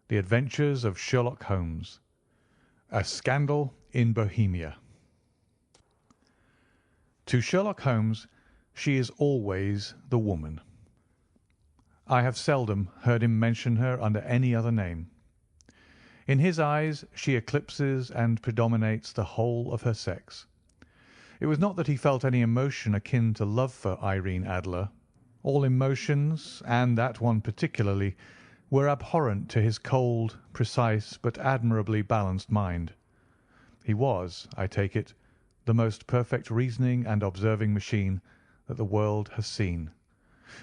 The Adventures of Sherlock Holmes. A Scandal in Bohemia. To Sherlock Holmes, she is always the woman. I have seldom heard him mention her under any other name. In his eyes she eclipses and predominates the whole of her sex. It was not that he felt any emotion akin to love for Irene Adler. All emotions, and that one particularly, were abhorrent to his cold, precise, but admirably balanced mind. He was, I take it, the most perfect reasoning and observing machine that the world has seen.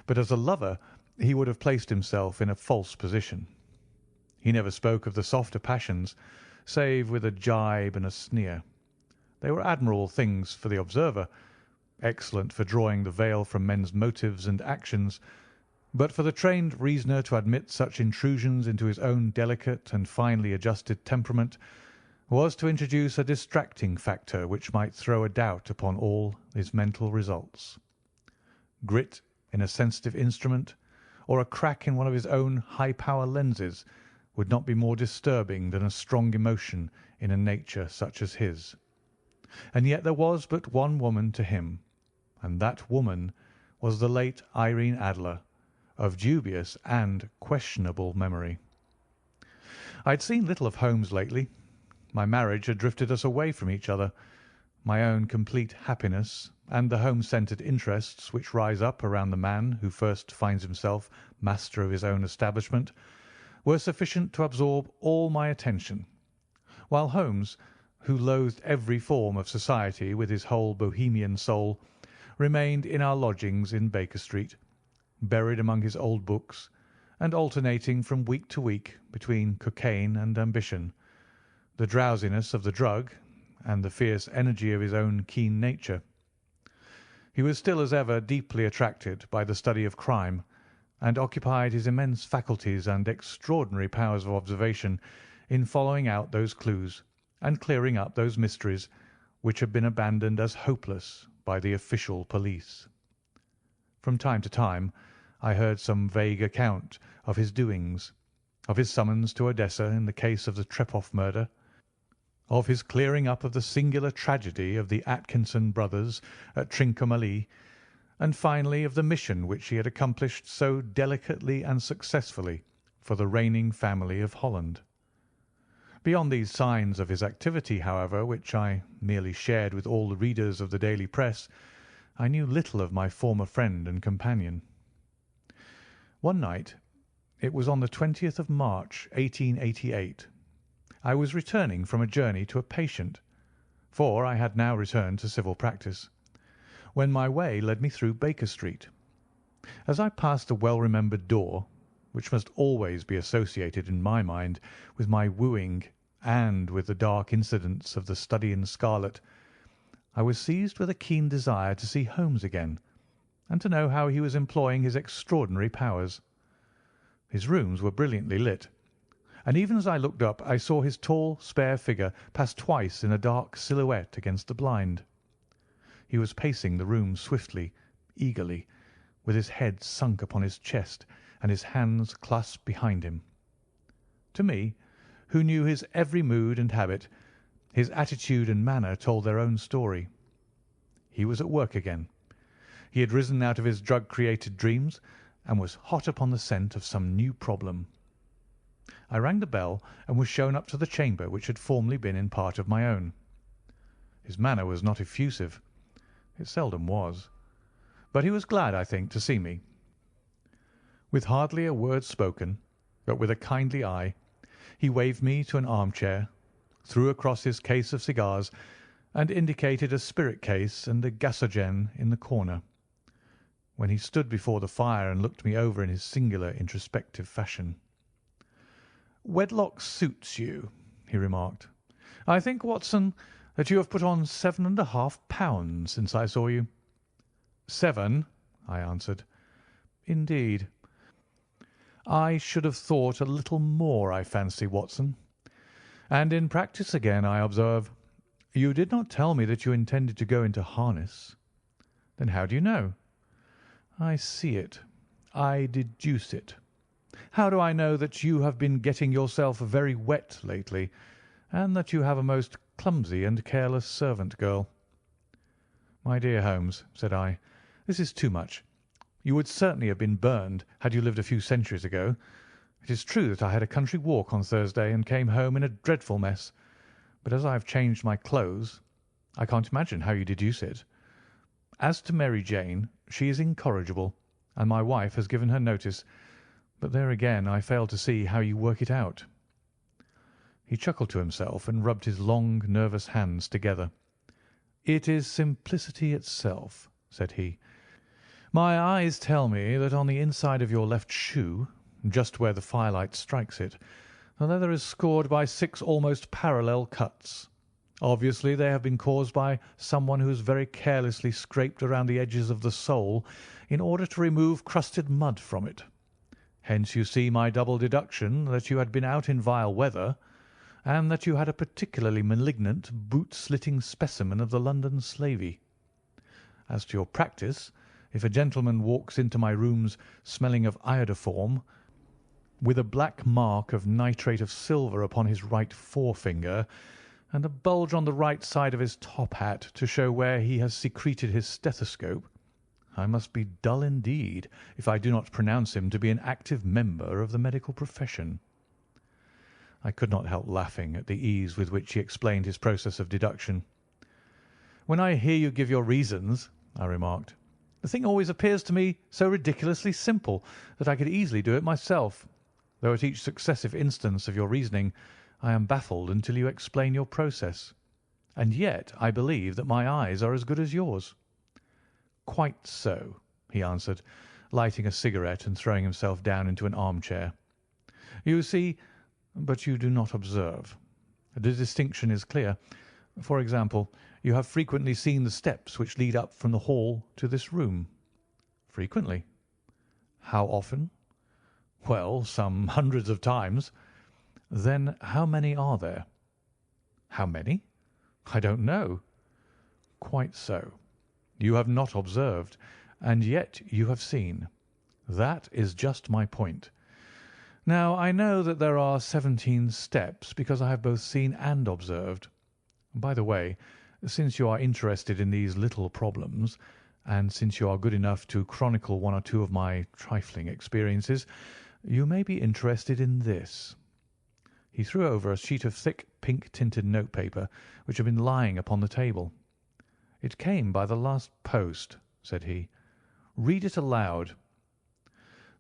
But as a lover he would have placed himself in a false position. He never spoke of the softer passions, save with a gibe and a sneer. They were admirable things for the observer, excellent for drawing the veil from men's motives and actions, but for the trained reasoner to admit such intrusions into his own delicate and finely adjusted temperament was to introduce a distracting factor which might throw a doubt upon all his mental results. Grit in a sensitive instrument, or a crack in one of his own high-power lenses, would not be more disturbing than a strong emotion in a nature such as his. And yet there was but one woman to him, and that woman was the late Irene Adler, of dubious and questionable memory. I had seen little of Holmes lately. My marriage had drifted us away from each other. My own complete happiness, and the home-centred interests which rise up around the man who first finds himself master of his own establishment, were sufficient to absorb all my attention, while Holmes, who loathed every form of society with his whole Bohemian soul, remained in our lodgings in Baker Street, buried among his old books, and alternating from week to week between cocaine and ambition, the drowsiness of the drug and the fierce energy of his own keen nature. He was still as ever deeply attracted by the study of crime, and occupied his immense faculties and extraordinary powers of observation in following out those clues and clearing up those mysteries which had been abandoned as hopeless by the official police. From time to time I heard some vague account of his doings, of his summons to Odessa in the case of the Trepoff murder, of his clearing up of the singular tragedy of the Atkinson brothers at Trincomalee, and finally of the mission which he had accomplished so delicately and successfully for the reigning family of Holland. Beyond these signs of his activity, however, which I merely shared with all the readers of the daily press, I knew little of my former friend and companion. One night, it was on the 20th of March, 1888, I was returning from a journey to a patient, for I had now returned to civil practice, when my way led me through Baker Street. As I passed a well-remembered door, which must always be associated in my mind with my wooing and with the dark incidents of the study in Scarlet, I was seized with a keen desire to see Holmes again, and to know how he was employing his extraordinary powers. His rooms were brilliantly lit, and even as I looked up I saw his tall, spare figure pass twice in a dark silhouette against the blind. He was pacing the room swiftly, eagerly, with his head sunk upon his chest and his hands clasped behind him. To me, who knew his every mood and habit, his attitude and manner told their own story. He was at work again. He had risen out of his drug-created dreams and was hot upon the scent of some new problem. I rang the bell and was shown up to the chamber which had formerly been in part of my own. His manner was not effusive. It seldom was. But he was glad, I think, to see me. With hardly a word spoken, but with a kindly eye, he waved me to an armchair, threw across his case of cigars, and indicated a spirit case and a gasogen in the corner, when he stood before the fire and looked me over in his singular introspective fashion. "Wedlock suits you," he remarked. "I think, Watson, that you have put on 7½ pounds since I saw you." "7," I answered. "Indeed. I should have thought a little more, I fancy, Watson. And in practice again, I observe. You did not tell me that you intended to go into harness. Then how do you know?" "I see it. I deduce it. How do I know that you have been getting yourself very wet lately, and that you have a most clumsy and careless servant girl?" "My dear Holmes," said I, "this is too much. You would certainly have been burned had you lived a few centuries ago. It is true that I had a country walk on Thursday and came home in a dreadful mess, but as I have changed my clothes, I can't imagine how you deduce it. As to Mary Jane, she is incorrigible, and my wife has given her notice, but there again I fail to see how you work it out." He chuckled to himself and rubbed his long, nervous hands together. "It is simplicity itself," said he. "My eyes tell me that on the inside of your left shoe, just where the firelight strikes it, the leather is scored by 6 almost parallel cuts. Obviously they have been caused by someone who has very carelessly scraped around the edges of the sole in order to remove crusted mud from it. Hence you see my double deduction that you had been out in vile weather, and that you had a particularly malignant boot-slitting specimen of the London slavey. As to your practice, if a gentleman walks into my rooms smelling of iodoform, with a black mark of nitrate of silver upon his right forefinger, and a bulge on the right side of his top hat to show where he has secreted his stethoscope, I must be dull indeed if I do not pronounce him to be an active member of the medical profession." I could not help laughing at the ease with which he explained his process of deduction. "When I hear you give your reasons," I remarked, "the thing always appears to me so ridiculously simple that I could easily do it myself, though at each successive instance of your reasoning I am baffled until you explain your process. And yet I believe that my eyes are as good as yours." "Quite so," he answered, lighting a cigarette and throwing himself down into an armchair. "You see, but you do not observe. The distinction is clear. For example, you have frequently seen the steps which lead up from the hall to this room?" "Frequently." "How often?" "Well, some hundreds of times." "Then how many are there?" "How many? I don't know." "Quite so. You have not observed, and yet you have seen. That is just my point. Now, I know that there are 17 steps because I have both seen and observed. By the way, since you are interested in these little problems, and since you are good enough to chronicle one or two of my trifling experiences, you may be interested in this." He threw over a sheet of thick pink-tinted notepaper which had been lying upon the table. "It came by the last post," said he. "Read it aloud."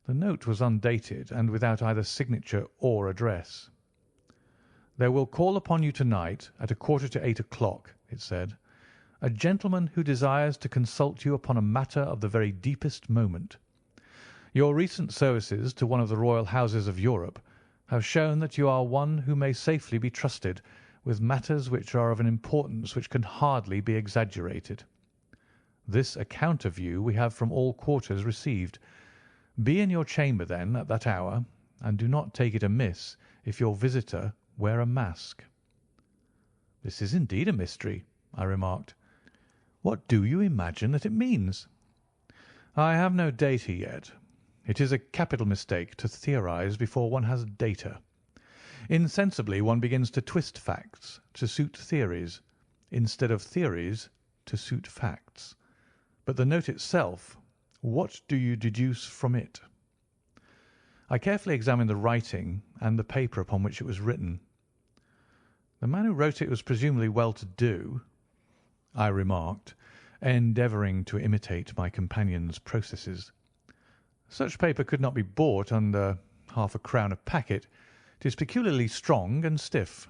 The note was undated and without either signature or address. "There will call upon you tonight at 7:45 o'clock," it said, "a gentleman who desires to consult you upon a matter of the very deepest moment. Your recent services to one of the royal houses of Europe have shown that you are one who may safely be trusted with matters which are of an importance which can hardly be exaggerated. This account of you we have from all quarters received. Be in your chamber, then, at that hour, and do not take it amiss if your visitor wear a mask." "This is indeed a mystery," I remarked. "What do you imagine that it means?" "I have no data yet. It is a capital mistake to theorise before one has data. Insensibly one begins to twist facts to suit theories, instead of theories to suit facts. But the note itself, what do you deduce from it?" I carefully examined the writing and the paper upon which it was written. "The man who wrote it was presumably well-to-do," I remarked, endeavouring to imitate my companion's processes. "Such paper could not be bought under £0.5 a packet. It is peculiarly strong and stiff."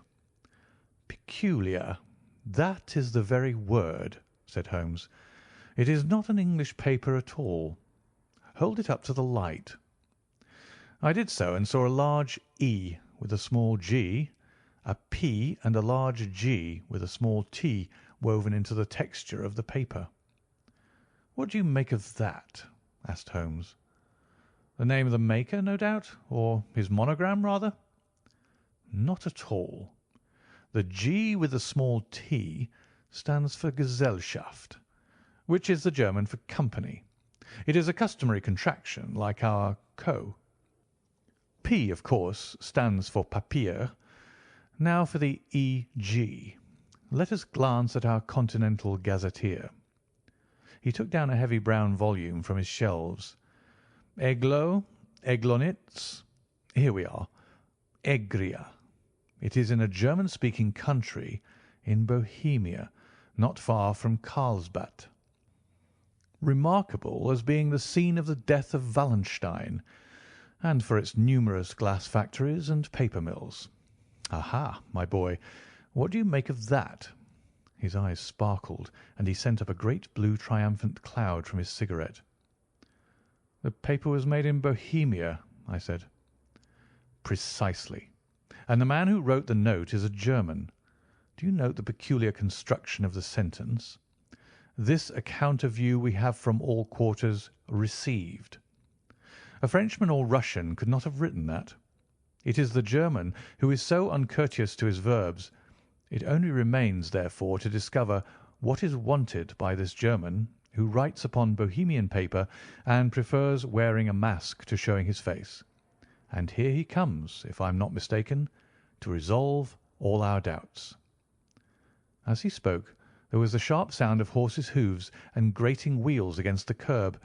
"Peculiar. That is the very word," said Holmes. "It is not an English paper at all. Hold it up to the light." I did so and saw a large E with a small g, a P and a large G with a small t woven into the texture of the paper. "What do you make of that?" asked Holmes. "The name of the maker, no doubt, or his monogram, rather?" "Not at all. The G with the small t stands for Gesellschaft, which is the German for company. It is a customary contraction, like our Co. P, of course, stands for papier. Now for the E.G. Let us glance at our Continental Gazetteer. He took down a heavy brown volume from his shelves. Eglo, Eglonitz. Here we are. Egria. It is in a German-speaking country in Bohemia, not far from Carlsbad. Remarkable as being the scene of the death of Wallenstein, and for its numerous glass factories and paper mills. Aha, my boy, what do you make of that? His eyes sparkled, and he sent up a great blue triumphant cloud from his cigarette. The paper was made in Bohemia, I said. Precisely. And the man who wrote the note is a German. Do you note the peculiar construction of the sentence? This account of you we have from all quarters received. A Frenchman or Russian could not have written that. It is the German who is so uncourteous to his verbs. It only remains, therefore, to discover what is wanted by this German who writes upon Bohemian paper and prefers wearing a mask to showing his face. And here he comes, if I am not mistaken, to resolve all our doubts. As he spoke, there was the sharp sound of horses' hoofs and grating wheels against the curb,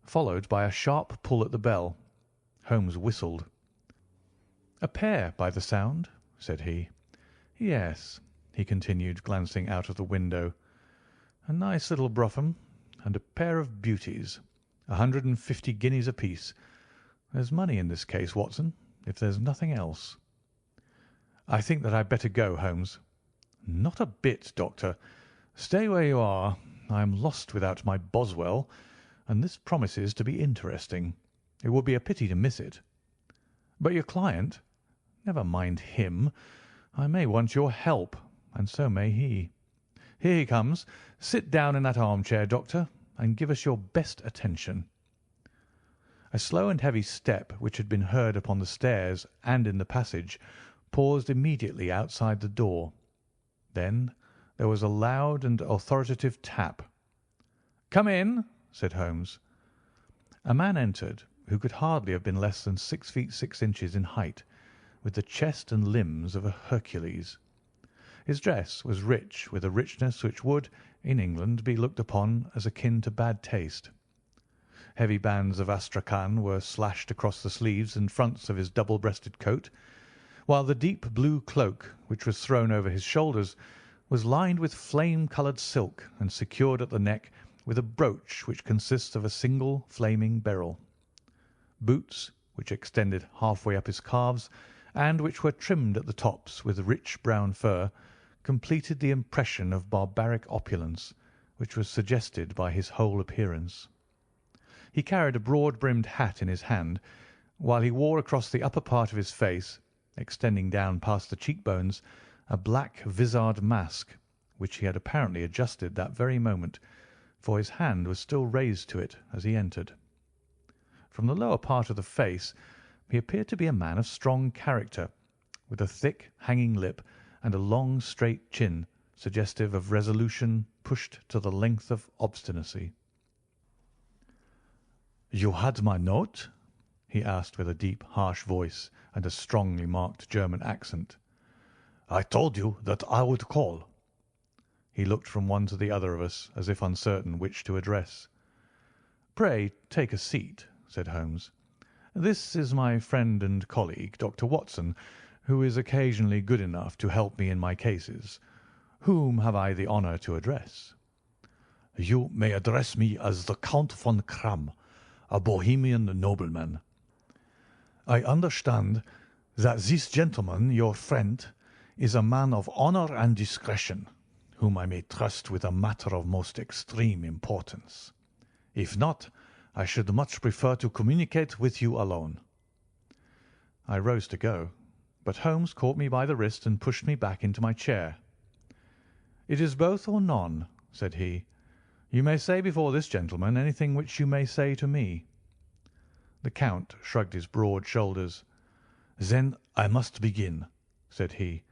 followed by a sharp pull at the bell. Holmes whistled. "A pair, by the sound," said he. "Yes," he continued, glancing out of the window. "A nice little brougham, and a pair of beauties. 150 guineas apiece. There's money in this case, Watson, if there's nothing else." "I think that I'd better go, Holmes." "Not a bit, Doctor. Stay where you are. I am lost without my Boswell, and this promises to be interesting. It would be a pity to miss it." "But your client?" "Never mind him. I may want your help, and so may he. Here he comes. Sit down in that armchair, Doctor, and give us your best attention." A slow and heavy step, which had been heard upon the stairs and in the passage, paused immediately outside the door. Then there was a loud and authoritative tap. "Come in," said Holmes. A man entered who could hardly have been less than 6 feet 6 inches in height, with the chest and limbs of a Hercules. His dress was rich, with a richness which would, in England, be looked upon as akin to bad taste. Heavy bands of astrakhan were slashed across the sleeves and fronts of his double-breasted coat, while the deep blue cloak, which was thrown over his shoulders, was lined with flame-coloured silk and secured at the neck with a brooch which consists of a single flaming beryl. Boots, which extended half-way up his calves, and which were trimmed at the tops with rich brown fur, completed the impression of barbaric opulence which was suggested by his whole appearance. He carried a broad-brimmed hat in his hand, while he wore across the upper part of his face, extending down past the cheekbones, a black vizard mask, which he had apparently adjusted that very moment, for his hand was still raised to it as he entered. From the lower part of the face he appeared to be a man of strong character, with a thick, hanging lip and a long, straight chin, suggestive of resolution pushed to the length of obstinacy. "You had my note?" he asked with a deep, harsh voice and a strongly marked German accent. "I told you that I would call." He looked from one to the other of us, as if uncertain which to address. "Pray take a seat," said Holmes. "This is my friend and colleague, Dr. Watson, who is occasionally good enough to help me in my cases. Whom have I the honour to address?" "You may address me as the Count von Kramm, a Bohemian nobleman." "I understand that this gentleman, your friend, is a man of honour and discretion, whom I may trust with a matter of most extreme importance. If not, I should much prefer to communicate with you alone." I rose to go, but Holmes caught me by the wrist and pushed me back into my chair. "It is both or none," said he. "You may say before this gentleman anything which you may say to me." The Count shrugged his broad shoulders. "Then I must begin," said he,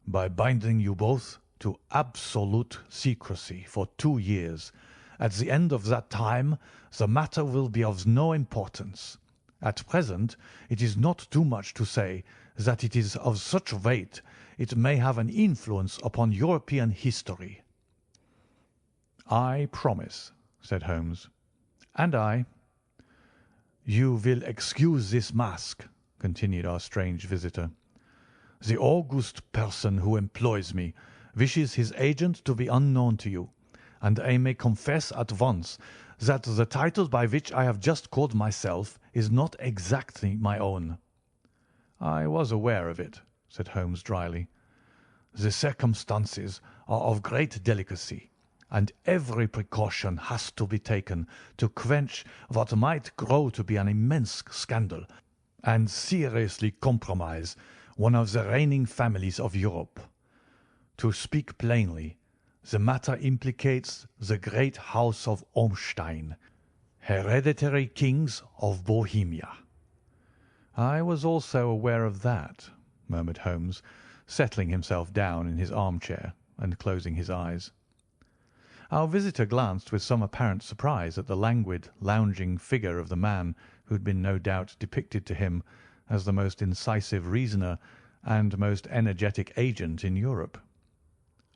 "by binding you both to absolute secrecy for 2 years. At the end of that time the matter will be of no importance. At present, it is not too much to say that it is of such weight it may have an influence upon European history." "I promise," said Holmes. "And I." "You will excuse this mask," continued our strange visitor. "The august person who employs me wishes his agent to be unknown to you, and I may confess at once that the title by which I have just called myself is not exactly my own." "I was aware of it," said Holmes dryly. "The circumstances are of great delicacy, and every precaution has to be taken to quench what might grow to be an immense scandal and seriously compromise one of the reigning families of Europe. To speak plainly, the matter implicates the great house of Ormstein, hereditary kings of Bohemia." "I was also aware of that," murmured Holmes, settling himself down in his armchair and closing his eyes. Our visitor glanced with some apparent surprise at the languid, lounging figure of the man who had been no doubt depicted to him as the most incisive reasoner and most energetic agent in Europe.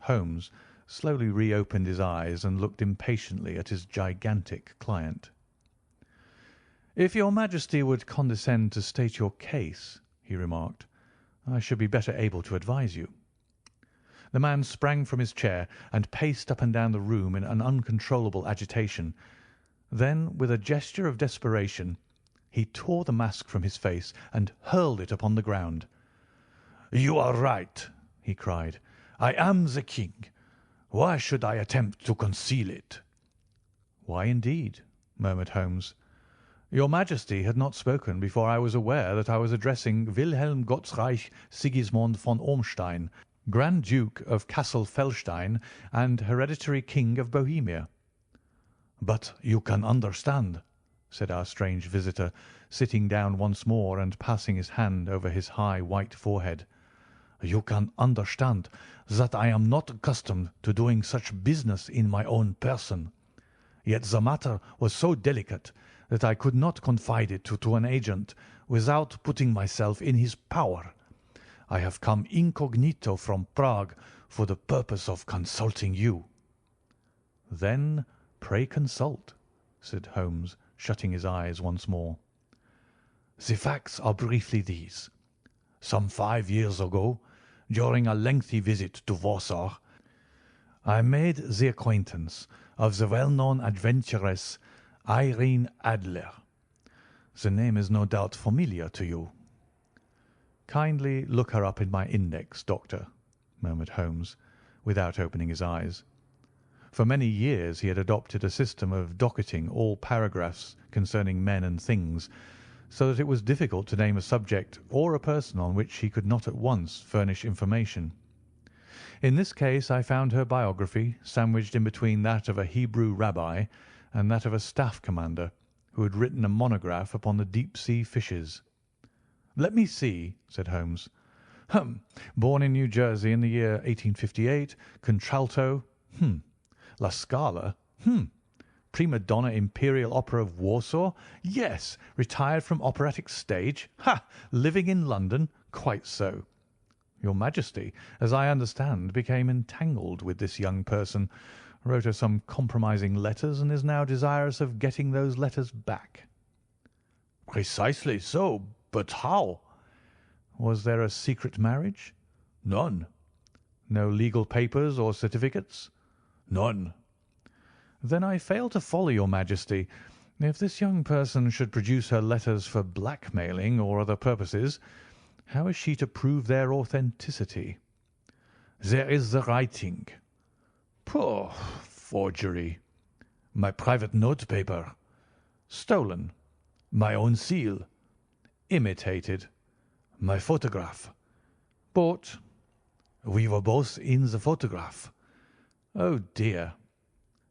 Holmes slowly reopened his eyes and looked impatiently at his gigantic client. "If your Majesty would condescend to state your case," he remarked, "I should be better able to advise you." The man sprang from his chair and paced up and down the room in an uncontrollable agitation. Then, with a gesture of desperation, he tore the mask from his face and hurled it upon the ground. "You are right," he cried. "I am the king. Why should I attempt to conceal it?" "Why, indeed?" murmured Holmes. "Your Majesty had not spoken before I was aware that I was addressing Wilhelm Gottsreich Sigismund von Ormstein, Grand Duke of Cassel-Felstein and hereditary King of Bohemia." "But you can understand," said our strange visitor, sitting down once more and passing his hand over his high white forehead. "You can understand that I am not accustomed to doing such business in my own person. Yet the matter was so delicate that I could not confide it to an agent without putting myself in his power. I have come incognito from Prague for the purpose of consulting you." "Then pray consult," said Holmes, shutting his eyes once more. "The facts are briefly these. Some 5 years ago, during a lengthy visit to Warsaw, I made the acquaintance of the well-known adventuress Irene Adler. The name is no doubt familiar to you." "Kindly look her up in my index, Doctor," murmured Holmes, without opening his eyes. For many years he had adopted a system of docketing all paragraphs concerning men and things, so that it was difficult to name a subject or a person on which he could not at once furnish information. In this case I found her biography sandwiched in between that of a Hebrew rabbi and that of a staff commander who had written a monograph upon the deep-sea fishes. "Let me see," said Holmes. Born in New Jersey in the year 1858, contralto. La Scala. Prima donna Imperial Opera of Warsaw. Yes. Retired from operatic stage. Ha! Living in London. Quite so. Your Majesty, as I understand, became entangled with this young person, wrote her some compromising letters, and is now desirous of getting those letters back." "Precisely so. But how?" "Was there a secret marriage?" "None." "No legal papers or certificates?" "None." "Then I fail to follow your Majesty. If this young person should produce her letters for blackmailing or other purposes, how is she to prove their authenticity?" "There is the writing." "Pooh! Forgery." "My private notepaper." "Stolen." "My own seal." "Imitated." "My photograph." "Bought." "We were both in the photograph." "Oh, dear.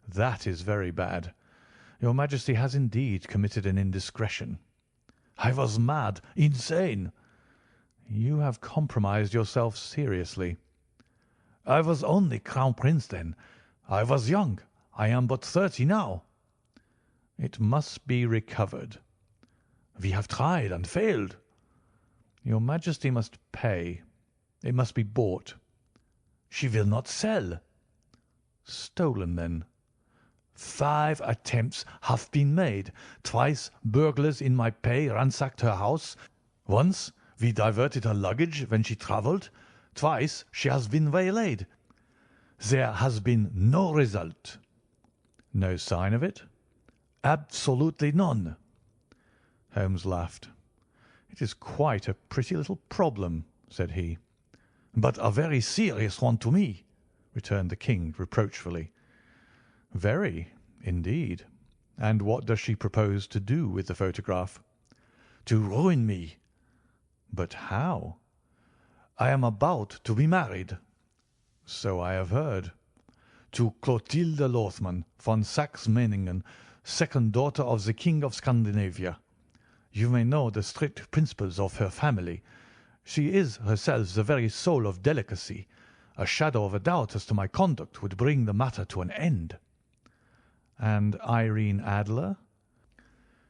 That is very bad. Your Majesty has indeed committed an indiscretion." "I was mad, insane." "You have compromised yourself seriously." "I was only Crown Prince then. I was young. I am but 30 now." "It must be recovered." We have tried and failed." "Your Majesty must pay. It must be bought." "She will not sell." "Stolen, then?" 5 attempts have been made. Twice burglars in my pay ransacked her house. Once we diverted her luggage when she travelled. Twice she has been waylaid. There has been no result." "No sign of it?" "Absolutely none." Holmes laughed. "It is quite a pretty little problem," said he. "But a very serious one to me," returned the King reproachfully. "Very, indeed. And what does she propose to do with the photograph?" "To ruin me." "But how?" "I am about to be married." "So I have heard." "To Clotilde Lothman von Saxe-Meiningen, second daughter of the King of Scandinavia. You may know the strict principles of her family. She is herself the very soul of delicacy. A shadow of a doubt as to my conduct would bring the matter to an end." "And Irene Adler?"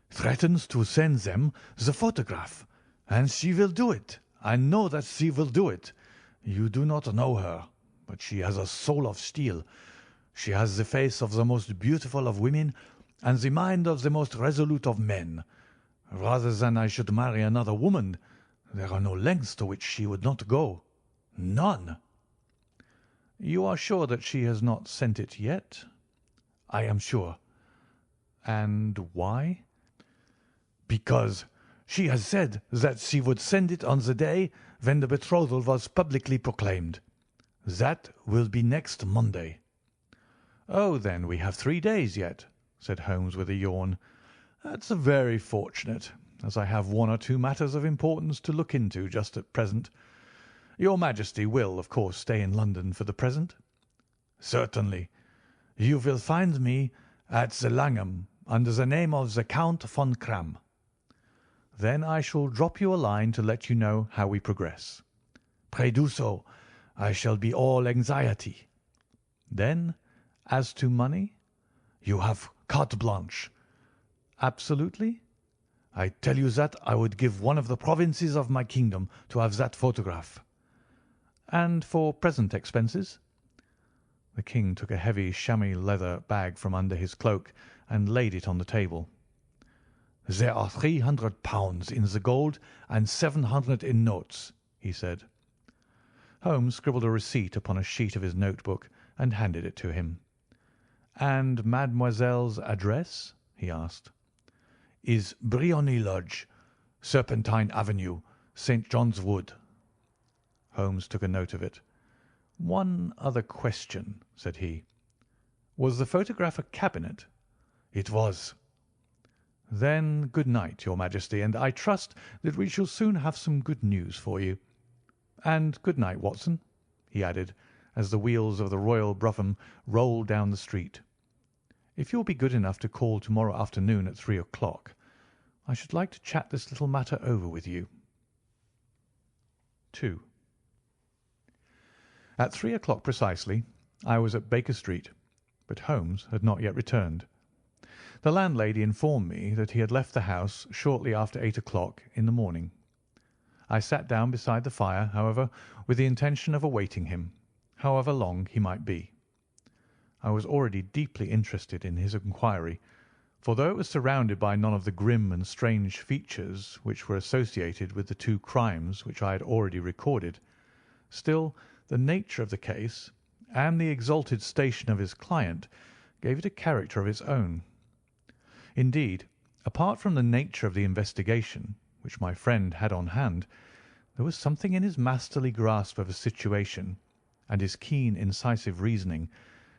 "Threatens to send them the photograph. And she will do it. I know that she will do it. You do not know her, but she has a soul of steel. She has the face of the most beautiful of women and the mind of the most resolute of men. Rather than I should marry another woman, there are no lengths to which she would not go. None." "You are sure that she has not sent it yet?" "I am sure." "And why?" "Because she has said that she would send it on the day when the betrothal was publicly proclaimed. That will be next Monday." "Oh, then we have 3 days yet," said Holmes with a yawn. "That's very fortunate, as I have 1 or 2 matters of importance to look into just at present. Your Majesty will, of course, stay in London for the present?" "Certainly. You will find me at the Langham under the name of the Count von Kramm." "Then I shall drop you a line to let you know how we progress." "Pray do so. I shall be all anxiety." "Then, as to money?" "You have carte blanche." "Absolutely?" "I tell you that I would give one of the provinces of my kingdom to have that photograph." "And for present expenses?" The King took a heavy chamois leather bag from under his cloak and laid it on the table. "There are £300 in the gold and 700 in notes," he said. Holmes scribbled a receipt upon a sheet of his notebook and handed it to him. "And mademoiselle's address?" he asked. "Is Briony Lodge, Serpentine Avenue, St. John's Wood." Holmes took a note of it. "One other question," said he. "Was the photograph a cabinet?" "It was." "Then good night, Your Majesty, and I trust that we shall soon have some good news for you. And good night, Watson," he added, as the wheels of the royal brougham rolled down the street. "If you'll be good enough to call to-morrow afternoon at 3 o'clock, I should like to chat this little matter over with you." 2. At 3 o'clock precisely I was at Baker Street, but Holmes had not yet returned. The landlady informed me that he had left the house shortly after 8 o'clock in the morning. I sat down beside the fire, however, with the intention of awaiting him, however long he might be. I was already deeply interested in his inquiry, for though it was surrounded by none of the grim and strange features which were associated with the 2 crimes which I had already recorded, still the nature of the case and the exalted station of his client gave it a character of its own. Indeed, apart from the nature of the investigation which my friend had on hand, there was something in his masterly grasp of a situation and his keen, incisive reasoning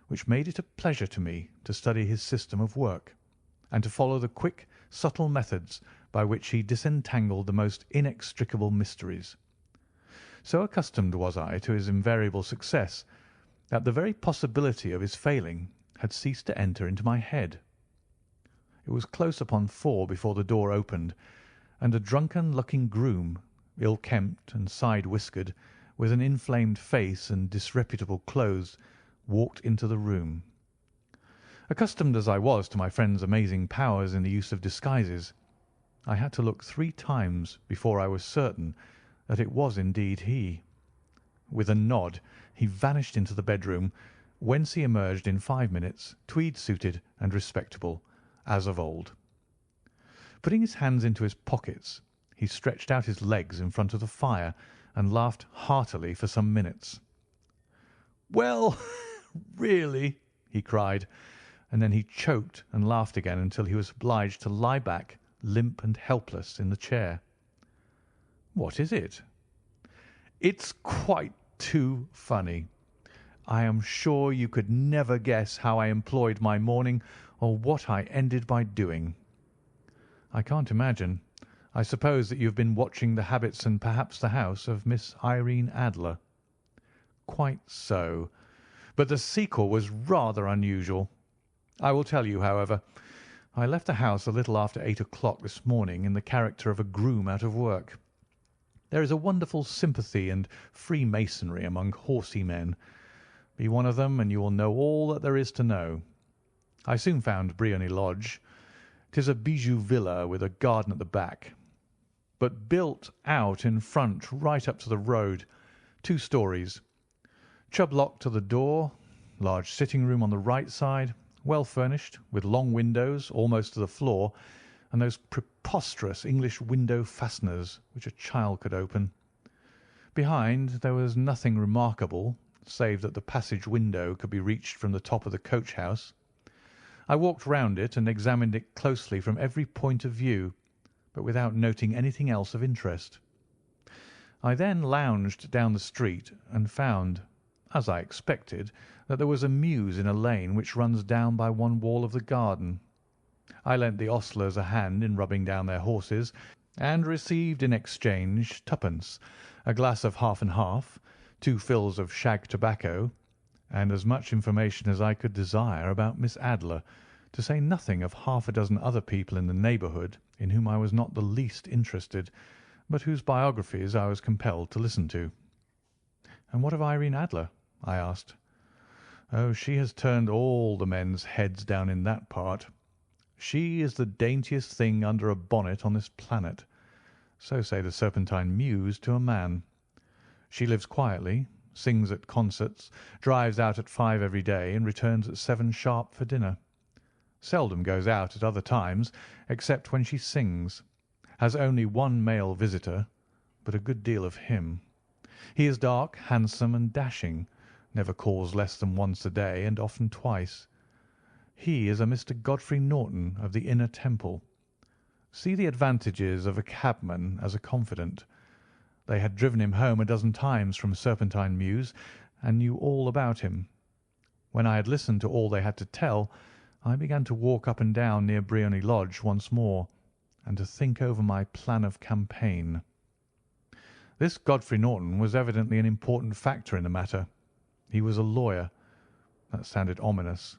which made it a pleasure to me to study his system of work, and to follow the quick, subtle methods by which he disentangled the most inextricable mysteries. So accustomed was I to his invariable success that the very possibility of his failing had ceased to enter into my head. It was close upon 4 before the door opened, and a drunken-looking groom, ill-kempt and side-whiskered, with an inflamed face and disreputable clothes, walked into the room. Accustomed as I was to my friend's amazing powers in the use of disguises, I had to look 3 times before I was certain that it was indeed he. With a nod he vanished into the bedroom, whence he emerged in 5 minutes, tweed-suited and respectable, as of old. Putting his hands into his pockets, he stretched out his legs in front of the fire and laughed heartily for some minutes. "Well, really," he cried, and then he choked and laughed again until he was obliged to lie back, limp and helpless, in the chair. "What is it?" "It's quite too funny. I am sure you could never guess how I employed my morning or what I ended by doing." "I can't imagine. I suppose that you have been watching the habits and perhaps the house of Miss Irene Adler." "Quite so. But the sequel was rather unusual. I will tell you, however. I left the house a little after 8 o'clock this morning in the character of a groom out of work. There is a wonderful sympathy and freemasonry among horsey men. Be one of them, and you will know all that there is to know. I soon found Briony Lodge. 'Tis a bijou villa with a garden at the back, but built out in front right up to the road, 2 stories. Chubb lock to the door, large sitting room on the right side, well furnished, with long windows almost to the floor, and those preposterous English window fasteners which a child could open. Behind there was nothing remarkable, save that the passage window could be reached from the top of the coach house. I walked round it and examined it closely from every point of view, but without noting anything else of interest. I then lounged down the street and found, as I expected, that there was a mews in a lane which runs down by one wall of the garden. I lent the ostlers a hand in rubbing down their horses, and received in exchange 2d, a glass of half and half, 2 fills of shag tobacco, and as much information as I could desire about Miss Adler, to say nothing of half a dozen other people in the neighbourhood in whom I was not the least interested, but whose biographies I was compelled to listen to. "And what of Irene Adler?" I asked. "Oh, she has turned all the men's heads down in that part. She is the daintiest thing under a bonnet on this planet. So say the Serpentine Mews to a man. She lives quietly, sings at concerts, drives out at 5 every day, and returns at 7 sharp for dinner. Seldom goes out at other times, except when she sings. Has only 1 male visitor, but a good deal of him. He is dark, handsome, and dashing, never calls less than once a day, and often twice. He is a Mr. Godfrey Norton of the Inner Temple. See the advantages of a cabman as a confidant. They had driven him home a dozen times from Serpentine Mews, and knew all about him. When I had listened to all they had to tell, I began to walk up and down near Briony Lodge once more, and to think over my plan of campaign. This Godfrey Norton was evidently an important factor in the matter. He was a lawyer. That sounded ominous.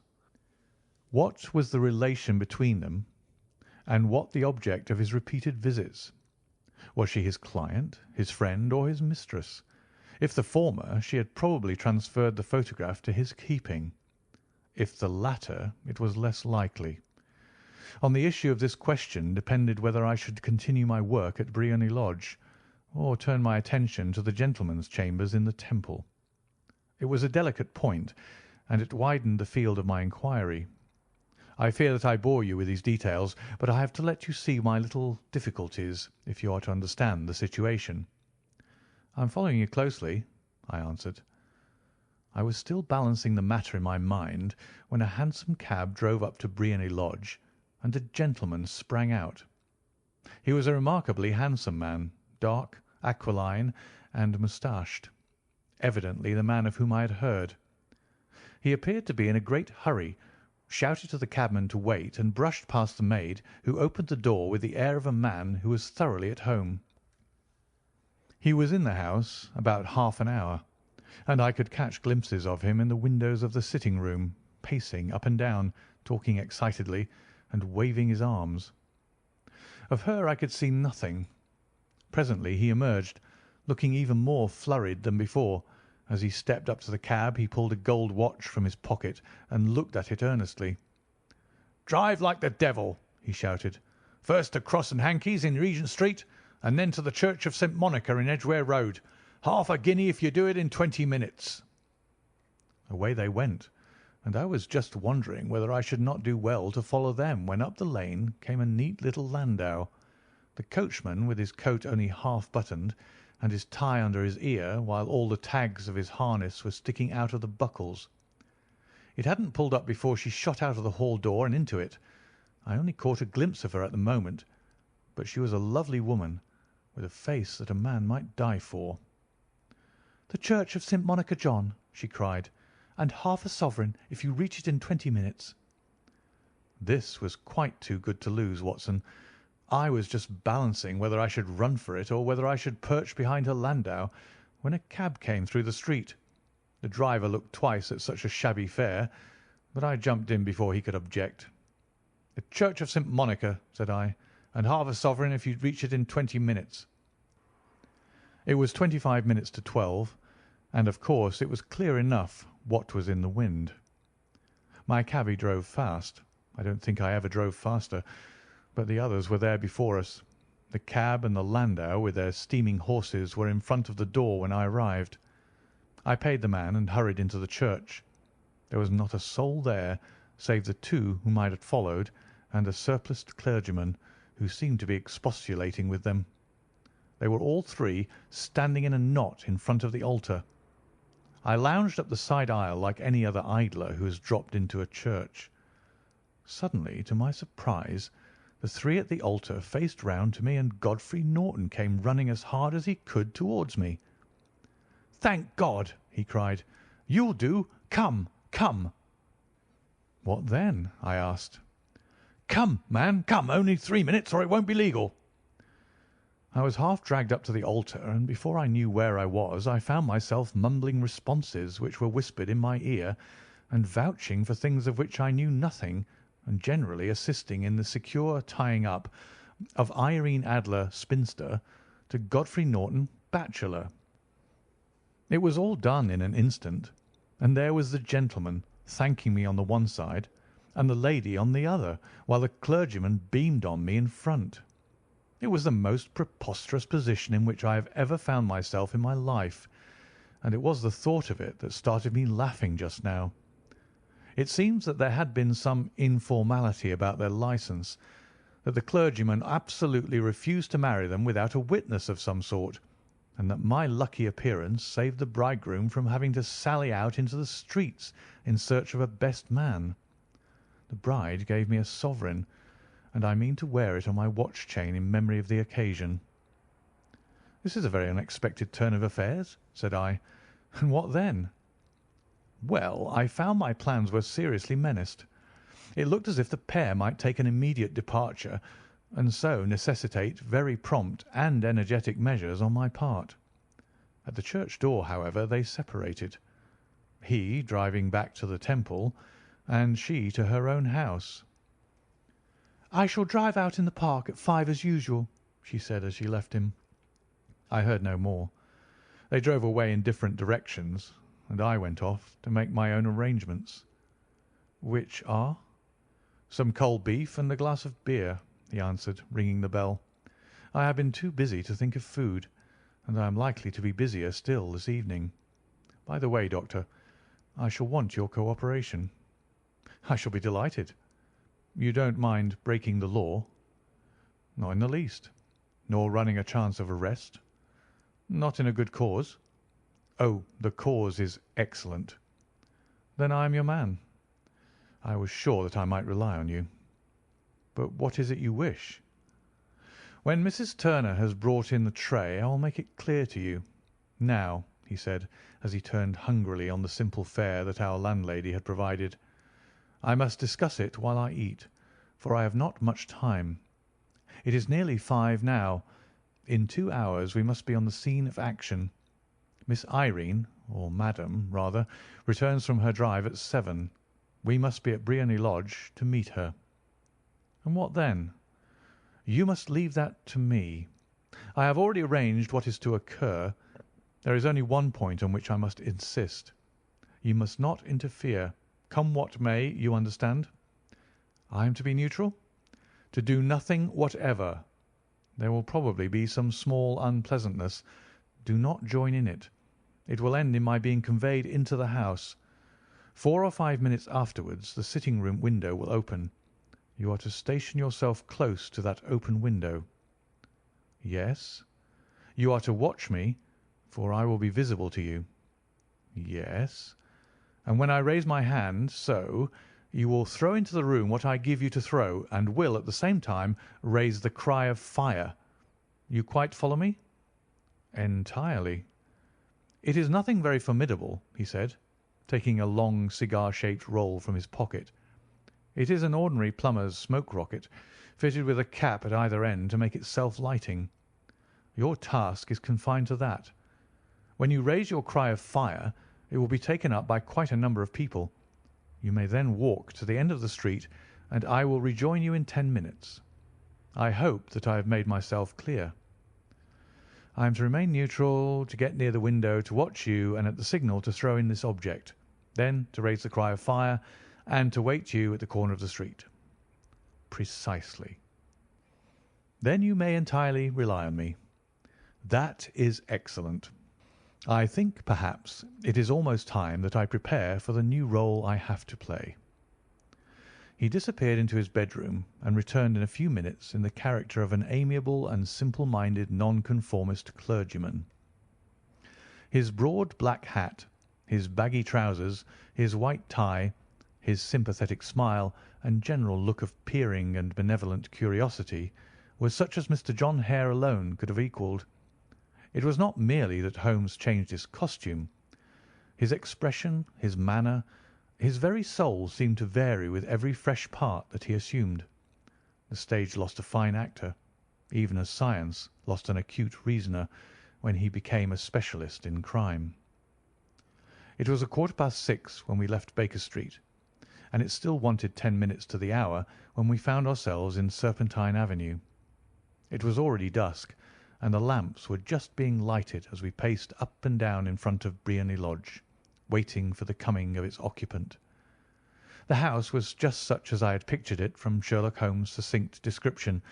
What was the relation between them, and what the object of his repeated visits? Was she his client, his friend, or his mistress? If the former, she had probably transferred the photograph to his keeping. If the latter, it was less likely. On the issue of this question depended whether I should continue my work at Briony Lodge, or turn my attention to the gentlemen's chambers in the Temple. It was a delicate point, and it widened the field of my inquiry. I fear that I bore you with these details, but I have to let you see my little difficulties if you are to understand the situation. "I am following you closely," I answered. I was still balancing the matter in my mind when a hansom cab drove up to Briony Lodge, and a gentleman sprang out. He was a remarkably handsome man, dark, aquiline, and moustached, evidently the man of whom I had heard. He appeared to be in a great hurry, shouted to the cabman to wait, and brushed past the maid, who opened the door with the air of a man who was thoroughly at home. He was in the house about half an hour, and I could catch glimpses of him in the windows of the sitting-room, pacing up and down, talking excitedly, and waving his arms. Of her I could see nothing. Presently he emerged, looking even more flurried than before. As he stepped up to the cab he pulled a gold watch from his pocket and looked at it earnestly. "Drive like the devil!" he shouted. First to Cross and Hankey's in Regent Street, and then to the Church of St. Monica in Edgware Road. Half a guinea if you do it in 20 minutes. Away they went, and I was just wondering whether I should not do well to follow them when up the lane came a neat little landau. The coachman, with his coat only half buttoned, and his tie under his ear, while all the tags of his harness were sticking out of the buckles. It hadn't pulled up before she shot out of the hall door and into it. I only caught a glimpse of her at the moment, but she was a lovely woman, with a face that a man might die for. "The Church of St. Monica, John," she cried, "and half a sovereign if you reach it in 20 minutes." This was quite too good to lose, Watson. I was just balancing whether I should run for it or whether I should perch behind her landau, when a cab came through the street. The driver looked twice at such a shabby fare, but I jumped in before he could object. "The Church of St. Monica," said I, "and half a sovereign if you reach it in 20 minutes." It was 25 minutes to 12, and of course it was clear enough what was in the wind. My cabby drove fast. I don't think I ever drove faster, but the others were there before us. The cab and the landau with their steaming horses were in front of the door when I arrived. I paid the man and hurried into the church. There was not a soul there save the two whom I had followed and a surpliced clergyman who seemed to be expostulating with them. They were all three standing in a knot in front of the altar. I lounged up the side aisle like any other idler who has dropped into a church. Suddenly, to my surprise, the three at the altar faced round to me, and Godfrey Norton came running as hard as he could towards me. "Thank God!" he cried. "You'll do. Come, come." "What then?" I asked. "Come, man, come. Only 3 minutes, or it won't be legal." I was half dragged up to the altar, and before I knew where I was, I found myself mumbling responses which were whispered in my ear, and vouching for things of which I knew nothing, and generally assisting in the secure tying up of Irene Adler, spinster, to Godfrey Norton, bachelor. It was all done in an instant, and there was the gentleman thanking me on the one side, and the lady on the other, while the clergyman beamed on me in front. It was the most preposterous position in which I have ever found myself in my life, and it was the thought of it that started me laughing just now. It seems that there had been some informality about their licence, that the clergyman absolutely refused to marry them without a witness of some sort, and that my lucky appearance saved the bridegroom from having to sally out into the streets in search of a best man. The bride gave me a sovereign, and I mean to wear it on my watch chain in memory of the occasion. "This is a very unexpected turn of affairs," said I. "And what then?" "Well, I found my plans were seriously menaced. It looked as if the pair might take an immediate departure, and so necessitate very prompt and energetic measures on my part. At the church door, however, they separated, he driving back to the Temple, and she to her own house. "I shall drive out in the park at 5 as usual," she said as she left him. I heard no more. They drove away in different directions, and I went off to make my own arrangements. "Which are?" "Some cold beef and a glass of beer," he answered, ringing the bell. "I have been too busy to think of food, and I am likely to be busier still this evening. By the way, Doctor, I shall want your cooperation." "I shall be delighted." "You don't mind breaking the law?" "Not in the least." "Nor running a chance of arrest?" "Not in a good cause." "Oh, the cause is excellent." "Then I am your man." "I was sure that I might rely on you." "But what is it you wish?" "When Mrs. Turner has brought in the tray I will make it clear to you. Now," he said, as he turned hungrily on the simple fare that our landlady had provided, "I must discuss it while I eat, for I have not much time. It is nearly 5 now. In 2 hours we must be on the scene of action. Miss Irene, or Madam, rather, returns from her drive at 7. We must be at Briony Lodge to meet her." "And what then?" "You must leave that to me. I have already arranged what is to occur. There is only one point on which I must insist. You must not interfere. Come what may, you understand." "I am to be neutral?" To do nothing whatever. There will probably be some small unpleasantness. Do not join in it. It will end in my being conveyed into the house. 4 or 5 minutes afterwards the sitting-room window will open. You are to station yourself close to that open window. Yes. You are to watch me, for I will be visible to you. Yes. And when I raise my hand, so, you will throw into the room what I give you to throw, and will at the same time raise the cry of fire. You quite follow me? Entirely. It is nothing very formidable, he said, taking a long cigar-shaped roll from his pocket. It is an ordinary plumber's smoke rocket, fitted with a cap at either end to make it self-lighting. Your task is confined to that. When you raise your cry of fire, it will be taken up by quite a number of people. You may then walk to the end of the street, and I will rejoin you in 10 minutes. I hope that I have made myself clear. I am to remain neutral, to get near the window, to watch you, and at the signal to throw in this object, then to raise the cry of fire, and to wait you at the corner of the street. Precisely. Then you may entirely rely on me. That is excellent. I think, perhaps, it is almost time that I prepare for the new role I have to play. He disappeared into his bedroom and returned in a few minutes in the character of an amiable and simple-minded nonconformist clergyman. His broad black hat, his baggy trousers, his white tie, his sympathetic smile, and general look of peering and benevolent curiosity was such as Mr. John Hare alone could have equalled. It was not merely that Holmes changed his costume. His expression, his manner, his very soul seemed to vary with every fresh part that he assumed. The stage lost a fine actor, even as science lost an acute reasoner when he became a specialist in crime. It was 6:15 when we left Baker Street, and it still wanted 10 minutes to the hour when we found ourselves in Serpentine Avenue. It was already dusk, and the lamps were just being lighted as we paced up and down in front of Briony Lodge, waiting for the coming of its occupant. The house was just such as I had pictured it from Sherlock Holmes' succinct description,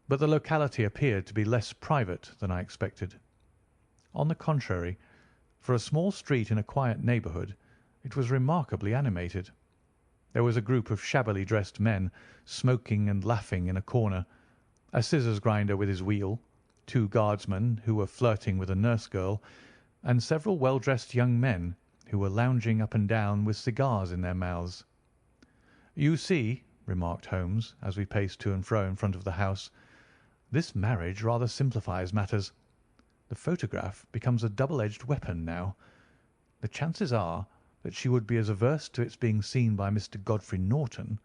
but the locality appeared to be less private than I expected. On the contrary, for a small street in a quiet neighbourhood, it was remarkably animated. There was a group of shabbily dressed men smoking and laughing in a corner, a scissors grinder with his wheel, 2 guardsmen who were flirting with a nurse girl, and several well-dressed young men who were lounging up and down with cigars in their mouths. "You see," remarked Holmes, as we paced to and fro in front of the house, "this marriage rather simplifies matters. The photograph becomes a double-edged weapon now. The chances are that she would be as averse to its being seen by Mr. Godfrey Norton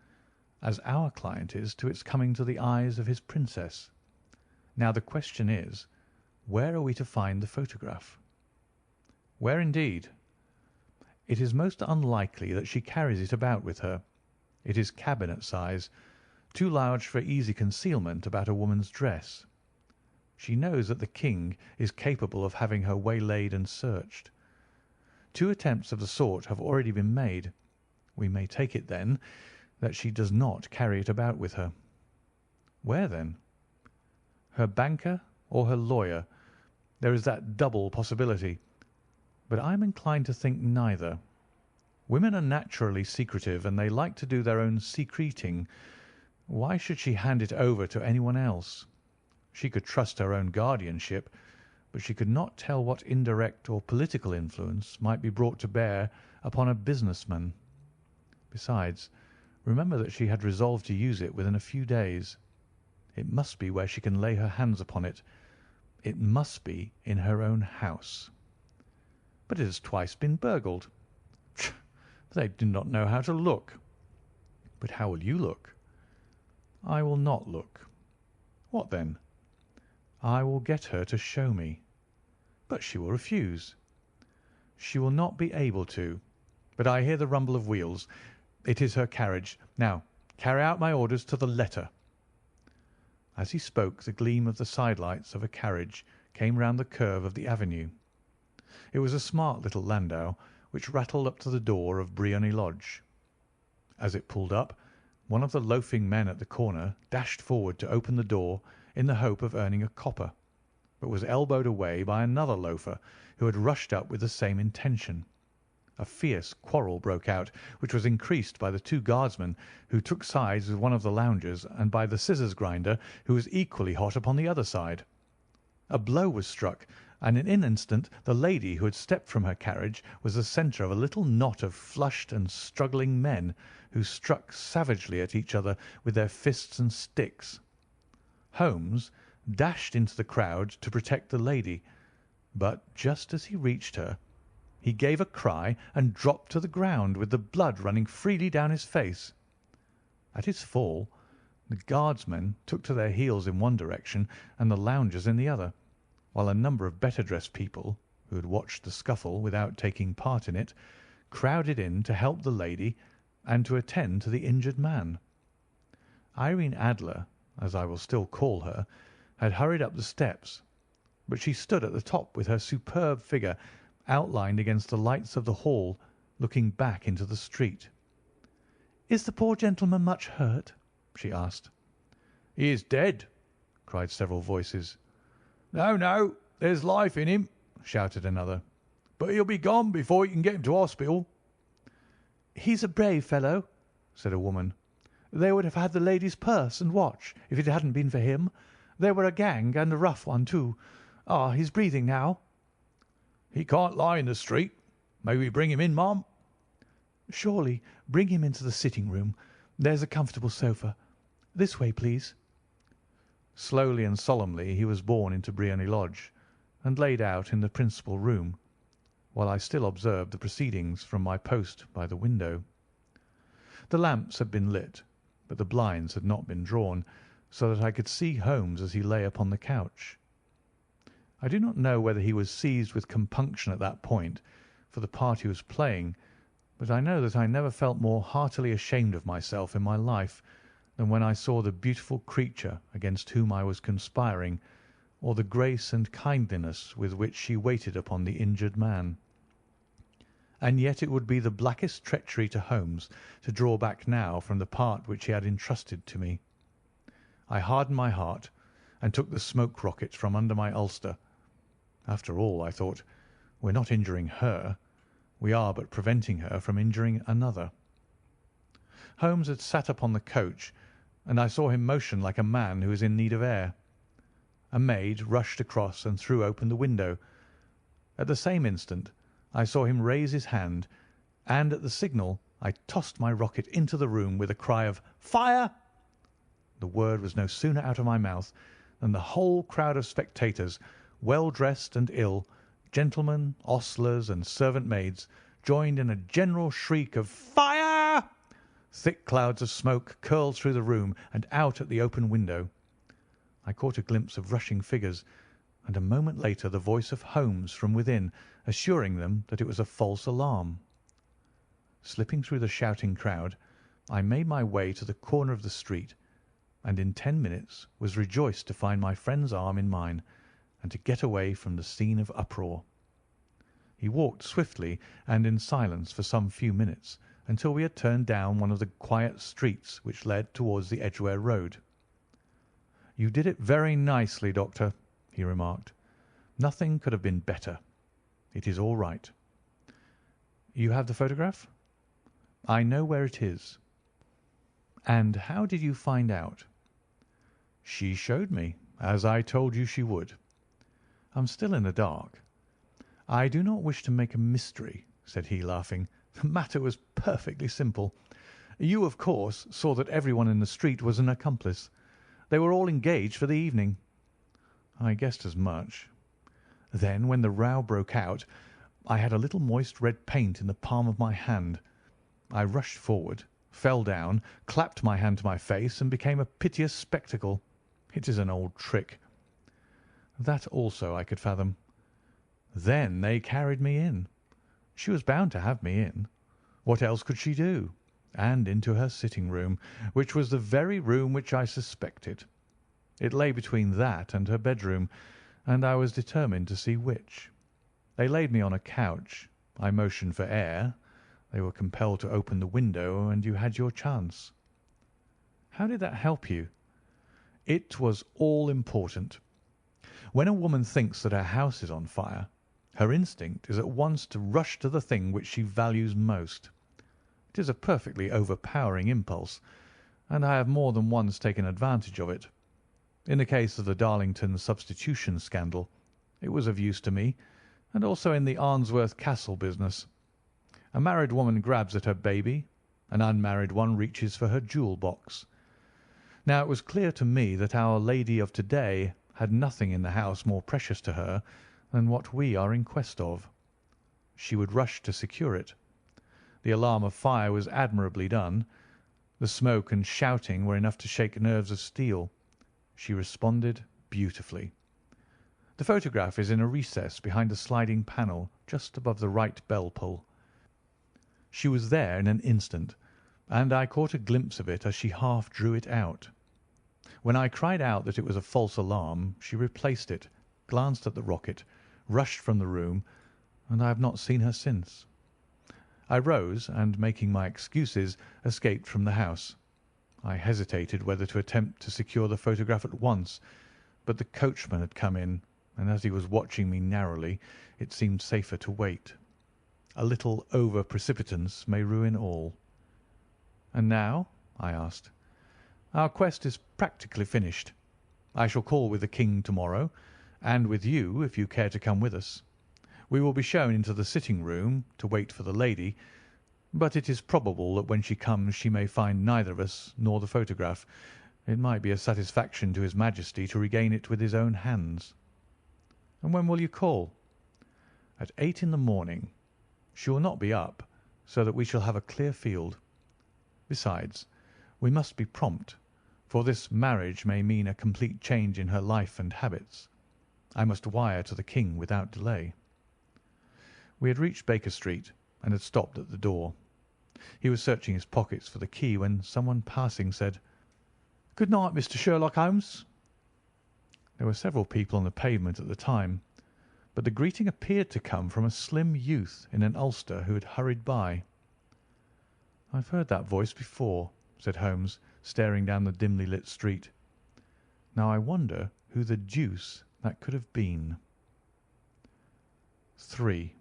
as our client is to its coming to the eyes of his princess. Now the question is, where are we to find the photograph?" "Where indeed?" "It is most unlikely that she carries it about with her. It is cabinet size, too large for easy concealment about a woman's dress. She knows that the king is capable of having her waylaid and searched. 2 attempts of the sort have already been made. We may take it, then, that she does not carry it about with her. Where, then? Her banker or her lawyer. There is that double possibility. But I am inclined to think neither. Women are naturally secretive, and they like to do their own secreting. Why should she hand it over to anyone else? She could trust her own guardianship, but she could not tell what indirect or political influence might be brought to bear upon a businessman. Besides, remember that she had resolved to use it within a few days. It must be where she can lay her hands upon it. It must be in her own house." "But it has twice been burgled." "They do not know how to look." "But how will you look?" "I will not look." "What then?" "I will get her to show me." "But she will refuse." "She will not be able to. But I hear the rumble of wheels. It is her carriage. Now carry out my orders to the letter." As he spoke, the gleam of the sidelights of a carriage came round the curve of the avenue. It was a smart little landau, which rattled up to the door of Briony Lodge. As it pulled up, One of the loafing men at the corner dashed forward to open the door in the hope of earning a copper, but was elbowed away by another loafer who had rushed up with the same intention. A fierce quarrel broke out, which was increased by the two guardsmen who took sides with one of the loungers and by the scissors grinder who was equally hot upon the other side. A blow was struck, and in an instant the lady who had stepped from her carriage was the centre of a little knot of flushed and struggling men who struck savagely at each other with their fists and sticks. Holmes dashed into the crowd to protect the lady, but just as he reached her, he gave a cry and dropped to the ground with the blood running freely down his face. At his fall, the guardsmen took to their heels in one direction and the loungers in the other, while a number of better-dressed people, who had watched the scuffle without taking part in it, crowded in to help the lady and to attend to the injured man. Irene Adler, as I will still call her, had hurried up the steps, but she stood at the top with her superb figure outlined against the lights of the hall, looking back into the street. "Is the poor gentleman much hurt?" she asked. "He is dead," cried several voices. "No, no, there's life in him," shouted another. "But he'll be gone before you can get him to hospital." "He's a brave fellow," said a woman. "They would have had the lady's purse and watch if it hadn't been for him. They were a gang, and a rough one, too. Ah, he's breathing now." "He can't lie in the street. May we bring him in, ma'am?" "Surely. Bring him into the sitting-room. There's a comfortable sofa. This way, please." Slowly and solemnly he was borne into Briony Lodge, and laid out in the principal room, while I still observed the proceedings from my post by the window. The lamps had been lit, but the blinds had not been drawn, so that I could see Holmes as he lay upon the couch. I do not know whether he was seized with compunction at that point for the part he was playing, but I know that I never felt more heartily ashamed of myself in my life than when I saw the beautiful creature against whom I was conspiring, or the grace and kindliness with which she waited upon the injured man. And yet it would be the blackest treachery to Holmes to draw back now from the part which he had entrusted to me. I hardened my heart and took the smoke rocket from under my ulster. After all, I thought, we're not injuring her. We are but preventing her from injuring another. Holmes had sat upon the coach, and I saw him motion like a man who is in need of air. A maid rushed across and threw open the window. At the same instant I saw him raise his hand, and at the signal I tossed my rocket into the room with a cry of "Fire!" The word was no sooner out of my mouth than the whole crowd of spectators, well dressed and ill, gentlemen, ostlers, and servant maids, joined in a general shriek of "Fire!" Thick clouds of smoke curled through the room and out at the open window. I caught a glimpse of rushing figures, and a moment later the voice of Holmes from within, assuring them that it was a false alarm. Slipping through the shouting crowd, I made my way to the corner of the street, and in 10 minutes was rejoiced to find my friend's arm in mine, and to get away from the scene of uproar. He walked swiftly and in silence for some few minutes, until we had turned down one of the quiet streets which led towards the Edgware Road. "You did it very nicely, Doctor," he remarked. "Nothing could have been better. It is all right." "You have the photograph?" "I know where it is." "And how did you find out?" "She showed me, as I told you she would." "I'm still in the dark." "I do not wish to make a mystery," said he, laughing. "The matter was perfectly simple. You, of course, saw that everyone in the street was an accomplice. They were all engaged for the evening." "I guessed as much." "Then, when the row broke out, I had a little moist red paint in the palm of my hand. I rushed forward, fell down, clapped my hand to my face, and became a piteous spectacle. It is an old trick." "That also I could fathom." "Then they carried me in. She was bound to have me in. What else could she do? And into her sitting-room, which was the very room which I suspected. It lay between that and her bedroom, and I was determined to see which. They laid me on a couch. I motioned for air. They were compelled to open the window, and you had your chance." How did that help you? It was all important. When a woman thinks that her house is on fire, her instinct is at once to rush to the thing which she values most. It is a perfectly overpowering impulse, and I have more than once taken advantage of it. In the case of the Darlington substitution scandal, it was of use to me, and also in the Arnsworth Castle business. A married woman grabs at her baby, an unmarried one reaches for her jewel box. Now it was clear to me that our lady of to-day had nothing in the house more precious to her than what we are in quest of. She would rush to secure it. The alarm of fire was admirably done. The smoke and shouting were enough to shake nerves of steel. She responded beautifully. The photograph is in a recess behind a sliding panel just above the right bell pull. She was there in an instant, and I caught a glimpse of it as she half drew it out. When I cried out that it was a false alarm, she replaced it, glanced at the rocket, rushed from the room, and I have not seen her since. I rose and, making my excuses, escaped from the house. I hesitated whether to attempt to secure the photograph at once, but the coachman had come in, and as he was watching me narrowly, it seemed safer to wait. A little over-precipitance may ruin all. "And now?" I asked. "Our quest is practically finished. I shall call with the King to-morrow, and with you if you care to come with us. We will be shown into the sitting-room to wait for the lady, but it is probable that when she comes she may find neither of us nor the photograph. It might be a satisfaction to His Majesty to regain it with his own hands." "And when will you call?" "At 8 in the morning. She will not be up, so that we shall have a clear field. Besides, we must be prompt, for this marriage may mean a complete change in her life and habits. I must wire to the King without delay." We had reached Baker Street and had stopped at the door. He was searching his pockets for the key when someone passing said, "Good night, Mr. Sherlock Holmes." There were several people on the pavement at the time, but the greeting appeared to come from a slim youth in an ulster who had hurried by. "I've heard that voice before," said Holmes, staring down the dimly lit street. "Now I wonder who the deuce that could have been." 3.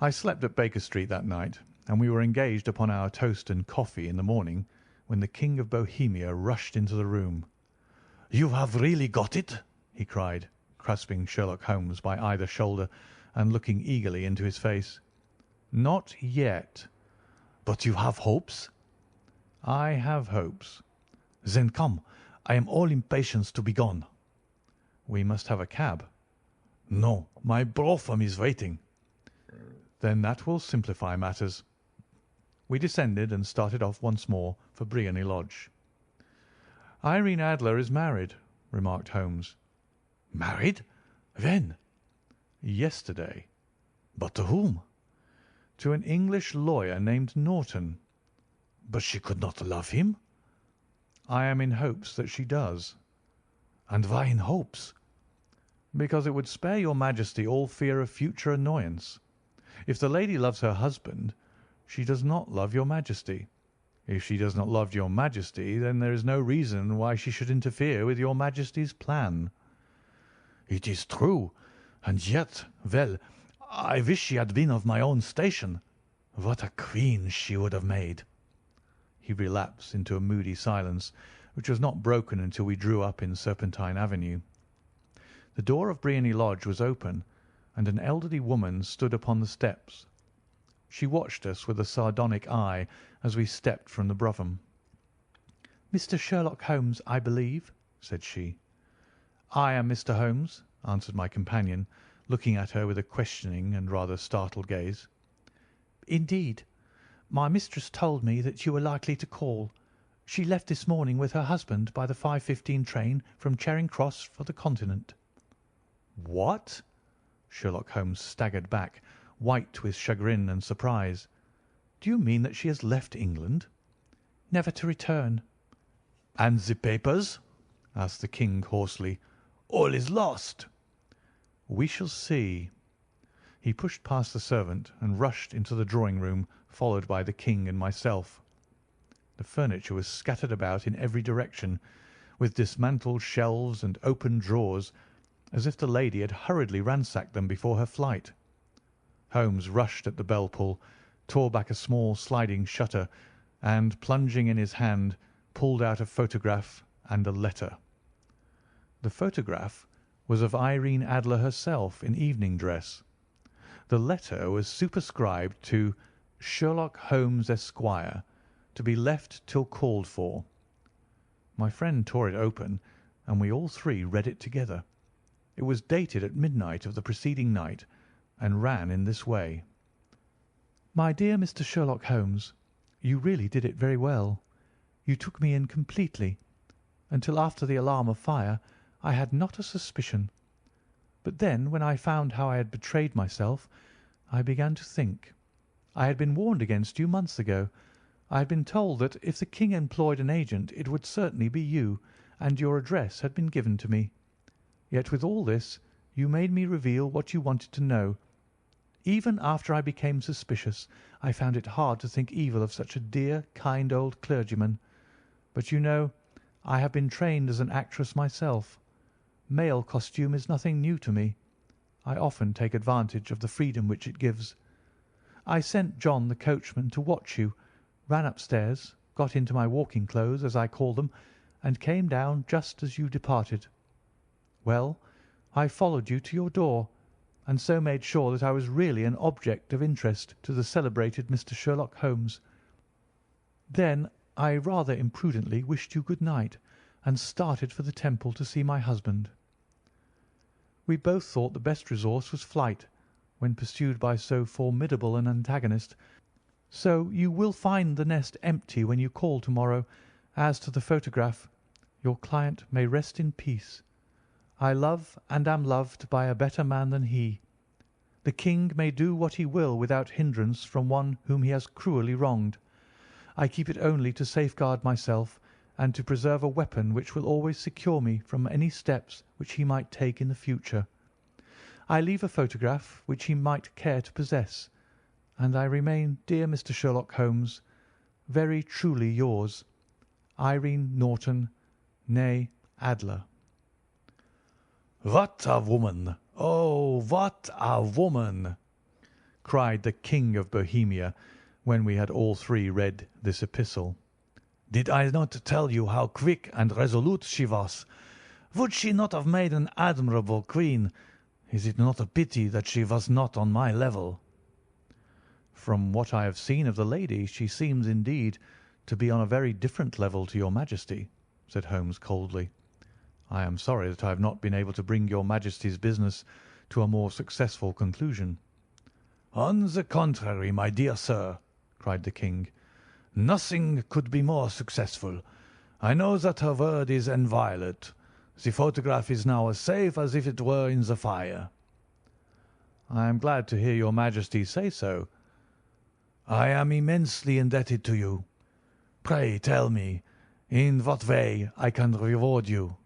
I slept at Baker Street that night, and we were engaged upon our toast and coffee in the morning when the King of Bohemia rushed into the room. "You have really got it?" he cried, grasping Sherlock Holmes by either shoulder and looking eagerly into his face. "Not yet." "But you have hopes?" "I have hopes." "Then come. I am all impatience to be gone." "We must have a cab." "No, my brougham is waiting." "Then that will simplify matters." We descended and started off once more for Briony Lodge. "Irene Adler is married," remarked Holmes. "Married? When?" "Yesterday." "But to whom?" "To an English lawyer named Norton." "But she could not love him?" "I am in hopes that she does." "And why in hopes?" "Because it would spare your Majesty all fear of future annoyance. If the lady loves her husband, she does not love your Majesty. If she does not love your Majesty, then there is no reason why she should interfere with your Majesty's plan." "It is true, and yet, well, I wish she had been of my own station. What a queen she would have made!" He relapsed into a moody silence, which was not broken until we drew up in Serpentine Avenue. The door of Briony Lodge was open, and an elderly woman stood upon the steps. She watched us with a sardonic eye as we stepped from the brougham. "Mr. Sherlock Holmes, I believe," said she. "I am Mr. Holmes," answered my companion, looking at her with a questioning and rather startled gaze. "Indeed. My mistress told me that you were likely to call. She left this morning with her husband by the 5:15 train from Charing Cross for the Continent." "What?" Sherlock Holmes staggered back, white with chagrin and surprise. "Do you mean that she has left England?" "Never to return." "And the papers?" asked the King hoarsely. "All is lost." "We shall see." He pushed past the servant and rushed into the drawing-room, followed by the King and myself. The furniture was scattered about in every direction, with dismantled shelves and open drawers, as if the lady had hurriedly ransacked them before her flight. Holmes rushed at the bell pull, tore back a small sliding shutter, and, plunging in his hand, pulled out a photograph and a letter. The photograph was of Irene Adler herself in evening dress. The letter was superscribed to Sherlock Holmes, Esquire, to be left till called for. My friend tore it open, and we all three read it together. It was dated at midnight of the preceding night, and ran in this way: "My dear Mr. Sherlock Holmes, you really did it very well. You took me in completely. Until after the alarm of fire I had not a suspicion. But then, when I found how I had betrayed myself, I began to think. I had been warned against you months ago. I had been told that if the King employed an agent it would certainly be you, and your address had been given to me. Yet with all this you made me reveal what you wanted to know. Even after I became suspicious, I found it hard to think evil of such a dear, kind old clergyman. But you know, I have been trained as an actress myself. Male costume is nothing new to me. I often take advantage of the freedom which it gives. I sent John the coachman to watch you, ran upstairs, got into my walking clothes, as I call them, and came down just as you departed. Well, I followed you to your door, and so made sure that I was really an object of interest to the celebrated Mr. Sherlock Holmes. Then I rather imprudently wished you good night, and started for the Temple to see my husband. We both thought the best resource was flight, when pursued by so formidable an antagonist, so you will find the nest empty when you call to-morrow. As to the photograph, your client may rest in peace. I love and am loved by a better man than he. The King may do what he will without hindrance from one whom he has cruelly wronged. I keep it only to safeguard myself, and to preserve a weapon which will always secure me from any steps which he might take in the future. I leave a photograph which he might care to possess, and I remain, dear Mr. Sherlock Holmes, very truly yours, Irene Norton, née Adler." "What a woman! Oh, what a woman!" cried the King of Bohemia, when we had all three read this epistle. "Did I not tell you how quick and resolute she was? Would she not have made an admirable queen? Is it not a pity that she was not on my level?" "From what I have seen of the lady, she seems, indeed, to be on a very different level to your Majesty," said Holmes coldly. "I am sorry that I have not been able to bring your Majesty's business to a more successful conclusion." "On the contrary, my dear sir," cried the King, "nothing could be more successful. I know that her word is inviolate. The photograph is now as safe as if it were in the fire." "I am glad to hear your Majesty say so." "I am immensely indebted to you. Pray tell me in what way I can reward you.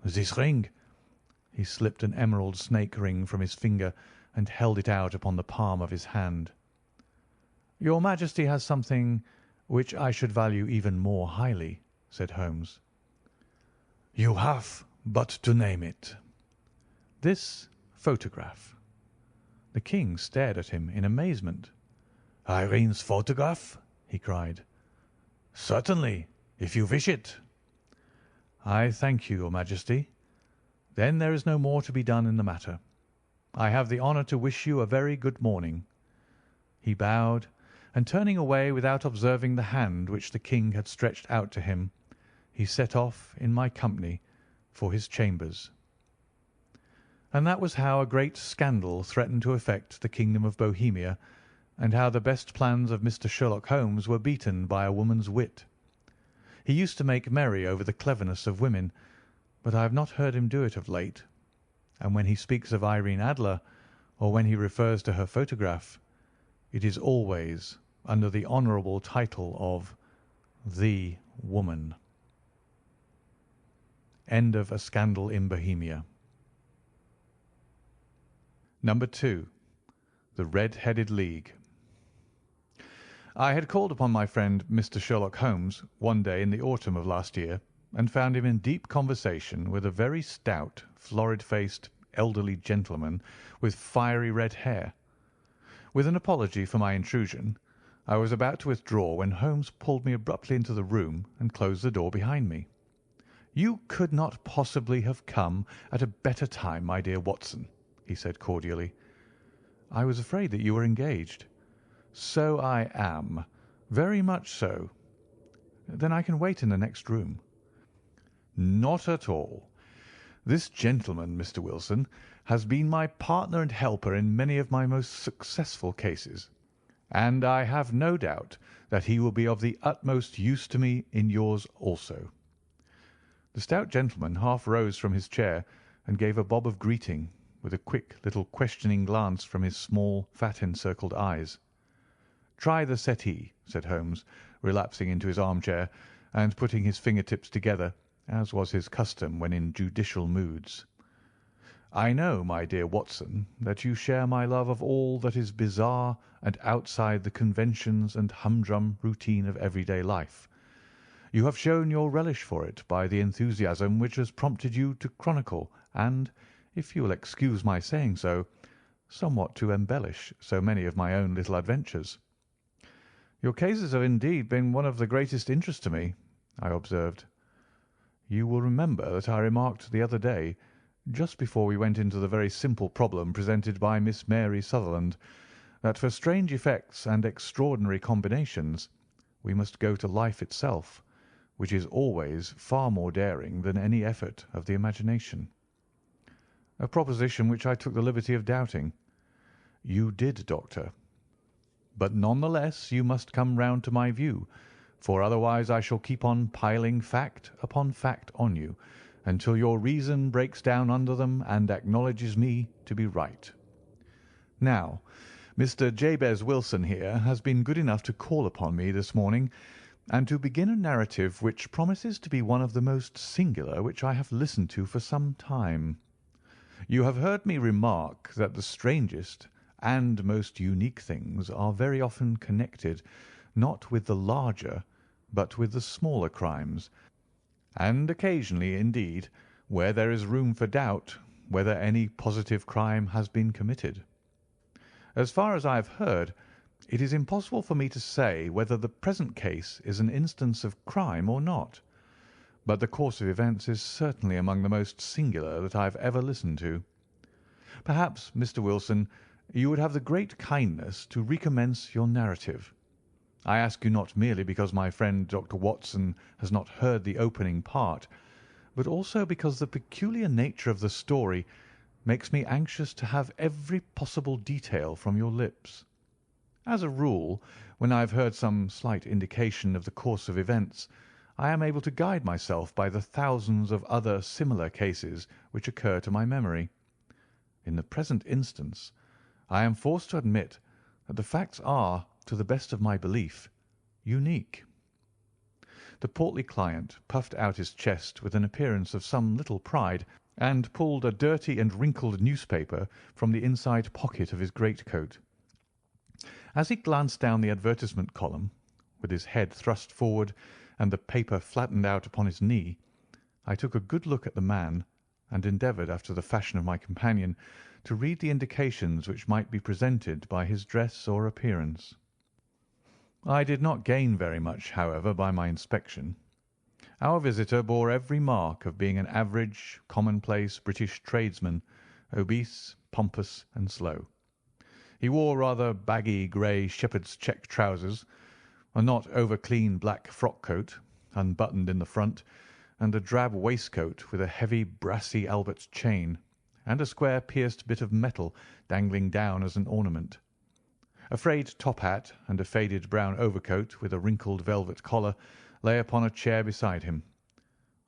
This ring?" He slipped an emerald snake ring from his finger and held it out upon the palm of his hand. "Your Majesty has something which I should value even more highly," said Holmes. "You have but to name it." "This photograph." The King stared at him in amazement. "Irene's photograph?" he cried. "Certainly, if you wish it." "I thank you, your Majesty. Then there is no more to be done in the matter. I have the honour to wish you a very good morning." He bowed, and turning away without observing the hand which the King had stretched out to him, he set off in my company for his chambers. And that was how a great scandal threatened to affect the kingdom of Bohemia, and how the best plans of Mr. Sherlock Holmes were beaten by a woman's wit. He used to make merry over the cleverness of women, but I have not heard him do it of late, and when he speaks of Irene Adler, or when he refers to her photograph, it is always under the honourable title of the woman. End of A Scandal in Bohemia. Number 2. The Red-Headed League. I had called upon my friend Mr. Sherlock Holmes one day in the autumn of last year, and found him in deep conversation with a very stout, florid-faced, elderly gentleman with fiery red hair. With an apology for my intrusion, I was about to withdraw when Holmes pulled me abruptly into the room and closed the door behind me. "You could not possibly have come at a better time, my dear Watson," he said cordially. "I was afraid that you were engaged." "So I am. Very much so." "Then I can wait in the next room." "Not at all. This gentleman, Mr. Wilson, has been my partner and helper in many of my most successful cases, and I have no doubt that he will be of the utmost use to me in yours also." The stout gentleman half rose from his chair and gave a bob of greeting, with a quick little questioning glance from his small, fat-encircled eyes. "Try the settee," said Holmes, relapsing into his armchair and putting his finger-tips together, as was his custom when in judicial moods. "I know, my dear Watson, that you share my love of all that is bizarre and outside the conventions and humdrum routine of everyday life. You have shown your relish for it by the enthusiasm which has prompted you to chronicle and, if you will excuse my saying so, somewhat to embellish so many of my own little adventures." "Your cases have indeed been one of the greatest interest to me," I observed. "You will remember that I remarked the other day, just before we went into the very simple problem presented by Miss Mary Sutherland, that for strange effects and extraordinary combinations we must go to life itself, which is always far more daring than any effort of the imagination." "A proposition which I took the liberty of doubting." "You did, Doctor. But none the less you must come round to my view, for otherwise I shall keep on piling fact upon fact on you, until your reason breaks down under them and acknowledges me to be right. Now, Mr. Jabez Wilson here has been good enough to call upon me this morning, and to begin a narrative which promises to be one of the most singular which I have listened to for some time. You have heard me remark that the strangest and most unique things are very often connected, not with the larger, but with the smaller crimes, and occasionally, indeed, where there is room for doubt whether any positive crime has been committed. As far as I have heard, it is impossible for me to say whether the present case is an instance of crime or not, but the course of events is certainly among the most singular that I have ever listened to. Perhaps, Mr. Wilson, you would have the great kindness to recommence your narrative. I ask you not merely because my friend Dr. Watson has not heard the opening part, but also because the peculiar nature of the story makes me anxious to have every possible detail from your lips. As a rule, when I have heard some slight indication of the course of events, I am able to guide myself by the thousands of other similar cases which occur to my memory. In the present instance, I am forced to admit that the facts are, to the best of my belief, unique." The portly client puffed out his chest with an appearance of some little pride, and pulled a dirty and wrinkled newspaper from the inside pocket of his greatcoat. As he glanced down the advertisement column, with his head thrust forward and the paper flattened out upon his knee, I took a good look at the man, and endeavoured, after the fashion of my companion, to read the indications which might be presented by his dress or appearance. I did not gain very much, however, by my inspection. Our visitor bore every mark of being an average, commonplace British tradesman, obese, pompous, and slow. He wore rather baggy grey shepherd's check trousers, a not over-clean black frock-coat, unbuttoned in the front, and a drab waistcoat with a heavy brassy Albert chain, and a square pierced bit of metal dangling down as an ornament. A frayed top hat and a faded brown overcoat with a wrinkled velvet collar lay upon a chair beside him.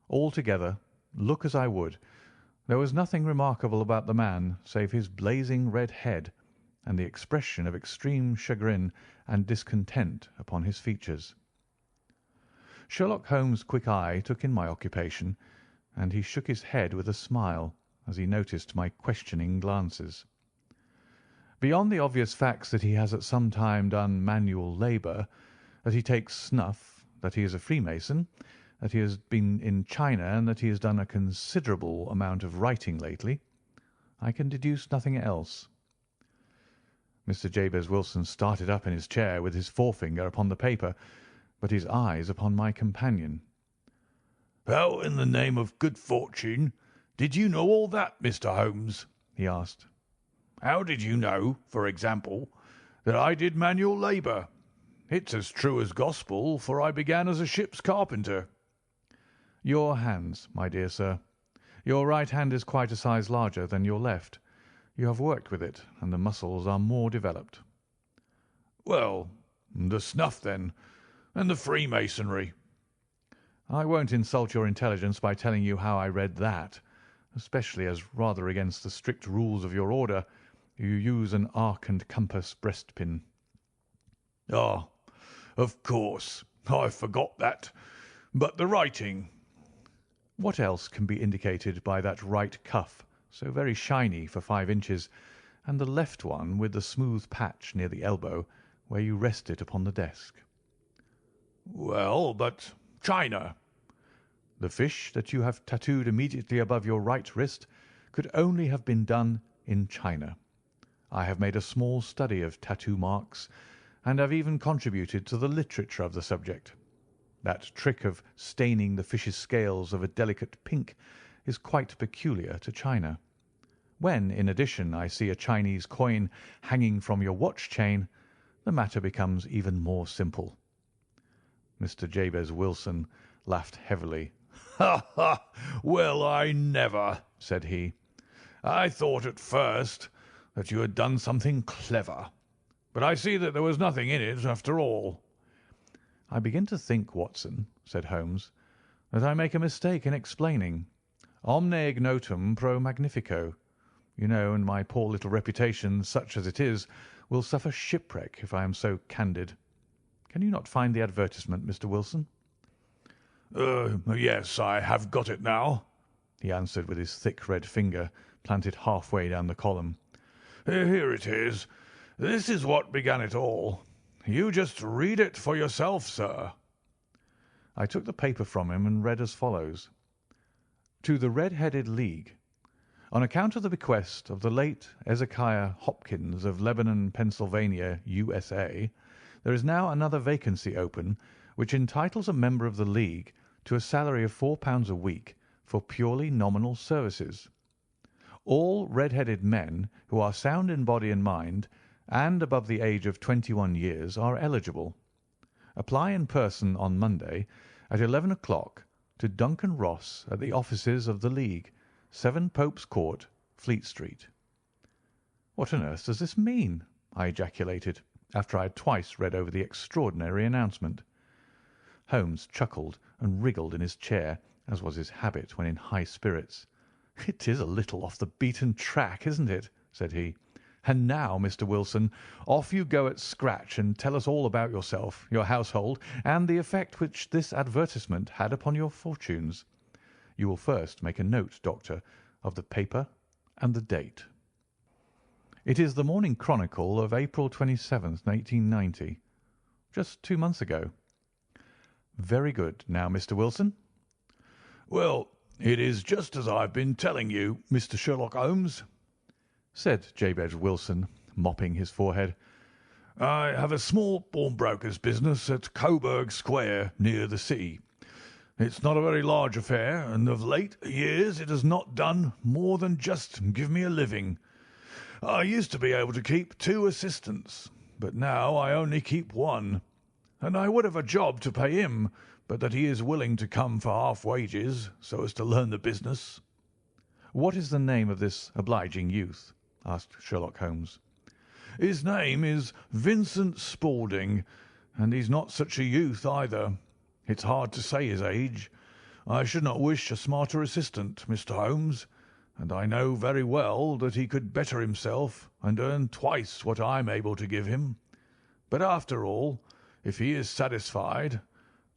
Altogether, look as I would, there was nothing remarkable about the man save his blazing red head and the expression of extreme chagrin and discontent upon his features. Sherlock Holmes' quick eye took in my occupation, and he shook his head with a smile as he noticed my questioning glances. Beyond the obvious facts that he has at some time done manual labour, that he takes snuff, that he is a Freemason, that he has been in China, and that he has done a considerable amount of writing lately, I can deduce nothing else." Mr. Jabez Wilson started up in his chair with his forefinger upon the paper, but his eyes upon my companion. "How in the name of good fortune did you know all that, Mr. Holmes?" he asked. "How did you know, for example, that I did manual labour? It's as true as gospel, for I began as a ship's carpenter." "Your hands, my dear sir. Your right hand is quite a size larger than your left. You have worked with it, and the muscles are more developed." "Well, the snuff, then, and the Freemasonry." "I won't insult your intelligence by telling you how I read that, especially as, rather against the strict rules of your order, you use an arc and compass breastpin." "Ah, of course, I forgot that. But the writing?" "What else can be indicated by that right cuff, so very shiny for 5 inches, and the left one with the smooth patch near the elbow, where you rest it upon the desk?" "Well, but China?" "The fish that you have tattooed immediately above your right wrist could only have been done in China. I have made a small study of tattoo marks, and have even contributed to the literature of the subject. That trick of staining the fish's scales of a delicate pink is quite peculiar to China. When, in addition, I see a Chinese coin hanging from your watch chain, the matter becomes even more simple." Mr. Jabez Wilson laughed heavily. "Ha, ha! Well, I never!" said he. "I thought at first that you had done something clever, but I see that there was nothing in it after all." "I begin to think, Watson," said Holmes, "that I make a mistake in explaining. Omne ignotum pro magnifico, you know, and my poor little reputation, such as it is, will suffer shipwreck if I am so candid. Can you not find the advertisement, Mr. Wilson?" Yes, I have got it now," he answered with his thick red finger planted halfway down the column. "Here it is. This is what began it all. You just read it for yourself, sir." I took the paper from him and read as follows: "To the Red-Headed League. On account of the bequest of the late Ezekiah Hopkins of Lebanon, Pennsylvania, USA, there is now another vacancy open which entitles a member of the League to a salary of £4 a week for purely nominal services. All red-headed men who are sound in body and mind and above the age of 21 years are eligible. Apply in person on Monday at 11 o'clock to Duncan Ross at the offices of the League, 7 Pope's Court, Fleet Street." "What on earth does this mean?" I ejaculated, after I had twice read over the extraordinary announcement. Holmes chuckled and wriggled in his chair, as was his habit when in high spirits. "It is a little off the beaten track, isn't it?" said he. "And now, Mr. Wilson, off you go at scratch and tell us all about yourself, your household, and the effect which this advertisement had upon your fortunes. You will first make a note, Doctor, of the paper and the date." "It is the Morning Chronicle of April 27th, 1890. Just 2 months ago." "Very good. Now, Mr. Wilson?" "Well, it is just as I've been telling you, Mr. Sherlock Holmes," said Jabez Wilson, mopping his forehead. "I have a small pawnbroker's business at Coburg Square, near the sea. It's not a very large affair, and of late years it has not done more than just give me a living. I used to be able to keep 2 assistants, but now I only keep 1, and I would have a job to pay him, but that he is willing to come for half wages so as to learn the business." "What is the name of this obliging youth?" asked Sherlock Holmes. "His name is Vincent Spaulding, and he's not such a youth either. It's hard to say his age. I should not wish a smarter assistant, Mr. Holmes, and I know very well that he could better himself and earn twice what I'm able to give him. But after all, if he is satisfied,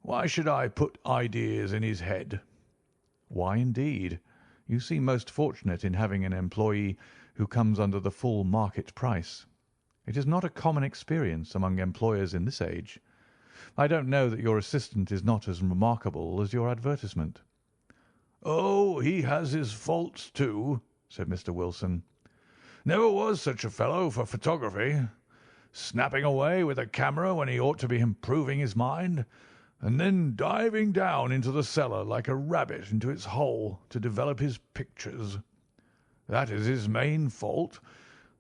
why should I put ideas in his head?" "Why, indeed? You seem most fortunate in having an employee who comes under the full market price. It is not a common experience among employers in this age. I don't know that your assistant is not as remarkable as your advertisement." "Oh, he has his faults too," said Mr. Wilson. "Never was such a fellow for photography. Snapping away with a camera when he ought to be improving his mind, and then diving down into the cellar like a rabbit into its hole to develop his pictures. That is his main fault,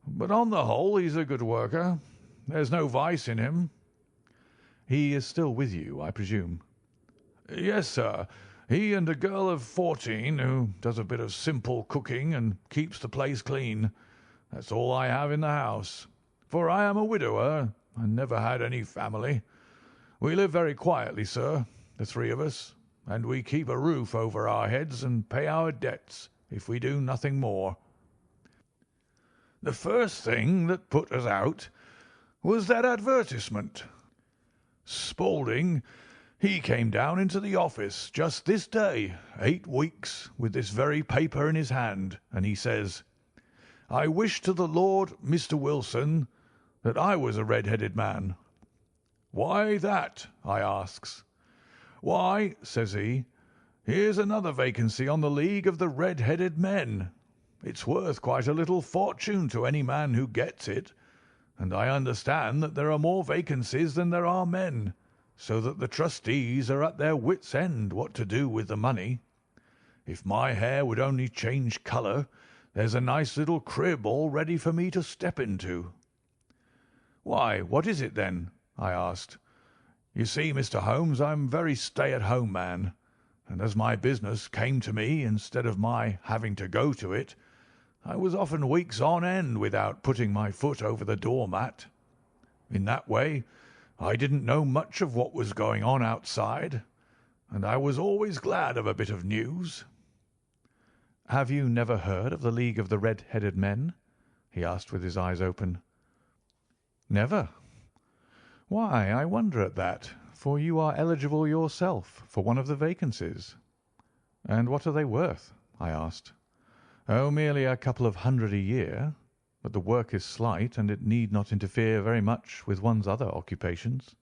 but on the whole he's a good worker. There's no vice in him." "He is still with you, I presume?" "Yes, sir. He and a girl of 14 who does a bit of simple cooking and keeps the place clean. That's all I have in the house, for I am a widower and never had any family. We live very quietly, sir, the three of us, and we keep a roof over our heads and pay our debts, if we do nothing more. The first thing that put us out was that advertisement. Spaulding, he came down into the office just this day, 8 weeks, with this very paper in his hand, and he says, 'I wish to the Lord, Mr. Wilson, that I was a red-headed man.' 'Why that?' I asks. 'Why,' says he, 'here's another vacancy on the League of the Red-Headed Men. It's worth quite a little fortune to any man who gets it, and I understand that there are more vacancies than there are men, so that the trustees are at their wits' end what to do with the money. If my hair would only change colour, there's a nice little crib all ready for me to step into.' 'Why, what is it then?' I asked. 'You see, Mr. Holmes, I'm a very stay-at-home man, and as my business came to me instead of my having to go to it, I was often weeks on end without putting my foot over the door-mat. In that way, I didn't know much of what was going on outside, and I was always glad of a bit of news.' "Have you never heard of the League of the Red-Headed Men?" he asked with his eyes open. "Never? Why, I wonder at that, for you are eligible yourself for one of the vacancies." "And what are they worth?" I asked. "Oh, merely a couple of hundred a year, but the work is slight, and it need not interfere very much with one's other occupations."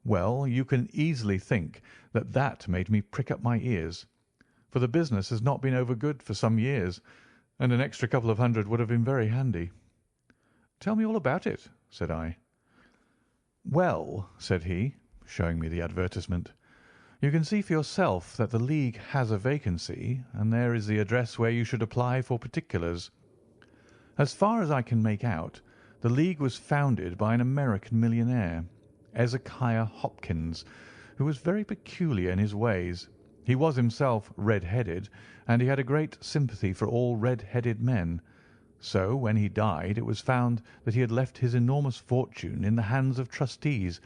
Well, you can easily think that that made me prick up my ears, for the business has not been over good for some years, and an extra couple of hundred would have been very handy. "Tell me all about it," said I. "Well," said he, showing me the advertisement, "you can see for yourself that the League has a vacancy, and there is the address where you should apply for particulars. As far as I can make out, the League was founded by an American millionaire, Ezekiah Hopkins, who was very peculiar in his ways. He was himself red-headed, and he had a great sympathy for all red-headed men. So when he died it was found that he had left his enormous fortune in the hands of trustees,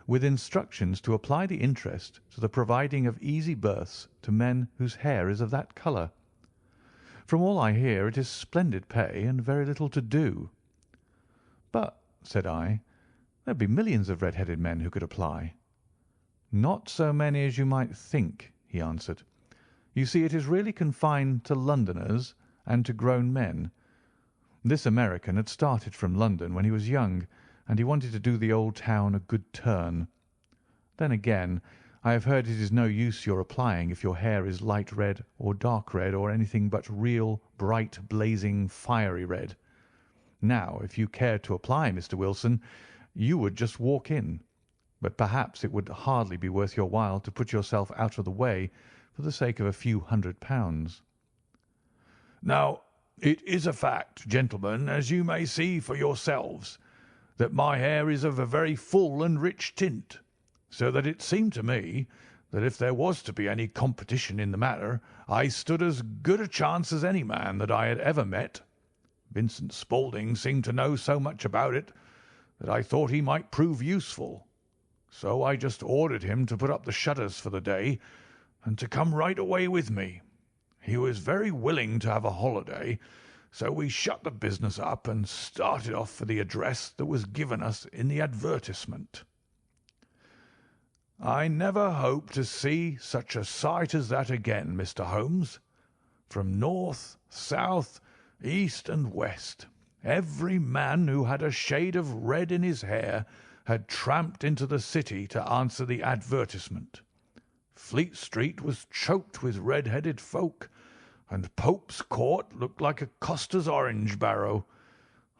with instructions to apply the interest to the providing of easy berths to men whose hair is of that colour. From all I hear it is splendid pay and very little to do." "But," said I, "there'd be millions of red-headed men who could apply." "Not so many as you might think," he answered. "You see, it is really confined to Londoners and to grown men. This American had started from London when he was young, and he wanted to do the old town a good turn. Then again, I have heard it is no use your applying if your hair is light red or dark red or anything but real, bright, blazing, fiery red. Now, if you cared to apply, Mr. Wilson, you would just walk in, but perhaps it would hardly be worth your while to put yourself out of the way for the sake of a few £100. Now, it is a fact, gentlemen, as you may see for yourselves, that my hair is of a very full and rich tint, so that it seemed to me that if there was to be any competition in the matter, I stood as good a chance as any man that I had ever met. Vincent Spaulding seemed to know so much about it that I thought he might prove useful. So I just ordered him to put up the shutters for the day and to come right away with me. He was very willing to have a holiday, so we shut the business up and started off for the address that was given us in the advertisement. I never hope to see such a sight as that again, Mr. Holmes. From north, south, east, and west, Every man who had a shade of red in his hair had tramped into the city to answer the advertisement. Fleet Street was choked with red-headed folk, and Pope's Court looked like a coster's orange barrow.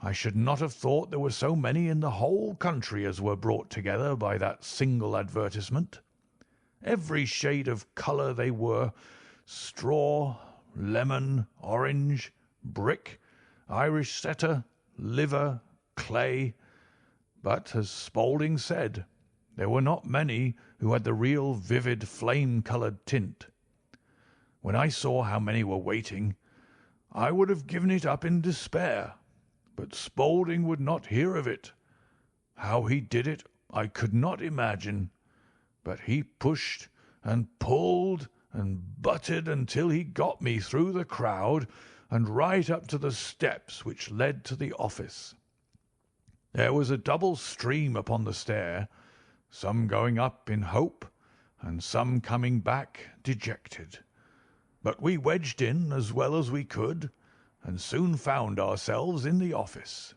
I should not have thought there were so many in the whole country as were brought together by that single advertisement. Every shade of colour they were: straw, lemon, orange, brick, Irish setter, liver, clay. But, as Spaulding said, there were not many who had the real vivid flame-coloured tint. When I saw how many were waiting, I would have given it up in despair, but Spaulding would not hear of it. How he did it I could not imagine, but he pushed and pulled and butted until he got me through the crowd and right up to the steps which led to the office. There was a double stream upon the stair, some going up in hope and some coming back dejected. But we wedged in as well as we could, and soon found ourselves in the office.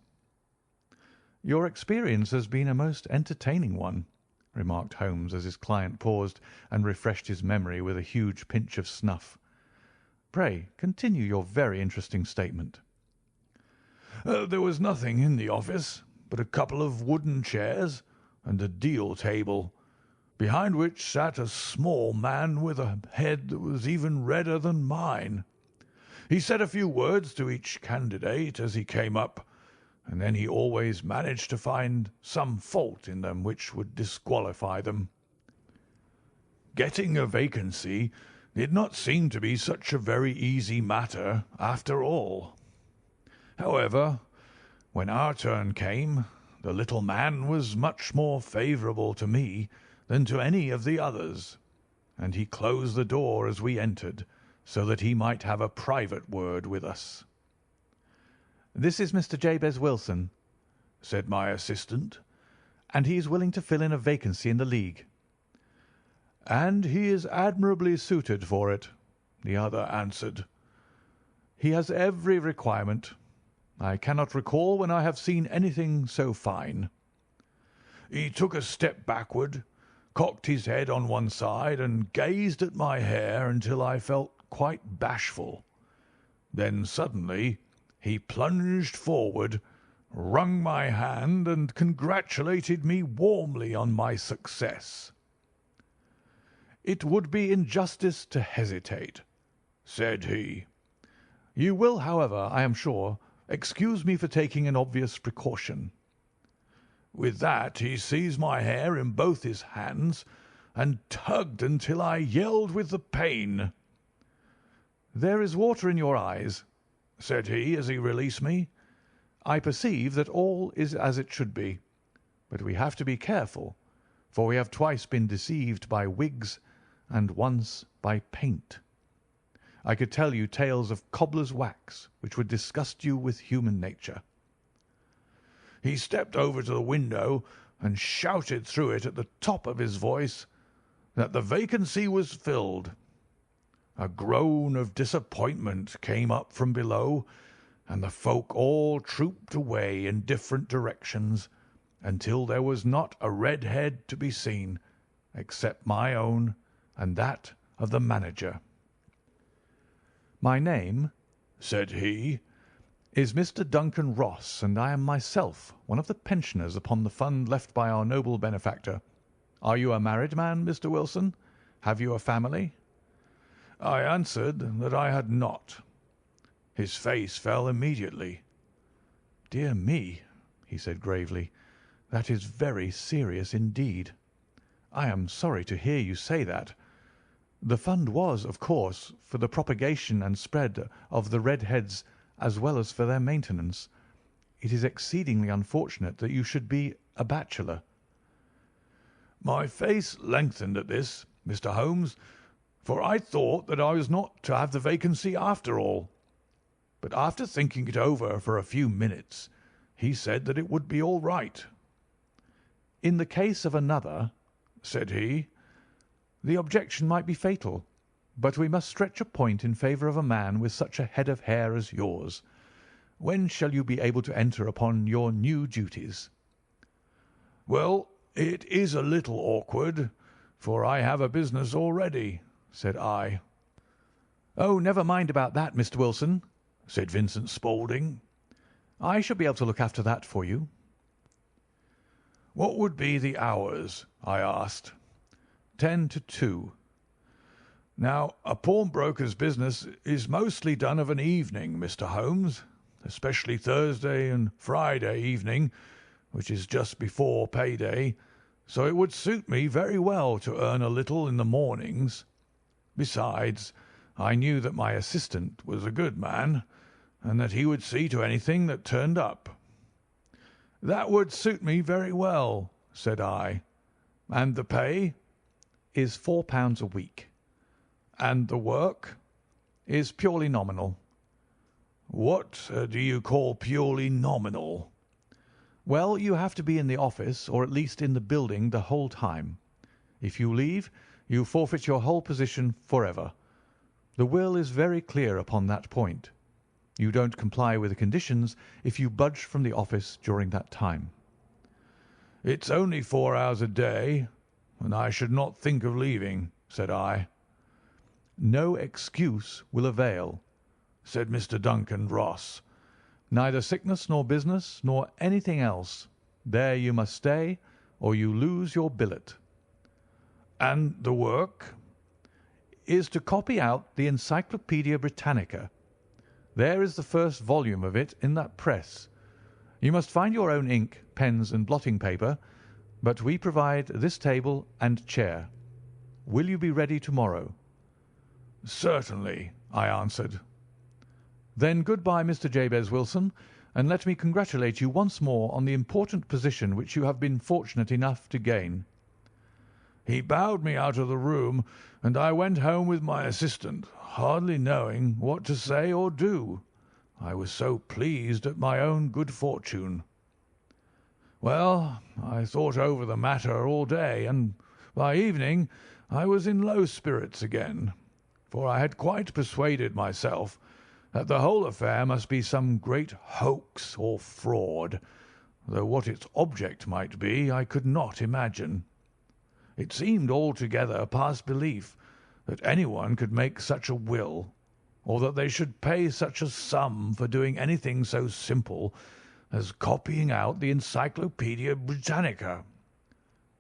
"Your experience has been a most entertaining one," remarked Holmes as his client paused and refreshed his memory with a huge pinch of snuff. "Pray continue your very interesting statement." There was nothing in the office but a couple of wooden chairs and a deal table, behind which sat a small man with a head that was even redder than mine. He said a few words to each candidate as he came up, and then he always managed to find some fault in them which would disqualify them. Getting a vacancy did not seem to be such a very easy matter after all. However, when our turn came, the little man was much more favourable to me than to any of the others, and he closed the door as we entered, so that he might have a private word with us. "This is Mr. Jabez Wilson," said my assistant. "and he is willing to fill in a vacancy in the League." "And he is admirably suited for it," the other answered. "He has every requirement. I cannot recall when I have seen anything so fine." He took a step backward, cocked his head on one side, and gazed at my hair until I felt quite bashful. Then suddenly he plunged forward, wrung my hand, and congratulated me warmly on my success. "It would be injustice to hesitate," said he. "You will, however, I am sure, excuse me for taking an obvious precaution." With that he seized my hair in both his hands and tugged until I yelled with the pain. "There is water in your eyes," said he as he released me. "I perceive that all is as it should be, but we have to be careful, for we have twice been deceived by wigs and once by paint. I could tell you tales of cobbler's wax which would disgust you with human nature." He stepped over to the window and shouted through it at the top of his voice that the vacancy was filled. A groan of disappointment came up from below, and the folk all trooped away in different directions until there was not a red head to be seen, except my own and that of the manager. "My name," said he, "is Mr. Duncan Ross, and I am myself one of the pensioners upon the fund left by our noble benefactor. Are you a married man, Mr. Wilson? Have you a family?" I answered that I had not. His face fell immediately. "Dear me," he said gravely, "that is very serious indeed. I am sorry to hear you say that. The fund was, of course, for the propagation and spread of the red heads as well as for their maintenance. It is exceedingly unfortunate that you should be a bachelor." My face lengthened at this, Mr. Holmes, for I thought that I was not to have the vacancy after all. But after thinking it over for a few minutes, he said that it would be all right. "In the case of another," said he, "the objection might be fatal, but we must stretch a point in favour of a man with such a head of hair as yours. When shall you be able to enter upon your new duties?" "Well, it is a little awkward, for I have a business already," said I. "Oh, never mind about that, Mr. Wilson," said Vincent Spaulding. "I shall be able to look after that for you." "What would be the hours?" I asked. 10 to 2. "Now, a pawnbroker's business is mostly done of an evening, Mr. Holmes, especially Thursday and Friday evening, which is just before pay-day, so it would suit me very well to earn a little in the mornings. Besides, I knew that my assistant was a good man, and that he would see to anything that turned up." "That would suit me very well," said I. "And the pay?" "Is £4 a week." "And the work?" "Is purely nominal." "What do you call purely nominal?" "Well, you have to be in the office, or at least in the building, the whole time. If you leave, you forfeit your whole position for ever. The will is very clear upon that point. You don't comply with the conditions if you budge from the office during that time." "It's only 4 hours a day, and I should not think of leaving," said I. "No excuse will avail," said Mr. Duncan Ross. "Neither sickness nor business nor anything else. There you must stay, or you lose your billet." "And the work?" "Is to copy out the Encyclopaedia Britannica. There is the first volume of it in that press. You must find your own ink, pens, and blotting paper, but we provide this table and chair. Will you be ready to-morrow?" "Certainly," I answered. "Then good-bye, Mr. Jabez Wilson, and let me congratulate you once more on the important position which you have been fortunate enough to gain." He bowed me out of the room, and I went home with my assistant, hardly knowing what to say or do, I was so pleased at my own good fortune. Well, I thought over the matter all day, and by evening I was in low spirits again, for I had quite persuaded myself that the whole affair must be some great hoax or fraud, though what its object might be I could not imagine. It seemed altogether past belief that anyone could make such a will, or that they should pay such a sum for doing anything so simple as copying out the Encyclopaedia Britannica.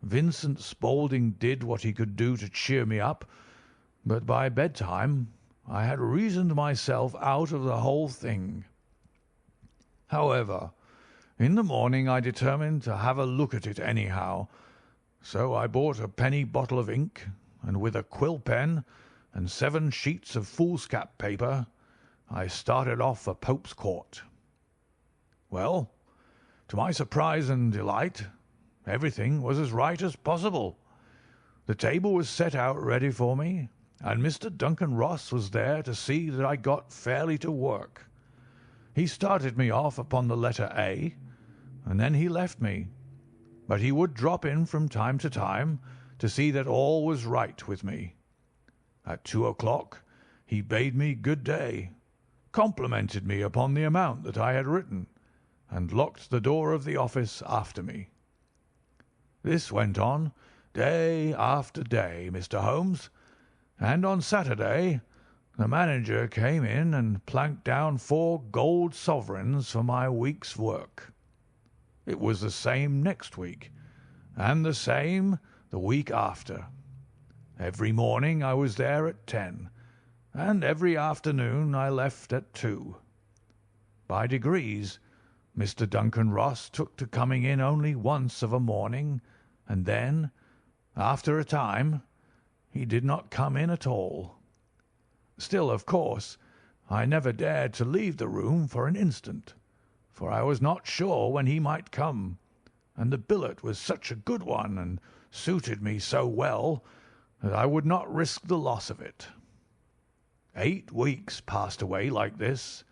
Vincent Spaulding did what he could do to cheer me up, but by bedtime I had reasoned myself out of the whole thing. However, in the morning I determined to have a look at it anyhow, so I bought a penny bottle of ink, and with a quill pen and 7 sheets of foolscap paper I started off for Pope's Court. Well, to my surprise and delight, everything was as right as possible. The table was set out ready for me, and Mr. Duncan Ross was there to see that I got fairly to work. He started me off upon the letter A, and then he left me, but he would drop in from time to time to see that all was right with me. At 2 o'clock he bade me good day, complimented me upon the amount that I had written, and locked the door of the office after me. This went on day after day, Mr. Holmes, and on Saturday the manager came in and planked down 4 gold sovereigns for my week's work. It was the same next week, and the same the week after. Every morning I was there at 10, and every afternoon I left at 2. By degrees, Mr. Duncan Ross took to coming in only once of a morning, and then, after a time, he did not come in at all. Still, of course, I never dared to leave the room for an instant, for I was not sure when he might come, and the billet was such a good one and suited me so well that I would not risk the loss of it. 8 weeks passed away like this,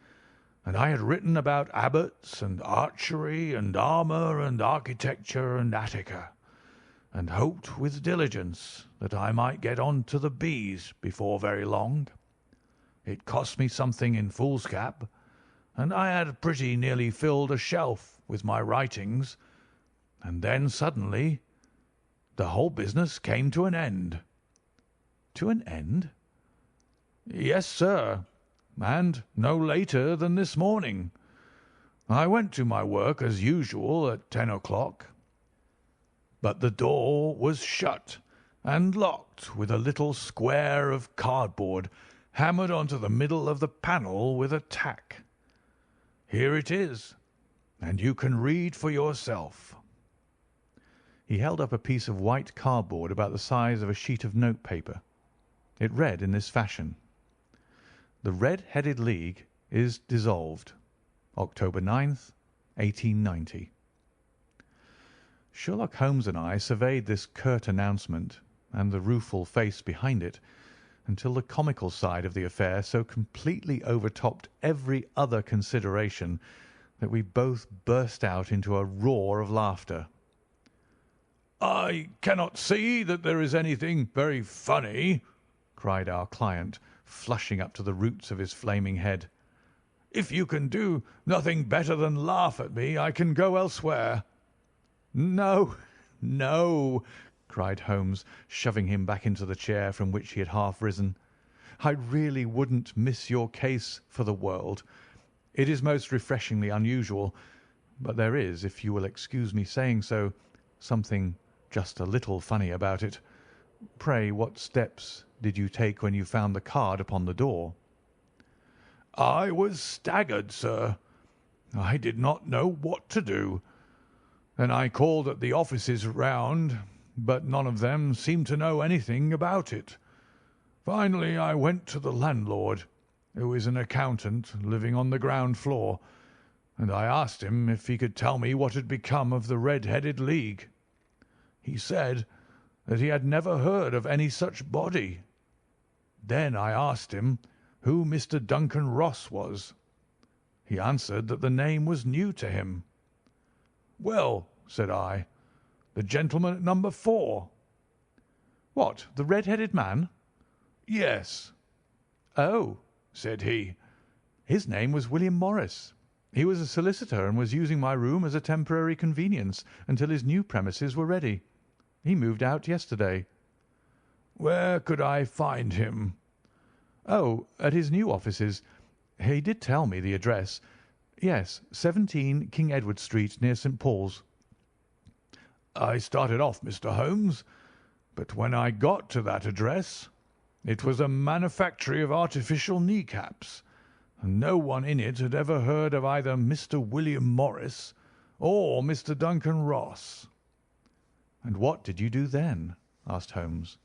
and I had written about abbots and archery and armour and architecture and Attica, and hoped with diligence that I might get on to the B's before very long. It cost me something in foolscap, and I had pretty nearly filled a shelf with my writings, and then suddenly the whole business came to an end." "To an end?" "Yes, sir, and no later than this morning. I went to my work as usual at 10 o'clock, but the door was shut and locked with a little square of cardboard hammered onto the middle of the panel with a tack. Here it is, and you can read for yourself." He held up a piece of white cardboard about the size of a sheet of notepaper. It read in this fashion: "The Red-Headed League is dissolved. October 9th, 1890." Sherlock Holmes and I surveyed this curt announcement and the rueful face behind it until the comical side of the affair so completely overtopped every other consideration that we both burst out into a roar of laughter. "I cannot see that there is anything very funny," cried our client, flushing up to the roots of his flaming head. "If you can do nothing better than laugh at me, I can go elsewhere." "No, no," cried Holmes, shoving him back into the chair from which he had half risen. "I really wouldn't miss your case for the world. It is most refreshingly unusual, but there is, if you will excuse me saying so, something just a little funny about it. Pray, what steps did you take when you found the card upon the door?" "I was staggered, sir. I did not know what to do. Then I called at the offices round, but none of them seemed to know anything about it. Finally I went to the landlord, who is an accountant living on the ground floor, and I asked him if he could tell me what had become of the Red-Headed League. He said that he had never heard of any such body. Then I asked him who Mr. Duncan Ross was. He answered that the name was new to him. 'Well,' said I, 'the gentleman at number 4. "What, the red-headed man?" "Yes." "Oh," said he. "His name was William Morris. He was a solicitor and was using my room as a temporary convenience until his new premises were ready. He moved out yesterday." "Where could I find him?" "Oh, at his new offices. He did tell me the address. Yes, 17 King Edward Street, near St. Paul's." "I started off, Mr. Holmes, but when I got to that address, it was a manufactory of artificial kneecaps, and no one in it had ever heard of either Mr. William Morris or Mr. Duncan Ross." "And what did you do then?" asked Holmes.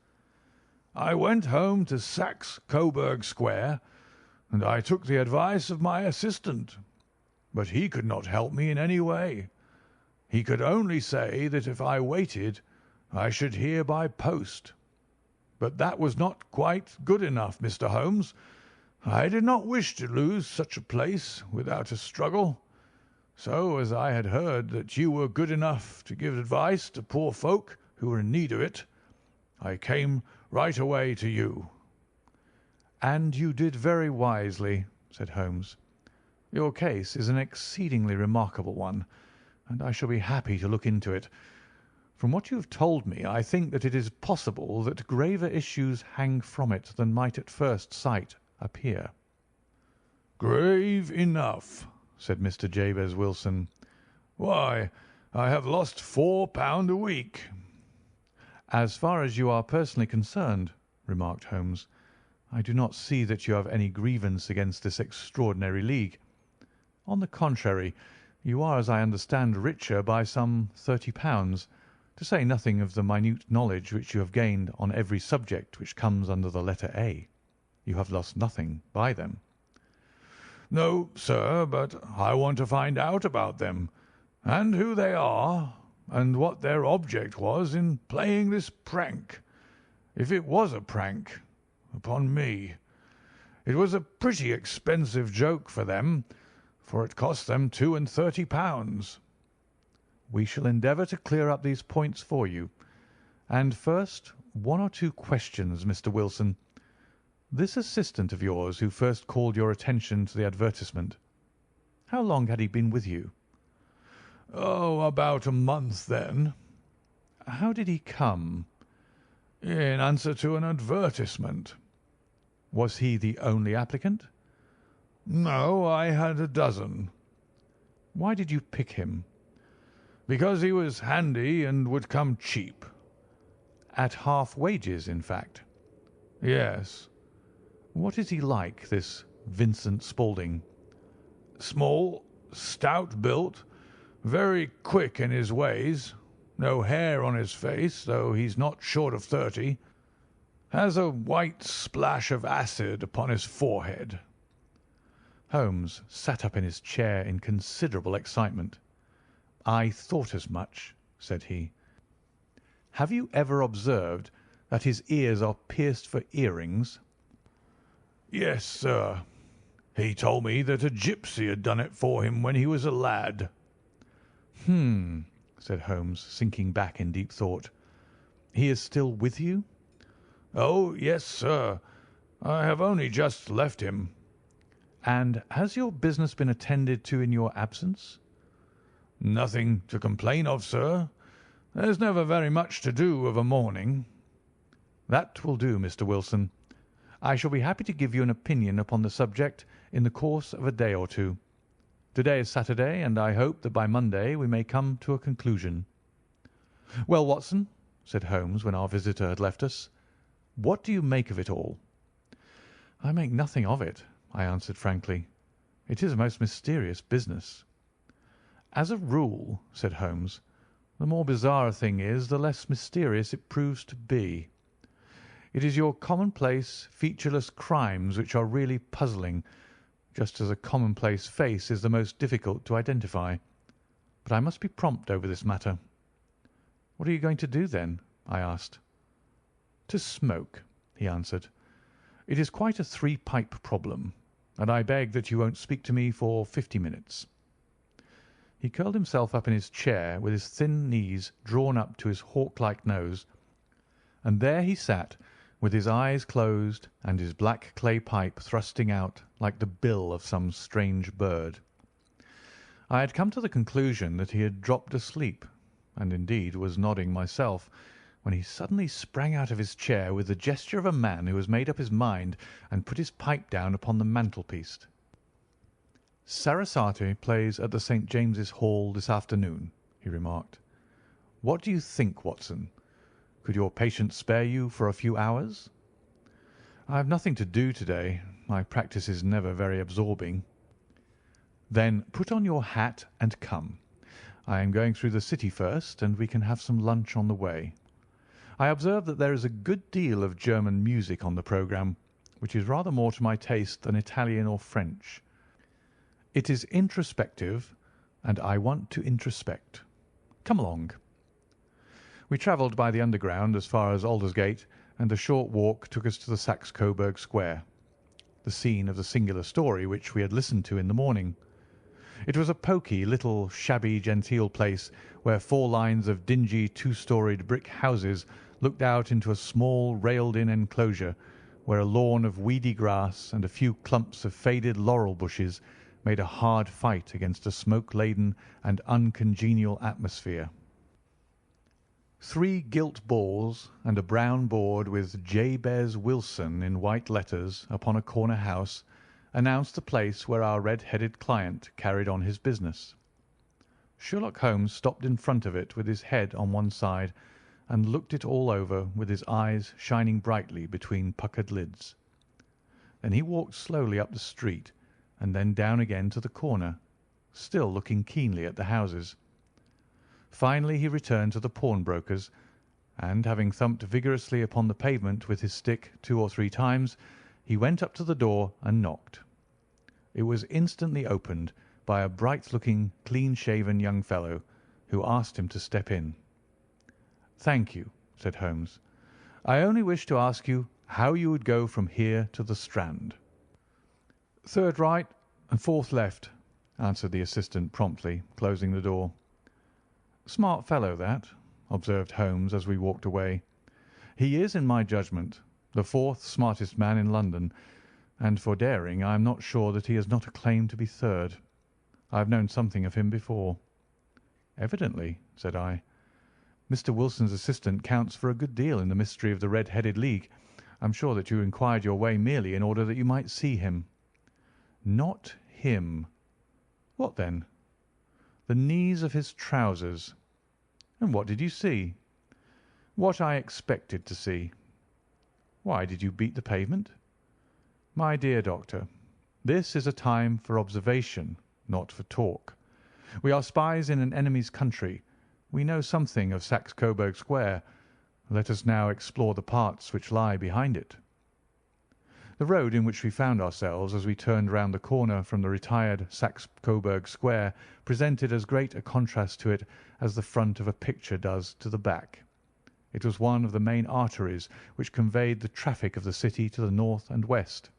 "I went home to Saxe Coburg Square, and I took the advice of my assistant, but he could not help me in any way. He could only say that if I waited I should hear by post. But that was not quite good enough, Mr. Holmes. I did not wish to lose such a place without a struggle. So, as I had heard that you were good enough to give advice to poor folk who were in need of it, I came right away to you." "And you did very wisely," said Holmes. "Your case is an exceedingly remarkable one, and I shall be happy to look into it. From what you have told me, I think that it is possible that graver issues hang from it than might at first sight appear." "Grave enough," said Mr. Jabez Wilson. "Why, I have lost £4 a week." "As far as you are personally concerned," remarked Holmes, "I do not see that you have any grievance against this extraordinary league. On the contrary, you are, as I understand, richer by some £30, to say nothing of the minute knowledge which you have gained on every subject which comes under the letter A. You have lost nothing by them." "No, sir, but I want to find out about them, and who they are, and what their object was in playing this prank, if it was a prank, upon me. It was a pretty expensive joke for them, for it cost them £32. "We shall endeavour to clear up these points for you. And first, one or two questions, Mr. Wilson. This assistant of yours who first called your attention to the advertisement, How long had he been with you?" "Oh, about a month then." "How did he come?" "In answer to an advertisement." "Was he the only applicant?" "No, I had a dozen." "Why did you pick him?" "Because he was handy and would come cheap." "At half wages, in fact?" "Yes." "What is he like, this Vincent Spaulding?" "Small, stout built, very quick in his ways, no hair on his face, though he's not short of 30. Has a white splash of acid upon his forehead." Holmes sat up in his chair in considerable excitement. "I thought as much," said he. "Have you ever observed that his ears are pierced for earrings?" "Yes, sir. He told me that a gipsy had done it for him when he was a lad." "Hmm," said Holmes, sinking back in deep thought. "He is still with you?" "Oh, yes, sir. I have only just left him." "And has your business been attended to in your absence?" "Nothing to complain of, sir. There's never very much to do of a morning." "That will do, Mr. Wilson. I shall be happy to give you an opinion upon the subject in the course of a day or two. To-day is Saturday, and I hope that by Monday we may come to a conclusion." "Well, Watson," said Holmes when our visitor had left us, "what do you make of it all?" "I make nothing of it," I answered frankly. "It is a most mysterious business." "As a rule," said Holmes, "the more bizarre a thing is, the less mysterious it proves to be. It is your commonplace, featureless crimes which are really puzzling, just as a commonplace face is the most difficult to identify. But I must be prompt over this matter." "What are you going to do, then?" I asked. "To smoke," he answered. "It is quite a three-pipe problem, and I beg that you won't speak to me for 50 minutes." He curled himself up in his chair with his thin knees drawn up to his hawk-like nose, and there he sat with his eyes closed and his black clay pipe thrusting out like the bill of some strange bird. I had come to the conclusion that he had dropped asleep, and indeed was nodding myself, when he suddenly sprang out of his chair with the gesture of a man who has made up his mind and put his pipe down upon the mantelpiece. "Sarasate plays at the St. James's Hall this afternoon," he remarked. "What do you think, Watson? Could your patient spare you for a few hours?" "I have nothing to do to-day. My practice is never very absorbing." "Then put on your hat and come. I am going through the city first, and we can have some lunch on the way. I observe that there is a good deal of German music on the programme, which is rather more to my taste than Italian or French. It is introspective, and I want to introspect. Come along." We travelled by the Underground as far as Aldersgate, and a short walk took us to the Saxe Coburg Square, the scene of the singular story which we had listened to in the morning. It was a poky, little, shabby, genteel place where 4 lines of dingy, 2-storied brick houses looked out into a small, railed-in enclosure, where a lawn of weedy grass and a few clumps of faded laurel bushes made a hard fight against a smoke-laden and uncongenial atmosphere. 3 gilt balls and a brown board with Jabez Wilson in white letters upon a corner house announced the place where our red-headed client carried on his business. Sherlock Holmes stopped in front of it with his head on one side and looked it all over with his eyes shining brightly between puckered lids. Then he walked slowly up the street and then down again to the corner, still looking keenly at the houses. Finally he returned to the pawnbroker's, and having thumped vigorously upon the pavement with his stick 2 or 3 times, he went up to the door and knocked. It was instantly opened by a bright-looking, clean-shaven young fellow, who asked him to step in. "Thank you," said Holmes. "I only wished to ask you how you would go from here to the Strand." "3rd right and 4th left," answered the assistant promptly, closing the door. "Smart fellow, that," observed Holmes as we walked away. "He is, in my judgment, the 4th smartest man in London, and for daring I am not sure that he has not a claim to be 3rd. I have known something of him before." "Evidently," said I. "Mr. Wilson's assistant counts for a good deal in the mystery of the Red-headed League. I am sure that you inquired your way merely in order that you might see him." "Not him." "What then?" "The knees of his trousers." "And what did you see?" "What I expected to see." "Why did you beat the pavement?" "My dear doctor, this is a time for observation, not for talk. We are spies in an enemy's country. We know something of Saxe Coburg Square. Let us now explore the parts which lie behind it." The road in which we found ourselves as we turned round the corner from the retired Saxe Coburg Square presented as great a contrast to it as the front of a picture does to the back. It was one of the main arteries which conveyed the traffic of the city to the north and west.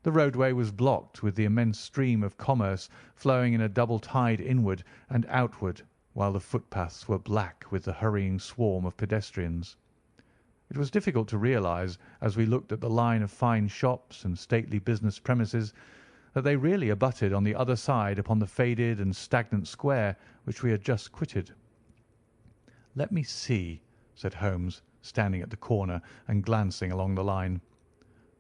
The roadway was blocked with the immense stream of commerce flowing in a double tide inward and outward, while the footpaths were black with the hurrying swarm of pedestrians. It was difficult to realize, as we looked at the line of fine shops and stately business premises, that they really abutted on the other side upon the faded and stagnant square which we had just quitted. "Let me see," said Holmes, standing at the corner and glancing along the line.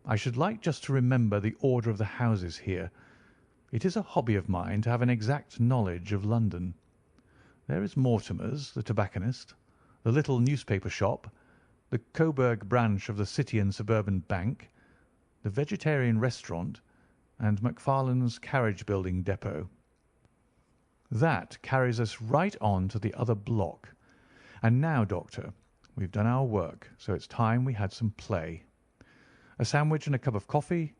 "I should like just to remember the order of the houses here. It is a hobby of mine to have an exact knowledge of London. There is Mortimer's, the tobacconist, the little newspaper shop, the Coburg branch of the City and Suburban Bank, the Vegetarian Restaurant, and Macfarlane's carriage building depot. That carries us right on to the other block. And now, Doctor, we've done our work, so it's time we had some play. A sandwich and a cup of coffee,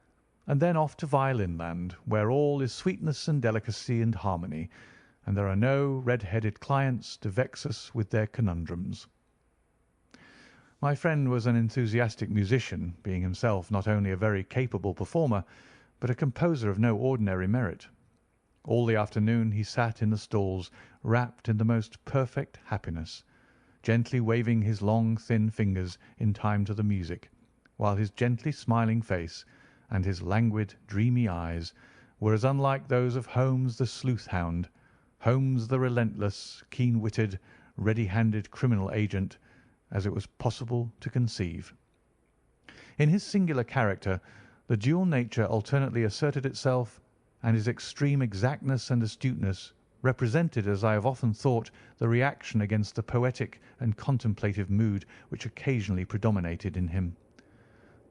and then off to Violin Land, where all is sweetness and delicacy and harmony, and there are no red-headed clients to vex us with their conundrums." My friend was an enthusiastic musician, being himself not only a very capable performer, but a composer of no ordinary merit. All the afternoon he sat in the stalls, wrapped in the most perfect happiness, gently waving his long, thin fingers in time to the music, while his gently smiling face and his languid, dreamy eyes were as unlike those of Holmes the sleuth-hound, Holmes the relentless, keen-witted, ready-handed criminal agent, as it was possible to conceive. In his singular character, the dual nature alternately asserted itself, and his extreme exactness and astuteness represented, as I have often thought, the reaction against the poetic and contemplative mood which occasionally predominated in him.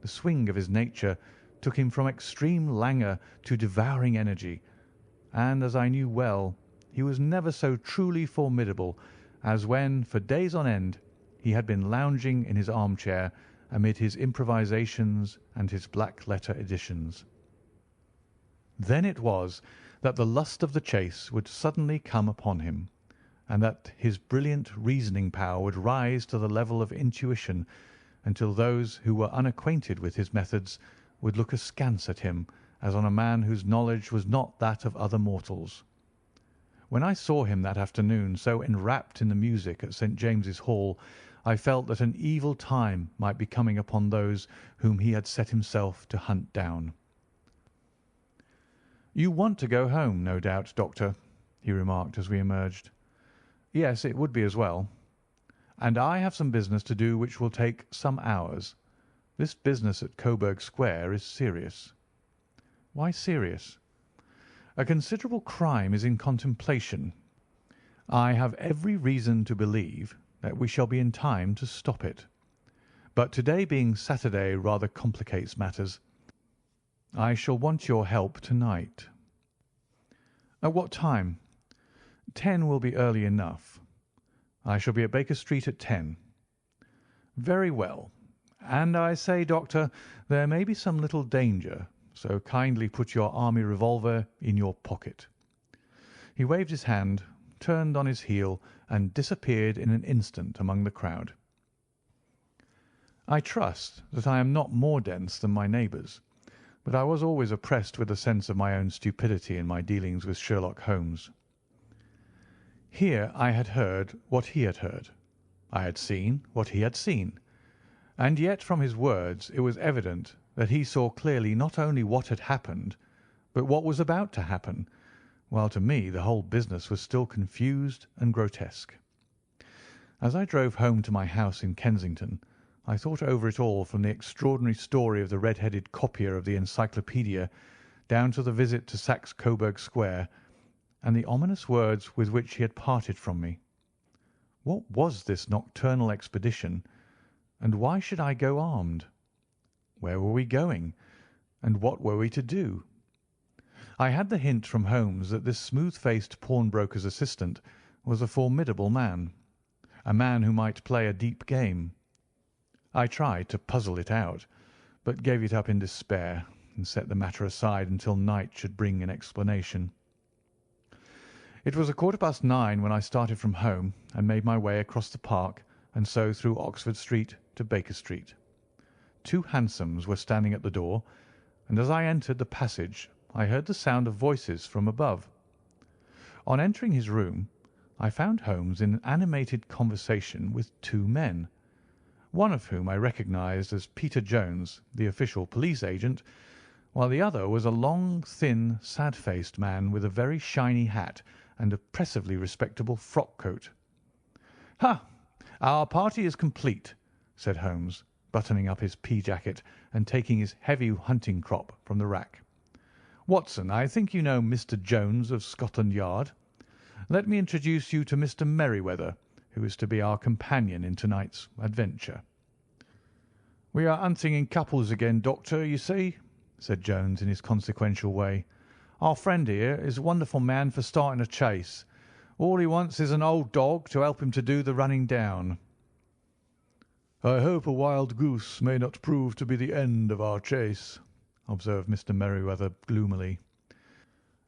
The swing of his nature took him from extreme languor to devouring energy, and, as I knew well, he was never so truly formidable as when, for days on end, he had been lounging in his armchair amid his improvisations and his black-letter editions. Then it was that the lust of the chase would suddenly come upon him, and that his brilliant reasoning power would rise to the level of intuition, until those who were unacquainted with his methods would look askance at him as on a man whose knowledge was not that of other mortals. When I saw him that afternoon so enwrapped in the music at St. James's Hall, I felt that an evil time might be coming upon those whom he had set himself to hunt down. "You want to go home, no doubt, Doctor," he remarked as we emerged. "Yes, it would be as well. And I have some business to do which will take some hours. This business at Coburg Square is serious." "Why serious?" "A considerable crime is in contemplation. I have every reason to believe that we shall be in time to stop it. But to-day being Saturday rather complicates matters. I shall want your help to-night." "At what time?" 10 will be early enough. I shall be at Baker Street at 10. "Very well. And I say, Doctor, there may be some little danger, so kindly put your army revolver in your pocket." He waved his hand, turned on his heel, and disappeared in an instant among the crowd. I trust that I am not more dense than my neighbours, but I was always oppressed with a sense of my own stupidity in my dealings with Sherlock Holmes. Here I had heard what he had heard. I had seen what he had seen. And yet from his words it was evident that he saw clearly not only what had happened, but what was about to happen, while to me the whole business was still confused and grotesque. As I drove home to my house in Kensington, I thought over it all, from the extraordinary story of the red-headed copier of the Encyclopaedia down to the visit to Saxe Coburg Square, and the ominous words with which he had parted from me. What was this nocturnal expedition, and why should I go armed? Where were we going, and what were we to do? I had the hint from Holmes that this smooth-faced pawnbroker's assistant was a formidable man, a man who might play a deep game. I tried to puzzle it out, but gave it up in despair, and set the matter aside until night should bring an explanation. It was 9:15 when I started from home and made my way across the park and so through Oxford Street to Baker Street. 2 hansoms were standing at the door, and as I entered the passage I heard the sound of voices from above. On entering his room, I found Holmes in an animated conversation with 2 men, one of whom I recognised as Peter Jones, the official police agent, while the other was a long, thin, sad-faced man with a very shiny hat and oppressively respectable frock-coat. "Ha! Our party is complete," said Holmes, buttoning up his pea-jacket and taking his heavy hunting crop from the rack. "Watson, I think you know Mr. Jones of Scotland Yard. Let me introduce you to Mr. Merryweather, who is to be our companion in tonight's adventure." "We are hunting in couples again, Doctor, you see," said Jones in his consequential way. "Our friend here is a wonderful man for starting a chase. All he wants is an old dog to help him to do the running down." "I hope a wild goose may not prove to be the end of our chase," observed Mr. Merryweather gloomily.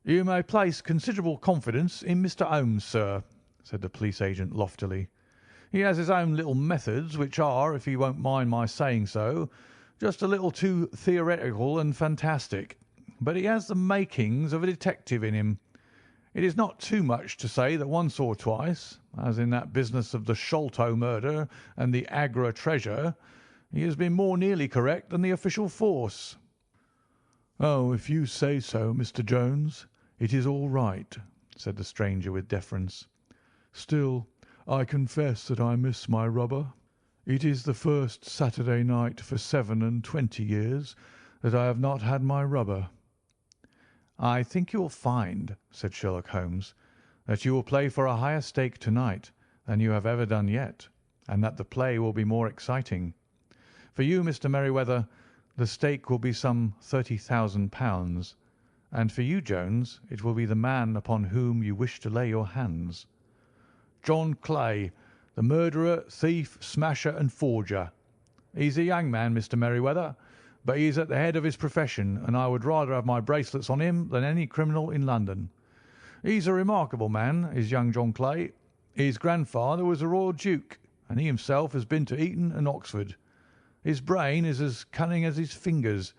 "You may place considerable confidence in Mr. Holmes, sir," said the police agent loftily. "He has his own little methods, which are, if you won't mind my saying so, just a little too theoretical and fantastic, but he has the makings of a detective in him. It is not too much to say that once or twice, as in that business of the Sholto murder and the Agra treasure, he has been more nearly correct than the official force." "Oh, if you say so, Mr. Jones, it is all right," said the stranger with deference. "Still, I confess that I miss my rubber. It is the first Saturday night for 27 years that I have not had my rubber." "I think you will find," said Sherlock Holmes, "that you will play for a higher stake to-night than you have ever done yet, and that the play will be more exciting. For you, Mr. Merryweather, the stake will be some £30,000, and for you, Jones, it will be the man upon whom you wish to lay your hands." "John Clay, the murderer, thief, smasher, and forger. He's a young man, Mr. Merryweather, but he is at the head of his profession, and I would rather have my bracelets on him than any criminal in London. He's a remarkable man, is young John Clay. His grandfather was a royal duke, and he himself has been to Eton and Oxford. His brain is as cunning as his fingers,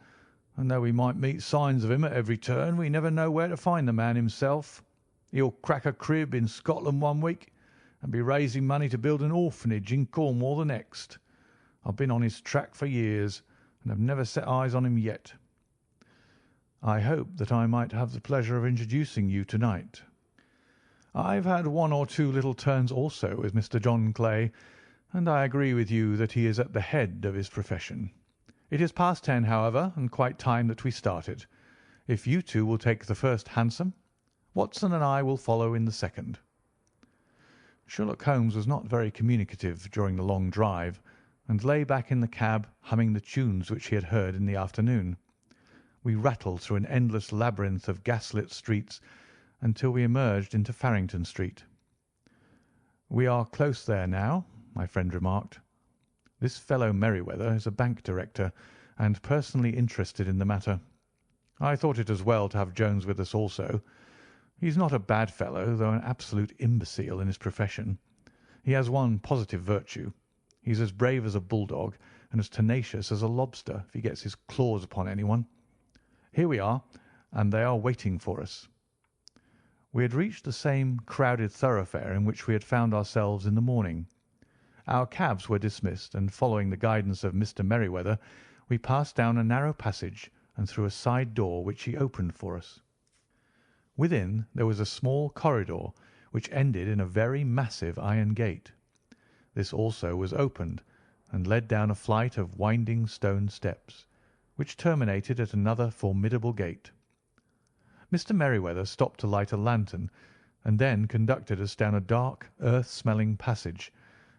and though we might meet signs of him at every turn, we never know where to find the man himself. He'll crack a crib in Scotland one week, and be raising money to build an orphanage in Cornwall the next. I've been on his track for years, and have never set eyes on him yet." "I hope that I might have the pleasure of introducing you to-night." "I've had 1 or 2 little turns also with Mr. John Clay, and I agree with you that he is at the head of his profession. It is past 10, however, and quite time that we started. If you two will take the first hansom, Watson and I will follow in the second." Sherlock Holmes was not very communicative during the long drive, and lay back in the cab humming the tunes which he had heard in the afternoon. We rattled through an endless labyrinth of gas-lit streets until we emerged into Farrington Street. "We are close there now," my friend remarked. "This fellow Merryweather is a bank director, and personally interested in the matter. I thought it as well to have Jones with us also. He's not a bad fellow, though an absolute imbecile in his profession. He has one positive virtue. He's as brave as a bulldog and as tenacious as a lobster if he gets his claws upon anyone. Here we are, and they are waiting for us." We had reached the same crowded thoroughfare in which we had found ourselves in the morning. Our cabs were dismissed, and following the guidance of Mr. Merryweather, we passed down a narrow passage and through a side door which he opened for us. Within there was a small corridor which ended in a very massive iron gate. This also was opened, and led down a flight of winding stone steps, which terminated at another formidable gate. Mr. Merryweather stopped to light a lantern, and then conducted us down a dark, earth-smelling passage,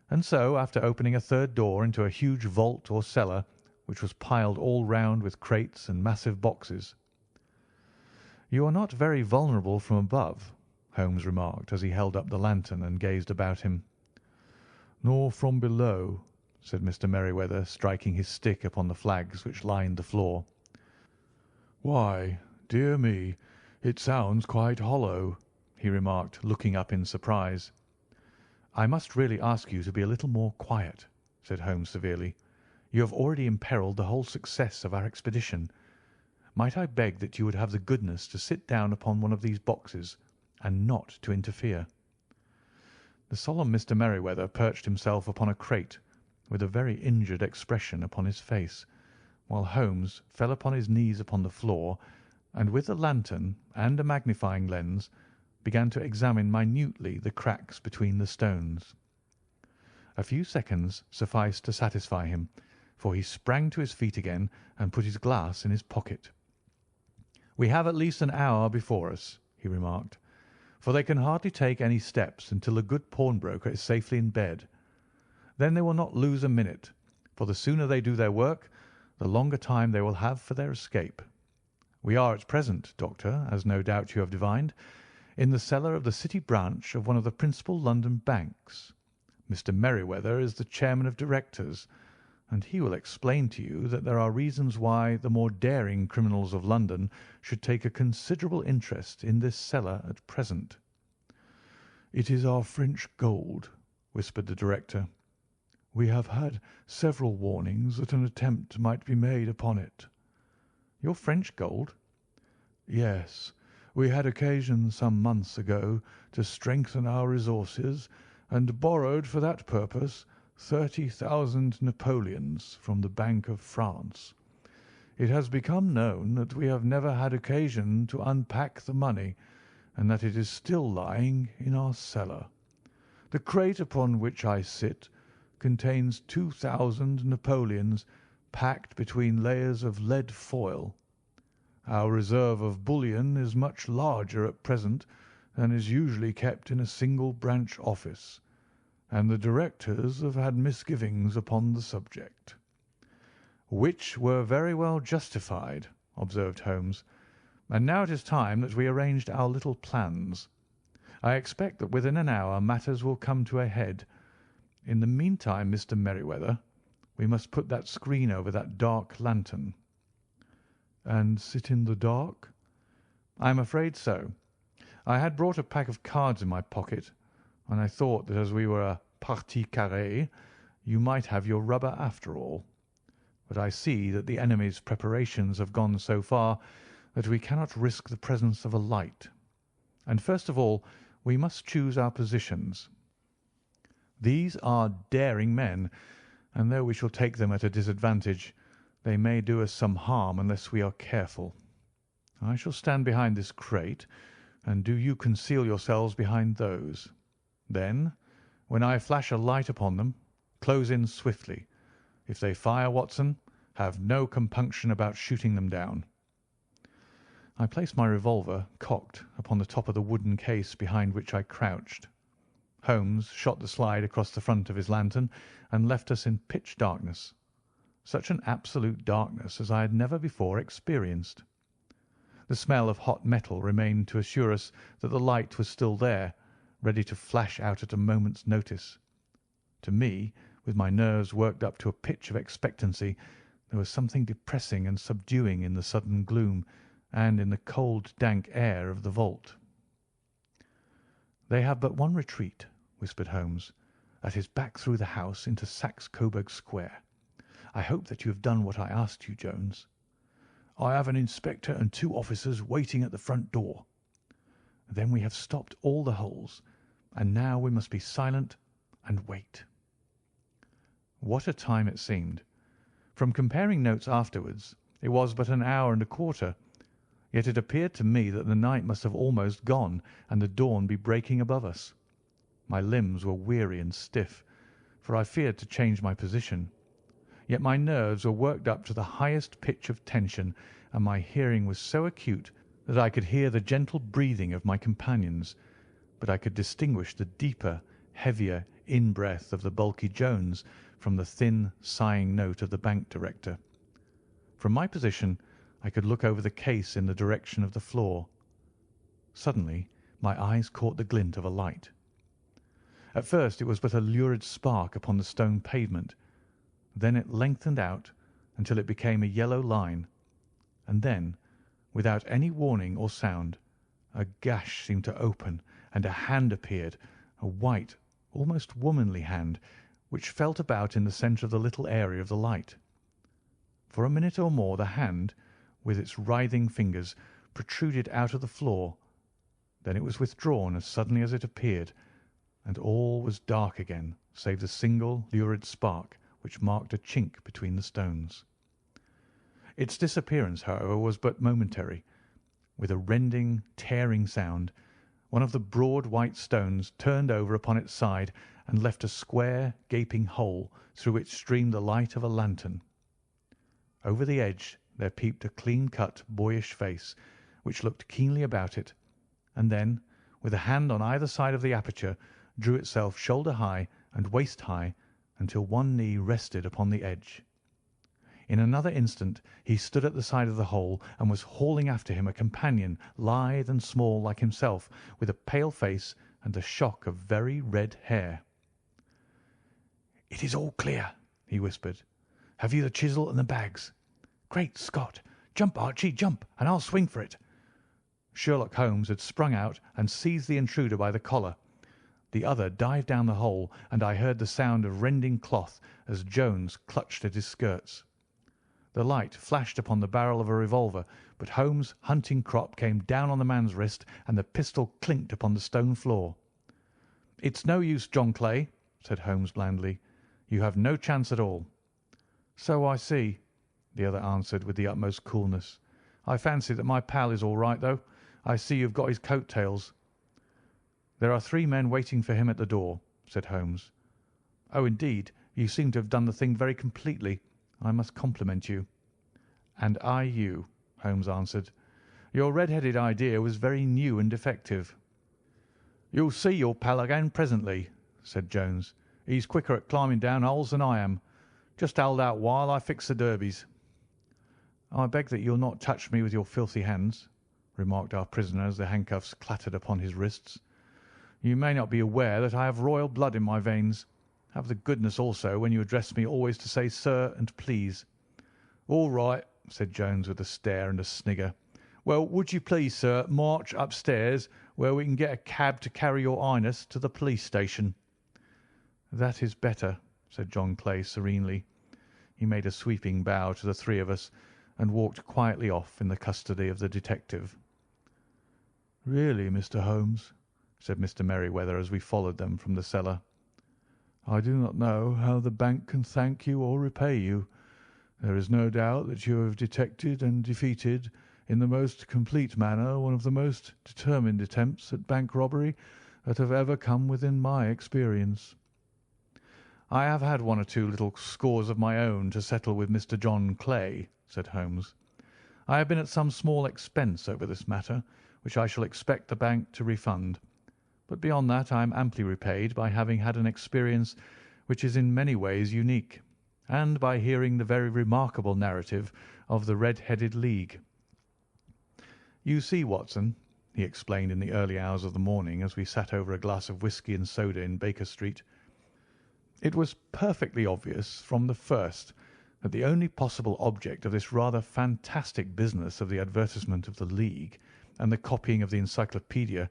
and so, after opening a third door into a huge vault or cellar, which was piled all round with crates and massive boxes. "You are not very vulnerable from above," Holmes remarked, as he held up the lantern and gazed about him. "Nor from below," said Mr. Merryweather, striking his stick upon the flags which lined the floor. "Why, dear me, it sounds quite hollow," he remarked, looking up in surprise. "I must really ask you to be a little more quiet," said Holmes severely. "You have already imperilled the whole success of our expedition. Might I beg that you would have the goodness to sit down upon one of these boxes, and not to interfere?" The solemn Mr. Merryweather perched himself upon a crate, with a very injured expression upon his face, while Holmes fell upon his knees upon the floor, and with the lantern and a magnifying lens began to examine minutely the cracks between the stones. A few seconds sufficed to satisfy him, for he sprang to his feet again and put his glass in his pocket. "We have at least an hour before us," he remarked, "for they can hardly take any steps until the good pawnbroker is safely in bed. Then they will not lose a minute, for the sooner they do their work, the longer time they will have for their escape. We are at present, Doctor, as no doubt you have divined, in the cellar of the City branch of one of the principal London banks. Mr. Merryweather is the chairman of directors, and he will explain to you that there are reasons why the more daring criminals of London should take a considerable interest in this cellar at present." "It is our French gold," whispered the director. "We have had several warnings that an attempt might be made upon it." "Your French gold?" "Yes. We had occasion some months ago to strengthen our resources, and borrowed for that purpose 30,000 napoleons from the Bank of France. It has become known that we have never had occasion to unpack the money, and that it is still lying in our cellar. The crate upon which I sit contains 2,000 napoleons packed between layers of lead foil. Our reserve of bullion is much larger at present than is usually kept in a single branch office, and the directors have had misgivings upon the subject." "Which were very well justified," observed Holmes. "And now it is time that we arranged our little plans. I expect that within an hour matters will come to a head. In the meantime, Mr. Merryweather, we must put that screen over that dark lantern." "And sit in the dark?" "I am afraid so. I had brought a pack of cards in my pocket, and I thought that as we were a partie carrée you might have your rubber after all. But I see that the enemy's preparations have gone so far that we cannot risk the presence of a light. And first of all we must choose our positions. These are daring men, and though we shall take them at a disadvantage, they may do us some harm unless we are careful. I shall stand behind this crate, and do you conceal yourselves behind those. Then, when I flash a light upon them, close in swiftly. If they fire, Watson, have no compunction about shooting them down." I placed my revolver, cocked, upon the top of the wooden case behind which I crouched. Holmes shot the slide across the front of his lantern and left us in pitch darkness. Such an absolute darkness as I had never before experienced. The smell of hot metal remained to assure us that the light was still there, ready to flash out at a moment's notice. To me, with my nerves worked up to a pitch of expectancy, there was something depressing and subduing in the sudden gloom and in the cold, dank air of the vault. "They have but one retreat," whispered Holmes. "That is back through the house into Saxe Coburg Square. I hope that you have done what I asked you, Jones." "I have an inspector and 2 officers waiting at the front door." "Then we have stopped all the holes, and now we must be silent and wait." What a time it seemed! From comparing notes afterwards, it was but an hour and a quarter. Yet it appeared to me that the night must have almost gone and the dawn be breaking above us. My limbs were weary and stiff, for I feared to change my position. Yet my nerves were worked up to the highest pitch of tension, and my hearing was so acute that I could hear the gentle breathing of my companions, but I could distinguish the deeper, heavier in-breath of the bulky Jones from the thin, sighing note of the bank director. From my position I could look over the case in the direction of the floor. Suddenly my eyes caught the glint of a light. At first it was but a lurid spark upon the stone pavement. Then it lengthened out until it became a yellow line, and then, without any warning or sound, a gash seemed to open, and a hand appeared, a white, almost womanly hand, which felt about in the centre of the little area of the light. For a minute or more the hand, with its writhing fingers, protruded out of the floor. Then it was withdrawn as suddenly as it appeared, and all was dark again save the single lurid spark which marked a chink between the stones. Its disappearance, however, was but momentary. With a rending, tearing sound, one of the broad white stones turned over upon its side and left a square, gaping hole through which streamed the light of a lantern. Over the edge there peeped a clean-cut, boyish face, which looked keenly about it, and then, with a hand on either side of the aperture, drew itself shoulder-high and waist-high until one knee rested upon the edge. In another instant he stood at the side of the hole and was hauling after him a companion, lithe and small like himself, with a pale face and a shock of very red hair. "It is all clear," he whispered. "Have you the chisel and the bags? Great Scott! Jump, Archie, jump, and I'll swing for it." Sherlock Holmes had sprung out and seized the intruder by the collar. The other dived down the hole, and I heard the sound of rending cloth as Jones clutched at his skirts. The light flashed upon the barrel of a revolver, but Holmes' hunting crop came down on the man's wrist, and the pistol clinked upon the stone floor. "It's no use, John Clay," said Holmes blandly. "You have no chance at all." "So I see," the other answered with the utmost coolness. "I fancy that my pal is all right, though. I see you've got his coat-tails." "There are 3 men waiting for him at the door," said Holmes. "Oh, indeed, you seem to have done the thing very completely. I must compliment you." "And I you," Holmes answered. "Your red-headed idea was very new and effective." "You'll see your pal again presently," said Jones. "He's quicker at climbing down holes than I am. Just hold out while I fix the derbies." "I beg that you'll not touch me with your filthy hands," remarked our prisoner as the handcuffs clattered upon his wrists. "You may not be aware that I have royal blood in my veins. Have the goodness also, when you address me, always to say 'sir' and 'please.'" "All right," said Jones with a stare and a snigger. "Well, would you please, sir, march upstairs, where we can get a cab to carry your highness to the police station." "That is better," said John Clay serenely. He made a sweeping bow to the 3 of us, and walked quietly off in the custody of the detective. "Really, Mr. Holmes," said Mr. Merryweather as we followed them from the cellar, "I do not know how the bank can thank you or repay you. There is no doubt that you have detected and defeated in the most complete manner one of the most determined attempts at bank robbery that have ever come within my experience." "I have had 1 or 2 little scores of my own to settle with Mr. John Clay," said Holmes. "I have been at some small expense over this matter, which I shall expect the bank to refund. But beyond that I am amply repaid by having had an experience which is in many ways unique, and by hearing the very remarkable narrative of the Red-Headed League. You see, Watson," he explained in the early hours of the morning as we sat over a glass of whisky and soda in Baker Street, "it was perfectly obvious from the first that the only possible object of this rather fantastic business of the advertisement of the League and the copying of the encyclopaedia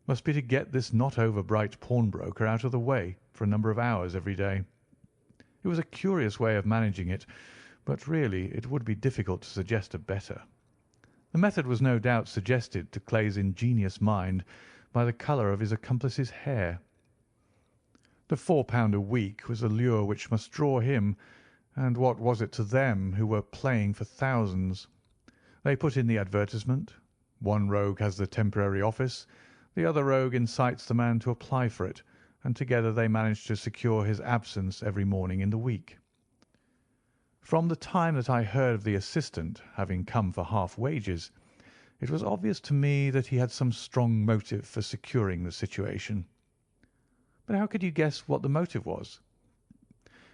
must be to get this not-over-bright pawnbroker out of the way for a number of hours every day. It was a curious way of managing it, but really it would be difficult to suggest a better. The method was no doubt suggested to Clay's ingenious mind by the colour of his accomplice's hair. The £4 a week was a lure which must draw him, and what was it to them who were playing for thousands? They put in the advertisement, One rogue has the temporary office, the other rogue incites the man to apply for it, and together they manage to secure his absence every morning in the week. From the time that I heard of the assistant having come for half wages, it was obvious to me that he had some strong motive for securing the situation. But how could you guess what the motive was?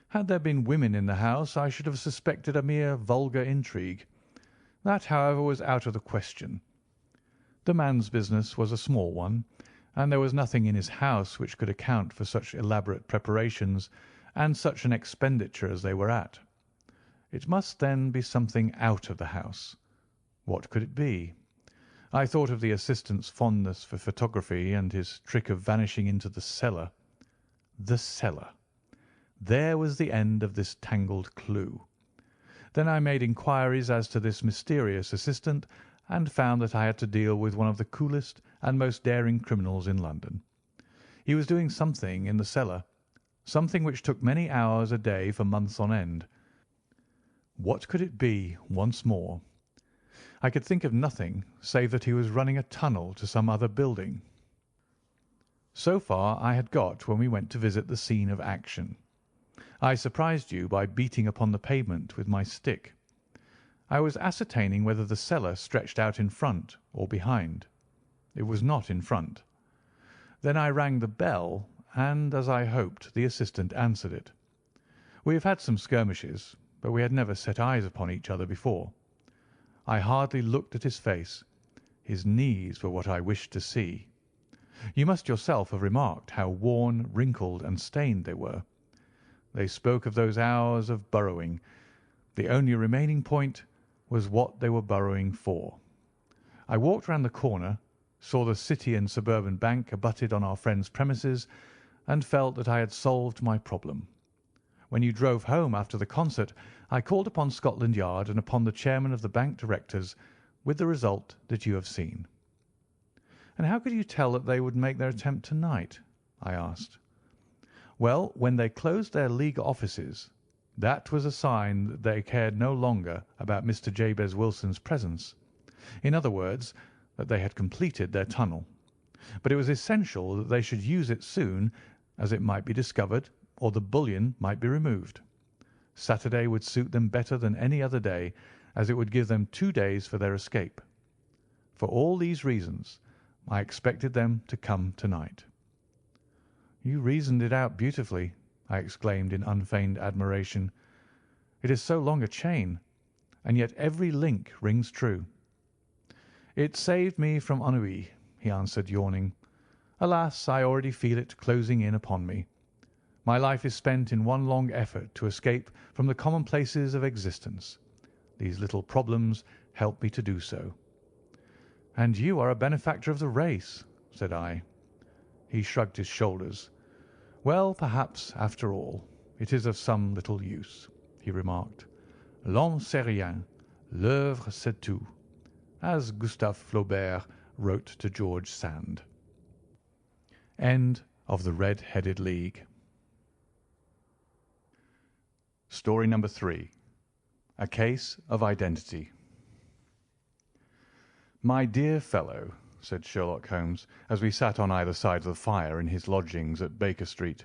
Had there been women in the house, I should have suspected a mere vulgar intrigue. That, however, was out of the question. The man's business was a small one, and there was nothing in his house which could account for such elaborate preparations and such an expenditure as they were at. It must, then, be something out of the house. What could it be? I thought of the assistant's fondness for photography and his trick of vanishing into the cellar. The cellar. There was the end of this tangled clue. Then I made inquiries as to this mysterious assistant, and found that I had to deal with one of the coolest and most daring criminals in London. He was doing something in the cellar, something which took many hours a day for months on end. What could it be once more? I could think of nothing save that he was running a tunnel to some other building. So far I had got when we went to visit the scene of action. I surprised you by beating upon the pavement with my stick. I was ascertaining whether the cellar stretched out in front or behind. It was not in front. Then I rang the bell, and, as I hoped, the assistant answered it. We have had some skirmishes, but we had never set eyes upon each other before. I hardly looked at his face. His knees were what I wished to see. You must yourself have remarked how worn, wrinkled, and stained they were. They spoke of those hours of burrowing. The only remaining point was what they were burrowing for. I walked round the corner, saw the City and Suburban Bank abutted on our friend's premises, and felt that I had solved my problem. When you drove home after the concert, I called upon Scotland Yard and upon the chairman of the bank directors, with the result that you have seen. And how could you tell that they would make their attempt tonight? I asked. Well, when they closed their League offices, that was a sign that they cared no longer about Mr. Jabez Wilson's presence. In other words, that they had completed their tunnel. But it was essential that they should use it soon, as it might be discovered or the bullion might be removed. Saturday would suit them better than any other day, as it would give them 2 days for their escape. For all these reasons, I expected them to come tonight. You reasoned it out beautifully, I exclaimed in unfeigned admiration. It is so long a chain, and yet every link rings true. It saved me from ennui, he answered, yawning. Alas, I already feel it closing in upon me. My life is spent in one long effort to escape from the commonplaces of existence. These little problems help me to do so. And you are a benefactor of the race, said I. He shrugged his shoulders. Well, perhaps, after all, it is of some little use, he remarked. L'homme c'est rien, l'œuvre c'est tout, as Gustave Flaubert wrote to George Sand. End of The Red-Headed League. Story number 3. A Case of Identity. My dear fellow, said Sherlock Holmes, as we sat on either side of the fire in his lodgings at Baker Street,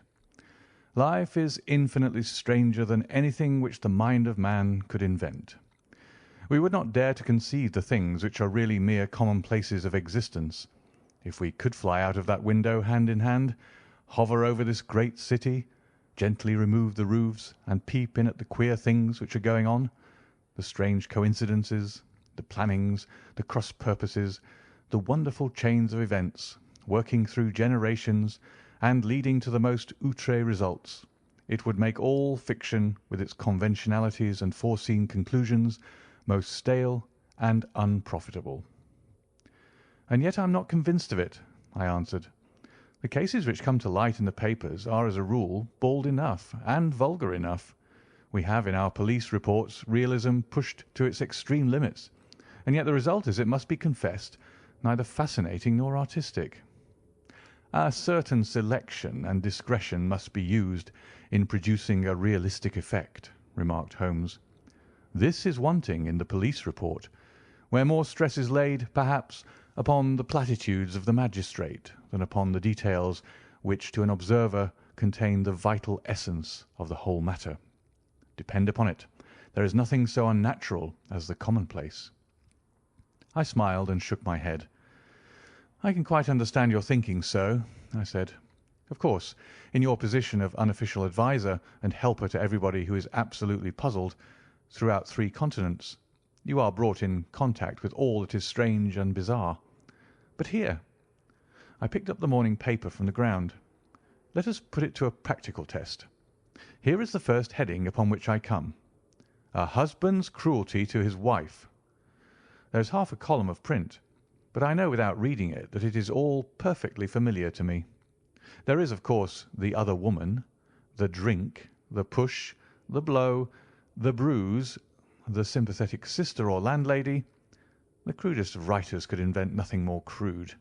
life is infinitely stranger than anything which the mind of man could invent. We would not dare to conceive the things which are really mere commonplaces of existence. If we could fly out of that window hand in hand, hover over this great city, gently remove the roofs, and peep in at the queer things which are going on, the strange coincidences, the plannings, the cross-purposes, the wonderful chains of events, working through generations and leading to the most outré results, it would make all fiction, with its conventionalities and foreseen conclusions, most stale and unprofitable. And yet I am not convinced of it, I answered. The cases which come to light in the papers are, as a rule, bald enough and vulgar enough. We have in our police reports realism pushed to its extreme limits, and yet the result is, it must be confessed, neither fascinating nor artistic. A certain selection and discretion must be used in producing a realistic effect, remarked Holmes. This is wanting in the police report. where more stress is laid, perhaps, upon the platitudes of the magistrate than upon the details which to an observer contain the vital essence of the whole matter. Depend upon it, there is nothing so unnatural as the commonplace." I smiled and shook my head. "I can quite understand your thinking so," I said. "Of course, in your position of unofficial adviser and helper to everybody who is absolutely puzzled throughout 3 continents, you are brought in contact with all that is strange and bizarre. But here—" I picked up the morning paper from the ground. "Let us put it to a practical test. Here is the first heading upon which I come: 'A husband's cruelty to his wife.' There is half a column of print, but I know without reading it that it is all perfectly familiar to me. There is, of course, the other woman, the drink, the push, the blow, the bruise, the sympathetic sister or landlady. The crudest of writers could invent nothing more crude."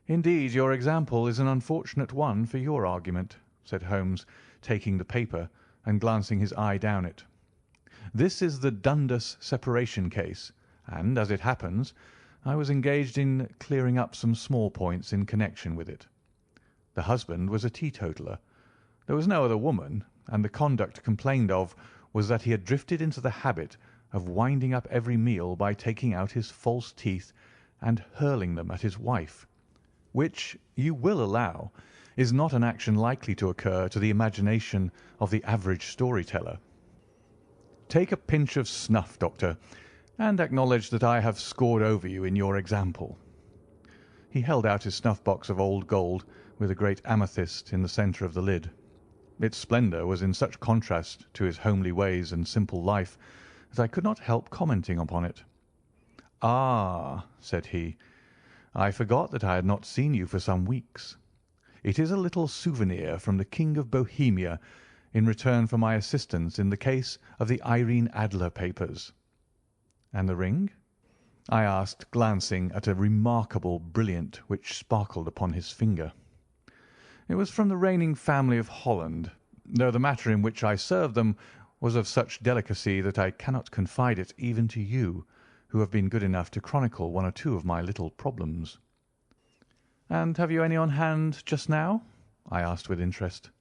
"Indeed, your example is an unfortunate one for your argument," said Holmes, taking the paper and glancing his eye down it. "This is the Dundas separation case, and, as it happens, I was engaged in clearing up some small points in connection with it. The husband was a teetotaler. There was no other woman, and the conduct complained of was that he had drifted into the habit of winding up every meal by taking out his false teeth and hurling them at his wife, which, you will allow, is not an action likely to occur to the imagination of the average story-teller. Take a pinch of snuff, Doctor, and acknowledge that I have scored over you in your example." He held out his snuff-box of old gold with a great amethyst in the centre of the lid. Its splendour was in such contrast to his homely ways and simple life that I could not help commenting upon it. "Ah," said he, "I forgot that I had not seen you for some weeks. It is a little souvenir from the King of Bohemia in return for my assistance in the case of the Irene Adler papers." "And the ring?" I asked, glancing at a remarkable brilliant which sparkled upon his finger. "It was from the reigning family of Holland, though the matter in which I served them was of such delicacy that I cannot confide it even to you, who have been good enough to chronicle 1 or 2 of my little problems." "And have you any on hand just now?" I asked with interest.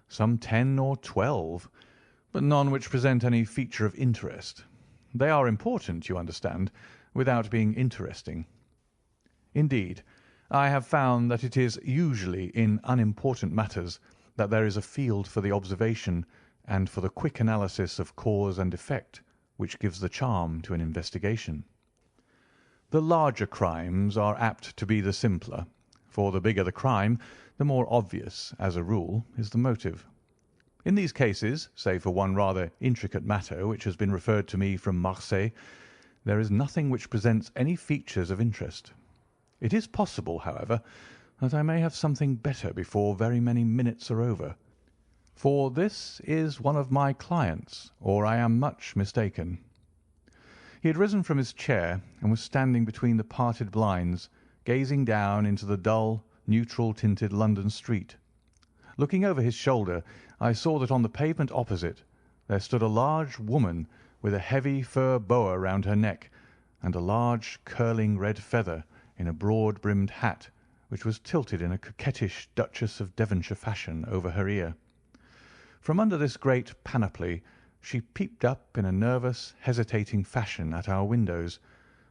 "Some 10 or 12, but none which present any feature of interest. They are important, you understand, without being interesting. Indeed, I have found that it is usually in unimportant matters that there is a field for the observation and for the quick analysis of cause and effect which gives the charm to an investigation. The larger crimes are apt to be the simpler, for the bigger the crime, the more obvious, as a rule, is the motive. In these cases, save for one rather intricate matter which has been referred to me from Marseilles, there is nothing which presents any features of interest. It is possible, however, that I may have something better before very many minutes are over, for this is one of my clients, or I am much mistaken." He had risen from his chair and was standing between the parted blinds, gazing down into the dull, neutral-tinted London street. Looking over his shoulder, I saw that on the pavement opposite there stood a large woman with a heavy fur boa round her neck and a large curling red feather in a broad-brimmed hat which was tilted in a coquettish Duchess of Devonshire fashion over her ear. From under this great panoply she peeped up in a nervous, hesitating fashion at our windows,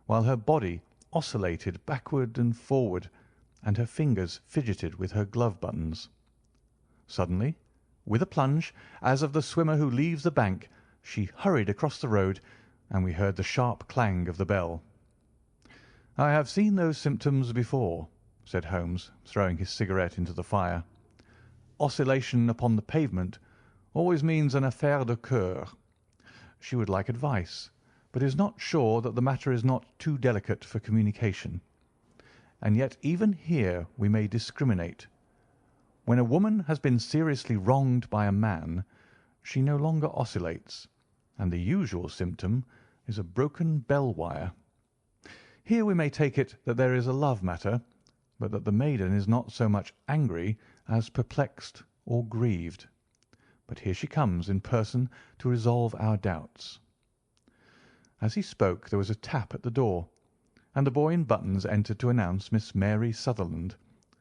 while her body oscillated backward and forward and her fingers fidgeted with her glove buttons. Suddenly, with a plunge, as of the swimmer who leaves the bank, she hurried across the road, and we heard the sharp clang of the bell. "I have seen those symptoms before," said Holmes, throwing his cigarette into the fire. "Oscillation upon the pavement always means an affaire de coeur. She would like advice, but is not sure that the matter is not too delicate for communication. And yet even here we may discriminate. When a woman has been seriously wronged by a man, she no longer oscillates, and the usual symptom is a broken bell wire. Here we may take it that there is a love matter, but that the maiden is not so much angry as perplexed or grieved. But here she comes in person to resolve our doubts." As he spoke there was a tap at the door, and the boy in buttons entered to announce Miss Mary Sutherland,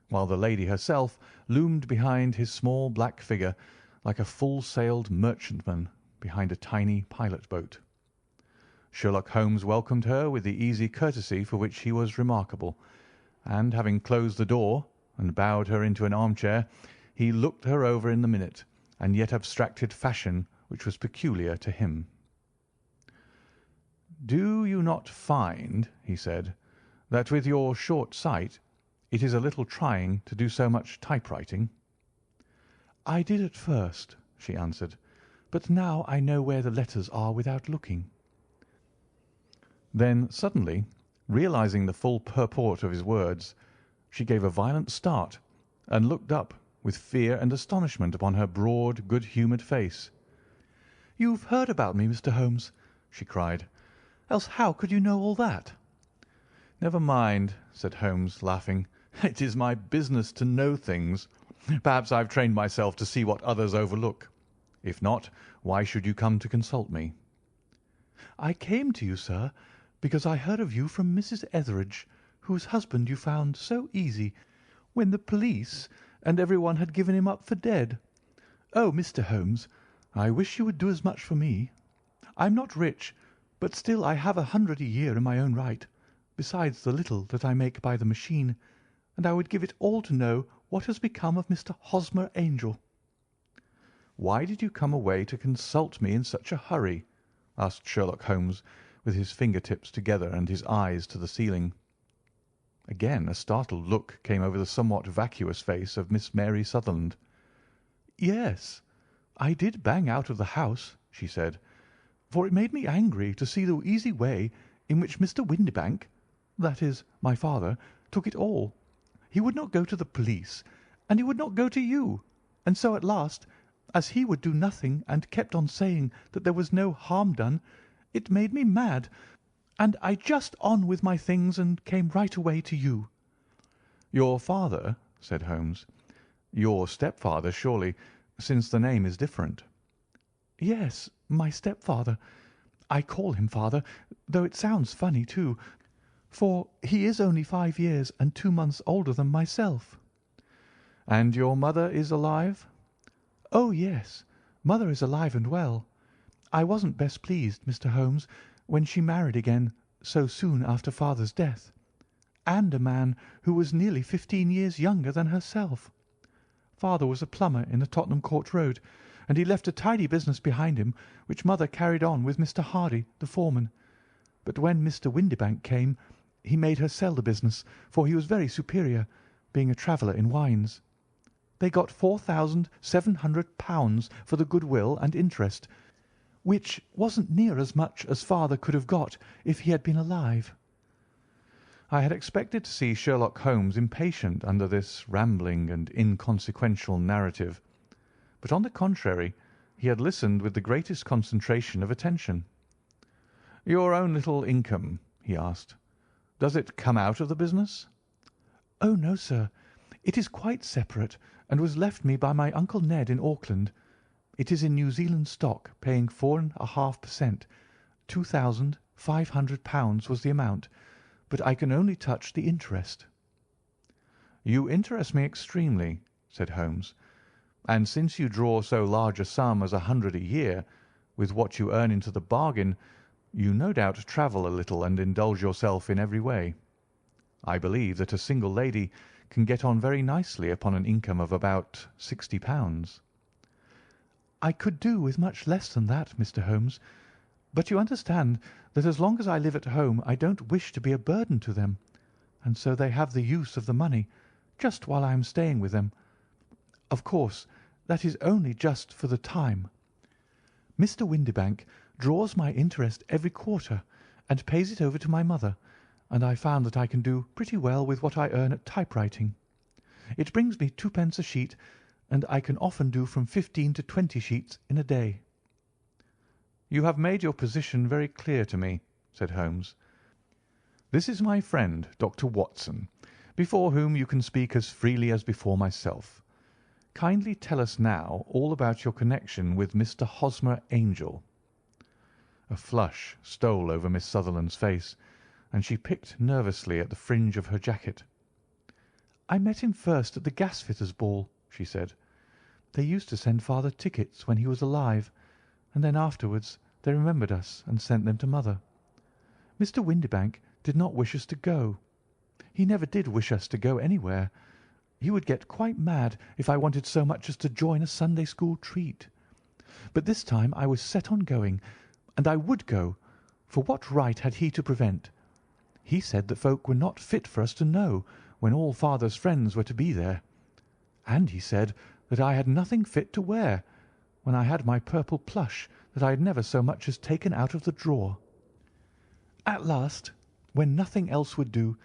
while the lady herself loomed behind his small black figure like a full-sailed merchantman behind a tiny pilot-boat. Sherlock Holmes welcomed her with the easy courtesy for which he was remarkable, and having closed the door and bowed her into an armchair, he looked her over in the minute and yet abstracted fashion which was peculiar to him. "Do you not find," he said, "that with your short sight it is a little trying to do so much typewriting?" "I did at first," she answered, "but now I know where the letters are without looking." Then suddenly, realizing the full purport of his words, she gave a violent start and looked up with fear and astonishment upon her broad, good-humoured face. "You've heard about me, Mr. Holmes," she cried, "else how could you know all that?" "Never mind," said Holmes, laughing. "It is my business to know things. Perhaps I've trained myself to see what others overlook. If not, why should you come to consult me?" "I came to you, sir, because I heard of you from Mrs. Etheridge, whose husband you found so easy when the police and everyone had given him up for dead. Oh, Mr. Holmes, I wish you would do as much for me. I'm not rich, but still I have 100 a year in my own right, besides the little that I make by the machine, and I would give it all to know what has become of Mr. Hosmer Angel." "Why did you come away to consult me in such a hurry?" asked Sherlock Holmes, with his finger-tips together and his eyes to the ceiling. Again a startled look came over the somewhat vacuous face of Miss Mary Sutherland. "Yes, I did bang out of the house," she said, "for it made me angry to see the easy way in which Mr. Windibank, that is, my father, took it all. He would not go to the police, and he would not go to you, and so at last, as he would do nothing and kept on saying that there was no harm done, it made me mad, and I just on with my things and came right away to you." "Your father?" said Holmes. "Your stepfather, surely, since the name is different." "Yes, my stepfather. I call him father, though it sounds funny too, for he is only 5 years and 2 months older than myself." "And your mother is alive?" "Oh, yes, mother is alive and well. I wasn't best pleased, Mr. Holmes, when she married again so soon after father's death, and a man who was nearly 15 years younger than herself. Father was a plumber in the Tottenham Court Road, and he left a tidy business behind him which mother carried on with Mr. Hardy, the foreman. But when Mr. Windibank came, he made her sell the business, for he was very superior, being a traveller in wines. They got £4,700 for the goodwill and interest, which wasn't near as much as father could have got if he had been alive." I had expected to see Sherlock Holmes impatient under this rambling and inconsequential narrative, but on the contrary he had listened with the greatest concentration of attention. "Your own little income," he asked, "does it come out of the business?" "Oh, no, sir. It is quite separate, and was left me by my Uncle Ned in Auckland. It is in New Zealand stock, paying 4.5%. £2,500 was the amount, but I can only touch the interest." "You interest me extremely," said Holmes, "and since you draw so large a sum as 100 a year, with what you earn into the bargain, you no doubt travel a little and indulge yourself in every way. I believe that a single lady can get on very nicely upon an income of about £60. "I could do with much less than that, Mr. Holmes, but you understand that as long as I live at home I don't wish to be a burden to them, and so they have the use of the money just while I am staying with them. Of course, that is only just for the time. Mr. Windibank draws my interest every quarter and pays it over to my mother, and I found that I can do pretty well with what I earn at typewriting. It brings me 2d. a sheet, and I can often do from 15 to 20 sheets in a day." "You have made your position very clear to me," said Holmes. "This is my friend, Dr. Watson, before whom you can speak as freely as before myself. Kindly tell us now all about your connection with Mr. Hosmer Angel." A flush stole over Miss Sutherland's face, and she picked nervously at the fringe of her jacket. "I met him first at the gasfitters' ball," she said. "They used to send father tickets when he was alive, and then afterwards they remembered us and sent them to mother. Mr. Windibank did not wish us to go. He never did wish us to go anywhere. He would get quite mad if I wanted so much as to join a Sunday school treat. But this time I was set on going, and I would go, for what right had he to prevent? He said that folk were not fit for us to know when all father's friends were to be there. And he said that I had nothing fit to wear, when I had my purple plush that I had never so much as taken out of the drawer. At last, when nothing else would do,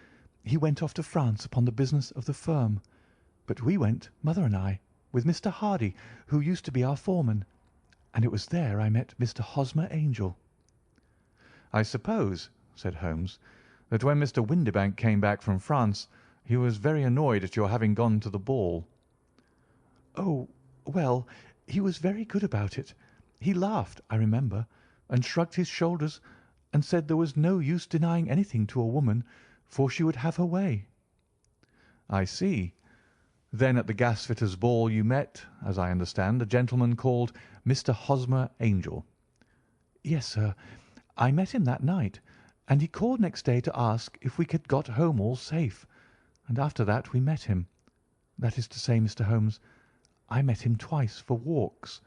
he went off to France upon the business of the firm. But we went, mother and I, with Mr. Hardy, who used to be our foreman, and it was there I met Mr. Hosmer Angel." "I suppose," said Holmes, "that when Mr. Windibank came back from France he was very annoyed at your having gone to the ball." "Oh, well, he was very good about it. He laughed, I remember, and shrugged his shoulders, and said there was no use denying anything to a woman, for she would have her way." "I see. Then at the gasfitters' ball you met, as I understand, a gentleman called Mr. Hosmer Angel." "Yes, sir. I met him that night, and he called next day to ask if we had got home all safe, and after that we met him. That is to say, Mr. Holmes, I met him twice for walks.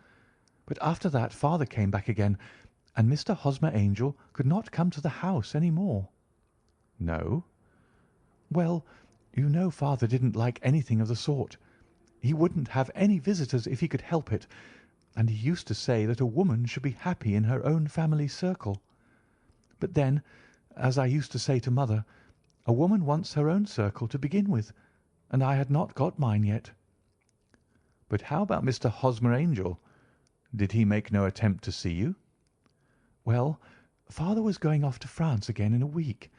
But after that father came back again, and Mr. Hosmer Angel could not come to the house any more." "No?" "Well, you know father didn't like anything of the sort. He wouldn't have any visitors if he could help it, and he used to say that a woman should be happy in her own family circle. But then, as I used to say to mother, a woman wants her own circle to begin with, and I had not got mine yet." "But how about Mr. Hosmer Angel? Did he make no attempt to see you?" "Well, father was going off to France again in a week,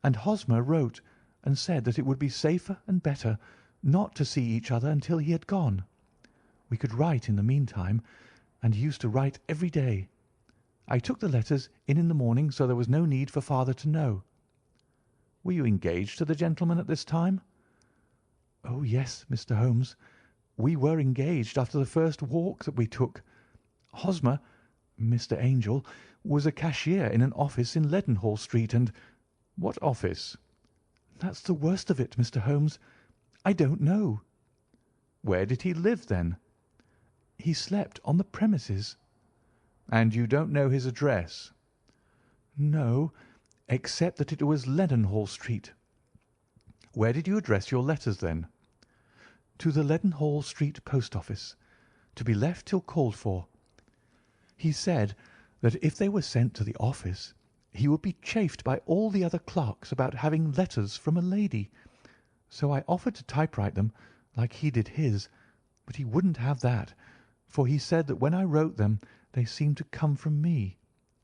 and Hosmer wrote and said that it would be safer and better not to see each other until he had gone. We could write in the meantime, and he used to write every day. I took the letters in the morning, so there was no need for father to know." "Were you engaged to the gentleman at this time?" "Oh, yes, Mr. Holmes. We were engaged after the first walk that we took. Hosmer, Mr. Angel, was a cashier in an office in Leadenhall Street, and—" "What office?" "That's the worst of it, Mr. Holmes. I don't know." "Where did he live, then?" "He slept on the premises." "And you don't know his address?" "No, except that it was Leadenhall Street." "Where did you address your letters, then?" "To the Leadenhall Street post office, to be left till called for. He said that if they were sent to the office he would be chaffed by all the other clerks about having letters from a lady. So I offered to typewrite them, like he did his, but he wouldn't have that, for he said that when I wrote them they seemed to come from me,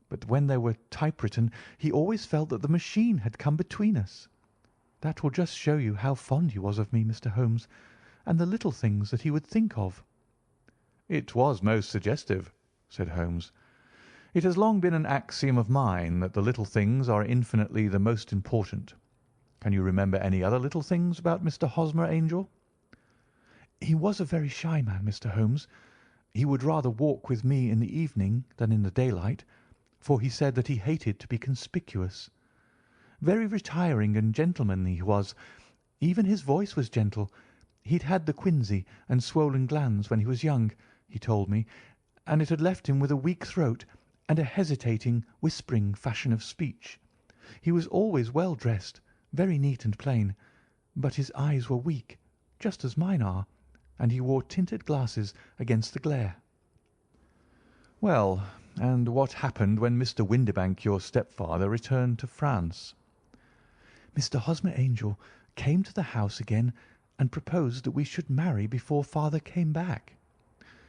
but when they were typewritten he always felt that the machine had come between us. That will just show you how fond he was of me, Mr. Holmes, and the little things that he would think of." "It was most suggestive," said Holmes. "It has long been an axiom of mine that the little things are infinitely the most important. Can you remember any other little things about Mr. Hosmer Angel?" "He was a very shy man, Mr. Holmes. He would rather walk with me in the evening than in the daylight, for he said that he hated to be conspicuous. Very retiring and gentlemanly he was. Even his voice was gentle. He'd had the quinsy and swollen glands when he was young, he told me, and it had left him with a weak throat and a hesitating, whispering fashion of speech. He was always well dressed, very neat and plain, but his eyes were weak, just as mine are, and he wore tinted glasses against the glare." "Well, and what happened when Mr. Windibank, your stepfather, returned to France?" "Mr. Hosmer Angel came to the house again and proposed that we should marry before father came back.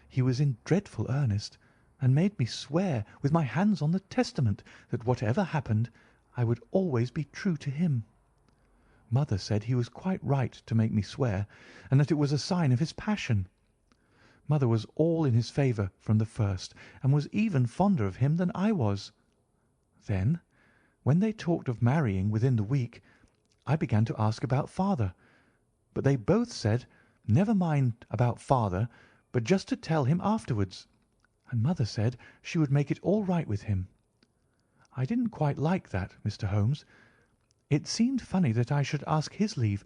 He was in dreadful earnest, and made me swear with my hands on the Testament that whatever happened I would always be true to him. Mother said he was quite right to make me swear, and that it was a sign of his passion. Mother was all in his favour from the first, and was even fonder of him than I was. Then, when they talked of marrying within the week, I began to ask about father, but they both said never mind about father, but just to tell him afterwards, and mother said she would make it all right with him. I didn't quite like that, Mr. Holmes. It seemed funny that I should ask his leave,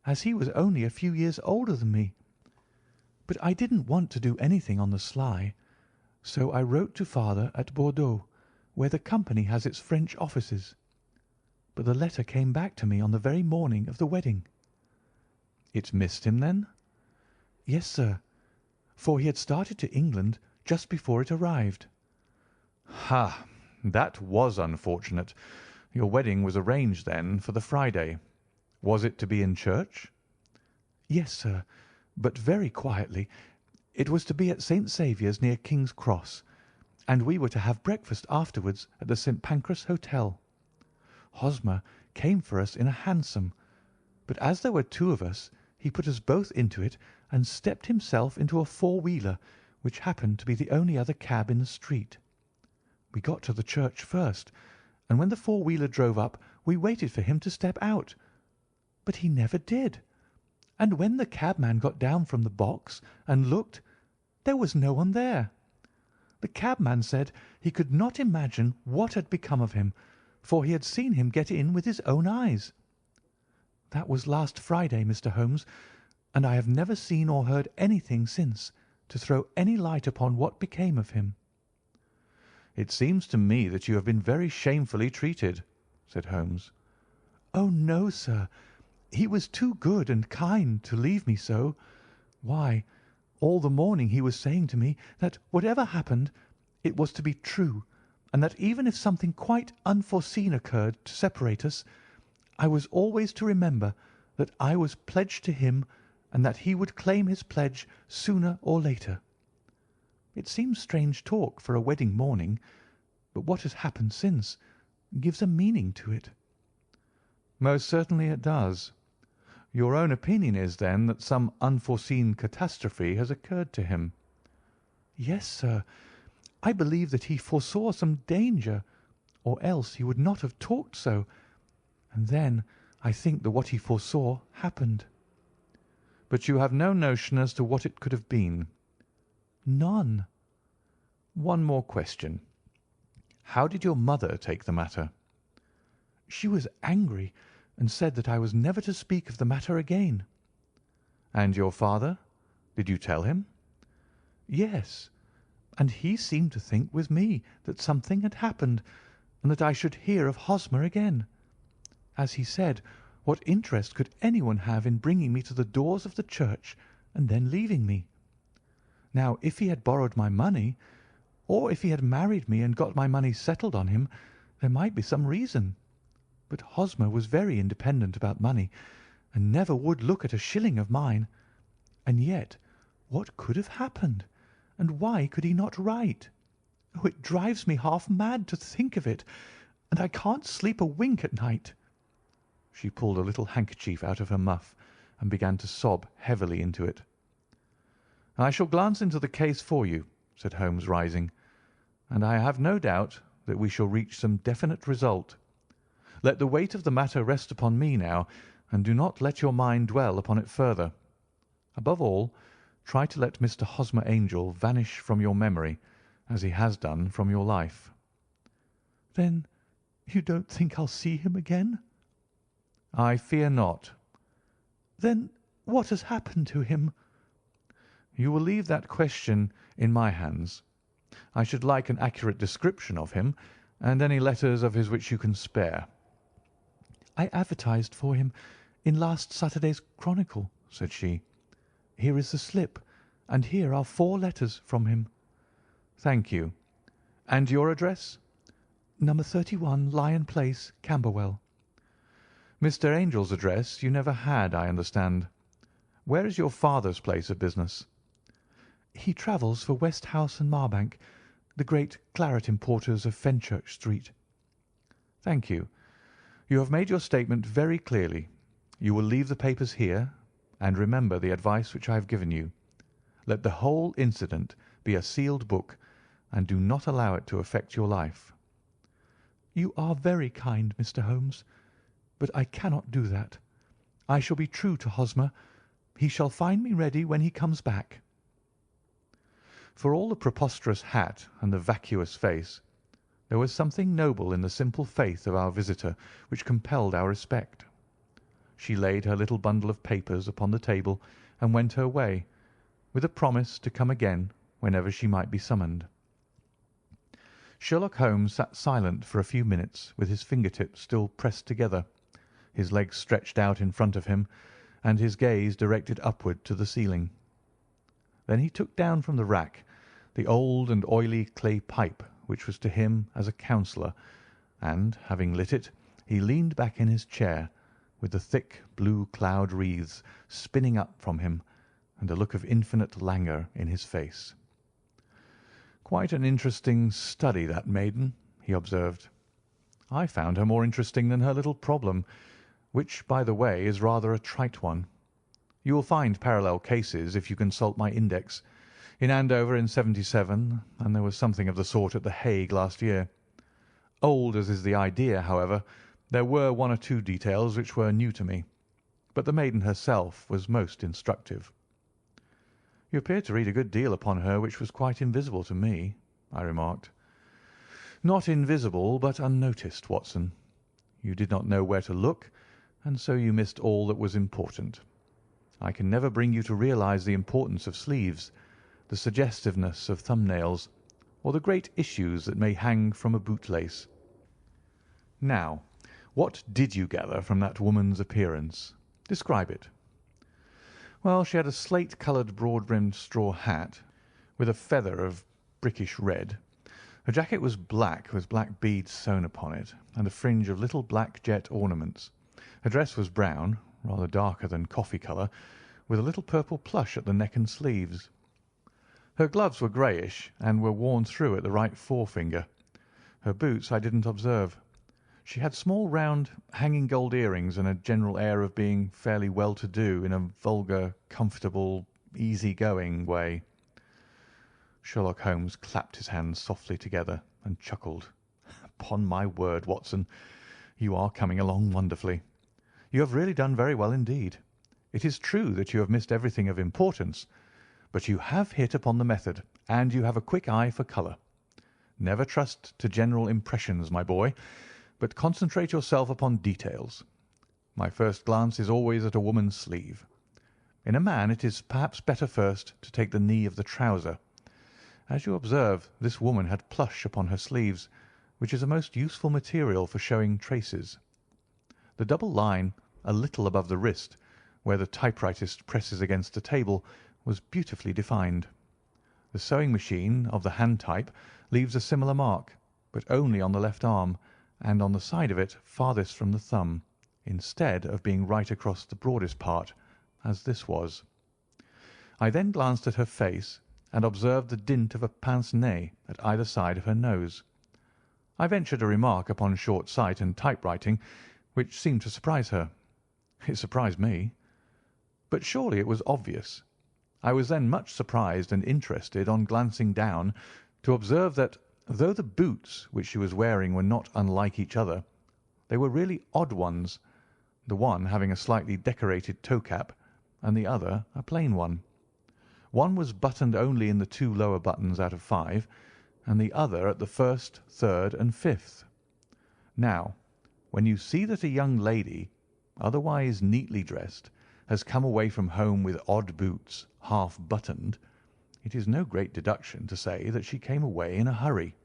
as he was only a few years older than me. But I didn't want to do anything on the sly, so I wrote to father at Bordeaux, where the company has its French offices. But the letter came back to me on the very morning of the wedding." "It missed him, then?" "Yes, sir, for he had started to England just before it arrived." "Ha! That was unfortunate. Your wedding was arranged, then, for the Friday. Was it to be in church?" "Yes, sir, but very quietly. It was to be at St. Saviour's, near King's Cross, and we were to have breakfast afterwards at the St. Pancras Hotel. Hosmer came for us in a hansom, but as there were two of us, he put us both into it and stepped himself into a four-wheeler, which happened to be the only other cab in the street. We got to the church first, and when the four-wheeler drove up we waited for him to step out. But he never did, and when the cabman got down from the box and looked, there was no one there. The cabman said he could not imagine what had become of him, for he had seen him get in with his own eyes. That was last Friday, Mr. Holmes, and I have never seen or heard anything since to throw any light upon what became of him." "It seems to me that you have been very shamefully treated," said Holmes. "Oh, no, sir. He was too good and kind to leave me so. Why, all the morning he was saying to me that whatever happened, it was to be true, and that even if something quite unforeseen occurred to separate us, I was always to remember that I was pledged to him and that he would claim his pledge sooner or later. It seems strange talk for a wedding morning, but what has happened since gives a meaning to it." "Most certainly it does. Your own opinion is, then, that some unforeseen catastrophe has occurred to him?" "Yes, sir. I believe that he foresaw some danger, or else he would not have talked so, and then I think that what he foresaw happened." "But you have no notion as to what it could have been?" "None." "One more question. How did your mother take the matter?" "She was angry, and said that I was never to speak of the matter again." "And your father? Did you tell him?" "Yes, and he seemed to think with me that something had happened, and that I should hear of Hosmer again. As he said, what interest could anyone have in bringing me to the doors of the church and then leaving me? Now, if he had borrowed my money, or if he had married me and got my money settled on him, there might be some reason. But Hosmer was very independent about money, and never would look at a shilling of mine. And yet, what could have happened, and why could he not write? Oh, it drives me half mad to think of it, and I can't sleep a wink at night." She pulled a little handkerchief out of her muff and began to sob heavily into it. "I shall glance into the case for you," said Holmes, rising, "and I have no doubt that we shall reach some definite result. Let the weight of the matter rest upon me now, and do not let your mind dwell upon it further. Above all, try to let Mr. Hosmer Angel vanish from your memory, as he has done from your life." "Then you don't think I'll see him again?" "I fear not." "Then what has happened to him?" "You will leave that question in my hands. I should like an accurate description of him, and any letters of his which you can spare." "I advertised for him in last Saturday's Chronicle," said she. "Here is the slip, and here are 4 letters from him." "Thank you. And your address?" "No. 31 Lion Place, Camberwell." "Mr. Angel's address you never had, I understand. Where is your father's place of business?" "He travels for Westhouse and Marbank, the great claret importers of Fenchurch Street." "Thank you. You have made your statement very clearly. You will leave the papers here, and remember the advice which I have given you. Let the whole incident be a sealed book, and do not allow it to affect your life." "You are very kind, Mr. Holmes, but I cannot do that. I shall be true to Hosmer. He shall find me ready when he comes back." For all the preposterous hat and the vacuous face, there was something noble in the simple faith of our visitor which compelled our respect. She laid her little bundle of papers upon the table and went her way, with a promise to come again whenever she might be summoned. Sherlock Holmes sat silent for a few minutes with his finger-tips still pressed together, his legs stretched out in front of him, and his gaze directed upward to the ceiling. Then he took down from the rack the old and oily clay pipe which was to him as a counsellor, and, having lit it, he leaned back in his chair, with the thick blue cloud wreaths spinning up from him, and a look of infinite languor in his face. "Quite an interesting study, that maiden," he observed. "I found her more interesting than her little problem, which, by the way, is rather a trite one. You will find parallel cases if you consult my index. In Andover in '77, and there was something of the sort at The Hague last year. Old as is the idea, however, there were one or two details which were new to me, but the maiden herself was most instructive." "You appeared to read a good deal upon her which was quite invisible to me," I remarked. "Not invisible, but unnoticed, Watson. You did not know where to look, and so you missed all that was important. I can never bring you to realize the importance of sleeves, the suggestiveness of thumbnails, or the great issues that may hang from a bootlace. Now, what did you gather from that woman's appearance? Describe it." "Well, she had a slate-coloured, broad-brimmed straw hat, with a feather of brickish red. Her jacket was black, with black beads sewn upon it, and a fringe of little black jet ornaments. Her dress was brown, rather darker than coffee colour, with a little purple plush at the neck and sleeves. Her gloves were greyish, and were worn through at the right forefinger. Her boots I didn't observe. She had small round hanging gold earrings and a general air of being fairly well-to-do in a vulgar, comfortable, easy-going way." Sherlock Holmes clapped his hands softly together and chuckled. "Upon my word, Watson, you are coming along wonderfully. You have really done very well indeed. It is true that you have missed everything of importance, but you have hit upon the method, and you have a quick eye for colour. Never trust to general impressions, my boy, but concentrate yourself upon details. My first glance is always at a woman's sleeve. In a man it is perhaps better first to take the knee of the trouser. As you observe, this woman had plush upon her sleeves, which is a most useful material for showing traces. The double line a little above the wrist, where the typewritist presses against the table, was beautifully defined. The sewing machine of the hand type leaves a similar mark, but only on the left arm, and on the side of it farthest from the thumb, instead of being right across the broadest part, as this was. I then glanced at her face, and observed the dint of a pince-nez at either side of her nose. I ventured a remark upon short sight and typewriting, which seemed to surprise her. It surprised me. But surely it was obvious. I was then much surprised and interested, on glancing down, to observe that, though the boots which she was wearing were not unlike each other, they were really odd ones, the one having a slightly decorated toe-cap, and the other a plain one. One was buttoned only in the 2 lower buttons out of 5, and the other at the 1st, 3rd, and 5th. Now, when you see that a young lady, otherwise neatly dressed, has come away from home with odd boots, half buttoned, it is no great deduction to say that she came away in a hurry."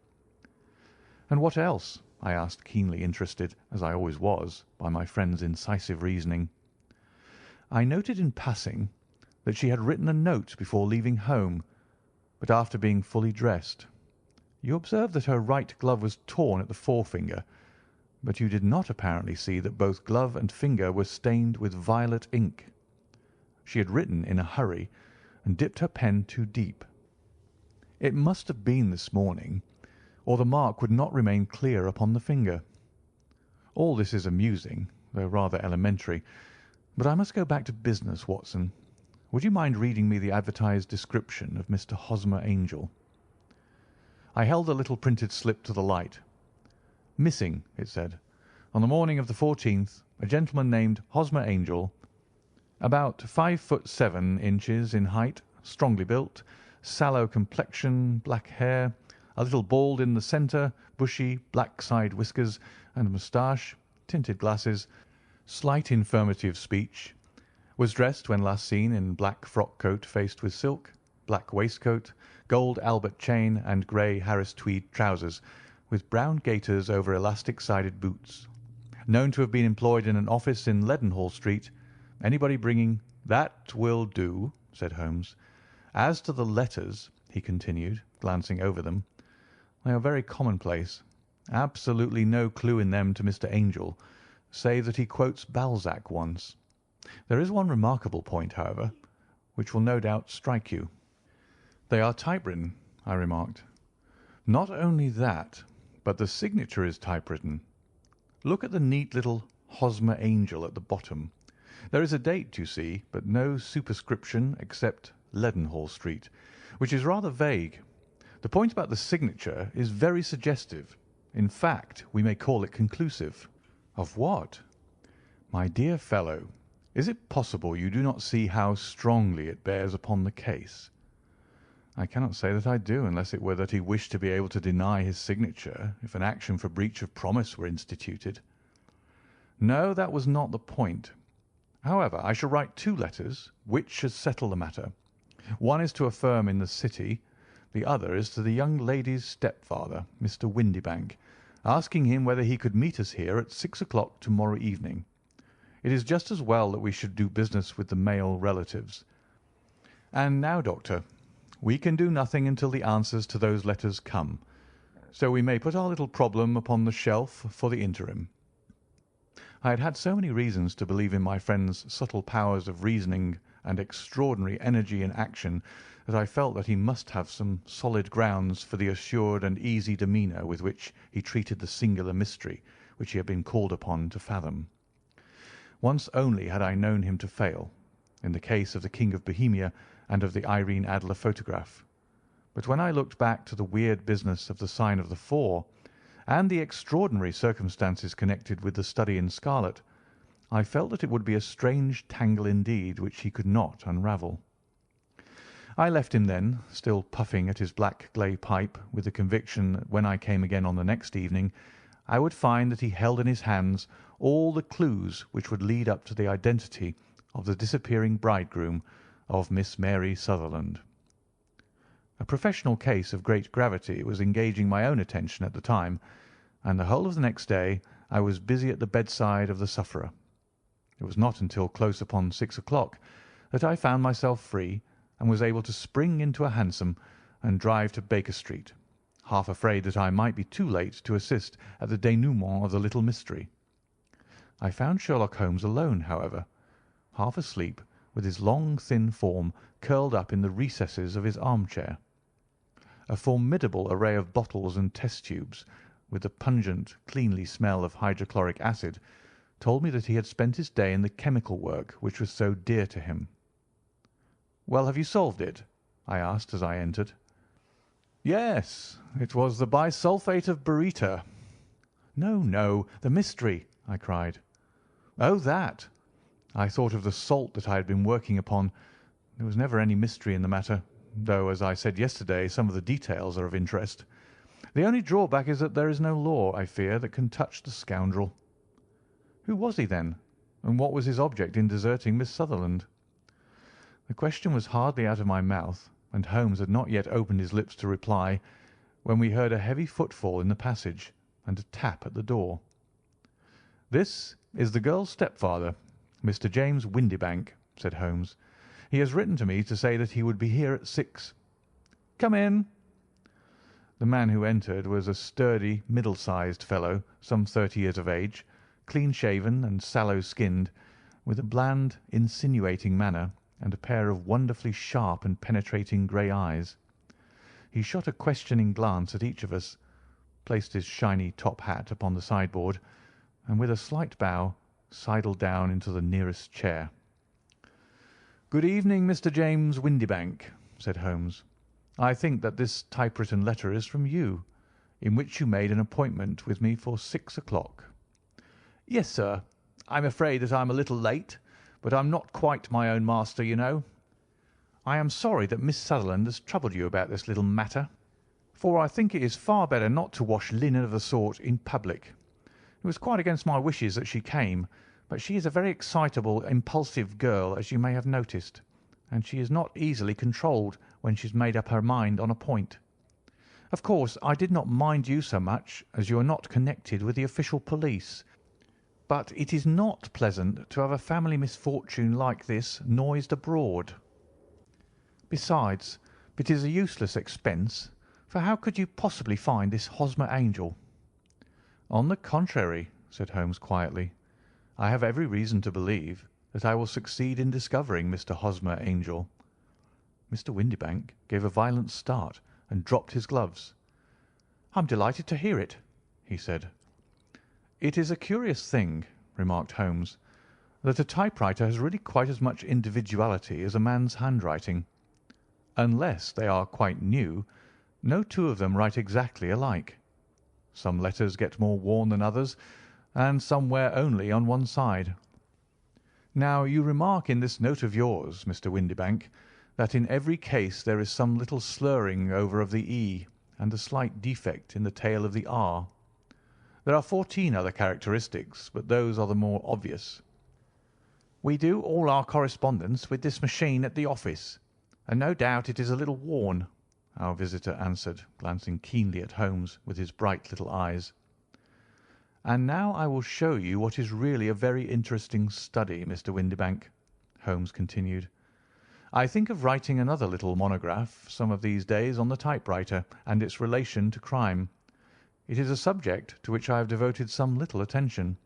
"And what else?" I asked, keenly interested, as I always was, by my friend's incisive reasoning. "I noted in passing that she had written a note before leaving home, but after being fully dressed. You observed that her right glove was torn at the forefinger, but you did not apparently see that both glove and finger were stained with violet ink. She had written in a hurry, and dipped her pen too deep. It must have been this morning, or the mark would not remain clear upon the finger. All this is amusing, though rather elementary, but I must go back to business, Watson. Would you mind reading me the advertised description of Mr. Hosmer Angel?" I held the little printed slip to the light. Missing, it said. On the morning of the 14th, a gentleman named Hosmer Angel, about 5'7" in height, strongly built, sallow complexion, black hair, a little bald in the centre, bushy, black side whiskers and moustache, tinted glasses, slight infirmity of speech, was dressed when last seen in black frock coat faced with silk, black waistcoat, gold Albert chain and grey Harris tweed trousers, with brown gaiters over elastic-sided boots. Known to have been employed in an office in Leadenhall Street. Anybody bringing— "That will do," said Holmes. "As to the letters," he continued, glancing over them, "they are very commonplace. Absolutely no clue in them to Mr. Angel, save that he quotes Balzac once. There is one remarkable point, however, which will no doubt strike you." "They are typewritten," I remarked. "Not only that, but the signature is typewritten. Look at the neat little Hosmer Angel at the bottom. There is a date, you see, but no superscription except Leadenhall Street, which is rather vague. The point about the signature is very suggestive. In fact, we may call it conclusive." "Of what?" "My dear fellow, is it possible you do not see how strongly it bears upon the case?" "I cannot say that I do, unless it were that he wished to be able to deny his signature if an action for breach of promise were instituted." "No, that was not the point. However, I shall write 2 letters, which should settle the matter. One is to a firm in the City, the other is to the young lady's stepfather, Mr. Windibank, asking him whether he could meet us here at 6 o'clock to-morrow evening. It is just as well that we should do business with the male relatives. And now, Doctor, we can do nothing until the answers to those letters come, so we may put our little problem upon the shelf for the interim." I had had so many reasons to believe in my friend's subtle powers of reasoning and extraordinary energy in action that I felt that he must have some solid grounds for the assured and easy demeanour with which he treated the singular mystery which he had been called upon to fathom. Once only had I known him to fail, in the case of the King of Bohemia and of the Irene Adler photograph. But when I looked back to the weird business of the sign of the 4, and the extraordinary circumstances connected with the study in Scarlet, I felt that it would be a strange tangle indeed which he could not unravel. I left him then, still puffing at his black clay pipe, with the conviction that when I came again on the next evening I would find that he held in his hands all the clues which would lead up to the identity of the disappearing bridegroom of Miss Mary Sutherland. A professional case of great gravity was engaging my own attention at the time, and the whole of the next day I was busy at the bedside of the sufferer. It was not until close upon 6 o'clock that I found myself free and was able to spring into a hansom and drive to Baker Street, half afraid that I might be too late to assist at the denouement of the little mystery. I found Sherlock Holmes alone, however, half asleep, with his long thin form curled up in the recesses of his armchair. A formidable array of bottles and test tubes, with the pungent, cleanly smell of hydrochloric acid, told me that he had spent his day in the chemical work which was so dear to him. "Well, have you solved it?" I asked as I entered. "Yes, it was the bisulphate of baryta." "No, no, the mystery!" I cried. "Oh, that! I thought of the salt that I had been working upon. There was never any mystery in the matter, though, as I said yesterday, some of the details are of interest. The only drawback is that there is no law, I fear, that can touch the scoundrel." "Who was he, then, and what was his object in deserting Miss Sutherland?" The question was hardly out of my mouth, and Holmes had not yet opened his lips to reply, when we heard a heavy footfall in the passage and a tap at the door. "This is the girl's stepfather, Mr. James Windibank," said Holmes. "He has written to me to say that he would be here at 6. Come in." The man who entered was a sturdy, middle-sized fellow, some 30 years of age, clean-shaven and sallow-skinned, with a bland, insinuating manner and a pair of wonderfully sharp and penetrating grey eyes. He shot a questioning glance at each of us, placed his shiny top hat upon the sideboard, and with a slight bow sidled down into the nearest chair. "Good evening, Mr. James Windibank," said Holmes. "I think that this typewritten letter is from you. in which you made an appointment with me for 6 o'clock." "Yes, sir. I'm afraid that I'm a little late, but I'm not quite my own master, you know. I am sorry that Miss Sutherland has troubled you about this little matter, for I think it is far better not to wash linen of the sort in public. It was quite against my wishes that she came, but she is a very excitable, impulsive girl, as you may have noticed, and she is not easily controlled when she's made up her mind on a point. Of course, I did not mind you so much, as you are not connected with the official police, but it is not pleasant to have a family misfortune like this noised abroad. Besides, it is a useless expense, for how could you possibly find this Hosmer Angel?" "On the contrary," said Holmes quietly, "I have every reason to believe that I will succeed in discovering Mr. Hosmer Angel." Mr. Windibank gave a violent start and dropped his gloves. "I'm delighted to hear it," he said. "It is a curious thing," remarked Holmes, "that a typewriter has really quite as much individuality as a man's handwriting. Unless they are quite new, no two of them write exactly alike. Some letters get more worn than others, and some wear only on one side. Now, you remark in this note of yours, Mr. Windibank, that in every case there is some little slurring over of the E and a slight defect in the tail of the R. There are 14 other characteristics, but those are the more obvious. We do all our correspondence with this machine at the office, and no doubt it is a little worn," our visitor answered, glancing keenly at Holmes with his bright little eyes. "And now I will show you what is really a very interesting study, Mr. Windibank," Holmes continued. "I think of writing another little monograph some of these days on the typewriter and its relation to crime. It is a subject to which I have devoted some little attention.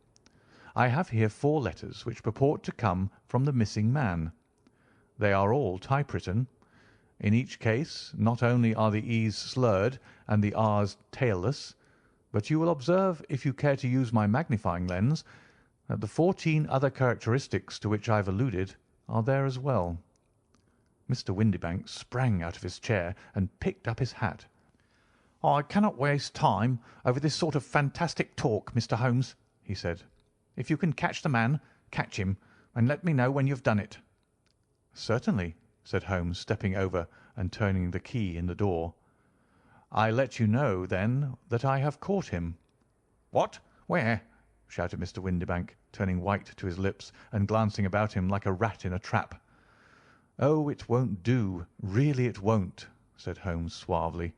I have here 4 letters which purport to come from the missing man. They are all typewritten. In each case not only are the E's slurred and the R's tailless, but you will observe, if you care to use my magnifying lens, that the 14 other characteristics to which I have alluded are there as well." Mr. Windibank sprang out of his chair and picked up his hat. "I cannot waste time over this sort of fantastic talk, Mr. Holmes," he said. "If you can catch the man, catch him, and let me know when you have done it." "Certainly," said Holmes, stepping over and turning the key in the door. "I let you know, then, that I have caught him." "What? Where?" shouted Mr. Windibank, turning white to his lips and glancing about him like a rat in a trap. "Oh, it won't do, really it won't," said Holmes suavely.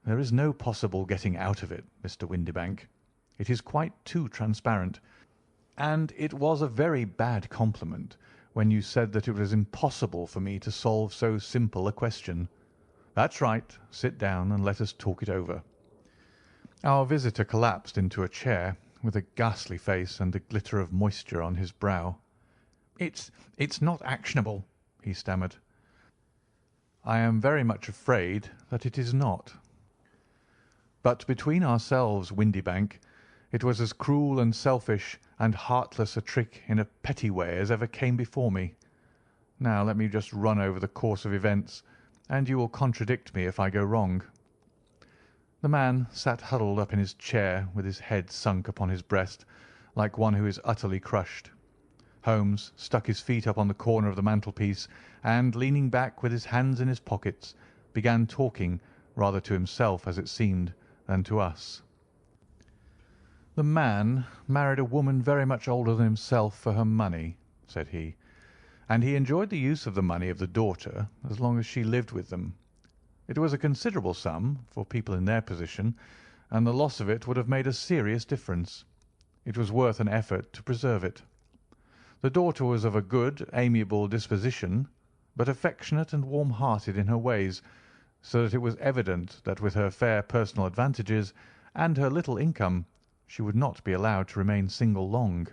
"There is no possible getting out of it, Mr. Windibank. It is quite too transparent, and it was a very bad compliment when you said that it was impossible for me to solve so simple a question. That's right. Sit down and let us talk it over." Our visitor collapsed into a chair with a ghastly face and a glitter of moisture on his brow. It's not actionable," he stammered. "I am very much afraid that it is not. But between ourselves, Windibank, it was as cruel and selfish and heartless a trick in a petty way as ever came before me. Now let me just run over the course of events, and you will contradict me if I go wrong." The man sat huddled up in his chair with his head sunk upon his breast, like one who is utterly crushed. Holmes stuck his feet up on the corner of the mantelpiece, and, leaning back with his hands in his pockets, began talking, rather to himself, as it seemed, than to us. "The man married a woman very much older than himself for her money," said he, "and he enjoyed the use of the money of the daughter as long as she lived with them. It was a considerable sum for people in their position, and the loss of it would have made a serious difference. It was worth an effort to preserve it. The daughter was of a good, amiable disposition, but affectionate and warm-hearted in her ways, so that it was evident that with her fair personal advantages and her little income she would not be allowed to remain single long.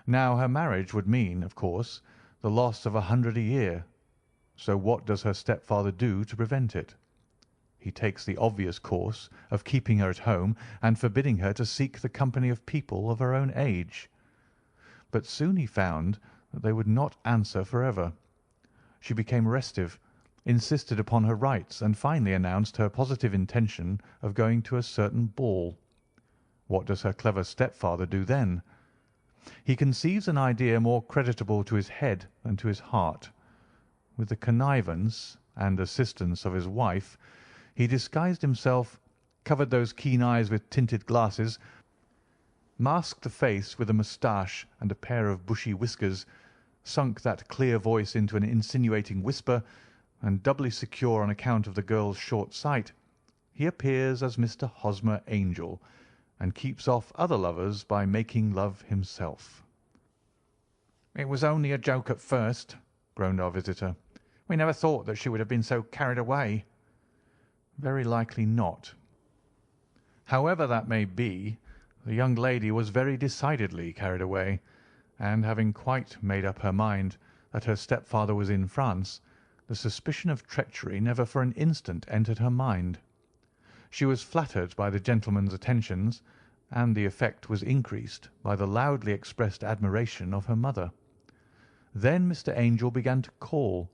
Now her marriage would mean, of course, the loss of 100 a year. So what does her stepfather do to prevent it? He takes the obvious course of keeping her at home and forbidding her to seek the company of people of her own age. But soon he found that they would not answer for ever. She became restive, insisted upon her rights, and finally announced her positive intention of going to a certain ball. What does her clever stepfather do then? He conceives an idea more creditable to his head than to his heart. With the connivance and assistance of his wife, he disguised himself, covered those keen eyes with tinted glasses, masked the face with a moustache and a pair of bushy whiskers, sunk that clear voice into an insinuating whisper, and doubly secure on account of the girl's short sight, he appears as Mr. Hosmer Angel, and keeps off other lovers by making love himself. "It was only a joke at first," groaned our visitor. "We never thought that she would have been so carried away." "Very likely not. However that may be, the young lady was very decidedly carried away, and having quite made up her mind that her stepfather was in France, the suspicion of treachery never for an instant entered her mind. She was flattered by the gentleman's attentions, and the effect was increased by the loudly expressed admiration of her mother. Then Mr. Angel began to call,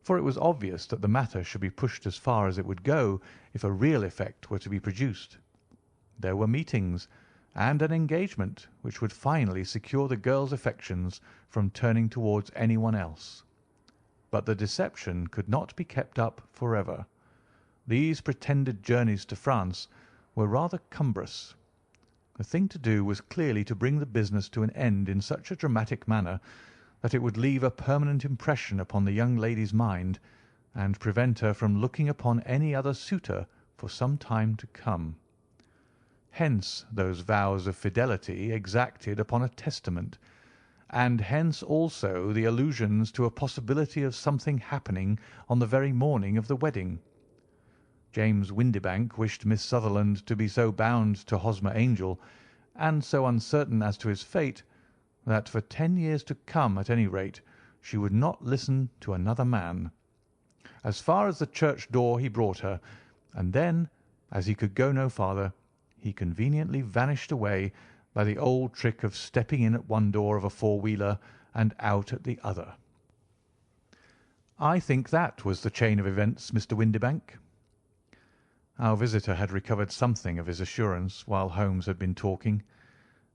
for it was obvious that the matter should be pushed as far as it would go if a real effect were to be produced. There were meetings, and an engagement which would finally secure the girl's affections from turning towards anyone else. But the deception could not be kept up for ever. These pretended journeys to France were rather cumbrous. The thing to do was clearly to bring the business to an end in such a dramatic manner that it would leave a permanent impression upon the young lady's mind, and prevent her from looking upon any other suitor for some time to come. Hence those vows of fidelity exacted upon a testament, and hence also the allusions to a possibility of something happening on the very morning of the wedding. James Windibank wished Miss Sutherland to be so bound to Hosmer Angel, and so uncertain as to his fate, that for 10 years to come, at any rate, she would not listen to another man. As far as the church door he brought her, and then, as he could go no farther, he conveniently vanished away by the old trick of stepping in at one door of a four-wheeler and out at the other. I think that was the chain of events, Mr. Windibank." Our visitor had recovered something of his assurance while Holmes had been talking,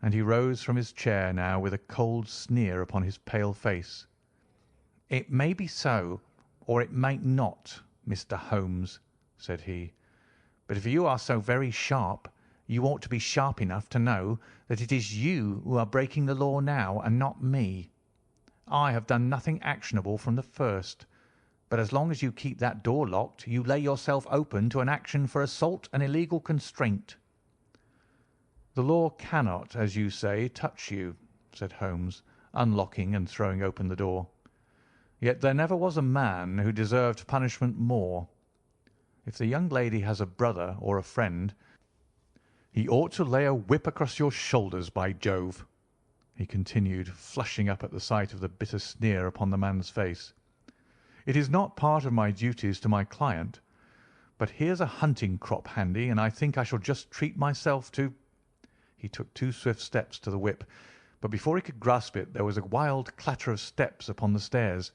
and he rose from his chair now with a cold sneer upon his pale face. "It may be so, or it may not, Mr. Holmes," said he. "But if you are so very sharp, you ought to be sharp enough to know that it is you who are breaking the law now, and not me. I have done nothing actionable from the first, but as long as you keep that door locked, you lay yourself open to an action for assault and illegal constraint." "The law cannot, as you say, touch you," said Holmes, unlocking and throwing open the door. "Yet there never was a man who deserved punishment more. If the young lady has a brother or a friend, he ought to lay a whip across your shoulders, by Jove," he continued, flushing up at the sight of the bitter sneer upon the man's face. "It is not part of my duties to my client, but here's a hunting crop handy, and I think I shall just treat myself to—" He took 2 swift steps to the whip, but before he could grasp it there was a wild clatter of steps upon the stairs,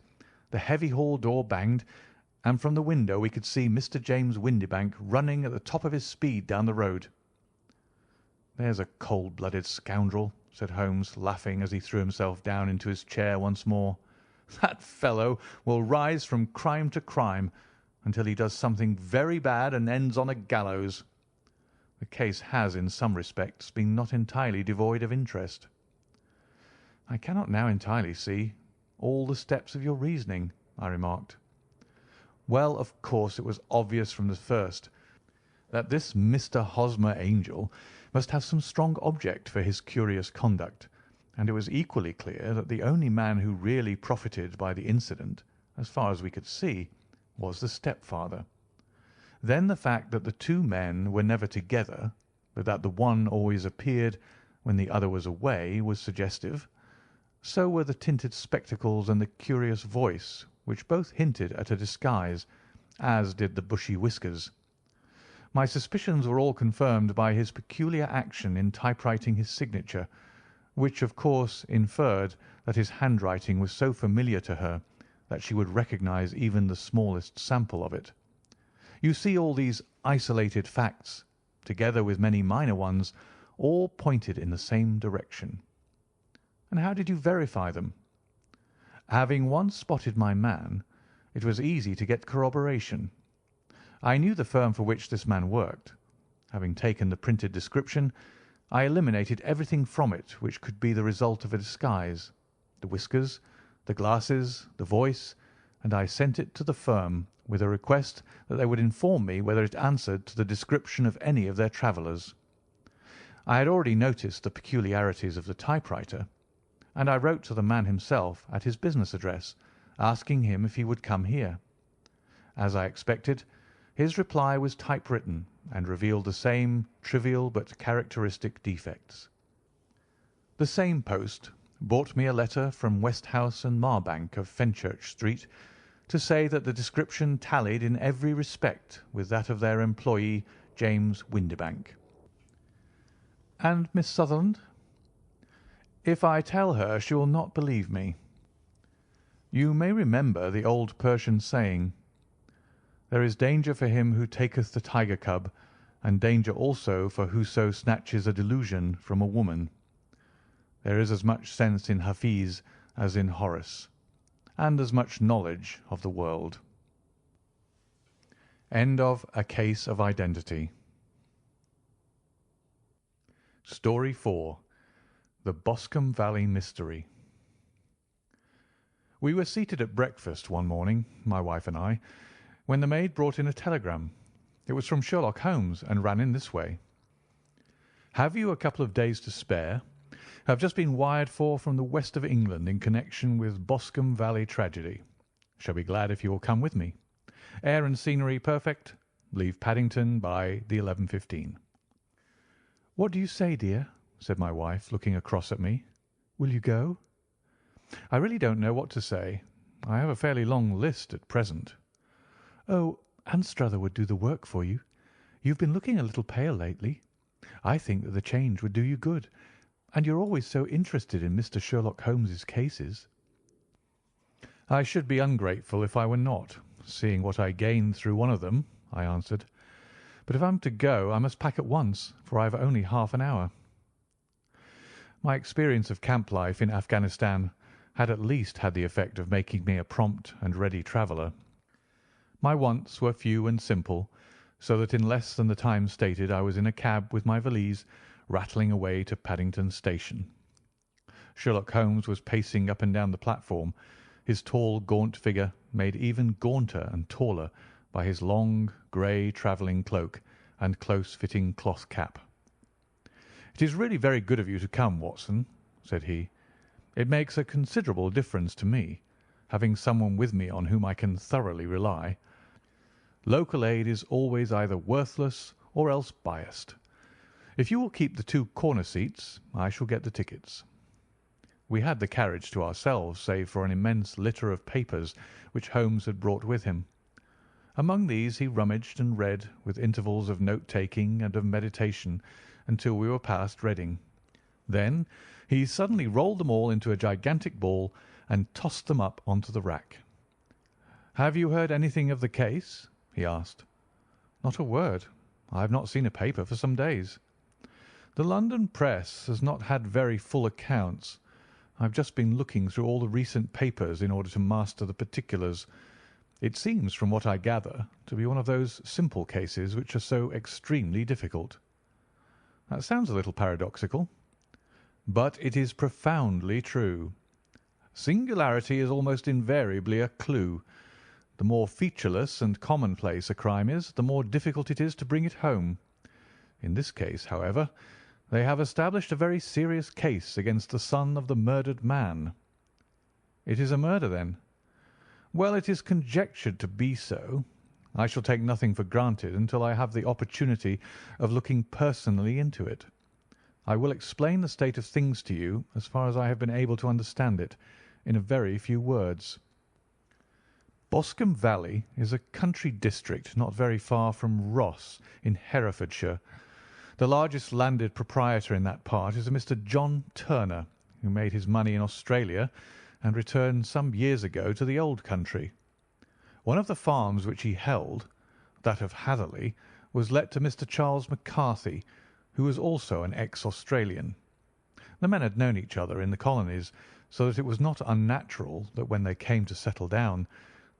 the heavy hall door banged, and from the window we could see Mr. James Windibank running at the top of his speed down the road. "There's a cold-blooded scoundrel," said Holmes, laughing as he threw himself down into his chair once more. "That fellow will rise from crime to crime until he does something very bad and ends on a gallows. The case has, in some respects, been not entirely devoid of interest." "I cannot now entirely see all the steps of your reasoning," I remarked. "Well, of course, it was obvious from the first that this Mr. Hosmer Angel must have some strong object for his curious conduct, and it was equally clear that the only man who really profited by the incident, as far as we could see, was the stepfather. Then the fact that the 2 men were never together, but that the one always appeared when the other was away, was suggestive. So were the tinted spectacles and the curious voice, which both hinted at a disguise, as did the bushy whiskers. My suspicions were all confirmed by his peculiar action in typewriting his signature, which of course inferred that his handwriting was so familiar to her that she would recognise even the smallest sample of it. You see, all these isolated facts, together with many minor ones, all pointed in the same direction. And how did you verify them? Having once spotted my man, it was easy to get corroboration. I knew the firm for which this man worked. Having taken the printed description, I eliminated everything from it which could be the result of a disguise, the whiskers, the glasses, the voice, and I sent it to the firm with a request that they would inform me whether it answered to the description of any of their travellers. I had already noticed the peculiarities of the typewriter, and I wrote to the man himself at his business address, asking him if he would come here. As I expected, his reply was typewritten and revealed the same trivial but characteristic defects. The same post brought me a letter from Westhouse and Marbank of Fenchurch Street to say that the description tallied in every respect with that of their employee, James Windibank. And Miss Sutherland? If I tell her, she will not believe me. You may remember the old Persian saying, "There is danger for him who taketh the tiger cub, and danger also for whoso snatches a delusion from a woman." There is as much sense in Hafiz as in Horace, and as much knowledge of the world. End of A Case of Identity. Story 4. The Boscombe Valley Mystery. We were seated at breakfast one morning, my wife and I, when the maid brought in a telegram. It was from Sherlock Holmes, and ran in this way: "Have you a couple of days to spare? Have just been wired for from the west of England in connection with Boscombe Valley tragedy. Shall be glad if you will come with me. Air and scenery perfect. Leave Paddington by the 11:15. "What do you say, dear?" said my wife, looking across at me. "Will you go?" "I really don't know what to say. I have a fairly long list at present." "Oh, Anstruther would do the work for you. You've been looking a little pale lately. I think that the change would do you good, and you're always so interested in Mr. Sherlock Holmes's cases." "I should be ungrateful if I were not, seeing what I gained through one of them," I answered. "But if I'm to go, I must pack at once, for I have only half an hour." My experience of camp life in Afghanistan had at least had the effect of making me a prompt and ready traveller. My wants were few and simple, so that in less than the time stated I was in a cab with my valise, rattling away to Paddington Station. Sherlock Holmes was pacing up and down the platform, his tall, gaunt figure made even gaunter and taller by his long, grey travelling cloak and close-fitting cloth cap. "It is really very good of you to come, Watson," said he. "It makes a considerable difference to me, having someone with me on whom I can thoroughly rely. Local aid is always either worthless or else biased. If you will keep the 2 corner seats, I shall get the tickets." We had the carriage to ourselves, save for an immense litter of papers which Holmes had brought with him. Among these he rummaged and read, with intervals of note-taking and of meditation, until we were past Reading. Then he suddenly rolled them all into a gigantic ball and tossed them up onto the rack. "Have you heard anything of the case?" he asked. "Not a word. I have not seen a paper for some days. The London press has not had very full accounts. I've just been looking through all the recent papers in order to master the particulars. It seems, from what I gather, to be one of those simple cases which are so extremely difficult." "That sounds a little paradoxical." "But it is profoundly true. Singularity is almost invariably a clue. The more featureless and commonplace a crime is, the more difficult it is to bring it home. In this case, however, they have established a very serious case against the son of the murdered man." "It is a murder, then?" "Well, it is conjectured to be so. I shall take nothing for granted until I have the opportunity of looking personally into it. I will explain the state of things to you, as far as I have been able to understand it, in a very few words. Boscombe Valley is a country district not very far from Ross, in Herefordshire. The largest landed proprietor in that part is a Mr. John Turner, who made his money in Australia and returned some years ago to the old country. One of the farms which he held, that of Hatherley, was let to Mr. Charles McCarthy, who was also an ex-Australian. The men had known each other in the colonies, so that it was not unnatural that when they came to settle down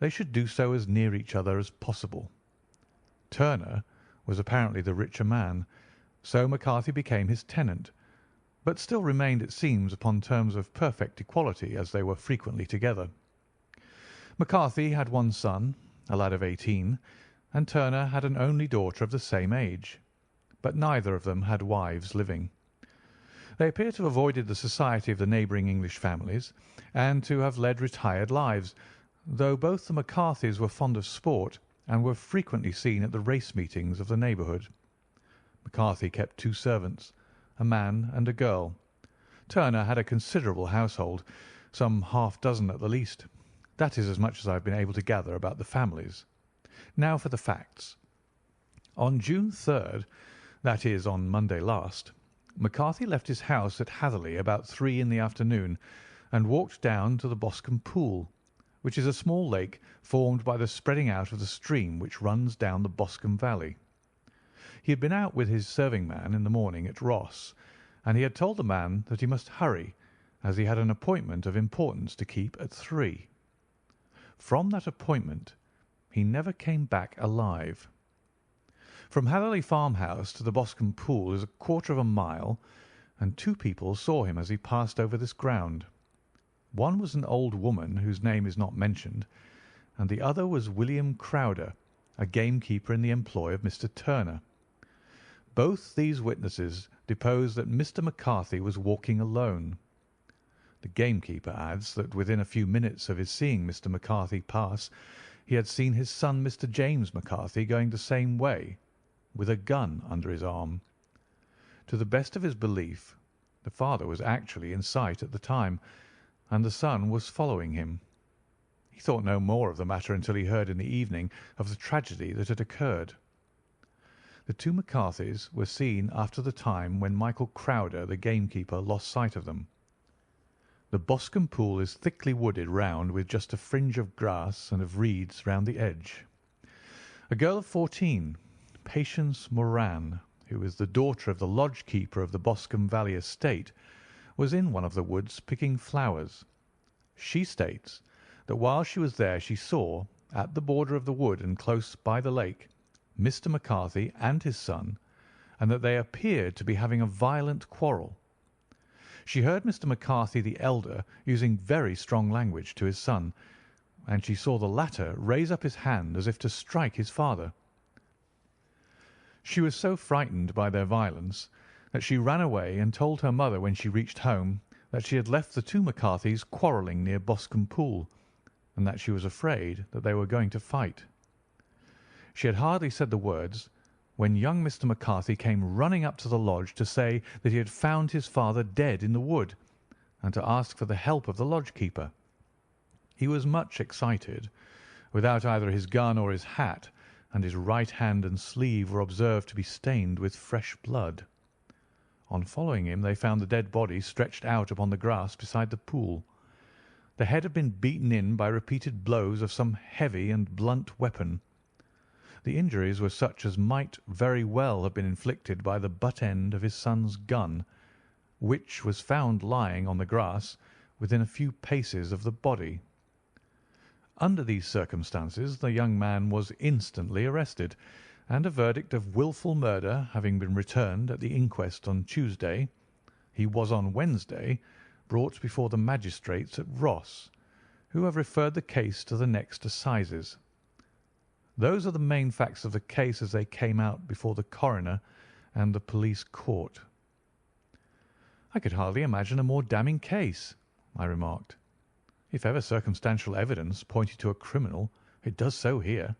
they should do so as near each other as possible. Turner was apparently the richer man, so McCarthy became his tenant, but still remained, it seems, upon terms of perfect equality, as they were frequently together. McCarthy had one son, a lad of 18, and Turner had an only daughter of the same age, but neither of them had wives living. They appear to have avoided the society of the neighbouring English families, and to have led retired lives, though both the McCarthys were fond of sport and were frequently seen at the race meetings of the neighbourhood. McCarthy kept 2 servants, a man and a girl. Turner had a considerable household, some half-dozen at the least. That is as much as I have been able to gather about the families. Now for the facts. On June 3rd, that is, on Monday last, McCarthy left his house at Hatherley about 3 in the afternoon and walked down to the Boscombe Pool, which is a small lake formed by the spreading out of the stream which runs down the Boscombe Valley. He had been out with his serving man in the morning at Ross, and he had told the man that he must hurry, as he had an appointment of importance to keep at 3. From that appointment he never came back alive. From Hatherley farmhouse to the Boscombe Pool is 1/4 mile, and 2 people saw him as he passed over this ground. One was an old woman whose name is not mentioned, and the other was William Crowder, a gamekeeper in the employ of Mr. Turner. Both these witnesses deposed that Mr. McCarthy was walking alone. The gamekeeper adds that within a few minutes of his seeing Mr. McCarthy pass, he had seen his son, Mr. James McCarthy, going the same way, with a gun under his arm. To the best of his belief, the father was actually in sight at the time, and the son was following him. He thought no more of the matter until he heard in the evening of the tragedy that had occurred. The 2 McCarthys were seen after the time when Michael Crowder, the gamekeeper, lost sight of them. The Boscombe Pool is thickly wooded round with just a fringe of grass and of reeds round the edge. A girl of 14, Patience Moran, who is the daughter of the lodge keeper of the Boscombe Valley estate, was in one of the woods picking flowers. She states that while she was there she saw, at the border of the wood and close by the lake, Mr. McCarthy and his son, and that they appeared to be having a violent quarrel. She heard Mr. McCarthy the elder using very strong language to his son, and she saw the latter raise up his hand as if to strike his father. She was so frightened by their violence that she ran away and told her mother when she reached home that she had left the 2 McCarthys quarrelling near Boscombe Pool, and that she was afraid that they were going to fight. She had hardly said the words when young Mr. McCarthy came running up to the lodge to say that he had found his father dead in the wood, and to ask for the help of the lodge keeper. He was much excited, without either his gun or his hat, and his right hand and sleeve were observed to be stained with fresh blood. On following him they found the dead body stretched out upon the grass beside the pool. The head had been beaten in by repeated blows of some heavy and blunt weapon. The injuries were such as might very well have been inflicted by the butt end of his son's gun, which was found lying on the grass within a few paces of the body. Under these circumstances the young man was instantly arrested, and a verdict of wilful murder having been returned at the inquest on Tuesday, he was on Wednesday brought before the magistrates at Ross, who have referred the case to the next assizes. Those are the main facts of the case as they came out before the coroner and the police court. "I could hardly imagine a more damning case," I remarked. "If ever circumstantial evidence pointed to a criminal, it does so here."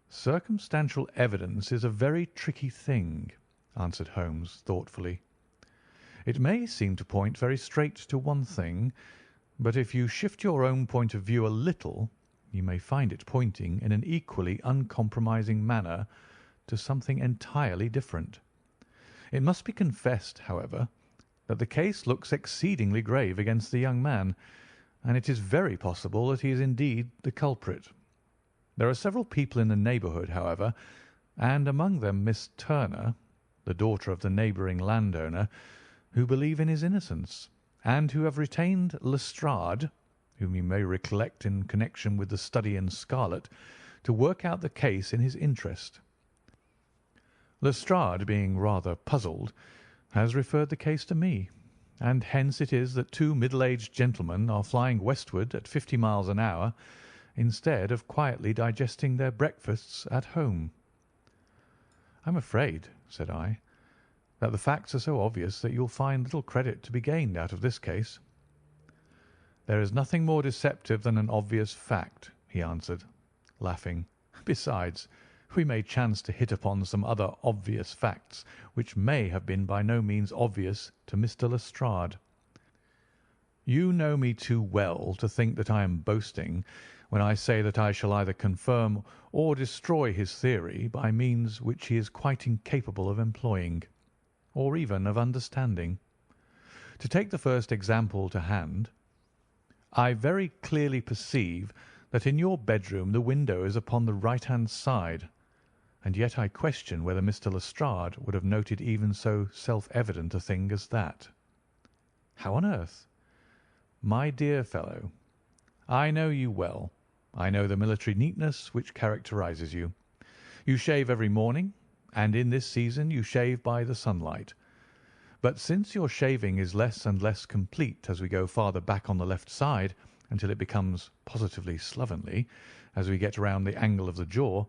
"Circumstantial evidence is a very tricky thing," answered Holmes thoughtfully. "It may seem to point very straight to one thing, but if you shift your own point of view a little, you may find it pointing in an equally uncompromising manner to something entirely different. It must be confessed, however, that the case looks exceedingly grave against the young man, and it is very possible that he is indeed the culprit. There are several people in the neighbourhood, however, and among them Miss Turner, the daughter of the neighbouring landowner, who believe in his innocence, and who have retained Lestrade, whom you may recollect in connection with the study in Scarlet, to work out the case in his interest. Lestrade, being rather puzzled, has referred the case to me, and hence it is that two middle-aged gentlemen are flying westward at 50 miles an hour instead of quietly digesting their breakfasts at home. "I'm afraid," said I, "that the facts are so obvious that you'll find little credit to be gained out of this case." "There is nothing more deceptive than an obvious fact," he answered, laughing. "Besides, we may chance to hit upon some other obvious facts which may have been by no means obvious to Mr. Lestrade. You know me too well to think that I am boasting when I say that I shall either confirm or destroy his theory by means which he is quite incapable of employing, or even of understanding. To take the first example to hand, I very clearly perceive that in your bedroom the window is upon the right-hand side, and yet I question whether Mr. Lestrade would have noted even so self-evident a thing as that. How on earth? My dear fellow, I know you well. I know the military neatness which characterises you. You shave every morning, and in this season you shave by the sunlight. But since your shaving is less and less complete as we go farther back on the left side, until it becomes positively slovenly as we get round the angle of the jaw,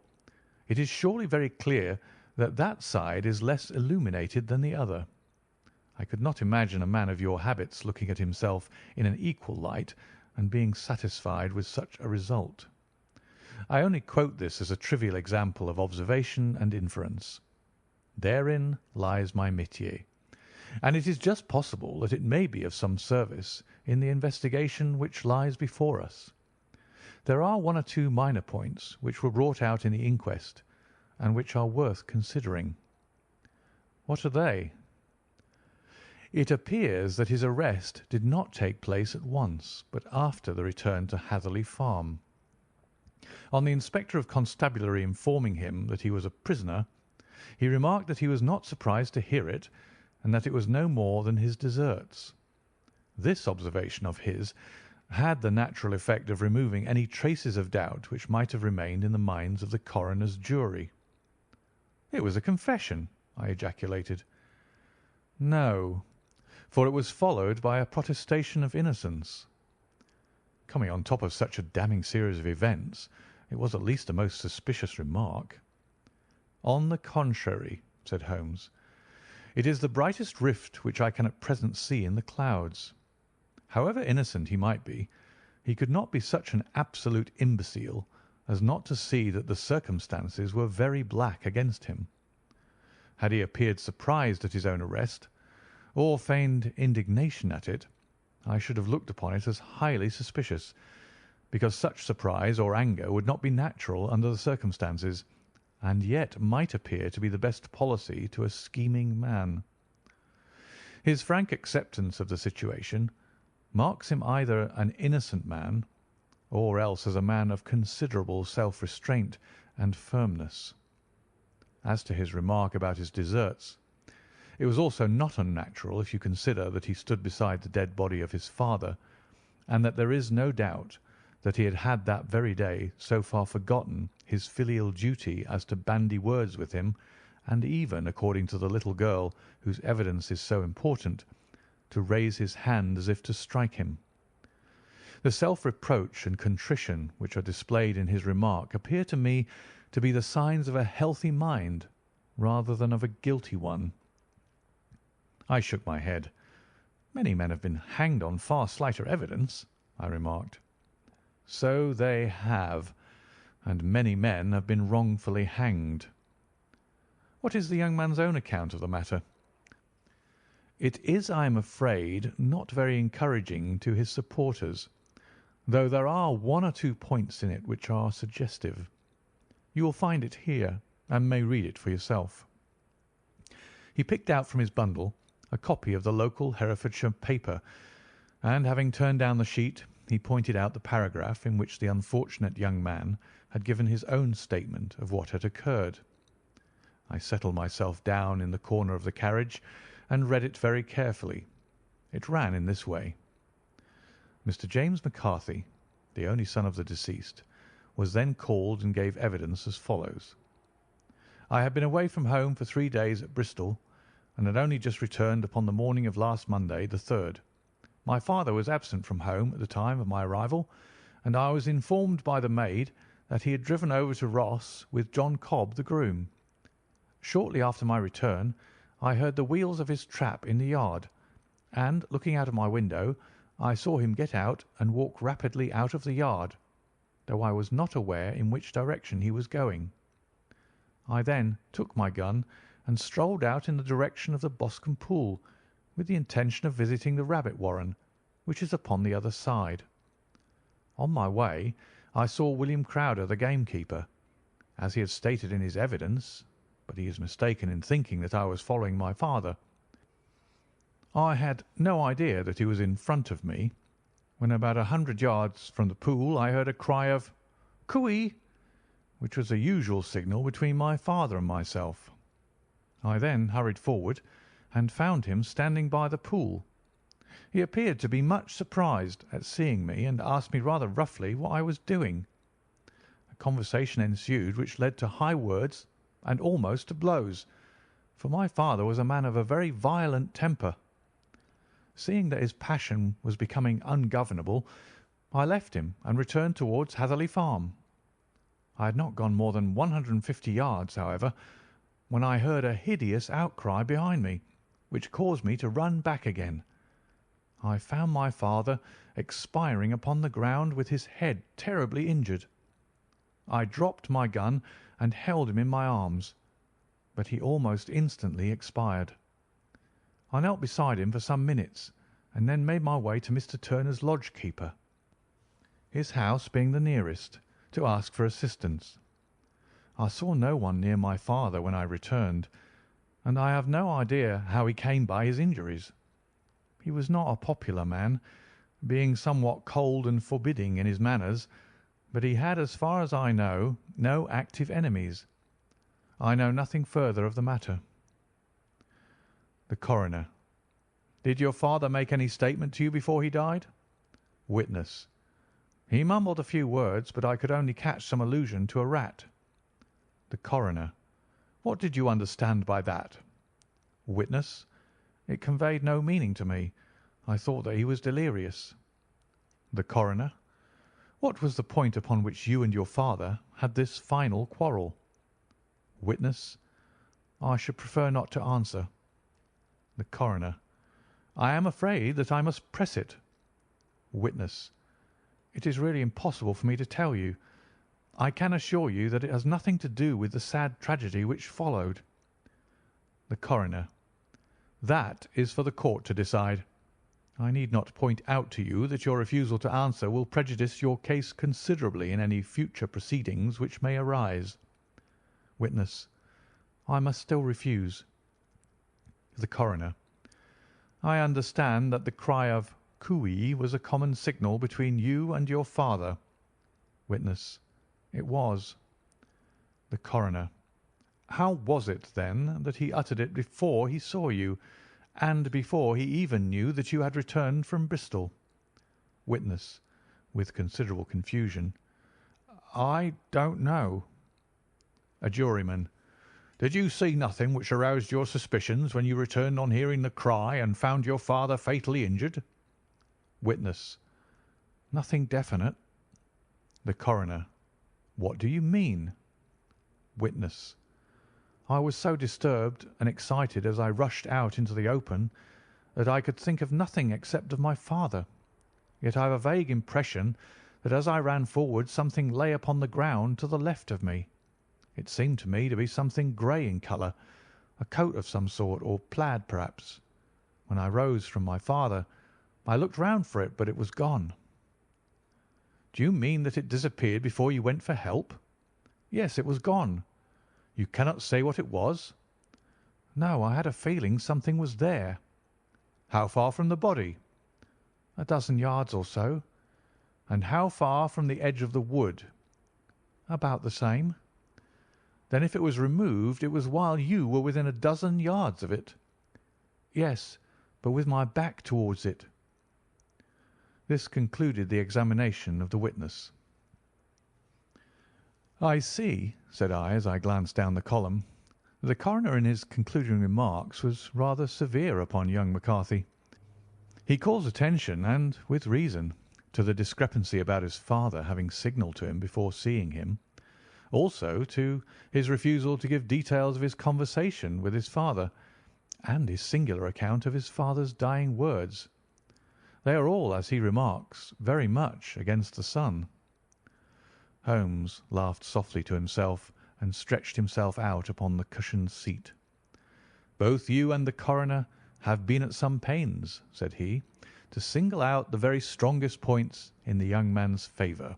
it is surely very clear that that side is less illuminated than the other. I could not imagine a man of your habits looking at himself in an equal light and being satisfied with such a result. I only quote this as a trivial example of observation and inference. Therein lies my métier, and it is just possible that it may be of some service in the investigation which lies before us. There are one or two minor points which were brought out in the inquest, and which are worth considering. What are they? It appears that his arrest did not take place at once, but after the return to Hatherley Farm. On the Inspector of Constabulary informing him that he was a prisoner, he remarked that he was not surprised to hear it, and that it was no more than his deserts. This observation of his had the natural effect of removing any traces of doubt which might have remained in the minds of the coroner's jury. "It was a confession," I ejaculated. "No, for it was followed by a protestation of innocence." Coming on top of such a damning series of events, it was at least a most suspicious remark. "On the contrary," said Holmes, "it is the brightest rift which I can at present see in the clouds. However innocent he might be, he could not be such an absolute imbecile as not to see that the circumstances were very black against him. Had he appeared surprised at his own arrest, or feigned indignation at it, I should have looked upon it as highly suspicious, because such surprise or anger would not be natural under the circumstances, and yet might appear to be the best policy to a scheming man. His frank acceptance of the situation marks him either an innocent man, or else as a man of considerable self-restraint and firmness. As to his remark about his deserts, it was also not unnatural if you consider that he stood beside the dead body of his father, and that there is no doubt that he had that very day so far forgotten his filial duty as to bandy words with him, and even, according to the little girl whose evidence is so important, to raise his hand as if to strike him. The self-reproach and contrition which are displayed in his remark appear to me to be the signs of a healthy mind rather than of a guilty one. I shook my head. "Many men have been hanged on far slighter evidence," I remarked. "So they have, and many men have been wrongfully hanged." "What is the young man's own account of the matter?" "It is, I am afraid, not very encouraging to his supporters, though there are one or two points in it which are suggestive. You will find it here, and may read it for yourself." He picked out from his bundle a copy of the local Herefordshire paper, and having turned down the sheet, he pointed out the paragraph in which the unfortunate young man had given his own statement of what had occurred. I settled myself down in the corner of the carriage and read it very carefully. It ran in this way: Mr. James McCarthy, the only son of the deceased, was then called and gave evidence as follows. I had been away from home for 3 days at Bristol, and had only just returned upon the morning of last Monday, the 3rd. My father was absent from home at the time of my arrival, and I was informed by the maid that he had driven over to Ross with John Cobb, the groom. Shortly after my return, I heard the wheels of his trap in the yard, and, looking out of my window, I saw him get out and walk rapidly out of the yard, though I was not aware in which direction he was going. I then took my gun and strolled out in the direction of the Boscombe Pool, with the intention of visiting the rabbit warren, which is upon the other side. On my way, I saw William Crowder, the gamekeeper, as he had stated in his evidence, but he is mistaken in thinking that I was following my father. I had no idea that he was in front of me. When about 100 yards from the pool, I heard a cry of "Cooey," which was the usual signal between my father and myself. I then hurried forward and found him standing by the pool. He appeared to be much surprised at seeing me, and asked me rather roughly what I was doing. A conversation ensued which led to high words and almost to blows, for my father was a man of a very violent temper. Seeing that his passion was becoming ungovernable, I left him and returned towards Hatherley Farm. I had not gone more than 150 yards, however, when I heard a hideous outcry behind me, which caused me to run back again. I found my father expiring upon the ground with his head terribly injured. I dropped my gun and held him in my arms, but he almost instantly expired. I knelt beside him for some minutes, and then made my way to Mr. Turner's lodge-keeper, his house being the nearest, to ask for assistance. I saw no one near my father when I returned, and I have no idea how he came by his injuries. He was not a popular man, being somewhat cold and forbidding in his manners, but he had, as far as I know, no active enemies. I know nothing further of the matter. The Coroner: Did your father make any statement to you before he died? Witness: He mumbled a few words, but I could only catch some allusion to a rat. The Coroner: What did you understand by that? Witness: It conveyed no meaning to me. I thought that he was delirious. The Coroner: What was the point upon which you and your father had this final quarrel? Witness: I should prefer not to answer. The Coroner: I am afraid that I must press it. Witness: It is really impossible for me to tell you. I can assure you that it has nothing to do with the sad tragedy which followed. The Coroner: That is for the court to decide. I need not point out to you that your refusal to answer will prejudice your case considerably in any future proceedings which may arise. Witness: I must still refuse. The Coroner: I understand that the cry of "Cooey" was a common signal between you and your father. Witness: It was. The Coroner: How was it, then, that he uttered it before he saw you, and before he even knew that you had returned from Bristol? Witness, with considerable confusion: I don't know. A Juryman: Did you see nothing which aroused your suspicions when you returned on hearing the cry and found your father fatally injured? Witness: Nothing definite. The Coroner: What do you mean? Witness: I was so disturbed and excited as I rushed out into the open that I could think of nothing except of my father. Yet I have a vague impression that as I ran forward something lay upon the ground to the left of me. It seemed to me to be something grey in colour, a coat of some sort, or plaid perhaps. When I rose from my father, I looked round for it, but it was gone. Do you mean that it disappeared before you went for help? Yes, it was gone. You cannot say what it was? No, I had a feeling something was there. How far from the body?" "A dozen yards or so." "And how far from the edge of the wood?" "About the same." "Then if it was removed it was while you were within a dozen yards of it?" "Yes, but with my back towards it." This concluded the examination of the witness. "I see," said I, as I glanced down the column, that the coroner in his concluding remarks was rather severe upon young McCarthy. He calls attention, and with reason, to the discrepancy about his father having signalled to him before seeing him, also to his refusal to give details of his conversation with his father, and his singular account of his father's dying words. They are all, as he remarks, very much against the son. Holmes laughed softly to himself and stretched himself out upon the cushioned seat. "Both you and the coroner have been at some pains," said he, "to single out the very strongest points in the young man's favour.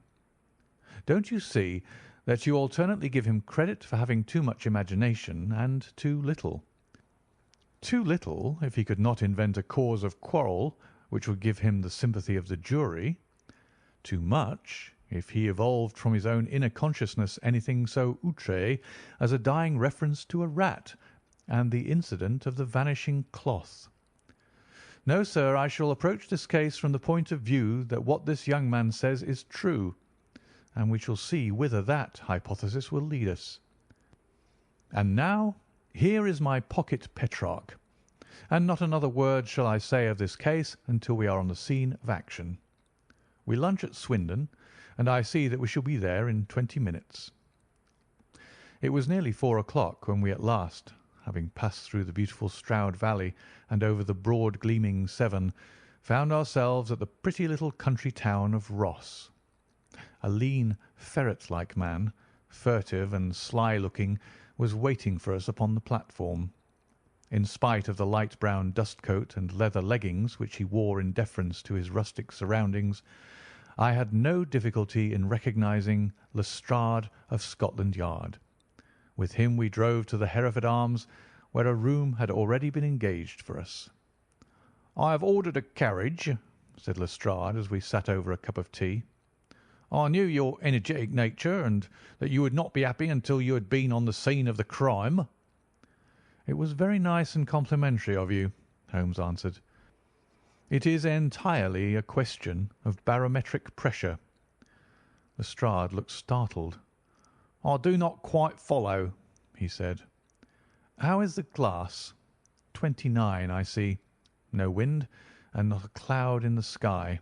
Don't you see that you alternately give him credit for having too much imagination and too little? Too little if he could not invent a cause of quarrel which would give him the sympathy of the jury; too much if he evolved from his own inner consciousness anything so outré as a dying reference to a rat and the incident of the vanishing cloth. No, sir, I shall approach this case from the point of view that what this young man says is true, and we shall see whither that hypothesis will lead us. And now here is my pocket Petrarch, and not another word shall I say of this case until we are on the scene of action. We lunch at Swindon, and I see that we shall be there in 20 minutes." It was nearly 4 o'clock when we at last, having passed through the beautiful Stroud Valley and over the broad gleaming Severn, found ourselves at the pretty little country town of Ross. A lean, ferret-like man, furtive and sly-looking, was waiting for us upon the platform. In spite of the light brown dust-coat and leather leggings which he wore in deference to his rustic surroundings, I had no difficulty in recognising Lestrade of Scotland Yard. With him we drove to the Hereford Arms, where a room had already been engaged for us. "I have ordered a carriage," said Lestrade as we sat over a cup of tea. "I knew your energetic nature, and that you would not be happy until you had been on the scene of the crime." "It was very nice and complimentary of you," Holmes answered. "It is entirely a question of barometric pressure." Lestrade looked startled. "I do not quite follow," he said. "How is the glass?" 29, I see. No wind, and not a cloud in the sky.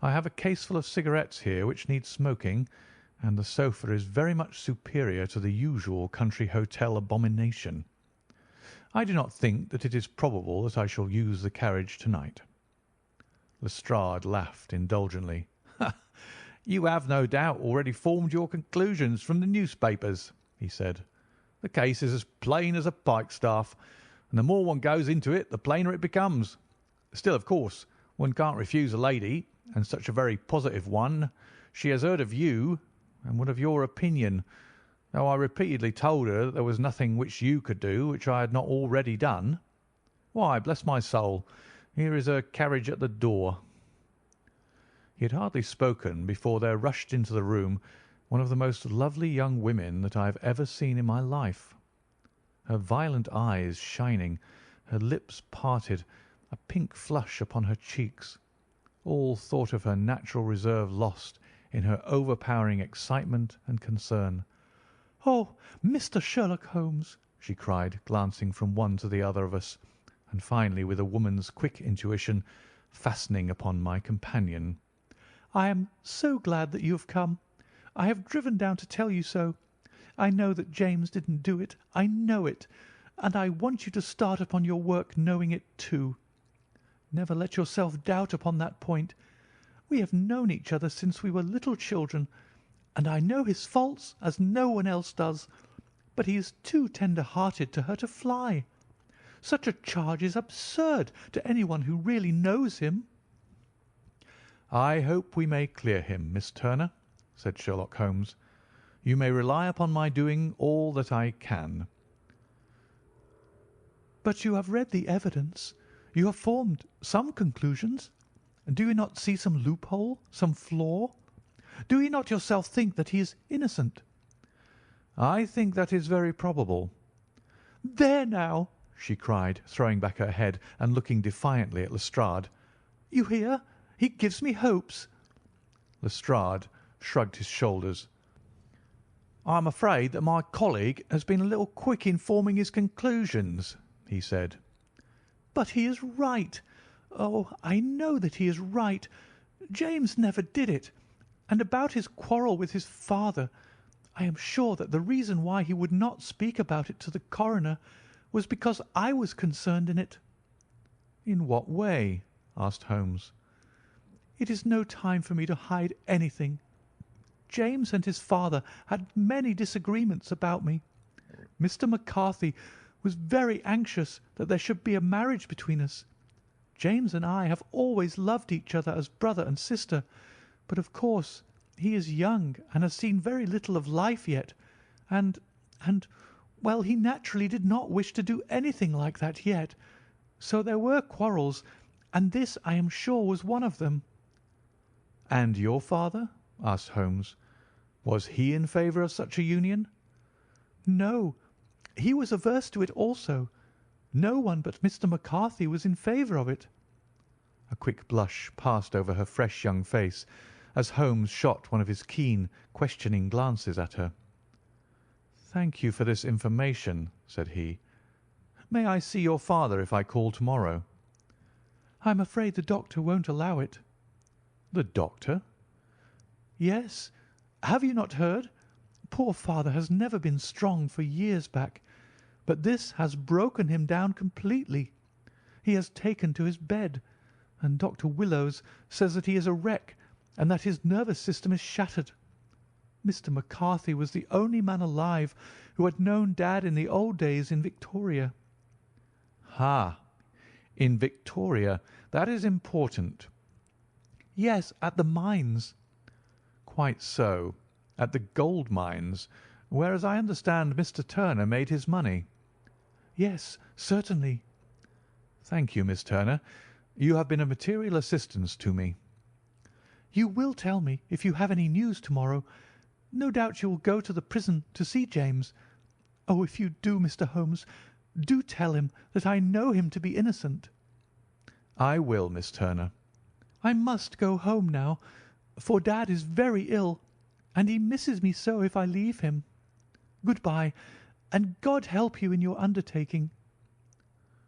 I have a caseful of cigarettes here which need smoking, and the sofa is very much superior to the usual country hotel abomination. I do not think that it is probable that I shall use the carriage to-night." Lestrade laughed indulgently. "You have, no doubt, already formed your conclusions from the newspapers," he said. "The case is as plain as a pikestaff, and the more one goes into it the plainer it becomes. Still, of course, one can't refuse a lady, and such a very positive one. She has heard of you, and would have your opinion, though I repeatedly told her that there was nothing which you could do which I had not already done. Why, bless my soul, here is her carriage at the door." He had hardly spoken before there rushed into the room one of the most lovely young women that I have ever seen in my life. Her violent eyes shining, her lips parted, a pink flush upon her cheeks, all thought of her natural reserve lost in her overpowering excitement and concern. "Oh, Mr. Sherlock Holmes!" she cried, glancing from one to the other of us, and finally, with a woman's quick intuition, fastening upon my companion. "I am so glad that you have come. I have driven down to tell you so. I know that James didn't do it. I know it. And I want you to start upon your work knowing it too. Never let yourself doubt upon that point. We have known each other since we were little children, and I know his faults as no one else does, but he is too tender-hearted to hurt a fly. Such a charge is absurd to anyone who really knows him." "I hope we may clear him, Miss Turner," said Sherlock Holmes. "You may rely upon my doing all that I can." "But you have read the evidence. You have formed some conclusions. Do you not see some loophole, some flaw? Do you not yourself think that he is innocent?" "I think that is very probable." "There now!" she cried, throwing back her head and looking defiantly at Lestrade. "You hear? He gives me hopes." Lestrade shrugged his shoulders. "I am afraid that my colleague has been a little quick in forming his conclusions," he said. "But he is right. Oh, I know that he is right. James never did it. And about his quarrel with his father, I am sure that the reason why he would not speak about it to the coroner was because I was concerned in it." "In what way?" asked Holmes. "It is no time for me to hide anything. James and his father had many disagreements about me. Mr. McCarthy was very anxious that there should be a marriage between us. James and I have always loved each other as brother and sister, but of course he is young and has seen very little of life yet, and, well, he naturally did not wish to do anything like that yet. So there were quarrels, and this, I am sure, was one of them." "And your father?" asked Holmes. "Was he in favour of such a union?" "No, he was averse to it also. No one but Mr. McCarthy was in favour of it." A quick blush passed over her fresh young face as Holmes shot one of his keen, questioning glances at her. "Thank you for this information," said he. "May I see your father if I call to-morrow?" "I'm afraid the doctor won't allow it." "The doctor?" "Yes. Have you not heard? Poor father has never been strong for years back, but this has broken him down completely. He has taken to his bed, and Dr. Willows says that he is a wreck and that his nervous system is shattered. Mr. McCarthy was the only man alive who had known Dad in the old days in Victoria." "Ha! In Victoria. That is important." "Yes, at the mines." "Quite so. At the gold mines, where, as I understand, Mr. Turner made his money." "Yes, certainly." "Thank you, Miss Turner. You have been of material assistance to me." "You will tell me if you have any news to-morrow. No doubt you will go to the prison to see James. Oh, if you do, Mr. Holmes, do tell him that I know him to be innocent." "I will, Miss Turner." "I must go home now, for Dad is very ill, and he misses me so if I leave him. Good-bye, and God help you in your undertaking."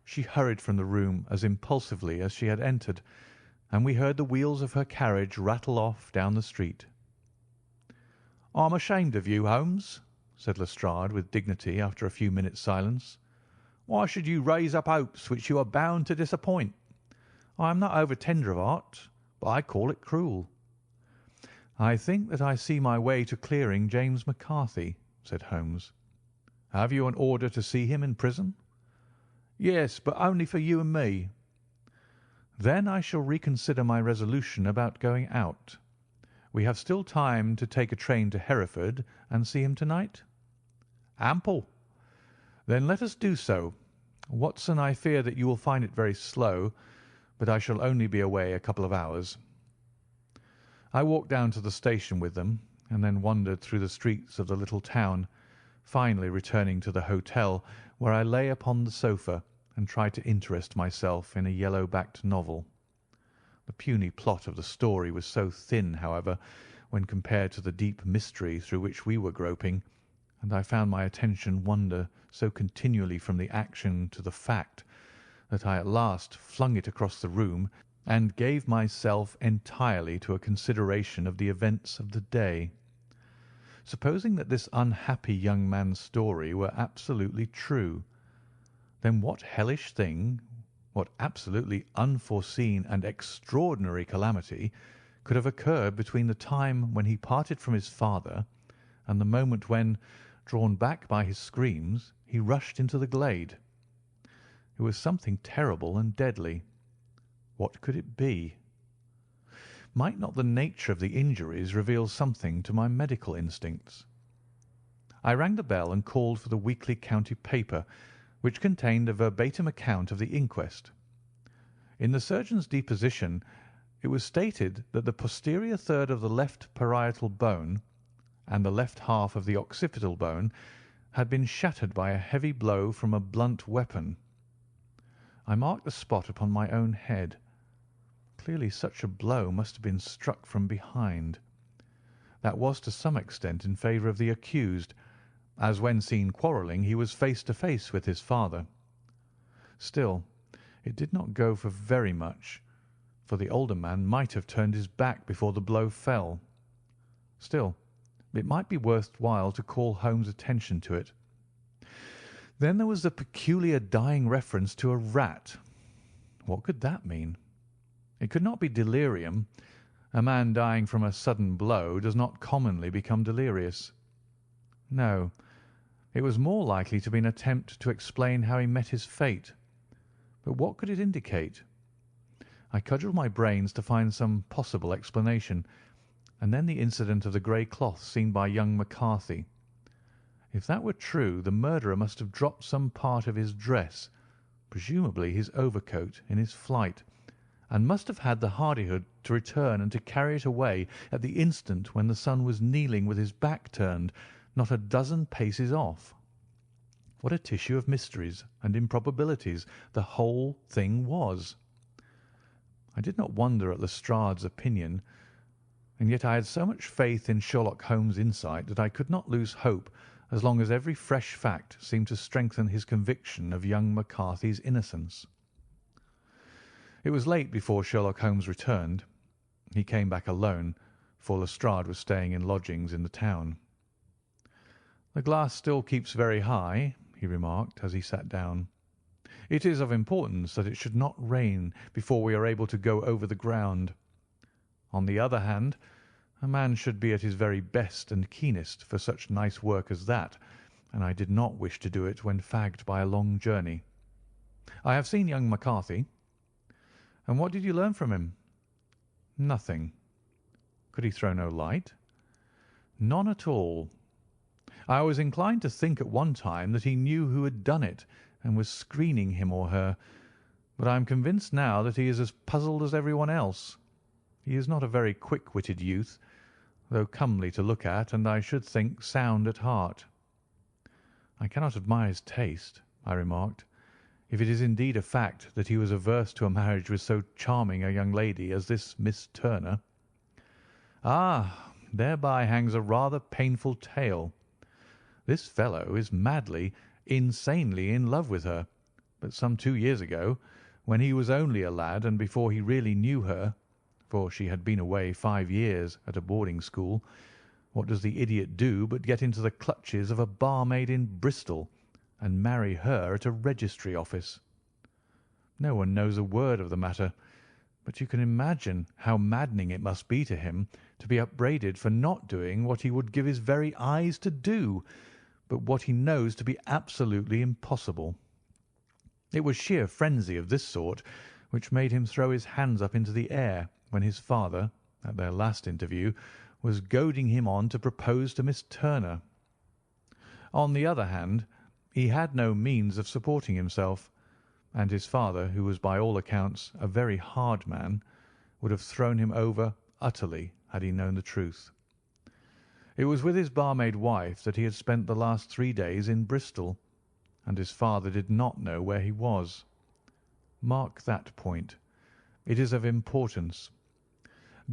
She hurried from the room as impulsively as she had entered, and we heard the wheels of her carriage rattle off down the street. "I'm ashamed of you, Holmes," said Lestrade with dignity after a few minutes' silence. "Why should you raise up hopes which you are bound to disappoint? I am not over tender of heart, but I call it cruel." "I think that I see my way to clearing James McCarthy," said Holmes. "Have you an order to see him in prison?" "Yes, but only for you and me." "Then I shall reconsider my resolution about going out. We have still time to take a train to Hereford and see him to-night?" "Ample." "Then let us do so. Watson, I fear that you will find it very slow, but I shall only be away a couple of hours." I walked down to the station with them, and then wandered through the streets of the little town, finally returning to the hotel, where I lay upon the sofa and tried to interest myself in a yellow-backed novel. The puny plot of the story was so thin, however, when compared to the deep mystery through which we were groping, and I found my attention wander so continually from the action to the fact, that I at last flung it across the room and gave myself entirely to a consideration of the events of the day. Supposing that this unhappy young man's story were absolutely true, then what hellish thing, what absolutely unforeseen and extraordinary calamity could have occurred between the time when he parted from his father and the moment when, drawn back by his screams, he rushed into the glade? It was something terrible and deadly. What could it be? Might not the nature of the injuries reveal something to my medical instincts? I rang the bell and called for the weekly county paper, which contained a verbatim account of the inquest. In the surgeon's deposition it was stated that the posterior third of the left parietal bone and the left half of the occipital bone had been shattered by a heavy blow from a blunt weapon. I marked the spot upon my own head. Clearly such a blow must have been struck from behind. That was to some extent in favour of the accused, as when seen quarrelling he was face to face with his father. Still, it did not go for very much, for the older man might have turned his back before the blow fell. Still, it might be worth while to call Holmes' attention to it. Then there was the peculiar dying reference to a rat. What could that mean? It could not be delirium. A man dying from a sudden blow does not commonly become delirious. No, it was more likely to be an attempt to explain how he met his fate. But what could it indicate? I cudgelled my brains to find some possible explanation, and then the incident of the grey cloth seen by young McCarthy. If that were true, the murderer must have dropped some part of his dress, presumably his overcoat, in his flight, and must have had the hardihood to return and to carry it away at the instant when the son was kneeling with his back turned, not a dozen paces off. What a tissue of mysteries and improbabilities the whole thing was! I did not wonder at Lestrade's opinion, and yet I had so much faith in Sherlock Holmes' insight that I could not lose hope as long as every fresh fact seemed to strengthen his conviction of young McCarthy's innocence. It was late before Sherlock Holmes returned. He came back alone, for Lestrade was staying in lodgings in the town. "The glass still keeps very high," he remarked as he sat down. "It is of importance that it should not rain before we are able to go over the ground. On the other hand, a man should be at his very best and keenest for such nice work as that, and I did not wish to do it when fagged by a long journey. I have seen young McCarthy." "And what did you learn from him?" "Nothing." "Could he throw no light?" "None at all. I was inclined to think at one time that he knew who had done it and was screening him or her, but I am convinced now that he is as puzzled as everyone else. He is not a very quick-witted youth, though comely to look at, and I should think sound at heart." "I cannot admire his taste," I remarked, "if it is indeed a fact that he was averse to a marriage with so charming a young lady as this Miss Turner." "Ah, thereby hangs a rather painful tale. This fellow is madly, insanely in love with her, but some 2 years ago, when he was only a lad and before he really knew her, for she had been away 5 years at a boarding school, what does the idiot do but get into the clutches of a barmaid in Bristol and marry her at a registry office? No one knows a word of the matter, but you can imagine how maddening it must be to him to be upbraided for not doing what he would give his very eyes to do, but what he knows to be absolutely impossible. It was sheer frenzy of this sort which made him throw his hands up into the air when his father, at their last interview, was goading him on to propose to Miss Turner. On the other hand, he had no means of supporting himself, and his father, who was by all accounts a very hard man, would have thrown him over utterly had he known the truth. It was with his barmaid wife that he had spent the last 3 days in Bristol, and his father did not know where he was. Mark that point. It is of importance.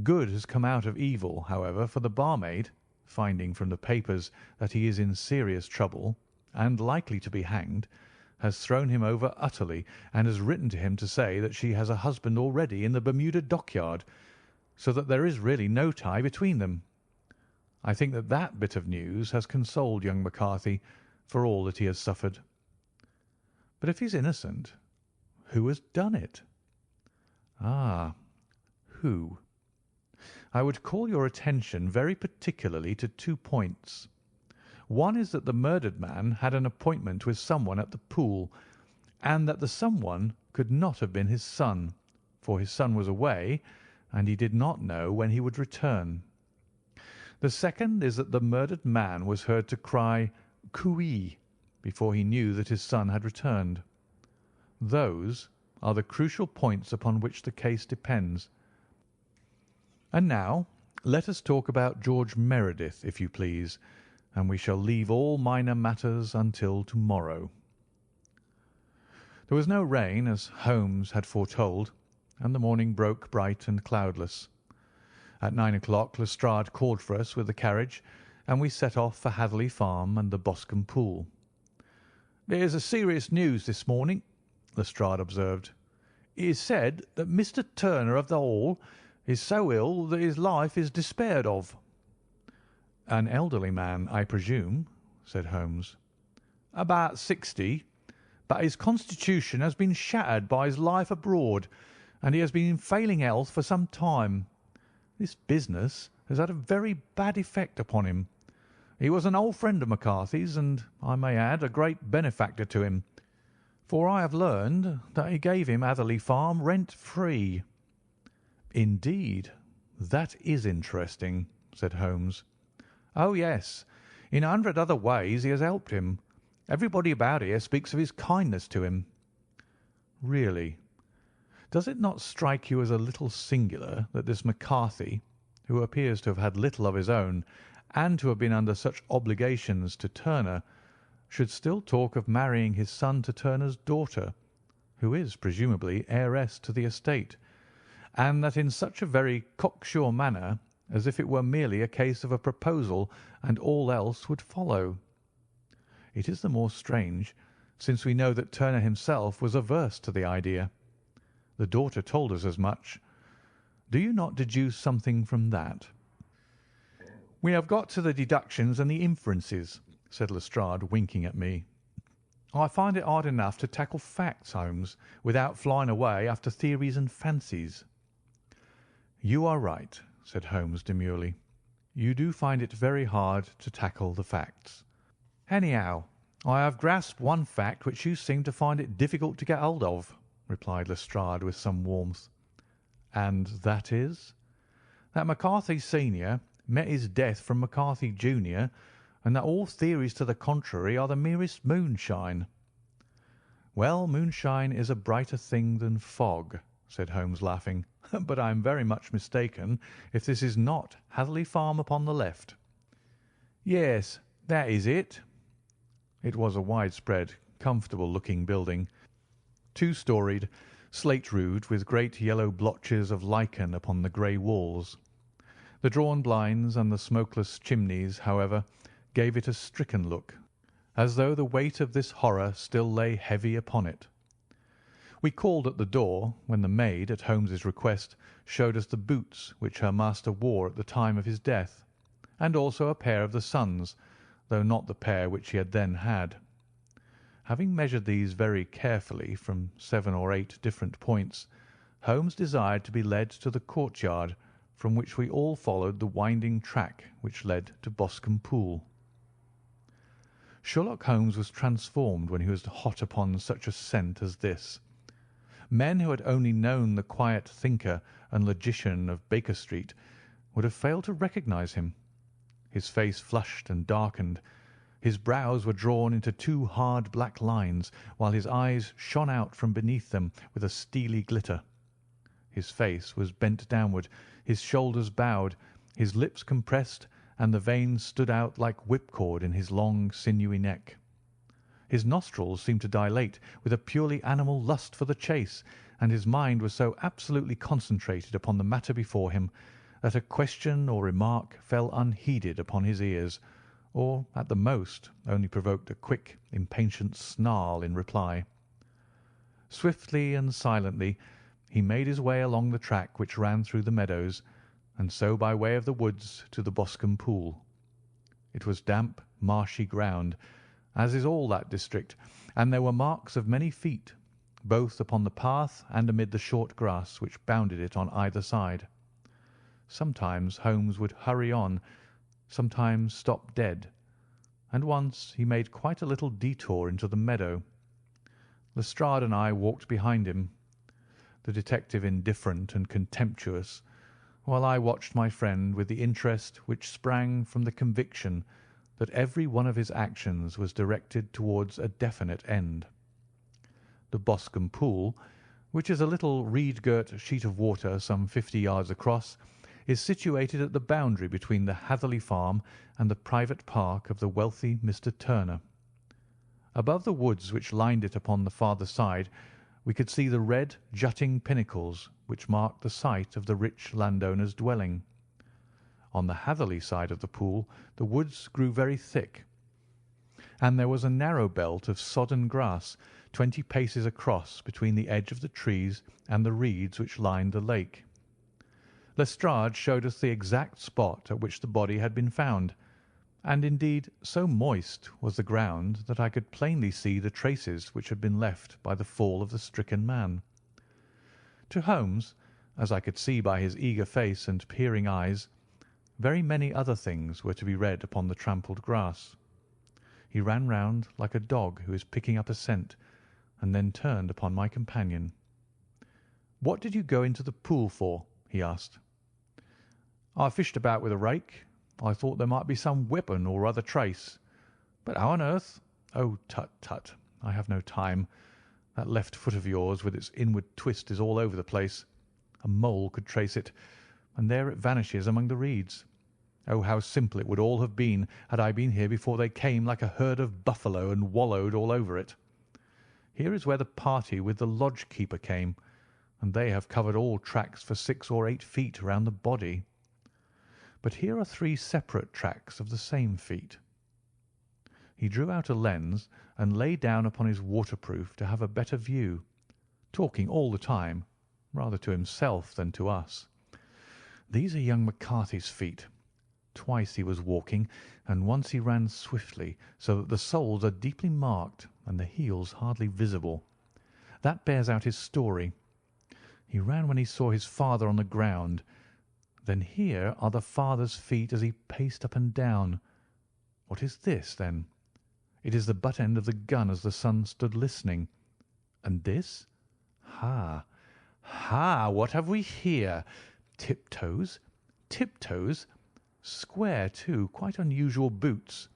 Good has come out of evil, however, for the barmaid, finding from the papers that he is in serious trouble and likely to be hanged, has thrown him over utterly, and has written to him to say that she has a husband already in the Bermuda dockyard, so that there is really no tie between them. I think that that bit of news has consoled young McCarthy for all that he has suffered. But if he's innocent, who has done it? Ah, who? I would call your attention very particularly to 2 points. One is that the murdered man had an appointment with someone at the pool, and that the someone could not have been his son, for his son was away, and he did not know when he would return. The second is that the murdered man was heard to cry "Cooee" before he knew that his son had returned. Those are the crucial points upon which the case depends. And now let us talk about George Meredith, if you please, and we shall leave all minor matters until tomorrow." There was no rain, as Holmes had foretold, and the morning broke bright and cloudless. At 9 o'clock Lestrade called for us with the carriage, and we set off for Hatherley Farm and the Boscombe Pool. "There's a serious news this morning," Lestrade observed. "It is said that Mr. Turner of the Hall is so ill that his life is despaired of." "An elderly man, I presume," said Holmes. "About 60, but his constitution has been shattered by his life abroad, and he has been in failing health for some time. This business has had a very bad effect upon him. He was an old friend of McCarthy's, and, I may add, a great benefactor to him, for I have learned that he gave him Hatherley Farm rent-free." "Indeed, that is interesting," said Holmes. "Oh, yes. In 100 other ways he has helped him. Everybody about here speaks of his kindness to him." "Really? Does it not strike you as a little singular that this McCarthy, who appears to have had little of his own, and to have been under such obligations to Turner, should still talk of marrying his son to Turner's daughter, who is presumably heiress to the estate, and that in such a very cocksure manner, as if it were merely a case of a proposal and all else would follow? It is the more strange, since we know that Turner himself was averse to the idea. The daughter told us as much. Do you not deduce something from that?" "We have got to the deductions and the inferences," said Lestrade, winking at me. "I find it hard enough to tackle facts, Holmes, without flying away after theories and fancies." "You are right," said Holmes demurely. "You do find it very hard to tackle the facts." "Anyhow, I have grasped one fact which you seem to find it difficult to get hold of," replied Lestrade with some warmth. "And that is?" "That McCarthy senior met his death from McCarthy junior, and that all theories to the contrary are the merest moonshine." "Well, moonshine is a brighter thing than fog," said Holmes, laughing. "But I am very much mistaken if this is not Hatherley Farm upon the left." "Yes, that is it." It was a widespread, comfortable-looking building, two-storied, slate-roofed, with great yellow blotches of lichen upon the grey walls. The drawn blinds and the smokeless chimneys, however, gave it a stricken look, as though the weight of this horror still lay heavy upon it. We called at the door, when the maid, at Holmes's request, showed us the boots which her master wore at the time of his death, and also a pair of the son's, though not the pair which he had then had. Having measured these very carefully from 7 or 8 different points, Holmes desired to be led to the courtyard, from which we all followed the winding track which led to Boscombe Pool. Sherlock Holmes was transformed when he was hot upon such a scent as this. Men who had only known the quiet thinker and logician of Baker Street would have failed to recognize him. His face flushed and darkened. His brows were drawn into 2 hard black lines, while his eyes shone out from beneath them with a steely glitter. His face was bent downward, his shoulders bowed, his lips compressed, and the veins stood out like whipcord in his long, sinewy neck. His nostrils seemed to dilate with a purely animal lust for the chase, and his mind was so absolutely concentrated upon the matter before him that a question or remark fell unheeded upon his ears, or, at the most, only provoked a quick, impatient snarl in reply. Swiftly and silently he made his way along the track which ran through the meadows, and so by way of the woods to the Boscombe Pool. It was damp, marshy ground, as is all that district, and there were marks of many feet, both upon the path and amid the short grass which bounded it on either side. Sometimes Holmes would hurry on, sometimes stop dead, and once he made quite a little detour into the meadow. Lestrade and I walked behind him, the detective indifferent and contemptuous, while I watched my friend with the interest which sprang from the conviction that every one of his actions was directed towards a definite end. The Boscombe Pool which is a little reed-girt sheet of water some 50 yards across, is situated at the boundary between the Hatherley Farm and the private park of the wealthy Mr. Turner. Above the woods which lined it upon the farther side, we could see the red, jutting pinnacles which marked the site of the rich landowner's dwelling. On the Hatherley side of the pool the woods grew very thick, and there was a narrow belt of sodden grass 20 paces across between the edge of the trees and the reeds which lined the lake. Lestrade showed us the exact spot at which the body had been found, and indeed so moist was the ground that I could plainly see the traces which had been left by the fall of the stricken man. To Holmes, as I could see by his eager face and peering eyes, very many other things were to be read upon the trampled grass. He ran round like a dog who is picking up a scent, and then turned upon my companion. "What did you go into the pool for?" he asked. "I fished about with a rake. I thought there might be some weapon or other trace. But how on earth—" "Oh, tut, tut! I have no time. That left foot of yours with its inward twist is all over the place. A mole could trace it, and there it vanishes among the reeds. Oh, how simple it would all have been had I been here before they came like a herd of buffalo and wallowed all over it. Here is where the party with the lodge-keeper came, and they have covered all tracks for 6 or 8 feet round the body. But here are 3 separate tracks of the same feet." He drew out a lens and lay down upon his waterproof to have a better view, talking all the time, rather to himself than to us. "These are young McCarthy's feet. Twice he was walking, and once he ran swiftly, so that the soles are deeply marked and the heels hardly visible. That bears out his story. He ran when he saw his father on the ground. Then here are the father's feet as he paced up and down. What is this, then? It is the butt end of the gun as the son stood listening. And this? Ha! Ha! What have we here? Tiptoes? Tiptoes? Square, too, quite unusual boots.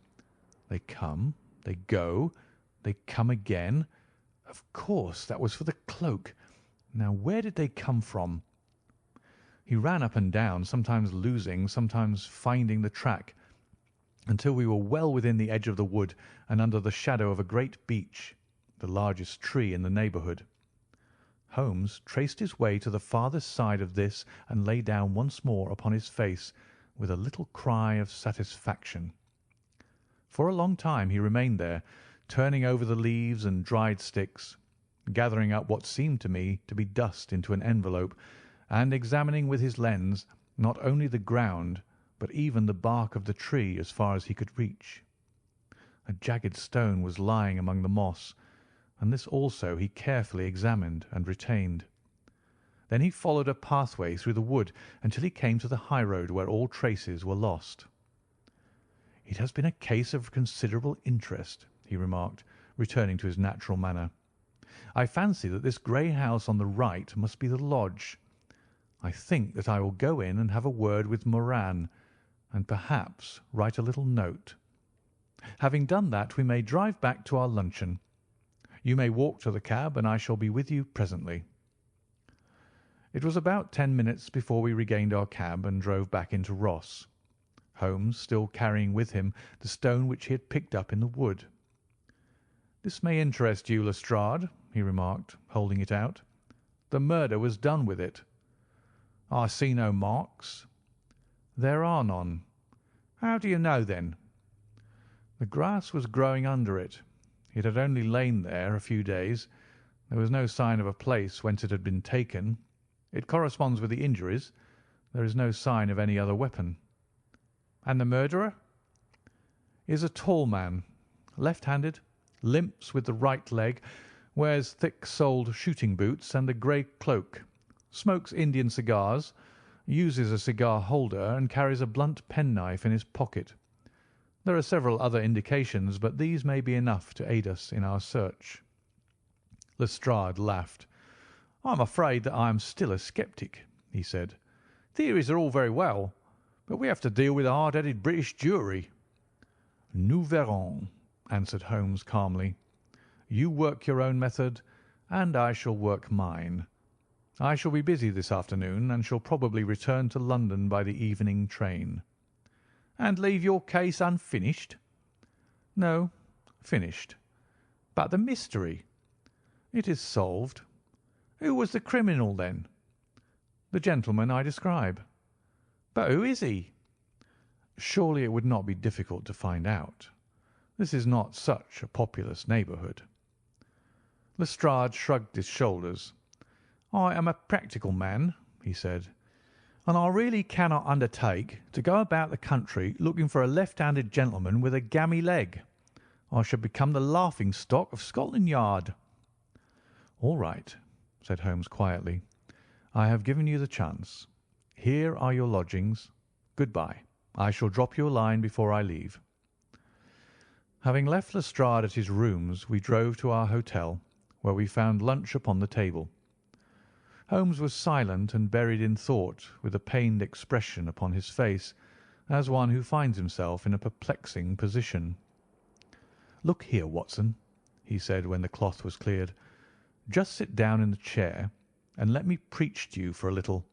They come, they go, they come again. Of course, that was for the cloak. Now, where did they come from?" He ran up and down, sometimes losing, sometimes finding the track, until we were well within the edge of the wood and under the shadow of a great beech, the largest tree in the neighbourhood. Holmes traced his way to the farthest side of this and lay down once more upon his face, with a little cry of satisfaction. For a long time he remained there, turning over the leaves and dried sticks, gathering up what seemed to me to be dust into an envelope, and examining with his lens not only the ground but even the bark of the tree as far as he could reach. A jagged stone was lying among the moss, and this also he carefully examined and retained. Then he followed a pathway through the wood until he came to the high road where all traces were lost. "It has been a case of considerable interest," he remarked, returning to his natural manner. "I fancy that this grey house on the right must be the lodge. I think that I will go in and have a word with Moran, and perhaps write a little note. Having done that, we may drive back to our luncheon. You may walk to the cab, and I shall be with you presently." It was about 10 minutes before we regained our cab and drove back into Ross, Holmes still carrying with him the stone which he had picked up in the wood. "This may interest you, Lestrade," he remarked, holding it out. "The murder was done with it." "I see no marks." "There are none." "How do you know, then?" "The grass was growing under it. It had only lain there a few days. There was no sign of a place whence it had been taken. It corresponds with the injuries. There is no sign of any other weapon." "And the murderer?" "Is a tall man, left-handed, limps with the right leg, wears thick-soled shooting boots and a grey cloak, smokes Indian cigars, uses a cigar holder, and carries a blunt penknife in his pocket. There are several other indications, but these may be enough to aid us in our search." Lestrade laughed. "I am afraid that I am still a sceptic," he said. "Theories are all very well, but we have to deal with a hard-headed British jury." "Nous verrons," answered Holmes calmly. "You work your own method, and I shall work mine. I shall be busy this afternoon, and shall probably return to London by the evening train." "And leave your case unfinished?" "No, finished." "But the mystery?" "It is solved." "Who was the criminal, then?" "The gentleman I describe." "But who is he?" "Surely it would not be difficult to find out. This is not such a populous neighbourhood." Lestrade shrugged his shoulders. "I am a practical man," he said, "and I really cannot undertake to go about the country looking for a left-handed gentleman with a gammy leg. I should become the laughing-stock of Scotland Yard." "All right," said Holmes quietly. "I have given you the chance. Here are your lodgings. Good-bye. I shall drop you a line before I leave." Having left Lestrade at his rooms, we drove to our hotel, where we found lunch upon the table. Holmes was silent and buried in thought, with a pained expression upon his face, as one who finds himself in a perplexing position. "Look here, Watson," he said when the cloth was cleared. "Just sit down in the chair and let me preach to you for a little.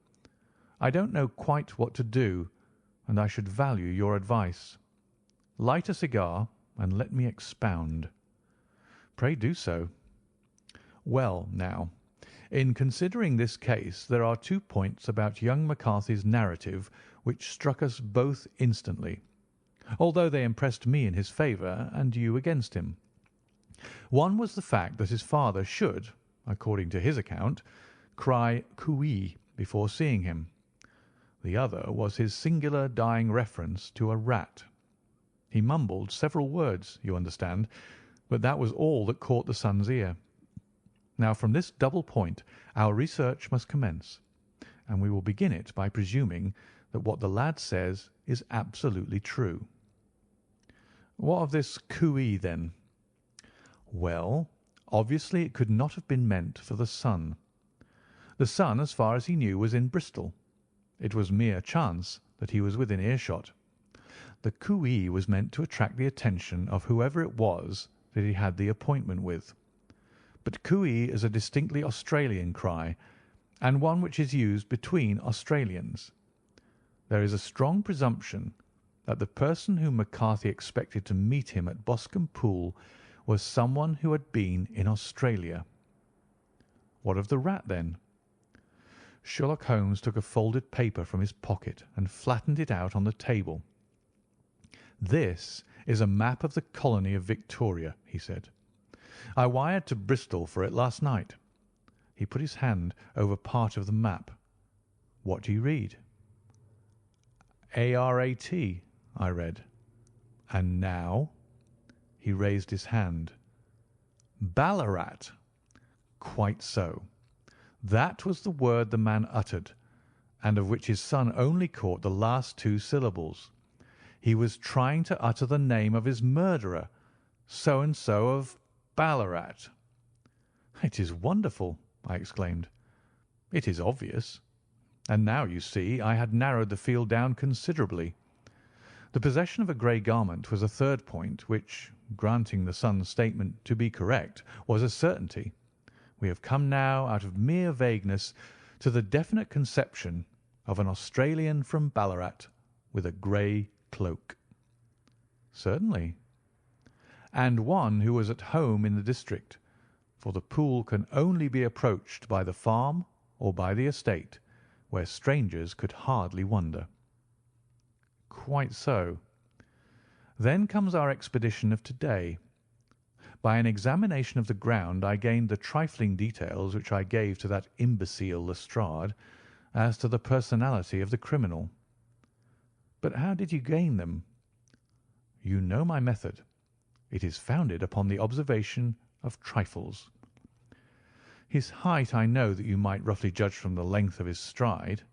I don't know quite what to do, and I should value your advice. Light a cigar and let me expound." "Pray do so." "Well, now, in considering this case there are 2 points about young McCarthy's narrative which struck us both instantly, although they impressed me in his favour and you against him. One was the fact that his father should, according to his account, cry cooee before seeing him. The other was his singular dying reference to a rat. He mumbled several words, you understand, but that was all that caught the son's ear. Now, from this double point our research must commence, and we will begin it by presuming that what the lad says is absolutely true." "What of this cooee, then?" "Well, obviously it could not have been meant for the son. The son, as far as he knew, was in Bristol. It was mere chance that he was within earshot. The cooee was meant to attract the attention of whoever it was that he had the appointment with. But cooee is a distinctly Australian cry, and one which is used between Australians. There is a strong presumption that the person whom McCarthy expected to meet him at Boscombe Pool was someone who had been in Australia." "What of the rat, then?" Sherlock Holmes took a folded paper from his pocket and flattened it out on the table. "This is a map of the colony of Victoria," he said. "I wired to Bristol for it last night." He put his hand over part of the map. "What do you read?" "ARAT," I read. "And now?" He raised his hand. "Ballarat." "Quite so. That was the word the man uttered, and of which his son only caught the last 2 syllables. He was trying to utter the name of his murderer, so-and-so of Ballarat." "It is wonderful!" I exclaimed. "It is obvious. And now, you see, I had narrowed the field down considerably. The possession of a grey garment was a third point which, granting the son's statement to be correct, was a certainty. We have come now out of mere vagueness to the definite conception of an Australian from Ballarat with a grey cloak." "Certainly." "And one who was at home in the district, for the pool can only be approached by the farm or by the estate, where strangers could hardly wander." "Quite so. Then comes our expedition of to-day. By an examination of the ground I gained the trifling details which I gave to that imbecile Lestrade as to the personality of the criminal." "But how did you gain them?" "You know my method. It is founded upon the observation of trifles. His height I know that you might roughly judge from the length of his stride.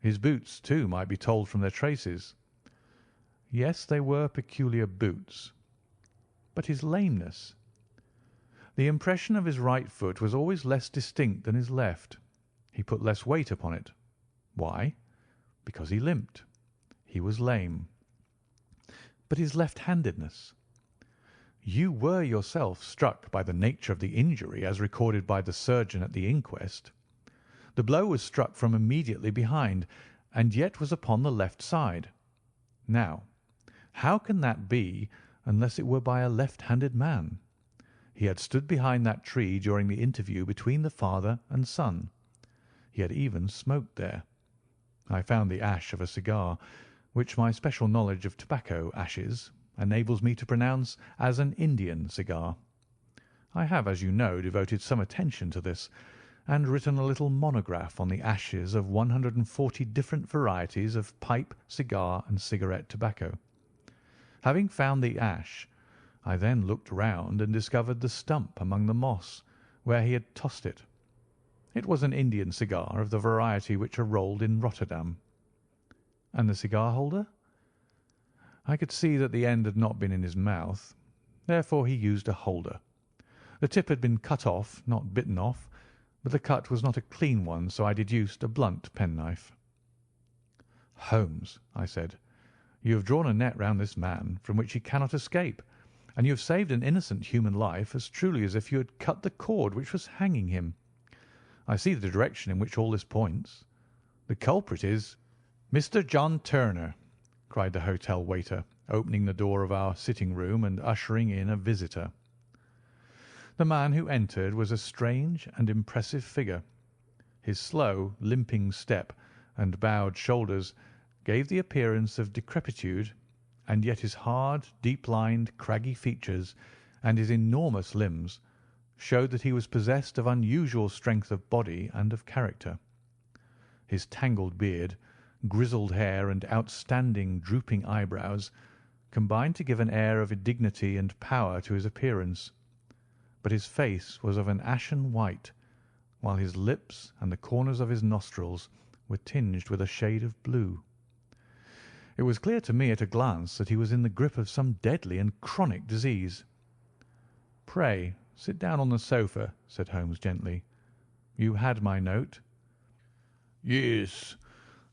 His boots, too, might be told from their traces." "Yes, they were peculiar boots." "But his lameness?" "The impression of his right foot was always less distinct than his left. He put less weight upon it. Why? Because he limped. He was lame." "But his left-handedness?" You were yourself struck by the nature of the injury as recorded by the surgeon at the inquest. The blow was struck from immediately behind, and yet was upon the left side. Now, how can that be unless it were by a left-handed man? He had stood behind that tree during the interview between the father and son. He had even smoked there. I found the ash of a cigar, which my special knowledge of tobacco ashes enables me to pronounce as an Indian cigar. I have, as you know, devoted some attention to this, and written a little monograph on the ashes of 140 different varieties of pipe, cigar, and cigarette tobacco. Having found the ash, I then looked round and discovered the stump among the moss, where he had tossed it. It was an Indian cigar of the variety which are rolled in Rotterdam. And the cigar holder? I could see that the end had not been in his mouth. Therefore he used a holder. The tip had been cut off, not bitten off, but the cut was not a clean one, so I deduced a blunt penknife. "Holmes," I said, "you have drawn a net round this man from which he cannot escape, and you have saved an innocent human life as truly as if you had cut the cord which was hanging him. I see the direction in which all this points. The culprit is—" "Mr. John Turner," cried the hotel waiter, opening the door of our sitting-room and ushering in a visitor. The man who entered was a strange and impressive figure. His slow, limping step and bowed shoulders gave the appearance of decrepitude, and yet his hard, deep-lined, craggy features and his enormous limbs showed that he was possessed of unusual strength of body and of character. His tangled beard, grizzled hair, and outstanding, drooping eyebrows combined to give an air of dignity and power to his appearance, but his face was of an ashen white, while his lips and the corners of his nostrils were tinged with a shade of blue. It was clear to me at a glance that he was in the grip of some deadly and chronic disease. "Pray sit down on the sofa," said Holmes gently. "You had my note?" "Yes.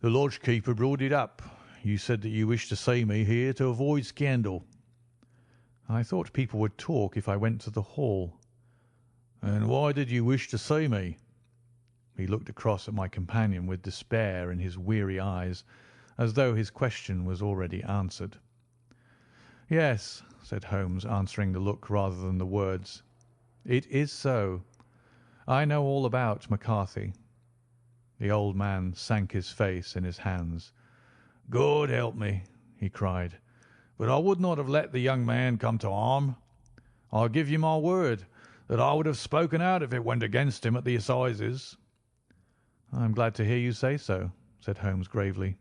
The lodge-keeper brought it up. You said that you wished to see me here to avoid scandal." "I thought people would talk if I went to the hall." "And why did you wish to see me?" He looked across at my companion with despair in his weary eyes, as though his question was already answered. "Yes," said Holmes, answering the look rather than the words. "It is so. I know all about McCarthy." The old man sank his face in his hands. "God help me!" he cried. "But I would not have let the young man come to harm. I give you my word that I would have spoken out if it went against him at the assizes." "I am glad to hear you say so," said Holmes gravely.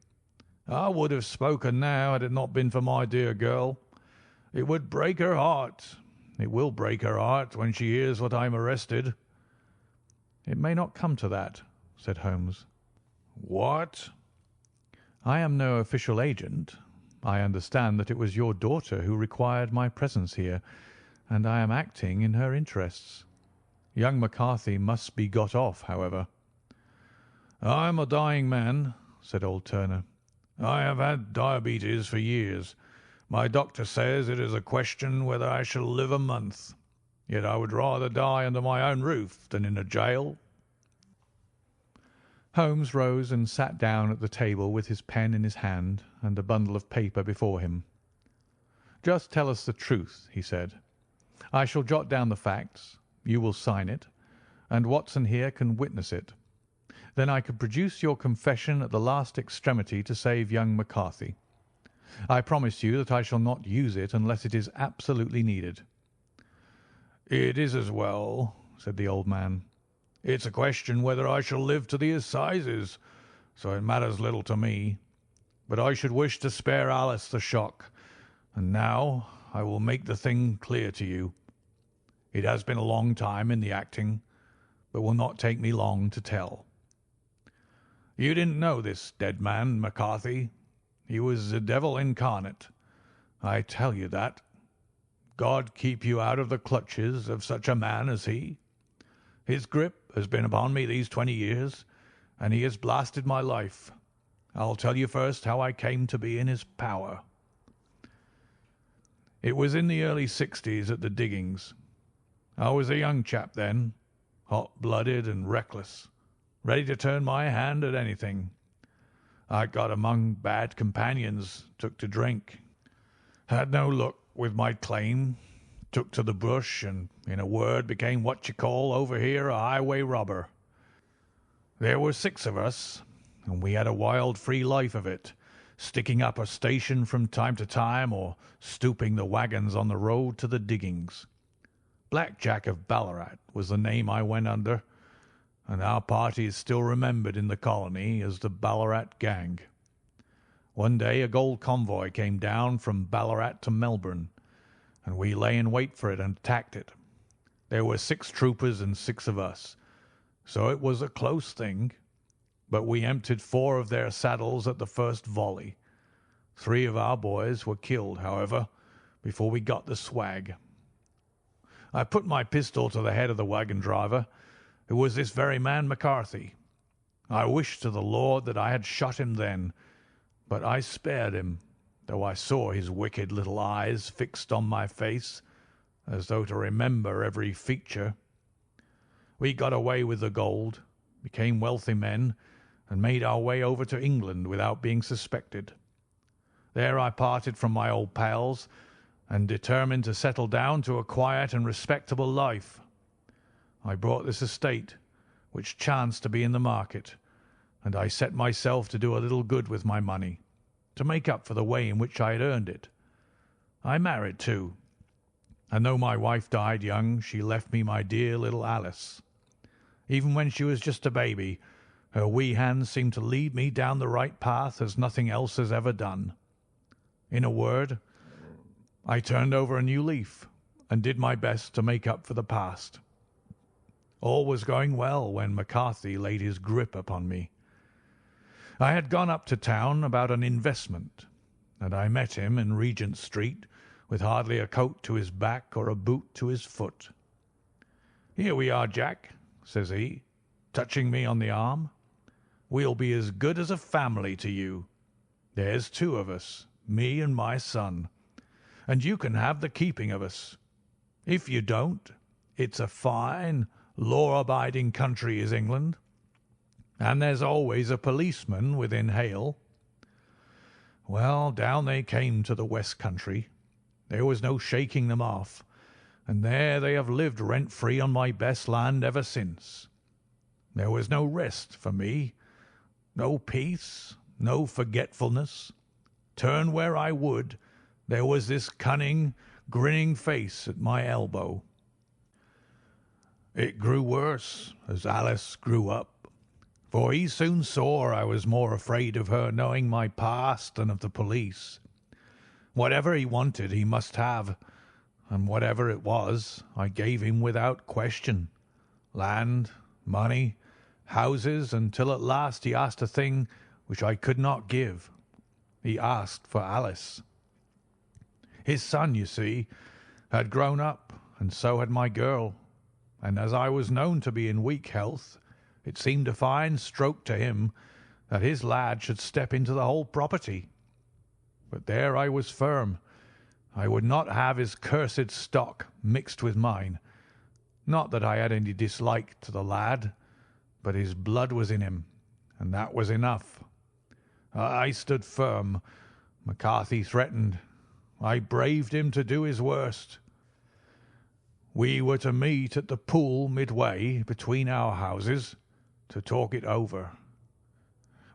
"I would have spoken now had it not been for my dear girl. It would break her heart. It will break her heart when she hears that I am arrested." "It may not come to that," said Holmes. "What?" "I am no official agent. I understand that it was your daughter who required my presence here, and I am acting in her interests. Young McCarthy must be got off, however." "I am a dying man," said old Turner. "I have had diabetes for years. My doctor says it is a question whether I shall live a month. Yet I would rather die under my own roof than in a jail." Holmes rose and sat down at the table with his pen in his hand and a bundle of paper before him. "Just tell us the truth," he said. "I shall jot down the facts. You will sign it, and Watson here can witness it. Then I could produce your confession at the last extremity to save young McCarthy. I promise you that I shall not use it unless it is absolutely needed." "It is as well," said the old man. "It's a question whether I shall live to the assizes, so it matters little to me. But I should wish to spare Alice the shock, and now I will make the thing clear to you. It has been a long time in the acting, but will not take me long to tell. You didn't know this dead man, McCarthy. He was the devil incarnate. I tell you that. God keep you out of the clutches of such a man as he. His grip has been upon me these 20 years, and he has blasted my life. I'll tell you first how I came to be in his power. It was in the early 60s at the diggings. I was a young chap then, hot-blooded and reckless, ready to turn my hand at anything. I got among bad companions, took to drink, had no luck with my claim, took to the bush, and, in a word, became what you call over here a highway robber. There were 6 of us, and we had a wild, free life of it, sticking up a station from time to time or stooping the wagons on the road to the diggings. Black Jack of Ballarat was the name I went under, and our party is still remembered in the colony as the Ballarat Gang. One day a gold convoy came down from Ballarat to Melbourne, and we lay in wait for it and attacked it. There were 6 troopers and 6 of us, so it was a close thing, but we emptied 4 of their saddles at the first volley. 3 of our boys were killed, however, before we got the swag. I put my pistol to the head of the wagon driver, who was this very man McCarthy. I wished to the Lord that I had shot him then, but I spared him, though I saw his wicked little eyes fixed on my face, as though to remember every feature. We got away with the gold, became wealthy men, and made our way over to England without being suspected. There I parted from my old pals and determined to settle down to a quiet and respectable life. I bought this estate, which chanced to be in the market, and I set myself to do a little good with my money, to make up for the way in which I had earned it. I married, too, and though my wife died young, she left me my dear little Alice. Even when she was just a baby, her wee hands seemed to lead me down the right path as nothing else has ever done. In a word, I turned over a new leaf and did my best to make up for the past. All was going well when McCarthy laid his grip upon me. I had gone up to town about an investment, and I met him in Regent Street with hardly a coat to his back or a boot to his foot. "Here we are, Jack," says he, touching me on the arm. "We'll be as good as a family to you. There's 2 of us, me and my son, and you can have the keeping of us. If you don't, it's a fine, law-abiding country is England, and there's always a policeman within hail." Well, down they came to the West Country. There was no shaking them off, and there they have lived rent-free on my best land ever since. There was no rest for me, no peace, no forgetfulness. Turn where I would, there was this cunning, grinning face at my elbow. It grew worse as Alice grew up, for he soon saw I was more afraid of her knowing my past than of the police. Whatever he wanted he must have, and whatever it was I gave him without question. Land, money, houses, until at last he asked a thing which I could not give. He asked for Alice. His son, you see, had grown up, and so had my girl, and as I was known to be in weak health, it seemed a fine stroke to him that his lad should step into the whole property. But there I was firm. I would not have his cursed stock mixed with mine. Not that I had any dislike to the lad, but his blood was in him, and that was enough. I stood firm. McCarthy threatened. I braved him to do his worst. We were to meet at the pool midway between our houses to talk it over.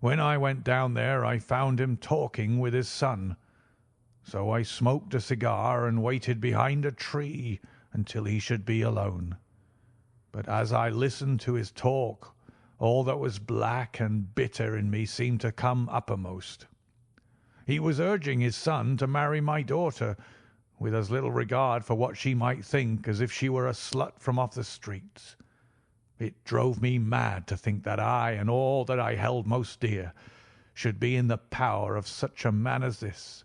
When I went down there I found him talking with his son, so I smoked a cigar and waited behind a tree until he should be alone. But as I listened to his talk, all that was black and bitter in me seemed to come uppermost. He was urging his son to marry my daughter, with as little regard for what she might think as if she were a slut from off the streets. It drove me mad to think that I and all that I held most dear should be in the power of such a man as this.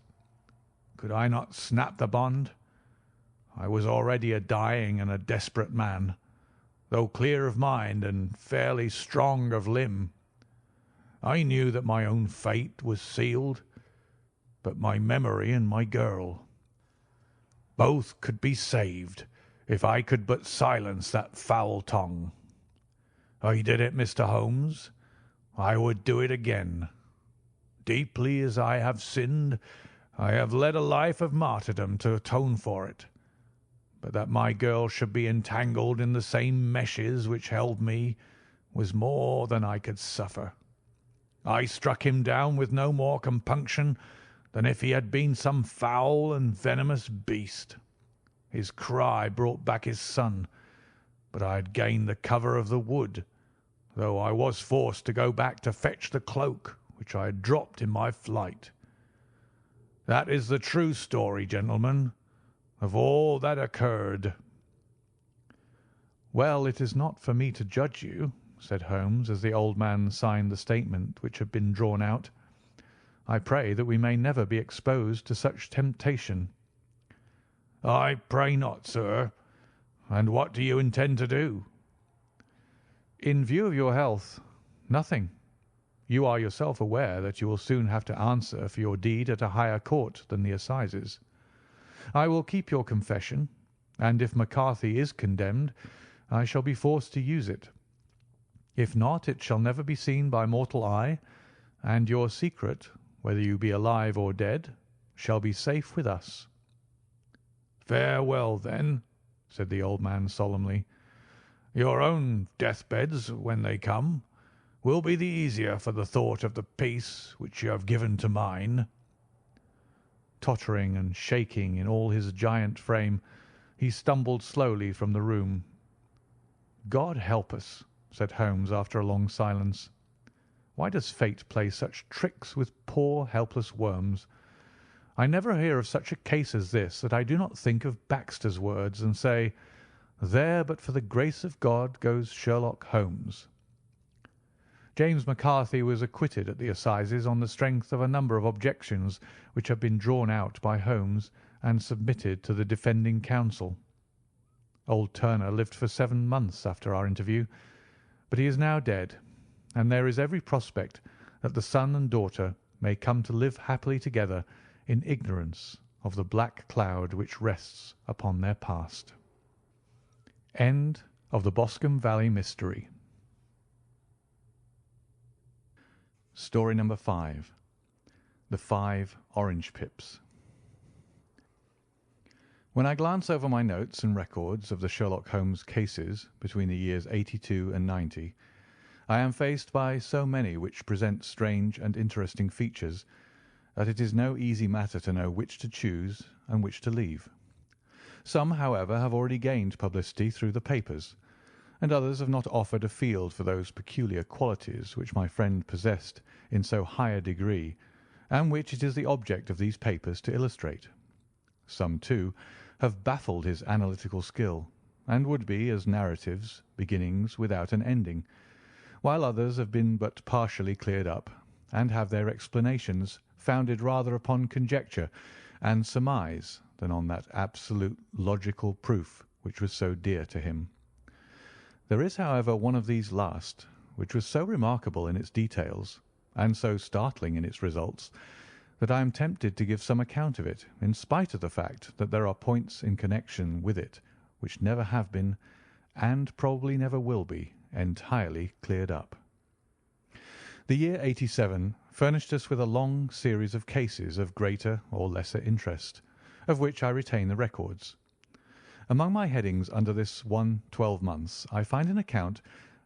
Could I not snap the bond? I was already a dying and a desperate man, though clear of mind and fairly strong of limb. I knew that my own fate was sealed, but my memory and my girl. Both could be saved if I could but silence that foul tongue. I did it, Mr. Holmes. I would do it again. Deeply as I have sinned, I have led a life of martyrdom to atone for it. But that my girl should be entangled in the same meshes which held me was more than I could suffer. I struck him down with no more compunction than if he had been some foul and venomous beast. His cry brought back his son, but I had gained the cover of the wood, though I was forced to go back to fetch the cloak which I had dropped in my flight. That is the true story, gentlemen, of all that occurred." "Well, it is not for me to judge you," said Holmes, as the old man signed the statement which had been drawn out. "I pray that we may never be exposed to such temptation." "I pray not, sir. And what do you intend to do?" "In view of your health, nothing. You are yourself aware that you will soon have to answer for your deed at a higher court than the assizes. I will keep your confession, and if McCarthy is condemned, I shall be forced to use it. If not, it shall never be seen by mortal eye, and your secret, whether you be alive or dead, shall be safe with us." "Farewell, then," said the old man solemnly. "Your own deathbeds, when they come, will be the easier for the thought of the peace which you have given to mine." Tottering and shaking in all his giant frame, he stumbled slowly from the room. "God help us," said Holmes after a long silence. "Why does fate play such tricks with poor helpless worms? I never hear of such a case as this that I do not think of Baxter's words and say, 'There but for the grace of God goes Sherlock Holmes.'" James McCarthy was acquitted at the assizes on the strength of a number of objections which had been drawn out by Holmes and submitted to the defending counsel. Old Turner lived for 7 months after our interview, but he is now dead, and there is every prospect that the son and daughter may come to live happily together in ignorance of the black cloud which rests upon their past. End of the Boscombe Valley Mystery. Story number 5. The 5 Orange Pips. When I glance over my notes and records of the Sherlock Holmes cases between the years 82 and 90, I am faced by so many which present strange and interesting features that it is no easy matter to know which to choose and which to leave. Some, however, have already gained publicity through the papers, and others have not offered a field for those peculiar qualities which my friend possessed in so high a degree, and which it is the object of these papers to illustrate. Some, too, have baffled his analytical skill, and would be as narratives, beginnings without an ending, while others have been but partially cleared up, and have their explanations founded rather upon conjecture and surmise than on that absolute logical proof which was so dear to him. There is, however, one of these last, which was so remarkable in its details, and so startling in its results, that I am tempted to give some account of it, in spite of the fact that there are points in connection with it which never have been, and probably never will be, entirely cleared up. The year 87 furnished us with a long series of cases of greater or lesser interest, of which I retain the records. Among my headings under this one 12 months I find an account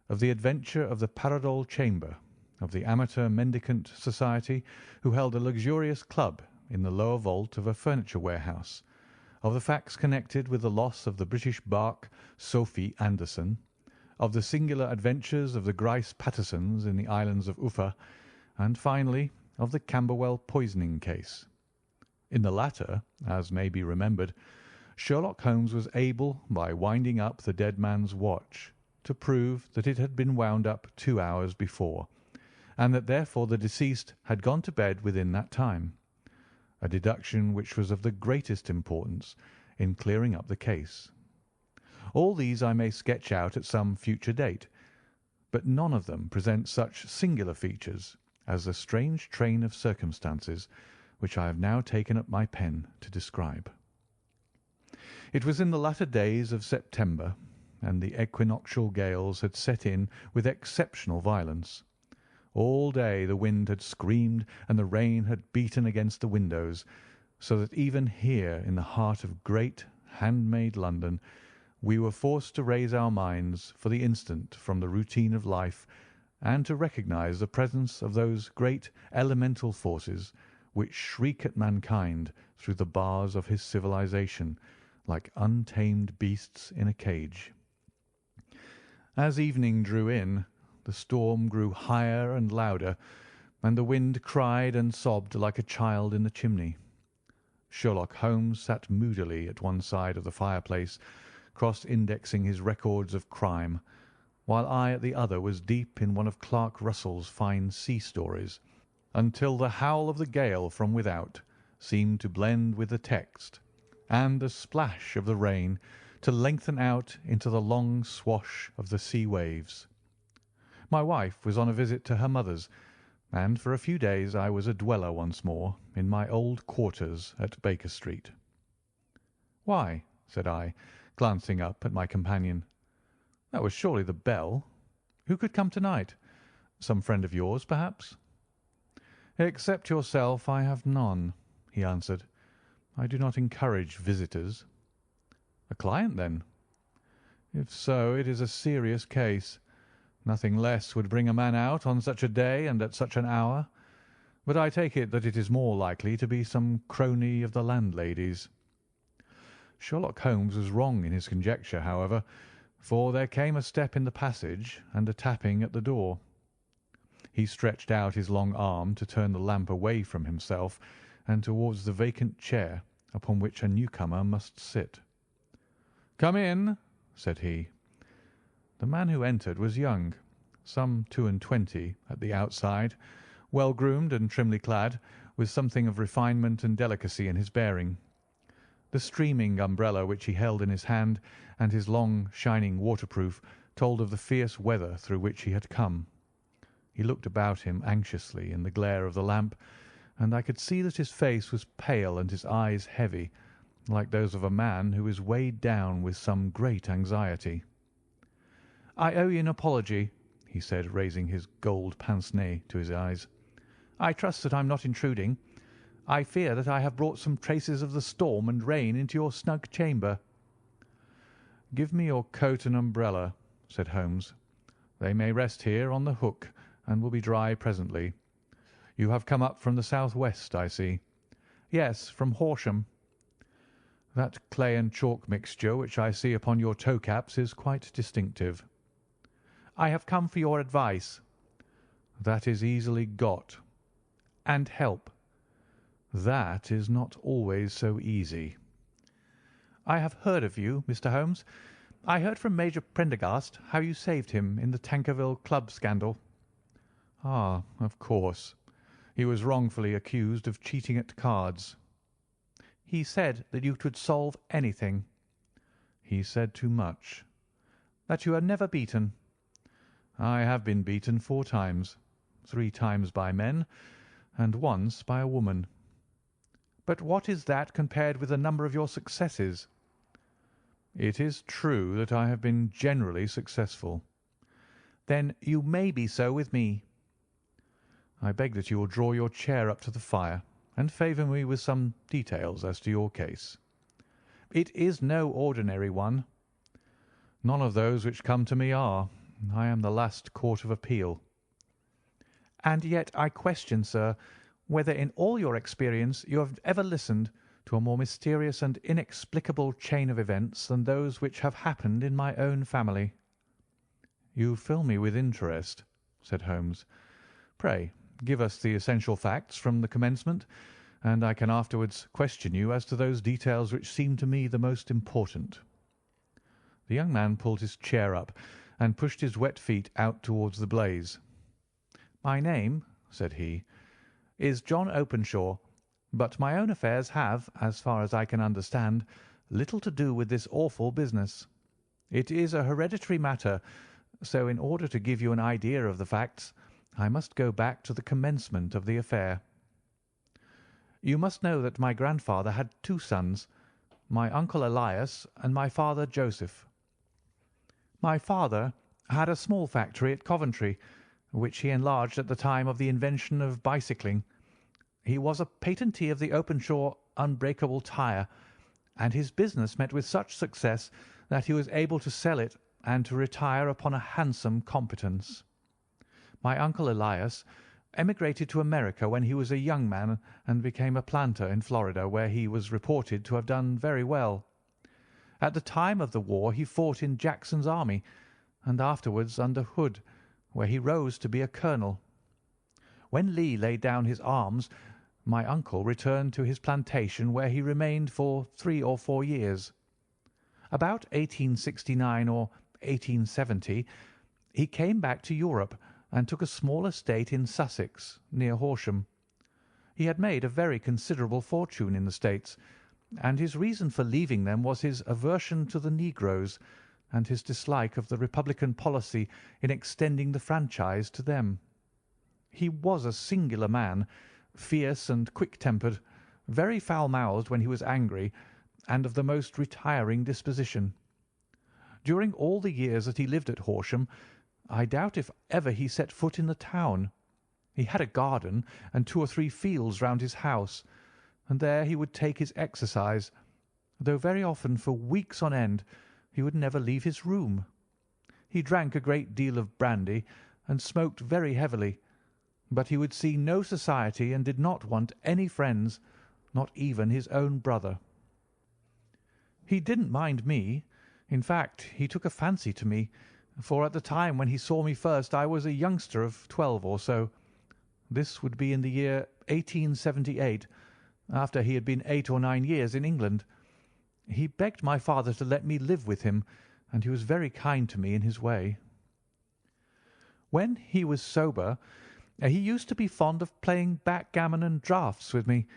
of the adventure of the Paradol Chamber, of the Amateur Mendicant Society who held a luxurious club in the lower vault of a furniture warehouse, of the facts connected with the loss of the British barque Sophie Anderson, of the singular adventures of the Grice Pattersons in the islands of Uffa, and finally of the Camberwell poisoning case. In the latter, as may be remembered, Sherlock Holmes was able, by winding up the dead man's watch, to prove that it had been wound up 2 hours before, and that therefore the deceased had gone to bed within that time, a deduction which was of the greatest importance in clearing up the case. All these I may sketch out at some future date, but none of them present such singular features as the strange train of circumstances which I have now taken up my pen to describe. It was in the latter days of September, and the equinoctial gales had set in with exceptional violence. All day the wind had screamed and the rain had beaten against the windows, so that even here in the heart of great, handmade London we were forced to raise our minds for the instant from the routine of life and to recognise the presence of those great elemental forces which shriek at mankind through the bars of his civilization like untamed beasts in a cage. As evening drew in, the storm grew higher and louder, and the wind cried and sobbed like a child in the chimney. Sherlock Holmes sat moodily at one side of the fireplace, cross-indexing his records of crime, while I at the other was deep in one of Clark Russell's fine sea stories, until the howl of the gale from without seemed to blend with the text, and the splash of the rain to lengthen out into the long swash of the sea waves. My wife was on a visit to her mother's, and for a few days I was a dweller once more in my old quarters at Baker Street. "Why?" said I, glancing up at my companion. "That was surely the bell. Who could come to-night? Some friend of yours, perhaps?" "Except yourself, I have none," he answered. "I do not encourage visitors." "A client, then?" "If so, it is a serious case. Nothing less would bring a man out on such a day and at such an hour, but I take it that it is more likely to be some crony of the landlady's." Sherlock Holmes was wrong in his conjecture, however, for there came a step in the passage and a tapping at the door. He stretched out his long arm to turn the lamp away from himself and towards the vacant chair upon which a newcomer must sit. "Come in," said he. The man who entered was young, some 22 at the outside, well-groomed and trimly clad, with something of refinement and delicacy in his bearing. The streaming umbrella which he held in his hand and his long, shining waterproof told of the fierce weather through which he had come. He looked about him anxiously in the glare of the lamp, and I could see that his face was pale and his eyes heavy, like those of a man who is weighed down with some great anxiety. "I owe you an apology," he said, raising his gold pince-nez to his eyes. "I trust that I am not intruding. I fear that I have brought some traces of the storm and rain into your snug chamber." "Give me your coat and umbrella," said Holmes. "They may rest here on the hook and will be dry presently. You have come up from the south-west, I see." "Yes, from Horsham." "That clay and chalk mixture which I see upon your toe-caps is quite distinctive." "I have come for your advice." "That is easily got." "And help." "That is not always so easy." "I have heard of you, Mr. Holmes. I heard from Major Prendergast how you saved him in the Tankerville Club scandal." "Ah, of course. He was wrongfully accused of cheating at cards." "He said that you could solve anything." "He said too much." "That you are never beaten." "I have been beaten 4 times, 3 times by men, and once by a woman." "But what is that compared with the number of your successes?" "It is true that I have been generally successful." "Then you may be so with me." "I beg that you will draw your chair up to the fire and favour me with some details as to your case." "It is no ordinary one." "None of those which come to me are. I am the last court of appeal." "And yet I question, sir, whether in all your experience you have ever listened to a more mysterious and inexplicable chain of events than those which have happened in my own family." "You fill me with interest," said Holmes. "Pray give us the essential facts from the commencement, and I can afterwards question you as to those details which seem to me the most important." The young man pulled his chair up and pushed his wet feet out towards the blaze. "My name," said he, "is John Openshaw, but my own affairs have, as far as I can understand, little to do with this awful business. It is a hereditary matter, so in order to give you an idea of the facts, I must go back to the commencement of the affair. You must know that my grandfather had 2 sons. my uncle Elias, and my father Joseph. My father had a small factory at Coventry, which he enlarged at the time of the invention of bicycling. He was a patentee of the Openshaw unbreakable tyre, and his business met with such success that he was able to sell it and to retire upon a handsome competence. My uncle Elias emigrated to America when he was a young man and became a planter in Florida, where he was reported to have done very well. At the time of the war he fought in Jackson's army, and afterwards under Hood, where he rose to be a colonel. When Lee laid down his arms, my uncle returned to his plantation, where he remained for 3 or 4 years. About 1869 or 1870 he came back to Europe and took a small estate in Sussex, near Horsham. He had made a very considerable fortune in the States, and his reason for leaving them was his aversion to the negroes and his dislike of the Republican policy in extending the franchise to them. He was a singular man, fierce and quick-tempered, very foul-mouthed when he was angry, and of the most retiring disposition. During all the years that he lived at Horsham, I doubt if ever he set foot in the town. He had a garden and 2 or 3 fields round his house, and there he would take his exercise, though very often for weeks on end he would never leave his room. He drank a great deal of brandy and smoked very heavily, but he would see no society and did not want any friends, not even his own brother. He didn't mind me. In fact, he took a fancy to me, for at the time when he saw me first I was a youngster of 12 or so. This would be in the year 1878, after he had been 8 or 9 years in England. He begged my father to let me live with him, and he was very kind to me in his way. When he was sober, he used to be fond of playing backgammon and draughts with me,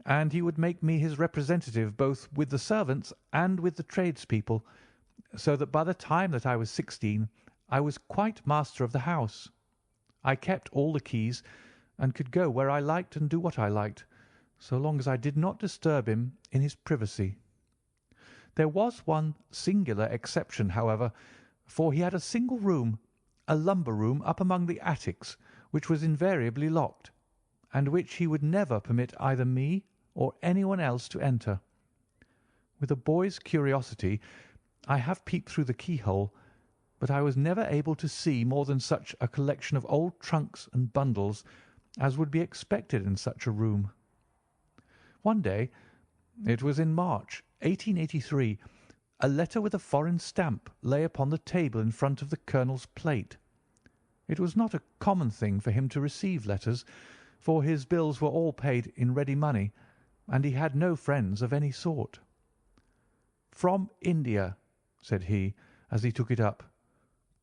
and he would make me his representative both with the servants and with the tradespeople, so that by the time that I was 16 I was quite master of the house. I kept all the keys, and could go where I liked and do what I liked, so long as I did not disturb him in his privacy. There was one singular exception, however, for he had a single room, a lumber room up among the attics, which was invariably locked, and which he would never permit either me or anyone else to enter. With a boy's curiosity I have peeped through the keyhole, but I was never able to see more than such a collection of old trunks and bundles as would be expected in such a room. One day, it was in March 1883, a letter with a foreign stamp lay upon the table in front of the colonel's plate. It was not a common thing for him to receive letters, for his bills were all paid in ready money, and he had no friends of any sort. "From India," said he, as he took it up.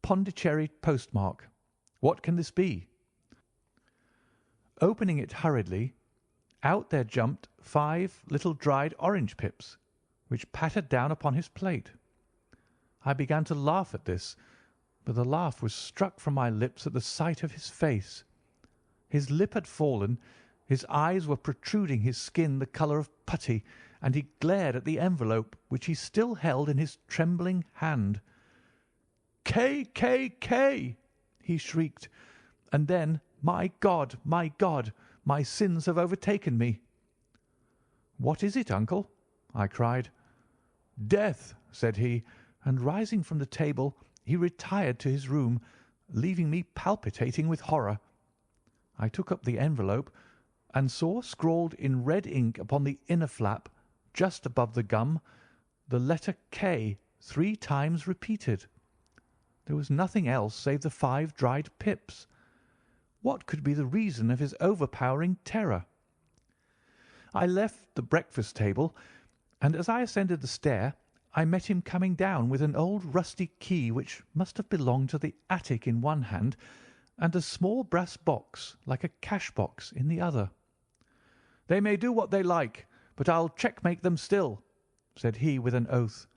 "Pondicherry postmark. What can this be?" Opening it hurriedly, out there jumped 5 little dried orange pips, which pattered down upon his plate. I began to laugh at this, but the laugh was struck from my lips at the sight of his face. His lip had fallen, his eyes were protruding, his skin the colour of putty, and he glared at the envelope, which he still held in his trembling hand. "K, K, K!" he shrieked, and then, my God, my sins have overtaken me." "What is it, uncle?" I cried. "Death," said he, and rising from the table he retired to his room, leaving me palpitating with horror. I took up the envelope and saw scrawled in red ink upon the inner flap, just above the gum, the letter K 3 times repeated. There was nothing else save the 5 dried pips. What could be the reason of his overpowering terror? I left the breakfast table, and as I ascended the stair I met him coming down with an old rusty key which must have belonged to the attic in one hand, and a small brass box like a cash box in the other. "They may do what they like, but I'll checkmate them still," said he with an oath.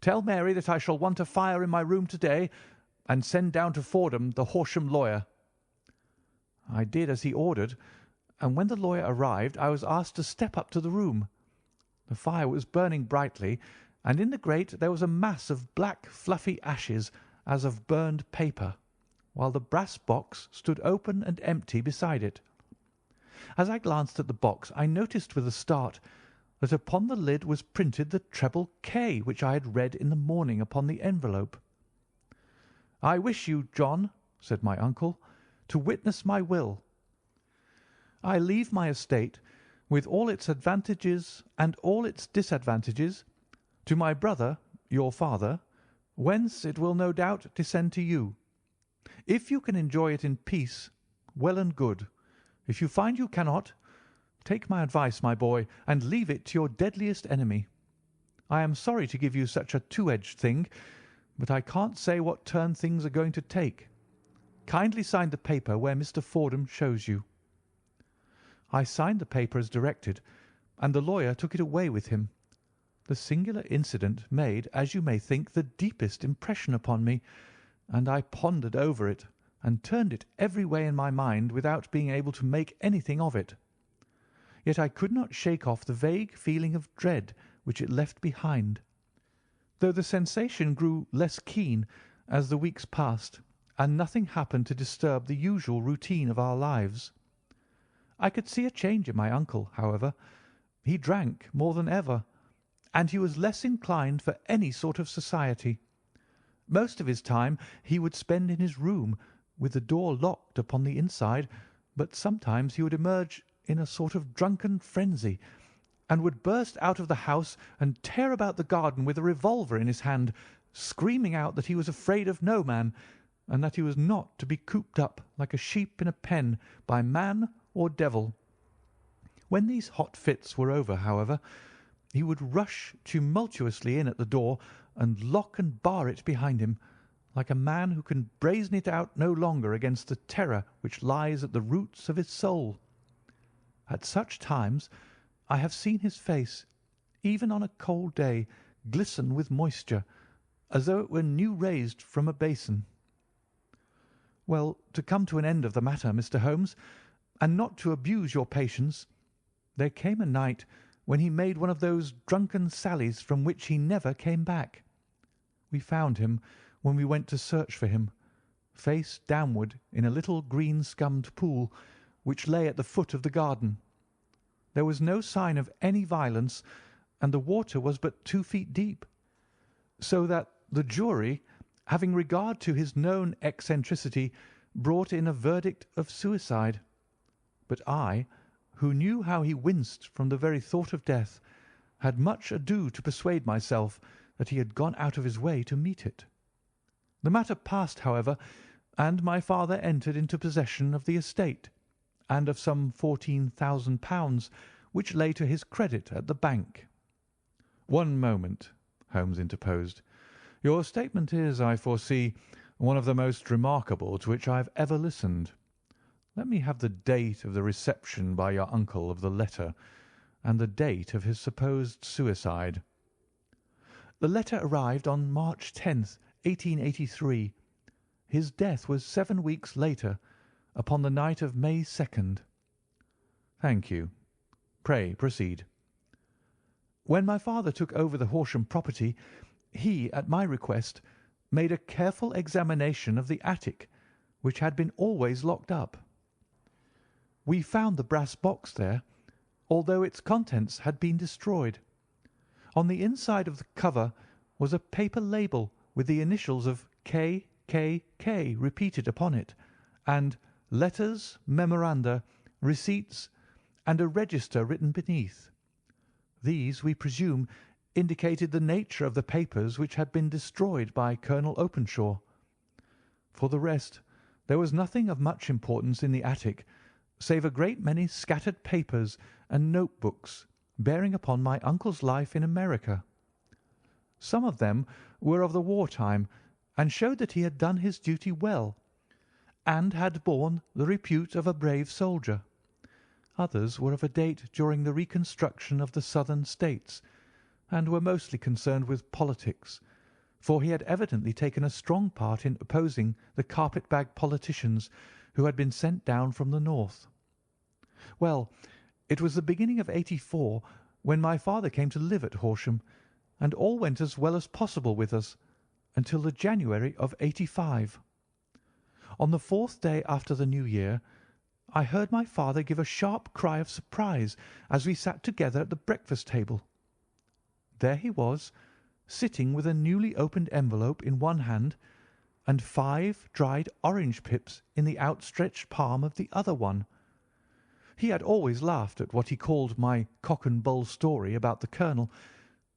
"Tell Mary that I shall want a fire in my room to-day, and send down to Fordham the Horsham lawyer." I did as he ordered, and when the lawyer arrived I was asked to step up to the room. The fire was burning brightly, and in the grate there was a mass of black fluffy ashes as of burned paper, while the brass box stood open and empty beside it. As I glanced at the box I noticed with a start that upon the lid was printed the treble K which I had read in the morning upon the envelope. "I wish you, John," said my uncle, "to witness my will. I leave my estate, with all its advantages and all its disadvantages, to my brother, your father, whence it will no doubt descend to you. If you can enjoy it in peace, well and good. If you find you cannot, take my advice, my boy, and leave it to your deadliest enemy. I am sorry to give you such a two-edged thing, but I can't say what turn things are going to take. Kindly sign the paper where Mr. Fordham shows you." I signed the paper as directed, and the lawyer took it away with him. The singular incident made, as you may think, the deepest impression upon me, and I pondered over it and turned it every way in my mind without being able to make anything of it. Yet I could not shake off the vague feeling of dread which it left behind, though the sensation grew less keen as the weeks passed and nothing happened to disturb the usual routine of our lives. I could see a change in my uncle, however. He drank more than ever, and he was less inclined for any sort of society. Most of his time he would spend in his room, with the door locked upon the inside, but sometimes he would emerge in a sort of drunken frenzy, and would burst out of the house and tear about the garden with a revolver in his hand, screaming out that he was afraid of no man, and that he was not to be cooped up like a sheep in a pen by man or devil. When these hot fits were over, however, he would rush tumultuously in at the door and lock and bar it behind him, like a man who can brazen it out no longer against the terror which lies at the roots of his soul. At such times I have seen his face, even on a cold day, glisten with moisture, as though it were new raised from a basin. Well, to come to an end of the matter, Mr. Holmes, and not to abuse your patience, there came a night when he made one of those drunken sallies from which he never came back. We found him, when we went to search for him, face downward in a little green-scummed pool which lay at the foot of the garden. There was no sign of any violence, and the water was but 2 feet deep, so that the jury, having regard to his known eccentricity, brought in a verdict of suicide. But I, who knew how he winced from the very thought of death, had much ado to persuade myself that he had gone out of his way to meet it. The matter passed, however, and my father entered into possession of the estate, and of some £14,000 which lay to his credit at the bank. "One moment," Holmes interposed. "Your statement is, I foresee, one of the most remarkable to which I have ever listened. Let me have the date of the reception by your uncle of the letter, and the date of his supposed suicide." "The letter arrived on March 10th, 1883. His death was 7 weeks later, upon the night of May 2nd. "Thank you. Pray proceed." "When my father took over the Horsham property, he, at my request, made a careful examination of the attic, which had been always locked up. We found the brass box there, although its contents had been destroyed. On the inside of the cover was a paper label with the initials of K.K.K. repeated upon it, and letters, memoranda, receipts, and a register written beneath. These, we presume, indicated the nature of the papers which had been destroyed by Colonel Openshaw. For the rest, there was nothing of much importance in the attic, save a great many scattered papers and notebooks bearing upon my uncle's life in America. Some of them were of the war time, and showed that he had done his duty well, and had borne the repute of a brave soldier. Others were of a date during the reconstruction of the Southern States, and were mostly concerned with politics, for he had evidently taken a strong part in opposing the carpet-bag politicians who had been sent down from the north. Well, it was the beginning of '84 when my father came to live at Horsham, and all went as well as possible with us until the January of '85. On the 4th day after the New Year, I heard my father give a sharp cry of surprise as we sat together at the breakfast table. There he was, sitting with a newly opened envelope in one hand and 5 dried orange pips in the outstretched palm of the other one. He had always laughed at what he called my cock and bull story about the colonel,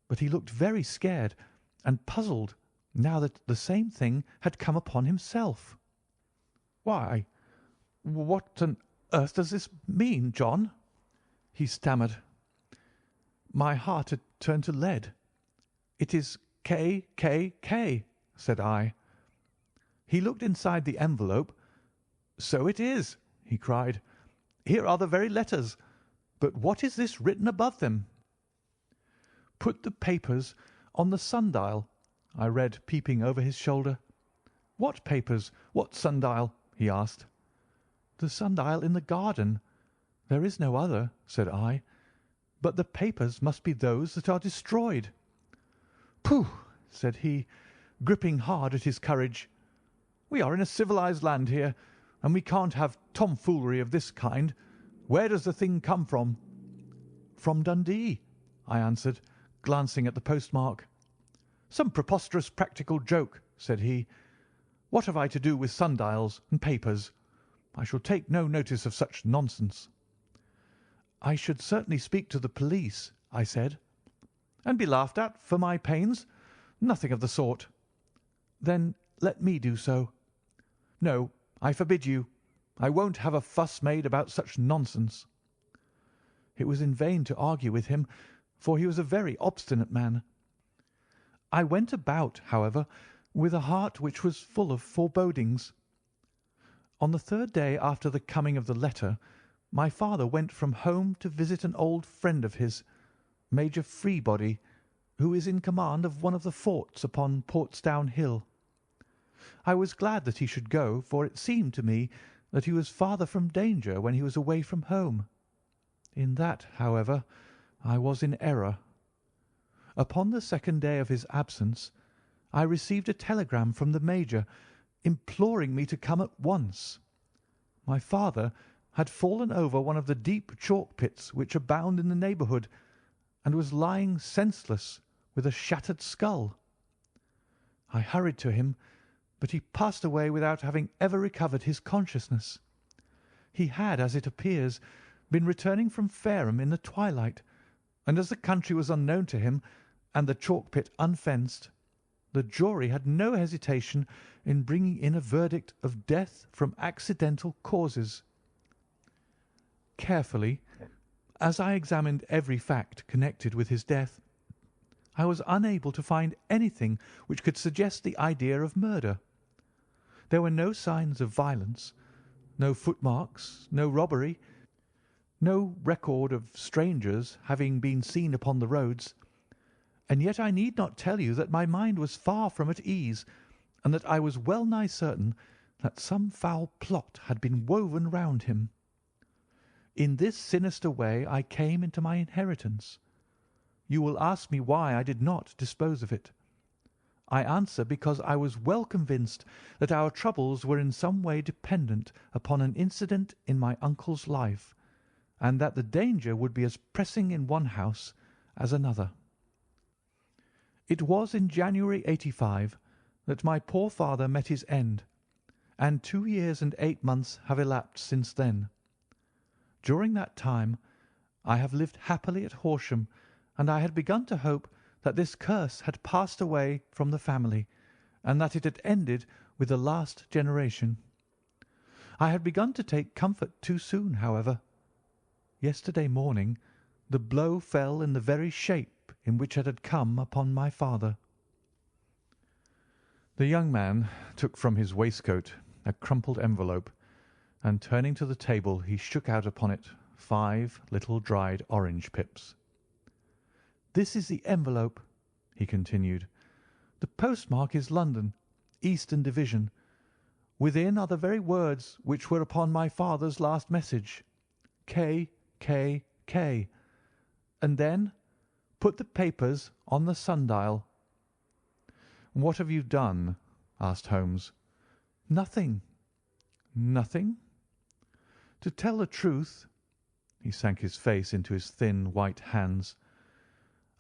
but he looked very scared and puzzled now that the same thing had come upon himself. "Why, what on earth does this mean, John?" he stammered. My heart had turned to lead. "It is K, K, K," said I. He looked inside the envelope. "So it is," he cried. "Here are the very letters. But what is this written above them?" "Put the papers on the sundial," I read, peeping over his shoulder. "What papers? What sundial?" he asked. "The sundial in the garden. There is no other," said I. "But the papers must be those that are destroyed." "Pooh!" said he, gripping hard at his courage. "We are in a civilized land here, and we can't have tomfoolery of this kind. Where does the thing come from?" "From Dundee," I answered, glancing at the postmark. "Some preposterous practical joke," said he. "What have I to do with sundials and papers? I shall take no notice of such nonsense." "I should certainly speak to the police," I said. "And be laughed at for my pains? Nothing of the sort." "Then let me do so." "No, I forbid you. I won't have a fuss made about such nonsense." It was in vain to argue with him, for he was a very obstinate man. I went about, however, with a heart which was full of forebodings. On the 3rd day after the coming of the letter, my father went from home to visit an old friend of his, Major Freebody, who is in command of one of the forts upon Portsdown Hill. I was glad that he should go, for it seemed to me that he was farther from danger when he was away from home. In that, however, I was in error. Upon the 2nd day of his absence, I received a telegram from the Major imploring me to come at once. My father had fallen over one of the deep chalk pits which abound in the neighbourhood, and was lying senseless with a shattered skull. I hurried to him, but he passed away without having ever recovered his consciousness. He had, as it appears, been returning from Fareham in the twilight, and as the country was unknown to him and the chalk pit unfenced, the jury had no hesitation in bringing in a verdict of death from accidental causes. Carefully, as I examined every fact connected with his death, I was unable to find anything which could suggest the idea of murder. There were no signs of violence, no footmarks, no robbery, no record of strangers having been seen upon the roads, and yet I need not tell you that my mind was far from at ease, and that I was well nigh certain that some foul plot had been woven round him. In this sinister way I came into my inheritance. You will ask me why I did not dispose of it. I answer because I was well convinced that our troubles were in some way dependent upon an incident in my uncle's life, and that the danger would be as pressing in one house as another. It was in January '85 that my poor father met his end, and 2 years and 8 months have elapsed since then. During that time I have lived happily at Horsham, and I had begun to hope that this curse had passed away from the family, and that it had ended with the last generation. I had begun to take comfort too soon, however. Yesterday morning the blow fell in the very shape in which it had come upon my father. The young man took from his waistcoat a crumpled envelope, and turning to the table he shook out upon it 5 little dried orange pips. "This is the envelope," he continued. "The postmark is London, Eastern Division. Within are the very words which were upon my father's last message, K, K, K. And then Put the papers on the sundial." "What have you done?" asked Holmes. "Nothing." "Nothing?" "To tell the truth," he sank his face into his thin white hands,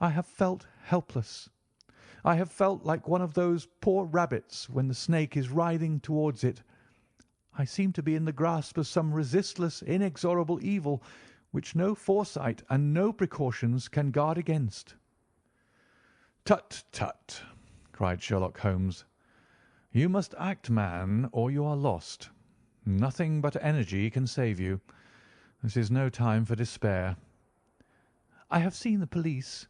"I have felt helpless. I have felt like one of those poor rabbits when the snake is writhing towards it. I seem to be in the grasp of some resistless, inexorable evil which no foresight and no precautions can guard against." "Tut, tut!" cried Sherlock Holmes. "You must act, man, or you are lost. Nothing but energy can save you. This is no time for despair." "I have seen the police."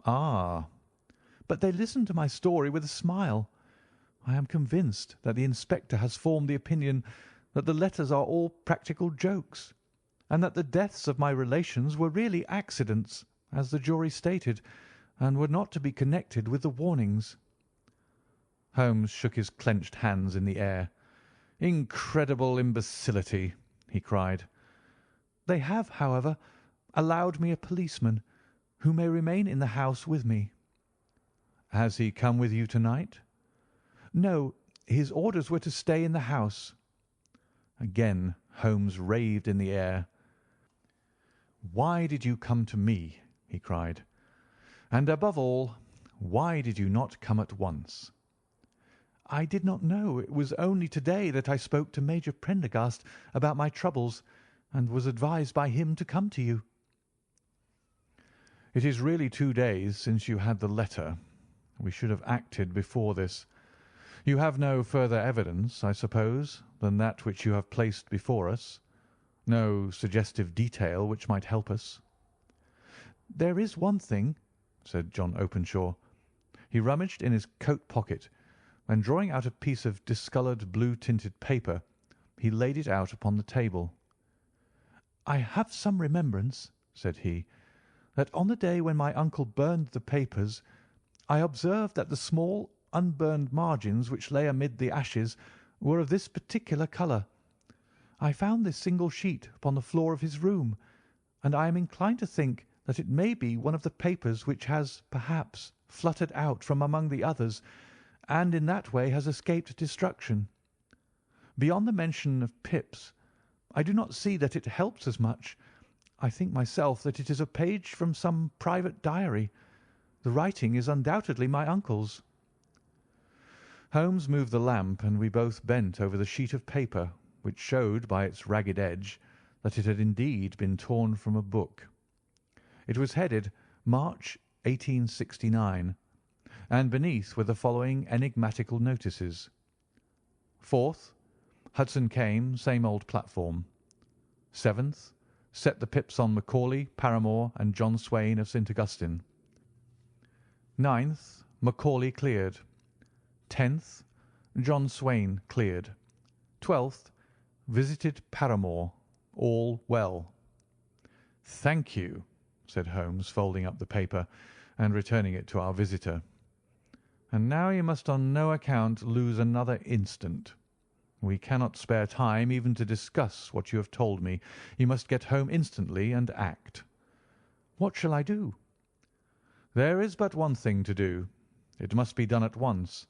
"Ah!" "But they listened to my story with a smile. I am convinced that the inspector has formed the opinion that the letters are all practical jokes, and that the deaths of my relations were really accidents, as the jury stated, and were not to be connected with the warnings." Holmes shook his clenched hands in the air. "Incredible imbecility!" he cried. "They have, however, allowed me a policeman, who may remain in the house with me." "Has he come with you to-night?" "No, his orders were to stay in the house." Again Holmes raved in the air. "Why did you come to me?" he cried. "And above all, why did you not come at once?" "I did not know. It was only to-day that I spoke to Major Prendergast about my troubles, and was advised by him to come to you." "It is really 2 days since you had the letter. We should have acted before this. You have no further evidence, I suppose, than that which you have placed before us? No suggestive detail which might help us?" "There is one thing," said John Openshaw. He rummaged in his coat pocket, and drawing out a piece of discoloured blue-tinted paper, he laid it out upon the table. "I have some remembrance," said he, "that on the day when my uncle burned the papers, I observed that the small unburned margins which lay amid the ashes were of this particular colour. I found this single sheet upon the floor of his room, and I am inclined to think that it may be one of the papers which has, perhaps, fluttered out from among the others, and in that way has escaped destruction. Beyond the mention of pips, I do not see that it helps us much. I think myself that it is a page from some private diary. The writing is undoubtedly my uncle's." Holmes moved the lamp, and we both bent over the sheet of paper, which showed by its ragged edge that it had indeed been torn from a book. It was headed "March, 1869," and beneath were the following enigmatical notices: "4th, Hudson came, same old platform. 7th, set the pips on Macaulay, Paramore, and John Swain of St. Augustine. 9th, Macaulay cleared. 10th, John Swain cleared. 12th, visited Paramore. All well." "Thank you," said Holmes, folding up the paper and returning it to our visitor. "And now you must on no account lose another instant. We cannot spare time even to discuss what you have told me. You must get home instantly and act." "What shall I do?" "There is but one thing to do. It must be done at once.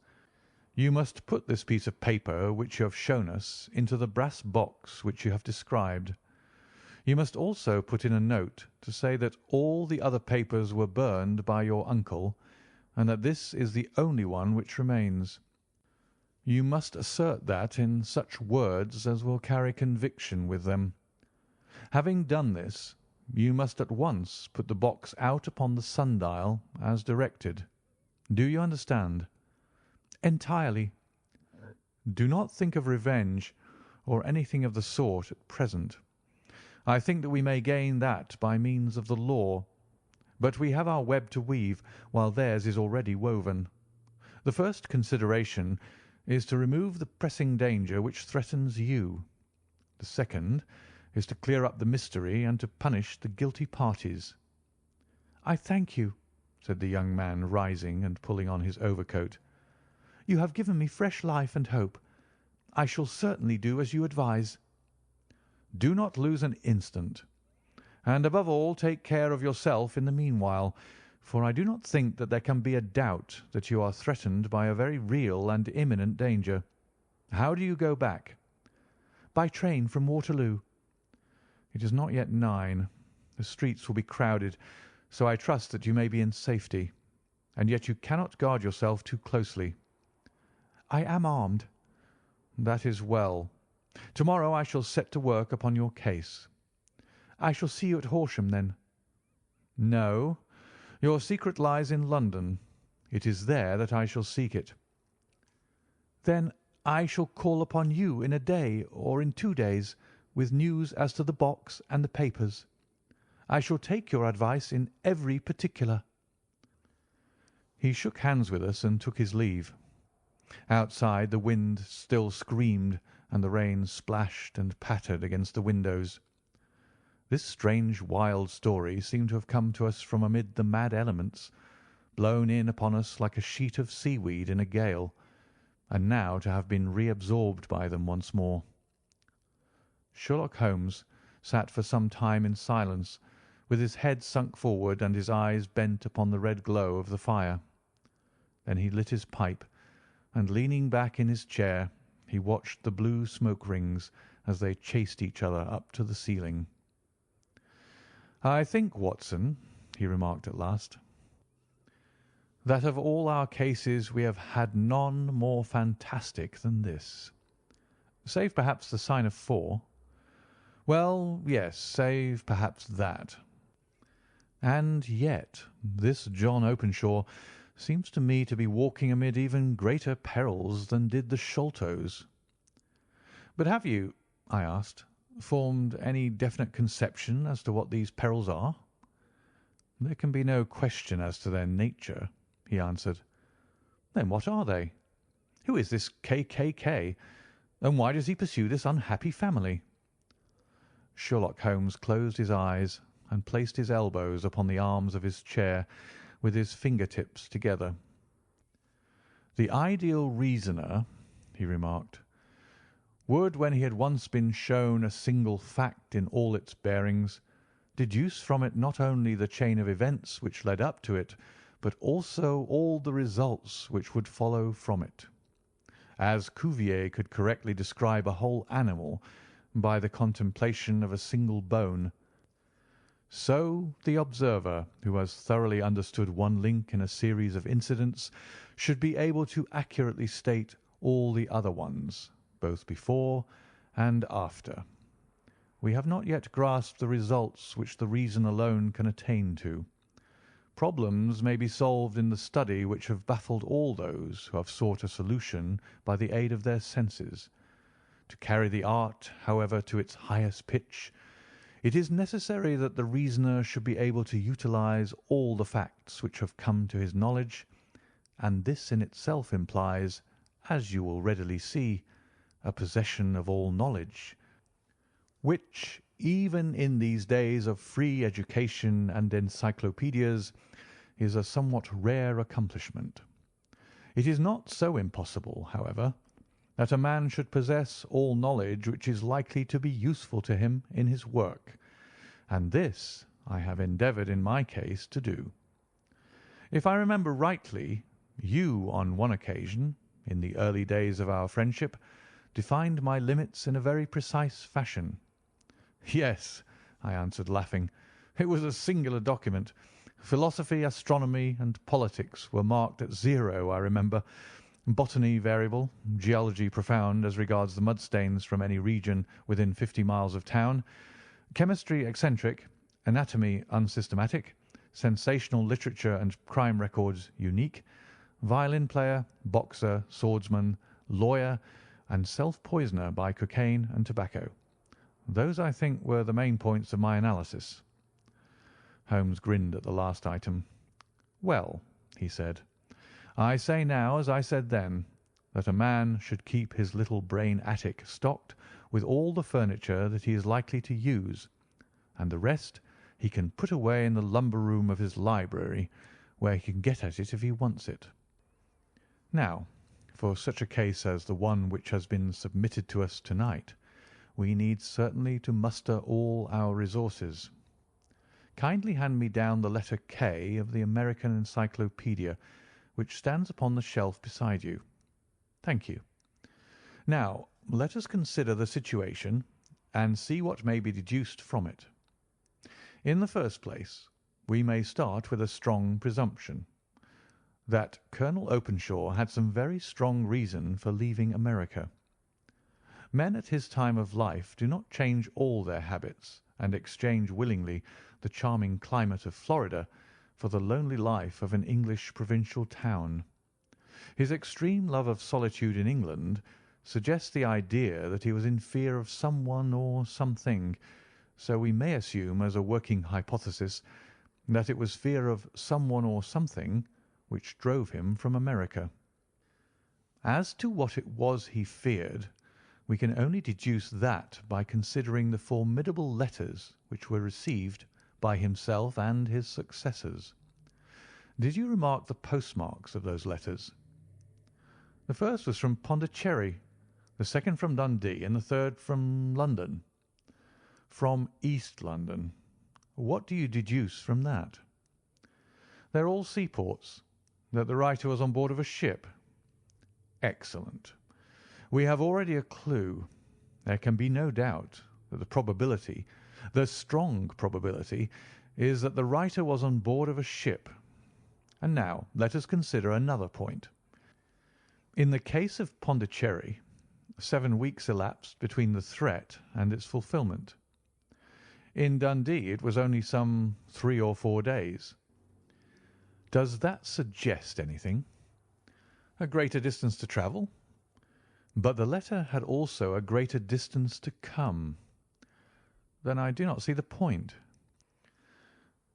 You must put this piece of paper which you have shown us into the brass box which you have described. You must also put in a note to say that all the other papers were burned by your uncle, and that this is the only one which remains. You must assert that in such words as will carry conviction with them. Having done this, you must at once put the box out upon the sundial as directed. Do you understand?" "Entirely." "Do not think of revenge or anything of the sort at present. I think that we may gain that by means of the law, but we have our web to weave, while theirs is already woven. The first consideration is to remove the pressing danger which threatens you. The second is to clear up the mystery and to punish the guilty parties." "I thank you," said the young man, rising and pulling on his overcoat. "You have given me fresh life and hope. I shall certainly do as you advise." "Do not lose an instant. And above all take care of yourself in the meanwhile, for I do not think that there can be a doubt that you are threatened by a very real and imminent danger. How do you go back?" "By train from Waterloo." "It is not yet 9. The streets will be crowded, so I trust that you may be in safety. And yet you cannot guard yourself too closely." "I am armed." "That is well. To-morrow I shall set to work upon your case." "I shall see you at Horsham, then?" "No. Your secret lies in London. It is there that I shall seek it." "Then I shall call upon you in a day or in 2 days with news as to the box and the papers. I shall take your advice in every particular." He shook hands with us and took his leave. Outside the wind still screamed and the rain splashed and pattered against the windows. This strange wild story seemed to have come to us from amid the mad elements, blown in upon us like a sheet of seaweed in a gale, and now to have been reabsorbed by them once more. Sherlock Holmes sat for some time in silence, with his head sunk forward and his eyes bent upon the red glow of the fire. Then he lit his pipe, and leaning back in his chair, he watched the blue smoke rings as they chased each other up to the ceiling. "I think, Watson," he remarked at last, "that of all our cases we have had none more fantastic than this. Save perhaps the sign of 4. Well, yes, save perhaps that. And yet this John Openshaw seems to me to be walking amid even greater perils than did the Sholtos." "But have you," I asked, "formed any definite conception as to what these perils are?" "There can be no question as to their nature," he answered. "Then what are they? Who is this K., and why does he pursue this unhappy family?" Sherlock Holmes closed his eyes and placed his elbows upon the arms of his chair with his finger-tips together. "The ideal reasoner," he remarked, "would, when he had once been shown a single fact in all its bearings, deduce from it not only the chain of events which led up to it, but also all the results which would follow from it. As Cuvier could correctly describe a whole animal by the contemplation of a single bone, so the observer, who has thoroughly understood one link in a series of incidents, should be able to accurately state all the other ones, both before and after. We have not yet grasped the results which the reason alone can attain to. Problems may be solved in the study which have baffled all those who have sought a solution by the aid of their senses. To carry the art, however, to its highest pitch, it is necessary that the reasoner should be able to utilize all the facts which have come to his knowledge, and this in itself implies, as you will readily see, a possession of all knowledge, which, even in these days of free education and encyclopedias, is a somewhat rare accomplishment. It is not so impossible, however, that a man should possess all knowledge which is likely to be useful to him in his work, and this I have endeavoured in my case to do. If I remember rightly, you on one occasion, in the early days of our friendship, defined my limits in a very precise fashion." "Yes," I answered, laughing. "It was a singular document. Philosophy, astronomy, and politics were marked at 0, I remember. Botany variable, geology profound as regards the mud stains from any region within 50 miles of town, chemistry eccentric, anatomy unsystematic, sensational literature and crime records unique, violin player, boxer, swordsman, lawyer, and self-poisoner by cocaine and tobacco. Those, I think, were the main points of my analysis." Holmes grinned at the last item. "Well," he said, "I say now, as I said then, that a man should keep his little brain attic stocked with all the furniture that he is likely to use, and the rest he can put away in the lumber room of his library, where he can get at it if he wants it. Now, for such a case as the one which has been submitted to us to-night, we need certainly to muster all our resources. kindly hand me down the letter K of the American Encyclopedia, which stands upon the shelf beside you. Thank you. Now, let us consider the situation and see what may be deduced from it. In the first place, we may start with a strong presumption that Colonel Openshaw had some very strong reason for leaving America. Men at his time of life do not change all their habits and exchange willingly the charming climate of Florida for the lonely life of an English provincial town. His extreme love of solitude in England suggests the idea that he was in fear of someone or something, so we may assume as a working hypothesis that it was fear of someone or something which drove him from America. As to what it was he feared, we can only deduce that by considering the formidable letters which were received by himself and his successors. Did you remark the postmarks of those letters? The first was from Pondicherry, the second from Dundee, and the third from London. From East London. What do you deduce from that? They're all seaports. That the writer was on board of a ship. Excellent. We have already a clue. There can be no doubt that the strong probability, is that the writer was on board of a ship. And now let us consider another point. In the case of Pondicherry, 7 weeks elapsed between the threat and its fulfilment. In Dundee it was only some 3 or 4 days. Does that suggest anything? A greater distance to travel? But the letter had also a greater distance to come. Then I do not see the point.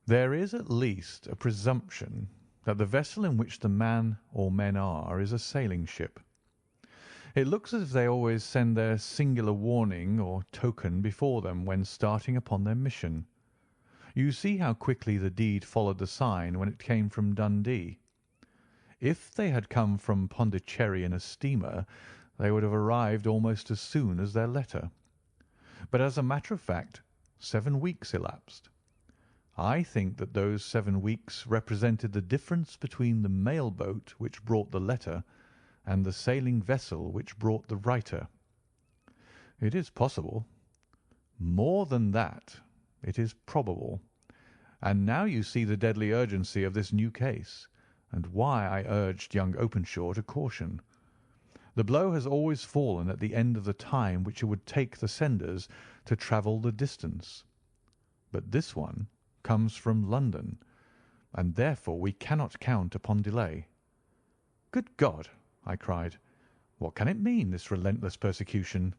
There is at least a presumption that the vessel in which the man or men are is a sailing ship. It looks as if they always send their singular warning or token before them when starting upon their mission. You see how quickly the deed followed the sign when it came from Dundee. If they had come from Pondicherry in a steamer, they would have arrived almost as soon as their letter. But as a matter of fact, 7 weeks elapsed. I think that those 7 weeks represented the difference between the mail boat which brought the letter and the sailing vessel which brought the writer. It is possible. More than that, it is probable. And now you see the deadly urgency of this new case, and why I urged young Openshaw to caution. The blow has always fallen at the end of the time which it would take the senders to travel the distance. But this one comes from London, and therefore we cannot count upon delay. Good God! I cried. What can it mean, this relentless persecution?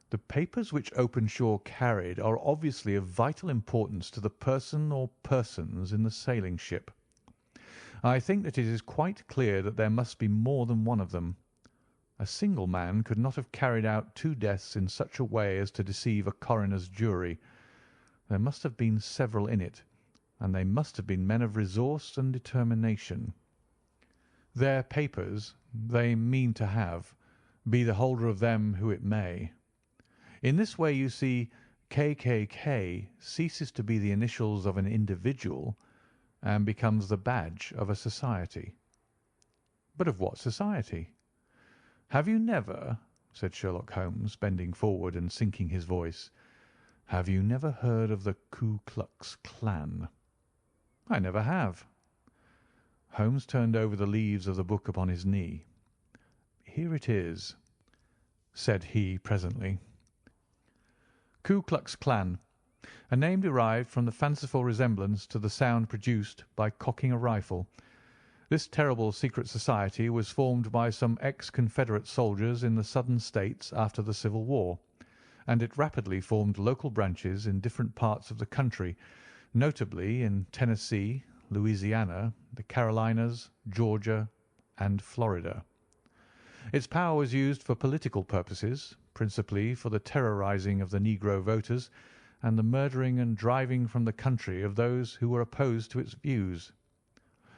The papers which Openshaw carried are obviously of vital importance to the person or persons in the sailing ship. I think that it is quite clear that there must be more than one of them. A single man could not have carried out 2 deaths in such a way as to deceive a coroner's jury. There must have been several in it, and they must have been men of resource and determination. Their papers they mean to have, be the holder of them who it may. In this way, you see, KKK ceases to be the initials of an individual and becomes the badge of a society. But of what society? Have you never, said Sherlock Holmes, bending forward and sinking his voice, have you never heard of the Ku Klux Klan? I never have. Holmes turned over the leaves of the book upon his knee. Here it is, said he presently. Ku Klux Klan, a name derived from the fanciful resemblance to the sound produced by cocking a rifle. This terrible secret society was formed by some ex-Confederate soldiers in the Southern States after the Civil War, and it rapidly formed local branches in different parts of the country, notably in Tennessee, Louisiana, the Carolinas, Georgia, and Florida. Its power was used for political purposes, principally for the terrorizing of the negro voters and the murdering and driving from the country of those who were opposed to its views.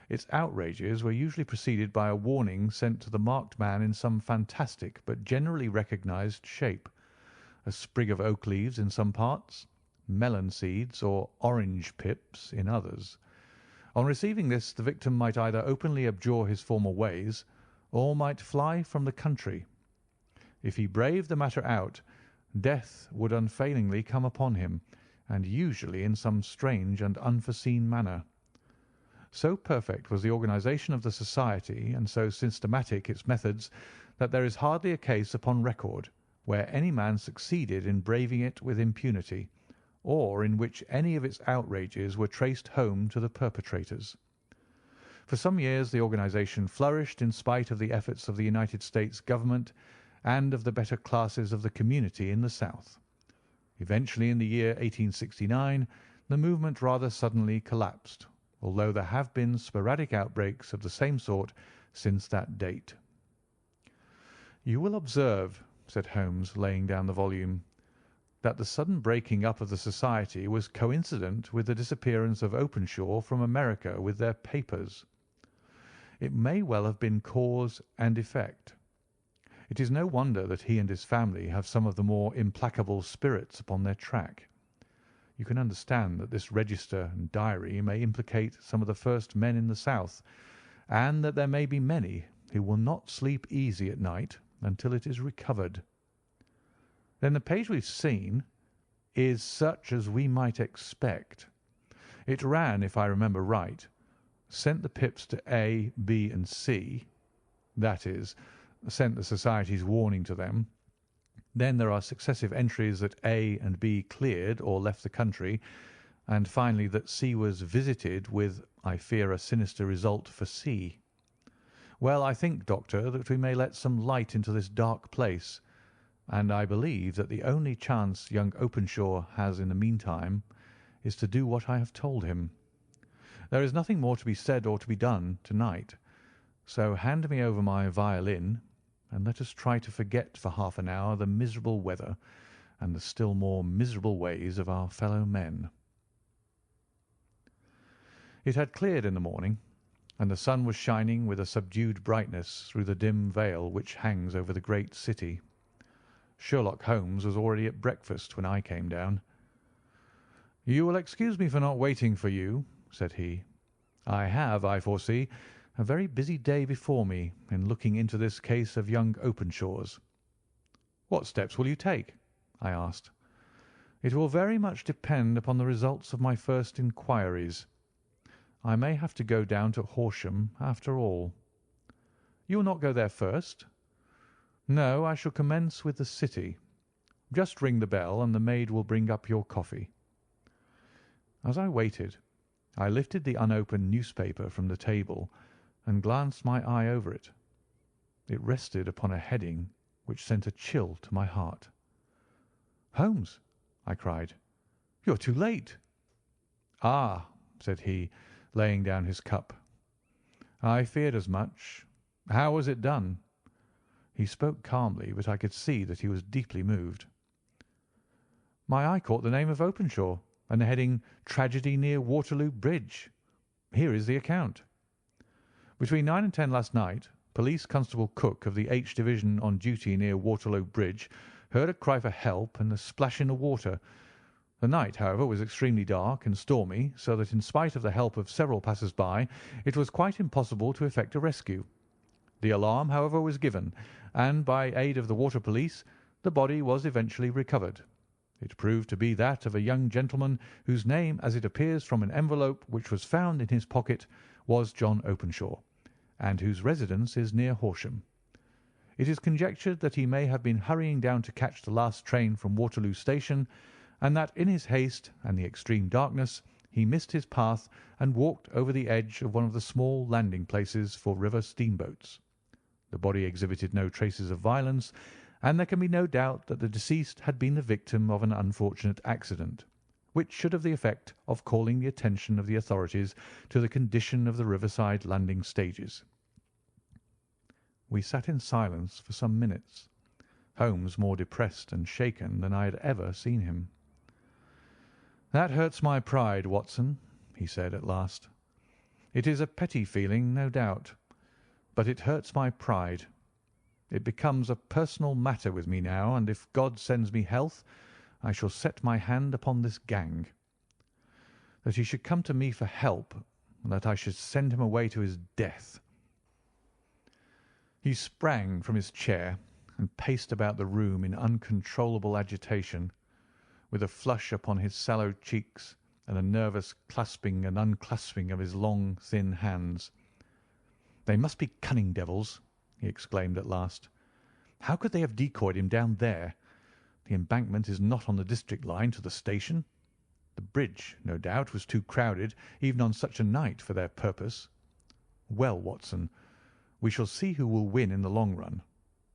Its outrages were usually preceded by a warning sent to the marked man in some fantastic but generally recognized shape: a sprig of oak leaves in some parts, melon seeds, or orange pips in others. On receiving this, the victim might either openly abjure his former ways, or might fly from the country. If he braved the matter out, death would unfailingly come upon him, and usually in some strange and unforeseen manner. So perfect was the organisation of the society, and so systematic its methods, that there is hardly a case upon record where any man succeeded in braving it with impunity, or in which any of its outrages were traced home to the perpetrators. For some years the organisation flourished in spite of the efforts of the United States Government and of the better classes of the community in the South. Eventually, in the year 1869, the movement rather suddenly collapsed, although there have been sporadic outbreaks of the same sort since that date. "You will observe," said Holmes, laying down the volume, "that the sudden breaking up of the society was coincident with the disappearance of Openshaw from America with their papers. It may well have been cause and effect. It is no wonder that he and his family have some of the more implacable spirits upon their track. You can understand that this register and diary may implicate some of the first men in the South, and that there may be many who will not sleep easy at night until it is recovered. Then the page we've seen is such as we might expect. It ran, if I remember right, sent the pips to A, B, and C, that is, sent the society's warning to them. Then there are successive entries that A and B cleared or left the country, and finally that C was visited with, I fear, a sinister result for C. Well, I think, Doctor, that we may let some light into this dark place, and I believe that the only chance young Openshaw has in the meantime is to do what I have told him. There is nothing more to be said or to be done to-night, so hand me over my violin, and let us try to forget for half an hour the miserable weather and the still more miserable ways of our fellow men." It had cleared in the morning, and the sun was shining with a subdued brightness through the dim veil which hangs over the great city. Sherlock Holmes was already at breakfast when I came down. "You will excuse me for not waiting for you," said he. "I have, I foresee, a very busy day before me in looking into this case of young Openshaw's." "What steps will you take?" I asked. "It will very much depend upon the results of my first inquiries. I may have to go down to Horsham after all." "You will not go there first?" "No, I shall commence with the city. Just ring the bell, and the maid will bring up your coffee." As I waited, I lifted the unopened newspaper from the table and glanced my eye over it. It rested upon a heading which sent a chill to my heart. "Holmes," I cried, "you are too late." "Ah," said he, laying down his cup. "I feared as much. How was it done?" He spoke calmly, but I could see that he was deeply moved. "My eye caught the name of Openshaw, and the heading 'Tragedy near Waterloo Bridge.' Here is the account. Between 9 and 10 last night, Police Constable Cook of the H Division on duty near Waterloo Bridge heard a cry for help and a splash in the water. The night, however, was extremely dark and stormy, so that in spite of the help of several passers-by, it was quite impossible to effect a rescue. The alarm, however, was given, and by aid of the water police, the body was eventually recovered. It proved to be that of a young gentleman whose name, as it appears from an envelope which was found in his pocket, was John Openshaw, and whose residence is near Horsham. It is conjectured that he may have been hurrying down to catch the last train from Waterloo Station, and that in his haste and the extreme darkness he missed his path and walked over the edge of one of the small landing places for river steamboats. The body exhibited no traces of violence, and there can be no doubt that the deceased had been the victim of an unfortunate accident, which should have the effect of calling the attention of the authorities to the condition of the riverside landing stages. We sat in silence for some minutes, Holmes more depressed and shaken than I had ever seen him. "That hurts my pride, Watson," he said at last. "It is a petty feeling, no doubt, but it hurts my pride. It becomes a personal matter with me now, and if God sends me health, I shall set my hand upon this gang. That he should come to me for help, and that I should send him away to his death." He sprang from his chair and paced about the room in uncontrollable agitation, with a flush upon his sallow cheeks and a nervous clasping and unclasping of his long, thin hands. "They must be cunning devils," he exclaimed at last. "How could they have decoyed him down there? The embankment is not on the district line to the station. The bridge, no doubt, was too crowded, even on such a night, for their purpose. Well, Watson, we shall see who will win in the long run.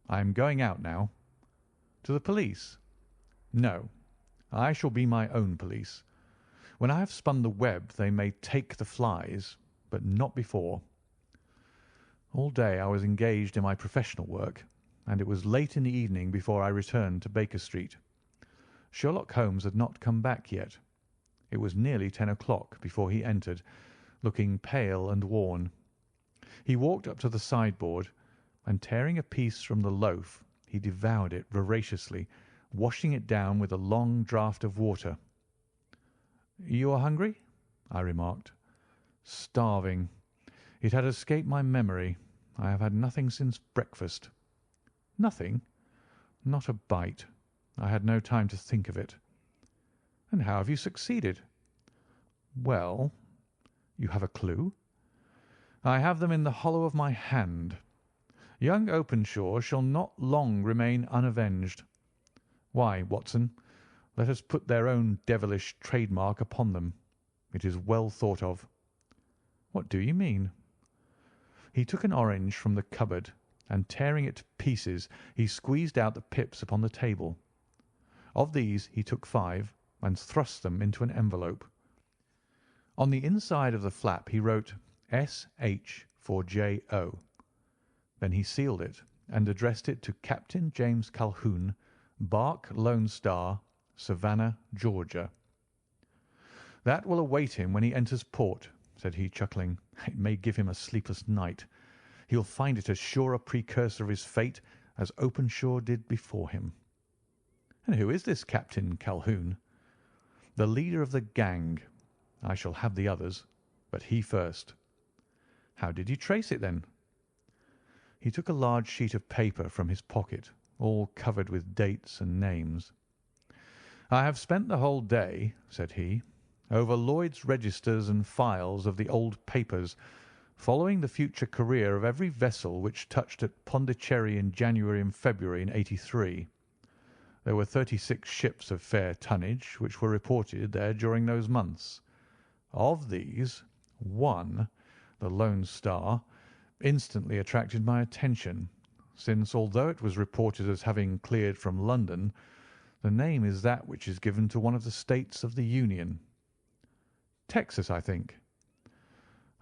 I am going out now." "To the police?" "No, I shall be my own police. When I have spun the web they may take the flies, but not before." All day I was engaged in my professional work, and it was late in the evening before I returned to Baker Street. Sherlock Holmes had not come back yet. It was nearly 10 o'clock before he entered, looking pale and worn. He walked up to the sideboard, and tearing a piece from the loaf, he devoured it voraciously, washing it down with a long draught of water. "You are hungry?" I remarked. "Starving. It had escaped my memory. I have had nothing since breakfast." "Nothing?" "Not a bite. I had no time to think of it." "And how have you succeeded?" "Well, you have a clue?" "I have them in the hollow of my hand. Young Openshaw shall not long remain unavenged. Why, Watson, let us put their own devilish trademark upon them. It is well thought of." "What do you mean?" He took an orange from the cupboard, and tearing it to pieces, he squeezed out the pips upon the table. Of these he took 5 and thrust them into an envelope. On the inside of the flap he wrote S.H. for J.O. Then he sealed it and addressed it to Captain James Calhoun, Bark Lone Star, Savannah, Georgia. "That will await him when he enters port," said he, chuckling. "It may give him a sleepless night. He'll find it as sure a precursor of his fate as Openshaw did before him." "And who is this Captain Calhoun?" "The leader of the gang. I shall have the others, but he first." "How did you trace it, then?" He took a large sheet of paper from his pocket, all covered with dates and names. "I have spent the whole day," said he, "over Lloyd's registers and files of the old papers, following the future career of every vessel which touched at Pondicherry in January and February in '83. There were 36 ships of fair tonnage which were reported there during those months. Of these, one, the Lone Star, instantly attracted my attention, since, although it was reported as having cleared from London, the name is that which is given to one of the states of the Union. Texas, I think.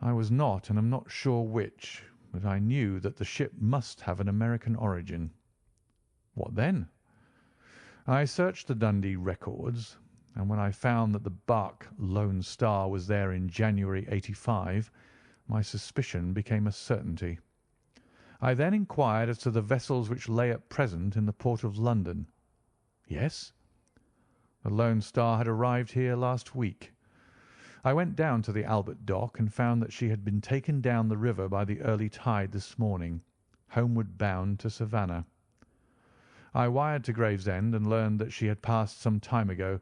I was not and am not sure which, but I knew that the ship must have an American origin." "What then?" "I searched the Dundee records, and when I found that the barque Lone Star was there in January '85, my suspicion became a certainty. I then inquired as to the vessels which lay at present in the port of London." "Yes?" "The Lone Star had arrived here last week. I went down to the Albert Dock and found that she had been taken down the river by the early tide this morning, homeward bound to Savannah. I wired to Gravesend and learned that she had passed some time ago,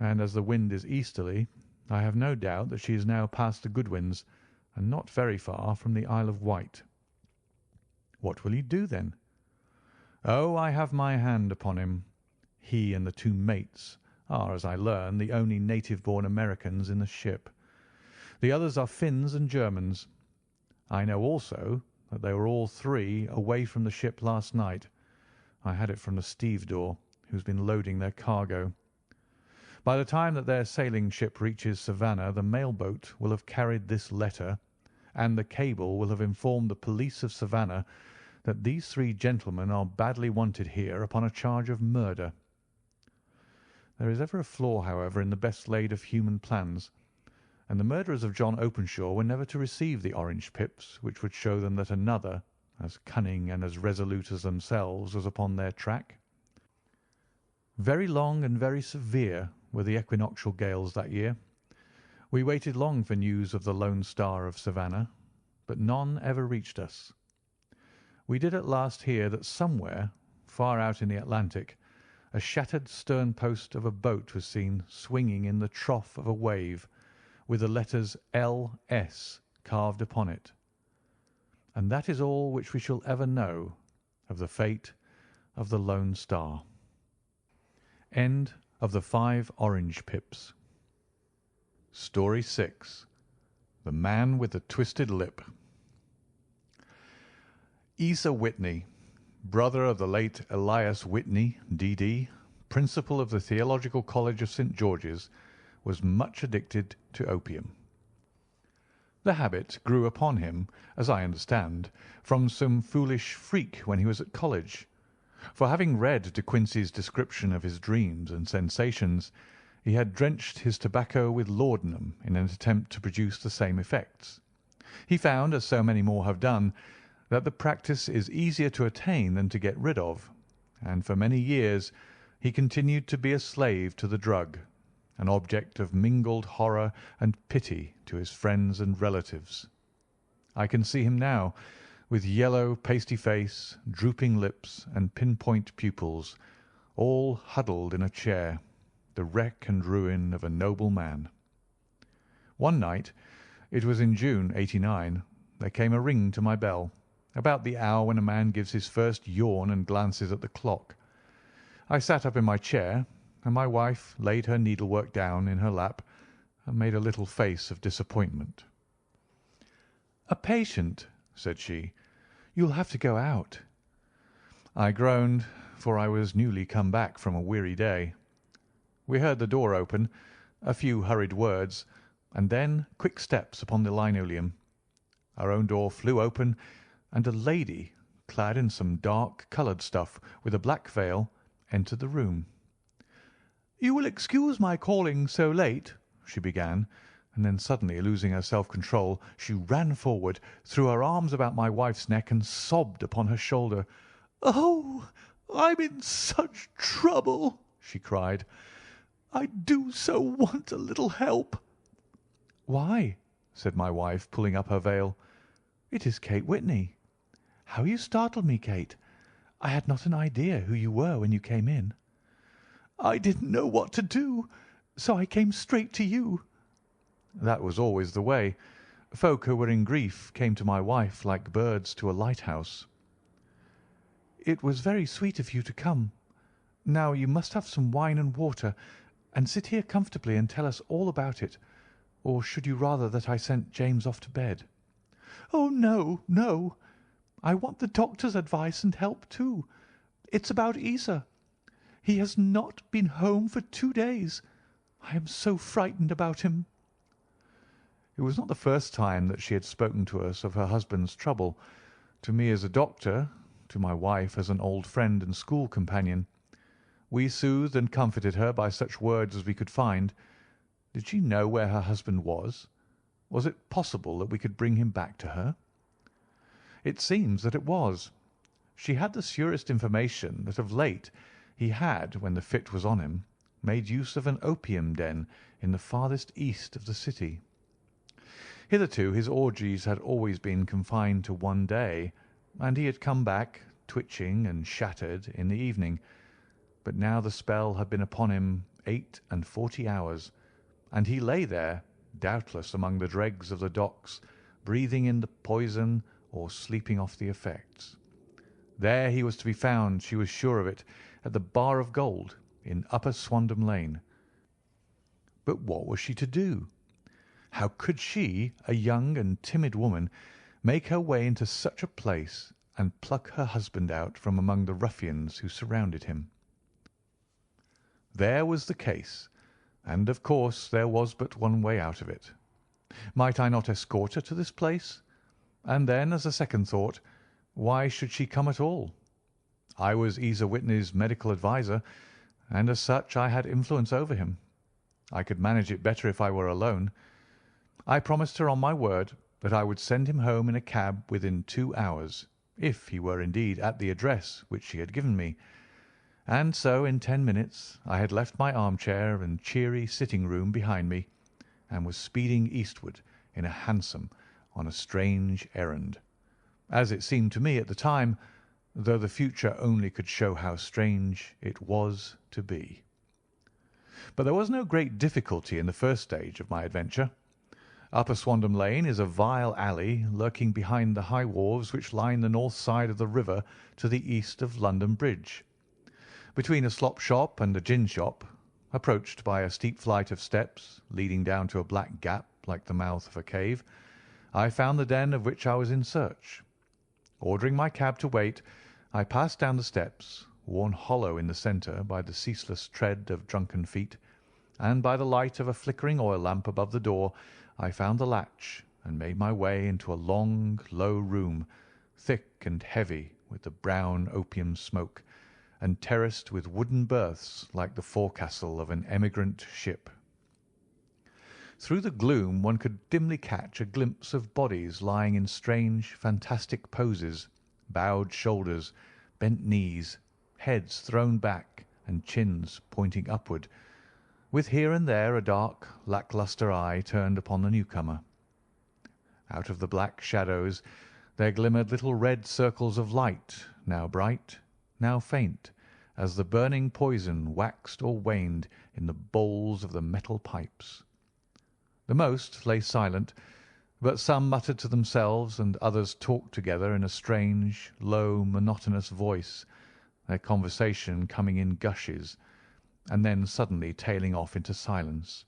and as the wind is easterly, I have no doubt that she is now past the Goodwins and not very far from the Isle of Wight." "What will you do, then?" "Oh, I have my hand upon him. He and the 2 mates are, as I learn, the only native-born Americans in the ship. The others are Finns and Germans. I know also that they were all 3 away from the ship last night. I had it from the stevedore, who's been loading their cargo. By the time that their sailing ship reaches Savannah, the mail-boat will have carried this letter, and the cable will have informed the police of Savannah that these 3 gentlemen are badly wanted here upon a charge of murder. There is ever a flaw, however, in the best laid of human plans, and the murderers of John Openshaw were never to receive the orange pips which would show them that another, as cunning and as resolute as themselves, was upon their track." Very long and very severe were the equinoctial gales that year. We waited long for news of the Lone Star of Savannah, but none ever reached us. We did at last hear that somewhere, far out in the Atlantic, a shattered stern post of a boat was seen swinging in the trough of a wave, with the letters L.S. carved upon it. And that is all which we shall ever know of the fate of the Lone Star. End of the 5 Orange Pips. Story 6. The Man with the Twisted Lip. Asa Whitney, brother of the late Elias Whitney, D.D., principal of the Theological College of St. George's, was much addicted to opium. The habit grew upon him, as I understand, from some foolish freak when he was at college, for having read De Quincey's description of his dreams and sensations, he had drenched his tobacco with laudanum in an attempt to produce the same effects. He found, as so many more have done, that the practice is easier to attain than to get rid of, and for many years he continued to be a slave to the drug, an object of mingled horror and pity to his friends and relatives. I can see him now, with yellow, pasty face, drooping lips, and pinpoint pupils, all huddled in a chair, the wreck and ruin of a noble man. One night, it was in June, '89, there came a ring to my bell, about the hour when a man gives his first yawn and glances at the clock. I sat up in my chair, and my wife laid her needlework down in her lap and made a little face of disappointment. "A patient," said she. "You'll have to go out." I groaned, for I was newly come back from a weary day. We heard the door open, a few hurried words, and then quick steps upon the linoleum. Our own door flew open, and a lady, clad in some dark-coloured stuff, with a black veil, entered the room. "You will excuse my calling so late," she began, and then suddenly losing her self-control, she ran forward, threw her arms about my wife's neck, and sobbed upon her shoulder. "Oh, I'm in such trouble!" she cried. "I do so want a little help." "Why?" said my wife, pulling up her veil. "It is Kate Whitney. How you startled me, Kate! I had not an idea who you were when you came in." "I didn't know what to do, so I came straight to you." That was always the way. Folk who were in grief came to my wife like birds to a lighthouse. "It was very sweet of you to come. Now you must have some wine and water, and sit here comfortably and tell us all about it. Or should you rather that I sent James off to bed?" "Oh, no, no. I want the doctor's advice and help too. It's about Isa. He has not been home for 2 days. I am so frightened about him." It was not the first time that she had spoken to us of her husband's trouble, to me as a doctor, to my wife as an old friend and school companion. We soothed and comforted her by such words as we could find. Did she know where her husband was? Was it possible that we could bring him back to her? It seems that it was. She had the surest information that of late he had, when the fit was on him, made use of an opium den in the farthest east of the city. Hitherto his orgies had always been confined to one day, and he had come back, twitching and shattered, in the evening. But now the spell had been upon him 48 hours, and he lay there, doubtless among the dregs of the docks, breathing in the poison or sleeping off the effects. There he was to be found, she was sure of it, at the Bar of Gold in Upper Swandam Lane. But what was she to do? How could she, a young and timid woman, make her way into such a place and pluck her husband out from among the ruffians who surrounded him? There was the case, and of course there was but one way out of it. Might I not escort her to this place? And then, as a second thought, why should she come at all? I was Isa Whitney's medical adviser, and as such I had influence over him. I could manage it better if I were alone. I promised her on my word that I would send him home in a cab within 2 hours, if he were indeed at the address which she had given me, And so in 10 minutes I had left my armchair and cheery sitting-room behind me, and was speeding eastward in a hansom on a strange errand, as it seemed to me at the time, though the future only could show how strange it was to be. But there was no great difficulty in the first stage of my adventure. Upper Swandam Lane is a vile alley lurking behind the high wharves which line the north side of the river to the east of London Bridge. Between a slop shop and a gin shop, approached by a steep flight of steps leading down to a black gap like the mouth of a cave, I found the den of which I was in search. Ordering my cab to wait, I passed down the steps, worn hollow in the centre by the ceaseless tread of drunken feet, and by the light of a flickering oil lamp above the door I found the latch and made my way into a long, low room, thick and heavy with the brown opium smoke, and terraced with wooden berths like the forecastle of an emigrant ship. Through the gloom one could dimly catch a glimpse of bodies lying in strange, fantastic poses, bowed shoulders, bent knees, heads thrown back, and chins pointing upward, with here and there a dark, lack-lustre eye turned upon the newcomer. Out of the black shadows there glimmered little red circles of light, now bright, now faint, as the burning poison waxed or waned in the bowls of the metal pipes. The most lay silent, but some muttered to themselves and others talked together in a strange, low, monotonous voice, their conversation coming in gushes, and then suddenly tailing off into silence,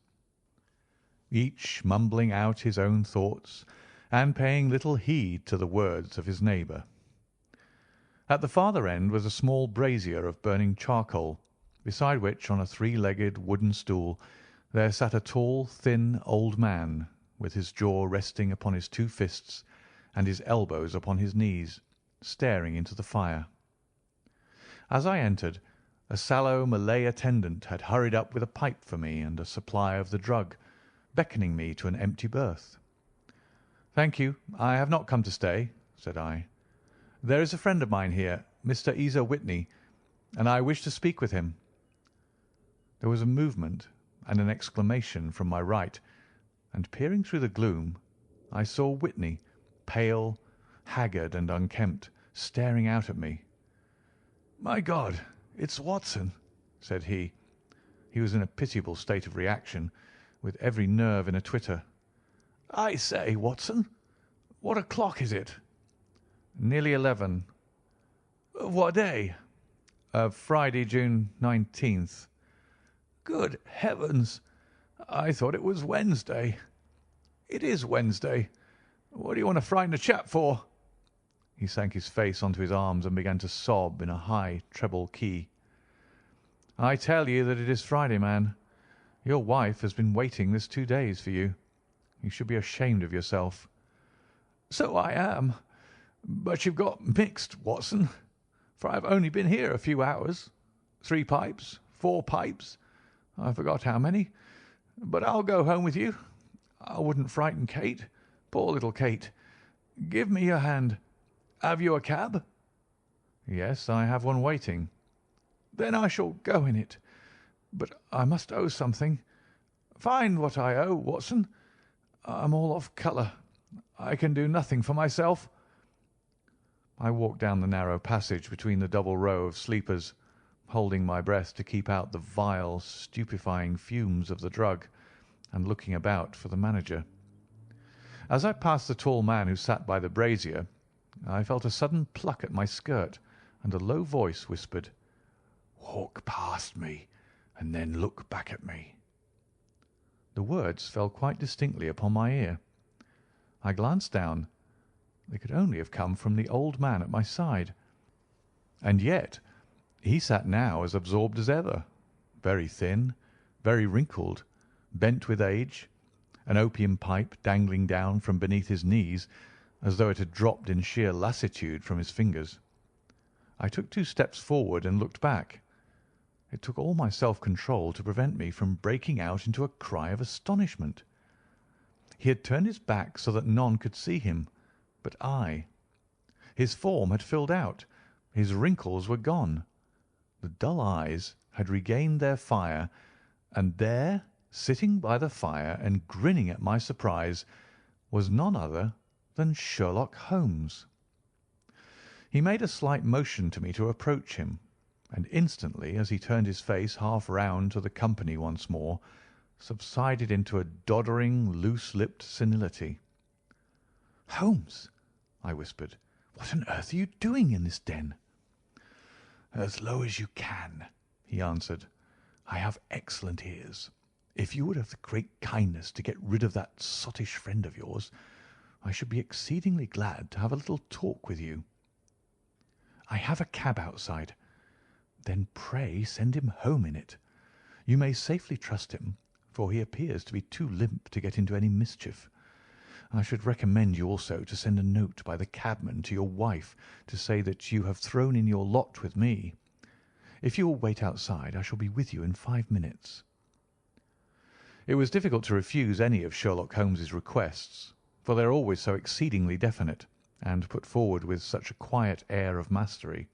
each mumbling out his own thoughts and paying little heed to the words of his neighbour. At the farther end was a small brazier of burning charcoal, beside which, on a three-legged wooden stool, there sat a tall, thin old man, with his jaw resting upon his two fists and his elbows upon his knees, staring into the fire. As I entered, a sallow Malay attendant had hurried up with a pipe for me and a supply of the drug, beckoning me to an empty berth. "Thank you, I have not come to stay," said I. "There is a friend of mine here, Mr. Ezer Whitney, and I wish to speak with him." There was a movement and an exclamation from my right, and peering through the gloom, I saw Whitney, pale, haggard, and unkempt, staring out at me. "My God, it's Watson," said he. He was in a pitiable state of reaction, with every nerve in a twitter. "I say, Watson, what o'clock is it?" "Nearly 11. "Of what day?" "Of Friday, June 19th. "Good heavens! I thought it was Wednesday." "It is Wednesday. What do you want to frighten a chap for?" He sank his face onto his arms and began to sob in a high treble key. "I tell you that it is Friday, man. Your wife has been waiting this 2 days for you. You should be ashamed of yourself." "So I am. But you've got mixed, Watson, for I've only been here a few hours. 3 pipes, 4 pipes, I forgot how many. But I'll go home with you. I wouldn't frighten Kate. Poor little Kate. Give me your hand. Have you a cab?" "Yes, I have one waiting." "Then I shall go in it. But I must owe something. Find what I owe, Watson. I'm all off colour. I can do nothing for myself." I walked down the narrow passage between the double row of sleepers, holding my breath to keep out the vile, stupefying fumes of the drug, and looking about for the manager. As I passed the tall man who sat by the brazier, I felt a sudden pluck at my skirt, and a low voice whispered, "Walk past me, and then look back at me." The words fell quite distinctly upon my ear. I glanced down. They could only have come from the old man at my side. And yet he sat now as absorbed as ever, very thin, very wrinkled, bent with age, an opium pipe dangling down from beneath his knees as though it had dropped in sheer lassitude from his fingers. I took 2 steps forward and looked back. It took all my self-control to prevent me from breaking out into a cry of astonishment. He had turned his back so that none could see him but I. His form had filled out. His wrinkles were gone. The dull eyes had regained their fire, and there, sitting by the fire and grinning at my surprise, was none other than Sherlock Holmes. He made a slight motion to me to approach him, and instantly, as he turned his face half round to the company once more, subsided into a doddering, loose-lipped senility. "Holmes," I whispered, "what on earth are you doing in this den?" "As low as you can," he answered. "I have excellent ears. If you would have the great kindness to get rid of that sottish friend of yours, I should be exceedingly glad to have a little talk with you." "I have a cab outside." "Then pray send him home in it. You may safely trust him, for he appears to be too limp to get into any mischief. I should recommend you also to send a note by the cabman to your wife to say that you have thrown in your lot with me. If you will wait outside, I shall be with you in 5 minutes." It was difficult to refuse any of Sherlock Holmes's requests, for they are always so exceedingly definite, and put forward with such a quiet air of mastery.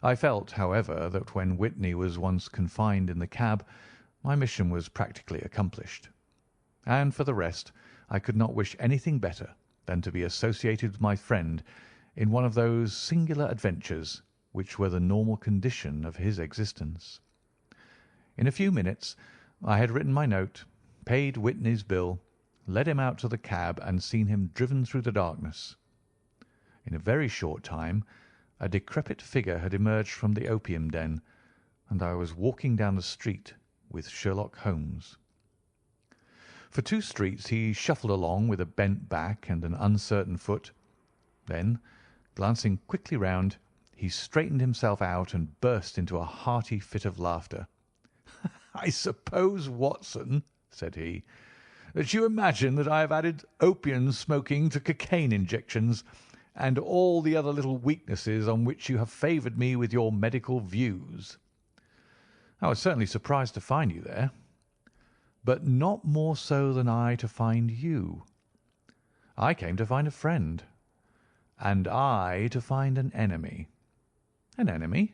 I felt, however, that when Whitney was once confined in the cab, my mission was practically accomplished. And for the rest, I could not wish anything better than to be associated with my friend in one of those singular adventures which were the normal condition of his existence. In a few minutes I had written my note, paid Whitney's bill, led him out to the cab, and seen him driven through the darkness. In a very short time a decrepit figure had emerged from the opium den, and I was walking down the street with Sherlock Holmes. For 2 streets he shuffled along with a bent back and an uncertain foot. Then, glancing quickly round, he straightened himself out and burst into a hearty fit of laughter. "I suppose, Watson," said he, "that you imagine that I have added opium smoking to cocaine injections and all the other little weaknesses on which you have favoured me with your medical views. I was certainly surprised to find you there, but not more so than I to find you. I came to find a friend, and I to find an enemy." "An enemy?"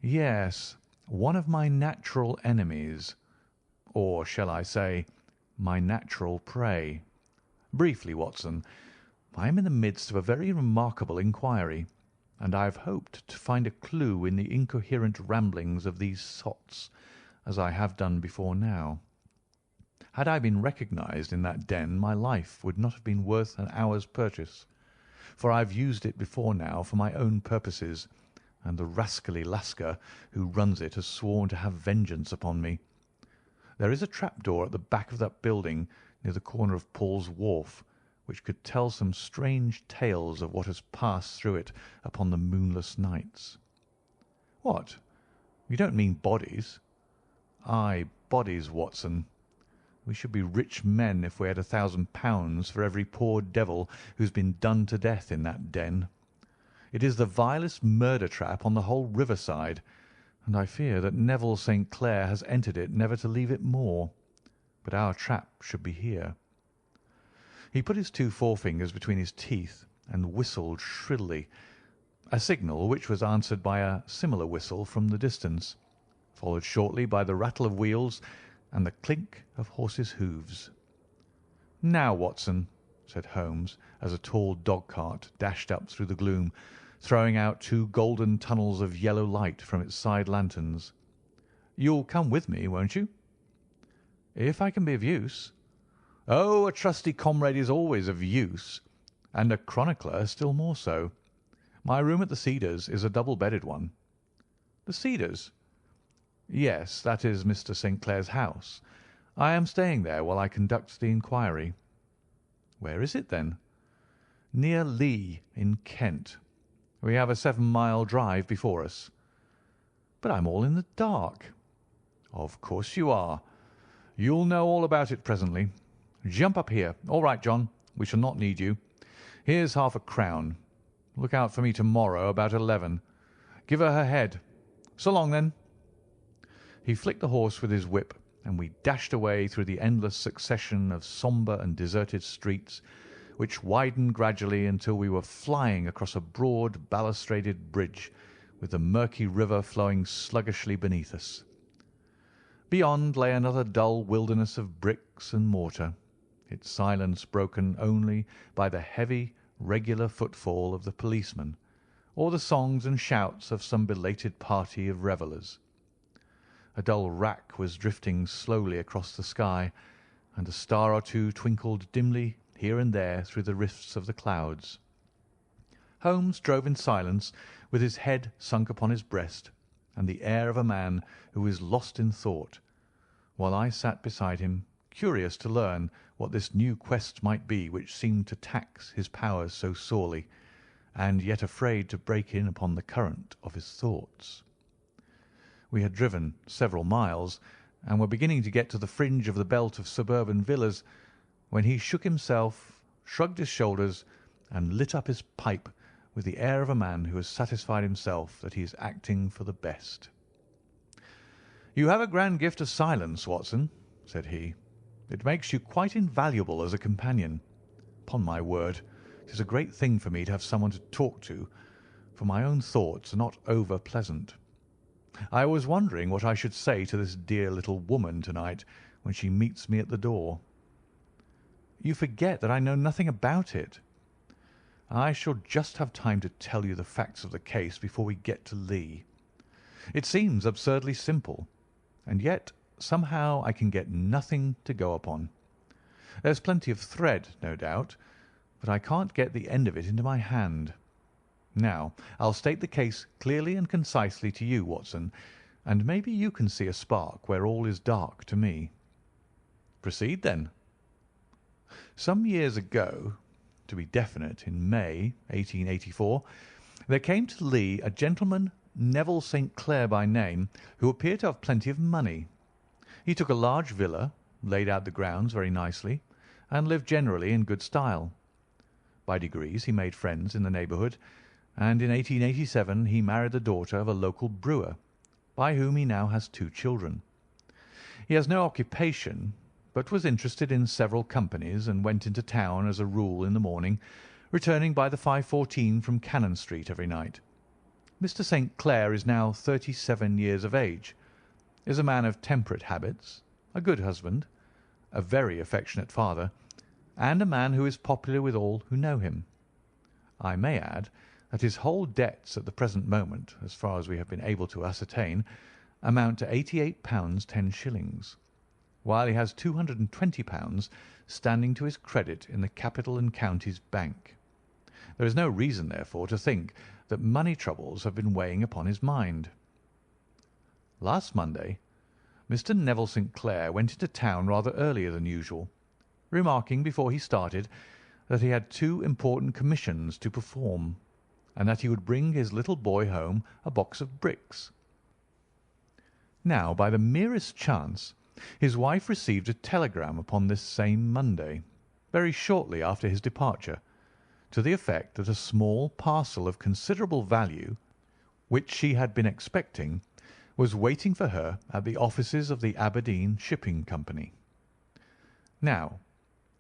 "Yes, one of my natural enemies, or shall I say, my natural prey. Briefly, Watson, I am in the midst of a very remarkable inquiry, and I have hoped to find a clue in the incoherent ramblings of these sots, as I have done before now. Had I been recognised in that den, my life would not have been worth an hour's purchase, for I have used it before now for my own purposes, and the rascally Lascar who runs it has sworn to have vengeance upon me. There is a trapdoor at the back of that building near the corner of Paul's Wharf, which could tell some strange tales of what has passed through it upon the moonless nights." "What? You don't mean bodies?" "Aye, bodies, Watson. We should be rich men if we had £1,000 for every poor devil who's been done to death in that den. It is the vilest murder trap on the whole riverside, and I fear that Neville St. Clair has entered it never to leave it more. But our trap should be here." He put his 2 forefingers between his teeth and whistled shrilly, a signal which was answered by a similar whistle from the distance, followed shortly by the rattle of wheels and the clink of horses' hoofs. "Now, Watson," said Holmes, as a tall dog-cart dashed up through the gloom, throwing out 2 golden tunnels of yellow light from its side lanterns, "you'll come with me, won't you?" "If I can be of use." "Oh, a trusty comrade is always of use, and a chronicler still more so. My room at the Cedars is a double-bedded one." "The Cedars?" "Yes, that is Mr. St. Clair's house. I am staying there while I conduct the inquiry." "Where is it, then?" "Near Lee, in Kent. We have a 7-mile drive before us." "But I'm all in the dark." "Of course you are. You'll know all about it presently. Jump up here. All right, John, we shall not need you. Here's £0.50. Look out for me tomorrow about 11. Give her head. So long, then." He flicked the horse with his whip, and we dashed away through the endless succession of sombre and deserted streets, which widened gradually until we were flying across a broad balustraded bridge, with the murky river flowing sluggishly beneath us. Beyond lay another dull wilderness of bricks and mortar, its silence broken only by the heavy, regular footfall of the policeman, or the songs and shouts of some belated party of revellers. A dull wrack was drifting slowly across the sky, and a star or two twinkled dimly here and there through the rifts of the clouds. Holmes drove in silence, with his head sunk upon his breast, and the air of a man who is lost in thought, while I sat beside him, curious to learn what this new quest might be which seemed to tax his powers so sorely, and yet afraid to break in upon the current of his thoughts. We had driven several miles, and were beginning to get to the fringe of the belt of suburban villas, when he shook himself, shrugged his shoulders, and lit up his pipe with the air of a man who has satisfied himself that he is acting for the best. "You have a grand gift of silence, Watson," said he. "It makes you quite invaluable as a companion. Upon my word, it is a great thing for me to have someone to talk to, for my own thoughts are not over pleasant. I was wondering what I should say to this dear little woman to-night when she meets me at the door." "You forget that I know nothing about it." "I shall just have time to tell you the facts of the case before we get to Lee. It seems absurdly simple, and yet somehow I can get nothing to go upon. There's plenty of thread, no doubt, but I can't get the end of it into my hand. Now, I'll state the case clearly and concisely to you, Watson, and maybe you can see a spark where all is dark to me." "Proceed, then." Some years ago, to be definite, in May, 1884, there came to Lee a gentleman, Neville St. Clair by name, who appeared to have plenty of money. He took a large villa, laid out the grounds very nicely, and lived generally in good style. By degrees he made friends in the neighbourhood, and in 1887 he married the daughter of a local brewer, by whom he now has 2 children. He has no occupation, but was interested in several companies, and went into town as a rule in the morning, returning by the 5:14 from Cannon Street every night. Mr. St. Clair is now 37 years of age, is a man of temperate habits, a good husband, a very affectionate father, and a man who is popular with all who know him. I may add that his whole debts at the present moment, as far as we have been able to ascertain, amount to £88 10s, while he has £220 standing to his credit in the Capital and Counties Bank. There is no reason, therefore, to think that money troubles have been weighing upon his mind. Last Monday, Mr. Neville St. Clair went into town rather earlier than usual, remarking before he started that he had 2 important commissions to perform, and that he would bring his little boy home a box of bricks. Now, by the merest chance, his wife received a telegram upon this same Monday, very shortly after his departure, to the effect that a small parcel of considerable value, which she had been expecting, was waiting for her at the offices of the Aberdeen Shipping Company. Now,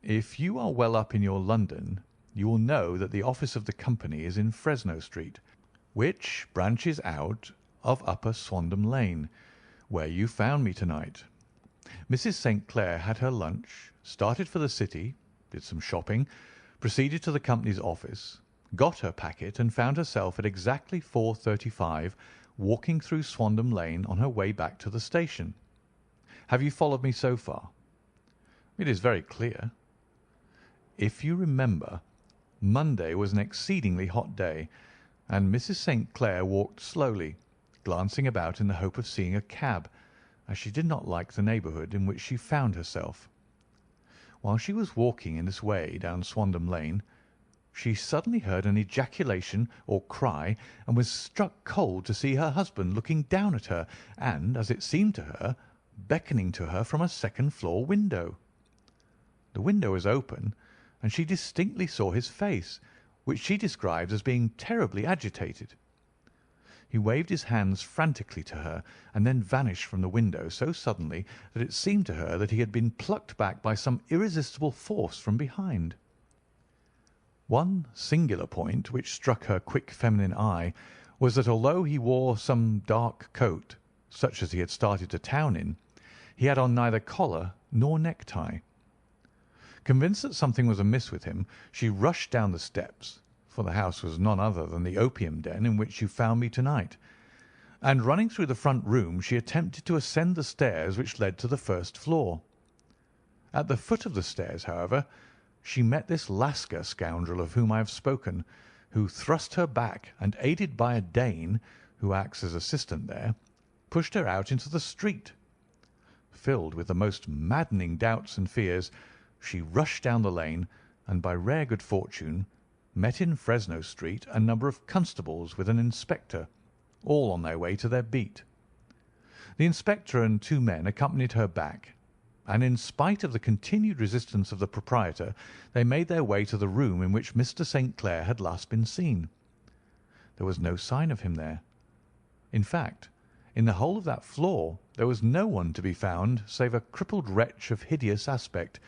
if you are well up in your London, you will know that the office of the company is in Fresno Street, which branches out of Upper Swandam Lane, where you found me to-night. Mrs. St. Clair had her lunch, started for the city, did some shopping, proceeded to the company's office, got her packet, and found herself at exactly 4:35 walking through Swandam Lane on her way back to the station. Have you followed me so far? It is very clear. If you remember, Monday was an exceedingly hot day, and Mrs. St. Clair walked slowly, glancing about in the hope of seeing a cab, as she did not like the neighbourhood in which she found herself. While she was walking in this way down Swandam Lane, she suddenly heard an ejaculation or cry, and was struck cold to see her husband looking down at her and, as it seemed to her, beckoning to her from a second-floor window. The window was open, and she distinctly saw his face, which she described as being terribly agitated. He waved his hands frantically to her, and then vanished from the window so suddenly that it seemed to her that he had been plucked back by some irresistible force from behind. One singular point which struck her quick feminine eye was that although he wore some dark coat, such as he had started to town in, he had on neither collar nor necktie. Convinced that something was amiss with him, she rushed down the steps, for the house was none other than the opium den in which you found me tonight, and running through the front room, she attempted to ascend the stairs which led to the first floor. At the foot of the stairs, however, she met this Lascar scoundrel of whom I have spoken, who thrust her back and, aided by a Dane, who acts as assistant there, pushed her out into the street. Filled with the most maddening doubts and fears, she rushed down the lane, and by rare good fortune met in Fresno Street a number of constables with an inspector, all on their way to their beat. The inspector and two men accompanied her back, and in spite of the continued resistance of the proprietor, they made their way to the room in which Mr. St. Clair had last been seen. There was no sign of him there. In fact, in the whole of that floor there was no one to be found save a crippled wretch of hideous aspect,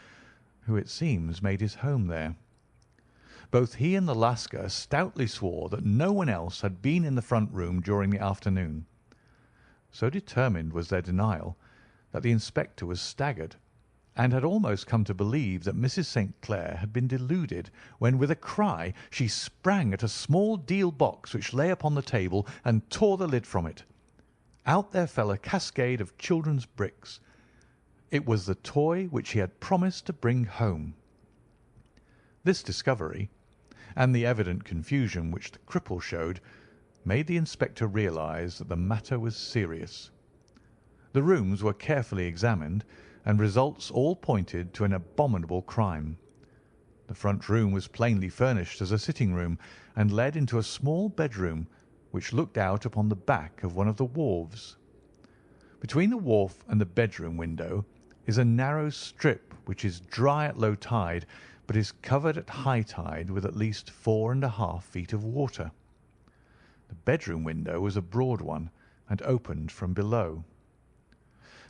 who it seems made his home there. Both he and the Lascar stoutly swore that no one else had been in the front room during the afternoon. So determined was their denial that the inspector was staggered, and had almost come to believe that Mrs. St. Clair had been deluded, when with a cry she sprang at a small deal box which lay upon the table and tore the lid from it. Out there fell a cascade of children's bricks. It was the toy which he had promised to bring home. This discovery, and the evident confusion which the cripple showed, made the inspector realize that the matter was serious. The rooms were carefully examined, and results all pointed to an abominable crime. The front room was plainly furnished as a sitting-room, and led into a small bedroom which looked out upon the back of one of the wharves. Between the wharf and the bedroom window is a narrow strip which is dry at low tide, but is covered at high tide with at least 4½ feet of water. The bedroom window was a broad one, and opened from below.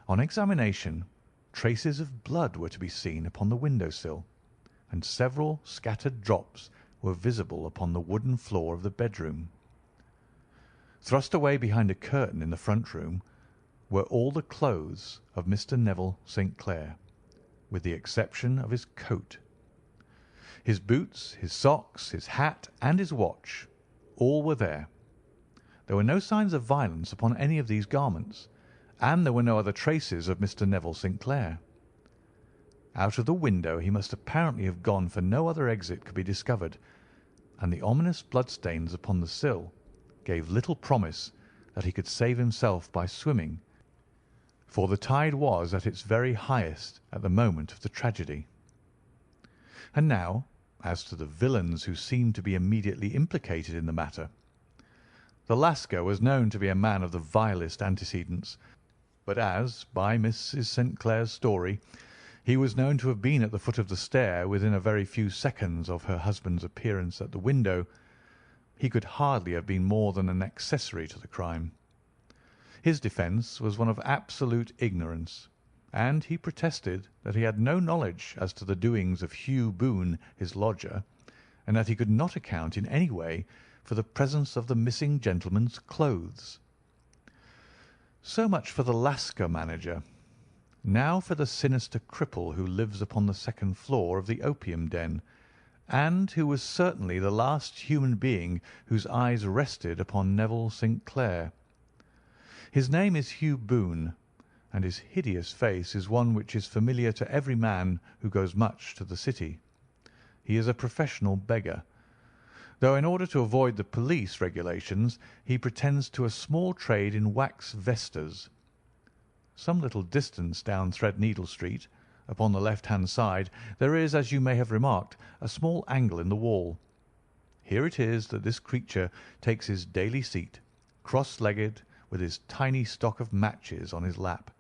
On examination, traces of blood were to be seen upon the window-sill, and several scattered drops were visible upon the wooden floor of the bedroom. Thrust away behind a curtain in the front room were all the clothes of Mr. Neville St. Clair, with the exception of his coat. His boots, his socks, his hat, and his watch, all were there. There were no signs of violence upon any of these garments, and there were no other traces of Mr. Neville St. Clair. Out of the window he must apparently have gone, for no other exit could be discovered, and the ominous bloodstains upon the sill gave little promise that he could save himself by swimming, for the tide was at its very highest at the moment of the tragedy. And now, as to the villains who seemed to be immediately implicated in the matter. The Lascar was known to be a man of the vilest antecedents, but as, by Mrs. St. Clair's story, he was known to have been at the foot of the stair within a very few seconds of her husband's appearance at the window, he could hardly have been more than an accessory to the crime. His defence was one of absolute ignorance, and he protested that he had no knowledge as to the doings of Hugh Boone, his lodger, and that he could not account in any way for the presence of the missing gentleman's clothes. So much for the Lascar manager. Now for the sinister cripple who lives upon the second floor of the opium den, and who was certainly the last human being whose eyes rested upon Neville St. Clair. His name is Hugh Boone, and his hideous face is one which is familiar to every man who goes much to the city. He is a professional beggar, though in order to avoid the police regulations he pretends to a small trade in wax vestas. Some little distance down Threadneedle Street, upon the left-hand side, there is, as you may have remarked, a small angle in the wall. Here it is that this creature takes his daily seat, cross-legged, with his tiny stock of matches on his lap,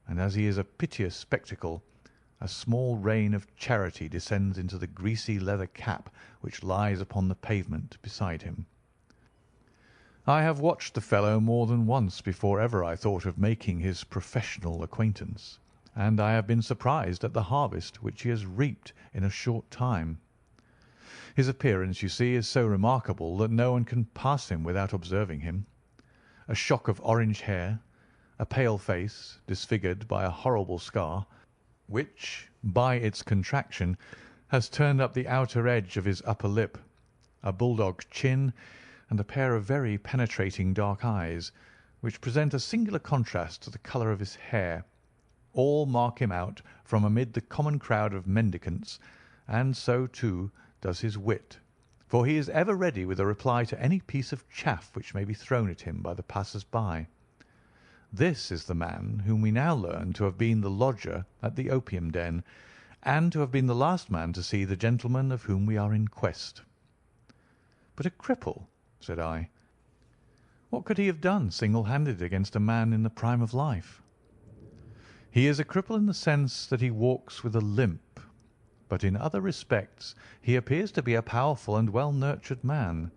and as he is a piteous spectacle, a small rain of charity descends into the greasy leather cap which lies upon the pavement beside him. I have watched the fellow more than once before ever I thought of making his professional acquaintance, and I have been surprised at the harvest which he has reaped in a short time. His appearance, you see, is so remarkable that no one can pass him without observing him. A shock of orange hair, a pale face disfigured by a horrible scar, which, by its contraction, has turned up the outer edge of his upper lip, a bulldog chin, and a pair of very penetrating dark eyes, which present a singular contrast to the colour of his hair, all mark him out from amid the common crowd of mendicants, and so, too, does his wit, for he is ever ready with a reply to any piece of chaff which may be thrown at him by the passers-by. This is the man whom we now learn to have been the lodger at the opium den, and to have been the last man to see the gentleman of whom we are in quest. But a cripple, said I. What could he have done single-handed against a man in the prime of life? He is a cripple in the sense that he walks with a limp, but in other respects he appears to be a powerful and well-nurtured man.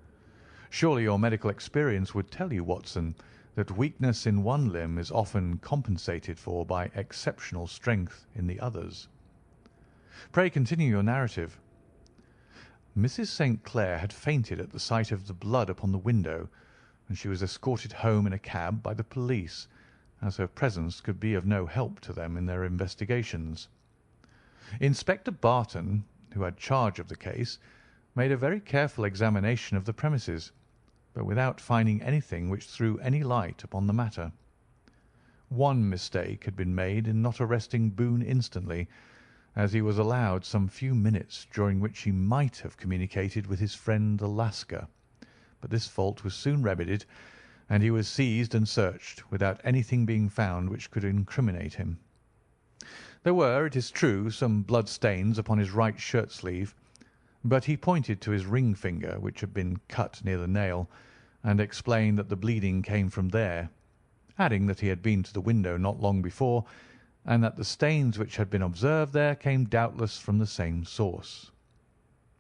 Surely your medical experience would tell you, Watson, that weakness in one limb is often compensated for by exceptional strength in the others. Pray continue your narrative. Mrs. St. Clair had fainted at the sight of the blood upon the window, and she was escorted home in a cab by the police, as her presence could be of no help to them in their investigations. Inspector Barton, who had charge of the case, made a very careful examination of the premises, but without finding anything which threw any light upon the matter. One mistake had been made in not arresting Boone instantly, as he was allowed some few minutes during which he might have communicated with his friend the Lascar, but this fault was soon remedied, and he was seized and searched without anything being found which could incriminate him. There were, it is true, some blood stains upon his right shirt sleeve, but he pointed to his ring finger, which had been cut near the nail, and explained that the bleeding came from there, adding that he had been to the window not long before, and that the stains which had been observed there came doubtless from the same source.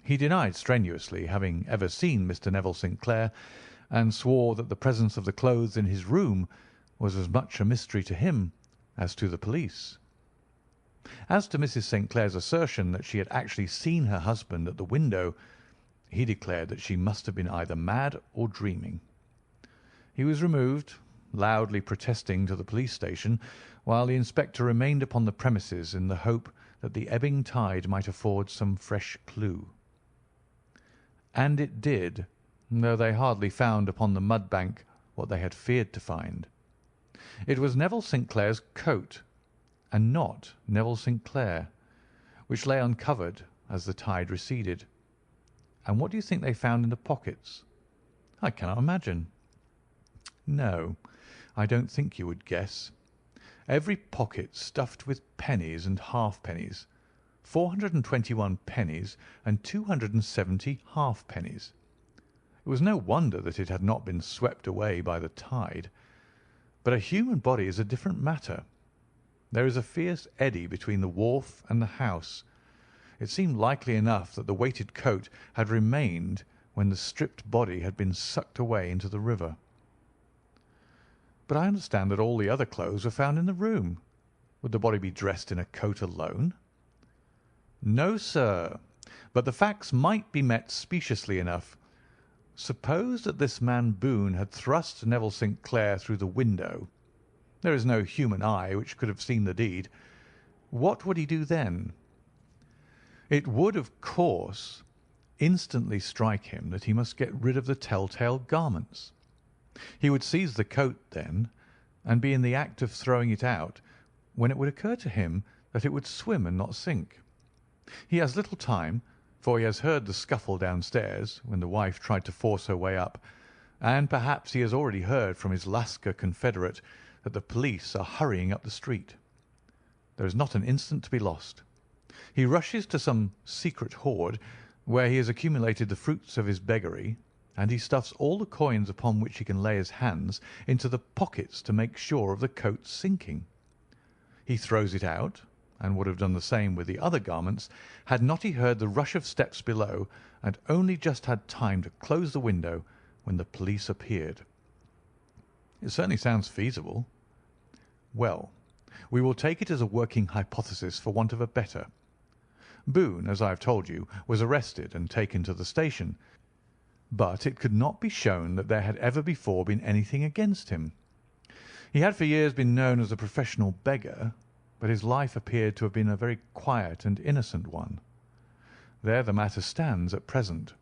He denied strenuously having ever seen Mr. Neville St. Clair, and swore that the presence of the clothes in his room was as much a mystery to him as to the police. As to Mrs. St. Clair's assertion that she had actually seen her husband at the window, he declared that she must have been either mad or dreaming. He was removed, loudly protesting, to the police station, while the inspector remained upon the premises in the hope that the ebbing tide might afford some fresh clue. And it did, though they hardly found upon the mud bank what they had feared to find. It was Neville St. Clair's coat, and not Neville St. Clair, which lay uncovered as the tide receded. And what do you think they found in the pockets? I cannot imagine. No, I don't think you would guess. Every pocket stuffed with pennies and halfpennies, 421 pennies and 270 halfpennies. It was no wonder that it had not been swept away by the tide. But a human body is a different matter. There is a fierce eddy between the wharf and the house. It seemed likely enough that the weighted coat had remained when the stripped body had been sucked away into the river. But I understand that all the other clothes were found in the room. Would the body be dressed in a coat alone? No, sir, but the facts might be met speciously enough. Suppose that this man Boone had thrust Neville St. Clair through the window. There is no human eye which could have seen the deed. What would he do then? It would, of course, instantly strike him that he must get rid of the tell-tale garments. He would seize the coat then, and be in the act of throwing it out, when it would occur to him that it would swim and not sink. He has little time, for he has heard the scuffle downstairs when the wife tried to force her way up, and perhaps he has already heard from his Lascar confederate that the police are hurrying up the street. There is not an instant to be lost. He rushes to some secret hoard where he has accumulated the fruits of his beggary, and he stuffs all the coins upon which he can lay his hands into the pockets to make sure of the coat's sinking. He throws it out, and would have done the same with the other garments had not he heard the rush of steps below and only just had time to close the window when the police appeared. It certainly sounds feasible. Well, we will take it as a working hypothesis for want of a better. Boone, as I have told you, was arrested and taken to the station, but it could not be shown that there had ever before been anything against him. He had for years been known as a professional beggar, but his life appeared to have been a very quiet and innocent one. There the matter stands at present,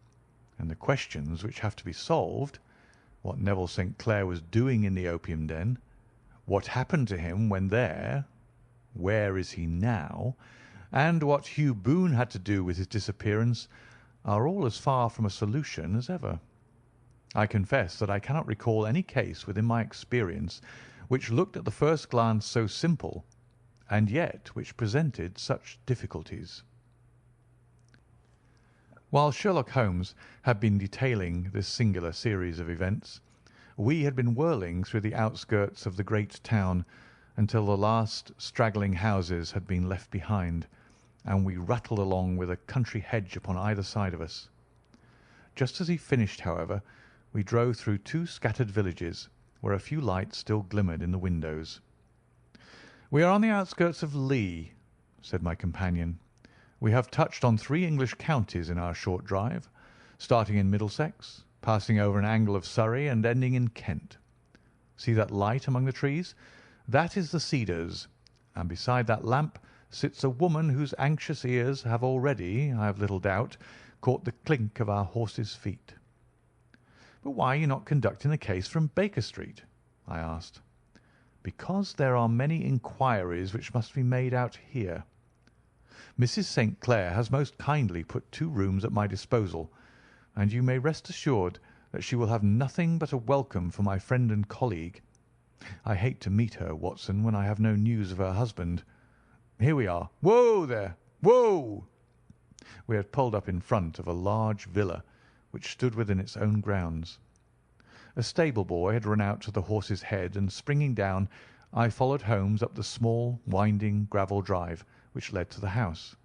and the questions which have to be solved, what Neville St. Clair was doing in the opium den, what happened to him when there, where is he now, and what Hugh Boone had to do with his disappearance, are all as far from a solution as ever. I confess that I cannot recall any case within my experience which looked at the first glance so simple, and yet which presented such difficulties. While Sherlock Holmes had been detailing this singular series of events, we had been whirling through the outskirts of the great town until the last straggling houses had been left behind, and we rattled along with a country hedge upon either side of us. Just as he finished, however, we drove through two scattered villages, where a few lights still glimmered in the windows. "We are on the outskirts of Lee," said my companion. "We have touched on 3 English counties in our short drive, starting in Middlesex, passing over an angle of Surrey, and ending in Kent. See that light among the trees? That is the Cedars, and beside that lamp sits a woman whose anxious ears have already, I have little doubt, caught the clink of our horses' feet." "But why are you not conducting the case from Baker Street?" I asked. "Because there are many inquiries which must be made out here. Mrs. St. Clair has most kindly put 2 rooms at my disposal, and you may rest assured that she will have nothing but a welcome for my friend and colleague. I hate to meet her, Watson, when I have no news of her husband. Here we are. Whoa there! Whoa!" We had pulled up in front of a large villa which stood within its own grounds. A stable boy had run out to the horse's head, and springing down, I followed Holmes up the small, winding gravel drive which led to the house.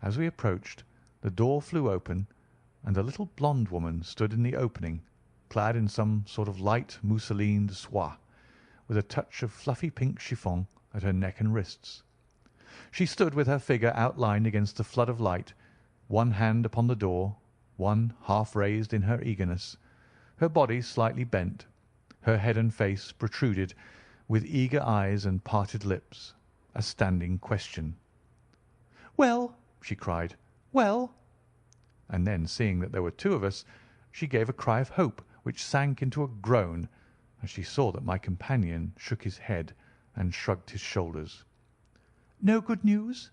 As we approached, the door flew open, and a little blonde woman stood in the opening, clad in some sort of light mousseline de soie, with a touch of fluffy pink chiffon at her neck and wrists. She stood with her figure outlined against the flood of light, one hand upon the door, one half raised in her eagerness, her body slightly bent, her head and face protruded, with eager eyes and parted lips, a standing question. "Well," she cried, "well!" And then, seeing that there were 2 of us, she gave a cry of hope which sank into a groan as she saw that my companion shook his head and shrugged his shoulders. "No good news?"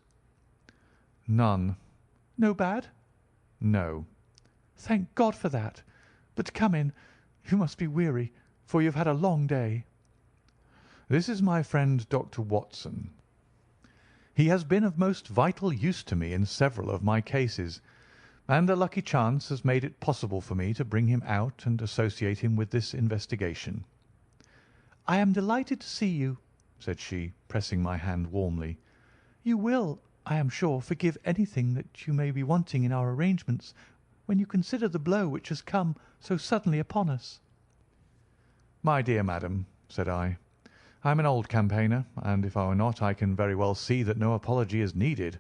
"None." "No bad?" "No." "Thank God for that. But come in. You must be weary, for you have had a long day." "This is my friend Dr. Watson. He has been of most vital use to me in several of my cases, and a lucky chance has made it possible for me to bring him out and associate him with this investigation." "I am delighted to see you," said she, pressing my hand warmly. "You will, I am sure, forgive anything that you may be wanting in our arrangements when you consider the blow which has come so suddenly upon us." "My dear madam," said I am an old campaigner, and if I were not, I can very well see that no apology is needed.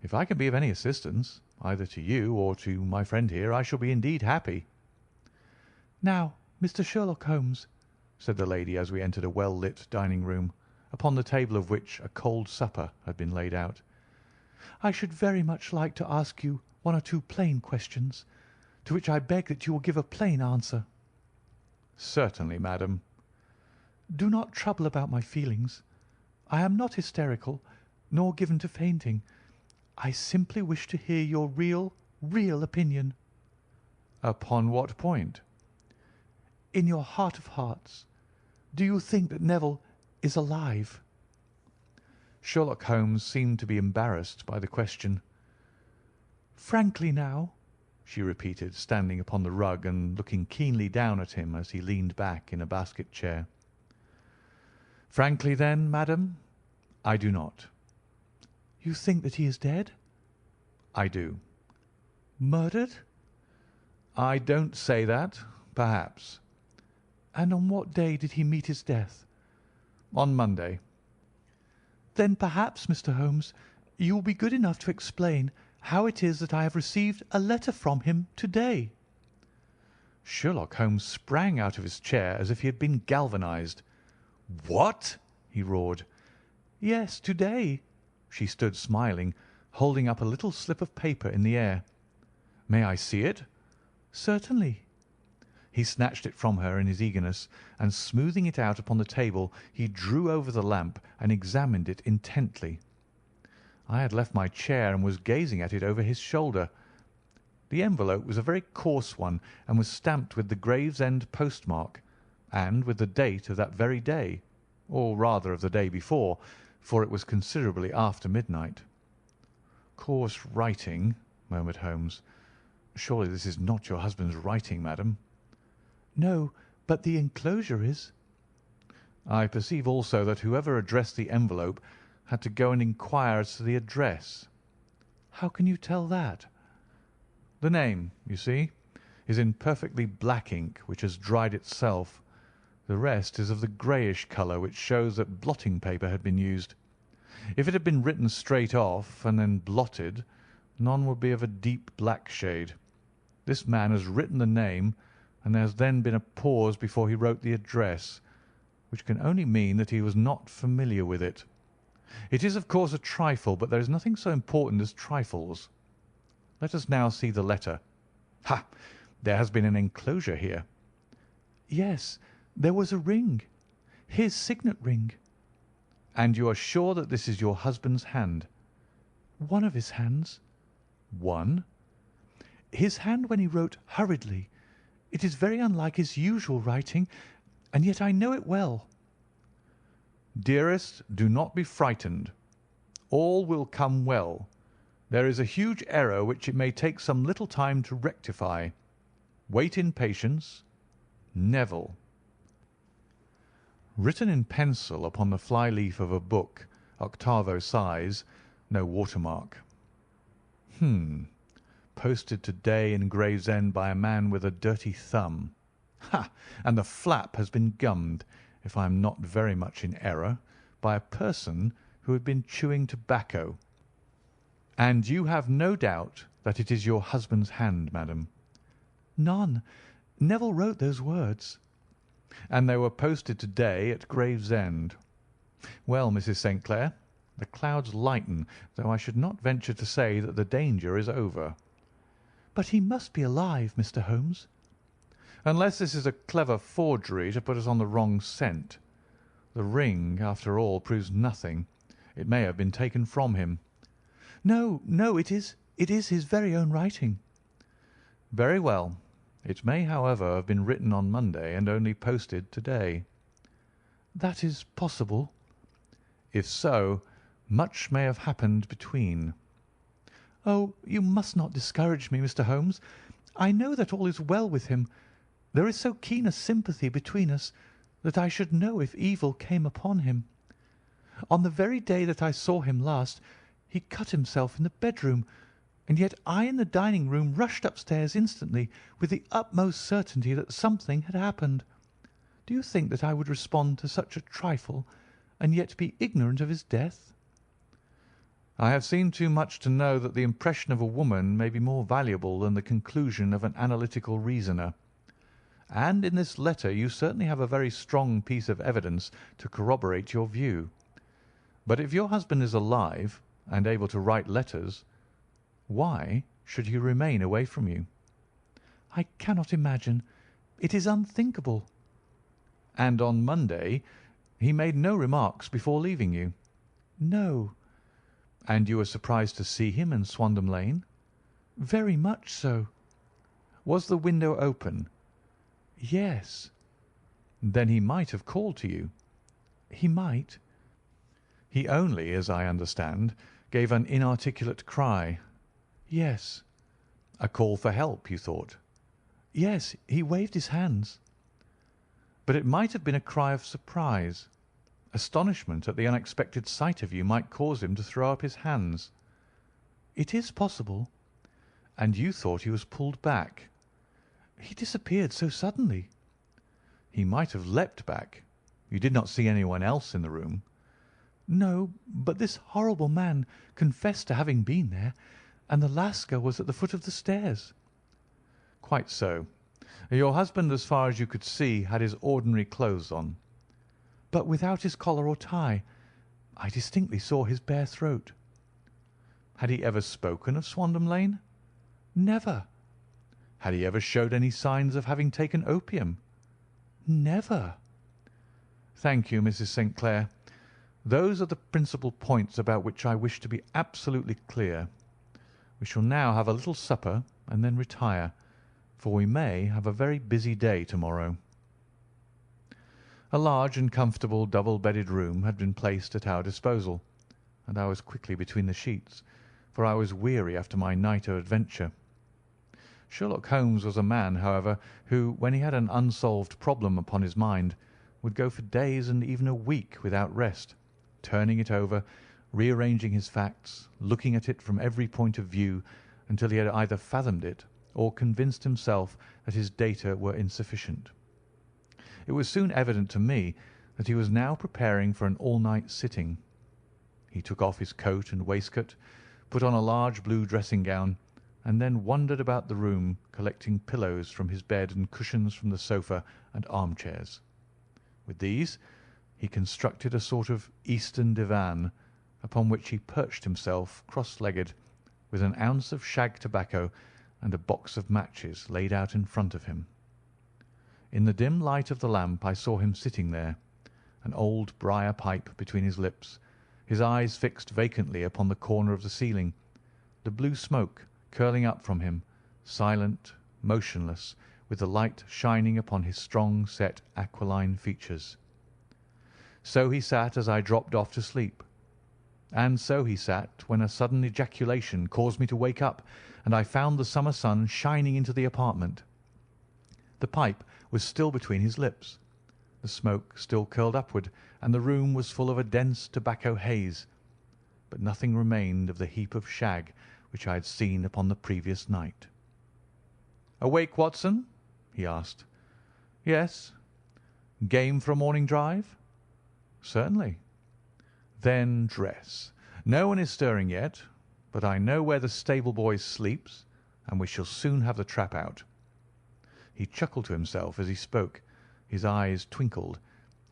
If I can be of any assistance, either to you or to my friend here, I shall be indeed happy." "Now, Mr. Sherlock Holmes," said the lady as we entered a well-lit dining-room, upon the table of which a cold supper had been laid out, "I should very much like to ask you 1 or 2 plain questions, to which I beg that you will give a plain answer." "Certainly, madam." "Do not trouble about my feelings. I am not hysterical, nor given to fainting. I simply wish to hear your real opinion." "Upon what point?" "In your heart of hearts, do you think that Neville is alive?" Sherlock Holmes seemed to be embarrassed by the question. "Frankly now," she repeated, standing upon the rug and looking keenly down at him as he leaned back in a basket chair. "Frankly, then, madam, I do not." "You think that he is dead?" "I do." "Murdered?" "I don't say that. Perhaps." "And on what day did he meet his death?" "On Monday." "Then perhaps, Mr. Holmes, You will be good enough to explain how it is that I have received a letter from him to-day." Sherlock Holmes sprang out of his chair as if he had been galvanized. "What?" he roared. "Yes, to-day." She stood smiling, holding up a little slip of paper in the air. "May I see it?" "Certainly." He snatched it from her in his eagerness, and smoothing it out upon the table, he drew over the lamp and examined it intently. I had left my chair and was gazing at it over his shoulder. The envelope was a very coarse one, and was stamped with the Gravesend postmark, and with the date of that very day, or rather of the day before, for it was considerably after midnight. "Coarse writing," murmured Holmes. "Surely this is not your husband's writing, madam?" "No, but the enclosure is." "I perceive also that whoever addressed the envelope had to go and inquire as to the address." "How can you tell that?" "The name, you see, is in perfectly black ink, which has dried itself. The rest is of the greyish colour, which shows that blotting paper had been used. If it had been written straight off and then blotted, none would be of a deep black shade. This man has written the name, and there has then been a pause before he wrote the address, which can only mean that he was not familiar with it. It is, of course, a trifle, but there is nothing so important as trifles. Let us now see the letter. Ha! There has been an enclosure here." "Yes, there was a ring, his signet ring." "And you are sure that this is your husband's hand?" "One of his hands." "One?" "His hand when he wrote hurriedly. It is very unlike his usual writing, and yet I know it well." "Dearest, do not be frightened. All will come well. There is a huge error which it may take some little time to rectify. Wait in patience. Neville." Written in pencil upon the fly-leaf of a book, octavo size, no watermark. Posted to-day in Gravesend by a man with a dirty thumb. Ha! And the flap has been gummed, if I am not very much in error, by a person who had been chewing tobacco. "And you have no doubt that it is your husband's hand, madam?" "None. Neville wrote those words." "And they were posted to-day at Gravesend. Well, Mrs. St. Clair, the clouds lighten, though I should not venture to say that the danger is over." "But he must be alive, Mr. Holmes." "Unless this is a clever forgery to put us on the wrong scent. The ring, after all, proves nothing. It may have been taken from him." "No, no, it is his very own writing." "Very well. It may, however, have been written on Monday and only posted to-day." "That is possible." "If so, much may have happened between." "Oh, you must not discourage me, Mr. Holmes. I know that all is well with him. There is so keen a sympathy between us that I should know if evil came upon him. On the very day that I saw him last, he cut himself in the bedroom, and yet I in the dining-room rushed upstairs instantly with the utmost certainty that something had happened. Do you think that I would respond to such a trifle and yet be ignorant of his death?" "I have seen too much to know that the impression of a woman may be more valuable than the conclusion of an analytical reasoner. And in this letter you certainly have a very strong piece of evidence to corroborate your view. But if your husband is alive and able to write letters, why should he remain away from you?" "I cannot imagine. It is unthinkable." "And on Monday he made no remarks before leaving you?" "No." "And you were surprised to see him in Swandam Lane?" "Very much so." "Was the window open?" "Yes." "Then he might have called to you?" "He might." "He only, as I understand, gave an inarticulate cry?" "Yes." "A call for help, you thought?" "Yes, he waved his hands." "But it might have been a cry of surprise. Astonishment at the unexpected sight of you might cause him to throw up his hands." "It is possible." "And you thought he was pulled back?" "He disappeared so suddenly." "He might have leapt back. You did not see anyone else in the room?" "No, but this horrible man confessed to having been there, and the Lascar was at the foot of the stairs." "Quite so. Your husband, as far as you could see, had his ordinary clothes on." "But without his collar or tie. I distinctly saw his bare throat." "Had he ever spoken of Swandam Lane?" "Never." "Had he ever showed any signs of having taken opium?" "Never." "Thank you, Mrs. St. Clair. Those are the principal points about which I wish to be absolutely clear. We shall now have a little supper and then retire, for we may have a very busy day to-morrow." A large and comfortable double-bedded room had been placed at our disposal, and I was quickly between the sheets, for I was weary after my night of adventure. Sherlock Holmes was a man, however, who, when he had an unsolved problem upon his mind, would go for days and even a week without rest, turning it over, rearranging his facts, looking at it from every point of view until he had either fathomed it or convinced himself that his data were insufficient. It was soon evident to me that he was now preparing for an all-night sitting. He took off his coat and waistcoat, put on a large blue dressing-gown, and then wandered about the room, collecting pillows from his bed and cushions from the sofa and armchairs. With these he constructed a sort of Eastern divan, upon which he perched himself cross-legged, with an ounce of shag tobacco and a box of matches laid out in front of him. In the dim light of the lamp I saw him sitting there, an old briar pipe between his lips, his eyes fixed vacantly upon the corner of the ceiling, the blue smoke curling up from him, silent, motionless, with the light shining upon his strong-set aquiline features. So he sat as I dropped off to sleep, and so he sat when a sudden ejaculation caused me to wake up, and I found the summer sun shining into the apartment. The pipe was still between his lips, the smoke still curled upward, and the room was full of a dense tobacco haze, but nothing remained of the heap of shag which I had seen upon the previous night. "Awake, Watson?" he asked. "Yes." "Game for a morning drive?" "Certainly." "Then dress. No one is stirring yet, but I know where the stable boy sleeps, and we shall soon have the trap out." He chuckled to himself as he spoke, his eyes twinkled,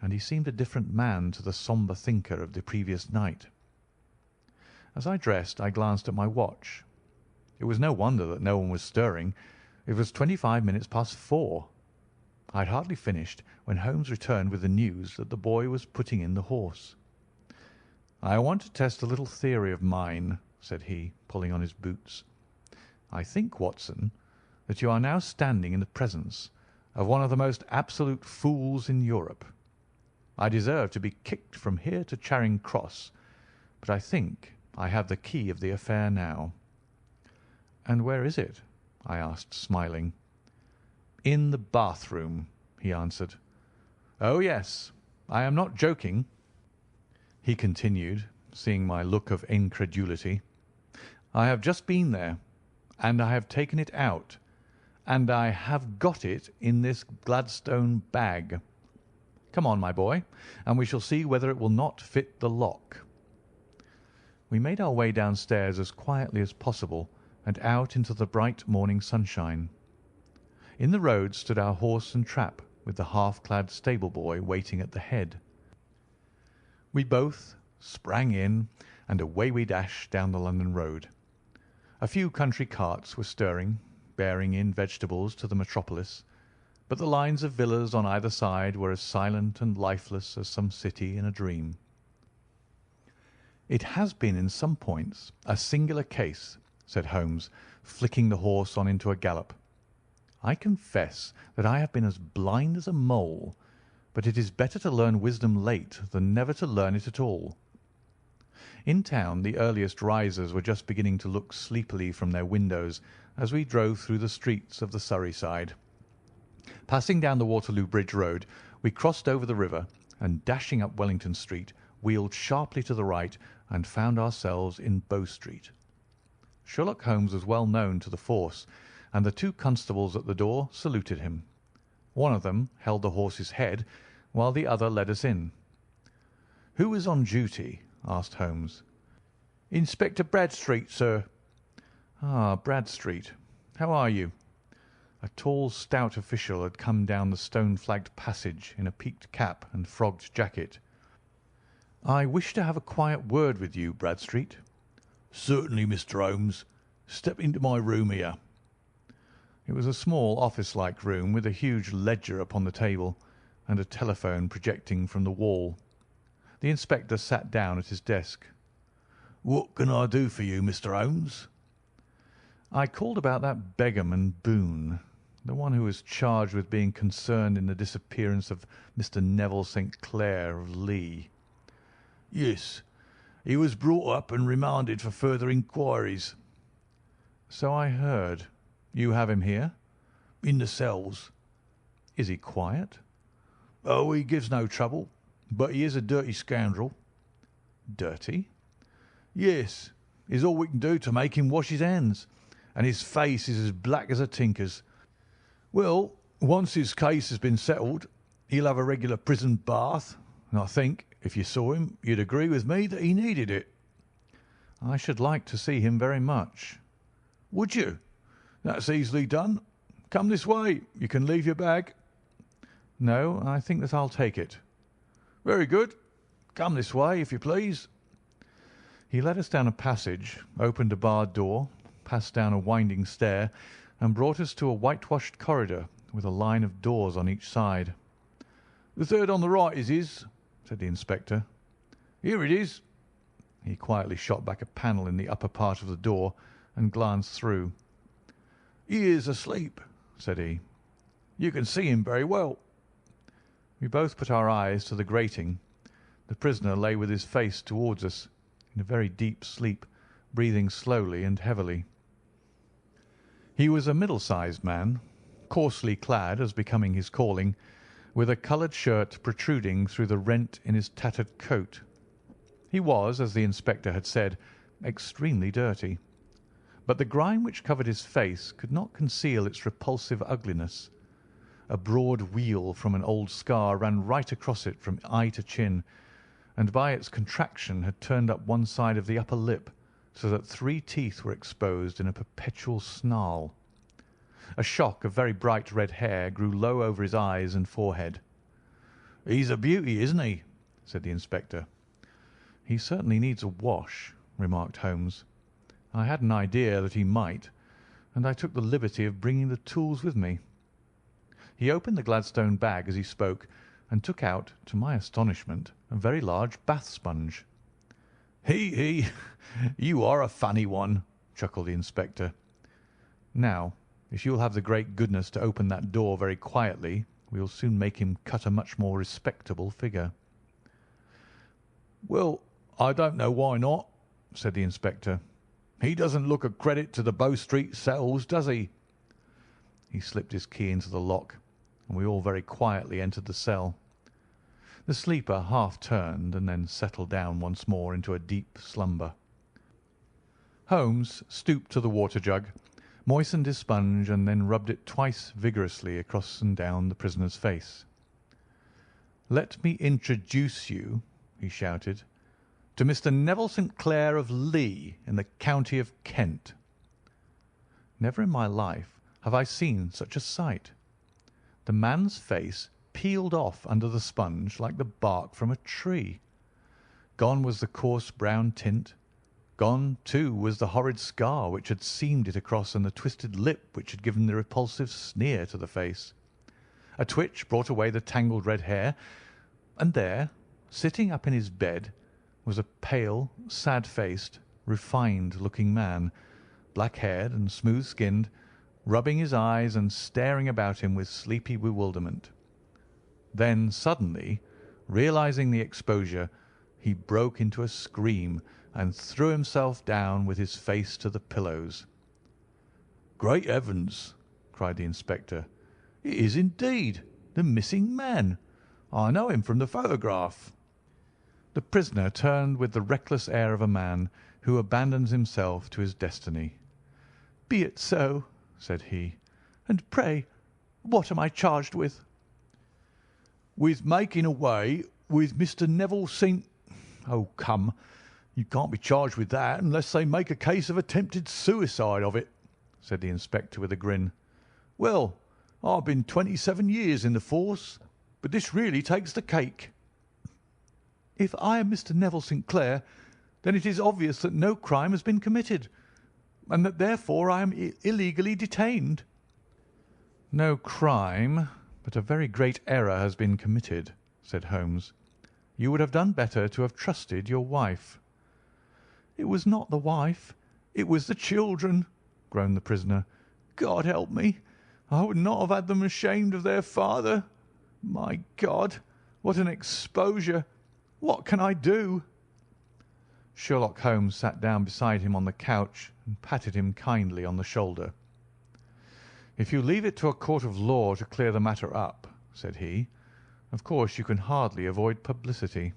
and he seemed a different man to the sombre thinker of the previous night. As I dressed I glanced at my watch. It was no wonder that no one was stirring. It was 25 minutes past 4. I had hardly finished when Holmes returned with the news that the boy was putting in the horse. "I want to test a little theory of mine," said he, pulling on his boots. "I think, Watson, that you are now standing in the presence of one of the most absolute fools in Europe. I deserve to be kicked from here to Charing Cross, but I think I have the key of the affair now." "And where is it?" I asked, smiling. "In the bathroom," he answered. "Oh, yes, I am not joking," he continued, seeing my look of incredulity. "I have just been there, and I have taken it out, and I have got it in this Gladstone bag. Come on, my boy, and we shall see whether it will not fit the lock." We made our way downstairs as quietly as possible and out into the bright morning sunshine. In the road stood our horse and trap, with the half-clad stable boy waiting at the head. We both sprang in, and away we dashed down the London road. A few country carts were stirring, bearing in vegetables to the metropolis, but the lines of villas on either side were as silent and lifeless as some city in a dream. "It has been in some points a singular case," said Holmes, flicking the horse on into a gallop. "I confess that I have been as blind as a mole, but it is better to learn wisdom late than never to learn it at all." In town the earliest risers were just beginning to look sleepily from their windows as we drove through the streets of the Surrey side. Passing down the Waterloo Bridge Road, we crossed over the river, and dashing up Wellington Street, wheeled sharply to the right and found ourselves in Bow Street. Sherlock Holmes was well known to the force, and the two constables at the door saluted him. One of them held the horse's head, while the other led us in. "Who was on duty?" asked Holmes. "Inspector Bradstreet, sir." "Ah, Bradstreet. How are you?" A tall, stout official had come down the stone-flagged passage in a peaked cap and frogged jacket. "I wish to have a quiet word with you, Bradstreet." "Certainly, Mr. Holmes. Step into my room here." It was a small office-like room with a huge ledger upon the table and a telephone projecting from the wall. The inspector sat down at his desk. "What can I do for you, Mr. Holmes?" "I called about that beggarman Boone, the one who was charged with being concerned in the disappearance of Mr. Neville St. Clair of Lee." "Yes. He was brought up and remanded for further inquiries." "So I heard. You have him here?" "In the cells." "Is he quiet?" "Oh, he gives no trouble, but he is a dirty scoundrel." "Dirty?" "Yes. It's all we can do to make him wash his hands, and his face is as black as a tinker's. Well, once his case has been settled, he'll have a regular prison bath, and I think, if you saw him, you'd agree with me that he needed it." "I should like to see him very much." "Would you? That's easily done. Come this way. You can leave your bag." "No, I think that I'll take it." "Very good. Come this way, if you please." He led us down a passage, opened a barred door, passed down a winding stair, and brought us to a whitewashed corridor with a line of doors on each side. "The third on the right is his," said the inspector. "Here it is." He quietly shot back a panel in the upper part of the door and glanced through. "He is asleep," said he. "You can see him very well." We both put our eyes to the grating. The prisoner lay with his face towards us, in a very deep sleep, breathing slowly and heavily. He was a middle-sized man, coarsely clad as becoming his calling, with a coloured shirt protruding through the rent in his tattered coat. He was, as the inspector had said, extremely dirty, but the grime which covered his face could not conceal its repulsive ugliness. A broad wheal from an old scar ran right across it from eye to chin, and by its contraction had turned up one side of the upper lip, so that 3 teeth were exposed in a perpetual snarl. A shock of very bright red hair grew low over his eyes and forehead. "He's a beauty, isn't he?" said the inspector. "He certainly needs a wash," remarked Holmes. I had an idea that he might, and I took the liberty of bringing the tools with me. He opened the Gladstone bag as he spoke, and took out, to my astonishment, a very large bath sponge. He! You are a funny one," chuckled the inspector. "Now, if you will have the great goodness to open that door very quietly, we will soon make him cut a much more respectable figure." "Well, I don't know why not," said the inspector. "He doesn't look a credit to the Bow Street cells, does he?" He slipped his key into the lock, and we all very quietly entered the cell. The sleeper half turned and then settled down once more into a deep slumber. Holmes stooped to the water jug, moistened his sponge, and then rubbed it twice vigorously across and down the prisoner's face. "Let me introduce you," he shouted, "to Mr. Neville St. Clair of Lee, in the county of Kent." Never in my life have I seen such a sight. The man's face peeled off under the sponge like the bark from a tree. Gone was the coarse brown tint. Gone, too, was the horrid scar which had seamed it across and the twisted lip which had given the repulsive sneer to the face. A twitch brought away the tangled red hair, and there, sitting up in his bed, was a pale, sad-faced, refined-looking man, black-haired and smooth-skinned, rubbing his eyes and staring about him with sleepy bewilderment. Then suddenly, realizing the exposure, he broke into a scream and threw himself down with his face to the pillows. "Great heavens!" cried the inspector. "It is indeed the missing man. I know him from the photograph." The prisoner turned with the reckless air of a man who abandons himself to his destiny. "Be it so," said he. "And pray, what am I charged with?" "With making away with Mr. Neville St. "Oh, come, you can't be charged with that unless they make a case of attempted suicide of it," said the inspector with a grin. "Well, I've been 27 years in the force, but this really takes the cake." "If I am Mr. Neville St. Clair, then it is obvious that no crime has been committed, and that therefore I am illegally detained." "No crime, but a very great error has been committed," said Holmes. "You would have done better to have trusted your wife." "It was not the wife, it was the children," groaned the prisoner. "God help me, I would not have had them ashamed of their father. My God, what an exposure! What can I do?" Sherlock Holmes sat down beside him on the couch and patted him kindly on the shoulder. "If you leave it to a court of law to clear the matter up," said he, "of course you can hardly avoid publicity.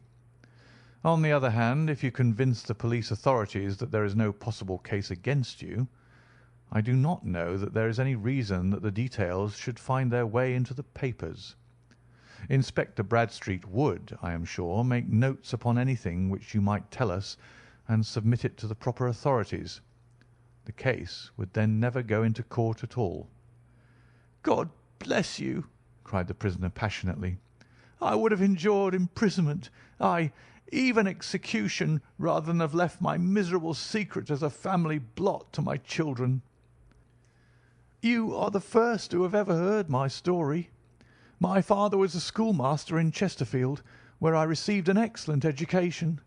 On the other hand, if you convince the police authorities that there is no possible case against you, I do not know that there is any reason that the details should find their way into the papers. Inspector Bradstreet would, I am sure, make notes upon anything which you might tell us and submit it to the proper authorities. The case would then never go into court at all." "God bless you!" cried the prisoner passionately. "I would have endured imprisonment, aye, even execution, rather than have left my miserable secret as a family blot to my children." "You are the first who have ever heard my story. My father was a schoolmaster in Chesterfield, where I received an excellent education.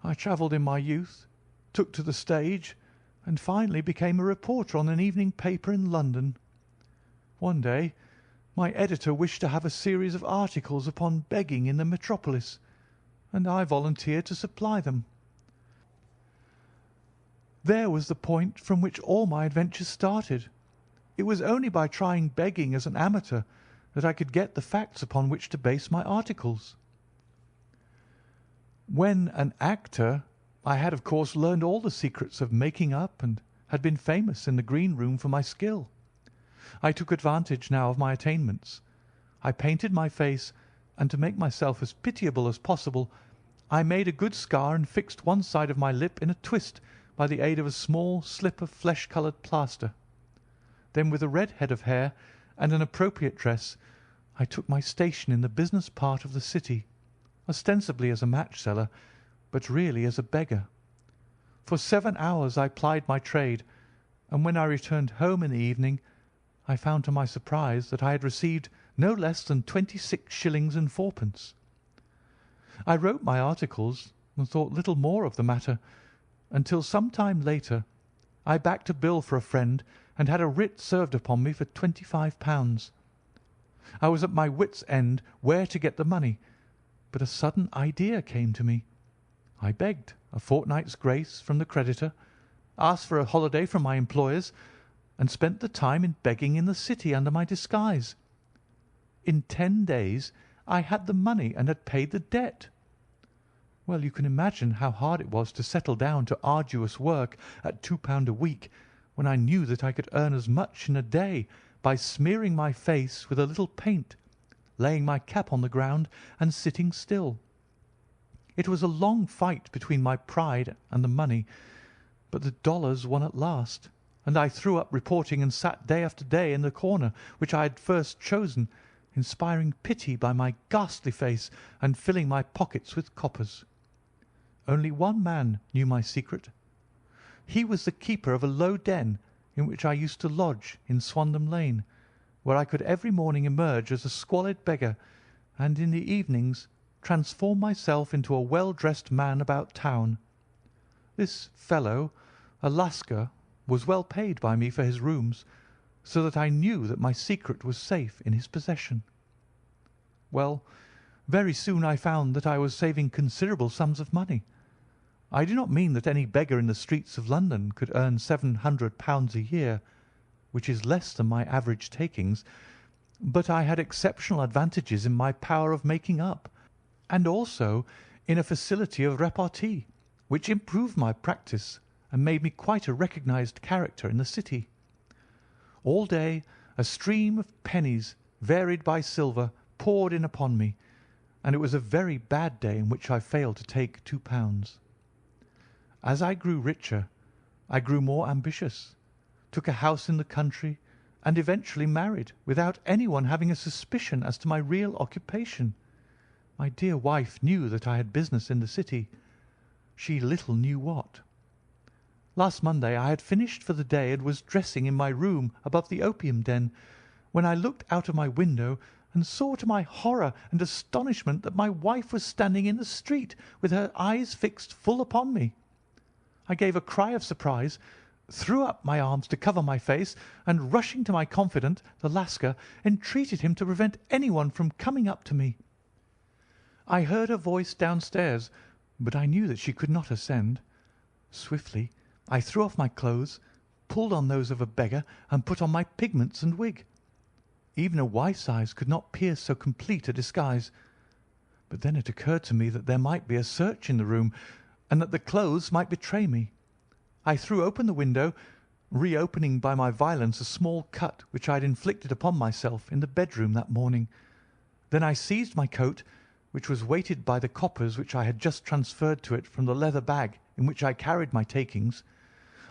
I travelled in my youth, took to the stage, and finally became a reporter on an evening paper in London. One day my editor wished to have a series of articles upon begging in the metropolis, and I volunteered to supply them. There was the point from which all my adventures started. It was only by trying begging as an amateur that I could get the facts upon which to base my articles. When an actor, I had of course learned all the secrets of making up and had been famous in the green room for my skill. I took advantage now of my attainments. I painted my face, and to make myself as pitiable as possible, I made a good scar and fixed one side of my lip in a twist by the aid of a small slip of flesh-coloured plaster. Then, with a red head of hair and an appropriate dress, I took my station in the business part of the city, ostensibly as a match-seller, but really as a beggar. For 7 hours I plied my trade, and when I returned home in the evening, I found to my surprise that I had received no less than 26 shillings and fourpence. I wrote my articles and thought little more of the matter, until some time later I backed a bill for a friend and had a writ served upon me for £25. I was at my wits' end where to get the money, but a sudden idea came to me. I begged a fortnight's grace from the creditor, asked for a holiday from my employers, and spent the time in begging in the city under my disguise. In 10 days I had the money and had paid the debt. Well, you can imagine how hard it was to settle down to arduous work at £2 a week, when I knew that I could earn as much in a day by smearing my face with a little paint, laying my cap on the ground, and sitting still. It was a long fight between my pride and the money, but the dollars won at last, and I threw up reporting and sat day after day in the corner which I had first chosen, inspiring pity by my ghastly face and filling my pockets with coppers. Only one man knew my secret. He was the keeper of a low den in which I used to lodge in Swandam Lane, where I could every morning emerge as a squalid beggar, and in the evenings transform myself into a well-dressed man about town. This fellow, a Lascar, was well paid by me for his rooms, so that I knew that my secret was safe in his possession. Well, very soon I found that I was saving considerable sums of money. I do not mean that any beggar in the streets of London could earn £700 a year, which is less than my average takings, but I had exceptional advantages in my power of making up, and also in a facility of repartee, which improved my practice and made me quite a recognised character in the city. All day a stream of pennies, varied by silver, poured in upon me, and it was a very bad day in which I failed to take £2. As I grew richer, I grew more ambitious, took a house in the country, and eventually married without anyone having a suspicion as to my real occupation. My dear wife knew that I had business in the city. She little knew what. Last Monday I had finished for the day and was dressing in my room above the opium den, when I looked out of my window and saw to my horror and astonishment that my wife was standing in the street with her eyes fixed full upon me. I gave a cry of surprise, threw up my arms to cover my face, and rushing to my confidant, the Lascar, entreated him to prevent anyone from coming up to me. I heard her voice downstairs, but I knew that she could not ascend. Swiftly I threw off my clothes, pulled on those of a beggar, and put on my pigments and wig. Even a wife's eyes could not pierce so complete a disguise. But then it occurred to me that there might be a search in the room, and that the clothes might betray me. I threw open the window, reopening by my violence a small cut which I had inflicted upon myself in the bedroom that morning. Then I seized my coat, which was weighted by the coppers which I had just transferred to it from the leather bag in which I carried my takings.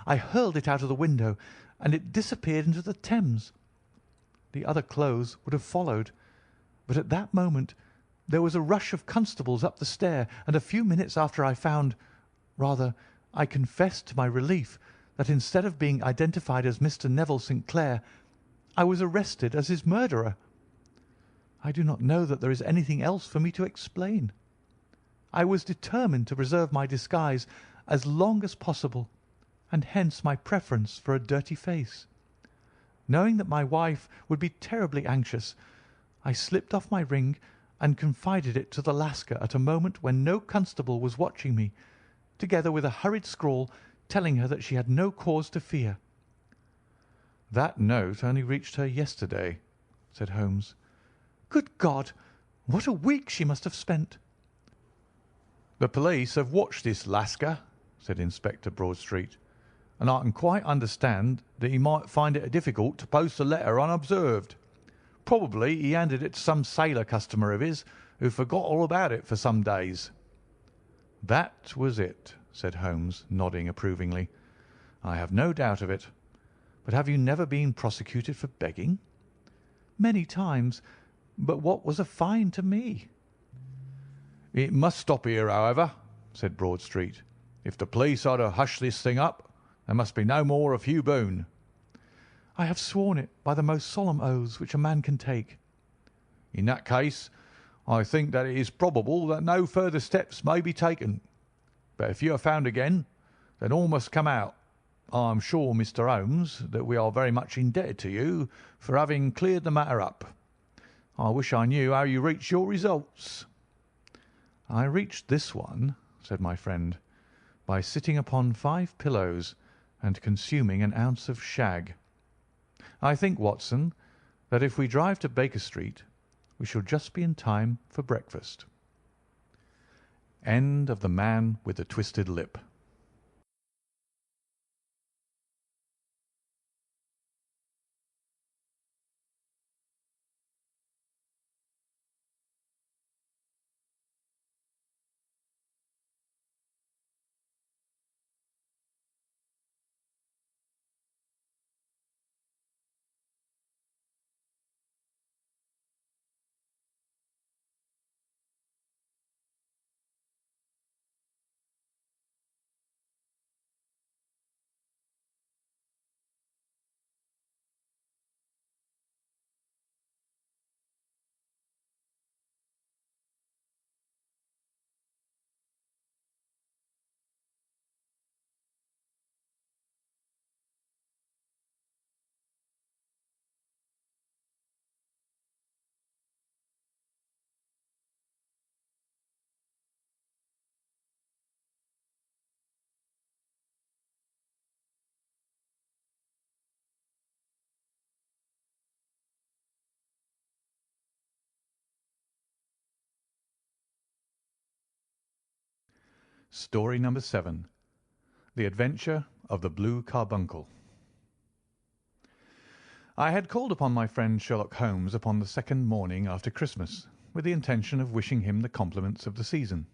I hurled it out of the window, and it disappeared into the Thames. The other clothes would have followed, but at that moment there was a rush of constables up the stair, and a few minutes after I found, rather, I confessed to my relief, that instead of being identified as Mr. Neville St. Clair, I was arrested as his murderer. I do not know that there is anything else for me to explain. I was determined to preserve my disguise as long as possible, and hence my preference for a dirty face. Knowing that my wife would be terribly anxious, I slipped off my ring and confided it to the Lascar at a moment when no constable was watching me, together with a hurried scrawl telling her that she had no cause to fear. "That note only reached her yesterday," said Holmes. Good God! What a week she must have spent! "The police have watched this Lascar," said Inspector Broadstreet, "and I can quite understand that he might find it difficult to post a letter unobserved. Probably he handed it to some sailor customer of his who forgot all about it for some days." "That was it," said Holmes, nodding approvingly. "I have no doubt of it. But have you never been prosecuted for begging?" Many times, but what was a fine to me? "It must stop here, however," said Broadstreet. "If the police are to hush this thing up, there must be no more of Hugh Boone." I have sworn it by the most solemn oaths which a man can take. "In that case, I think that it is probable that no further steps may be taken. But if you are found again, then all must come out. I am sure, Mr. Holmes, that we are very much indebted to you for having cleared the matter up. I wish I knew how you reached your results." "I reached this one," said my friend, "by sitting upon 5 pillows and consuming an ounce of shag. I think, Watson, that if we drive to Baker Street, we shall just be in time for breakfast." End of The Man with the Twisted Lip. Story number 7. The Adventure of the Blue Carbuncle. I had called upon my friend Sherlock Holmes upon the second morning after Christmas, with the intention of wishing him the compliments of the season.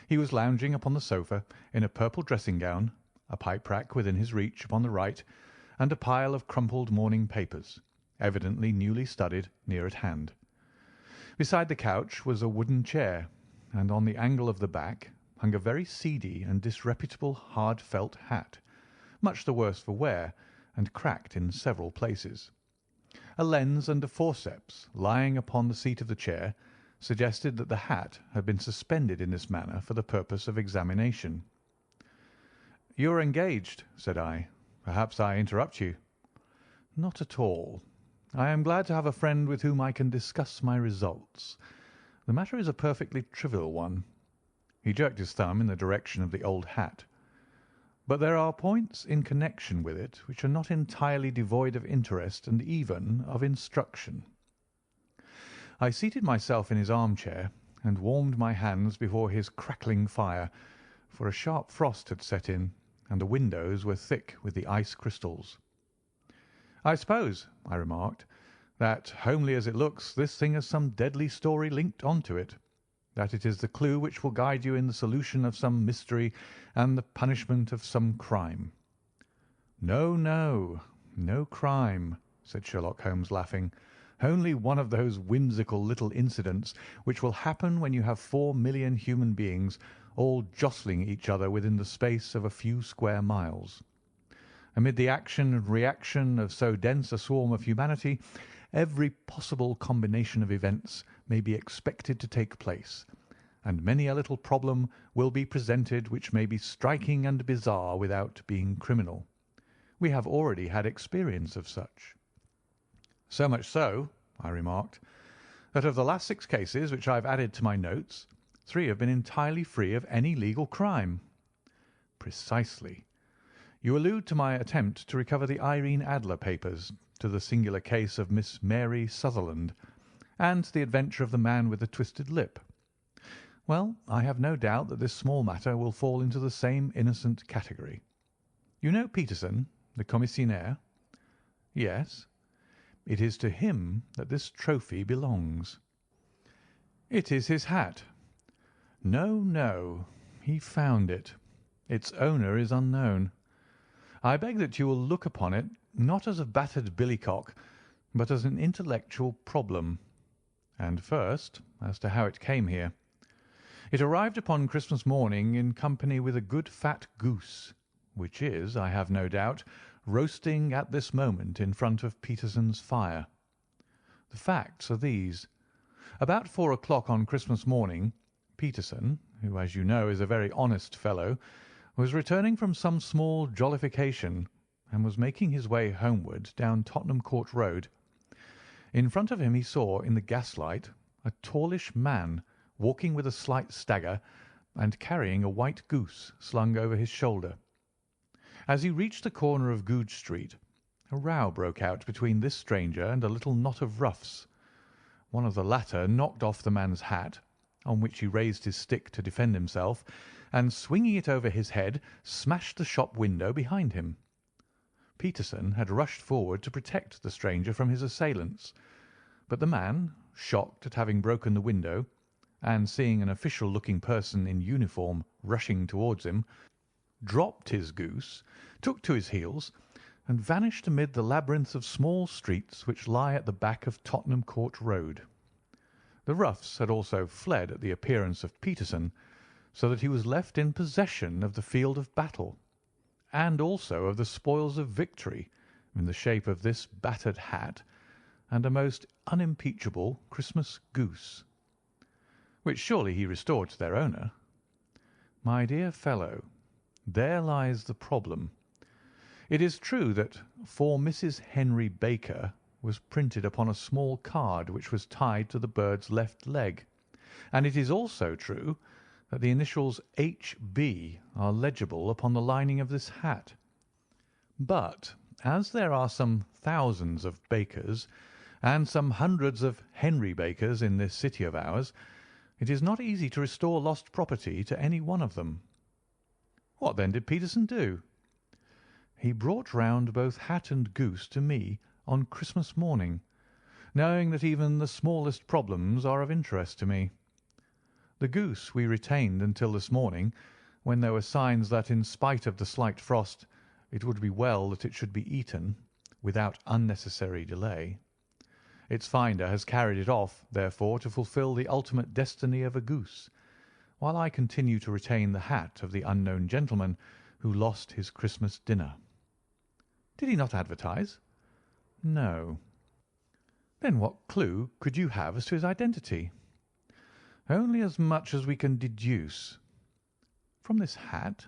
He was lounging upon the sofa in a purple dressing-gown, a pipe-rack within his reach upon the right, and a pile of crumpled morning papers, evidently newly studied, near at hand. Beside the couch was a wooden chair, and on the angle of the back hung a very seedy and disreputable hard felt hat, much the worse for wear, and cracked in several places. A lens and a forceps lying upon the seat of the chair suggested that the hat had been suspended in this manner for the purpose of examination. "You are engaged," said I. "Perhaps I interrupt you." "Not at all. I am glad to have a friend with whom I can discuss my results. The matter is a perfectly trivial one." He jerked his thumb in the direction of the old hat. "But there are points in connection with it which are not entirely devoid of interest and even of instruction." I seated myself in his armchair and warmed my hands before his crackling fire, for a sharp frost had set in, and the windows were thick with the ice crystals. "I suppose," I remarked, "that, homely as it looks, this thing has some deadly story linked on to it, that it is the clue which will guide you in the solution of some mystery and the punishment of some crime." "No, no, no crime," said Sherlock Holmes, laughing. "Only one of those whimsical little incidents which will happen when you have 4,000,000 human beings all jostling each other within the space of a few square miles. Amid the action and reaction of so dense a swarm of humanity, every possible combination of events may be expected to take place, and many a little problem will be presented which may be striking and bizarre without being criminal. We have already had experience of such." "So much so," I remarked, "that of the last 6 cases which I have added to my notes, 3 have been entirely free of any legal crime." "Precisely. You allude to my attempt to recover the Irene Adler papers, to the singular case of Miss Mary Sutherland, and to the adventure of the man with the twisted lip. Well, I have no doubt that this small matter will fall into the same innocent category. You know Peterson, the commissionaire?" "Yes." "It is to him that this trophy belongs." "It is his hat." "No, no. He found it. Its owner is unknown. I beg that you will look upon it, not as a battered billycock, but as an intellectual problem. And first, as to how it came here. It arrived upon Christmas morning in company with a good fat goose, which is, I have no doubt, roasting at this moment in front of Peterson's fire. The facts are these. About 4 o'clock on Christmas morning, Peterson, who, as you know, is a very honest fellow, was returning from some small jollification, and was making his way homeward down Tottenham Court Road. In front of him he saw, in the gaslight, a tallish man walking with a slight stagger and carrying a white goose slung over his shoulder. As he reached the corner of Goodge Street, a row broke out between this stranger and a little knot of roughs. One of the latter knocked off the man's hat, on which he raised his stick to defend himself, and swinging it over his head, smashed the shop window behind him. Peterson had rushed forward to protect the stranger from his assailants, but the man, shocked at having broken the window, and seeing an official-looking person in uniform rushing towards him, dropped his goose, took to his heels, and vanished amid the labyrinth of small streets which lie at the back of Tottenham Court Road. The roughs had also fled at the appearance of Peterson, so that he was left in possession of the field of battle, and also of the spoils of victory in the shape of this battered hat and a most unimpeachable Christmas goose, which surely he restored to their owner. My dear fellow, there lies the problem. It is true that "For Mrs. Henry Baker" was printed upon a small card which was tied to the bird's left leg, and it is also true that the initials H.B. are legible upon the lining of this hat. But as there are some thousands of Bakers and some hundreds of Henry Bakers in this city of ours, it is not easy to restore lost property to any one of them. What then did Peterson do? He brought round both hat and goose to me on Christmas morning, knowing that even the smallest problems are of interest to me. The goose we retained until this morning, when there were signs that, in spite of the slight frost, it would be well that it should be eaten without unnecessary delay. Its finder has carried it off, therefore, to fulfil the ultimate destiny of a goose, while I continue to retain the hat of the unknown gentleman who lost his Christmas dinner. Did he not advertise? No. Then what clue could you have as to his identity? Only as much as we can deduce. From this hat?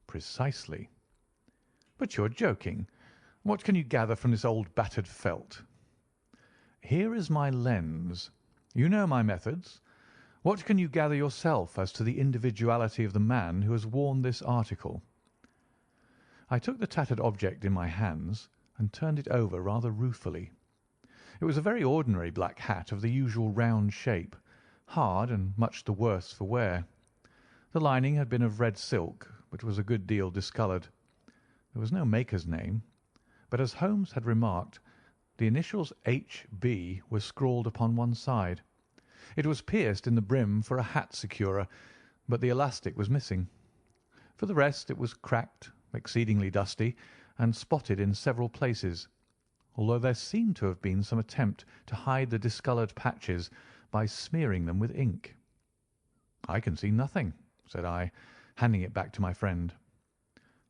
Precisely. But you're joking. What can you gather from this old battered felt? Here is my lens. You know my methods. What can you gather yourself as to the individuality of the man who has worn this article? I took the tattered object in my hands and turned it over rather ruefully. It was a very ordinary black hat of the usual round shape, hard and much the worse for wear. The lining had been of red silk, but was a good deal discoloured. There was no maker's name, but as Holmes had remarked, the initials H.B. were scrawled upon one side. It was pierced in the brim for a hat securer, but the elastic was missing. For the rest, it was cracked, exceedingly dusty, and spotted in several places, although there seemed to have been some attempt to hide the discoloured patches by smearing them with ink. "I can see nothing," said I, handing it back to my friend.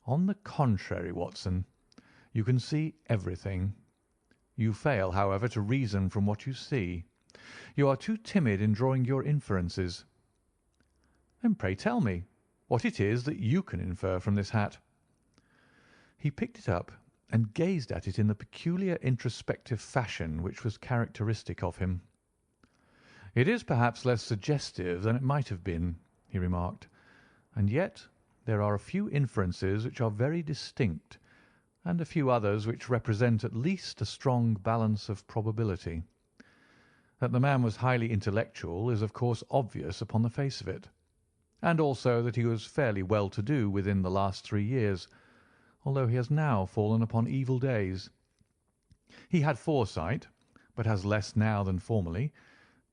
"On the contrary, Watson, you can see everything. You fail, however, to reason from what you see. You are too timid in drawing your inferences." "Then pray tell me what it is that you can infer from this hat." He picked it up and gazed at it in the peculiar introspective fashion which was characteristic of him. "It is perhaps less suggestive than it might have been," he remarked, "and yet there are a few inferences which are very distinct, and a few others which represent at least a strong balance of probability. That the man was highly intellectual is of course obvious upon the face of it, and also that he was fairly well-to-do within the last 3 years, although he has now fallen upon evil days. He had foresight, but has less now than formerly,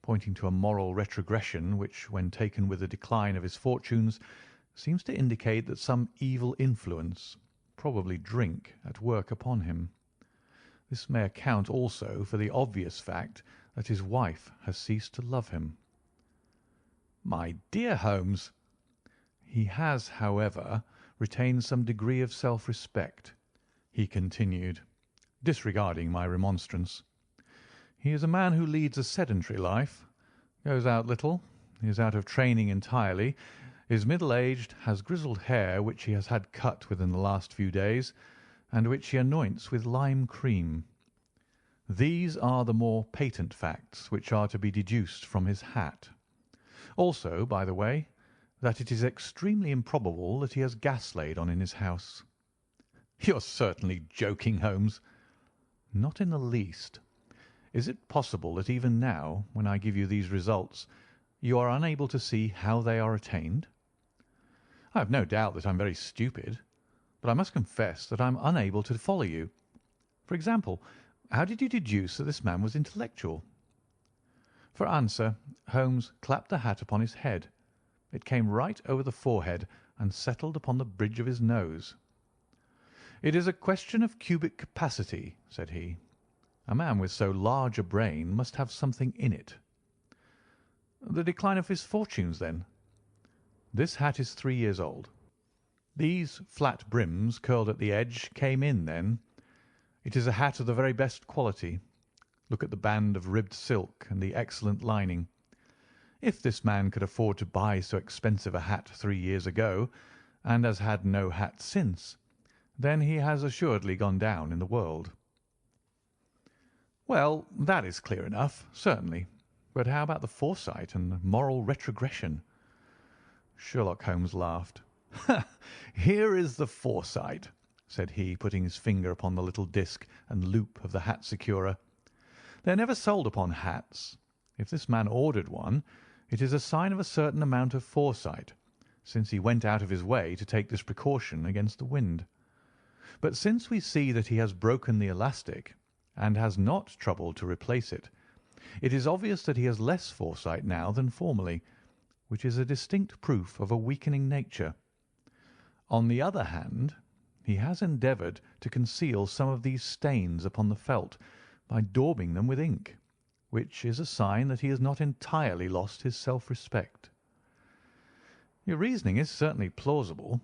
pointing to a moral retrogression which, when taken with the decline of his fortunes, seems to indicate that some evil influence, probably drink, at work upon him. This may account also for the obvious fact that his wife has ceased to love him." "My dear Holmes!" "He has, however, retained some degree of self-respect," he continued, disregarding my remonstrance. "He is a man who leads a sedentary life, goes out little, is out of training entirely, is middle-aged, has grizzled hair which he has had cut within the last few days, and which he anoints with lime cream. These are the more patent facts which are to be deduced from his hat. Also, by the way, that it is extremely improbable that he has gas laid on in his house." "You're certainly joking, Holmes." "Not in the least. Is it possible that even now, when I give you these results, you are unable to see how they are attained?" "I have no doubt that I am very stupid, but I must confess that I am unable to follow you. For example, how did you deduce that this man was intellectual?" For answer, Holmes clapped the hat upon his head. It came right over the forehead and settled upon the bridge of his nose. "It is a question of cubic capacity," said he. "A man with so large a brain must have something in it." "The decline of his fortunes, then?" "This hat is 3 years old. These flat brims curled at the edge came in then. It is a hat of the very best quality. Look at the band of ribbed silk and the excellent lining. If this man could afford to buy so expensive a hat 3 years ago, and has had no hat since, then he has assuredly gone down in the world." "Well, that is clear enough, certainly. But how about the foresight and moral retrogression?" Sherlock Holmes laughed. "Here is the foresight," said he, putting his finger upon the little disc and loop of the hat securer. "They are never sold upon hats. If this man ordered one, it is a sign of a certain amount of foresight, since he went out of his way to take this precaution against the wind. But since we see that he has broken the elastic, and has not troubled to replace it. It is obvious that he has less foresight now than formerly, which is a distinct proof of a weakening nature. On the other hand, he has endeavoured to conceal some of these stains upon the felt by daubing them with ink, which is a sign that he has not entirely lost his self-respect. Your reasoning is certainly plausible.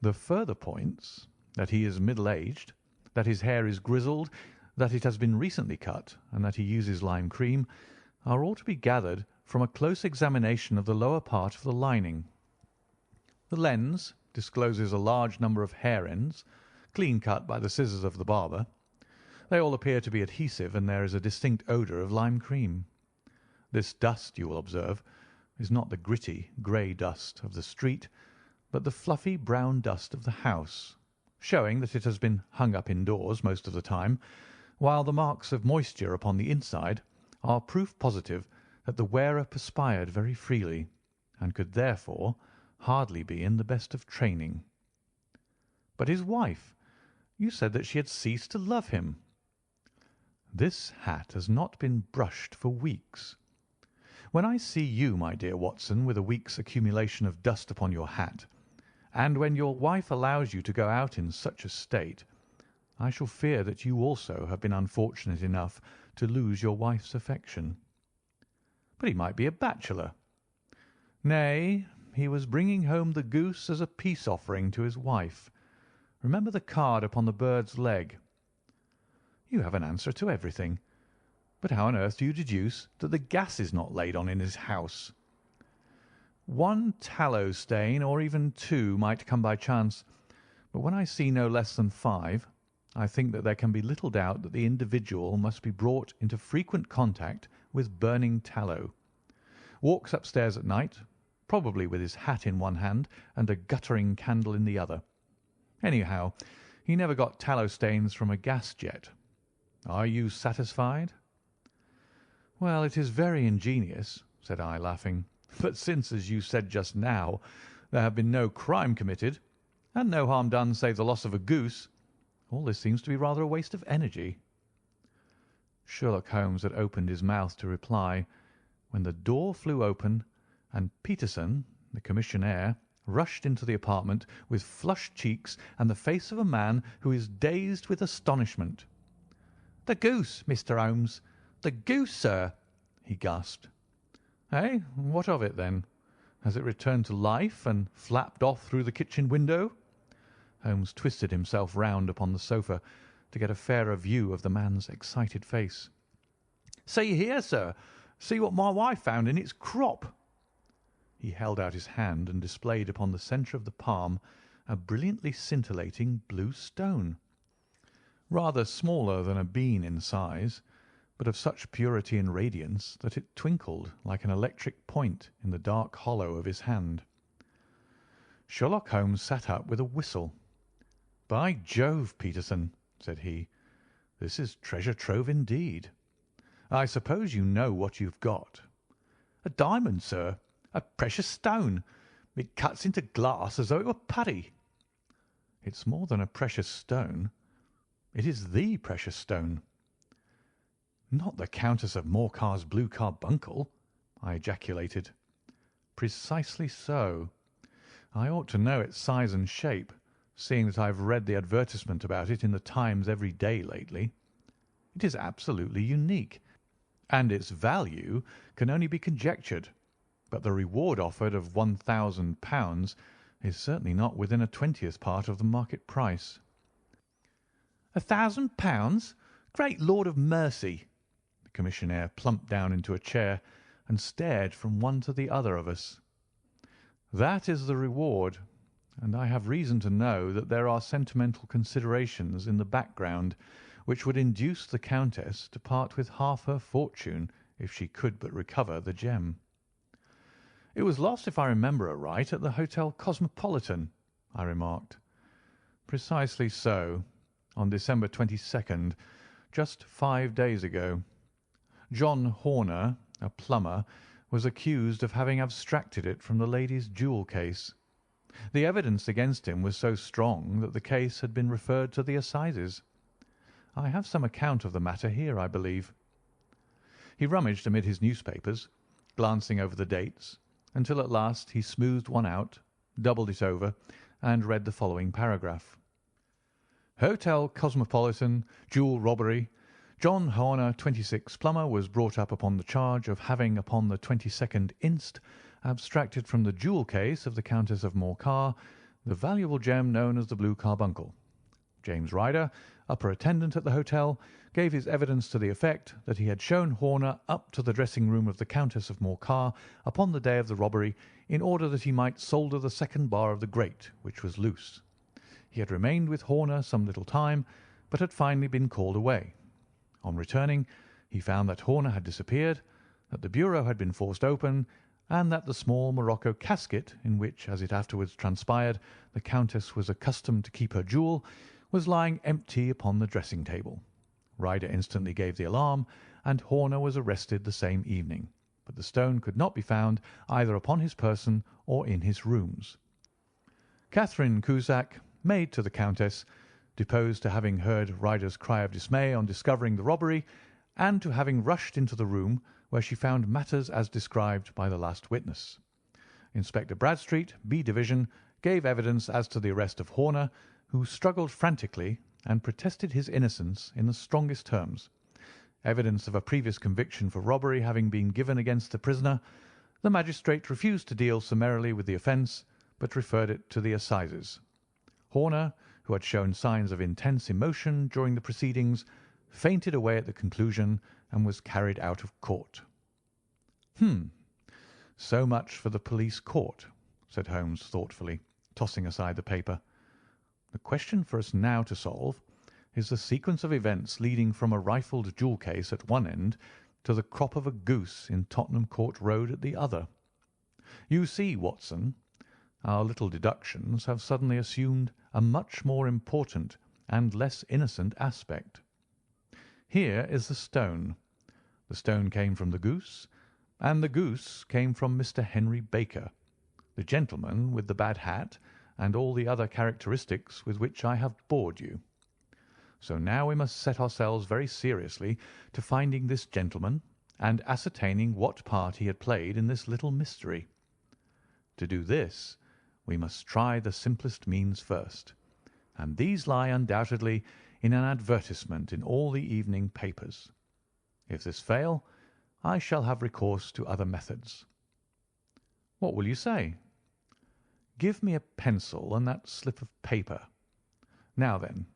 The further points, that he is middle-aged, that his hair is grizzled, that it has been recently cut, and that he uses lime cream, are all to be gathered from a close examination of the lower part of the lining. The lens discloses a large number of hair ends, clean cut by the scissors of the barber. They all appear to be adhesive, and there is a distinct odour of lime cream. This dust, you will observe, is not the gritty, grey dust of the street, but the fluffy brown dust of the house, showing that it has been hung up indoors most of the time, while the marks of moisture upon the inside are proof positive that the wearer perspired very freely, and could therefore hardly be in the best of training. But his wife, you said that she had ceased to love him. This hat has not been brushed for weeks. When I see you, my dear Watson, with a week's accumulation of dust upon your hat, and when your wife allows you to go out in such a state, I shall fear that you also have been unfortunate enough to lose your wife's affection. But he might be a bachelor. Nay, he was bringing home the goose as a peace offering to his wife. Remember the card upon the bird's leg. You have an answer to everything. But how on earth do you deduce that the gas is not laid on in his house? One tallow stain, or even two, might come by chance, but when I see no less than 5, I think that there can be little doubt that the individual must be brought into frequent contact with burning tallow. Walks upstairs at night, probably with his hat in one hand and a guttering candle in the other. Anyhow, he never got tallow stains from a gas jet. Are you satisfied? Well, it is very ingenious, said I, laughing. But since, as you said just now, there have been no crime committed, and no harm done save the loss of a goose, all this seems to be rather a waste of energy. Sherlock Holmes had opened his mouth to reply, when the door flew open, and Peterson, the commissionaire, rushed into the apartment with flushed cheeks and the face of a man who is dazed with astonishment. "The goose, Mr. Holmes! The goose, sir!" he gasped. "Eh? What of it, then? Has it returned to life and flapped off through the kitchen window?" Holmes twisted himself round upon the sofa to get a fairer view of the man's excited face. "See here, sir! See what my wife found in its crop!" He held out his hand and displayed upon the centre of the palm a brilliantly scintillating blue stone, rather smaller than a bean in size, but of such purity and radiance that it twinkled like an electric point in the dark hollow of his hand. Sherlock Holmes sat up with a whistle. "By Jove, Peterson," said he, "this is treasure trove indeed. I suppose you know what you've got." "A diamond, sir. A precious stone. It cuts into glass as though it were putty." "It's more than a precious stone. It is the precious stone." "Not the Countess of Morcar's blue carbuncle?" I ejaculated. "Precisely so. I ought to know its size and shape, seeing that I have read the advertisement about it in the Times every day lately. It is absolutely unique, and its value can only be conjectured, but the reward offered of £1,000 is certainly not within a 20th part of the market price." £1,000? Great Lord of mercy! The commissionaire plumped down into a chair and stared from one to the other of us. "That is the reward, and I have reason to know that there are sentimental considerations in the background which would induce the Countess to part with half her fortune if she could but recover the gem." "It was lost, if I remember aright, at the Hotel Cosmopolitan," I remarked. "Precisely so, on December 22nd, just 5 days ago. John Horner, a plumber, was accused of having abstracted it from the lady's jewel case. The evidence against him was so strong that the case had been referred to the assizes. I have some account of the matter here, I believe." He rummaged amid his newspapers, glancing over the dates, until at last he smoothed one out, doubled it over, and read the following paragraph: "Hotel Cosmopolitan, jewel robbery. John Horner, 26, plumber, was brought up upon the charge of having, upon the 22nd inst., abstracted from the jewel case of the Countess of Morcar the valuable gem known as the blue carbuncle. James Ryder, upper attendant at the hotel, gave his evidence to the effect that he had shown Horner up to the dressing-room of the Countess of Morcar upon the day of the robbery in order that he might solder the second bar of the grate, which was loose. He had remained with Horner some little time, but had finally been called away. On returning, he found that Horner had disappeared, that the bureau had been forced open, and that the small morocco casket, in which, as it afterwards transpired, the Countess was accustomed to keep her jewel, was lying empty upon the dressing-table. Ryder instantly gave the alarm, and Horner was arrested the same evening, but the stone could not be found either upon his person or in his rooms. Catherine Cusack, maid to the Countess, deposed to having heard Ryder's cry of dismay on discovering the robbery, and to having rushed into the room where she found matters as described by the last witness. Inspector Bradstreet, B Division, gave evidence as to the arrest of Horner, who struggled frantically and protested his innocence in the strongest terms. Evidence of a previous conviction for robbery having been given against the prisoner, the magistrate refused to deal summarily with the offence, but referred it to the assizes. Horner, who had shown signs of intense emotion during the proceedings, fainted away at the conclusion and was carried out of court. So much for the police court," said Holmes thoughtfully, tossing aside the paper. "The question for us now to solve is the sequence of events leading from a rifled jewel case at one end to the crop of a goose in Tottenham Court Road at the other. You see, Watson, our little deductions have suddenly assumed a much more important and less innocent aspect. Here is the stone. The stone came from the goose, and the goose came from Mr. Henry Baker, the gentleman with the bad hat and all the other characteristics with which I have bored you. So now we must set ourselves very seriously to finding this gentleman and ascertaining what part he had played in this little mystery. To do this, we must try the simplest means first, and these lie undoubtedly in an advertisement in all the evening papers. If this fail, I shall have recourse to other methods. What will you say? Give me a pencil and that slip of paper. Now then,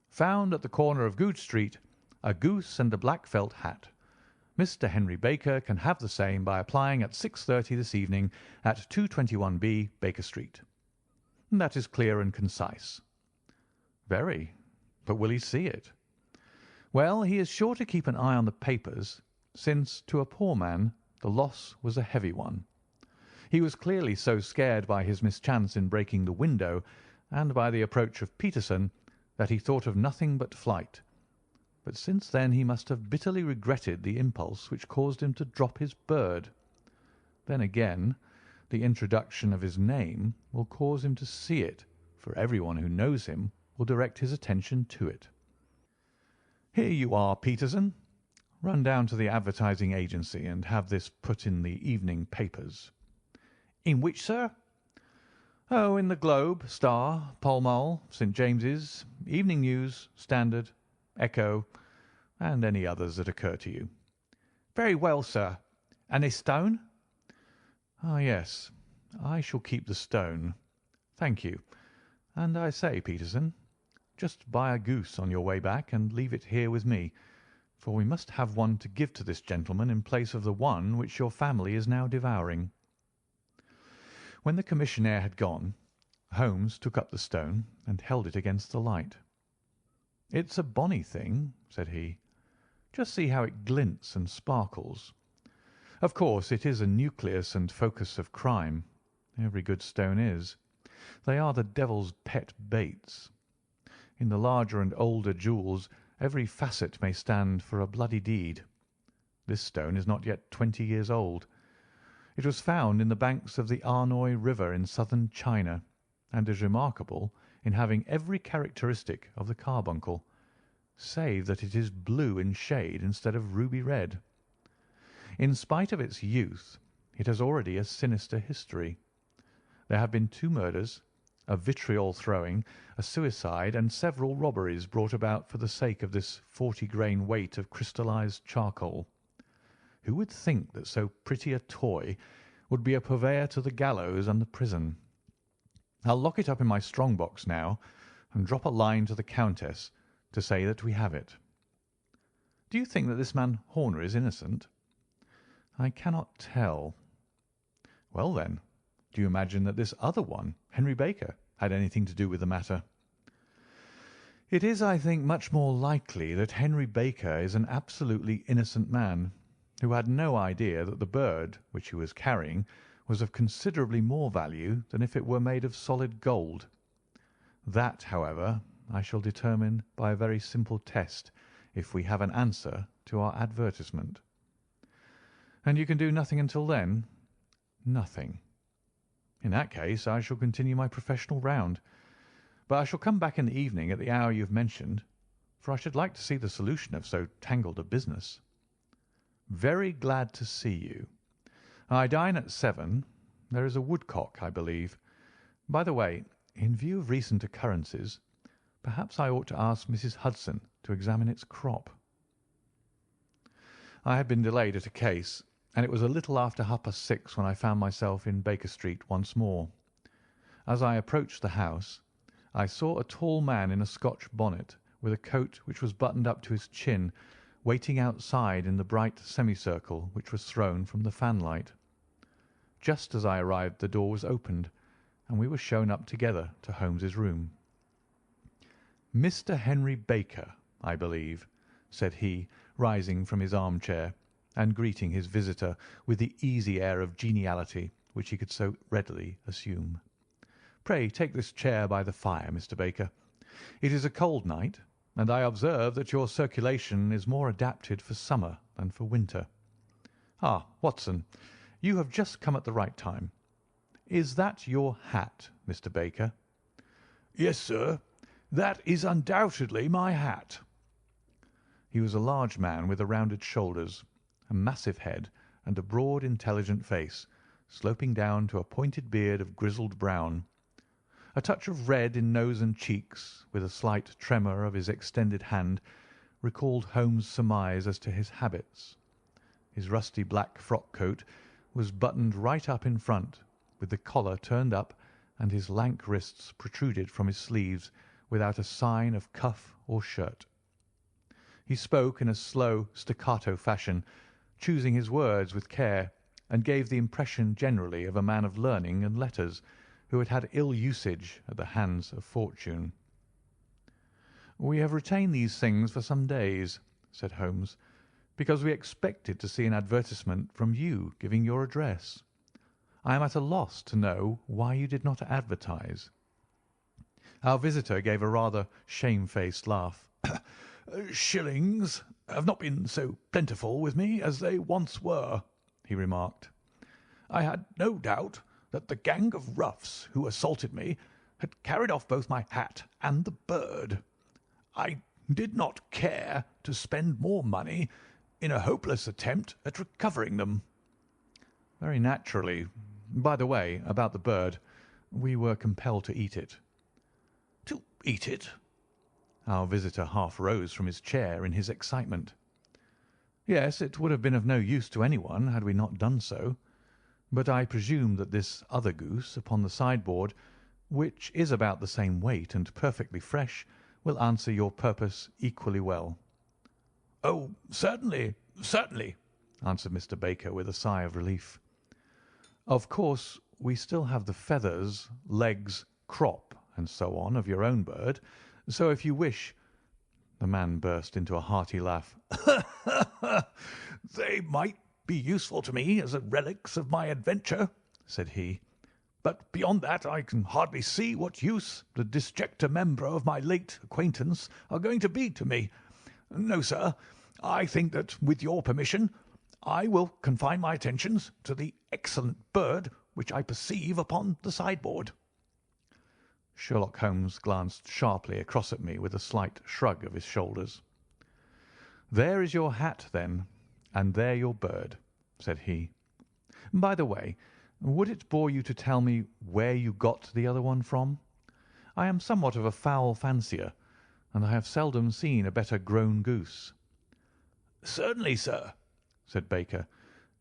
found at the corner of Goodge Street a goose and a black felt hat. Mr. Henry Baker can have the same by applying at 6:30 this evening at 221B Baker Street. That is clear and concise. Very, but will he see it? Well, he is sure to keep an eye on the papers, since to a poor man the loss was a heavy one. He was clearly so scared by his mischance in breaking the window and by the approach of Peterson that he thought of nothing but flight. But since then he must have bitterly regretted the impulse which caused him to drop his bird. Then again, the introduction of his name will cause him to see it, for everyone who knows him will direct his attention to it. Here you are, Peterson. Run down to the advertising agency and have this put in the evening papers. In which, sir? Oh, in the Globe, Star, Pall Mall, St. James's, Evening News, Standard, Echo, and any others that occur to you. Very well, sir. And this stone? Ah, yes. I shall keep the stone. Thank you. And I say, Peterson, just buy a goose on your way back and leave it here with me, for we must have one to give to this gentleman in place of the one which your family is now devouring. When the commissionaire had gone, Holmes took up the stone and held it against the light. "It's a bonny thing," said he. "Just see how it glints and sparkles. Of course, it is a nucleus and focus of crime. Every good stone is. They are the devil's pet baits. In the larger and older jewels, every facet may stand for a bloody deed. This stone is not yet 20 years old. It was found in the banks of the Arnoy River in southern China, and is remarkable in having every characteristic of the carbuncle. save that it is blue in shade instead of ruby red. In spite of its youth, it has already a sinister history. There have been 2 murders, a vitriol throwing, a suicide, and several robberies brought about for the sake of this 40-grain weight of crystallized charcoal. Who would think that so pretty a toy would be a purveyor to the gallows and the prison? I'll lock it up in my strong-box now and drop a line to the Countess to say that we have it. Do you think that this man Horner is innocent? I cannot tell. Well, then, do you imagine that this other one, Henry Baker, had anything to do with the matter? It is, I think, much more likely that Henry Baker is an absolutely innocent man, who had no idea that the bird which he was carrying was of considerably more value than if it were made of solid gold. That, however, I shall determine by a very simple test if we have an answer to our advertisement. And you can do nothing until then? Nothing. In that case, I shall continue my professional round, but I shall come back in the evening at the hour you have mentioned, for I should like to see the solution of so tangled a business. Very glad to see you. I dine at 7. There is a woodcock, I believe. By the way, in view of recent occurrences, perhaps I ought to ask Mrs. Hudson to examine its crop. I had been delayed at a case, and it was a little after 6:30 when I found myself in Baker Street once more. As I approached the house, I saw a tall man in a Scotch bonnet, with a coat which was buttoned up to his chin, waiting outside in the bright semicircle which was thrown from the fanlight. Just as I arrived, the door was opened, and we were shown up together to Holmes's room. "Mr. Henry Baker, I believe," said he, rising from his armchair, and greeting his visitor with the easy air of geniality which he could so readily assume. "Pray take this chair by the fire, Mr. Baker. It is a cold night, and I observe that your circulation is more adapted for summer than for winter. Ah, Watson, you have just come at the right time. Is that your hat, Mr. Baker?" "Yes, sir, that is undoubtedly my hat." He was a large man with a rounded shoulders, a massive head, and a broad, intelligent face, sloping down to a pointed beard of grizzled brown. A touch of red in nose and cheeks, with a slight tremor of his extended hand, recalled Holmes' surmise as to his habits. His rusty black frock coat was buttoned right up in front, with the collar turned up, and his lank wrists protruded from his sleeves without a sign of cuff or shirt. He spoke in a slow, staccato fashion, choosing his words with care, and gave the impression generally of a man of learning and letters who had had ill usage at the hands of fortune. "We have retained these things for some days," said Holmes, "because we expected to see an advertisement from you giving your address. I am at a loss to know why you did not advertise." Our visitor gave a rather shamefaced laugh. "Shillings have not been so plentiful with me as they once were," he remarked. "I had no doubt that the gang of roughs who assaulted me had carried off both my hat and the bird. I did not care to spend more money in a hopeless attempt at recovering them." "Very naturally. By the way, about the bird, we were compelled to eat it." "To eat it?" Our visitor half rose from his chair in his excitement. "Yes, it would have been of no use to anyone had we not done so. But I presume that this other goose upon the sideboard, which is about the same weight and perfectly fresh, will answer your purpose equally well." "Oh, certainly, certainly," answered Mr. Baker with a sigh of relief. "Of course, we still have the feathers, legs, crop, and so on of your own bird, so if you wish—" The man burst into a hearty laugh. "They might be useful to me as relics of my adventure," said he, "but beyond that I can hardly see what use the disjecta membra of my late acquaintance are going to be to me. No, sir, I think that, with your permission, I will confine my attentions to the excellent bird which I perceive upon the sideboard." Sherlock Holmes glanced sharply across at me with a slight shrug of his shoulders. "There is your hat, then, and there your bird," said he. "By the way, would it bore you to tell me where you got the other one from? I am somewhat of a fowl fancier, and I have seldom seen a better grown goose." "Certainly, sir," said Baker,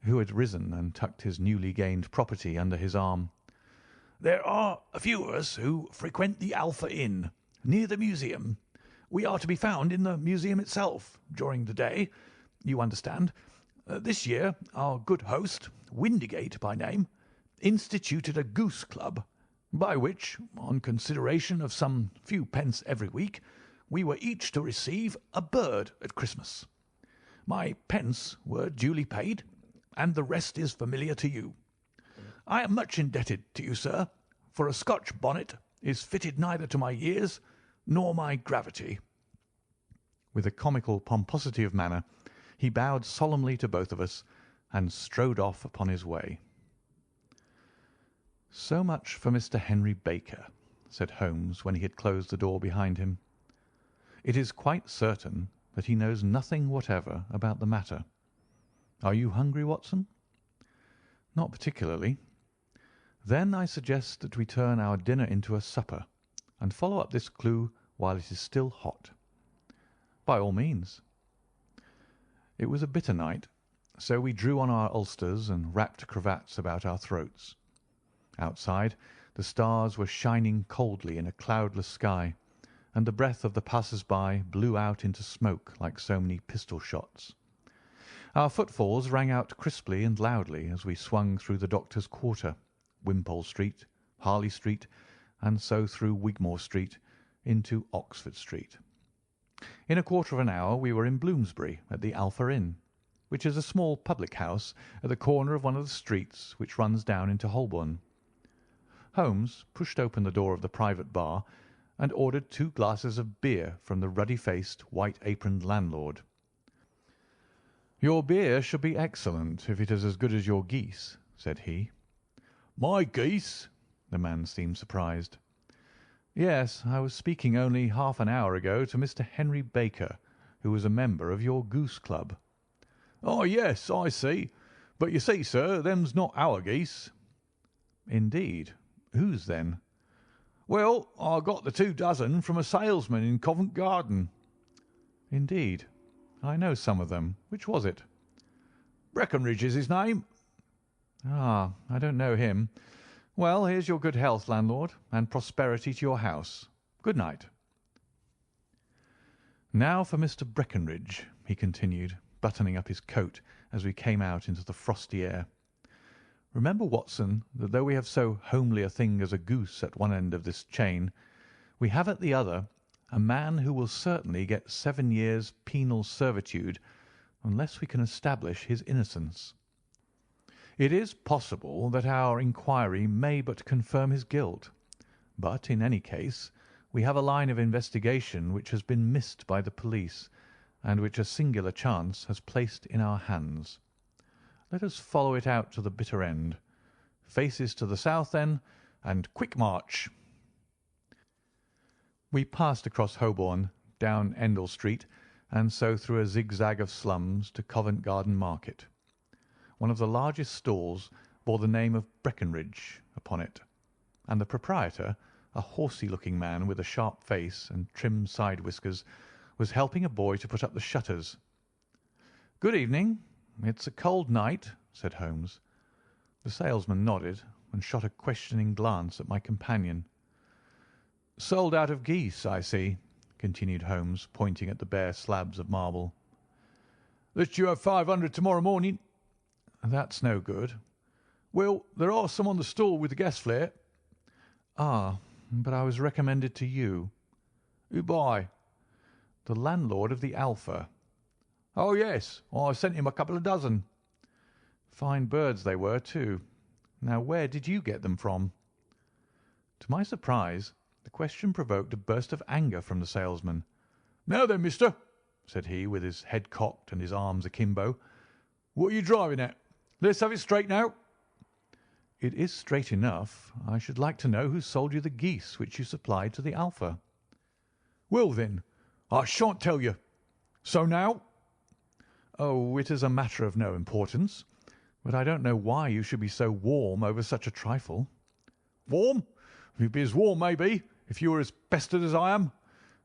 who had risen and tucked his newly gained property under his arm. "There are a few of us who frequent the Alpha Inn, near the museum. We are to be found in the museum itself during the day, you understand. This year our good host, Windigate by name, instituted a goose club, by which, on consideration of some few pence every week, we were each to receive a bird at Christmas. My pence were duly paid, and the rest is familiar to you. I am much indebted to you, sir, for a Scotch bonnet is fitted neither to my years nor my gravity." With a comical pomposity of manner, he bowed solemnly to both of us and strode off upon his way. "So much for Mr. Henry Baker," said Holmes when he had closed the door behind him. "It is quite certain that he knows nothing whatever about the matter. Are you hungry, Watson?" "Not particularly." "Then I suggest that we turn our dinner into a supper, and follow up this clue while it is still hot." "By all means." It was a bitter night, so we drew on our ulsters and wrapped cravats about our throats. Outside, the stars were shining coldly in a cloudless sky, and the breath of the passers-by blew out into smoke like so many pistol shots. Our footfalls rang out crisply and loudly as we swung through the Doctor's Quarter, Wimpole Street, Harley Street, and so through Wigmore Street into Oxford Street. In a quarter of an hour we were in Bloomsbury at the Alpha Inn, which is a small public house at the corner of one of the streets which runs down into Holborn. Holmes pushed open the door of the private bar and ordered 2 glasses of beer from the ruddy-faced, white-aproned landlord. "Your beer should be excellent if it is as good as your geese," said he. "My geese?" The man seemed surprised. "Yes, I was speaking only half an hour ago to Mr. Henry Baker, who was a member of your goose club." "Oh, yes, I see. But you see, sir, them's not our geese." "Indeed. Whose, then?" "Well, I got the 2 dozen from a salesman in Covent Garden." "Indeed. I know some of them. Which was it?" "Breckenridge is his name." "Ah, I don't know him. Well, here's your good health, landlord, and prosperity to your house. Good night." "Now for Mr. Breckenridge," he continued, buttoning up his coat as we came out into the frosty air. "Remember, Watson, that though we have so homely a thing as a goose at one end of this chain, we have at the other a man who will certainly get 7 years' penal servitude unless we can establish his innocence. It is possible that our inquiry may but confirm his guilt, but in any case we have a line of investigation which has been missed by the police, and which a singular chance has placed in our hands. Let us follow it out to the bitter end. Faces to the south, then, and quick march." We passed across Holborn, down Endell Street, and so through a zigzag of slums to Covent Garden Market. One of the largest stalls bore the name of Breckenridge upon it, and the proprietor, a horsey-looking man with a sharp face and trim side whiskers, was helping a boy to put up the shutters. "Good evening. It's a cold night," said Holmes. The salesman nodded and shot a questioning glance at my companion. "Sold out of geese, I see," continued Holmes, pointing at the bare slabs of marble. "Let you have 500 tomorrow morning." "That's no good." "Well, there are some on the stall with the gas flare." "Ah, but I was recommended to you." "Who by?" "The landlord of the Alpha." "Oh, yes, I sent him a couple of dozen." "Fine birds they were, too. Now, where did you get them from?" To my surprise, the question provoked a burst of anger from the salesman. "Now then, mister," said he, with his head cocked and his arms akimbo, "what are you driving at? Let's have it straight now." "It is straight enough. I should like to know who sold you the geese which you supplied to the Alpha." "Well, then, I shan't tell you. So now?" "Oh, it is a matter of no importance, but I don't know why you should be so warm over such a trifle." "Warm? You'd be as warm, maybe, if you were as pestered as I am.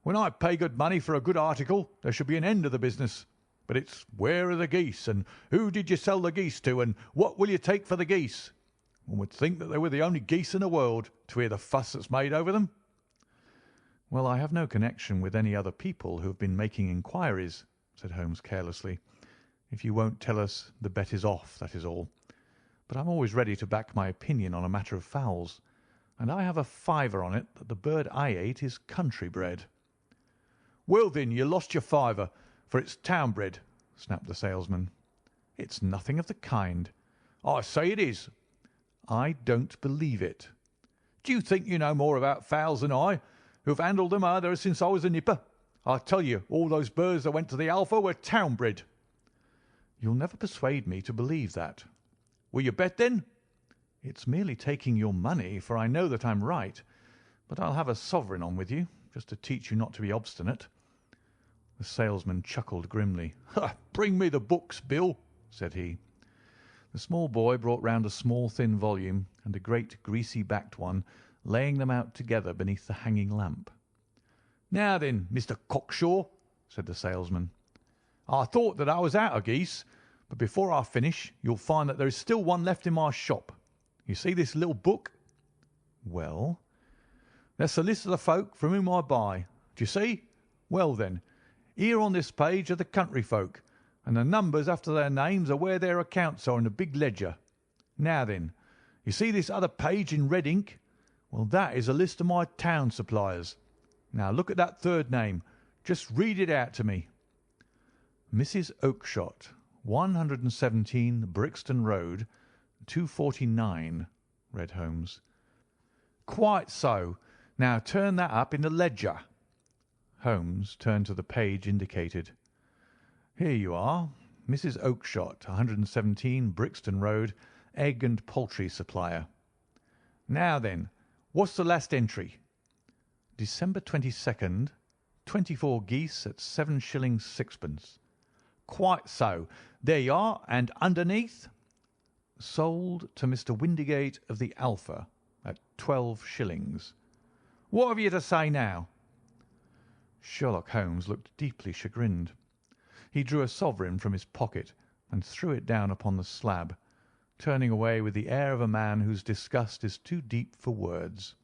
When I pay good money for a good article, there should be an end of the business. But it's where are the geese, and who did you sell the geese to, and what will you take for the geese? One would think that they were the only geese in the world, to hear the fuss that's made over them." "Well, I have no connection with any other people who have been making inquiries," said Holmes carelessly. "If you won't tell us, the bet is off, that is all. But I'm always ready to back my opinion on a matter of fowls, and I have a fiver on it that the bird I ate is country bred." "Well, then, you lost your fiver, for it's town bred," snapped the salesman. "It's nothing of the kind." "I say it is." "I don't believe it." "Do you think you know more about fowls than I, who have handled them ever since I was a nipper? I tell you, all those birds that went to the Alpha were town bred." "You'll never persuade me to believe that." "Will you bet, then?" "It's merely taking your money, for I know that I'm right. But I'll have a sovereign on with you, just to teach you not to be obstinate." The salesman chuckled grimly. "Bring me the books, Bill," said he. The small boy brought round a small thin volume and a great greasy-backed one, laying them out together beneath the hanging lamp. "Now then, Mr. Cockshaw," said the salesman, "I thought that I was out of geese, but before I finish you'll find that there is still one left in my shop. You see this little book? "Well?" "That's the list of the folk from whom I buy. Do you see? Well, then, here on this page are the country folk, and the numbers after their names are where their accounts are in the big ledger. Now then, you see this other page in red ink? Well, that is a list of my town suppliers. Now look at that third name. Just read it out to me." "Mrs. Oakshott, 117 Brixton Road, 249," read Holmes. "Quite so. Now turn that up in the ledger." Holmes turned to the page indicated. "Here you are. Mrs. Oakshott, 117 Brixton Road, egg and poultry supplier." "Now then, what's the last entry?" "December 22nd, 24 geese at 7s. 6d." "Quite so. There you are. And underneath?" "Sold to Mr. Windigate of the Alpha at 12s." "What have you to say now?" Sherlock Holmes looked deeply chagrined. He drew a sovereign from his pocket and threw it down upon the slab, turning away with the air of a man whose disgust is too deep for words.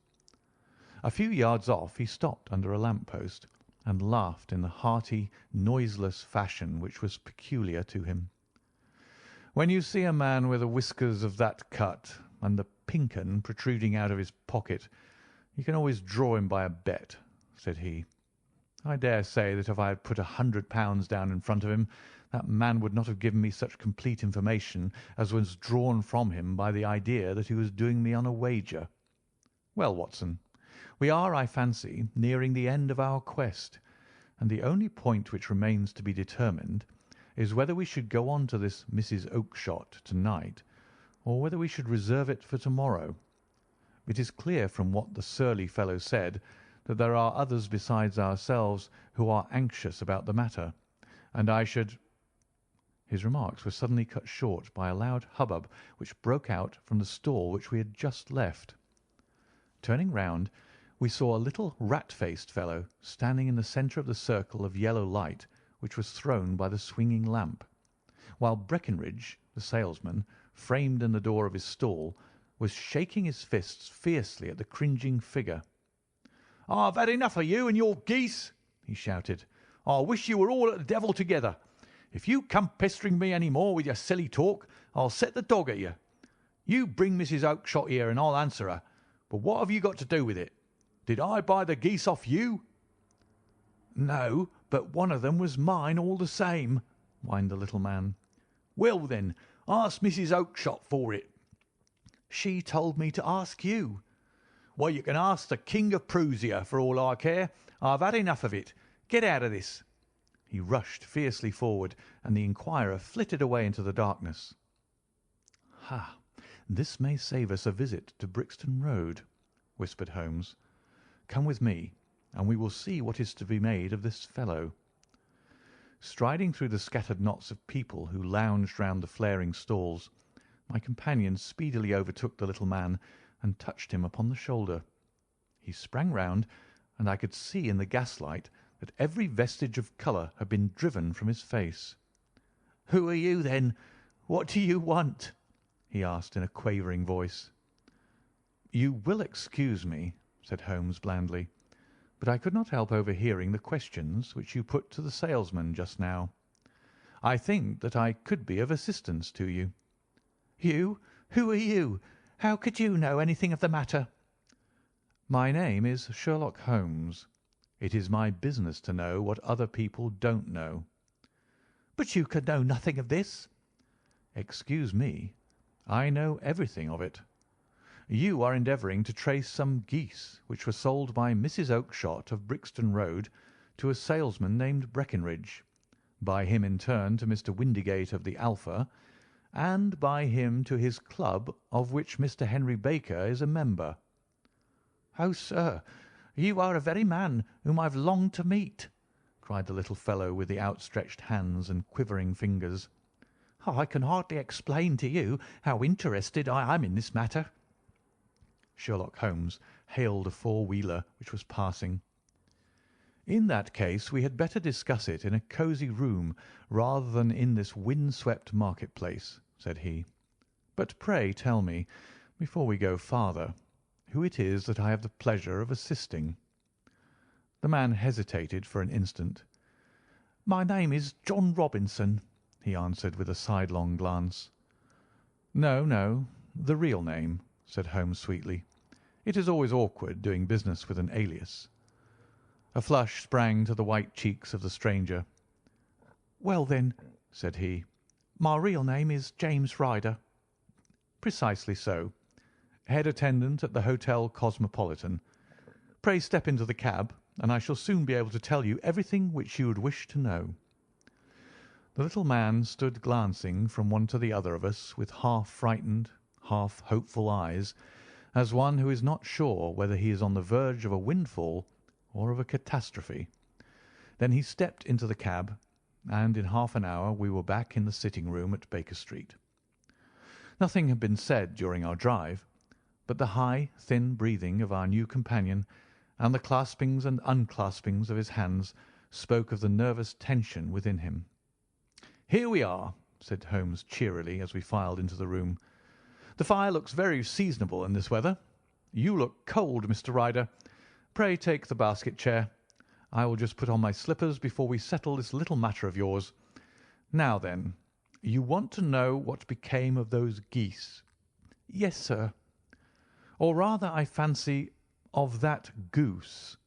A few yards off he stopped under a lamp-post and laughed in the hearty, noiseless fashion which was peculiar to him. "When you see a man with the whiskers of that cut and the pink 'un protruding out of his pocket, you can always draw him by a bet," said he. "I dare say that if I had put £100 down in front of him, that man would not have given me such complete information as was drawn from him by the idea that he was doing me on a wager. Well, Watson, we are, I fancy, nearing the end of our quest, and the only point which remains to be determined is whether we should go on to this Mrs. Oakshott to-night, or whether we should reserve it for to-morrow. It is clear from what the surly fellow said that there are others besides ourselves who are anxious about the matter, and I should—" His remarks were suddenly cut short by a loud hubbub which broke out from the stall which we had just left. Turning round, we saw a little rat-faced fellow standing in the centre of the circle of yellow light which was thrown by the swinging lamp, while Breckinridge, the salesman, framed in the door of his stall, was shaking his fists fiercely at the cringing figure. "I've had enough of you and your geese," he shouted. "I wish you were all at the devil together. If you come pestering me any more with your silly talk, I'll set the dog at you. You bring Mrs. Oakshott here and I'll answer her. But what have you got to do with it? Did I buy the geese off you?" "No, but one of them was mine all the same," whined the little man. "Well, then, ask Mrs. Oakshott for it." "She told me to ask you." "Well, you can ask the King of Prussia for all I care. I've had enough of it. Get out of this." He rushed fiercely forward, and the inquirer flitted away into the darkness. "Ha! This may save us a visit to Brixton Road," whispered Holmes. "Come with me, and we will see what is to be made of this fellow." Striding through the scattered knots of people who lounged round the flaring stalls, my companion speedily overtook the little man and touched him upon the shoulder. He sprang round, and I could see in the gaslight that every vestige of colour had been driven from his face. "Who are you, then? What do you want?" he asked in a quavering voice. "You will excuse me," said Holmes blandly, "but I could not help overhearing the questions which you put to the salesman just now. I think that I could be of assistance to you." "You? Who are you? How could you know anything of the matter?" "My name is Sherlock Holmes. It is my business to know what other people don't know." "But you could know nothing of this." "Excuse me, I know everything of it. You are endeavouring to trace some geese which were sold by Mrs. Oakshott of Brixton Road to a salesman named Breckinridge, by him in turn to Mr. Windigate of the Alpha, and by him to his club of which Mr. Henry Baker is a member." "Oh, sir, you are the very man whom I have longed to meet," cried the little fellow with the outstretched hands and quivering fingers. "I can hardly explain to you how interested I am in this matter." Sherlock Holmes hailed a four-wheeler which was passing. "In that case we had better discuss it in a cosy room rather than in this wind-swept market-place," said he. "But pray tell me, before we go farther, who it is that I have the pleasure of assisting." The man hesitated for an instant. "My name is John Robinson," he answered with a sidelong glance. "No, no, the real name," said Holmes sweetly. "It is always awkward doing business with an alias." A flush sprang to the white cheeks of the stranger. "Well, then," said he, "my real name is James Ryder." "Precisely so. Head attendant at the Hotel Cosmopolitan. Pray step into the cab, and I shall soon be able to tell you everything which you would wish to know." The little man stood glancing from one to the other of us with half frightened, half hopeful eyes, as one who is not sure whether he is on the verge of a windfall or of a catastrophe. Then he stepped into the cab, and in half an hour we were back in the sitting-room at Baker Street. Nothing had been said during our drive, but the high, thin breathing of our new companion and the claspings and unclaspings of his hands spoke of the nervous tension within him. "Here we are," said Holmes cheerily as we filed into the room. "The fire looks very seasonable in this weather. You look cold, Mr. Ryder. Pray take the basket chair. I will just put on my slippers before we settle this little matter of yours. Now then, you want to know what became of those geese?" "Yes, sir." "Or rather, I fancy, of that goose.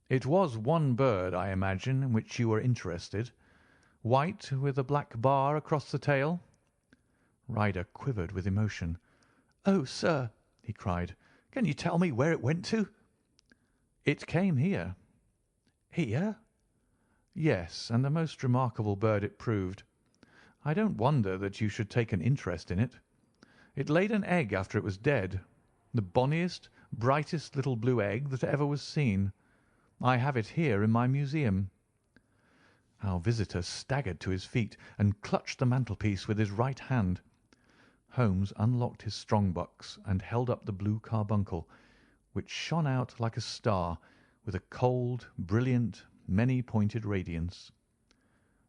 It was one bird, I imagine, in which you were interested. White with a black bar across the tail?" Ryder quivered with emotion. "Oh, sir," he cried, "can you tell me where it went to?" "It came here." "Here?" "Yes, and a most remarkable bird it proved. I don't wonder that you should take an interest in it. It laid an egg after it was dead, the bonniest, brightest little blue egg that ever was seen. I have it here in my museum." Our visitor staggered to his feet and clutched the mantelpiece with his right hand. Holmes unlocked his strong-box and held up the blue carbuncle, which shone out like a star with a cold, brilliant, many-pointed radiance.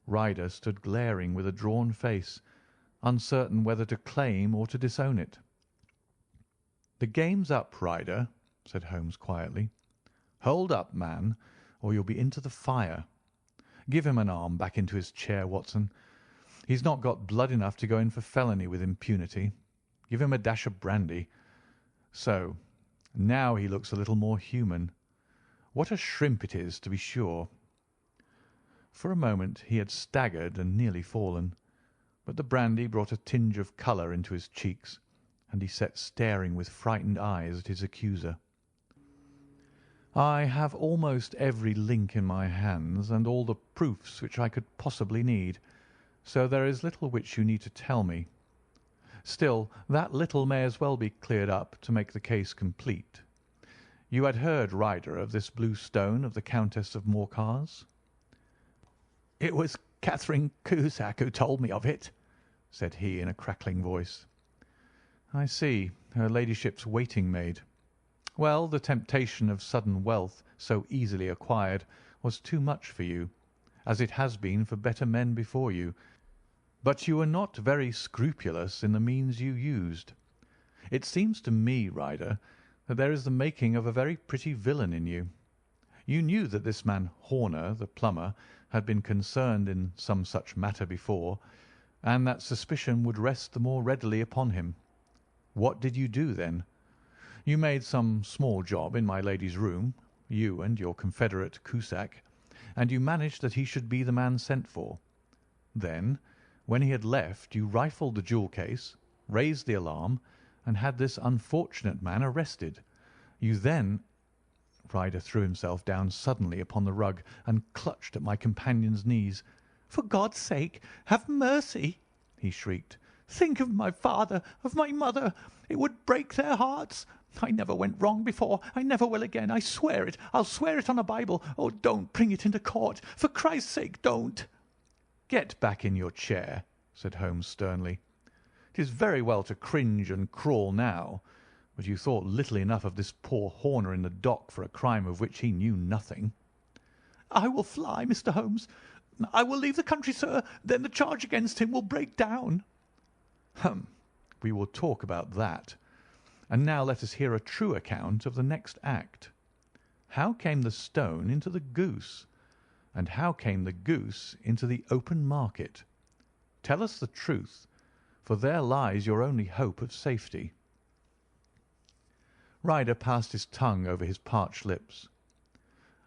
Ryder stood glaring with a drawn face, uncertain whether to claim or to disown it. "The game's up, Ryder," said Holmes quietly. "Hold up, man, or you'll be into the fire. Give him an arm back into his chair, Watson. He's not got blood enough to go in for felony with impunity. Give him a dash of brandy. So, now he looks a little more human. What a shrimp it is, to be sure." For a moment he had staggered and nearly fallen, but the brandy brought a tinge of colour into his cheeks, and he sat staring with frightened eyes at his accuser. "I have almost every link in my hands and all the proofs which I could possibly need, so there is little which you need to tell me. Still, that little may as well be cleared up to make the case complete. You had heard, Ryder, of this blue stone of the Countess of Morcar's?" "It was Catherine Cusack who told me of it," said he in a crackling voice. "I see. Her ladyship's waiting maid. Well, the temptation of sudden wealth so easily acquired was too much for you, as it has been for better men before you, but you were not very scrupulous in the means you used. It seems to me, Ryder, that there is the making of a very pretty villain in you. You knew that this man Horner, the plumber, had been concerned in some such matter before, and that suspicion would rest the more readily upon him. What did you do then? You made some small job in my lady's room, you and your confederate Cusack, and you managed that he should be the man sent for. Then, when he had left, you rifled the jewel case, raised the alarm, and had this unfortunate man arrested. You then—" Ryder threw himself down suddenly upon the rug and clutched at my companion's knees. "For God's sake, have mercy!" he shrieked. "Think of my father, of my mother. It would break their hearts. I never went wrong before. I never will again. I swear it. I'll swear it on a Bible. Oh, don't bring it into court. For Christ's sake, don't." "Get back in your chair," said Holmes sternly. "It is very well to cringe and crawl now, but you thought little enough of this poor Horner in the dock for a crime of which he knew nothing." "I will fly, Mr. Holmes. I will leave the country, sir. Then the charge against him will break down." "Hum! We will talk about that. And now let us hear a true account of the next act. How came the stone into the goose? And how came the goose into the open market? Tell us the truth, for there lies your only hope of safety." Ryder passed his tongue over his parched lips.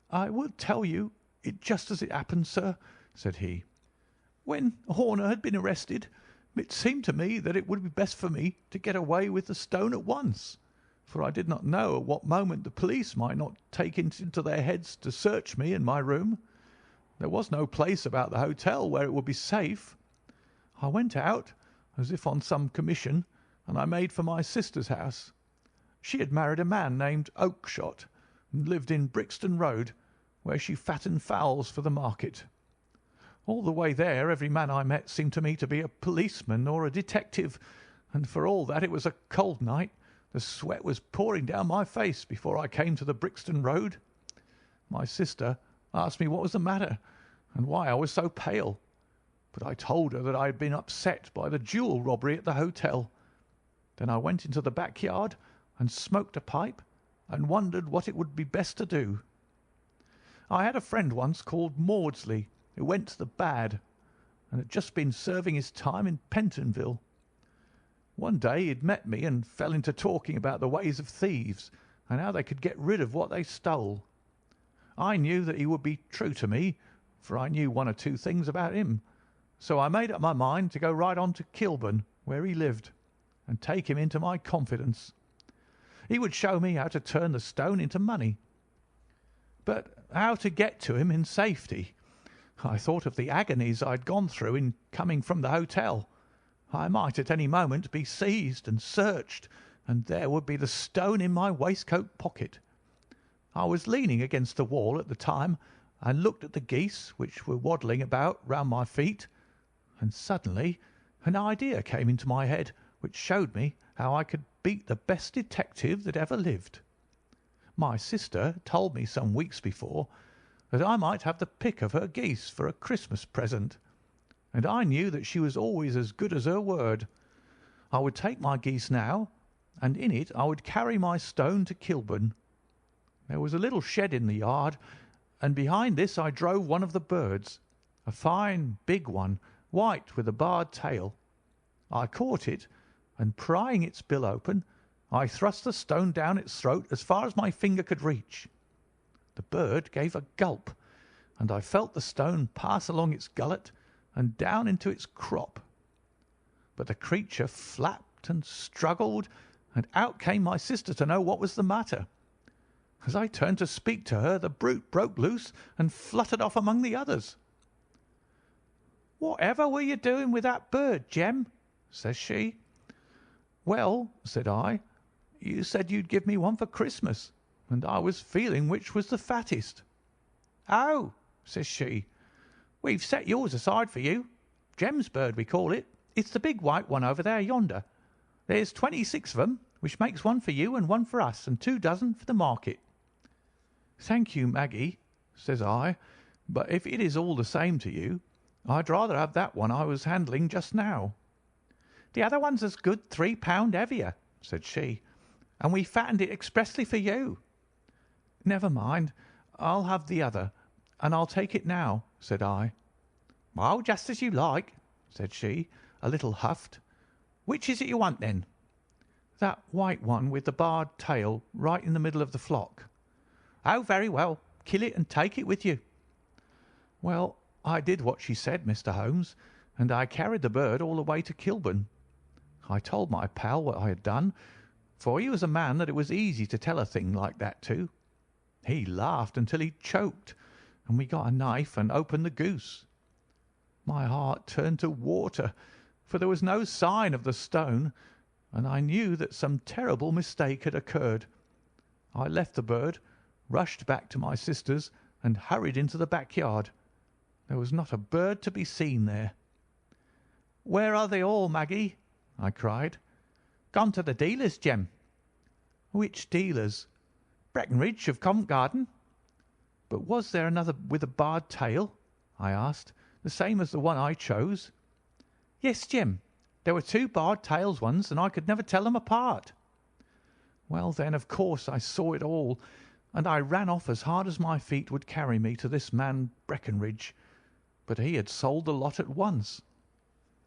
"I will tell you it just as it happened, sir," said he. "When Horner had been arrested, it seemed to me that it would be best for me to get away with the stone at once, for I did not know at what moment the police might not take it into their heads to search me in my room. There was no place about the hotel where it would be safe. I went out, as if on some commission, and I made for my sister's house. She had married a man named Oakshott, and lived in Brixton Road, where she fattened fowls for the market. All the way there every man I met seemed to me to be a policeman or a detective, and for all that it was a cold night, the sweat was pouring down my face before I came to the Brixton Road. My sister asked me what was the matter, and why I was so pale, but I told her that I had been upset by the jewel robbery at the hotel. Then I went into the backyard and smoked a pipe and wondered what it would be best to do. I had a friend once called Maudsley, who went to the bad, and had just been serving his time in Pentonville. One day he had met me and fell into talking about the ways of thieves and how they could get rid of what they stole. I knew that he would be true to me, for I knew one or two things about him, so I made up my mind to go right on to Kilburn, where he lived, and take him into my confidence. He would show me how to turn the stone into money. But how to get to him in safety? I thought of the agonies I had gone through in coming from the hotel. I might at any moment be seized and searched, and there would be the stone in my waistcoat pocket. I was leaning against the wall at the time and looked at the geese which were waddling about round my feet, and suddenly an idea came into my head which showed me how I could beat the best detective that ever lived. My sister told me some weeks before that I might have the pick of her geese for a Christmas present, and I knew that she was always as good as her word. I would take my geese now, and in it I would carry my stone to Kilburn. There was a little shed in the yard, and behind this I drove one of the birds, a fine big one, white with a barred tail. I caught it, and prying its bill open, I thrust the stone down its throat as far as my finger could reach. The bird gave a gulp, and I felt the stone pass along its gullet and down into its crop. But the creature flapped and struggled, and out came my sister to know what was the matter. As I turned to speak to her, the brute broke loose and fluttered off among the others. "'Whatever were you doing with that bird, Jem?' says she. "'Well,' said I, 'you said you'd give me one for Christmas, and I was feeling which was the fattest.' "'Oh!' says she. We've set yours aside for you. Jem's bird, we call it. It's the big white one over there yonder. There's 26 of 'em, which makes one for you and one for us, and 2 dozen for the market.' "'Thank you, Maggie,' says I, 'but if it is all the same to you, I'd rather have that one I was handling just now.' "'The other one's as good 3 pound heavier,' said she, 'and we fattened it expressly for you.' "'Never mind, I'll have the other, and I'll take it now,' said I. "'Oh, just as you like,' said she, a little huffed. 'Which is it you want, then?' "'That white one with the barred tail right in the middle of the flock.' "'Oh, very well. Kill it and take it with you.' Well, I did what she said, Mr. Holmes, and I carried the bird all the way to Kilburn. I told my pal what I had done, for he was a man that it was easy to tell a thing like that to. He laughed until he choked, and we got a knife and opened the goose. My heart turned to water, for there was no sign of the stone, and I knew that some terrible mistake had occurred. I left the bird, rushed back to my sister's, and hurried into the backyard. There was not a bird to be seen there. "'Where are they all, Maggie?' I cried. "'Gone to the dealer's, Jem.' "'Which dealer's?' "'Breckenridge of Covent Garden.' "'But was there another with a barred tail?' I asked, 'the same as the one I chose?' "'Yes, Jem. There were 2 barred tails once, and I could never tell them apart.' "Well, then, of course, I saw it all, and I ran off as hard as my feet would carry me to this man Breckenridge, but he had sold the lot at once,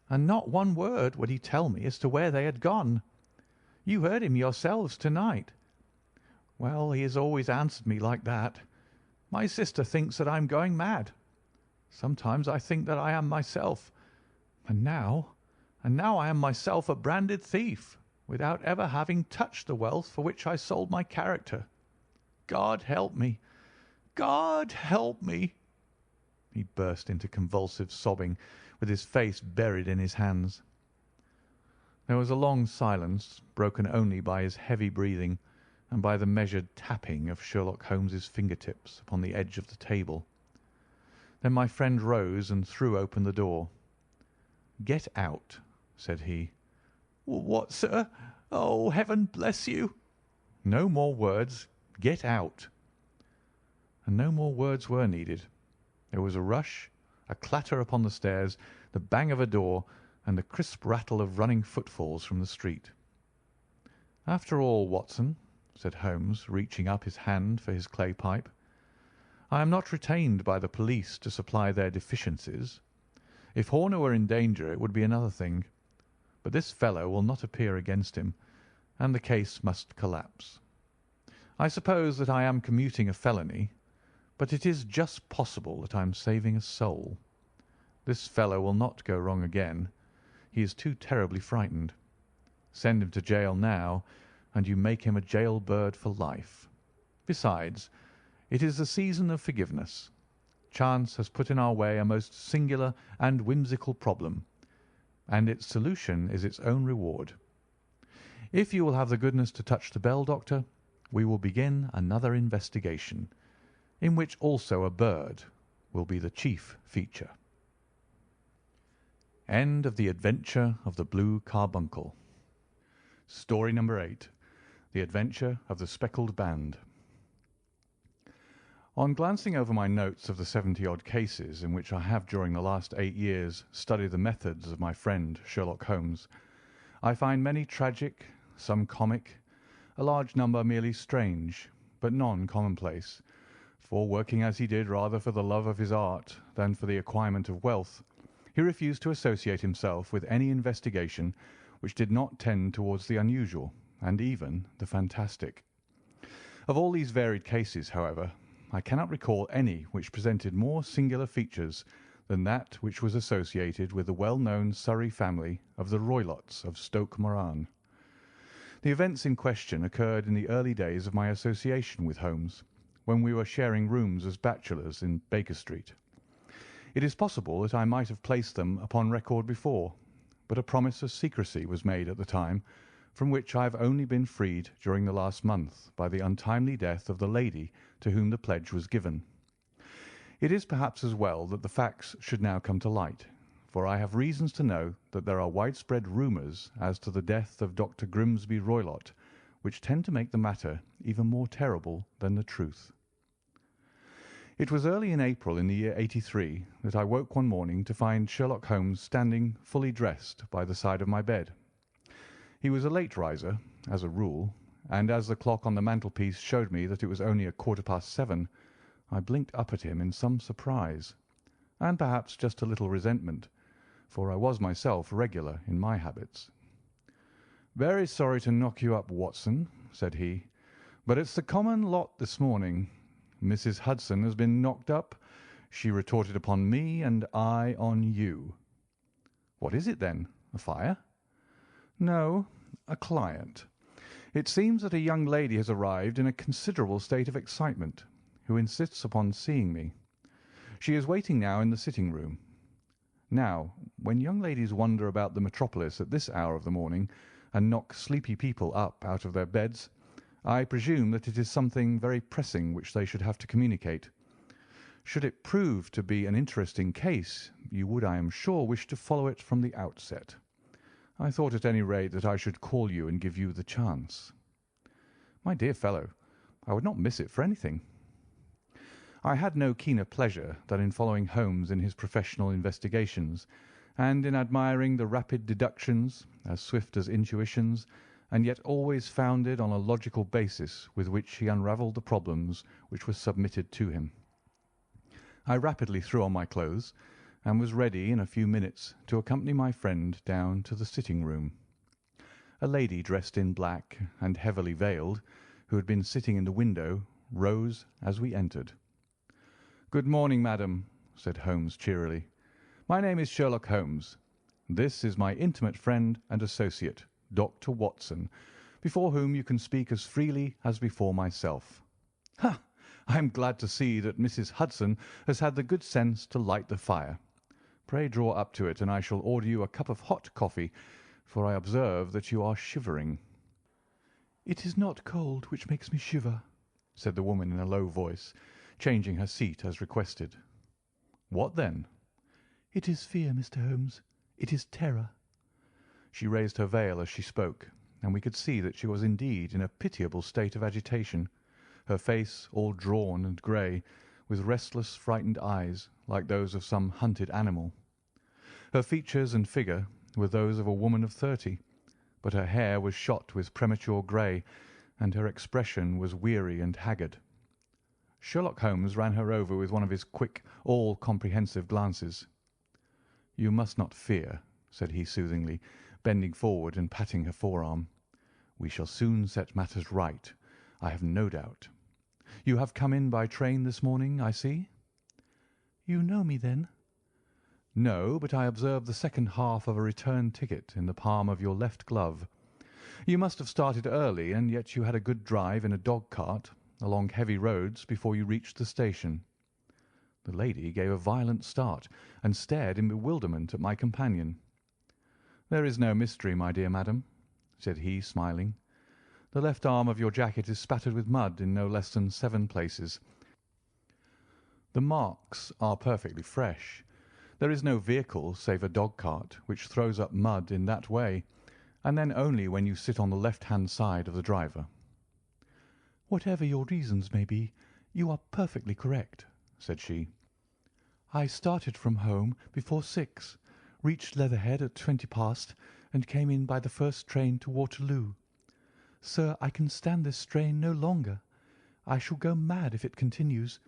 and not one word would he tell me as to where they had gone. You heard him yourselves to-night. Well, he has always answered me like that. My sister thinks that I am going mad. Sometimes I think that I am myself, and now I am myself a branded thief, without ever having touched the wealth for which I sold my character. God help me! God help me!' He burst into convulsive sobbing, with his face buried in his hands. There was a long silence, broken only by his heavy breathing and by the measured tapping of Sherlock Holmes's fingertips upon the edge of the table. Then my friend rose and threw open the door. "'Get out,' said he. "'What, sir? Oh, heaven bless you!' "'No more words. Get out.' And no more words were needed. There was a rush, a clatter upon the stairs, the bang of a door, and the crisp rattle of running footfalls from the street. "'After all, Watson,' said Holmes, reaching up his hand for his clay pipe, "I am not retained by the police to supply their deficiencies. If Horner were in danger it would be another thing, but this fellow will not appear against him, and the case must collapse. I suppose that I am commuting a felony, but it is just possible that I am saving a soul. This fellow will not go wrong again. He is too terribly frightened. Send him to jail now, and you make him a jail bird for life. Besides, it is the season of forgiveness. Chance has put in our way a most singular and whimsical problem, and its solution is its own reward. If you will have the goodness to touch the bell, Doctor, we will begin another investigation, in which also a bird will be the chief feature. End of The Adventure of the Blue Carbuncle. Story number 8. The Adventure of the Speckled Band. On glancing over my notes of the 70-odd cases in which I have during the last 8 years studied the methods of my friend Sherlock Holmes, I find many tragic, some comic, a large number merely strange, but none commonplace, for working as he did rather for the love of his art than for the acquirement of wealth, he refused to associate himself with any investigation which did not tend towards the unusual and even the fantastic. Of all these varied cases, however, I cannot recall any which presented more singular features than that which was associated with the well-known Surrey family of the Roylotts of Stoke Moran. The events in question occurred in the early days of my association with Holmes, when we were sharing rooms as bachelors in Baker Street. It is possible that I might have placed them upon record before, but a promise of secrecy was made at the time, from which I have only been freed during the last month by the untimely death of the lady to whom the pledge was given. It is perhaps as well that the facts should now come to light, for I have reasons to know that there are widespread rumours as to the death of Dr. Grimsby Roylott, which tend to make the matter even more terrible than the truth. It was early in April in the year '83 that I woke one morning to find Sherlock Holmes standing fully dressed by the side of my bed. He was a late riser, as a rule, and as the clock on the mantelpiece showed me that it was only 7:15, I blinked up at him in some surprise, and perhaps just a little resentment, for I was myself regular in my habits. "Very sorry to knock you up, Watson," said he, "but it's the common lot this morning. Mrs. Hudson has been knocked up. She retorted upon me, and I on you." "What is it, then? A fire?" "No, a client. It seems that a young lady has arrived in a considerable state of excitement, who insists upon seeing me. She is waiting now in the sitting-room. Now, when young ladies wander about the metropolis at this hour of the morning and knock sleepy people up out of their beds, I presume that it is something very pressing which they should have to communicate. Should it prove to be an interesting case, you would, I am sure, wish to follow it from the outset. I thought at any rate that I should call you and give you the chance." "My dear fellow, I would not miss it for anything." I had no keener pleasure than in following Holmes in his professional investigations, and in admiring the rapid deductions, as swift as intuitions, and yet always founded on a logical basis with which he unravelled the problems which were submitted to him. I rapidly threw on my clothes, and was ready in a few minutes to accompany my friend down to the sitting-room. A lady dressed in black and heavily veiled, who had been sitting in the window, rose as we entered. "Good morning, madam," said Holmes cheerily. "My name is Sherlock Holmes. This is my intimate friend and associate, Dr. Watson, before whom you can speak as freely as before myself. Ha! I am glad to see that Mrs. Hudson has had the good sense to light the fire. Pray draw up to it, and I shall order you a cup of hot coffee, for I observe that you are shivering." "It is not cold which makes me shiver," said the woman in a low voice, changing her seat as requested. "What then?" "It is fear, Mr. Holmes. It is terror." She raised her veil as she spoke, and we could see that she was indeed in a pitiable state of agitation, her face all drawn and grey, with restless, frightened eyes, like those of some hunted animal. Her features and figure were those of a woman of 30, but her hair was shot with premature grey, and her expression was weary and haggard. Sherlock Holmes ran her over with one of his quick, all-comprehensive glances. "You must not fear," said he soothingly, bending forward and patting her forearm. "We shall soon set matters right, I have no doubt. You have come in by train this morning, I see?" "You know me, then?" "No, but I observed the second half of a return ticket in the palm of your left glove. You must have started early, and yet you had a good drive in a dog-cart along heavy roads before you reached the station." The lady gave a violent start, and stared in bewilderment at my companion. "There is no mystery, my dear madam," said he, smiling. "The left arm of your jacket is spattered with mud in no less than 7 places. The marks are perfectly fresh. There is no vehicle save a dog-cart which throws up mud in that way, and then only when you sit on the left-hand side of the driver." "Whatever your reasons may be, you are perfectly correct," said she. "I started from home before 6, reached Leatherhead at 20 past, and came in by the first train to Waterloo. Sir, I can stand this strain no longer. I shall go mad if it continues.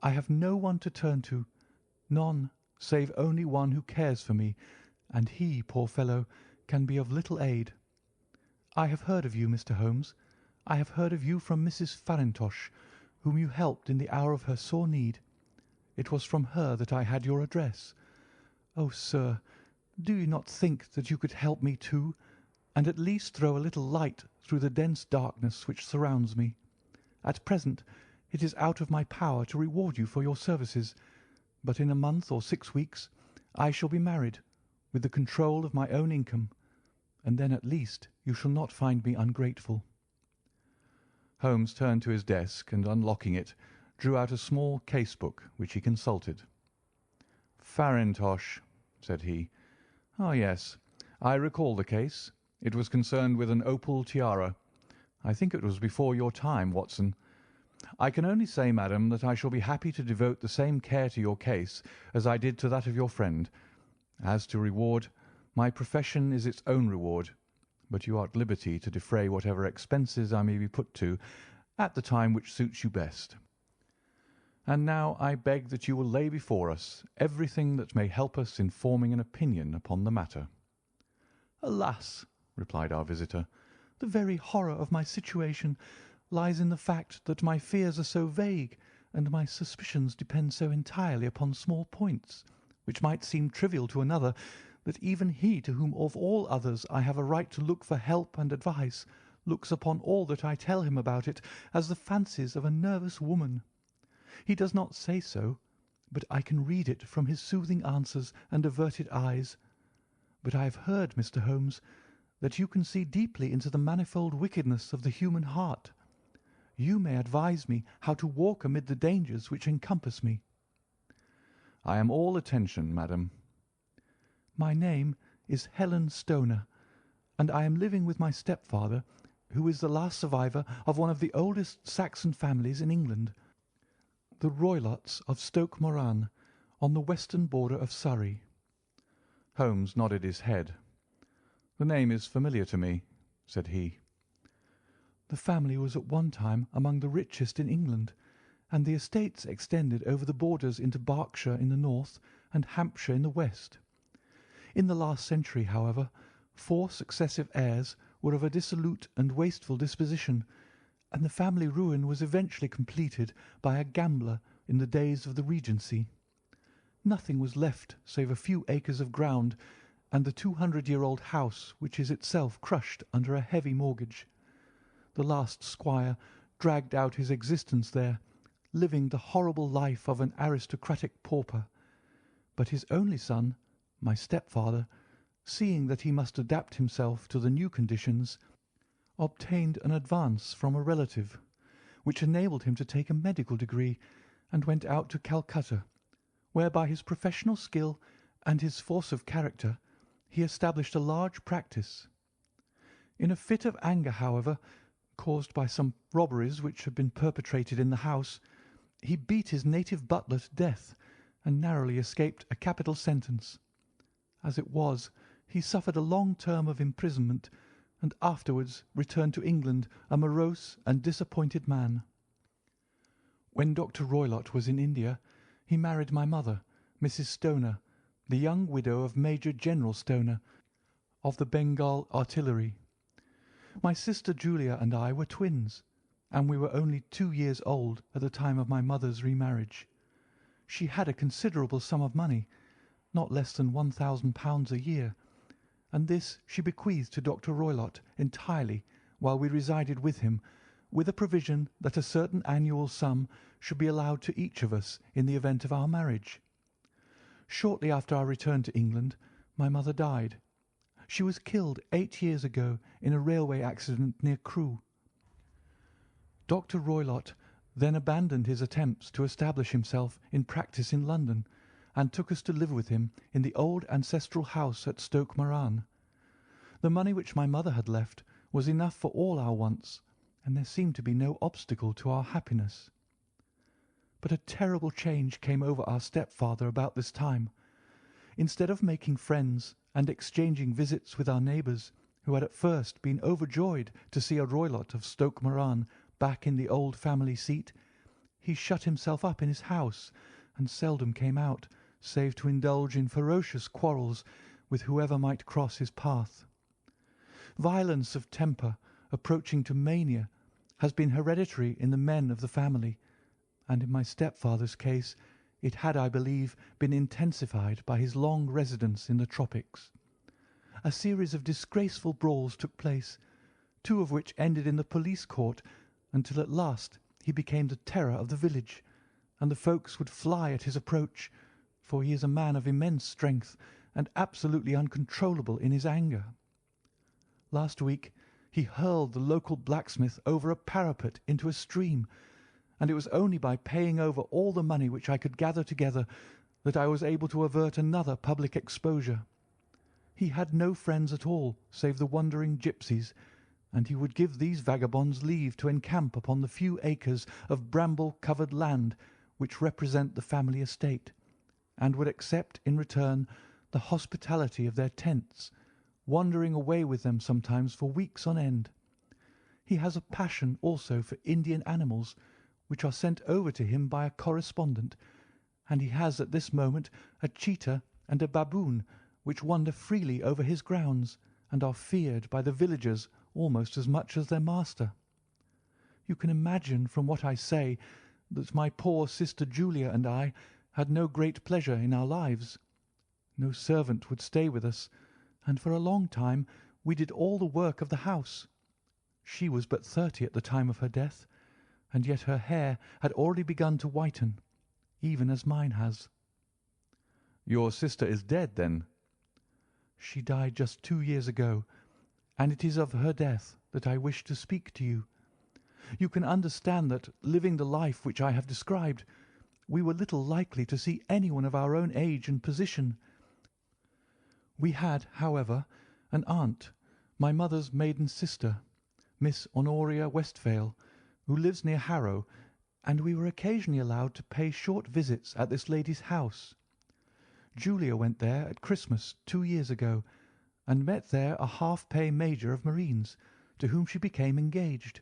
I have no one to turn to, none, save only one who cares for me, and he, poor fellow, can be of little aid. I have heard of you, Mr. Holmes. I have heard of you from Mrs. Farintosh, whom you helped in the hour of her sore need. It was from her that I had your address. Oh, sir, do you not think that you could help me too, and at least throw a little light through the dense darkness which surrounds me? At present it is out of my power to reward you for your services, but in a month or 6 weeks I shall be married, with the control of my own income, and then at least you shall not find me ungrateful." Holmes turned to his desk, and unlocking it, drew out a small case-book, which he consulted. "Farintosh," said he. "Ah, yes, I recall the case. It was concerned with an opal tiara. I think it was before your time, Watson. I can only say, madam, that I shall be happy to devote the same care to your case as I did to that of your friend. As to reward, my profession is its own reward, but you are at liberty to defray whatever expenses I may be put to at the time which suits you best. And now I beg that you will lay before us everything that may help us in forming an opinion upon the matter." "Alas!" replied our visitor, "the very horror of my situation lies in the fact that my fears are so vague and my suspicions depend so entirely upon small points, which might seem trivial to another, that even he to whom of all others I have a right to look for help and advice looks upon all that I tell him about it as the fancies of a nervous woman. He does not say so, but I can read it from his soothing answers and averted eyes. But I have heard, Mr. Holmes, that you can see deeply into the manifold wickedness of the human heart. You may advise me how to walk amid the dangers which encompass me." "I am all attention, madam." "My name is Helen Stoner, and I am living with my stepfather, who is the last survivor of one of the oldest Saxon families in England, the Roylotts of Stoke Moran, on the western border of Surrey." Holmes nodded his head. "The name is familiar to me," said he. "The family was at one time among the richest in England, and the estates extended over the borders into Berkshire in the north and Hampshire in the west. In the last century, however, 4 successive heirs were of a dissolute and wasteful disposition, and the family ruin was eventually completed by a gambler in the days of the Regency. Nothing was left save a few acres of ground and the 200-year-old house, which is itself crushed under a heavy mortgage. The last squire dragged out his existence there, living the horrible life of an aristocratic pauper, but his only son, my stepfather, seeing that he must adapt himself to the new conditions, obtained an advance from a relative, which enabled him to take a medical degree, and went out to Calcutta, where by his professional skill and his force of character he established a large practice. In a fit of anger, however, caused by some robberies which had been perpetrated in the house, he beat his native butler to death and narrowly escaped a capital sentence. As it was, he suffered a long term of imprisonment, and afterwards returned to England a morose and disappointed man. When Dr. Roylott was in India, he married my mother, Mrs. Stoner, the young widow of Major General Stoner, of the Bengal Artillery. My sister Julia and I were twins, and we were only 2 years old at the time of my mother's remarriage. She had a considerable sum of money, not less than £1,000 a year, and this she bequeathed to Dr. Roylott entirely while we resided with him, with a provision that a certain annual sum should be allowed to each of us in the event of our marriage. Shortly after our return to England, my mother died. She was killed 8 years ago in a railway accident near Crewe. Dr. Roylott then abandoned his attempts to establish himself in practice in London, and took us to live with him in the old ancestral house at Stoke Moran. The money which my mother had left was enough for all our wants, and there seemed to be no obstacle to our happiness. But a terrible change came over our stepfather about this time. Instead of making friends and exchanging visits with our neighbours, who had at first been overjoyed to see a Roylott of Stoke Moran back in the old family seat, he shut himself up in his house and seldom came out, save to indulge in ferocious quarrels with whoever might cross his path. Violence of temper, approaching to mania, has been hereditary in the men of the family, and in my stepfather's case it had, I believe, been intensified by his long residence in the tropics. A series of disgraceful brawls took place, 2 of which ended in the police court, until at last he became the terror of the village, and the folks would fly at his approach, for he is a man of immense strength and absolutely uncontrollable in his anger. Last week he hurled the local blacksmith over a parapet into a stream, and it was only by paying over all the money which I could gather together that I was able to avert another public exposure. He had no friends at all save the wandering gipsies, and he would give these vagabonds leave to encamp upon the few acres of bramble-covered land which represent the family estate, and would accept in return the hospitality of their tents, wandering away with them sometimes for weeks on end. He has a passion also for Indian animals, which are sent over to him by a correspondent, and he has at this moment a cheetah and a baboon which wander freely over his grounds, and are feared by the villagers almost as much as their master. You can imagine from what I say that my poor sister Julia and I had no great pleasure in our lives. No servant would stay with us, and for a long time we did all the work of the house. She was but 30 at the time of her death, and yet her hair had already begun to whiten, even as mine has. Your sister is dead, then? She died just 2 years ago, and it is of her death that I wish to speak to you. You can understand that, living the life which I have described, we were little likely to see anyone of our own age and position. We had, however, an aunt, my mother's maiden sister, Miss Honoria Westphale, who lives near Harrow, and we were occasionally allowed to pay short visits at this lady's house. Julia went there at Christmas 2 years ago, and met there a half-pay major of marines, to whom she became engaged.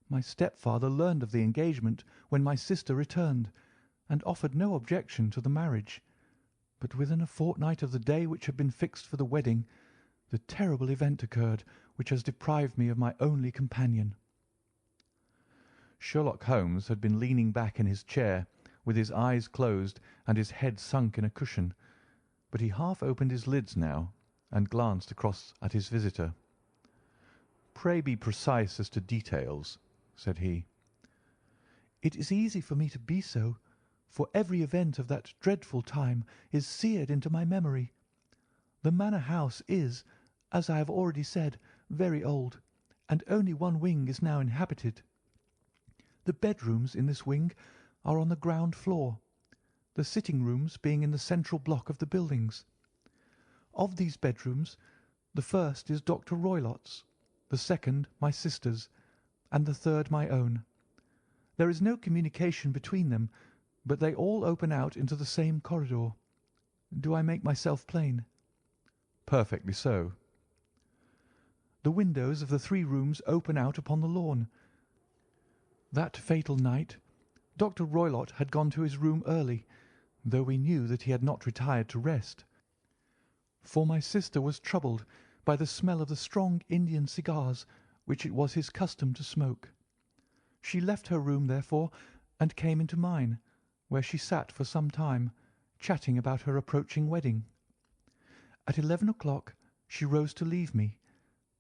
My stepfather learned of the engagement when my sister returned, and offered no objection to the marriage, but within a fortnight of the day which had been fixed for the wedding, the terrible event occurred which has deprived me of my only companion." Sherlock Holmes had been leaning back in his chair, with his eyes closed and his head sunk in a cushion, but he half opened his lids now and glanced across at his visitor. "Pray be precise as to details," said he. "It is easy for me to be so, for every event of that dreadful time is seared into my memory. The manor house is, as I have already said, very old, and only one wing is now inhabited. The bedrooms in this wing are on the ground floor, the sitting rooms being in the central block of the buildings. Of these bedrooms, the first is Dr. Roylott's, the second my sister's, and the third my own. There is no communication between them, but they all open out into the same corridor. Do I make myself plain?" "Perfectly so." "The windows of the 3 rooms open out upon the lawn. That fatal night Dr. Roylott had gone to his room early, though we knew that he had not retired to rest, for my sister was troubled by the smell of the strong Indian cigars which it was his custom to smoke. She left her room, therefore, and came into mine, where she sat for some time, chatting about her approaching wedding. At 11 o'clock she rose to leave me,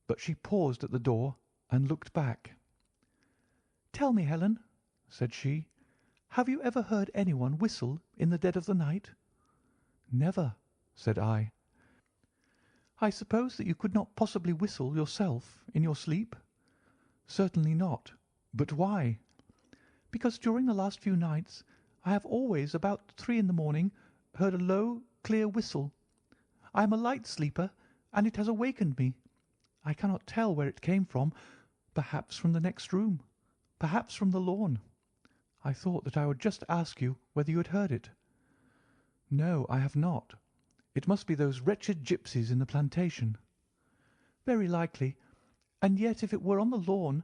but she paused at the door and looked back. "Tell me, Helen," said she, "have you ever heard anyone whistle in the dead of the night?" "Never," said I. "I suppose that you could not possibly whistle yourself in your sleep?" "Certainly not. But why?" "Because during the last few nights I have always, about 3 in the morning, heard a low, clear whistle. I am a light sleeper, and it has awakened me. I cannot tell where it came from, perhaps from the next room, perhaps from the lawn. I thought that I would just ask you whether you had heard it." "No, I have not. It must be those wretched gipsies in the plantation." "Very likely, and yet if it were on the lawn,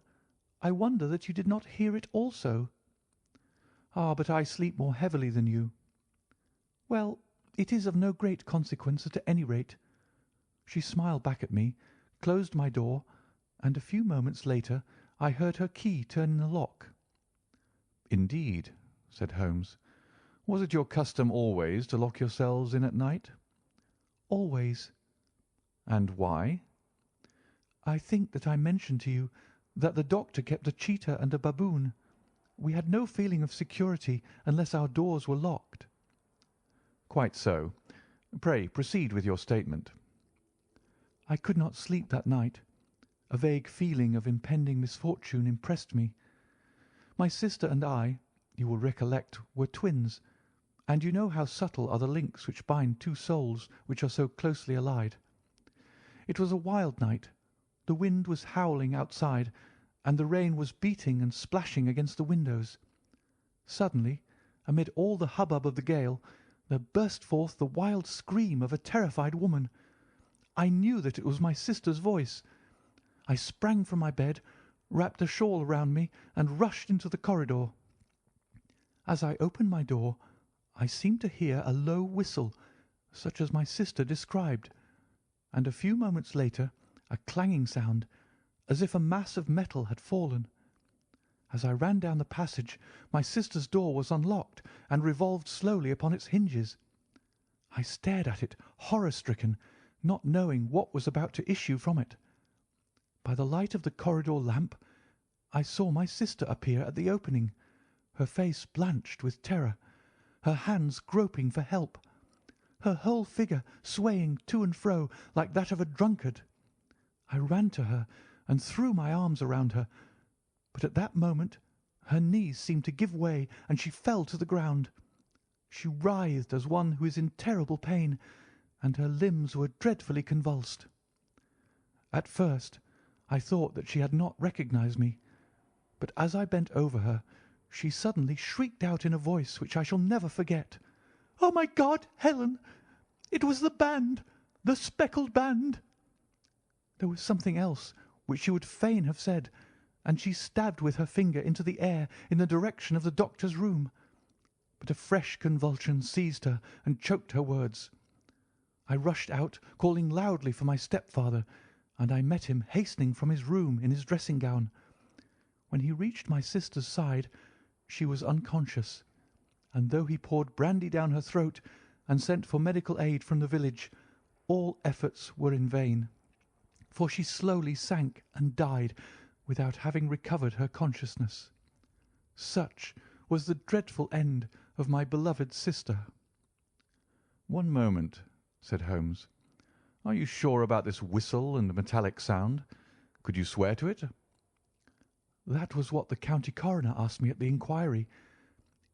I wonder that you did not hear it also." "Ah, but I sleep more heavily than you." "Well, it is of no great consequence at any rate." She smiled back at me, closed my door, and a few moments later I heard her key turn in the lock. "Indeed," said Holmes. "Was it your custom always to lock yourselves in at night?" "Always." "And why?" "I think that I mentioned to you that the doctor kept a cheetah and a baboon. We had no feeling of security unless our doors were locked." "Quite so. Pray proceed with your statement." "I could not sleep that night. A vague feeling of impending misfortune impressed me. My sister and I, you will recollect, were twins, and you know how subtle are the links which bind two souls which are so closely allied. It was a wild night. The wind was howling outside, and the rain was beating and splashing against the windows. Suddenly, amid all the hubbub of the gale, there burst forth the wild scream of a terrified woman. I knew that it was my sister's voice. I sprang from my bed, wrapped a shawl around me, and rushed into the corridor. As I opened my door, I seemed to hear a low whistle, such as my sister described, and a few moments later a clanging sound, as if a mass of metal had fallen. As I ran down the passage, my sister's door was unlocked and revolved slowly upon its hinges. I stared at it, horror-stricken, not knowing what was about to issue from it. By the light of the corridor lamp, I saw my sister appear at the opening, her face blanched with terror, her hands groping for help, her whole figure swaying to and fro like that of a drunkard. I ran to her and threw my arms around her, but at that moment her knees seemed to give way and she fell to the ground. She writhed as one who is in terrible pain, and her limbs were dreadfully convulsed. At first I thought that she had not recognized me, but as I bent over her, she suddenly shrieked out in a voice which I shall never forget, "Oh, my God, Helen! It was the band, the speckled band!" There was something else which she would fain have said, and she stabbed with her finger into the air in the direction of the doctor's room. But a fresh convulsion seized her and choked her words. I rushed out, calling loudly for my stepfather, and I met him hastening from his room in his dressing-gown. When he reached my sister's side, she was unconscious, and though he poured brandy down her throat and sent for medical aid from the village, all efforts were in vain, for she slowly sank and died without having recovered her consciousness. Such was the dreadful end of my beloved sister. "One moment," said Holmes. "Are you sure about this whistle and metallic sound? Could you swear to it?" That was what the county coroner asked me at the inquiry.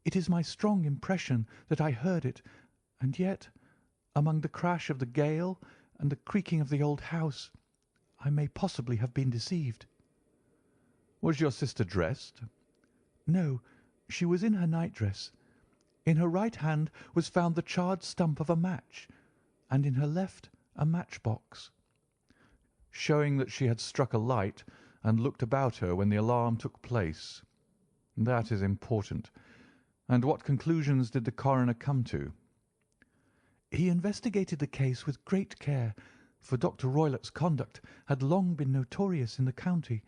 It is my strong impression that I heard it, and yet, among the crash of the gale and the creaking of the old house, I may possibly have been deceived. Was your sister dressed? No, she was in her nightdress. In her right hand was found the charred stump of a match, and in her left a matchbox. Showing that she had struck a light and looked about her when the alarm took place. That is important. And what conclusions did the coroner come to? He investigated the case with great care, for Dr. Roylott's conduct had long been notorious in the county,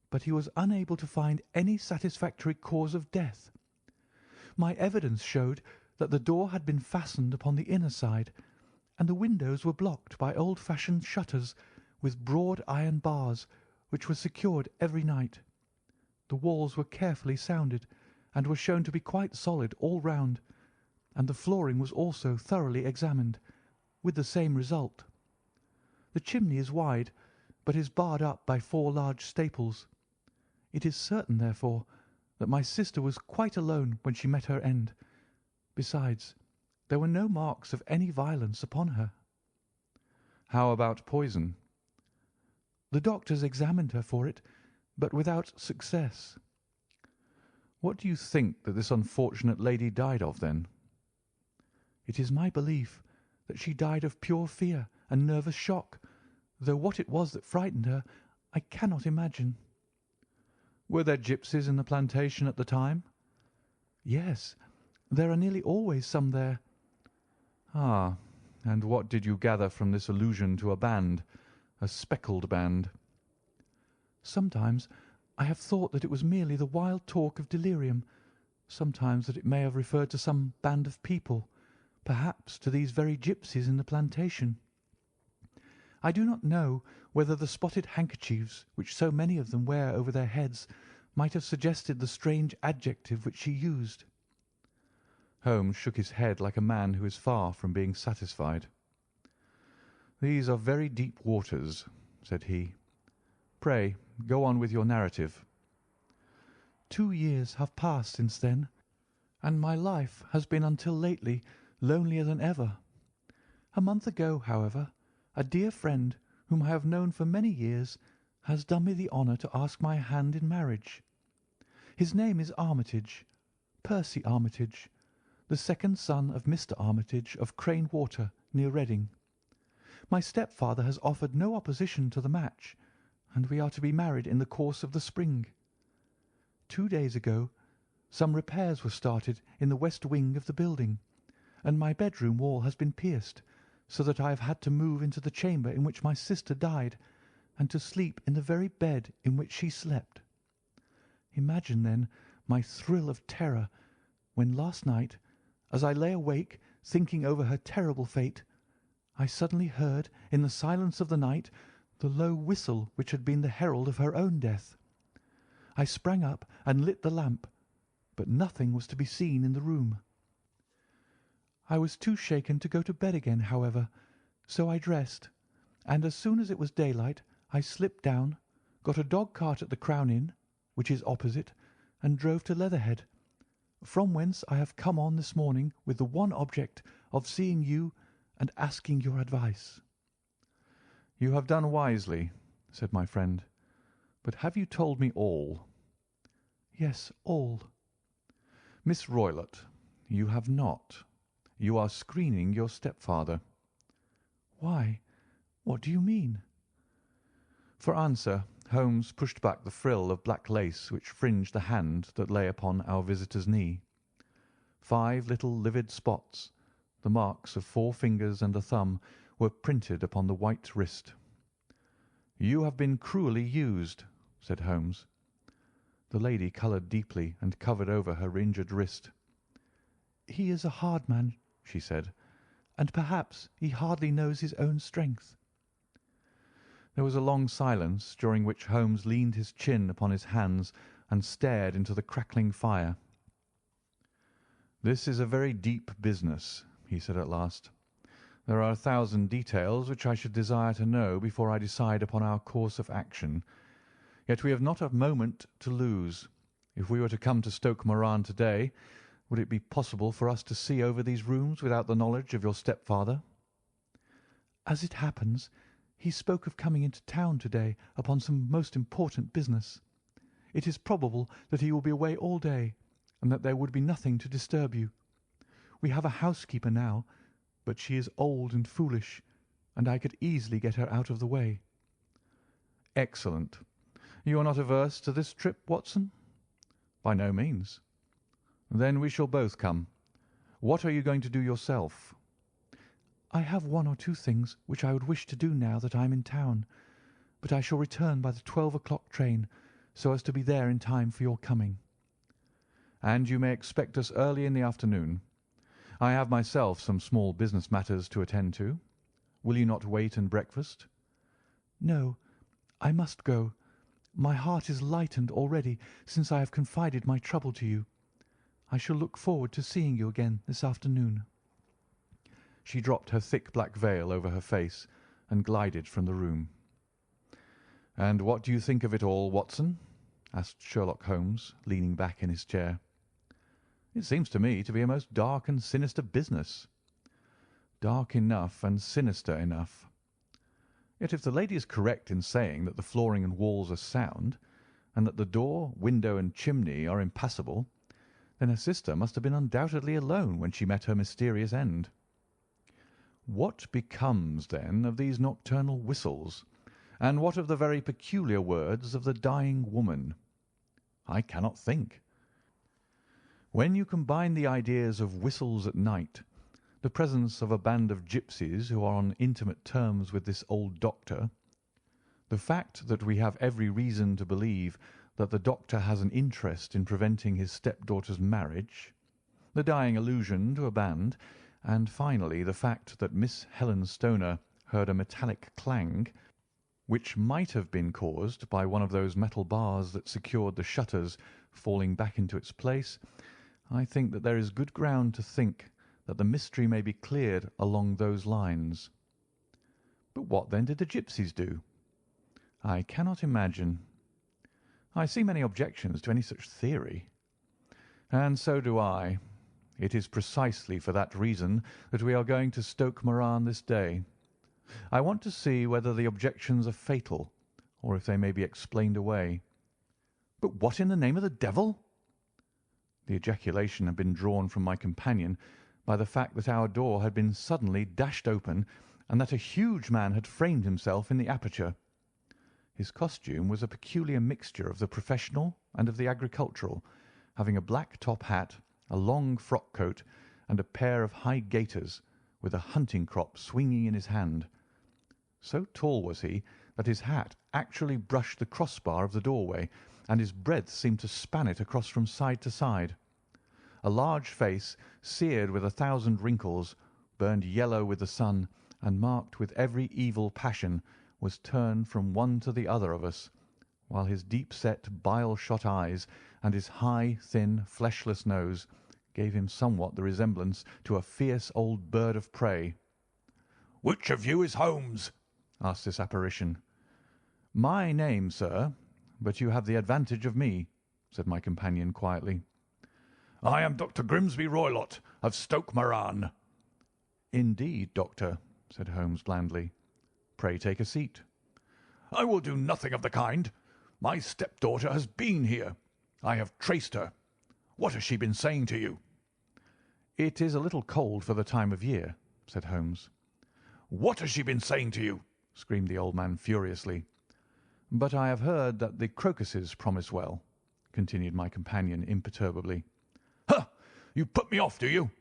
but he was unable to find any satisfactory cause of death. My evidence showed that the door had been fastened upon the inner side, and the windows were blocked by old-fashioned shutters with broad iron bars, which were secured every night. The walls were carefully sounded, and were shown to be quite solid all round, and the flooring was also thoroughly examined, with the same result. The chimney is wide, but is barred up by 4 large staples. It is certain, therefore, that my sister was quite alone when she met her end. Besides, there were no marks of any violence upon her. How about poison? The doctors examined her for it, but without success. What do you think that this unfortunate lady died of, then? It is my belief that she died of pure fear and nervous shock, though what it was that frightened her I cannot imagine. Were there gipsies in the plantation at the time? Yes, there are nearly always some there. Ah, and what did you gather from this allusion to a band, a speckled band? Sometimes I have thought that it was merely the wild talk of delirium, sometimes that it may have referred to some band of people, perhaps to these very gipsies in the plantation. I do not know whether the spotted handkerchiefs which so many of them wear over their heads might have suggested the strange adjective which she used. Holmes shook his head like a man who is far from being satisfied. "These are very deep waters," said he. "Pray, go on with your narrative." 2 years have passed since then, and my life has been until lately lonelier than ever. A month ago, however, a dear friend, whom I have known for many years, has done me the honour to ask my hand in marriage. His name is Armitage, Percy Armitage, the second son of Mr. Armitage of Crane Water, near Reading. My stepfather has offered no opposition to the match, and we are to be married in the course of the spring. 2 days ago some repairs were started in the west wing of the building, and my bedroom wall has been pierced, so that I have had to move into the chamber in which my sister died, and to sleep in the very bed in which she slept. Imagine, then, my thrill of terror when last night, as I lay awake thinking over her terrible fate, I suddenly heard in the silence of the night the low whistle which had been the herald of her own death. I sprang up and lit the lamp, but nothing was to be seen in the room. I was too shaken to go to bed again, however, so I dressed, and as soon as it was daylight I slipped down, got a dog-cart at the Crown Inn, which is opposite, and drove to Leatherhead, from whence I have come on this morning with the one object of seeing you and asking your advice." "You have done wisely," said my friend. "But have you told me all?" "Yes, all." "Miss Roylott, you have not. You are screening your stepfather." "Why, what do you mean?" For answer Holmes pushed back the frill of black lace which fringed the hand that lay upon our visitor's knee. 5 little livid spots, the marks of 4 fingers and a thumb, were printed upon the white wrist. "You have been cruelly used," said Holmes. The lady coloured deeply and covered over her injured wrist. "He is a hard man," she said, "and perhaps he hardly knows his own strength." There was a long silence, during which Holmes leaned his chin upon his hands and stared into the crackling fire. "This is a very deep business," he said at last. "There are 1,000 details which I should desire to know before I decide upon our course of action. Yet we have not a moment to lose. If we were to come to Stoke Moran to-day, would it be possible for us to see over these rooms without the knowledge of your stepfather?" "As it happens, he spoke of coming into town to-day upon some most important business. It is probable that he will be away all day, and that there would be nothing to disturb you. We have a housekeeper now, but she is old and foolish, and I could easily get her out of the way." "Excellent. You are not averse to this trip, Watson?" "By no means." "Then we shall both come. What are you going to do yourself?" "I have 1 or 2 things which I would wish to do now that I am in town, but I shall return by the 12 o'clock train, so as to be there in time for your coming." "And you may expect us early in the afternoon. I have myself some small business matters to attend to. Will you not wait and breakfast?" "No, I must go. My heart is lightened already since I have confided my trouble to you. I shall look forward to seeing you again this afternoon." She dropped her thick black veil over her face and glided from the room. "And what do you think of it all, Watson?" asked Sherlock Holmes, leaning back in his chair. "It seems to me to be a most dark and sinister business." "Dark enough and sinister enough. Yet if the lady is correct in saying that the flooring and walls are sound, and that the door, window, and chimney are impassable, then her sister must have been undoubtedly alone when she met her mysterious end. What becomes, then, of these nocturnal whistles, and what of the very peculiar words of the dying woman? I cannot think. When you combine the ideas of whistles at night, the presence of a band of gipsies who are on intimate terms with this old doctor, the fact that we have every reason to believe that the doctor has an interest in preventing his stepdaughter's marriage, the dying allusion to a band, and finally the fact that Miss Helen Stoner heard a metallic clang, which might have been caused by one of those metal bars that secured the shutters falling back into its place, I think that there is good ground to think that the mystery may be cleared along those lines. But what then did the gipsies do? I cannot imagine. I see many objections to any such theory. And so do I. It is precisely for that reason that we are going to Stoke Moran this day. I want to see whether the objections are fatal, or if they may be explained away." "But what in the name of the devil—" The ejaculation had been drawn from my companion by the fact that our door had been suddenly dashed open and that a huge man had framed himself in the aperture. His costume was a peculiar mixture of the professional and of the agricultural, having a black top hat, a long frock coat, and a pair of high gaiters, with a hunting crop swinging in his hand. So tall was he that his hat actually brushed the crossbar of the doorway, and his breadth seemed to span it across from side to side. A large face, seared with 1,000 wrinkles, burned yellow with the sun, and marked with every evil passion, was turned from one to the other of us, while his deep-set, bile-shot eyes and his high, thin, fleshless nose gave him somewhat the resemblance to a fierce old bird of prey. "Which of you is Holmes?" asked this apparition. "My name, sir, but you have the advantage of me," said my companion quietly. "I am Dr. Grimesby Roylott, of Stoke Moran." "Indeed, doctor," said Holmes blandly. "Pray take a seat." "I will do nothing of the kind. My stepdaughter has been here. I have traced her. What has she been saying to you?" "It is a little cold for the time of year," said Holmes. "What has she been saying to you?" screamed the old man furiously. "But I have heard that the crocuses promise well," continued my companion imperturbably. "Huh! You put me off, do you?"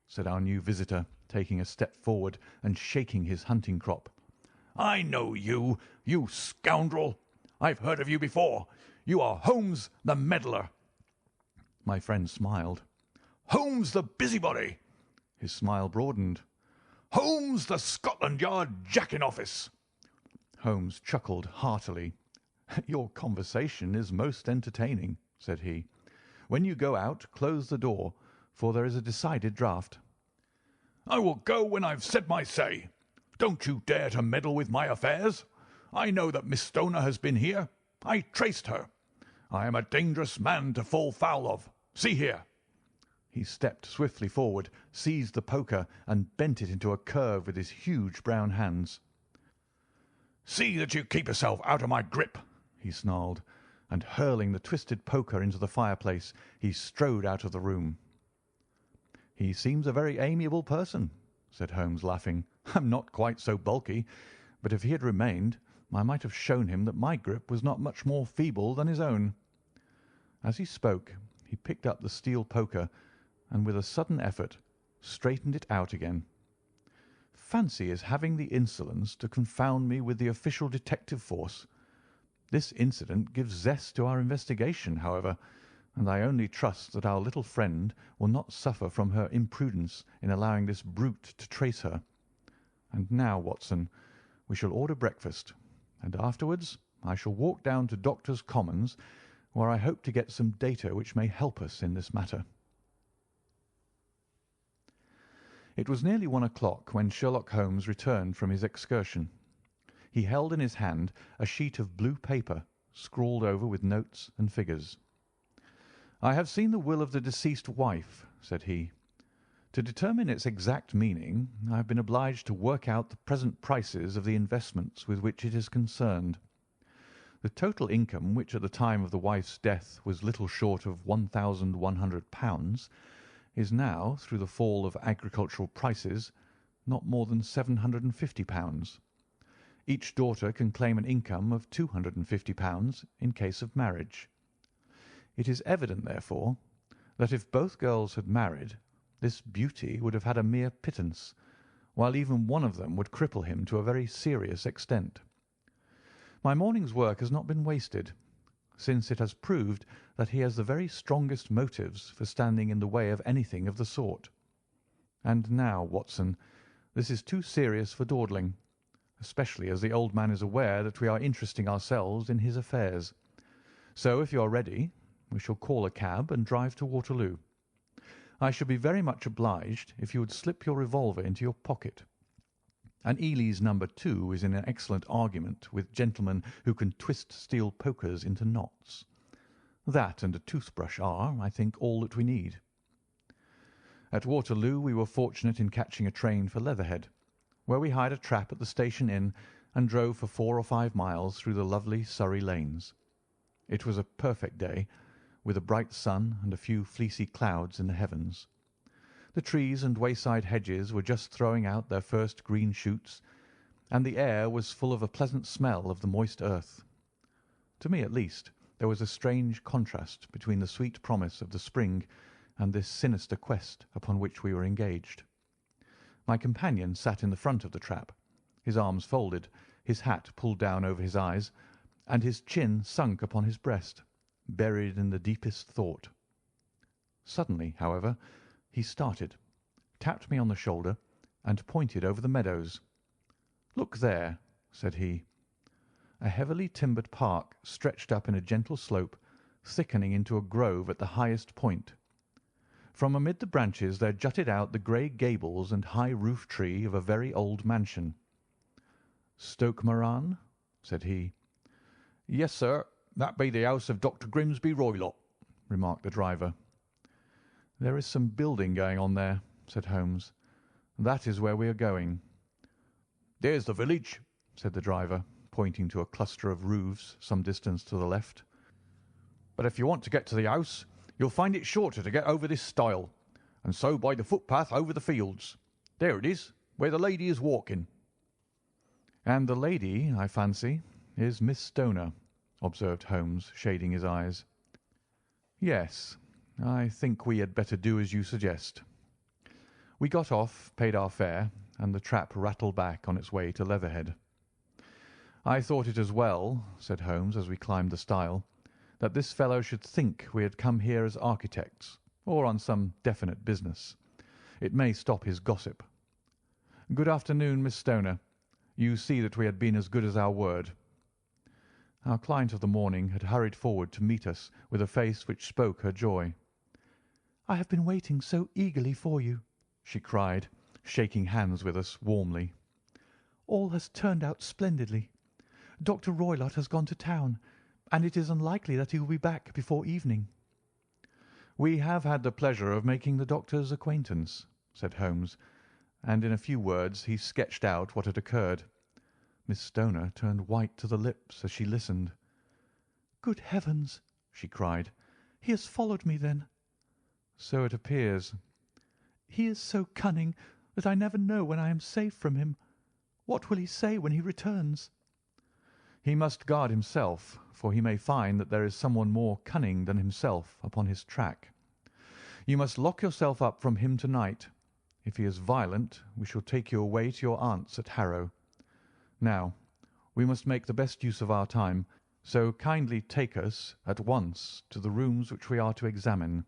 said our new visitor, taking a step forward and shaking his hunting crop. "I know you, you scoundrel. I've heard of you before. You are Holmes the meddler." My friend smiled. "Holmes the busybody." His smile broadened. "Holmes the Scotland Yard Jack-in-Office." Holmes chuckled heartily. "Your conversation is most entertaining," said he. "When you go out, close the door, for there is a decided draught." "I will go when I've said my say. Don't you dare to meddle with my affairs. I know that Miss Stoner has been here. I traced her. I am a dangerous man to fall foul of. See here." He stepped swiftly forward, seized the poker, and bent it into a curve with his huge brown hands. "See that you keep yourself out of my grip," he snarled, and hurling the twisted poker into the fireplace, he strode out of the room. "He seems a very amiable person," said Holmes, laughing. "I'm not quite so bulky, but if he had remained, I might have shown him that my grip was not much more feeble than his own." As he spoke, he picked up the steel poker, and with a sudden effort straightened it out again. Fancy his having the insolence to confound me with the official detective force. This incident gives zest to our investigation, however, and I only trust that our little friend will not suffer from her imprudence in allowing this brute to trace her. And now, Watson, we shall order breakfast, and afterwards I shall walk down to Doctors' Commons, where I hope to get some data which may help us in this matter. It was nearly 1 o'clock when Sherlock Holmes returned from his excursion. He held in his hand a sheet of blue paper, scrawled over with notes and figures. "I have seen the will of the deceased wife," said he. "To determine its exact meaning, I have been obliged to work out the present prices of the investments with which it is concerned. The total income, which at the time of the wife's death was little short of £1,100, is now, through the fall of agricultural prices, not more than £750. Each daughter can claim an income of £250 in case of marriage. It is evident, therefore, that if both girls had married, this beauty would have had a mere pittance, while even one of them would cripple him to a very serious extent. My morning's work has not been wasted, since it has proved that he has the very strongest motives for standing in the way of anything of the sort. And now, Watson, this is too serious for dawdling, especially as the old man is aware that we are interesting ourselves in his affairs. So, if you are ready, we shall call a cab and drive to Waterloo. I should be very much obliged if you would slip your revolver into your pocket. An Ely's No. 2 is in an excellent argument with gentlemen who can twist steel pokers into knots. That and a toothbrush are, I think, all that we need. At Waterloo we were fortunate in catching a train for Leatherhead, where we hired a trap at the station inn and drove for 4 or 5 miles through the lovely Surrey lanes. It was a perfect day, with a bright sun and a few fleecy clouds in the heavens. The trees and wayside hedges were just throwing out their first green shoots, and the air was full of a pleasant smell of the moist earth. To me, at least, there was a strange contrast between the sweet promise of the spring and this sinister quest upon which we were engaged. My companion sat in the front of the trap, his arms folded, his hat pulled down over his eyes, and his chin sunk upon his breast, buried in the deepest thought. Suddenly, however, he started, tapped me on the shoulder, and pointed over the meadows. "Look there," said he. A heavily timbered park stretched up in a gentle slope, thickening into a grove at the highest point. From amid the branches there jutted out the grey gables and high roof tree of a very old mansion. "Stoke Moran?" said he. "Yes, sir, that be the house of Dr. Grimsby Roylott," remarked the driver. "There is some building going on there," said Holmes. "That is where we are going." "There's the village," said the driver, pointing to a cluster of roofs some distance to the left. "But if you want to get to the house, you'll find it shorter to get over this stile, and so by the footpath over the fields. There it is, where the lady is walking." "And the lady, I fancy, is Miss Stoner," observed Holmes, shading his eyes. "Yes, I think we had better do as you suggest." We got off, paid our fare, and the trap rattled back on its way to Leatherhead. "I thought it as well," said Holmes as we climbed the stile, "that this fellow should think we had come here as architects, or on some definite business. It may stop his gossip. Good afternoon, Miss Stoner. You see that we had been as good as our word." Our client of the morning had hurried forward to meet us with a face which spoke her joy. "I have been waiting so eagerly for you," she cried, shaking hands with us warmly. "All has turned out splendidly. Dr. Roylott has gone to town, and it is unlikely that he will be back before evening." "We have had the pleasure of making the doctor's acquaintance," said Holmes, and in a few words he sketched out what had occurred. Miss Stoner turned white to the lips as she listened. "Good heavens!" she cried. "He has followed me, then?" "So it appears." "He is so cunning that I never know when I am safe from him. What will he say when he returns?" "He must guard himself, for he may find that there is someone more cunning than himself upon his track. You must lock yourself up from him to-night. If he is violent, we shall take you away to your aunt's at Harrow. Now, we must make the best use of our time, so kindly take us at once to the rooms which we are to examine."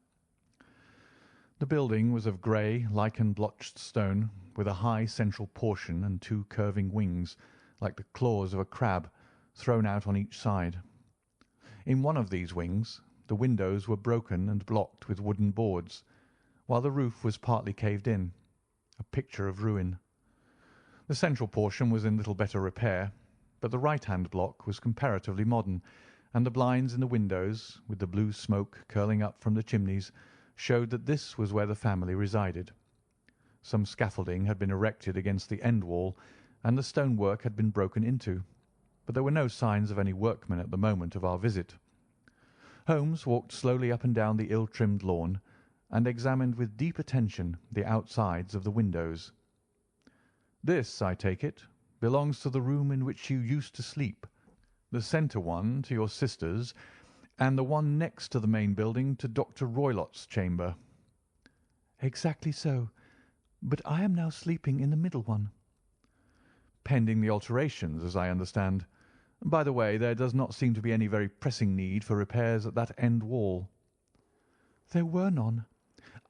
The building was of grey, lichen-blotched stone, with a high central portion and 2 curving wings, like the claws of a crab, thrown out on each side. In one of these wings the windows were broken and blocked with wooden boards, while the roof was partly caved in, a picture of ruin. The central portion was in little better repair, but the right-hand block was comparatively modern, and the blinds in the windows, with the blue smoke curling up from the chimneys, showed that this was where the family resided. Some scaffolding had been erected against the end wall, and the stonework had been broken into, but there were no signs of any workmen at the moment of our visit. Holmes walked slowly up and down the ill-trimmed lawn, and examined with deep attention the outsides of the windows. "This, I take it, belongs to the room in which you used to sleep, the centre one to your sister's, and the one next to the main building to Dr. Roylott's chamber." "Exactly so, but I am now sleeping in the middle one." "Pending the alterations, as I understand. By the way, there does not seem to be any very pressing need for repairs at that end wall." "There were none.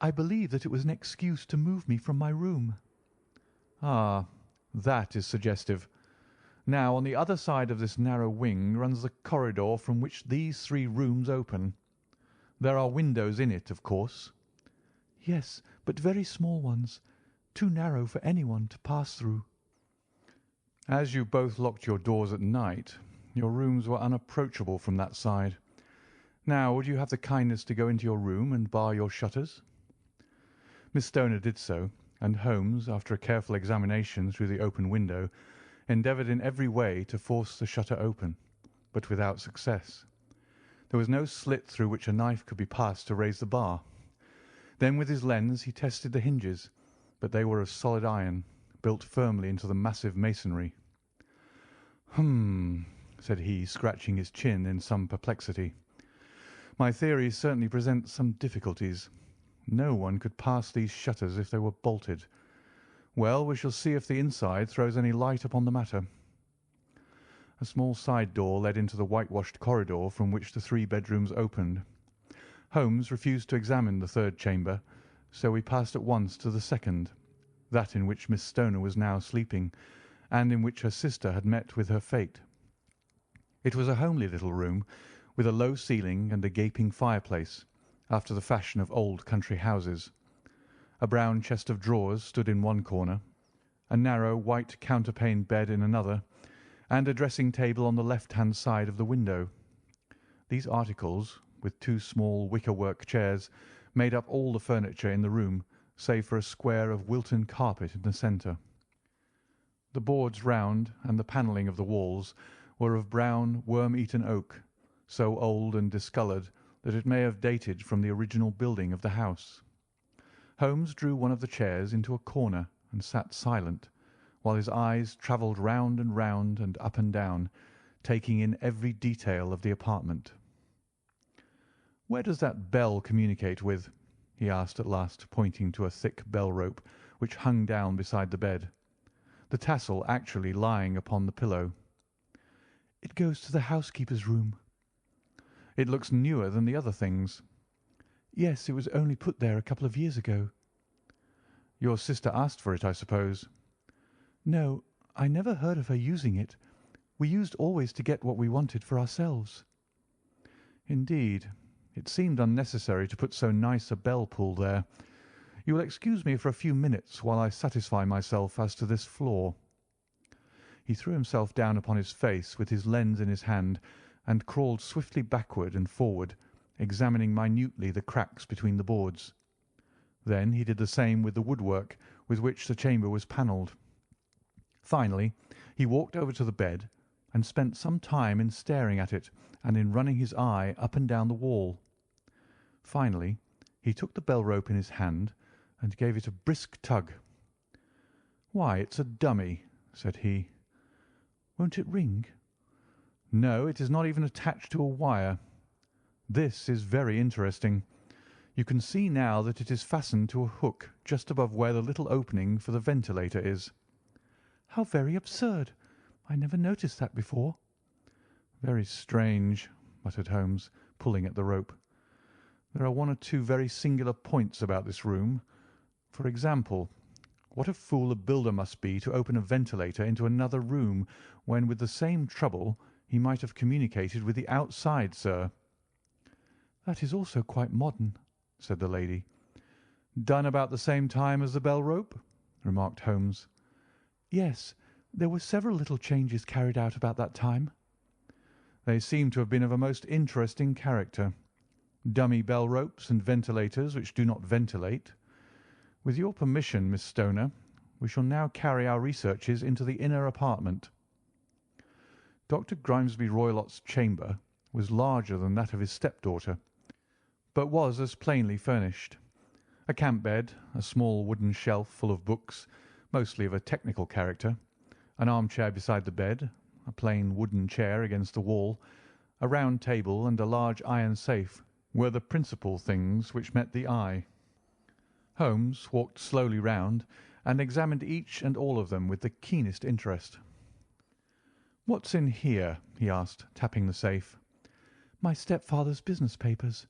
I believe that it was an excuse to move me from my room." "Ah, that is suggestive. Now, on the other side of this narrow wing runs the corridor from which these 3 rooms open. There are windows in it, of course." "Yes, but very small ones, too narrow for anyone to pass through." "As you both locked your doors at night, your rooms were unapproachable from that side. Now, would you have the kindness to go into your room and bar your shutters?" Miss Stoner did so, and Holmes, after a careful examination through the open window, endeavoured in every way to force the shutter open, but without success. There was no slit through which a knife could be passed to raise the bar. Then with his lens he tested the hinges, but they were of solid iron, built firmly into the massive masonry. "Hum," said he, scratching his chin in some perplexity. "My theory certainly presents some difficulties. No one could pass these shutters if they were bolted. Well, we shall see if the inside throws any light upon the matter." A small side door led into the whitewashed corridor from which the 3 bedrooms opened. Holmes refused to examine the 3rd chamber, so we passed at once to the 2nd, that in which Miss Stoner was now sleeping, and in which her sister had met with her fate. It was a homely little room, with a low ceiling and a gaping fireplace, after the fashion of old country houses. A brown chest of drawers stood in one corner, a narrow white counterpaned bed in another, and a dressing-table on the left-hand side of the window. These articles, with 2 small wicker-work chairs, made up all the furniture in the room, save for a square of Wilton carpet in the centre. The boards round and the panelling of the walls were of brown, worm-eaten oak, so old and discoloured that it may have dated from the original building of the house. Holmes drew one of the chairs into a corner and sat silent, while his eyes travelled round and up and down, taking in every detail of the apartment. "Where does that bell communicate with?" he asked at last, pointing to a thick bell-rope which hung down beside the bed, the tassel actually lying upon the pillow. "It goes to the housekeeper's room." "It looks newer than the other things." "Yes, it was only put there a couple of years ago." "Your sister asked for it, I suppose?" "No, I never heard of her using it. We used always to get what we wanted for ourselves." "Indeed. It seemed unnecessary to put so nice a bell-pull there. You will excuse me for a few minutes while I satisfy myself as to this floor." He threw himself down upon his face with his lens in his hand, and crawled swiftly backward and forward, examining minutely the cracks between the boards. Then he did the same with the woodwork with which the chamber was panelled. Finally, he walked over to the bed, and spent some time in staring at it and in running his eye up and down the wall. Finally, he took the bell-rope in his hand and gave it a brisk tug. "Why, it's a dummy," said he. "Won't it ring?" "No, it is not even attached to a wire. This is very interesting. You can see now that it is fastened to a hook just above where the little opening for the ventilator is." "How very absurd! I never noticed that before." "Very strange," muttered Holmes, pulling at the rope. "There are 1 or 2 very singular points about this room. For example, what a fool a builder must be to open a ventilator into another room when with the same trouble he might have communicated with the outside, sir." "That is also quite modern," said the lady. "Done about the same time as the bell-rope?" remarked Holmes. "Yes, there were several little changes carried out about that time." "They seem to have been of a most interesting character. Dummy bell-ropes and ventilators which do not ventilate. With your permission, Miss Stoner, we shall now carry our researches into the inner apartment." Dr. Grimesby Roylott's chamber was larger than that of his stepdaughter, but was as plainly furnished. A camp bed, a small wooden shelf full of books, mostly of a technical character, an armchair beside the bed, a plain wooden chair against the wall, a round table, and a large iron safe were the principal things which met the eye. Holmes walked slowly round and examined each and all of them with the keenest interest. "What's in here?" he asked, tapping the safe. "My stepfather's business papers."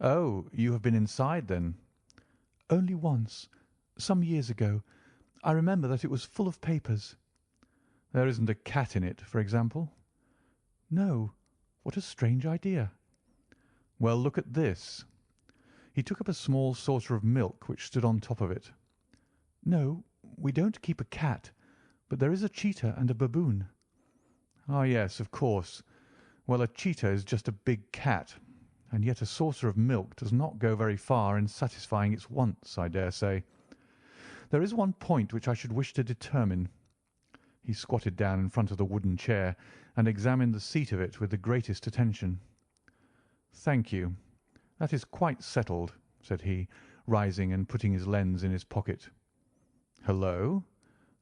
"Oh, you have been inside, then?" "Only once, some years ago. I remember that it was full of papers." "There isn't a cat in it, for example?" "No. What a strange idea." "Well, look at this." He took up a small saucer of milk which stood on top of it. "No, we don't keep a cat, but there is a cheetah and a baboon." "Ah, yes, of course. Well, a cheetah is just a big cat. and yet a saucer of milk does not go very far in satisfying its wants, I dare say. There is one point which I should wish to determine." He squatted down in front of the wooden chair and examined the seat of it with the greatest attention. "Thank you. That is quite settled," said he, rising and putting his lens in his pocket. "Hullo!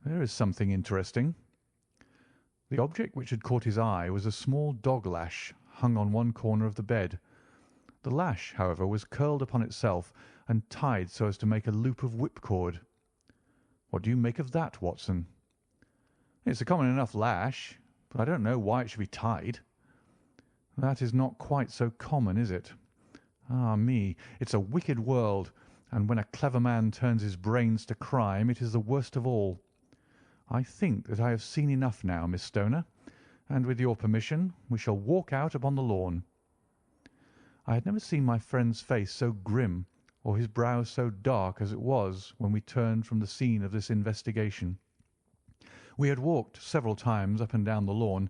There is something interesting." The object which had caught his eye was a small dog lash hung on one corner of the bed. The lash, however, was curled upon itself and tied so as to make a loop of whipcord. "What do you make of that, Watson?" "It's a common enough lash, but I don't know why it should be tied." "That is not quite so common, is it? Ah me, it's a wicked world, and when a clever man turns his brains to crime it is the worst of all. I think that I have seen enough now, Miss Stoner, and with your permission we shall walk out upon the lawn." I had never seen my friend's face so grim or his brow so dark as it was when we turned from the scene of this investigation. We had walked several times up and down the lawn,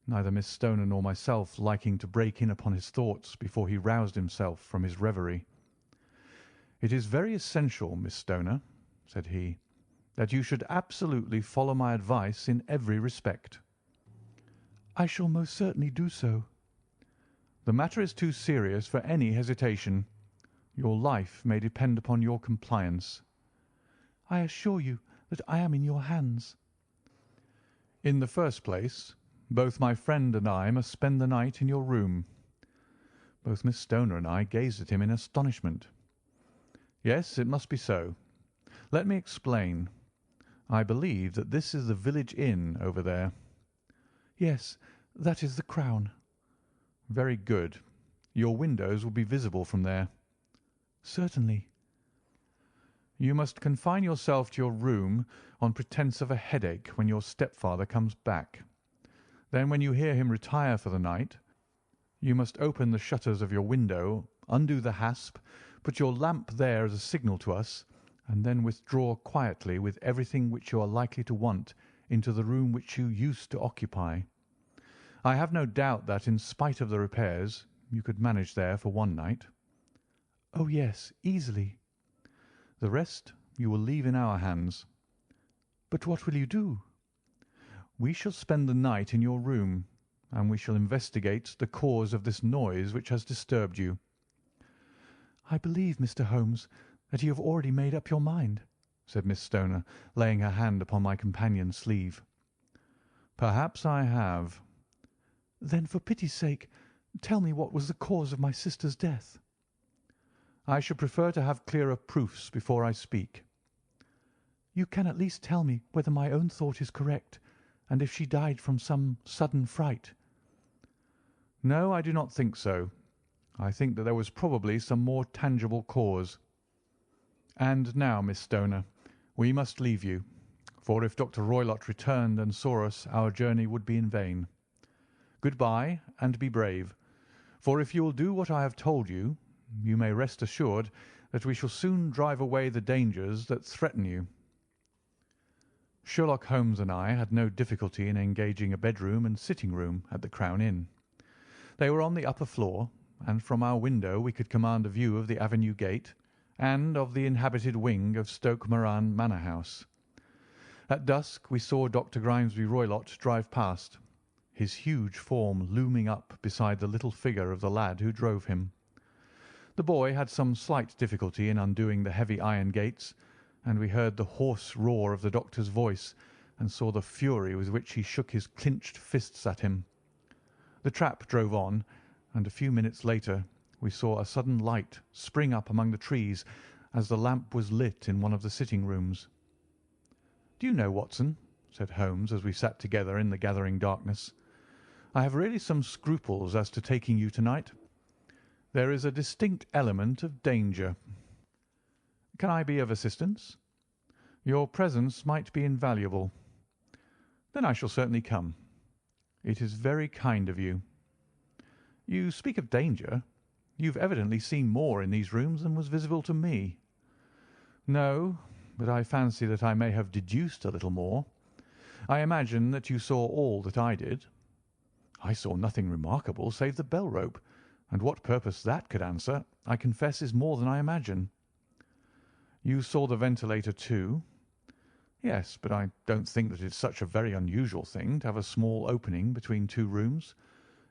neither Miss Stoner nor myself liking to break in upon his thoughts before he roused himself from his reverie. "It is very essential, Miss Stoner," said he, "that you should absolutely follow my advice in every respect." "I shall most certainly do so." "The matter is too serious for any hesitation. Your life may depend upon your compliance." "I assure you that I am in your hands." "In the first place, both my friend and I must spend the night in your room." Both Miss Stoner and I gazed at him in astonishment. "Yes, it must be so. Let me explain. I believe that this is the village inn over there." "Yes, that is the Crown." "Very good. Your windows will be visible from there." "Certainly." "You must confine yourself to your room on pretence of a headache when your stepfather comes back. Then, when you hear him retire for the night, you must open the shutters of your window, undo the hasp, put your lamp there as a signal to us, and then withdraw quietly with everything which you are likely to want into the room which you used to occupy. I have no doubt that, in spite of the repairs, you could manage there for one night." "Oh, yes, easily." "The rest you will leave in our hands." "But what will you do?" "We shall spend the night in your room, and we shall investigate the cause of this noise which has disturbed you." "I believe, Mr. Holmes, that you have already made up your mind," said Miss Stoner, laying her hand upon my companion's sleeve. "Perhaps I have." "Then, for pity's sake, tell me what was the cause of my sister's death." "I should prefer to have clearer proofs before I speak." "You can at least tell me whether my own thought is correct, and if she died from some sudden fright." "No, I do not think so. I think that there was probably some more tangible cause. And now, Miss Stoner, we must leave you, for if Dr. Roylott returned and saw us, our journey would be in vain. Good-bye, and be brave, for if you will do what I have told you, you may rest assured that we shall soon drive away the dangers that threaten you." Sherlock Holmes and I had no difficulty in engaging a bedroom and sitting-room at the Crown Inn. They were on the upper floor, and from our window we could command a view of the avenue gate and of the inhabited wing of Stoke Moran Manor House. At dusk we saw Dr. Grimesby Roylott drive past, his huge form looming up beside the little figure of the lad who drove him. The boy had some slight difficulty in undoing the heavy iron gates, and we heard the hoarse roar of the doctor's voice and saw the fury with which he shook his clinched fists at him. The trap drove on, and a few minutes later we saw a sudden light spring up among the trees as the lamp was lit in one of the sitting-rooms. "Do you know, Watson," said Holmes as we sat together in the gathering darkness, "I have really some scruples as to taking you to-night. There is a distinct element of danger. Can I be of assistance? Your presence might be invaluable. Then I shall certainly come. It is very kind of you. You speak of danger. You've evidently seen more in these rooms than was visible to me." "No, but I fancy that I may have deduced a little more. I imagine that you saw all that I did." "I saw nothing remarkable save the bell rope. and what purpose that could answer, I confess, is more than I imagine." "You saw the ventilator too?" "Yes, but I don't think that it's such a very unusual thing to have a small opening between two rooms.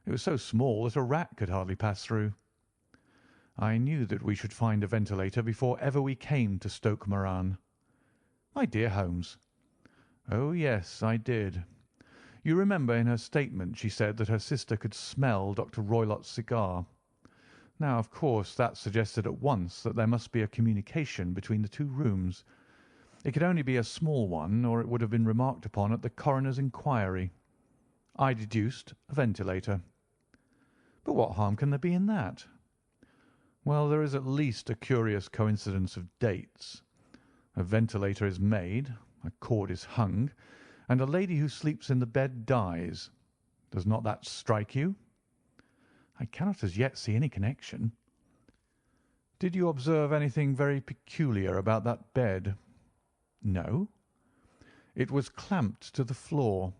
It was so small that a rat could hardly pass through." "I knew that we should find a ventilator before ever we came to Stoke Moran." "My dear Holmes." "Oh, yes, I did. You remember in her statement she said that her sister could smell Dr. Roylott's cigar. Now, of course, that suggested at once that there must be a communication between the two rooms. It could only be a small one, or it would have been remarked upon at the coroner's inquiry. I deduced a ventilator. But what harm can there be in that? Well, there is at least a curious coincidence of dates. A ventilator is made, a cord is hung, and a lady who sleeps in the bed dies. Does not that strike you?" "I cannot as yet see any connection." "Did you observe anything very peculiar about that bed?" "No." "It was clamped to the floor.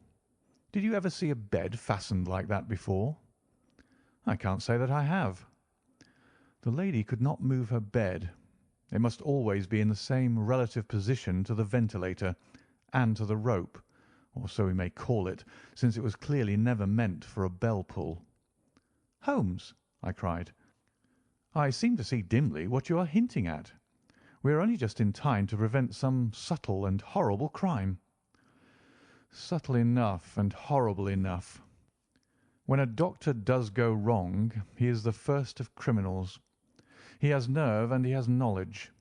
Did you ever see a bed fastened like that before?" "I can't say that I have." "The lady could not move her bed. It must always be in the same relative position to the ventilator and to the rope, or so we may call it, since it was clearly never meant for a bell pull." "Holmes," I cried, "I seem to see dimly what you are hinting at. We are only just in time to prevent some subtle and horrible crime." "Subtle enough and horrible enough. When a doctor does go wrong, he is the first of criminals. He has nerve and he has knowledge.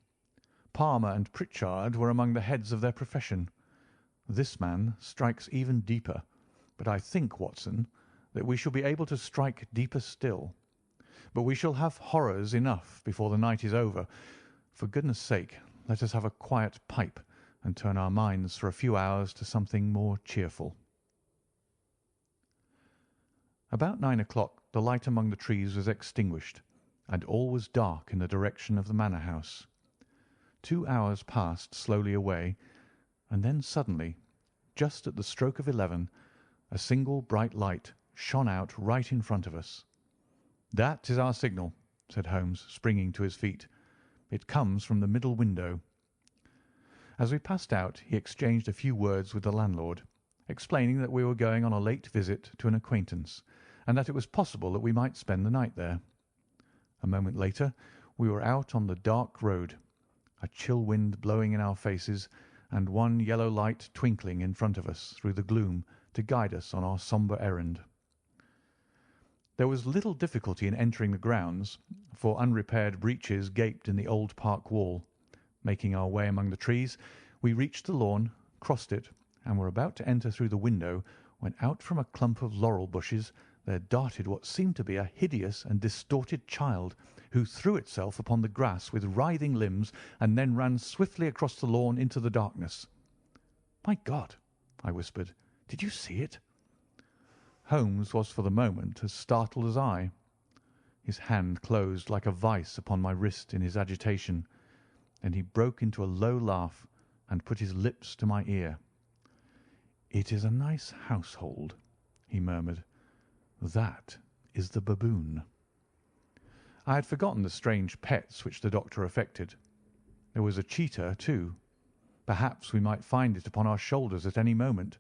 Palmer and Pritchard were among the heads of their profession. This man strikes even deeper, but I think, Watson, that we shall be able to strike deeper still. But we shall have horrors enough before the night is over. For goodness' sake, let us have a quiet pipe and turn our minds for a few hours to something more cheerful." About 9 o'clock the light among the trees was extinguished, and all was dark in the direction of the manor house. 2 hours passed slowly away, and then suddenly, just at the stroke of 11, a single bright light shone out right in front of us. "That is our signal," said Holmes, springing to his feet. "It comes from the middle window." As we passed out he exchanged a few words with the landlord, explaining that we were going on a late visit to an acquaintance, and that it was possible that we might spend the night there. A moment later we were out on the dark road, a chill wind blowing in our faces, and one yellow light twinkling in front of us through the gloom to guide us on our sombre errand. There was little difficulty in entering the grounds, for unrepaired breaches gaped in the old park wall. Making our way among the trees, we reached the lawn, crossed it, and were about to enter through the window when out from a clump of laurel bushes there darted what seemed to be a hideous and distorted child, who threw itself upon the grass with writhing limbs and then ran swiftly across the lawn into the darkness. "My God!" I whispered. "Did you see it?" Holmes was for the moment as startled as I. His hand closed like a vice upon my wrist in his agitation. Then he broke into a low laugh and put his lips to my ear. "It is a nice household," he murmured. "That is the baboon." I had forgotten the strange pets which the doctor affected. There was a cheetah, too. Perhaps we might find it upon our shoulders at any moment.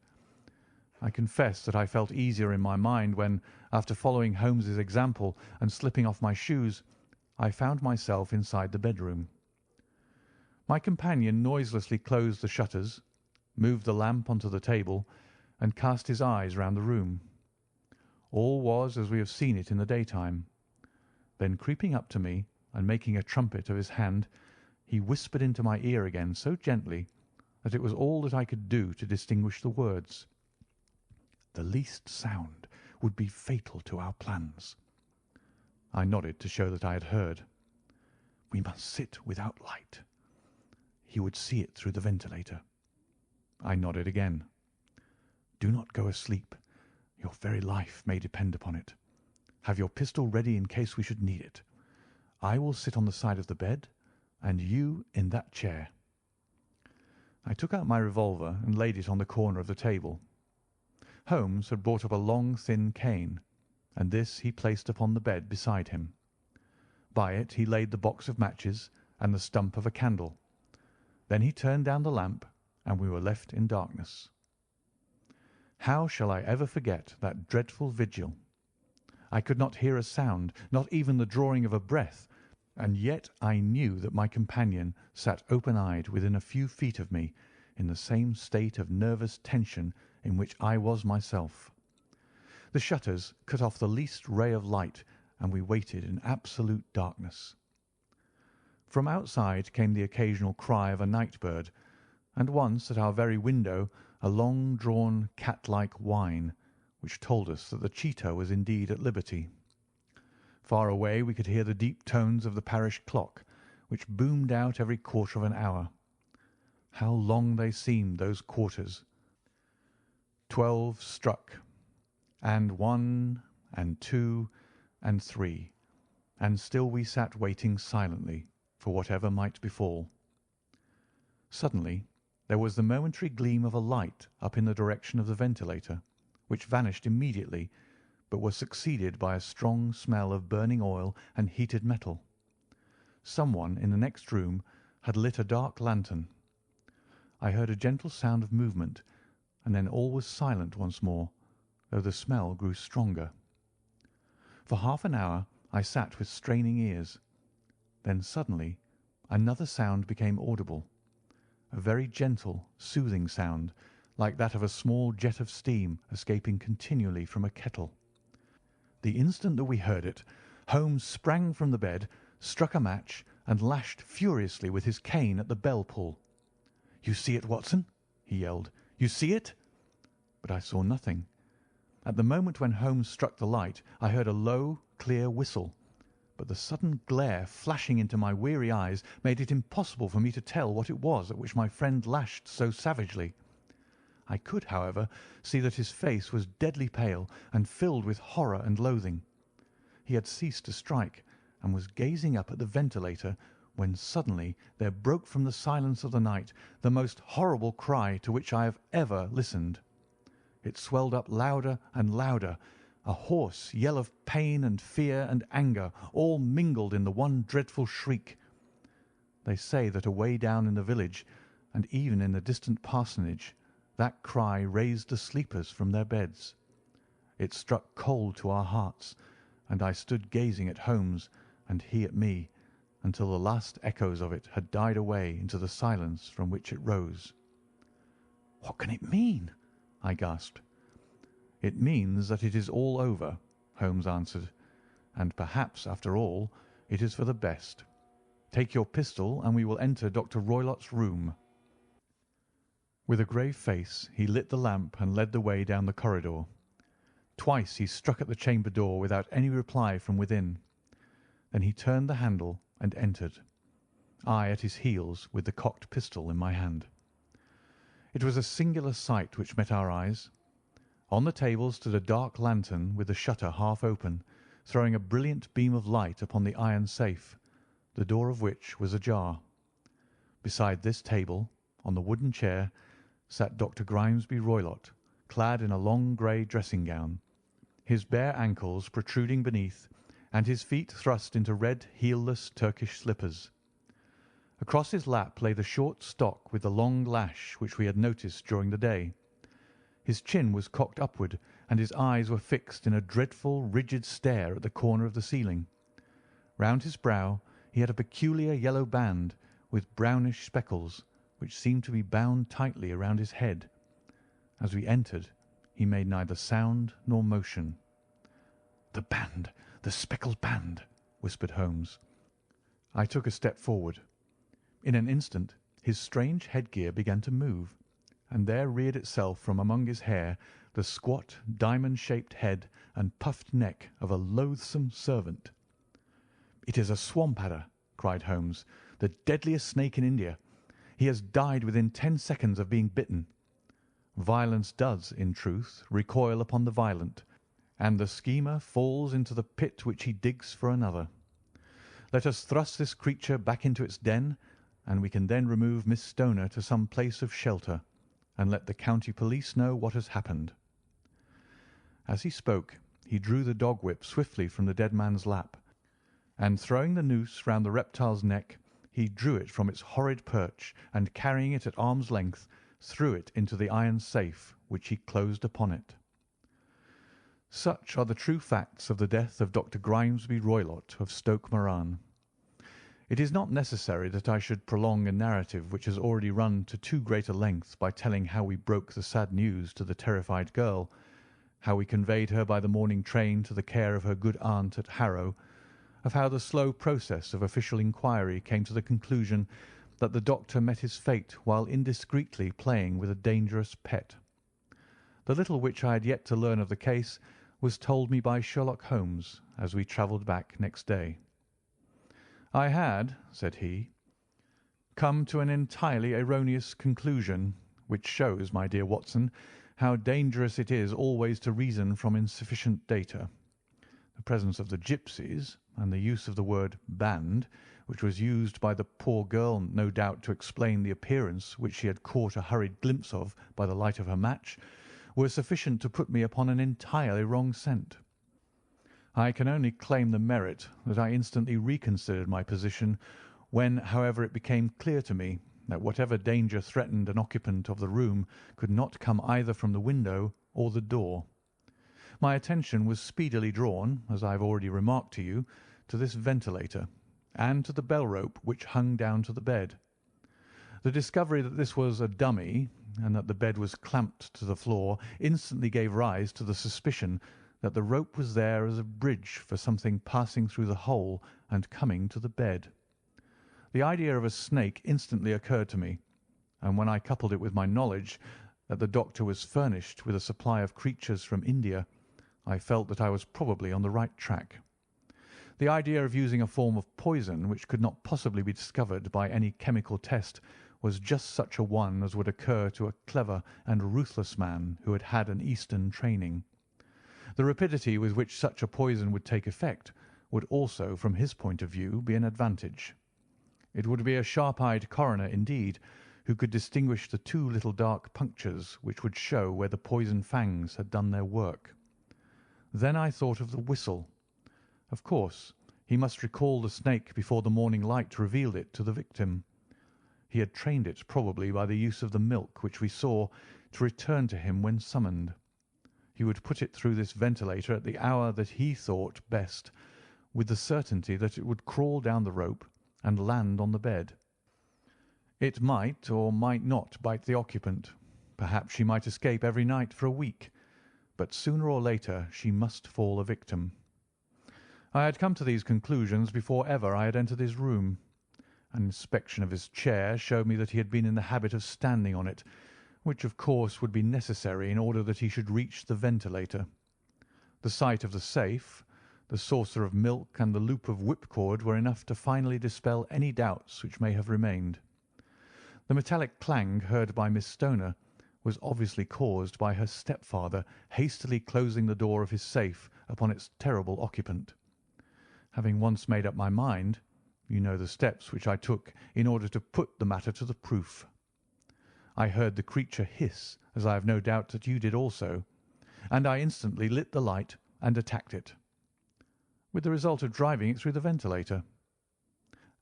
I confess that I felt easier in my mind when, after following Holmes's example and slipping off my shoes, I found myself inside the bedroom. My companion noiselessly closed the shutters, moved the lamp onto the table, and cast his eyes round the room. All was as we have seen it in the daytime. Then creeping up to me and making a trumpet of his hand, he whispered into my ear again so gently that it was all that I could do to distinguish the words. "The least sound would be fatal to our plans." I nodded to show that I had heard. "We must sit without light. He would see it through the ventilator." I nodded again. "Do not go asleep. Your very life may depend upon it. Have your pistol ready in case we should need it. I will sit on the side of the bed, and you in that chair." I took out my revolver and laid it on the corner of the table. Holmes had brought up a long, thin cane. and this he placed upon the bed beside him. By it he laid the box of matches and the stump of a candle. Then he turned down the lamp, and we were left in darkness. How shall I ever forget that dreadful vigil? I could not hear a sound, not even the drawing of a breath, and yet I knew that my companion sat open-eyed within a few feet of me, in the same state of nervous tension in which I was myself. The shutters cut off the least ray of light, and we waited in absolute darkness. From outside came the occasional cry of a night bird, and once at our very window a long-drawn cat-like whine, which told us that the cheetah was indeed at liberty. Far away we could hear the deep tones of the parish clock, which boomed out every quarter of an hour. How long they seemed, those quarters! 12 struck, and 1, and 2, and 3, and still we sat waiting silently for whatever might befall. Suddenly there was the momentary gleam of a light up in the direction of the ventilator, which vanished immediately, but was succeeded by a strong smell of burning oil and heated metal. Someone in the next room had lit a dark lantern. I heard a gentle sound of movement, and then all was silent once more, though the smell grew stronger. For half an hour I sat with straining ears. Then suddenly another sound became audible, a very gentle, soothing sound, like that of a small jet of steam escaping continually from a kettle. The instant that we heard it, Holmes sprang from the bed, struck a match, and lashed furiously with his cane at the bell-pull. "You see it, Watson?" he yelled. "You see it?" But I saw nothing. At the moment when Holmes struck the light, I heard a low, clear whistle, but the sudden glare flashing into my weary eyes made it impossible for me to tell what it was at which my friend lashed so savagely. I could, however, see that his face was deadly pale and filled with horror and loathing. He had ceased to strike, and was gazing up at the ventilator, when suddenly there broke from the silence of the night the most horrible cry to which I have ever listened. It swelled up louder and louder, a hoarse yell of pain and fear and anger, all mingled in the one dreadful shriek. They say that away down in the village, and even in the distant parsonage, that cry raised the sleepers from their beds. It struck cold to our hearts, and I stood gazing at Holmes, and he at me, until the last echoes of it had died away into the silence from which it rose. "What can it mean?" I gasped. "It means that it is all over," Holmes answered, "and perhaps, after all, it is for the best. Take your pistol, and we will enter Dr. Roylott's room." With a grave face he lit the lamp and led the way down the corridor. Twice he struck at the chamber door without any reply from within. Then he turned the handle and entered, I at his heels with the cocked pistol in my hand. It was a singular sight which met our eyes. On the table stood a dark lantern with the shutter half open, throwing a brilliant beam of light upon the iron safe, the door of which was ajar. Beside this table, on the wooden chair, sat Dr. Grimesby Roylott, clad in a long grey dressing-gown, his bare ankles protruding beneath, and his feet thrust into red heelless Turkish slippers. Across his lap lay the short stock with the long lash which we had noticed during the day. His chin was cocked upward, and his eyes were fixed in a dreadful, rigid stare at the corner of the ceiling. Round his brow he had a peculiar yellow band, with brownish speckles, which seemed to be bound tightly around his head. As we entered, he made neither sound nor motion. "The band, the speckled band," whispered Holmes. I took a step forward. In an instant his strange headgear began to move, and there reared itself from among his hair the squat, diamond-shaped head and puffed neck of a loathsome servant. "It is a swamp adder," cried Holmes, "the deadliest snake in India. He has died within 10 seconds of being bitten. Violence does, in truth, recoil upon the violent, and the schemer falls into the pit which he digs for another. Let us thrust this creature back into its den, and we can then remove Miss Stoner to some place of shelter, and let the county police know what has happened." As he spoke, he drew the dog-whip swiftly from the dead man's lap, and throwing the noose round the reptile's neck, he drew it from its horrid perch, and carrying it at arm's length, threw it into the iron safe, which he closed upon it. Such are the true facts of the death of Dr. Grimesby Roylott of Stoke Moran. It is not necessary that I should prolong a narrative which has already run to too great a length by telling how we broke the sad news to the terrified girl, how we conveyed her by the morning train to the care of her good aunt at Harrow, of how the slow process of official inquiry came to the conclusion that the doctor met his fate while indiscreetly playing with a dangerous pet. The little which I had yet to learn of the case was told me by Sherlock Holmes as we travelled back next day. "I had," said he, "come to an entirely erroneous conclusion, which shows, my dear Watson, how dangerous it is always to reason from insufficient data. The presence of the gipsies, and the use of the word band, which was used by the poor girl no doubt to explain the appearance which she had caught a hurried glimpse of by the light of her match, were sufficient to put me upon an entirely wrong scent. I can only claim the merit that I instantly reconsidered my position when, however, it became clear to me that whatever danger threatened an occupant of the room could not come either from the window or the door. My attention was speedily drawn, as I have already remarked to you, to this ventilator, and to the bell rope which hung down to the bed. The discovery that this was a dummy, and that the bed was clamped to the floor, instantly gave rise to the suspicion that the rope was there as a bridge for something passing through the hole and coming to the bed. The idea of a snake instantly occurred to me, and when I coupled it with my knowledge that the doctor was furnished with a supply of creatures from India, I felt that I was probably on the right track. The idea of using a form of poison which could not possibly be discovered by any chemical test was just such a one as would occur to a clever and ruthless man who had had an Eastern training. The rapidity with which such a poison would take effect would also, from his point of view, be an advantage. It would be a sharp-eyed coroner, indeed, who could distinguish the two little dark punctures which would show where the poison fangs had done their work. Then I thought of the whistle. Of course, he must recall the snake before the morning light revealed it to the victim. He had trained it, probably by the use of the milk which we saw, to return to him when summoned. He would put it through this ventilator at the hour that he thought best, with the certainty that it would crawl down the rope and land on the bed. It might or might not bite the occupant. Perhaps she might escape every night for a week, but sooner or later she must fall a victim. I had come to these conclusions before ever I had entered his room. An inspection of his chair showed me that he had been in the habit of standing on it, which of course would be necessary in order that he should reach the ventilator. The sight of the safe, the saucer of milk, and the loop of whipcord were enough to finally dispel any doubts which may have remained. The metallic clang heard by Miss Stoner was obviously caused by her stepfather hastily closing the door of his safe upon its terrible occupant. Having once made up my mind, you know the steps which I took in order to put the matter to the proof. I heard the creature hiss, as I have no doubt that you did also, and I instantly lit the light and attacked it, with the result of driving it through the ventilator,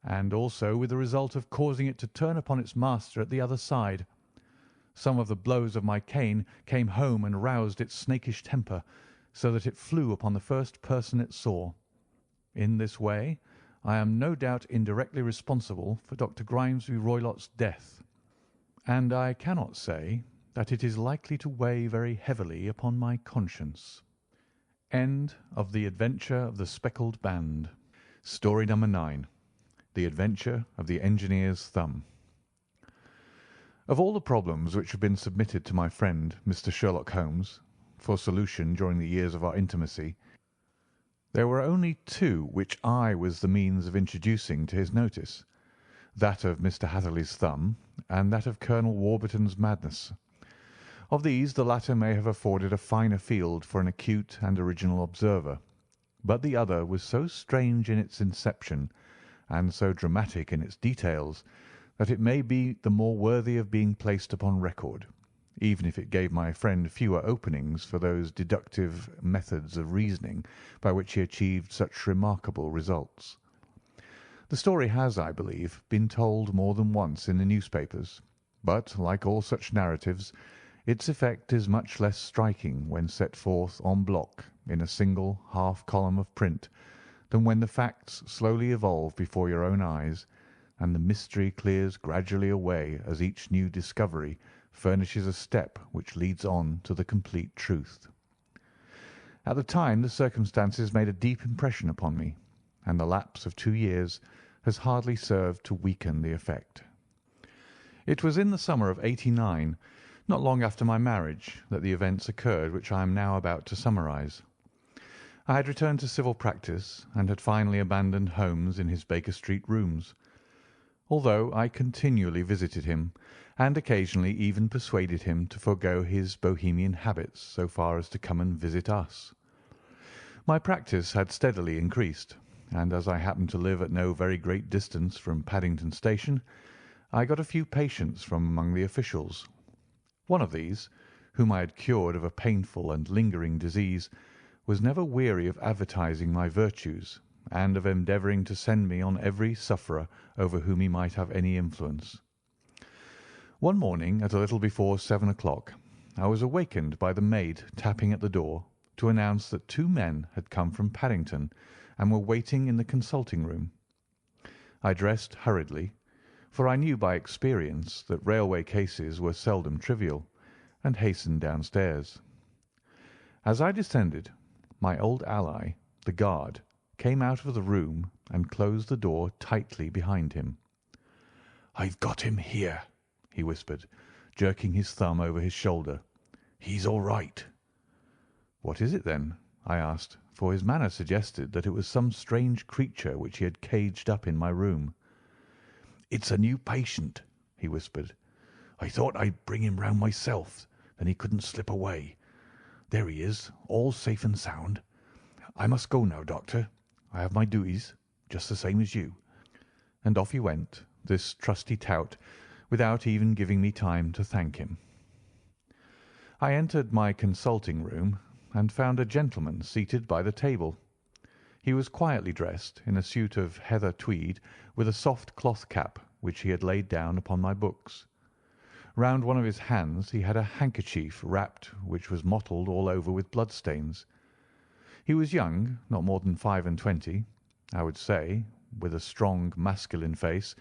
and also with the result of causing it to turn upon its master at the other side. Some of the blows of my cane came home and roused its snakish temper, so that it flew upon the first person it saw. In this way, I am no doubt indirectly responsible for Dr. Grimesby Roylott's death, and I cannot say that it is likely to weigh very heavily upon my conscience. End of The Adventure of the Speckled Band. Story number 9. The Adventure of the Engineer's Thumb. Of all the problems which have been submitted to my friend, Mr. Sherlock Holmes, for solution during the years of our intimacy, there were only two which I was the means of introducing to his notice, that of Mr. Hatherley's thumb and that of Colonel Warburton's madness. Of these the latter may have afforded a finer field for an acute and original observer, but the other was so strange in its inception and so dramatic in its details that it may be the more worthy of being placed upon record, even if it gave my friend fewer openings for those deductive methods of reasoning by which he achieved such remarkable results. The story has, I believe, been told more than once in the newspapers, but, like all such narratives, its effect is much less striking when set forth en bloc in a single half-column of print than when the facts slowly evolve before your own eyes, and the mystery clears gradually away as each new discovery furnishes a step which leads on to the complete truth. At the time the circumstances made a deep impression upon me, and the lapse of 2 years has hardly served to weaken the effect. It was in the summer of '89, not long after my marriage, that the events occurred which I am now about to summarize. I had returned to civil practice, and had finally abandoned Holmes in his Baker Street rooms, although I continually visited him, and occasionally even persuaded him to forego his Bohemian habits so far as to come and visit us. My practice had steadily increased, and as I happened to live at no very great distance from Paddington Station, I got a few patients from among the officials. One of these, whom I had cured of a painful and lingering disease, was never weary of advertising my virtues, and of endeavouring to send me on every sufferer over whom he might have any influence. One morning, at a little before 7 o'clock, I was awakened by the maid tapping at the door to announce that 2 men had come from Paddington and were waiting in the consulting room. I dressed hurriedly, for I knew by experience that railway cases were seldom trivial, and hastened downstairs. As I descended, my old ally, the guard, came out of the room and closed the door tightly behind him. "I've got him here," he whispered, jerking his thumb over his shoulder. "He's all right." "What is it, then?" I asked, for his manner suggested that it was some strange creature which he had caged up in my room. "It's a new patient," he whispered. "I thought I'd bring him round myself, then he couldn't slip away. There he is, all safe and sound. I must go now, Doctor. I have my duties, just the same as you." And off he went, this trusty tout, without even giving me time to thank him. I entered my consulting room and found a gentleman seated by the table. He was quietly dressed in a suit of heather tweed with a soft cloth cap which he had laid down upon my books. Round one of his hands he had a handkerchief wrapped which was mottled all over with bloodstains. He was young, not more than 25, I would say, with a strong masculine face,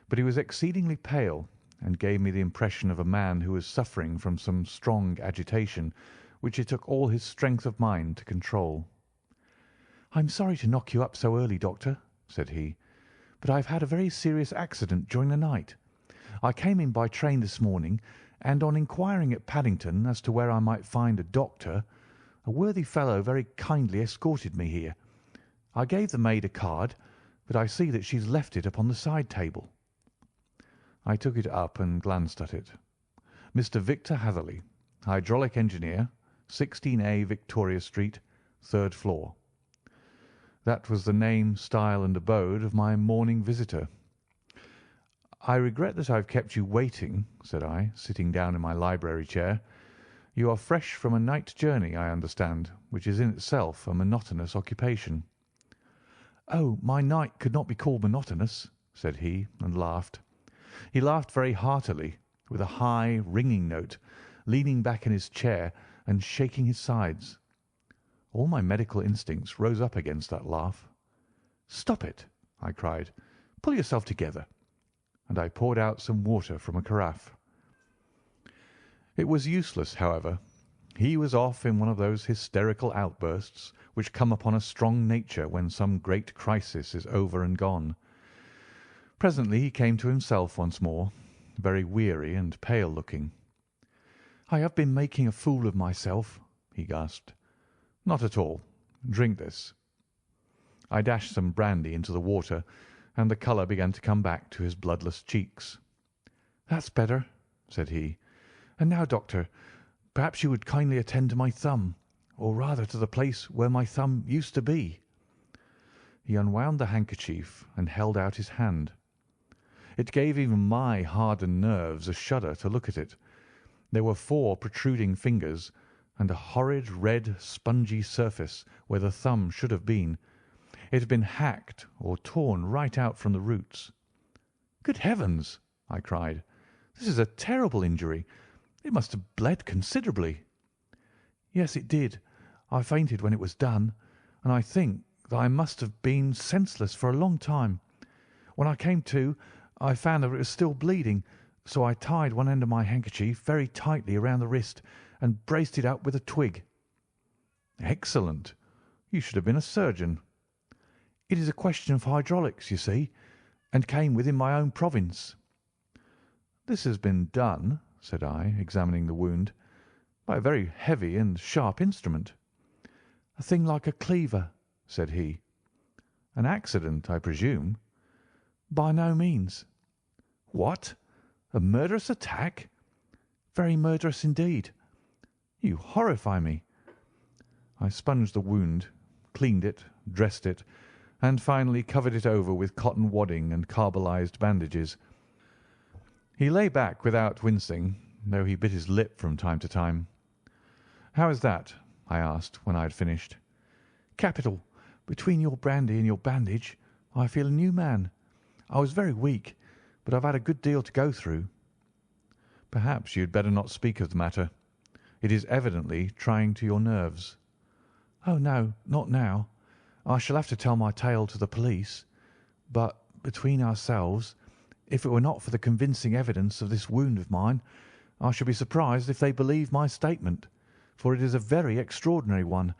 but he was exceedingly pale, and gave me the impression of a man who was suffering from some strong agitation which it took all his strength of mind to control. "I'm sorry to knock you up so early, Doctor," said he, "but I've had a very serious accident during the night. I came in by train this morning, and on inquiring at Paddington as to where I might find a doctor, a worthy fellow very kindly escorted me here. I gave the maid a card, but I see that she's left it upon the side table." I took it up and glanced at it. "Mr. Victor Hatherley, hydraulic engineer, 16A Victoria Street, 3rd floor." That was the name, style, and abode of my morning visitor. "I regret that I have kept you waiting," said I, sitting down in my library chair. "You are fresh from a night journey, I understand, which is in itself a monotonous occupation." "Oh, my night could not be called monotonous," said he, and laughed. He laughed very heartily, with a high, ringing note, leaning back in his chair and shaking his sides. All my medical instincts rose up against that laugh. "Stop it!" I cried. "Pull yourself together." And I poured out some water from a carafe. It was useless, however. He was off in one of those hysterical outbursts which come upon a strong nature when some great crisis is over and gone. Presently he came to himself once more, very weary and pale-looking. "I have been making a fool of myself," he gasped. "Not at all. Drink this." I dashed some brandy into the water, and the colour began to come back to his bloodless cheeks. "That's better," said he. "And now, Doctor, perhaps you would kindly attend to my thumb, or rather to the place where my thumb used to be." He unwound the handkerchief and held out his hand. It gave even my hardened nerves a shudder to look at it. There were 4 protruding fingers, and a horrid red spongy surface where the thumb should have been. It had been hacked or torn right out from the roots. "Good heavens!" I cried. "This is a terrible injury. It must have bled considerably." "Yes, it did. I fainted when it was done, and I think that I must have been senseless for a long time. When I came to, I found that it was still bleeding, so I tied one end of my handkerchief very tightly around the wrist and braced it up with a twig." "Excellent. You should have been a surgeon." "It is a question of hydraulics, you see, and came within my own province." "This has been done," said I, examining the wound, "by a very heavy and sharp instrument." "A thing like a cleaver," said he. "An accident, I presume?" "By no means." "What? A murderous attack?" "Very murderous indeed." "You horrify me." I sponged the wound, cleaned it, dressed it, and finally covered it over with cotton wadding and carbolized bandages. He lay back without wincing, though he bit his lip from time to time. "How is that?" I asked when I had finished. "Capital. Between your brandy and your bandage, I feel a new man. I was very weak, but I've had a good deal to go through." "Perhaps you had better not speak of the matter. It is evidently trying to your nerves." "Oh, no, not now. I shall have to tell my tale to the police. But, between ourselves, if it were not for the convincing evidence of this wound of mine, I should be surprised if they believe my statement, for it is a very extraordinary one,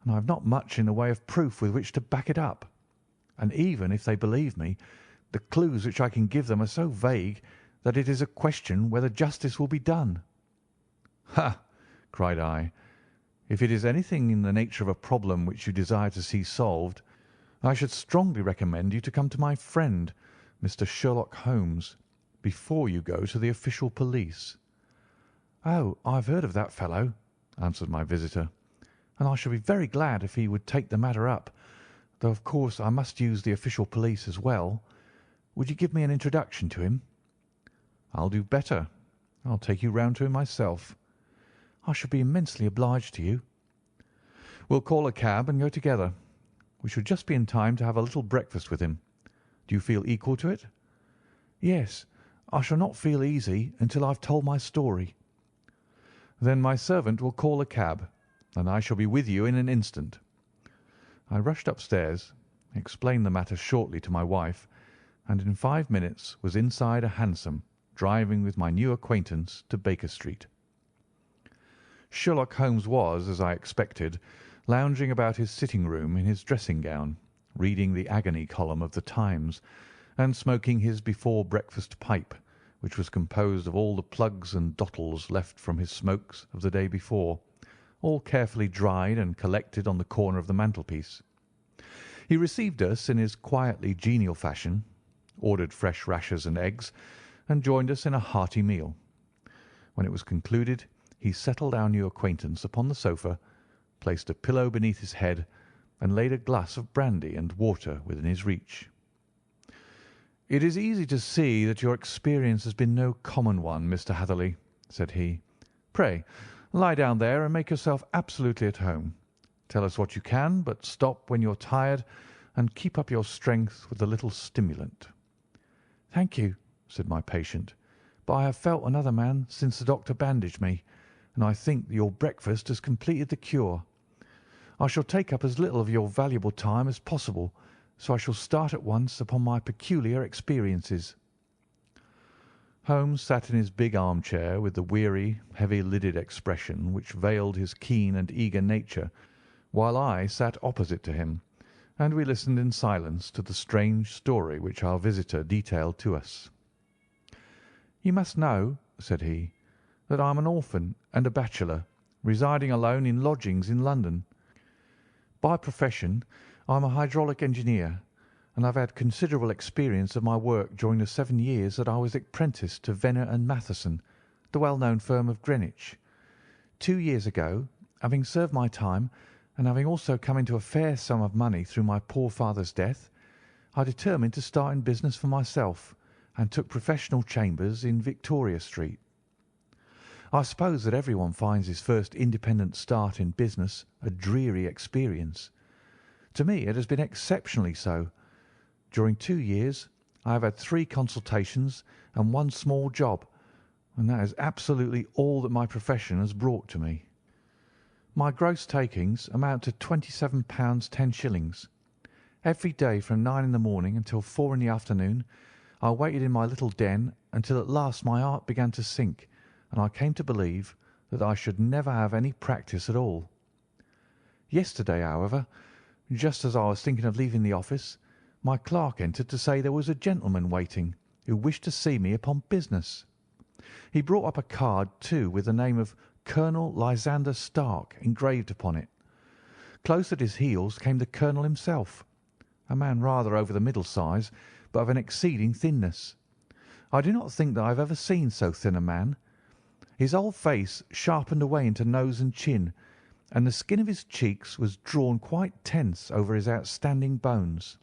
and I have not much in the way of proof with which to back it up. And even if they believe me, the clues which I can give them are so vague that it is a question whether justice will be done." "Ha!" cried I. "If it is anything in the nature of a problem which you desire to see solved, I should strongly recommend you to come to my friend, Mr. Sherlock Holmes, before you go to the official police." "Oh, I have heard of that fellow," answered my visitor, "and I should be very glad if he would take the matter up, though of course I must use the official police as well. Would you give me an introduction to him?" "I'll do better. I'll take you round to him myself." "I shall be immensely obliged to you." "We'll call a cab and go together. We shall just be in time to have a little breakfast with him. Do you feel equal to it?" "Yes. I shall not feel easy until I've told my story." "Then my servant will call a cab, and I shall be with you in an instant." I rushed upstairs, explained the matter shortly to my wife, and in 5 minutes was inside a hansom, driving with my new acquaintance to Baker Street. Sherlock Holmes was, as I expected, lounging about his sitting-room in his dressing-gown, reading the agony column of the Times, and smoking his before-breakfast pipe, which was composed of all the plugs and dottles left from his smokes of the day before, all carefully dried and collected on the corner of the mantelpiece. He received us in his quietly genial fashion, ordered fresh rashers and eggs, and joined us in a hearty meal. When it was concluded, he settled our new acquaintance upon the sofa, placed a pillow beneath his head, and laid a glass of brandy and water within his reach. "It is easy to see that your experience has been no common one, Mr. Hatherley," said he. "Pray, lie down there and make yourself absolutely at home. Tell us what you can, but stop when you're tired, and keep up your strength with a little stimulant." "Thank you," said my patient, "but I have felt another man since the doctor bandaged me, and I think that your breakfast has completed the cure. I shall take up as little of your valuable time as possible, so I shall start at once upon my peculiar experiences." Holmes sat in his big armchair with the weary, heavy-lidded expression which veiled his keen and eager nature, while I sat opposite to him, and we listened in silence to the strange story which our visitor detailed to us. "You must know," said he, "that I am an orphan and a bachelor, residing alone in lodgings in London. By profession I am a hydraulic engineer, and I've had considerable experience of my work during the 7 years that I was apprenticed to Venner and Matheson, the well-known firm of Greenwich. 2 years ago, having served my time, and having also come into a fair sum of money through my poor father's death, I determined to start in business for myself, and took professional chambers in Victoria Street. I suppose that everyone finds his first independent start in business a dreary experience. To me it has been exceptionally so. During 2 years I have had 3 consultations and 1 small job, and that is absolutely all that my profession has brought to me. My gross takings amount to £27 10s. Every day from 9 in the morning until 4 in the afternoon I waited in my little den until at last my heart began to sink, and I came to believe that I should never have any practice at all. Yesterday, however, just as I was thinking of leaving the office, my clerk entered to say there was a gentleman waiting who wished to see me upon business. He brought up a card, too, with the name of Colonel Lysander Stark engraved upon it. Close at his heels came the colonel himself, a man rather over the middle size, but of an exceeding thinness. I do not think that I have ever seen so thin a man. His whole face sharpened away into nose and chin, and the skin of his cheeks was drawn quite tense over his outstanding bones.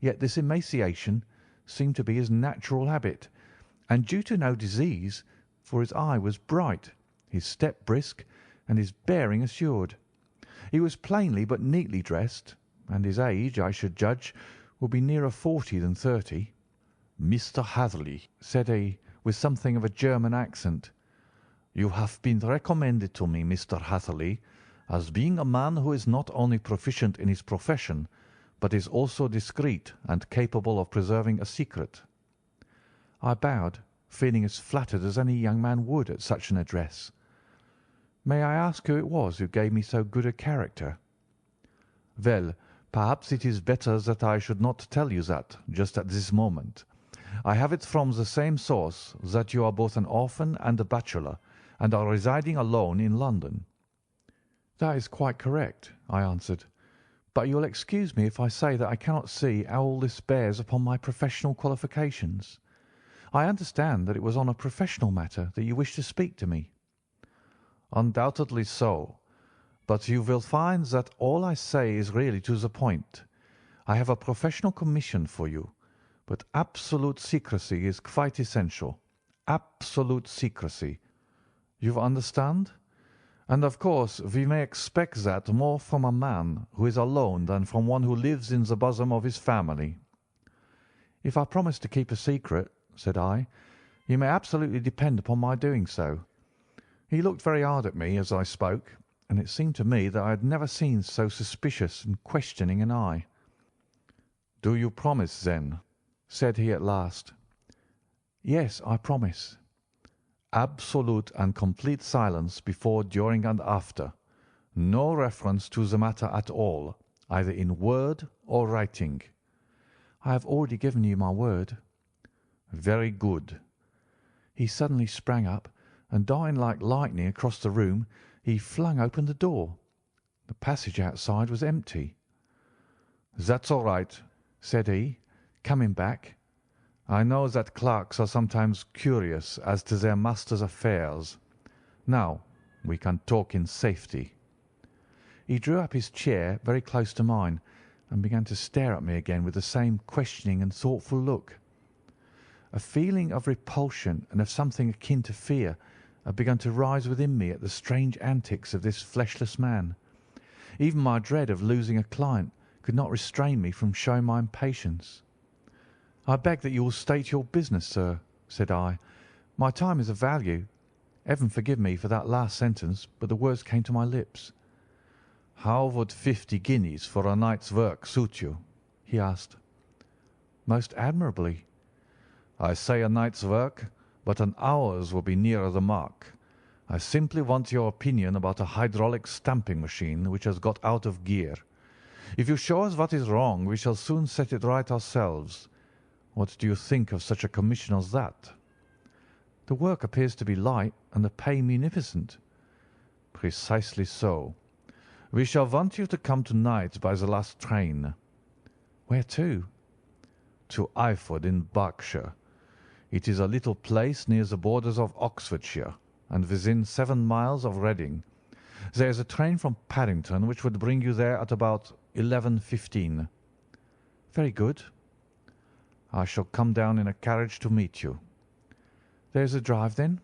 Yet this emaciation seemed to be his natural habit, and due to no disease, for his eye was bright, his step brisk, and his bearing assured. He was plainly but neatly dressed, and his age, I should judge, would be nearer 40 than 30. "Mr. Hatherley," said he, with something of a German accent, "you have been recommended to me, Mr. Hatherley, as being a man who is not only proficient in his profession, but is also discreet and capable of preserving a secret." I bowed, feeling as flattered as any young man would at such an address. "May I ask who it was who gave me so good a character?" "Well, perhaps it is better that I should not tell you that just at this moment. I have it from the same source that you are both an orphan and a bachelor, and are residing alone in London." "That is quite correct," I answered, "but you will excuse me if I say that I cannot see how all this bears upon my professional qualifications. I understand that it was on a professional matter that you wished to speak to me." "Undoubtedly so. But you will find that all I say is really to the point. I have a professional commission for you, but absolute secrecy is quite essential. Absolute secrecy. You understand? And of course we may expect that more from a man who is alone than from one who lives in the bosom of his family." "If I promise to keep a secret," said I, "you may absolutely depend upon my doing so." He looked very hard at me as I spoke, and it seemed to me that I had never seen so suspicious and questioning an eye. "Do you promise, then?" said he at last. "Yes, I promise." "Absolute and complete silence before, during, and after. No reference to the matter at all, either in word or writing." "I have already given you my word." "Very good." He suddenly sprang up, and darting like lightning across the room, he flung open the door. The passage outside was empty. "That's all right," said he, coming back. "I know that clerks are sometimes curious as to their master's affairs. Now we can talk in safety." He drew up his chair very close to mine, and began to stare at me again with the same questioning and thoughtful look. A feeling of repulsion and of something akin to fear had begun to rise within me at the strange antics of this fleshless man. Even my dread of losing a client could not restrain me from showing my impatience. "I beg that you will state your business, sir," said I. "My time is of value. Heaven forgive me for that last sentence, but the words came to my lips." "How would 50 guineas for a night's work suit you?" he asked. "Most admirably." "I say a night's work, but an hour's will be nearer the mark. I simply want your opinion about a hydraulic stamping machine which has got out of gear. If you show us what is wrong, we shall soon set it right ourselves. What do you think of such a commission as that?" "The work appears to be light and the pay munificent." "Precisely so. We shall want you to come to-night by the last train." "Where to?" "To Eyford in Berkshire. It is a little place near the borders of Oxfordshire, and within 7 miles of Reading. There is a train from Paddington which would bring you there at about 11:15. "Very good." "I shall come down in a carriage to meet you." "There is a drive, then?"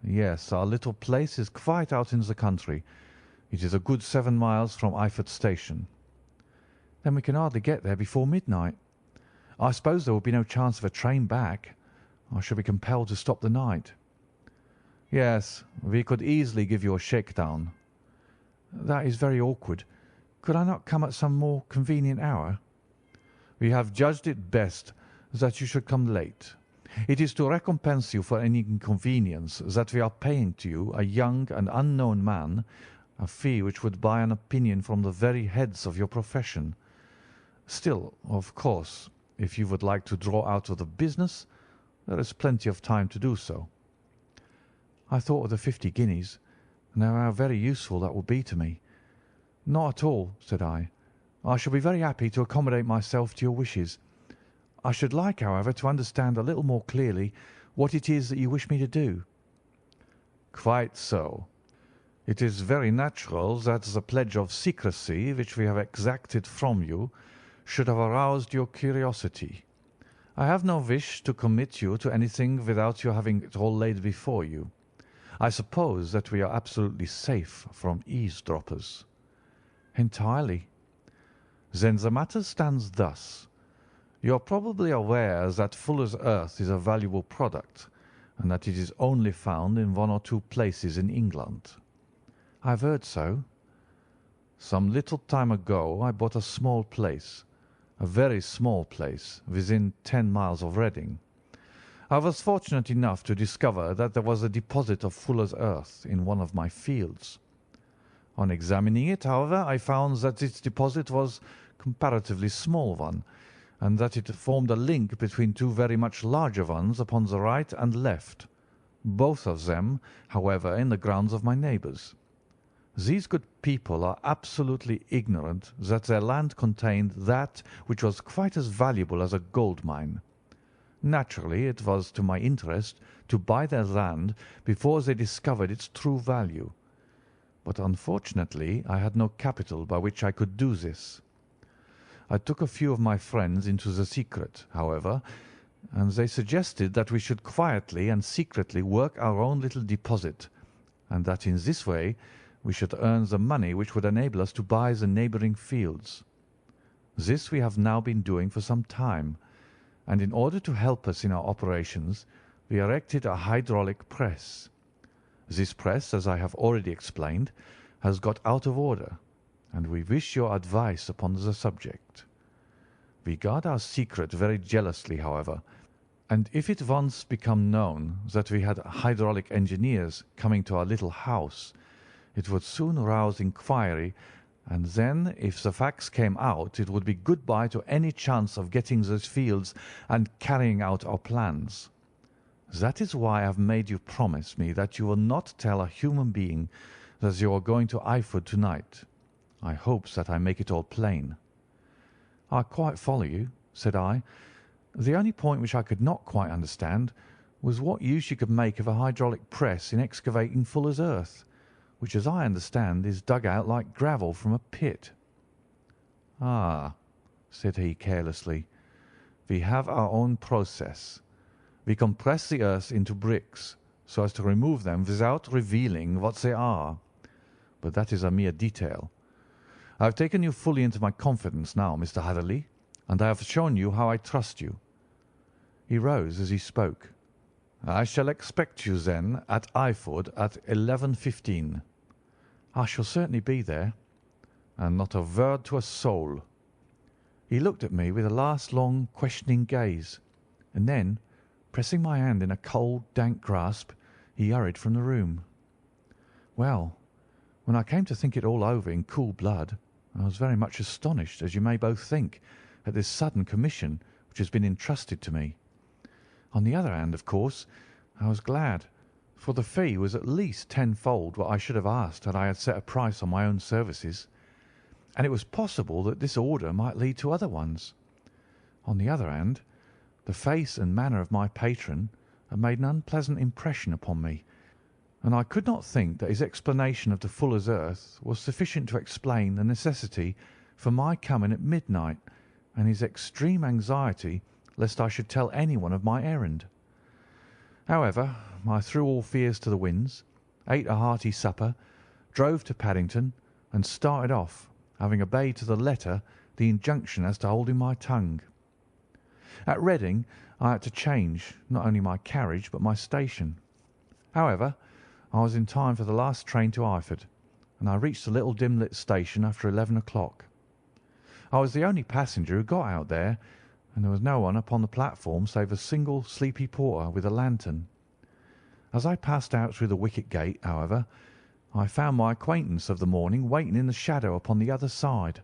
Yes, our little place is quite out in the country. It is a good 7 miles from Eyford Station." "Then we can hardly get there before midnight. I suppose there will be no chance of a train back. I shall be compelled to stop the night." "Yes, we could easily give you a shakedown." "That is very awkward. Could I not come at some more convenient hour?" "We have judged it best that you should come late. It is to recompense you for any inconvenience that we are paying to you, a young and unknown man, a fee which would buy an opinion from the very heads of your profession. Still, of course, if you would like to draw out of the business, there is plenty of time to do so." I thought of the 50 guineas, and how very useful that would be to me. "Not at all," said I. "I shall be very happy to accommodate myself to your wishes. I should like, however, to understand a little more clearly what it is that you wish me to do." "Quite so. It is very natural that the pledge of secrecy which we have exacted from you should have aroused your curiosity. I have no wish to commit you to anything without your having it all laid before you. I suppose that we are absolutely safe from eavesdroppers." "Entirely." "Then the matter stands thus. You are probably aware that Fuller's Earth is a valuable product, and that it is only found in 1 or 2 places in England." "I have heard so." "Some little time ago I bought a small place, a very small place, within 10 miles of Reading. I was fortunate enough to discover that there was a deposit of Fuller's Earth in one of my fields. On examining it, however, I found that its deposit was a comparatively small one, and that it formed a link between 2 very much larger ones upon the right and left, both of them, however, in the grounds of my neighbours. These good people are absolutely ignorant that their land contained that which was quite as valuable as a gold mine. Naturally, it was to my interest to buy their land before they discovered its true value, but unfortunately I had no capital by which I could do this. I took a few of my friends into the secret, however, and they suggested that we should quietly and secretly work our own little deposit, and that in this way we should earn the money which would enable us to buy the neighbouring fields. This we have now been doing for some time, and in order to help us in our operations we erected a hydraulic press. This press, as I have already explained, has got out of order, and we wish your advice upon the subject. We guard our secret very jealously, however, and if it once become known that we had hydraulic engineers coming to our little house, it would soon rouse inquiry, and then, if the facts came out, it would be good-bye to any chance of getting those fields and carrying out our plans. That is why I have made you promise me that you will not tell a human being that you are going to Eyford tonight. I hope that I make it all plain." "I quite follow you," said I. "The only point which I could not quite understand was what use you could make of a hydraulic press in excavating Fuller's Earth, which, as I understand, is dug out like gravel from a pit." "Ah," said he carelessly, "we have our own process. We compress the earth into bricks so as to remove them without revealing what they are. But that is a mere detail. I have taken you fully into my confidence now, Mr. Hatherley, and I have shown you how I trust you." He rose as he spoke. "I shall expect you, then, at Eyford at 11:15. "I shall certainly be there." "And not a word to a soul." He looked at me with a last long, questioning gaze, and then, pressing my hand in a cold, dank grasp, he hurried from the room. Well, when I came to think it all over in cool blood, I was very much astonished, as you may both think, at this sudden commission which has been entrusted to me. On the other hand, of course, I was glad, for the fee was at least tenfold what I should have asked had I had set a price on my own services, and it was possible that this order might lead to other ones. On the other hand, the face and manner of my patron had made an unpleasant impression upon me, and I could not think that his explanation of the Fuller's Earth was sufficient to explain the necessity for my coming at midnight, and his extreme anxiety lest I should tell anyone of my errand. However, I threw all fears to the winds, ate a hearty supper, drove to Paddington, and started off, having obeyed to the letter the injunction as to holding my tongue. At Reading I had to change not only my carriage but my station. However, I was in time for the last train to Eyford, and I reached the little dim-lit station after 11 o'clock. I was the only passenger who got out there, and there was no one upon the platform save a single sleepy porter with a lantern. As I passed out through the wicket gate, however, I found my acquaintance of the morning waiting in the shadow upon the other side.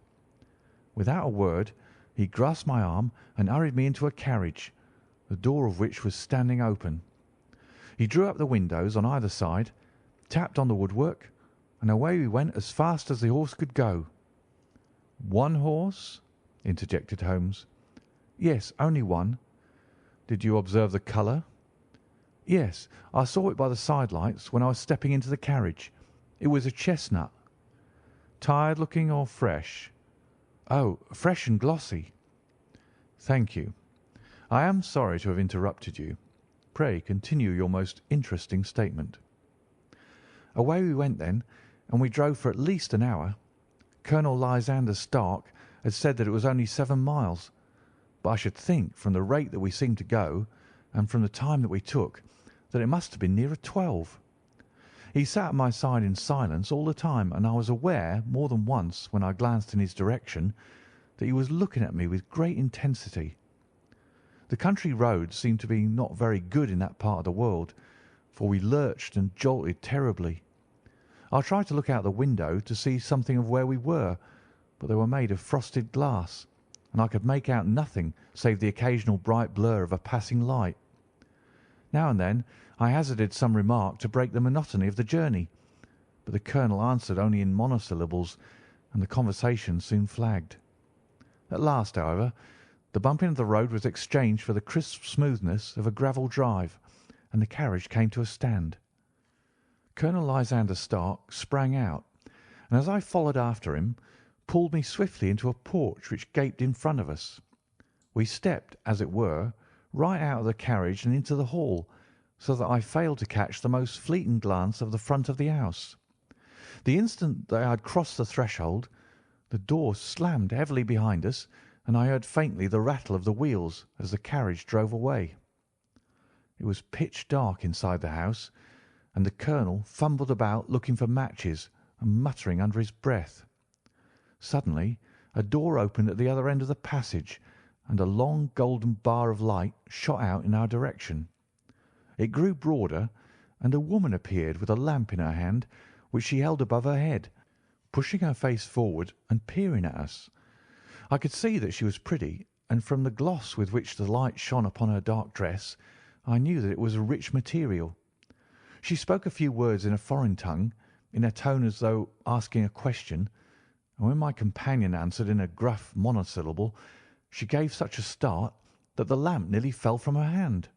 Without a word, he grasped my arm and hurried me into a carriage, the door of which was standing open. He drew up the windows on either side, tapped on the woodwork, and away we went as fast as the horse could go. "One horse?" interjected Holmes. "Yes, only one." "Did you observe the colour?" "Yes, I saw it by the side lights when I was stepping into the carriage. It was a chestnut." "Tired looking or fresh?" "Oh, fresh and glossy." "Thank you. I am sorry to have interrupted you. Pray continue your most interesting statement." "Away we went then, and we drove for at least an hour. Colonel Lysander Stark had said that it was only 7 miles, but I should think, from the rate that we seemed to go, and from the time that we took, that it must have been nearer 12. He sat at my side in silence all the time, and I was aware more than once, when I glanced in his direction, that he was looking at me with great intensity. The country roads seemed to be not very good in that part of the world, for we lurched and jolted terribly. I tried to look out the window to see something of where we were, but they were made of frosted glass, and I could make out nothing save the occasional bright blur of a passing light. Now and then I hazarded some remark to break the monotony of the journey, but the colonel answered only in monosyllables, and the conversation soon flagged. At last, however, the bumping of the road was exchanged for the crisp smoothness of a gravel drive, and the carriage came to a stand. Colonel Lysander Stark sprang out, and as I followed after him, pulled me swiftly into a porch which gaped in front of us. We stepped, as it were, right out of the carriage and into the hall, so that I failed to catch the most fleeting glance of the front of the house. The instant that I had crossed the threshold, the door slammed heavily behind us, and I heard faintly the rattle of the wheels as the carriage drove away. It was pitch dark inside the house, and the colonel fumbled about looking for matches and muttering under his breath. Suddenly a door opened at the other end of the passage, and a long golden bar of light shot out in our direction. It grew broader, and a woman appeared with a lamp in her hand, which she held above her head, pushing her face forward and peering at us. I could see that she was pretty, and from the gloss with which the light shone upon her dark dress, I knew that it was a rich material. She spoke a few words in a foreign tongue, in a tone as though asking a question, and when my companion answered in a gruff monosyllable, she gave such a start that the lamp nearly fell from her hand.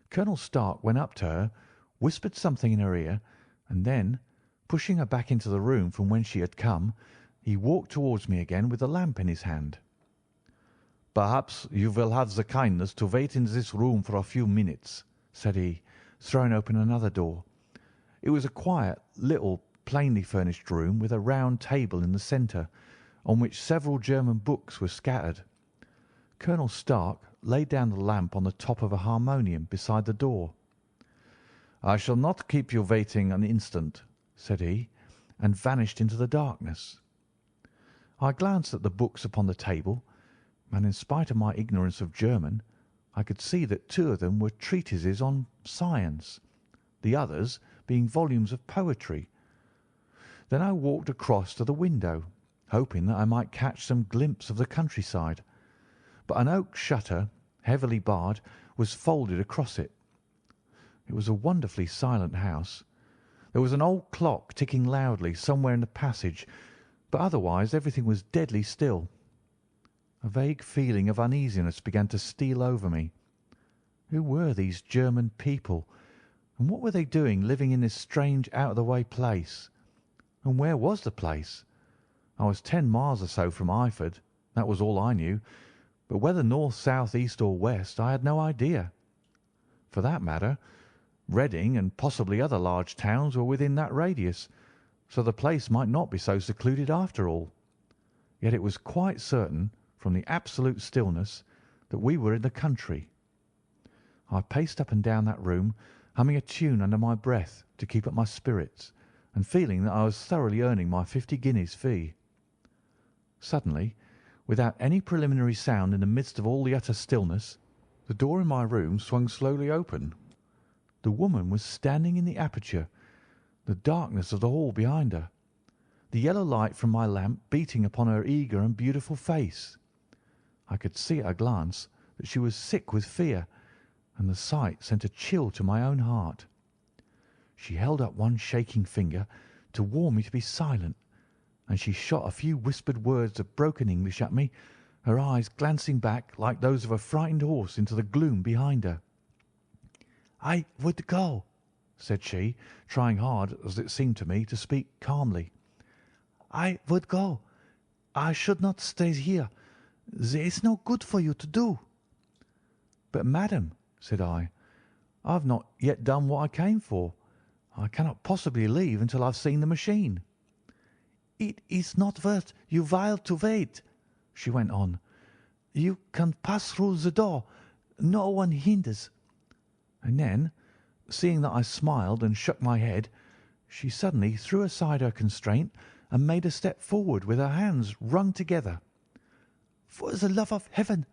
Colonel Stark went up to her, whispered something in her ear, and then, pushing her back into the room from whence she had come, he walked towards me again with the lamp in his hand. "Perhaps you will have the kindness to wait in this room for a few minutes," said he, throwing open another door. It was a quiet, little, plainly furnished room with a round table in the centre, on which several German books were scattered. Colonel Stark laid down the lamp on the top of a harmonium beside the door. "I shall not keep you waiting an instant," said he, and vanished into the darkness. I glanced at the books upon the table, and in spite of my ignorance of German, I could see that 2 of them were treatises on science, the others being volumes of poetry. Then I walked across to the window, hoping that I might catch some glimpse of the countryside, but an oak shutter, heavily barred, was folded across it. It was a wonderfully silent house. There was an old clock ticking loudly somewhere in the passage, but otherwise everything was deadly still. A vague feeling of uneasiness began to steal over me. Who were these German people, and what were they doing living in this strange out-of-the-way place? And where was the place? I was 10 miles or so from Eyford, that was all I knew, but whether north, south, east, or west I had no idea. For that matter, Reading and possibly other large towns were within that radius, so the place might not be so secluded after all. Yet it was quite certain, from the absolute stillness, that we were in the country. I paced up and down that room, humming a tune under my breath to keep up my spirits, and feeling that I was thoroughly earning my 50 guineas fee. Suddenly, without any preliminary sound in the midst of all the utter stillness, the door in my room swung slowly open. The woman was standing in the aperture, the darkness of the hall behind her, the yellow light from my lamp beating upon her eager and beautiful face. I could see at a glance that she was sick with fear, and the sight sent a chill to my own heart. She held up one shaking finger to warn me to be silent, and she shot a few whispered words of broken English at me, her eyes glancing back like those of a frightened horse into the gloom behind her. "I would go," said she, trying hard, as it seemed to me, to speak calmly. "I would go. I should not stay here. There is no good for you to do." "But, madam," said I have not yet done what I came for. I cannot possibly leave until I have seen the machine." "It is not worth your while to wait," she went on. "You can pass through the door. No one hinders." And then, seeing that I smiled and shook my head, she suddenly threw aside her constraint and made a step forward with her hands wrung together. "For the love of heaven,"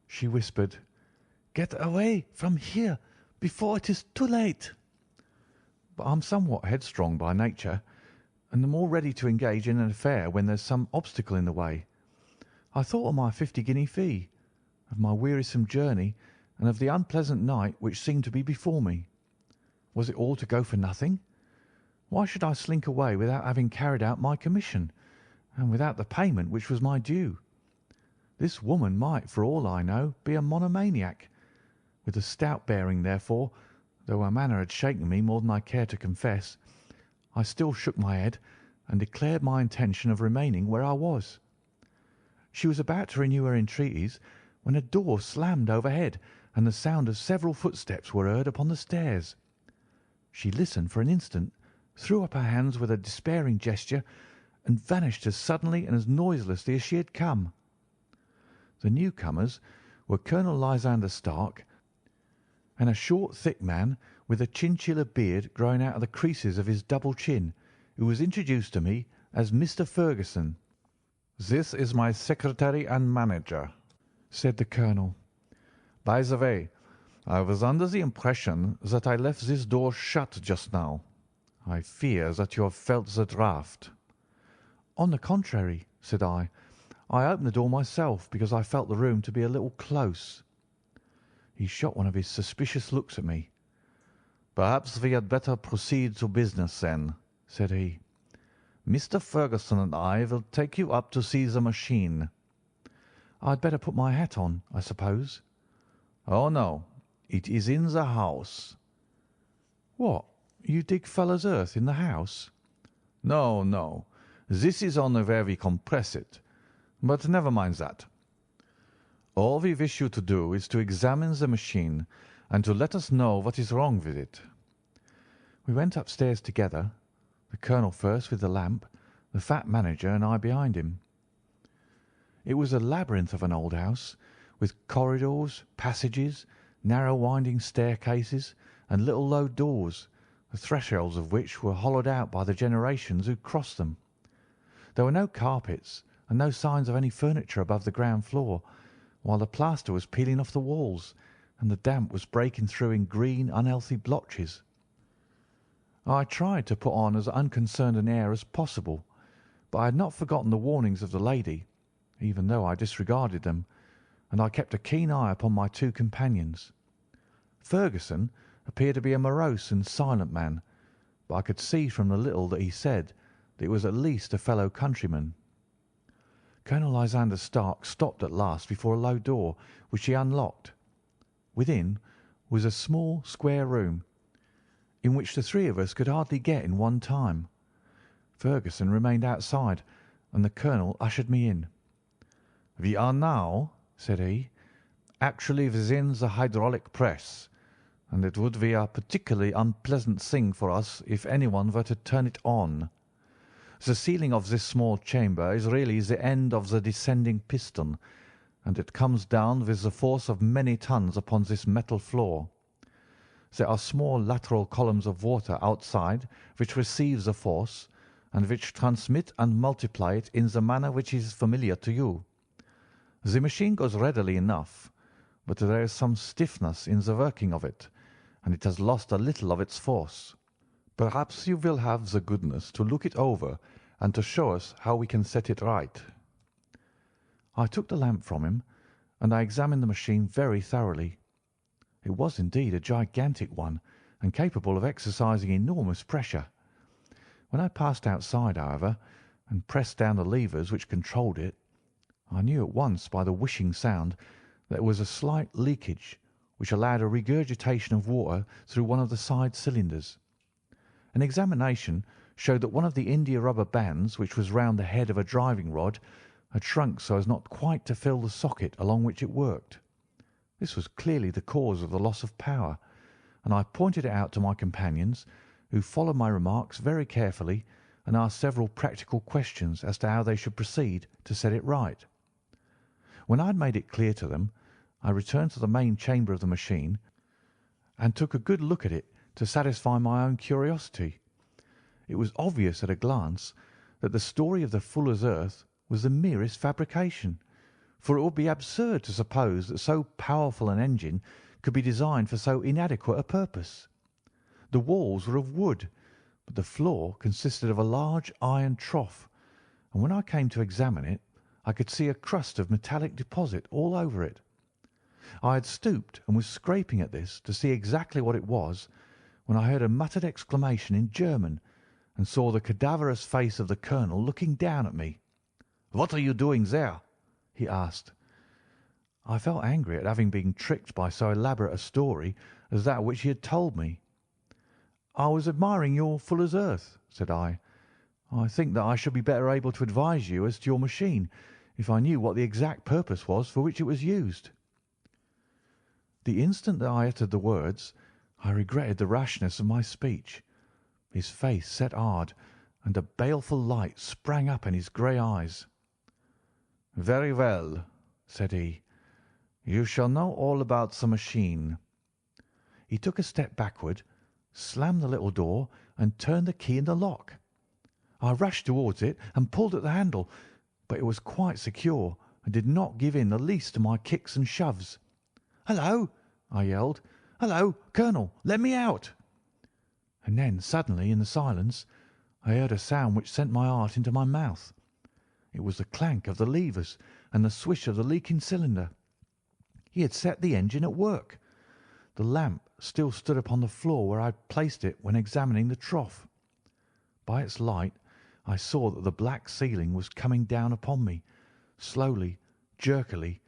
she whispered, "get away from here before it is too late." But I'm somewhat headstrong by nature, and the more ready to engage in an affair when there's some obstacle in the way. I thought of my 50-guinea fee, of my wearisome journey, and of the unpleasant night which seemed to be before me. Was it all to go for nothing? Why should I slink away without having carried out my commission, and without the payment which was my due? This woman might, for all I know, be a monomaniac. With a stout bearing, therefore, though her manner had shaken me more than I cared to confess, I still shook my head and declared my intention of remaining where I was. She was about to renew her entreaties when a door slammed overhead, and the sound of several footsteps were heard upon the stairs. She listened for an instant, threw up her hands with a despairing gesture, and vanished as suddenly and as noiselessly as she had come. The newcomers were Colonel Lysander Stark and a short, thick man with a chinchilla beard growing out of the creases of his double chin, who was introduced to me as Mr. Ferguson. "This is my secretary and manager," said the colonel. "By the way, I was under the impression that I left this door shut just now. I fear that you have felt the draught." "On the contrary," said I opened the door myself because I felt the room to be a little close." He shot one of his suspicious looks at me. "Perhaps we had better proceed to business then," said he. "Mr. Ferguson and I will take you up to see the machine." "I'd better put my hat on, I suppose." "Oh, no, it is in the house." "What, you dig fuller's earth in the house?" "No, no, this is only where we compress it. But never mind that. All we wish you to do is to examine the machine and to let us know what is wrong with it." We went upstairs together, the colonel first with the lamp, the fat manager and I behind him. It was a labyrinth of an old house, with corridors, passages, narrow winding staircases, and little low doors, the thresholds of which were hollowed out by the generations who crossed them. There were no carpets and no signs of any furniture above the ground floor, while the plaster was peeling off the walls, and the damp was breaking through in green, unhealthy blotches. I tried to put on as unconcerned an air as possible, but I had not forgotten the warnings of the lady, even though I disregarded them, and I kept a keen eye upon my two companions. Ferguson appeared to be a morose and silent man, but I could see from the little that he said that he was at least a fellow countryman. Colonel Lysander Stark stopped at last before a low door, which he unlocked. Within was a small square room, in which the three of us could hardly get in one time. Ferguson remained outside, and the colonel ushered me in. "We are now," said he, "actually within the hydraulic press. and it would be a particularly unpleasant thing for us if anyone were to turn it on. The ceiling of this small chamber is really the end of the descending piston, and it comes down with the force of many tons upon this metal floor. There are small lateral columns of water outside which receive the force, and which transmit and multiply it in the manner which is familiar to you. The machine goes readily enough, but there is some stiffness in the working of it, and it has lost a little of its force. Perhaps you will have the goodness to look it over and to show us how we can set it right." I took the lamp from him, and I examined the machine very thoroughly. It was indeed a gigantic one, and capable of exercising enormous pressure. When I passed outside, however, and pressed down the levers which controlled it, I knew at once by the whishing sound that there was a slight leakage which allowed a regurgitation of water through one of the side cylinders. An examination showed that one of the india-rubber bands which was round the head of a driving rod had shrunk so as not quite to fill the socket along which it worked. This was clearly the cause of the loss of power, and I pointed it out to my companions, who followed my remarks very carefully and asked several practical questions as to how they should proceed to set it right. When I had made it clear to them, I returned to the main chamber of the machine and took a good look at it to satisfy my own curiosity. It was obvious at a glance that the story of the fuller's earth was the merest fabrication, for it would be absurd to suppose that so powerful an engine could be designed for so inadequate a purpose. The walls were of wood, but the floor consisted of a large iron trough, and when I came to examine it, I could see a crust of metallic deposit all over it. I had stooped and was scraping at this to see exactly what it was, when I heard a muttered exclamation in German, and saw the cadaverous face of the colonel looking down at me. "What are you doing there?" he asked. I felt angry at having been tricked by so elaborate a story as that which he had told me. "I was admiring your fuller's earth," said I. "I think that I should be better able to advise you as to your machine if I knew what the exact purpose was for which it was used." The instant that I uttered the words, I regretted the rashness of my speech. His face set hard, and a baleful light sprang up in his grey eyes. "Very well," said he. "You shall know all about the machine." He took a step backward, slammed the little door, and turned the key in the lock. I rushed towards it and pulled at the handle, but it was quite secure and did not give in the least to my kicks and shoves. "Hullo!" I yelled. "Hullo, Colonel, let me out!" And then suddenly in the silence I heard a sound which sent my heart into my mouth. It was the clank of the levers and the swish of the leaking cylinder. He had set the engine at work. The lamp still stood upon the floor where I had placed it when examining the trough. By its light I saw that the black ceiling was coming down upon me, slowly, jerkily,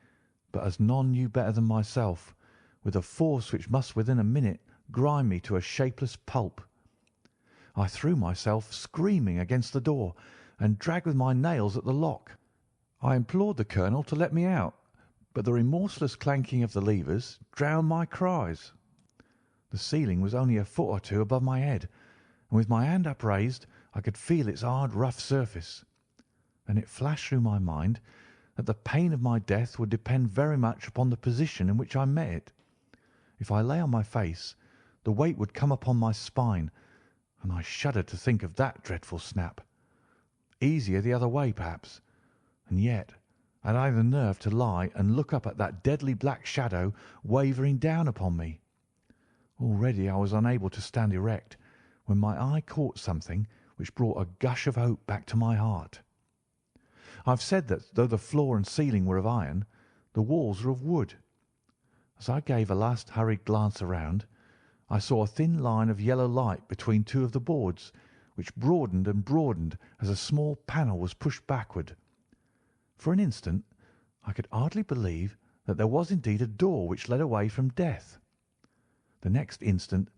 but as none knew better than myself, with a force which must within a minute grind me to a shapeless pulp. I threw myself screaming against the door and dragged with my nails at the lock. I implored the colonel to let me out, but the remorseless clanking of the levers drowned my cries. The ceiling was only a foot or two above my head, and with my hand upraised I could feel its hard, rough surface. Then it flashed through my mind that the pain of my death would depend very much upon the position in which I met it. If I lay on my face, the weight would come upon my spine, and I shuddered to think of that dreadful snap. Easier the other way, perhaps, and yet had I the nerve to lie and look up at that deadly black shadow wavering down upon me? Already I was unable to stand erect, when my eye caught something which brought a gush of hope back to my heart. I have said that though the floor and ceiling were of iron, the walls were of wood. As I gave a last hurried glance around, I saw a thin line of yellow light between two of the boards, which broadened and broadened as a small panel was pushed backward. For an instant I could hardly believe that there was indeed a door which led away from death. The next instant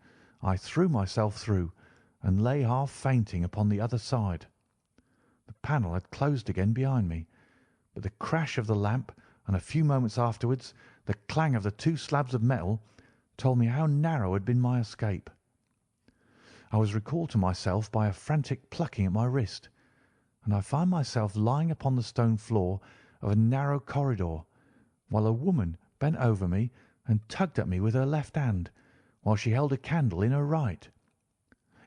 I threw myself through and lay half fainting upon the other side. The panel had closed again behind me, but the crash of the lamp and a few moments afterwards the clang of the two slabs of metal told me how narrow had been my escape. I was recalled to myself by a frantic plucking at my wrist, and I found myself lying upon the stone floor of a narrow corridor, while a woman bent over me and tugged at me with her left hand, while she held a candle in her right.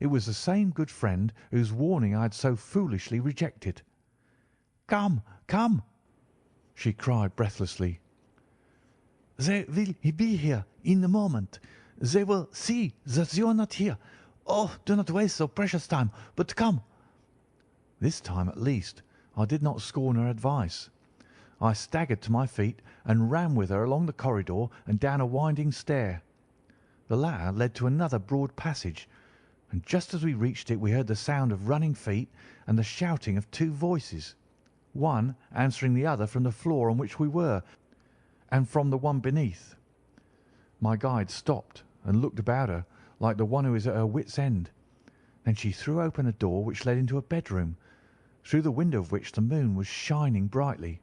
It was the same good friend whose warning I had so foolishly rejected. "Come, come!" she cried breathlessly. "They will be here in a moment. They will see that you are not here. Oh, do not waste so precious time, but come." This time, at least, I did not scorn her advice. I staggered to my feet and ran with her along the corridor and down a winding stair. The latter led to another broad passage, and just as we reached it we heard the sound of running feet and the shouting of two voices, one answering the other from the floor on which we were and from the one beneath. My guide stopped and looked about her like the one who is at her wit's end. Then she threw open a door which led into a bedroom, through the window of which the moon was shining brightly.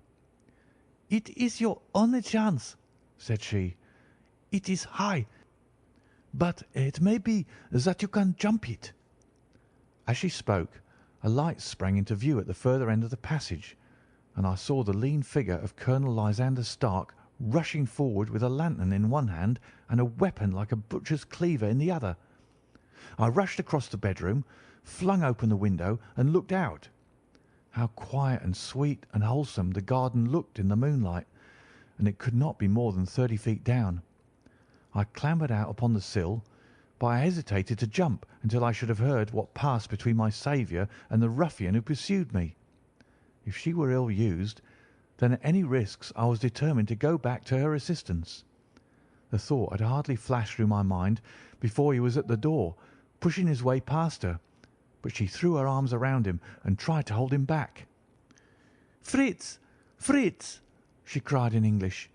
"It is your only chance," said she. "It is high, but it may be that you can jump it." As she spoke, a light sprang into view at the further end of the passage, and I saw the lean figure of Colonel Lysander Stark rushing forward with a lantern in one hand and a weapon like a butcher's cleaver in the other. I rushed across the bedroom, flung open the window, and looked out. How quiet and sweet and wholesome the garden looked in the moonlight, and it could not be more than 30 feet down. I clambered out upon the sill, but I hesitated to jump until I should have heard what passed between my saviour and the ruffian who pursued me. If she were ill used, then at any risks I was determined to go back to her assistance. The thought had hardly flashed through my mind before he was at the door, pushing his way past her, but she threw her arms around him and tried to hold him back. "Fritz, Fritz!" she cried in English.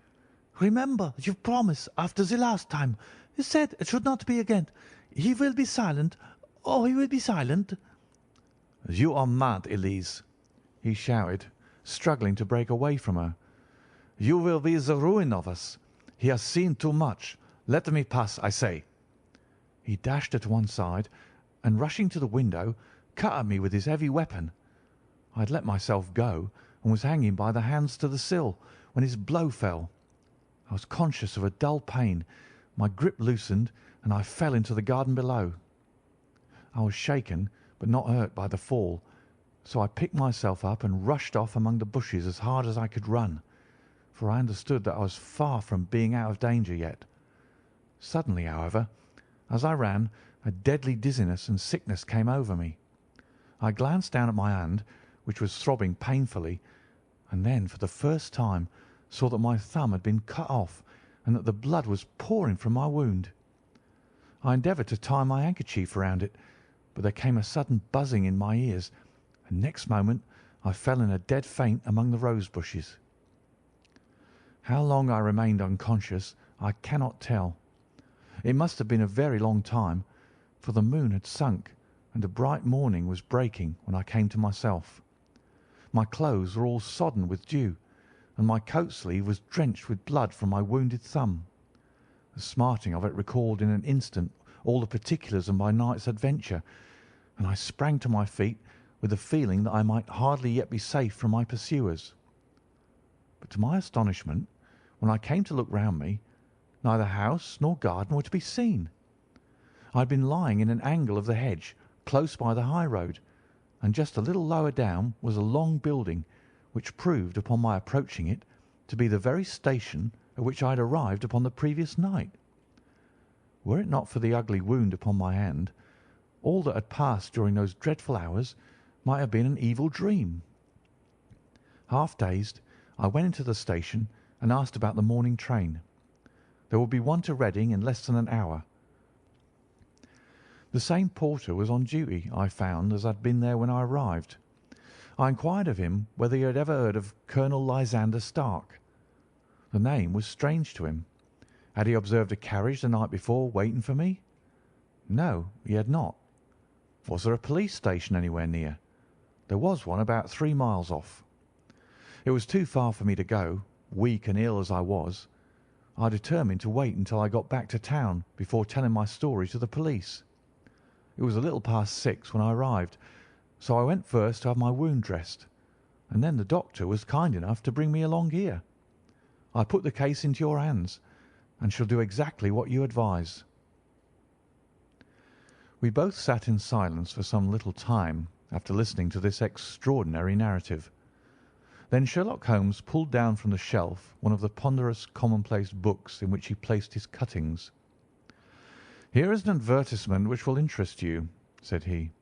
"Remember your promise after the last time. You said it should not be again. He will be silent. Oh, he will be silent." "You are mad, Elise," he shouted, struggling to break away from her. "You will be the ruin of us. He has seen too much. Let me pass, I say." He dashed her to one side, and rushing to the window, cut at me with his heavy weapon. I had let myself go and was hanging by the hands to the sill when his blow fell. I was conscious of a dull pain. My grip loosened, and I fell into the garden below. I was shaken, but not hurt by the fall, so I picked myself up and rushed off among the bushes as hard as I could run, for I understood that I was far from being out of danger yet. Suddenly, however, as I ran, a deadly dizziness and sickness came over me. I glanced down at my hand, which was throbbing painfully, and then for the first time saw that my thumb had been cut off and that the blood was pouring from my wound. I endeavoured to tie my handkerchief around it, but there came a sudden buzzing in my ears, and next moment I fell in a dead faint among the rose bushes. How long I remained unconscious I cannot tell. It must have been a very long time, for the moon had sunk and a bright morning was breaking when I came to myself. My clothes were all sodden with dew, and my coat sleeve was drenched with blood from my wounded thumb. The smarting of it recalled in an instant all the particulars of my night's adventure, and I sprang to my feet with the feeling that I might hardly yet be safe from my pursuers. But to my astonishment, when I came to look round me, neither house nor garden were to be seen. I had been lying in an angle of the hedge close by the high road, and just a little lower down was a long building, which proved, upon my approaching it, to be the very station at which I had arrived upon the previous night. Were it not for the ugly wound upon my hand, all that had passed during those dreadful hours might have been an evil dream. Half dazed, I went into the station and asked about the morning train. There would be one to Reading in less than an hour. The same porter was on duty, I found, as had been there when I arrived. I inquired of him whether he had ever heard of Colonel Lysander Stark. The name was strange to him. Had he observed a carriage the night before waiting for me? No, he had not. Was there a police station anywhere near? There was one about 3 miles off. It was too far for me to go, weak and ill as I was. I determined to wait until I got back to town before telling my story to the police. It was a little past 6 when I arrived, so I went first to have my wound dressed, and then the doctor was kind enough to bring me along here. I put the case into your hands, and shall do exactly what you advise." We both sat in silence for some little time after listening to this extraordinary narrative. Then Sherlock Holmes pulled down from the shelf one of the ponderous commonplace books in which he placed his cuttings. "Here is an advertisement which will interest you," said he.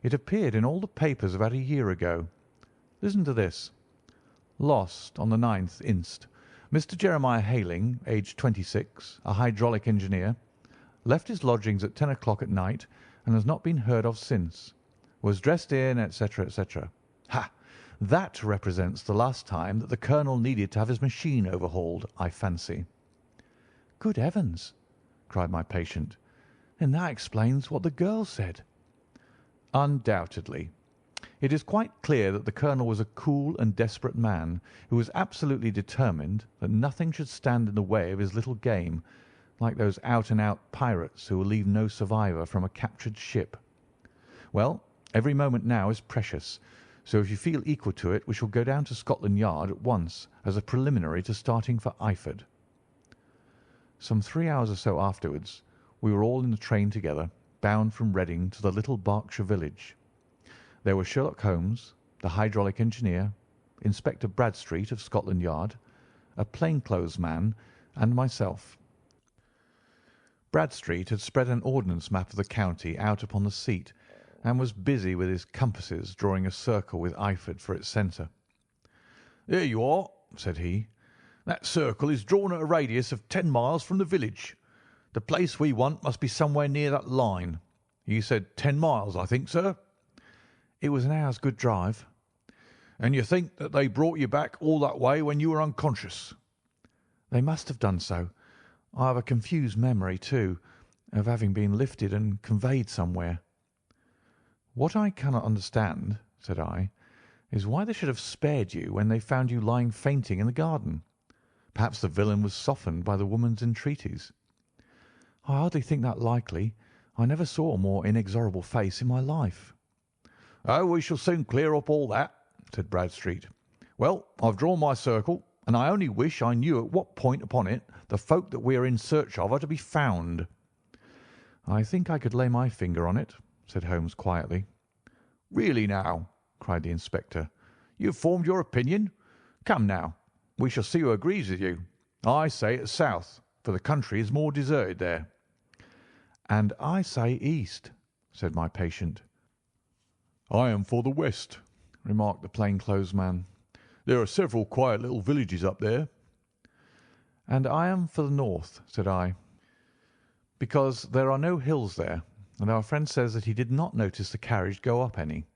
"It appeared in all the papers about a year ago. Listen to this. 'Lost on the 9th inst. Mr. Jeremiah Hayling, aged 26, a hydraulic engineer, left his lodgings at 10 o'clock at night and has not been heard of since. Was dressed in, etc., etc.' Ha! That represents the last time that the colonel needed to have his machine overhauled, I fancy." "Good heavens!" cried my patient. "Then that explains what the girl said." "Undoubtedly. It is quite clear that the colonel was a cool and desperate man who was absolutely determined that nothing should stand in the way of his little game, like those out-and-out pirates who will leave no survivor from a captured ship. Well, every moment now is precious, so if you feel equal to it we shall go down to Scotland Yard at once as a preliminary to starting for Eyford." Some 3 hours or so afterwards we were all in the train together, bound from Reading to the little Berkshire village. There were Sherlock Holmes, the hydraulic engineer, Inspector Bradstreet of Scotland Yard, a plainclothes man, and myself. Bradstreet had spread an ordnance map of the county out upon the seat, and was busy with his compasses drawing a circle with Eyford for its centre. "There you are," said he. "That circle is drawn at a radius of 10 miles from the village. The place we want must be somewhere near that line. You said 10 miles, I think, sir?" "It was an hour's good drive." "And you think that they brought you back all that way when you were unconscious?" "They must have done so. I have a confused memory, too, of having been lifted and conveyed somewhere." "What I cannot understand," said I, "is why they should have spared you when they found you lying fainting in the garden. Perhaps the villain was softened by the woman's entreaties." "I hardly think that likely. I never saw a more inexorable face in my life." "Oh, we shall soon clear up all that," said Bradstreet. "Well, I've drawn my circle, and I only wish I knew at what point upon it the folk that we are in search of are to be found." "I think I could lay my finger on it," said Holmes quietly. "Really now," cried the inspector, "you have formed your opinion? Come now, we shall see who agrees with you. I say it's south, for the country is more deserted there." "And I say east," said my patient. "I am for the west," remarked the plainclothes man. "There are several quiet little villages up there." "And I am for the north," said I, "because there are no hills there, and our friend says that he did not notice the carriage go up any."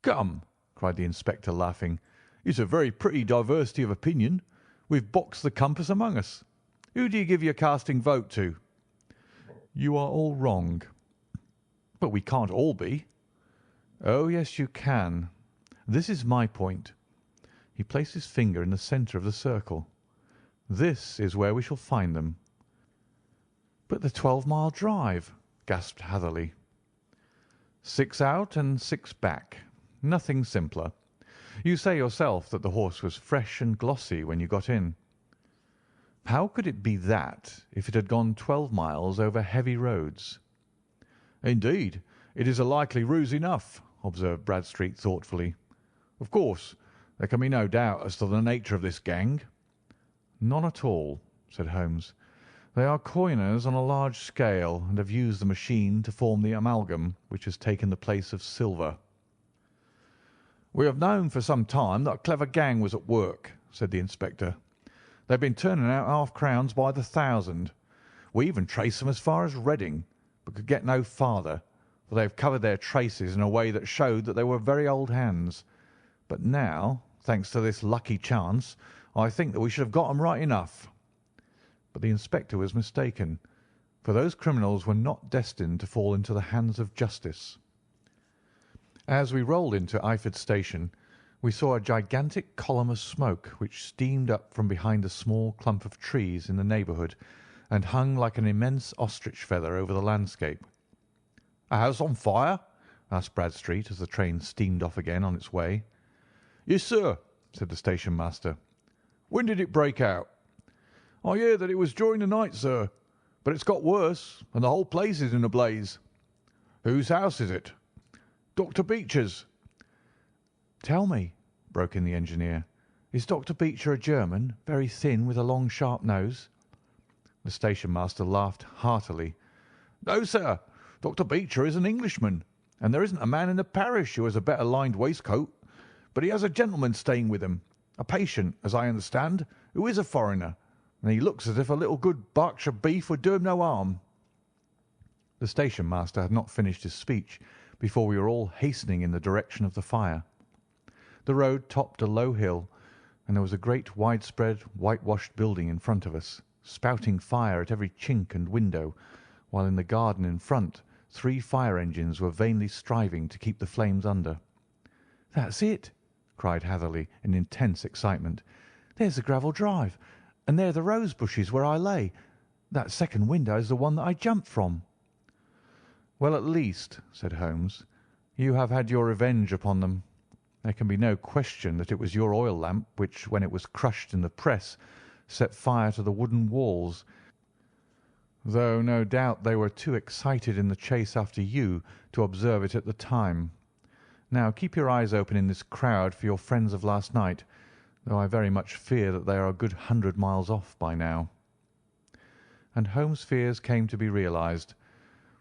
"Come," cried the inspector, laughing, "it's a very pretty diversity of opinion. We've boxed the compass among us. Who do you give your casting vote to?" "You are all wrong." "But we can't all be." "Oh, yes, you can. This is my point." He placed his finger in the centre of the circle. "This is where we shall find them." "But the 12-mile drive!" gasped Hatherley. 6 out and 6 back. Nothing simpler. You say yourself that the horse was fresh and glossy when you got in. How could it be that if it had gone 12 miles over heavy roads? "Indeed, it is a likely ruse enough," observed Bradstreet thoughtfully. "Of course, there can be no doubt as to the nature of this gang." "None at all," said Holmes. "They are coiners on a large scale, and have used the machine to form the amalgam which has taken the place of silver." "We have known for some time that a clever gang was at work," said the inspector. "They've been turning out half-crowns by the thousand. We even traced them as far as Reading, but could get no farther, for they have covered their traces in a way that showed that they were very old hands. But now, thanks to this lucky chance, I think that we should have got them right enough." But the inspector was mistaken, for those criminals were not destined to fall into the hands of justice. As we rolled into Eyford station, We saw a gigantic column of smoke which steamed up from behind a small clump of trees in the neighbourhood and hung like an immense ostrich feather over the landscape. "A house on fire?" asked Bradstreet as the train steamed off again on its way. "Yes, sir," said the station master. "When did it break out?" "I hear that it was during the night, sir, but it's got worse, and the whole place is in a blaze." "Whose house is it?" "Dr. Beecher's." "Tell me," broke in the engineer, "is Dr. Beecher a German, very thin, with a long, sharp nose?" The station master laughed heartily. "No, sir. Dr. Beecher is an Englishman, and there isn't a man in the parish who has a better lined waistcoat. But he has a gentleman staying with him, a patient, as I understand, who is a foreigner, and he looks as if a little good Berkshire beef would do him no harm." The station master had not finished his speech before we were all hastening in the direction of the fire. The road topped a low hill, and there was a great widespread whitewashed building in front of us, spouting fire at every chink and window, while in the garden in front 3 fire engines were vainly striving to keep the flames under. "That's it!" cried Hatherley in intense excitement. "There's the gravel drive, and there are the rose bushes where I lay. That second window is the one that I jumped from." "Well, at least," said Holmes, "you have had your revenge upon them. There can be no question that it was your oil lamp which, when it was crushed in the press, set fire to the wooden walls, though no doubt they were too excited in the chase after you to observe it at the time. Now keep your eyes open in this crowd for your friends of last night, though I very much fear that they are a good 100 miles off by now." And Holmes' fears came to be realized,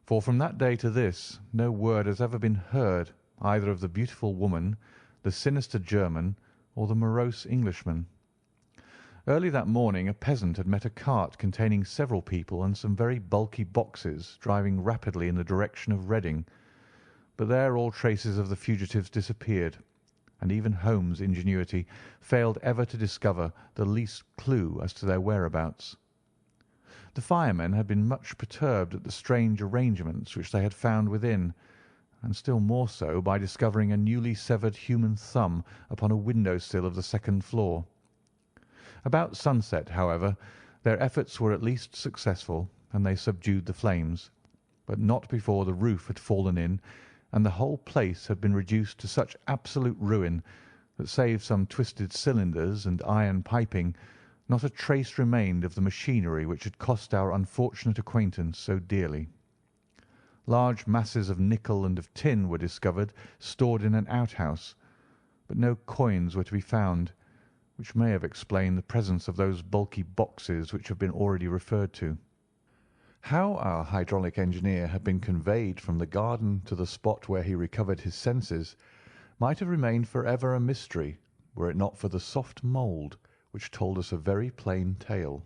for from that day to this no word has ever been heard either of the beautiful woman, the sinister German, or the morose Englishman. Early that morning a peasant had met a cart containing several people and some very bulky boxes driving rapidly in the direction of Reading, but there all traces of the fugitives disappeared, and even Holmes' ingenuity failed ever to discover the least clue as to their whereabouts. The firemen had been much perturbed at the strange arrangements which they had found within, and still more so by discovering a newly severed human thumb upon a window-sill of the second floor. About sunset, however, their efforts were at least successful, and they subdued the flames, but not before the roof had fallen in, and the whole place had been reduced to such absolute ruin that, save some twisted cylinders and iron piping, not a trace remained of the machinery which had cost our unfortunate acquaintance so dearly. Large masses of nickel and of tin were discovered stored in an outhouse, but no coins were to be found, which may have explained the presence of those bulky boxes which have been already referred to. How our hydraulic engineer had been conveyed from the garden to the spot where he recovered his senses might have remained for ever a mystery were it not for the soft mould which told us a very plain tale.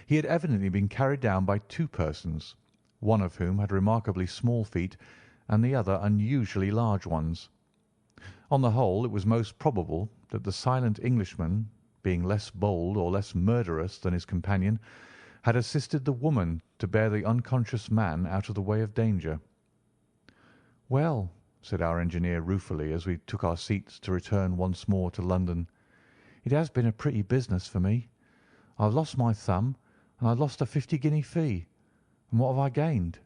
He had evidently been carried down by 2 persons, one of whom had remarkably small feet and the other unusually large ones. On the whole, it was most probable that the silent Englishman, being less bold or less murderous than his companion, had assisted the woman to bear the unconscious man out of the way of danger. "Well," said our engineer ruefully as we took our seats to return once more to London, "it has been a pretty business for me. I've lost my thumb, and I've lost a 50-guinea fee. And what have I gained?"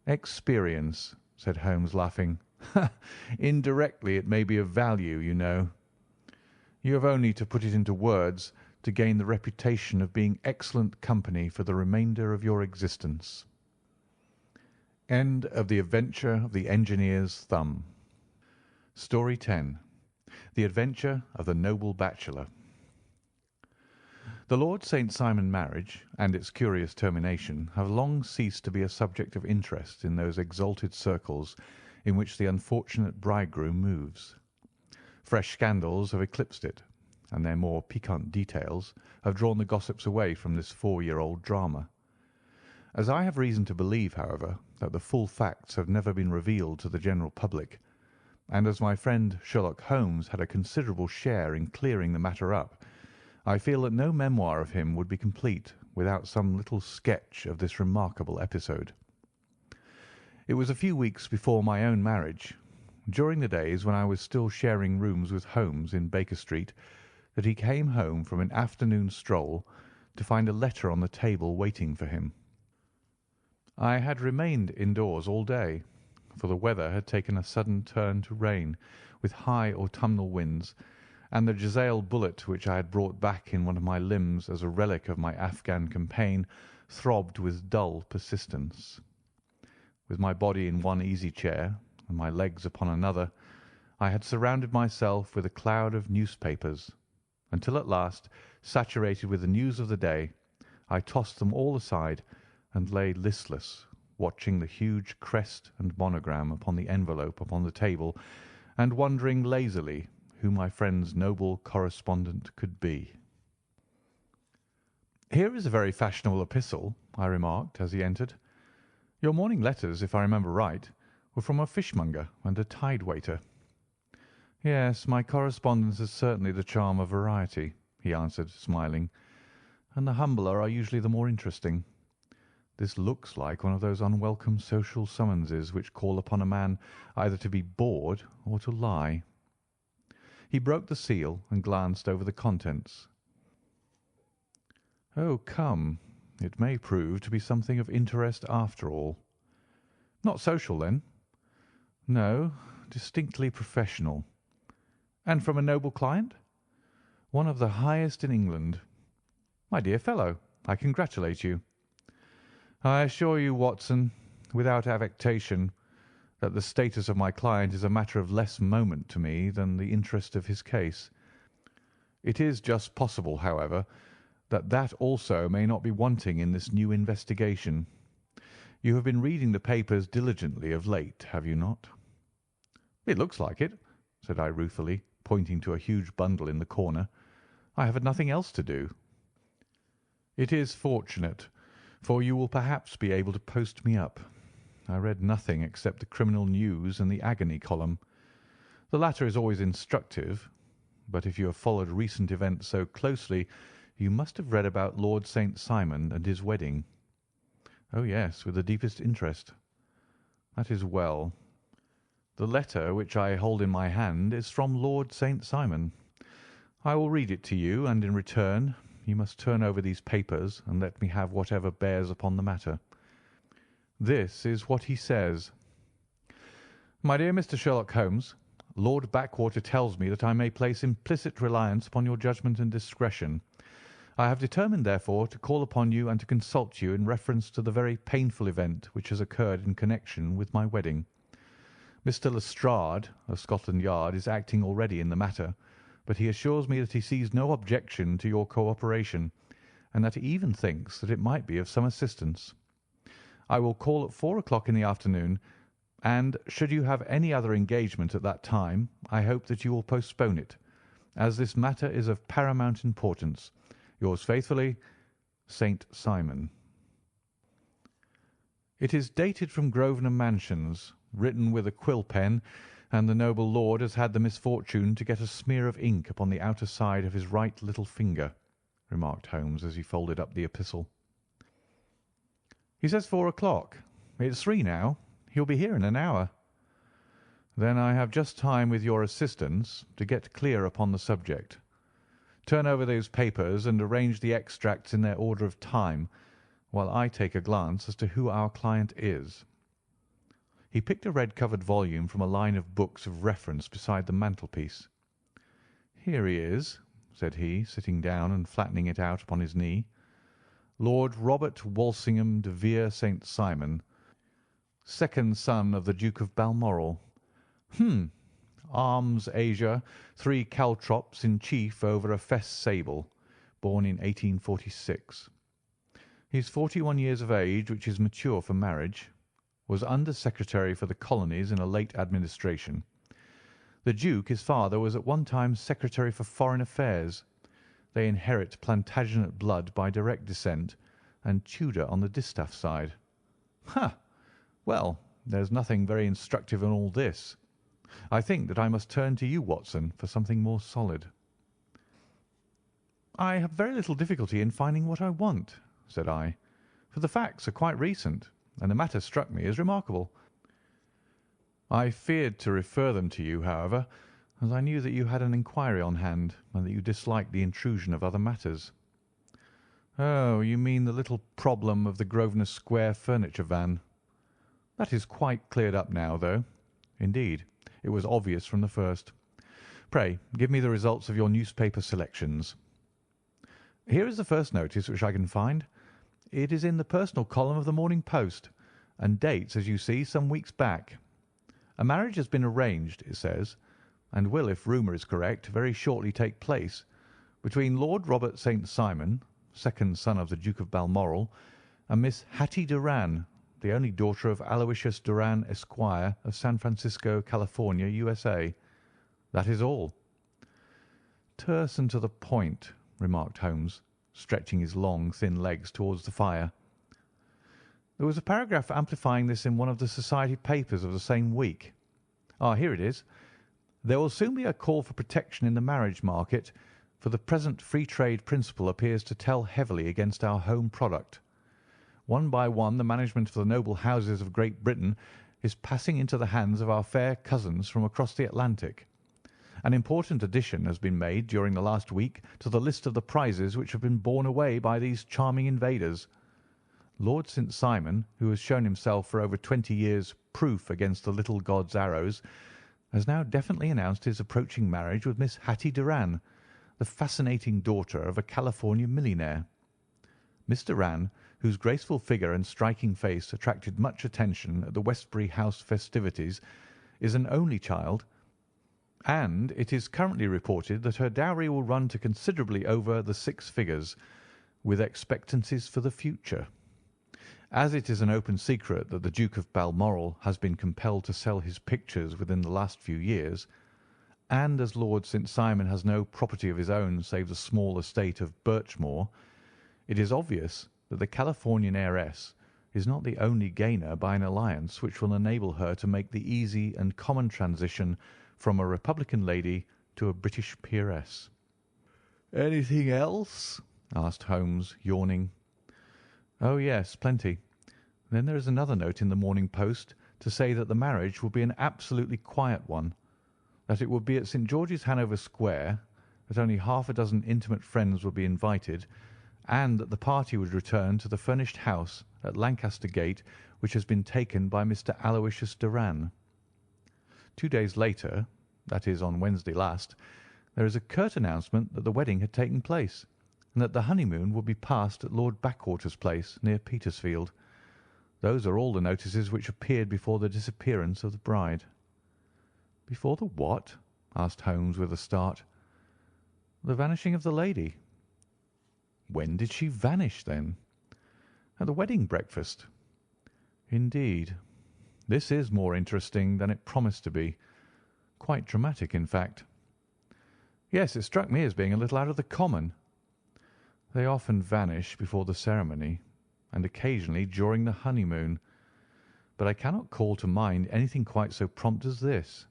"Experience," said Holmes, laughing. "Indirectly it may be of value, you know. You have only to put it into words to gain the reputation of being excellent company for the remainder of your existence." End of The Adventure of the Engineer's Thumb. Story 10. The Adventure of the Noble Bachelor. The Lord St. Simon marriage and its curious termination have long ceased to be a subject of interest in those exalted circles in which the unfortunate bridegroom moves. Fresh scandals have eclipsed it, and their more piquant details have drawn the gossips away from this 4-year-old drama. As I have reason to believe, however, that the full facts have never been revealed to the general public, and as my friend Sherlock Holmes had a considerable share in clearing the matter up, I feel that no memoir of him would be complete without some little sketch of this remarkable episode. It was a few weeks before my own marriage. during the days when I was still sharing rooms with Holmes in Baker Street, that he came home from an afternoon stroll to find a letter on the table waiting for him. I had remained indoors all day, for the weather had taken a sudden turn to rain, with high autumnal winds, and the Jezail bullet which I had brought back in one of my limbs as a relic of my Afghan campaign throbbed with dull persistence. With my body in one easy chair and my legs upon another, I had surrounded myself with a cloud of newspapers, until at last, saturated with the news of the day, I tossed them all aside and lay listless, watching the huge crest and monogram upon the envelope upon the table, and wondering lazily who my friend's noble correspondent could be. "Here is a very fashionable epistle," I remarked as he entered. "Your morning letters, if I remember right, were from a fishmonger and a tide-waiter." "Yes, my correspondence is certainly the charm of variety," he answered, smiling, "and the humbler are usually the more interesting. This looks like one of those unwelcome social summonses which call upon a man either to be bored or to lie." He broke the seal and glanced over the contents. "Oh, come, it may prove to be something of interest after all." "Not social, then?" "No, distinctly professional." "And from a noble client?" "One of the highest in England." "My dear fellow, I congratulate you." "I assure you, Watson, without affectation, that the status of my client is a matter of less moment to me than the interest of his case. It is just possible, however, that also may not be wanting in this new investigation. You have been reading the papers diligently of late, have you not?" "It looks like it," said I ruefully, pointing to a huge bundle in the corner. "I have had nothing else to do." "It is fortunate, for you will perhaps be able to post me up. I read nothing except the criminal news and the agony column. The latter is always instructive, but if you have followed recent events so closely, you must have read about Lord St. Simon and his wedding." "Oh, yes, with the deepest interest." "That is well. The letter which I hold in my hand is from Lord St. Simon. I will read it to you, and in return you must turn over these papers and let me have whatever bears upon the matter. This is what he says: "My dear Mr. Sherlock Holmes, Lord Backwater tells me that I may place implicit reliance upon your judgment and discretion. I have determined, therefore, to call upon you and to consult you in reference to the very painful event which has occurred in connection with my wedding. Mr. Lestrade, of Scotland Yard, is acting already in the matter, but he assures me that he sees no objection to your cooperation, and that he even thinks that it might be of some assistance. I will call at 4 o'clock in the afternoon, and should you have any other engagement at that time, I hope that you will postpone it, as this matter is of paramount importance. Yours faithfully, St. Simon." It is dated from Grosvenor Mansions, written with a quill pen, and the noble lord has had the misfortune to get a smear of ink upon the outer side of his right little finger, remarked Holmes as he folded up the epistle. "He says 4 o'clock. It's 3 now. He'll be here in an hour." "Then I have just time, with your assistance, to get clear upon the subject. Turn over those papers and arrange the extracts in their order of time, while I take a glance as to who our client is." He picked a red-covered volume from a line of books of reference beside the mantelpiece. "Here he is," said he, sitting down and flattening it out upon his knee. "Lord Robert Walsingham de Vere St. Simon, second son of the Duke of Balmoral. Arms azure, 3 caltrops in chief over a fess sable, born in 1846. He is 41 years of age, which is mature for marriage. Was Under-Secretary for the Colonies in a late administration. The Duke, his father, was at one time Secretary for Foreign Affairs. They inherit Plantagenet blood by direct descent, and Tudor on the distaff side. Ha! Well, there's nothing very instructive in all this. I think that I must turn to you, Watson, for something more solid." "I have very little difficulty in finding what I want," said I, "for the facts are quite recent, and the matter struck me as remarkable." I feared to refer them to you, however, as I knew that you had an inquiry on hand and that you disliked the intrusion of other matters. Oh, you mean the little problem of the Grosvenor Square furniture van. That is quite cleared up now, though. Indeed, it was obvious from the first. Pray, give me the results of your newspaper selections. Here is the first notice which I can find. It is in the personal column of the Morning Post, and dates, as you see, some weeks back. A marriage has been arranged, it says, and will, if rumour is correct, very shortly take place, between Lord Robert St. Simon, second son of the Duke of Balmoral, and Miss Hattie Doran, the only daughter of Aloysius Doran, Esquire, of San Francisco, California, USA. That is all. Terse and to the point, remarked Holmes, stretching his long, thin legs towards the fire. There was a paragraph amplifying this in one of the society papers of the same week. Here it is. There will soon be a call for protection in the marriage market, for the present free trade principle appears to tell heavily against our home product. One by one the management of the noble houses of Great Britain is passing into the hands of our fair cousins from across the Atlantic. An important addition has been made during the last week to the list of the prizes which have been borne away by these charming invaders. Lord St. Simon, who has shown himself for over 20 years proof against the little god's arrows, has now definitely announced his approaching marriage with Miss Hattie Doran, the fascinating daughter of a California millionaire. Miss Doran, whose graceful figure and striking face attracted much attention at the Westbury House festivities, is an only child, and it is currently reported that her dowry will run to considerably over the 6 figures, with expectancies for the future. As it is an open secret that the Duke of Balmoral has been compelled to sell his pictures within the last few years, and as Lord St. Simon has no property of his own save the small estate of Birchmoor, it is obvious that the Californian heiress is not the only gainer by an alliance which will enable her to make the easy and common transition from a Republican lady to a British peeress. "Anything else?" asked Holmes, yawning. "Oh, yes, plenty. Then there is another note in the Morning Post to say that the marriage will be an absolutely quiet one, that it will be at St. George's, Hanover Square, that only half a dozen intimate friends will be invited, and that the party would return to the furnished house at Lancaster Gate which has been taken by Mr. Aloysius Doran. 2 days later, that is on Wednesday last, there is a curt announcement that the wedding had taken place, and that the honeymoon would be passed at Lord Backwater's place near Petersfield. Those are all the notices which appeared before the disappearance of the bride." "Before the what?" asked Holmes with a start. "The vanishing of the lady." "When did she vanish, then?" "At the wedding breakfast." "Indeed. This is more interesting than it promised to be. Quite dramatic, in fact." "Yes, it struck me as being a little out of the common." "They often vanish before the ceremony, and occasionally during the honeymoon, but I cannot call to mind anything quite so prompt as this.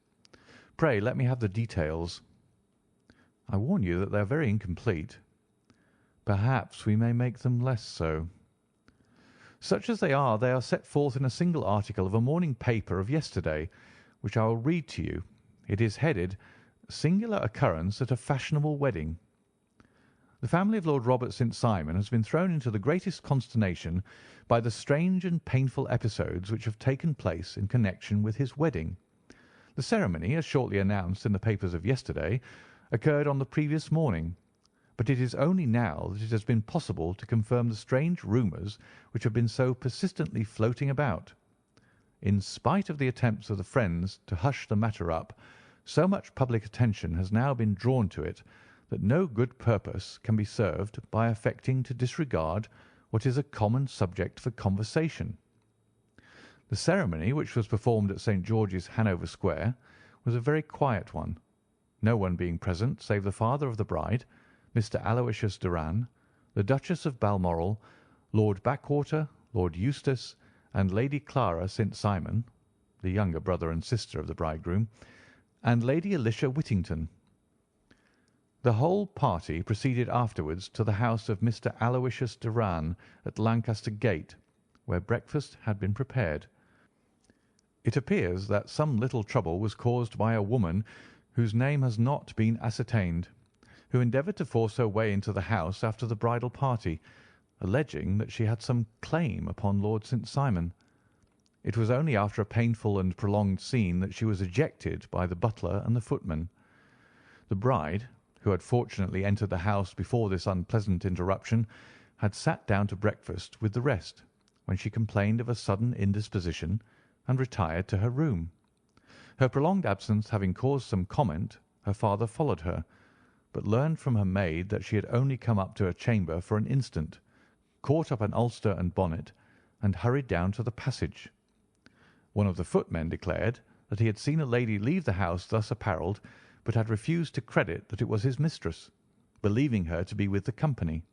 Pray let me have the details." "I warn you that they are very incomplete." "Perhaps we may make them less so." "Such as they are set forth in a single article of a morning paper of yesterday, which I will read to you. It is headed, 'Singular Occurrence at a Fashionable Wedding.' The family of Lord Robert St. Simon has been thrown into the greatest consternation by the strange and painful episodes which have taken place in connection with his wedding. The ceremony, as shortly announced in the papers of yesterday, occurred on the previous morning, but it is only now that it has been possible to confirm the strange rumours which have been so persistently floating about. In spite of the attempts of the friends to hush the matter up, so much public attention has now been drawn to it that no good purpose can be served by affecting to disregard what is a common subject for conversation. The ceremony, which was performed at St. George's, Hanover Square, was a very quiet one, no one being present save the father of the bride, Mr. Aloysius Doran, the Duchess of Balmoral, Lord Backwater, Lord Eustace, and Lady Clara St. Simon, the younger brother and sister of the bridegroom, and Lady Alicia Whittington. The whole party proceeded afterwards to the house of Mr. Aloysius Doran at Lancaster Gate, where breakfast had been prepared. It appears that some little trouble was caused by a woman whose name has not been ascertained, who endeavoured to force her way into the house after the bridal party, alleging that she had some claim upon Lord St. Simon. It was only after a painful and prolonged scene that she was ejected by the butler and the footman. The bride, who had fortunately entered the house before this unpleasant interruption, had sat down to breakfast with the rest, when she complained of a sudden indisposition and retired to her room. Her prolonged absence having caused some comment, her father followed her, but learned from her maid that she had only come up to her chamber for an instant, caught up an ulster and bonnet, and hurried down to the passage. One of the footmen declared that he had seen a lady leave the house thus apparelled, but had refused to credit that it was his mistress, believing her to be with the company.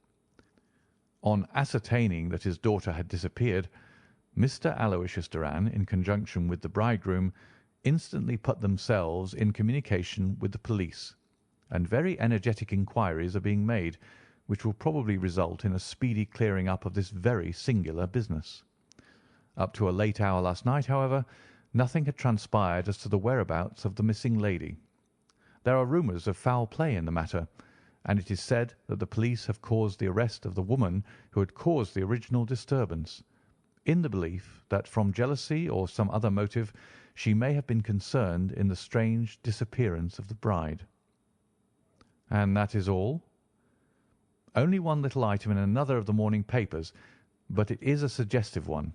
On ascertaining that his daughter had disappeared, Mr. Aloysius Doran, in conjunction with the bridegroom, instantly put themselves in communication with the police, and very energetic inquiries are being made, which will probably result in a speedy clearing up of this very singular business. Up to a late hour last night, however, nothing had transpired as to the whereabouts of the missing lady. There are rumours of foul play in the matter, and it is said that the police have caused the arrest of the woman who had caused the original disturbance, in the belief that from jealousy or some other motive she may have been concerned in the strange disappearance of the bride. And that is all? Only one little item in another of the morning papers, but it is a suggestive one.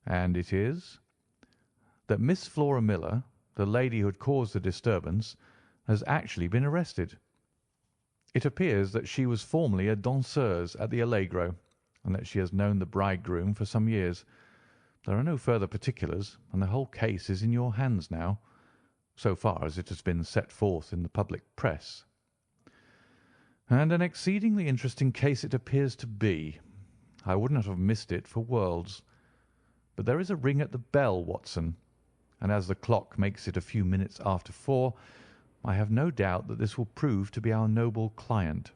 And it is that Miss Flora Miller, the lady who had caused the disturbance, has actually been arrested. It appears that she was formerly a danseuse at the Allegro, and that she has known the bridegroom for some years. There are no further particulars, and the whole case is in your hands now, so far as it has been set forth in the public press. And an exceedingly interesting case it appears to be. I would not have missed it for worlds. But there is a ring at the bell, Watson, and as the clock makes it a few minutes after 4, I have no doubt that this will prove to be our noble client.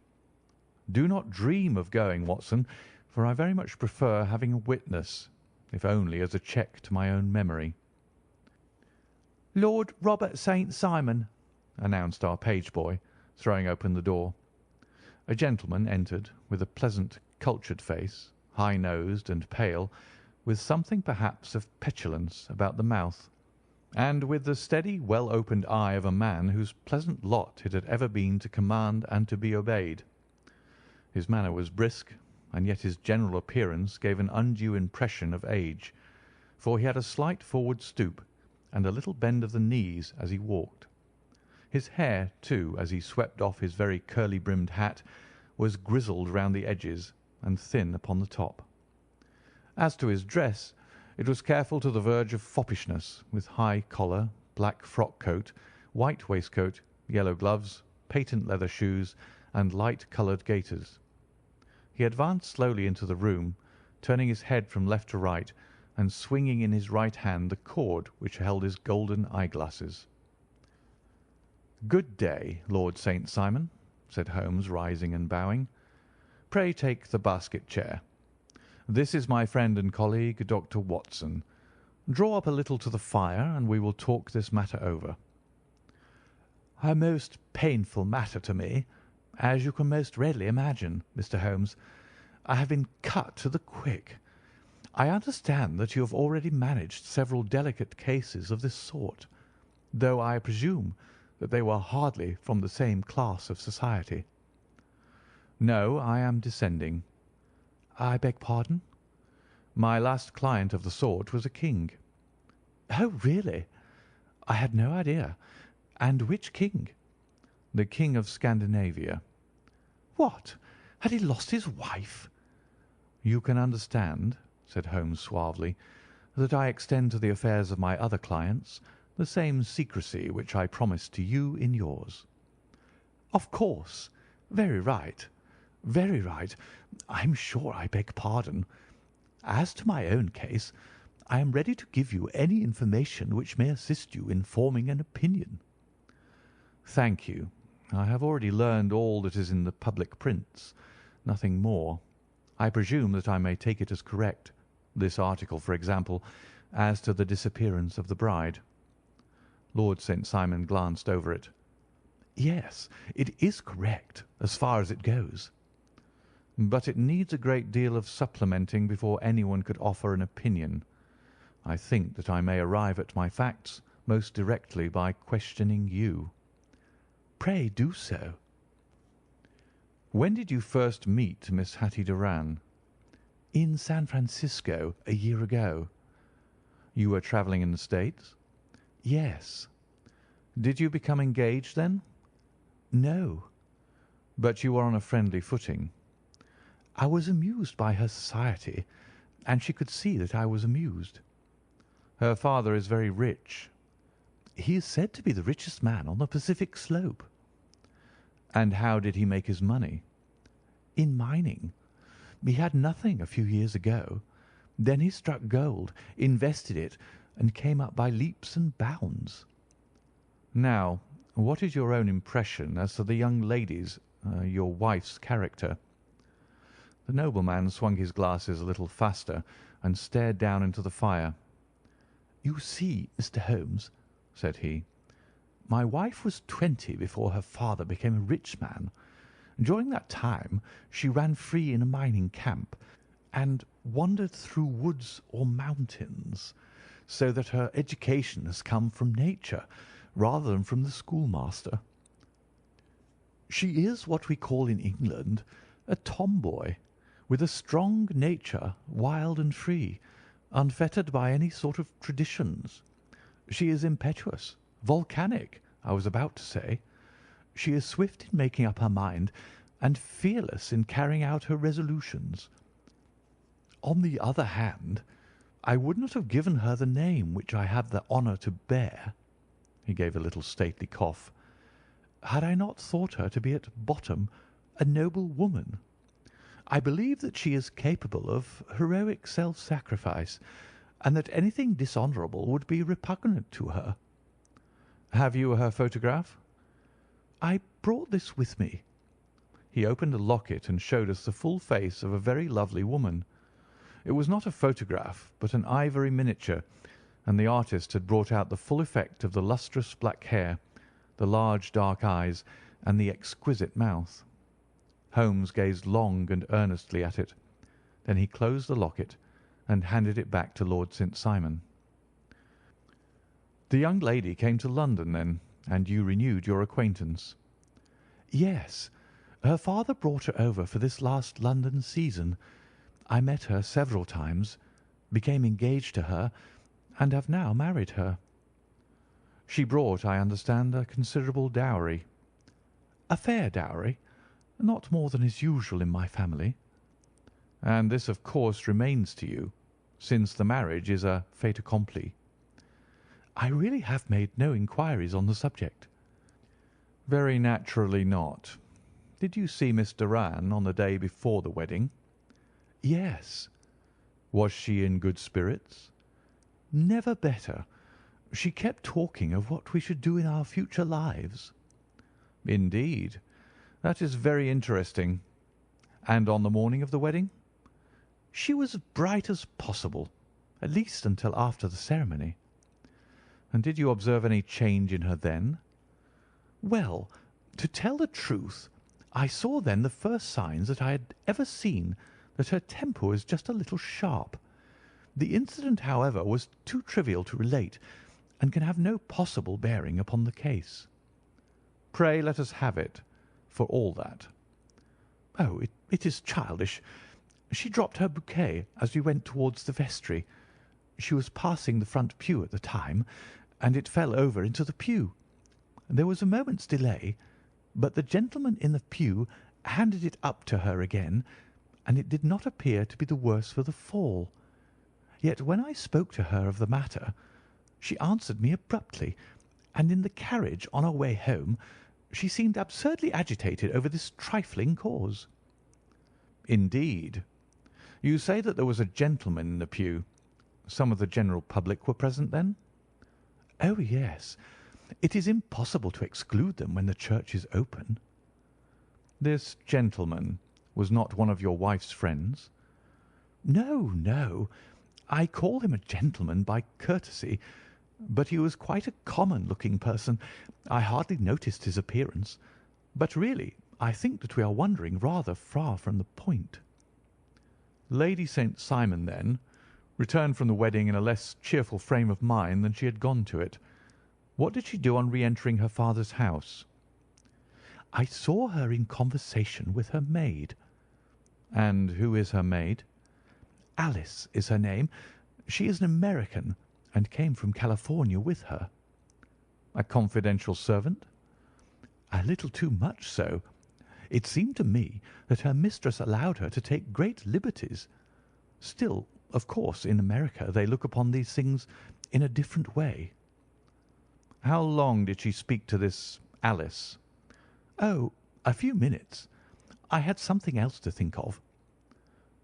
Do not dream of going, Watson, for I very much prefer having a witness, if only as a check to my own memory." "Lord Robert St. Simon," announced our page boy, throwing open the door. A gentleman entered with a pleasant, cultured face, high-nosed and pale, with something perhaps of petulance about the mouth, and with the steady, well-opened eye of a man whose pleasant lot it had ever been to command and to be obeyed. His manner was brisk, and yet his general appearance gave an undue impression of age, for he had a slight forward stoop and a little bend of the knees as he walked. His hair, too, as he swept off his very curly-brimmed hat, was grizzled round the edges and thin upon the top. As to his dress, it was careful to the verge of foppishness, with high collar, black frock-coat, white waistcoat, yellow gloves, patent leather shoes, and light-coloured gaiters. He advanced slowly into the room, turning his head from left to right, and swinging in his right hand the cord which held his golden eyeglasses. "Good day, Lord St. Simon," said Holmes, rising and bowing. "Pray take the basket chair. This is my friend and colleague, Dr. Watson. Draw up a little to the fire, and we will talk this matter over." "A most painful matter to me, as you can most readily imagine, Mr. Holmes. I have been cut to the quick. I understand that you have already managed several delicate cases of this sort, though I presume that they were hardly from the same class of society." "No, I am descending." "I beg pardon?" "My last client of the sort was a king." "Oh, really? I had no idea. And which king?" "The King of Scandinavia." "What? Had he lost his wife?" "You can understand," said Holmes suavely, "that I extend to the affairs of my other clients the same secrecy which I promised to you in yours." "Of course. Very right. Very right. I'm sure I beg pardon. As to my own case, I am ready to give you any information which may assist you in forming an opinion." "Thank you. I have already learned all that is in the public prints, nothing more. I presume that I may take it as correct, this article, for example, as to the disappearance of the bride. Lord St. Simon glanced over it. Yes, it is correct as far as it goes. But it needs a great deal of supplementing before anyone could offer an opinion. I think that I may arrive at my facts most directly by questioning you. Pray do so. When did you first meet Miss Hattie Doran? In San Francisco a year ago. You were travelling in the States? Yes. Did you become engaged then? No. But you were on a friendly footing. I was amused by her society, and she could see that I was amused. Her father is very rich. He is said to be the richest man on the Pacific slope. And how did he make his money? In mining. He had nothing a few years ago. Then he struck gold, invested it, and came up by leaps and bounds. Now, what is your own impression as to the young lady's, your wife's character? The nobleman swung his glasses a little faster and stared down into the fire. You see, Mr. Holmes, said he, my wife was 20 before her father became a rich man. During that time she ran free in a mining camp and wandered through woods or mountains, so that her education has come from nature rather than from the schoolmaster. She is what we call in England a tomboy, with a strong nature, wild and free, unfettered by any sort of traditions. She is impetuous, volcanic, I was about to say. She is swift in making up her mind, and fearless in carrying out her resolutions. On the other hand, I would not have given her the name which I have the honour to bear," he gave a little stately cough, "had I not thought her to be at bottom a noble woman. I believe that she is capable of heroic self-sacrifice, and that anything dishonourable would be repugnant to her." "Have you her photograph?" "I brought this with me." He opened a locket and showed us the full face of a very lovely woman. It was not a photograph, but an ivory miniature, and the artist had brought out the full effect of the lustrous black hair, the large dark eyes, and the exquisite mouth. Holmes gazed long and earnestly at it. Then he closed the locket and handed it back to Lord St. Simon. "The young lady came to London, then, and you renewed your acquaintance?" "Yes. Her father brought her over for this last London season. I met her several times, became engaged to her, and have now married her." "She brought, I understand, a considerable dowry." "A fair dowry, not more than is usual in my family." "And this, of course, remains to you, since the marriage is a fait accompli." "I really have made no inquiries on the subject." "Very naturally not. Did you see Miss Doran on the day before the wedding?" "Yes." "Was she in good spirits?" "Never better. She kept talking of what we should do in our future lives." "Indeed. That is very interesting. And on the morning of the wedding?" "She was as bright as possible, at least until after the ceremony." "And did you observe any change in her then?" "Well, to tell the truth, I saw then the first signs that I had ever seen that her temper was just a little sharp. The incident, however, was too trivial to relate, and can have no possible bearing upon the case." "Pray let us have it, for all that." "Oh, it is childish. She dropped her bouquet as we went towards the vestry. She was passing the front pew at the time, and it fell over into the pew. There was a moment's delay, but the gentleman in the pew handed it up to her again, and it did not appear to be the worse for the fall. Yet when I spoke to her of the matter, she answered me abruptly, and in the carriage on our way home she seemed absurdly agitated over this trifling cause." "Indeed. You say that there was a gentleman in the pew. Some of the general public were present then?" "Oh, yes. It is impossible to exclude them when the church is open." "This gentleman was not one of your wife's friends?" "No, no. I call him a gentleman by courtesy, but he was quite a common-looking person. I hardly noticed his appearance. But really, I think that we are wandering rather far from the point." Lady St. Simon, then, returned from the wedding in a less cheerful frame of mind than she had gone to it. What did she do on re-entering her father's house? "I saw her in conversation with her maid." "And who is her maid?" "Alice is her name. She is an American, and came from California with her." "A confidential servant?" "A little too much so. It seemed to me that her mistress allowed her to take great liberties. Still, of course, in America they look upon these things in a different way." "How long did she speak to this Alice?" "Oh, a few minutes. I had something else to think of."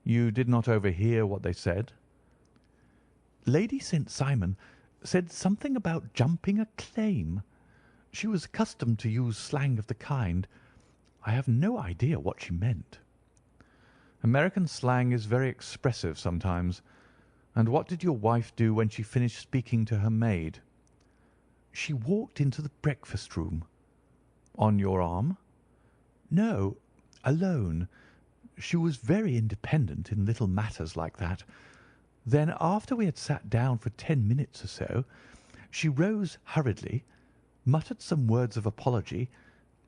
"You did not overhear what they said?" "Lady St. Simon said something about jumping a claim. She was accustomed to use slang of the kind. I have no idea what she meant." "American slang is very expressive sometimes. And what did your wife do when she finished speaking to her maid?" "She walked into the breakfast room." "On your arm?" "No, alone. She was very independent in little matters like that. Then, after we had sat down for 10 minutes or so, she rose hurriedly, muttered some words of apology,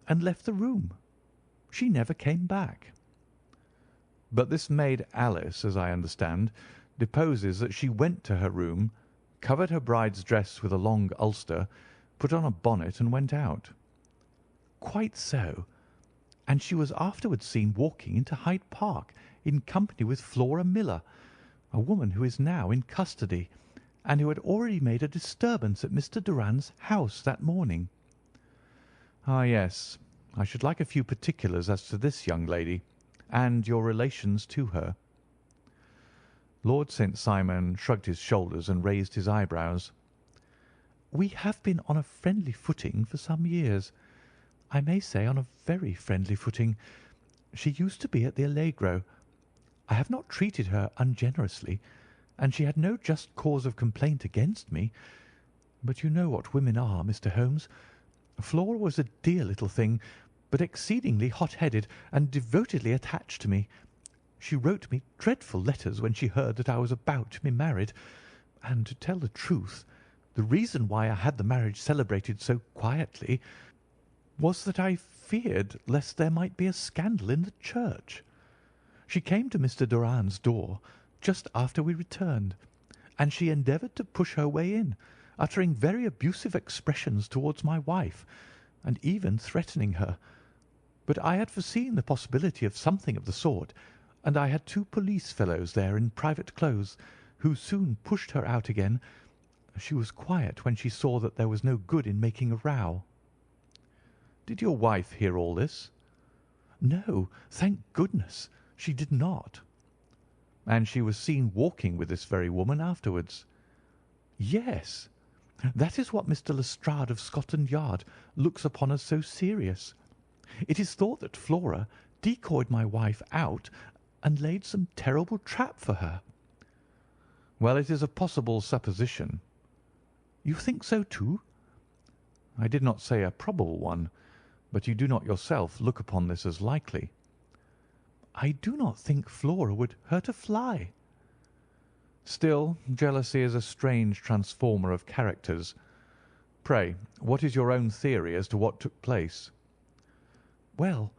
and left the room. She never came back." "But this maid Alice, as I understand, deposes that she went to her room, covered her bride's dress with a long ulster, put on a bonnet, and went out." "Quite so. And she was afterwards seen walking into Hyde Park in company with Flora Miller, a woman who is now in custody, and who had already made a disturbance at Mr. Doran's house that morning." "Ah, yes. I should like a few particulars as to this young lady, and your relations to her." Lord St. Simon shrugged his shoulders and raised his eyebrows. "We have been on a friendly footing for some years. I may say on a very friendly footing. She used to be at the Allegro. I have not treated her ungenerously, and she had no just cause of complaint against me. But you know what women are, Mr. Holmes. Flora was a dear little thing, but exceedingly hot-headed and devotedly attached to me. She wrote me dreadful letters when she heard that I was about to be married, and, to tell the truth, the reason why I had the marriage celebrated so quietly was that I feared lest there might be a scandal in the church. She came to Mr. Doran's door just after we returned, and she endeavoured to push her way in, uttering very abusive expressions towards my wife, and even threatening her. But I had foreseen the possibility of something of the sort, and I had 2 police fellows there in private clothes, who soon pushed her out again. She was quiet when she saw that there was no good in making a row." "Did your wife hear all this?" "No, thank goodness, she did not." "And she was seen walking with this very woman afterwards?" "Yes. That is what Mr. Lestrade of Scotland Yard looks upon as so serious. It is thought that Flora decoyed my wife out and laid some terrible trap for her." "Well, it is a possible supposition." "You think so too?" "I did not say a probable one, but you do not yourself look upon this as likely." "I do not think Flora would hurt a fly." "Still, jealousy is a strange transformer of characters. Pray, what is your own theory as to what took place?" "Well,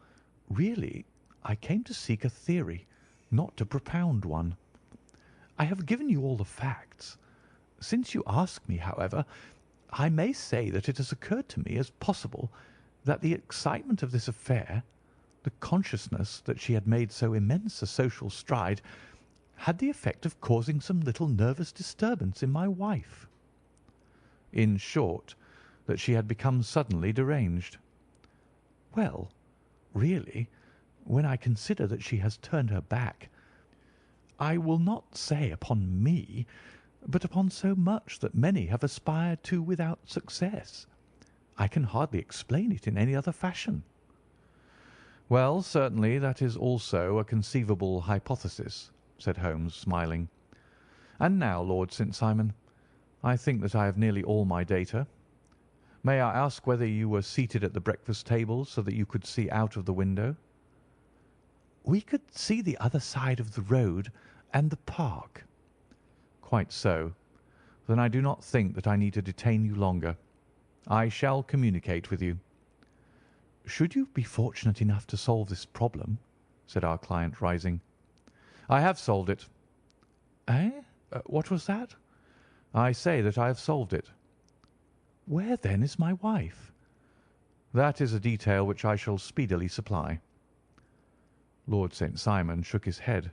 really, I came to seek a theory, not to propound one. I have given you all the facts. Since you ask me, however, I may say that it has occurred to me as possible that the excitement of this affair, the consciousness that she had made so immense a social stride, had the effect of causing some little nervous disturbance in my wife." "In short, that she had become suddenly deranged?" "Well, really, when I consider that she has turned her back, I will not say upon me, but upon so much that many have aspired to without success, I can hardly explain it in any other fashion." "Well, certainly that is also a conceivable hypothesis," said Holmes, smiling. And now, Lord St. Simon, I think that I have nearly all my data. May I ask whether you were seated at the breakfast table so that you could see out of the window?" "We could see the other side of the road and the park." "Quite so. Then I do not think that I need to detain you longer. I shall communicate with you." "Should you be fortunate enough to solve this problem," said our client, rising. "I have solved it." "Eh? What was that?" "I say that I have solved it." "Where, then, is my wife?" "That is a detail which I shall speedily supply." Lord St. Simon shook his head.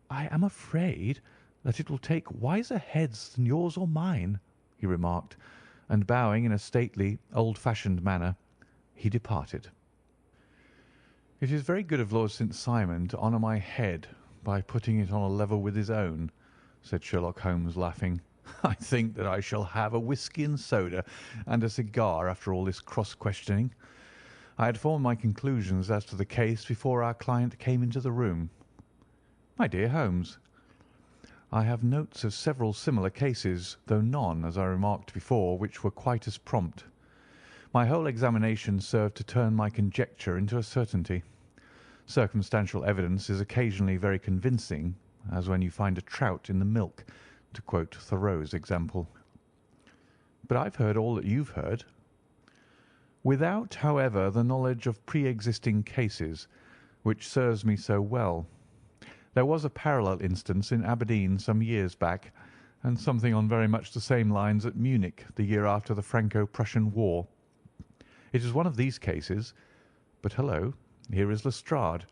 "I am afraid that it will take wiser heads than yours or mine," he remarked, and bowing in a stately, old-fashioned manner, he departed. "It is very good of Lord St. Simon to honour my head by putting it on a level with his own," said Sherlock Holmes, laughing. "I think that I shall have a whisky and soda and a cigar after all this cross-questioning. I had formed my conclusions as to the case before our client came into the room. My dear Holmes, I have notes of several similar cases, though none, as I remarked before, which were quite as prompt. My whole examination served to turn my conjecture into a certainty. Circumstantial evidence is occasionally very convincing, as when you find a trout in the milk, to quote Thoreau's example. But I've heard all that you've heard. Without, however, the knowledge of pre-existing cases, which serves me so well. There was a parallel instance in Aberdeen some years back, and something on very much the same lines at Munich the year after the Franco-Prussian War. It is one of these cases. But hullo, here is Lestrade.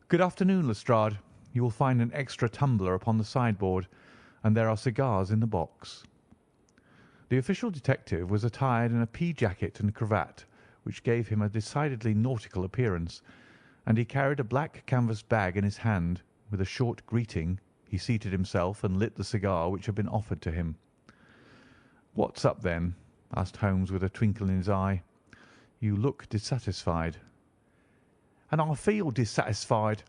Good afternoon, Lestrade. You will find an extra tumbler upon the sideboard, and there are cigars in the box." The official detective was attired in a pea jacket and cravat, which gave him a decidedly nautical appearance, and he carried a black canvas bag in his hand. With a short greeting, he seated himself and lit the cigar which had been offered to him. "What's up, then?" asked Holmes with a twinkle in his eye. "You look dissatisfied." "And I feel dissatisfied.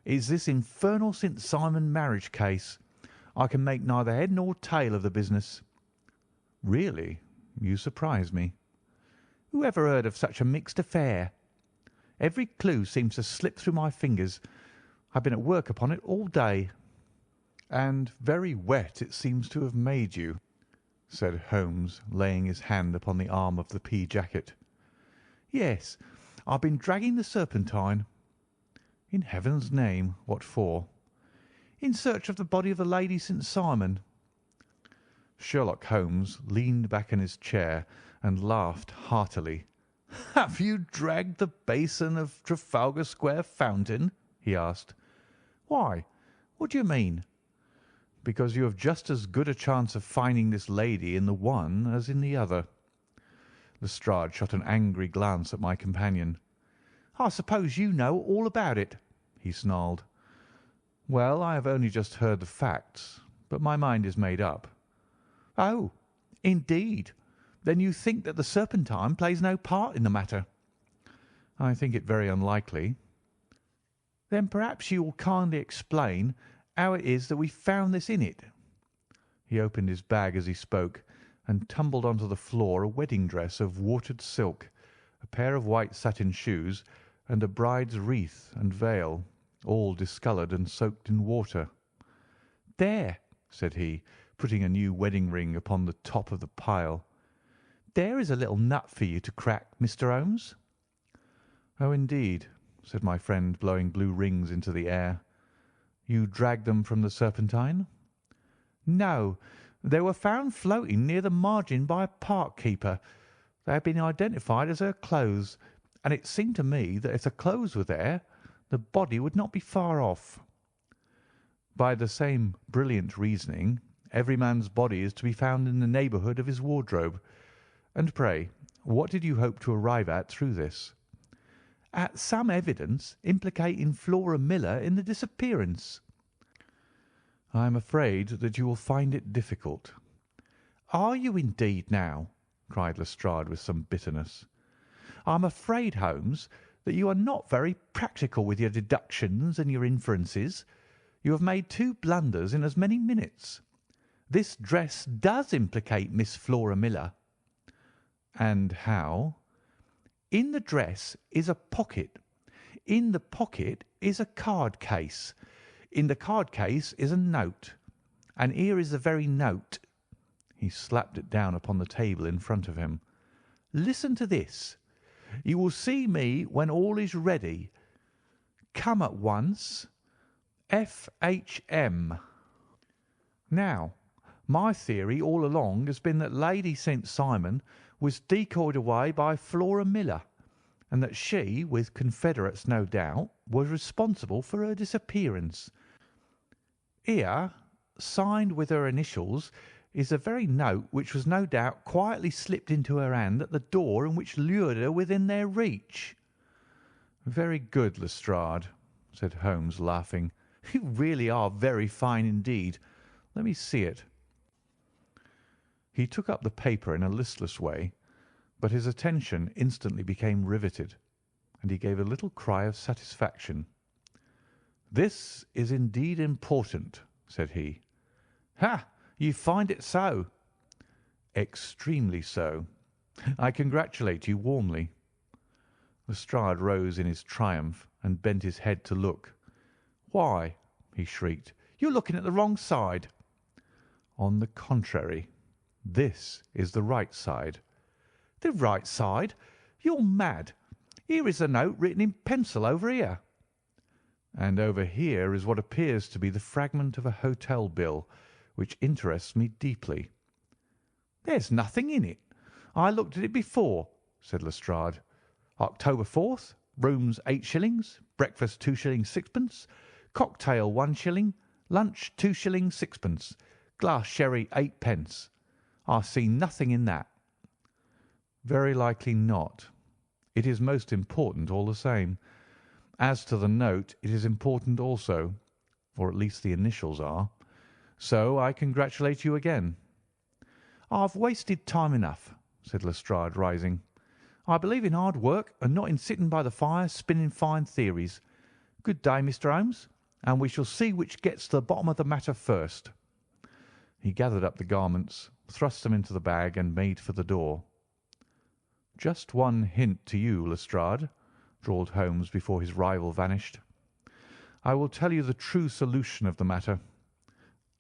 It is this infernal St. Simon marriage case. I can make neither head nor tail of the business." "Really? You surprise me." "Who ever heard of such a mixed affair? Every clue seems to slip through my fingers. I've been at work upon it all day." "And very wet it seems to have made you," said Holmes, laying his hand upon the arm of the pea jacket. "Yes, I've been dragging the Serpentine." "In heaven's name, what for?" "In search of the body of the Lady St. Simon." Sherlock Holmes leaned back in his chair and laughed heartily. "Have you dragged the basin of Trafalgar Square fountain?" he asked. "Why? What do you mean?" "Because you have just as good a chance of finding this lady in the one as in the other." Lestrade shot an angry glance at my companion. "I suppose you know all about it," he snarled. "Well, I have only just heard the facts, but my mind is made up." "Oh, indeed. Then you think that the Serpentine plays no part in the matter?" "I think it very unlikely." "Then perhaps you will kindly explain how it is that we found this in it." He opened his bag as he spoke, and tumbled onto the floor a wedding dress of watered silk, a pair of white satin shoes, and a bride's wreath and veil, all discoloured and soaked in water. "There," said he, putting a new wedding ring upon the top of the pile. "There is a little nut for you to crack, Mr. Holmes." "Oh, indeed," said my friend, blowing blue rings into the air. "You dragged them from the Serpentine?" "No, they were found floating near the margin by a park keeper. They have been identified as her clothes, and it seemed to me that if the clothes were there, the body would not be far off." "By the same brilliant reasoning, every man's body is to be found in the neighbourhood of his wardrobe. And pray, what did you hope to arrive at through this?" "At some evidence implicating Flora Miller in the disappearance." "I am afraid that you will find it difficult." "Are you indeed now?" cried Lestrade with some bitterness. "I am afraid, Holmes, that you are not very practical with your deductions and your inferences. You have made 2 blunders in as many minutes. This dress does implicate Miss Flora Miller." "And how?" "In the dress is a pocket. In the pocket is a card case. In the card case is a note. And here is the very note." He slapped it down upon the table in front of him. "Listen to this. 'You will see me when all is ready. Come at once. F.H.M.' Now, my theory all along has been that Lady St. Simon was decoyed away by Flora Miller, and that she, with confederates no doubt, was responsible for her disappearance. Here, signed with her initials, is the very note which was no doubt quietly slipped into her hand at the door and which lured her within their reach." "Very good, Lestrade," said Holmes, laughing. "You really are very fine indeed. Let me see it." He took up the paper in a listless way, but his attention instantly became riveted, and he gave a little cry of satisfaction. "This is indeed important," said he. "Ha! You find it so?" "Extremely so. I congratulate you warmly." Lestrade rose in his triumph and bent his head to look. "Why," he shrieked, "you're looking at the wrong side." "On the contrary, this is the right side." "The right side? You're mad. Here is the note written in pencil over here." "And over here is what appears to be the fragment of a hotel bill, which interests me deeply." "There's nothing in it. I looked at it before," said Lestrade. "October 4th, rooms 8 shillings, breakfast 2 shillings 6pence, cocktail 1 shilling, lunch 2 shillings 6pence, glass sherry 8 pence. I see nothing in that." "Very likely not. It is most important all the same. As to the note, it is important also, or at least the initials are. So I congratulate you again." "I've wasted time enough," said Lestrade, rising. "I believe in hard work and not in sitting by the fire spinning fine theories. Good day, Mr. Holmes, and we shall see which gets to the bottom of the matter first." He gathered up the garments, thrust them into the bag, and made for the door. "Just one hint to you, Lestrade," drawled Holmes before his rival vanished. "I will tell you the true solution of the matter.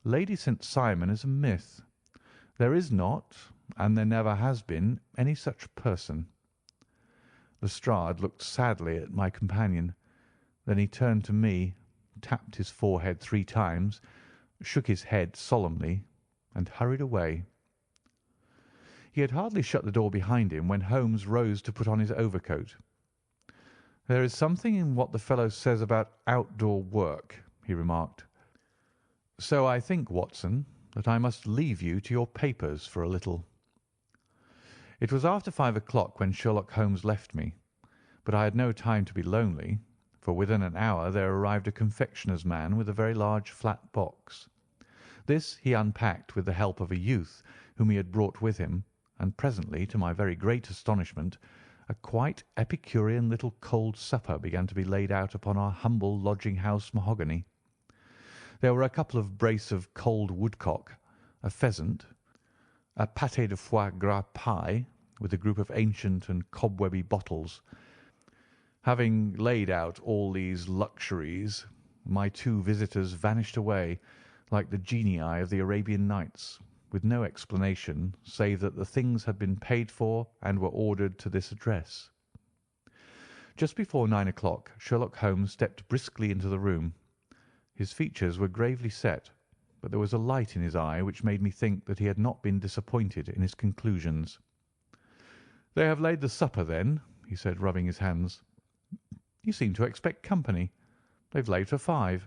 Lady St. Simon is a myth. There is not, and there never has been, any such person." Lestrade looked sadly at my companion. Then he turned to me, tapped his forehead 3 times, shook his head solemnly, and hurried away. He had hardly shut the door behind him when Holmes rose to put on his overcoat. "There is something in what the fellow says about outdoor work," he remarked. "So I think, Watson, that I must leave you to your papers for a little." It was after 5 o'clock when Sherlock Holmes left me, but I had no time to be lonely, for within an hour there arrived a confectioner's man with a very large flat box. This he unpacked with the help of a youth whom he had brought with him, and presently, to my very great astonishment, a quite Epicurean little cold supper began to be laid out upon our humble lodging-house mahogany. There were a couple of brace of cold woodcock, a pheasant, a pâté de foie gras pie, with a group of ancient and cobwebby bottles. Having laid out all these luxuries, my 2 visitors vanished away, like the genii of the Arabian Nights, with no explanation save that the things had been paid for and were ordered to this address. Just before 9 o'clock Sherlock Holmes stepped briskly into the room. His features were gravely set, but there was a light in his eye which made me think that he had not been disappointed in his conclusions. "They have laid the supper, then?" he said, rubbing his hands. "You seem to expect company. They've laid for 5.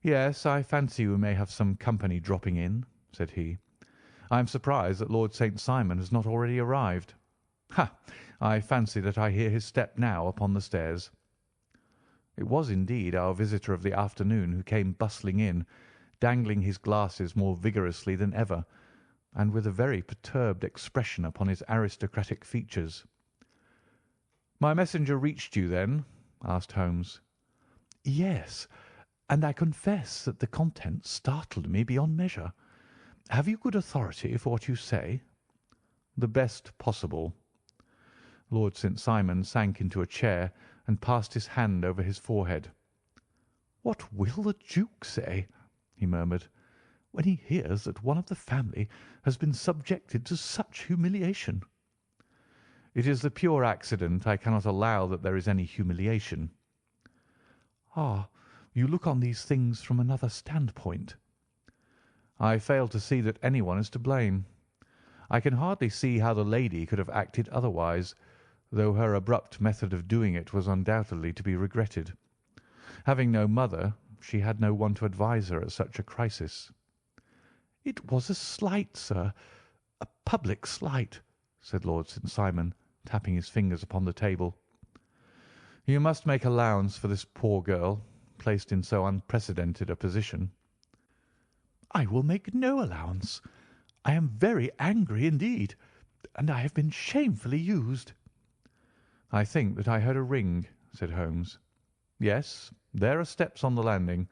"Yes, I fancy we may have some company dropping in," said he. "I am surprised that Lord St. Simon has not already arrived. Ha! I fancy that I hear his step now upon the stairs." It was indeed our visitor of the afternoon who came bustling in, dangling his glasses more vigorously than ever, and with a very perturbed expression upon his aristocratic features. "My messenger reached you, then?" asked Holmes. "Yes, and I confess that the contents startled me beyond measure. Have you good authority for what you say?" "The best possible." Lord St. Simon sank into a chair and passed his hand over his forehead. "What will the Duke say," he murmured, "when he hears that one of the family has been subjected to such humiliation?" "It is the pure accident. I cannot allow that there is any humiliation." "Ah, you look on these things from another standpoint." "I fail to see that anyone is to blame. I can hardly see how the lady could have acted otherwise, though her abrupt method of doing it was undoubtedly to be regretted. Having no mother, she had no one to advise her at such a crisis." "It was a slight, sir, a public slight," said Lord St. Simon, tapping his fingers upon the table. "You must make allowance for this poor girl, placed in so unprecedented a position." "I will make no allowance. I am very angry indeed, and I have been shamefully used." "I think that I heard a ring," said Holmes. "Yes, there are steps on the landing.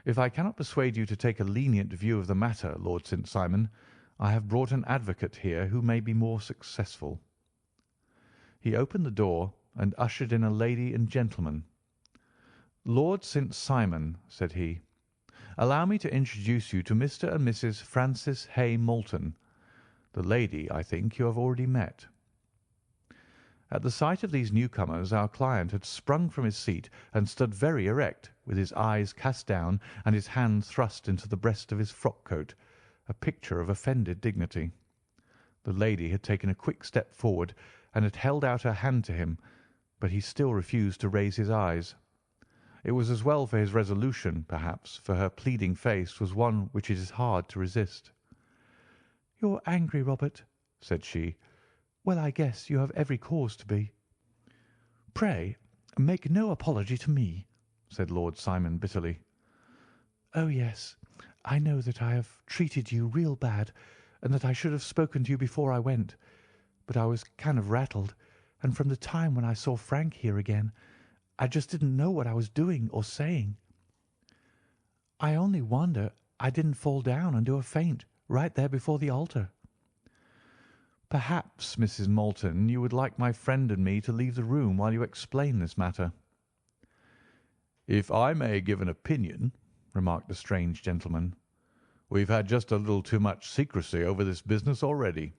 If I cannot persuade you to take a lenient view of the matter, Lord St. Simon, I have brought an advocate here who may be more successful." He opened the door and ushered in a lady and gentleman. "Lord St. Simon," said he, "allow me to introduce you to Mr. and Mrs. Francis Hay Moulton. The lady, I think, you have already met." At the sight of these newcomers our client had sprung from his seat and stood very erect, with his eyes cast down and his hand thrust into the breast of his frock-coat, a picture of offended dignity. The lady had taken a quick step forward and had held out her hand to him, but he still refused to raise his eyes. It was as well for his resolution, perhaps, for her pleading face was one which it is hard to resist. "You're angry, Robert," said she. "Well, I guess you have every cause to be." "Pray make no apology to me," said Lord Simon bitterly. "Oh, yes, I know that I have treated you real bad, and that I should have spoken to you before I went. But I was kind of rattled, and from the time when I saw Frank here again, I just didn't know what I was doing or saying. I only wonder I didn't fall down and do a faint right there before the altar." "Perhaps, Mrs. Moulton, you would like my friend and me to leave the room while you explain this matter." "If I may give an opinion," remarked the strange gentleman, "we've had just a little too much secrecy over this business already.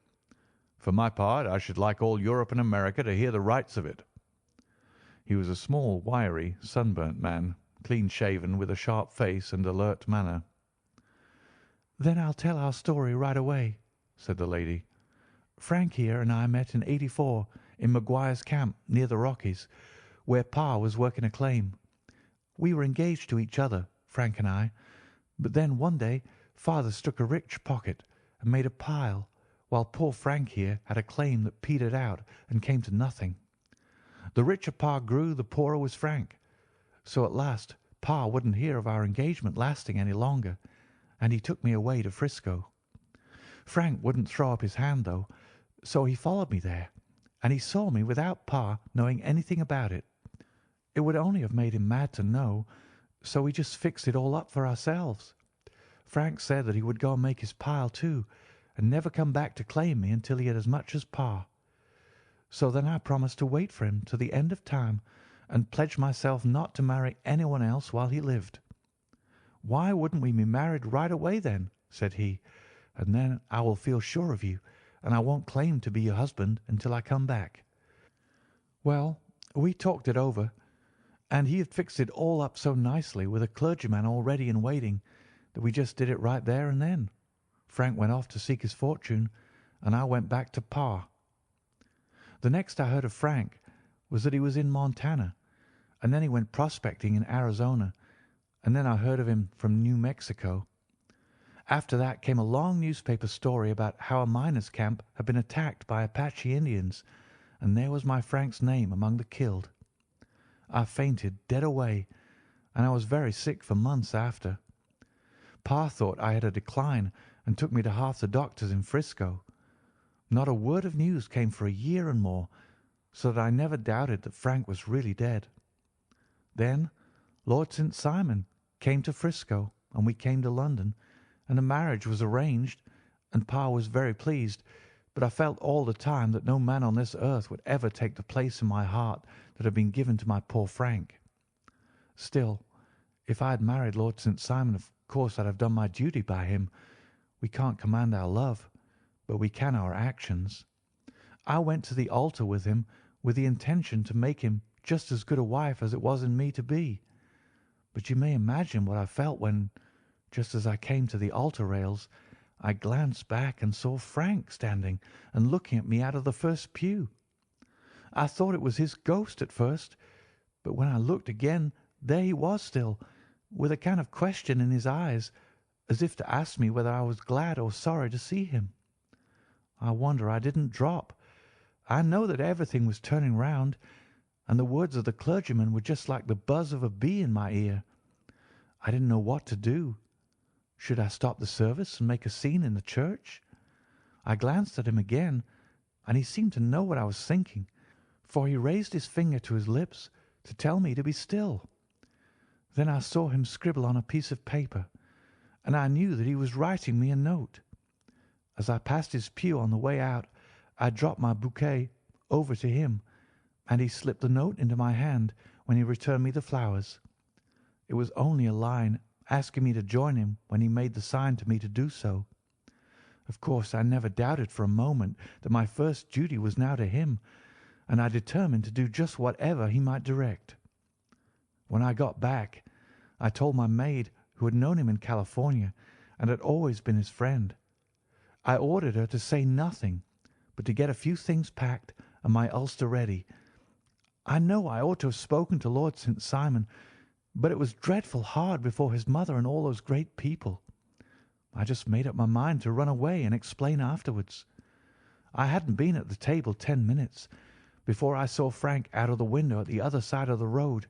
For my part, I should like all Europe and America to hear the rights of it." He was a small, wiry, sunburnt man, clean-shaven, with a sharp face and alert manner. "Then I'll tell our story right away," said the lady. "Frank here and I met in '84 in Maguire's camp near the Rockies, where Pa was working a claim. We were engaged to each other, Frank and I, but then one day Father struck a rich pocket and made a pile, while poor Frank here had a claim that petered out and came to nothing. The richer Pa grew, the poorer was Frank. So at last Pa wouldn't hear of our engagement lasting any longer, and he took me away to Frisco. Frank wouldn't throw up his hand, though, so he followed me there, and he saw me without Pa knowing anything about it. It would only have made him mad to know, so we just fixed it all up for ourselves. Frank said that he would go and make his pile too, and never come back to claim me until he had as much as Pa. So then I promised to wait for him to the end of time and pledged myself not to marry anyone else while he lived. 'Why wouldn't we be married right away then?' said he, 'and then I will feel sure of you, and I won't claim to be your husband until I come back.' Well, we talked it over, and he had fixed it all up so nicely with a clergyman all ready and waiting that we just did it right there and then. Frank went off to seek his fortune, and I went back to Pa. The next I heard of Frank was that he was in Montana, and then he went prospecting in Arizona, and then I heard of him from New Mexico. After that came a long newspaper story about how a miners' camp had been attacked by Apache Indians, and there was my Frank's name among the killed. I fainted dead away, and I was very sick for months after. Pa thought I had a decline and took me to half the doctors in Frisco. Not a word of news came for a year and more, so that I never doubted that Frank was really dead. Then Lord St. Simon came to Frisco, and we came to London, and the marriage was arranged, and Pa was very pleased, but I felt all the time that no man on this earth would ever take the place in my heart that had been given to my poor Frank. Still, if I had married Lord St. Simon, of course I'd have done my duty by him. We can't command our love, but we can our actions. I went to the altar with him with the intention to make him just as good a wife as it was in me to be. But you may imagine what I felt when, just as I came to the altar rails, I glanced back and saw Frank standing and looking at me out of the first pew. I thought it was his ghost at first, but when I looked again, there he was still, with a kind of question in his eyes, as if to ask me whether I was glad or sorry to see him. I wonder I didn't drop. I know that everything was turning round, and the words of the clergyman were just like the buzz of a bee in my ear. I didn't know what to do. Should I stop the service and make a scene in the church? I glanced at him again, and he seemed to know what I was thinking, for he raised his finger to his lips to tell me to be still. Then I saw him scribble on a piece of paper, and I knew that he was writing me a note. As I passed his pew on the way out, I dropped my bouquet over to him, and he slipped the note into my hand when he returned me the flowers. It was only a line asking me to join him when he made the sign to me to do so. Of course, I never doubted for a moment that my first duty was now to him, and I determined to do just whatever he might direct. When I got back, I told my maid, who had known him in California and had always been his friend. I ordered her to say nothing, but to get a few things packed and my ulster ready. I know I ought to have spoken to Lord St. Simon, but it was dreadful hard before his mother and all those great people. I just made up my mind to run away and explain afterwards. I hadn't been at the table 10 minutes before I saw Frank out of the window at the other side of the road.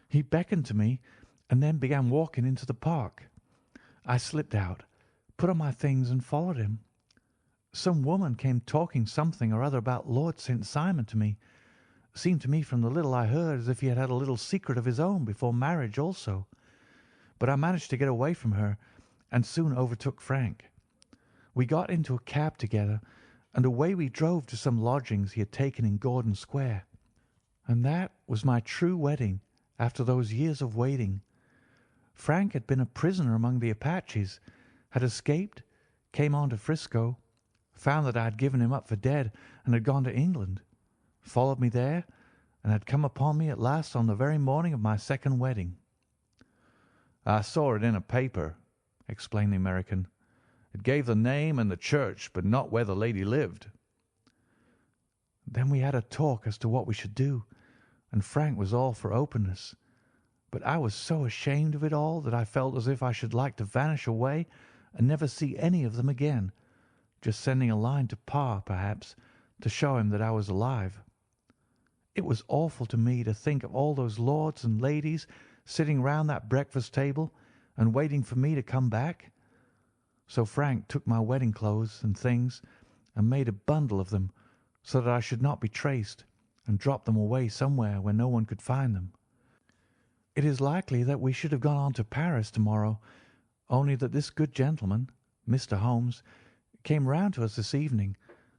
He beckoned to me and then began walking into the park. I slipped out, put on my things, and followed him. Some woman came talking something or other about Lord St. Simon to me. Seemed to me from the little I heard as if he had had a little secret of his own before marriage also. But I managed to get away from her and soon overtook Frank. We got into a cab together, and away we drove to some lodgings he had taken in Gordon Square. And that was my true wedding after those years of waiting. Frank had been a prisoner among the Apaches, had escaped, came on to Frisco, found that I had given him up for dead and had gone to England, followed me there, and had come upon me at last on the very morning of my second wedding. "I saw it in a paper," explained the American. "It gave the name and the church, but not where the lady lived." Then we had a talk as to what we should do, and Frank was all for openness. But I was so ashamed of it all that I felt as if I should like to vanish away and never see any of them again, just sending a line to Pa, perhaps, to show him that I was alive. It was awful to me to think of all those lords and ladies sitting round that breakfast table and waiting for me to come back. So Frank took my wedding clothes and things and made a bundle of them so that I should not be traced, and dropped them away somewhere where no one could find them. It is likely that we should have gone on to Paris tomorrow, only that this good gentleman, Mr. Holmes, came round to us this evening,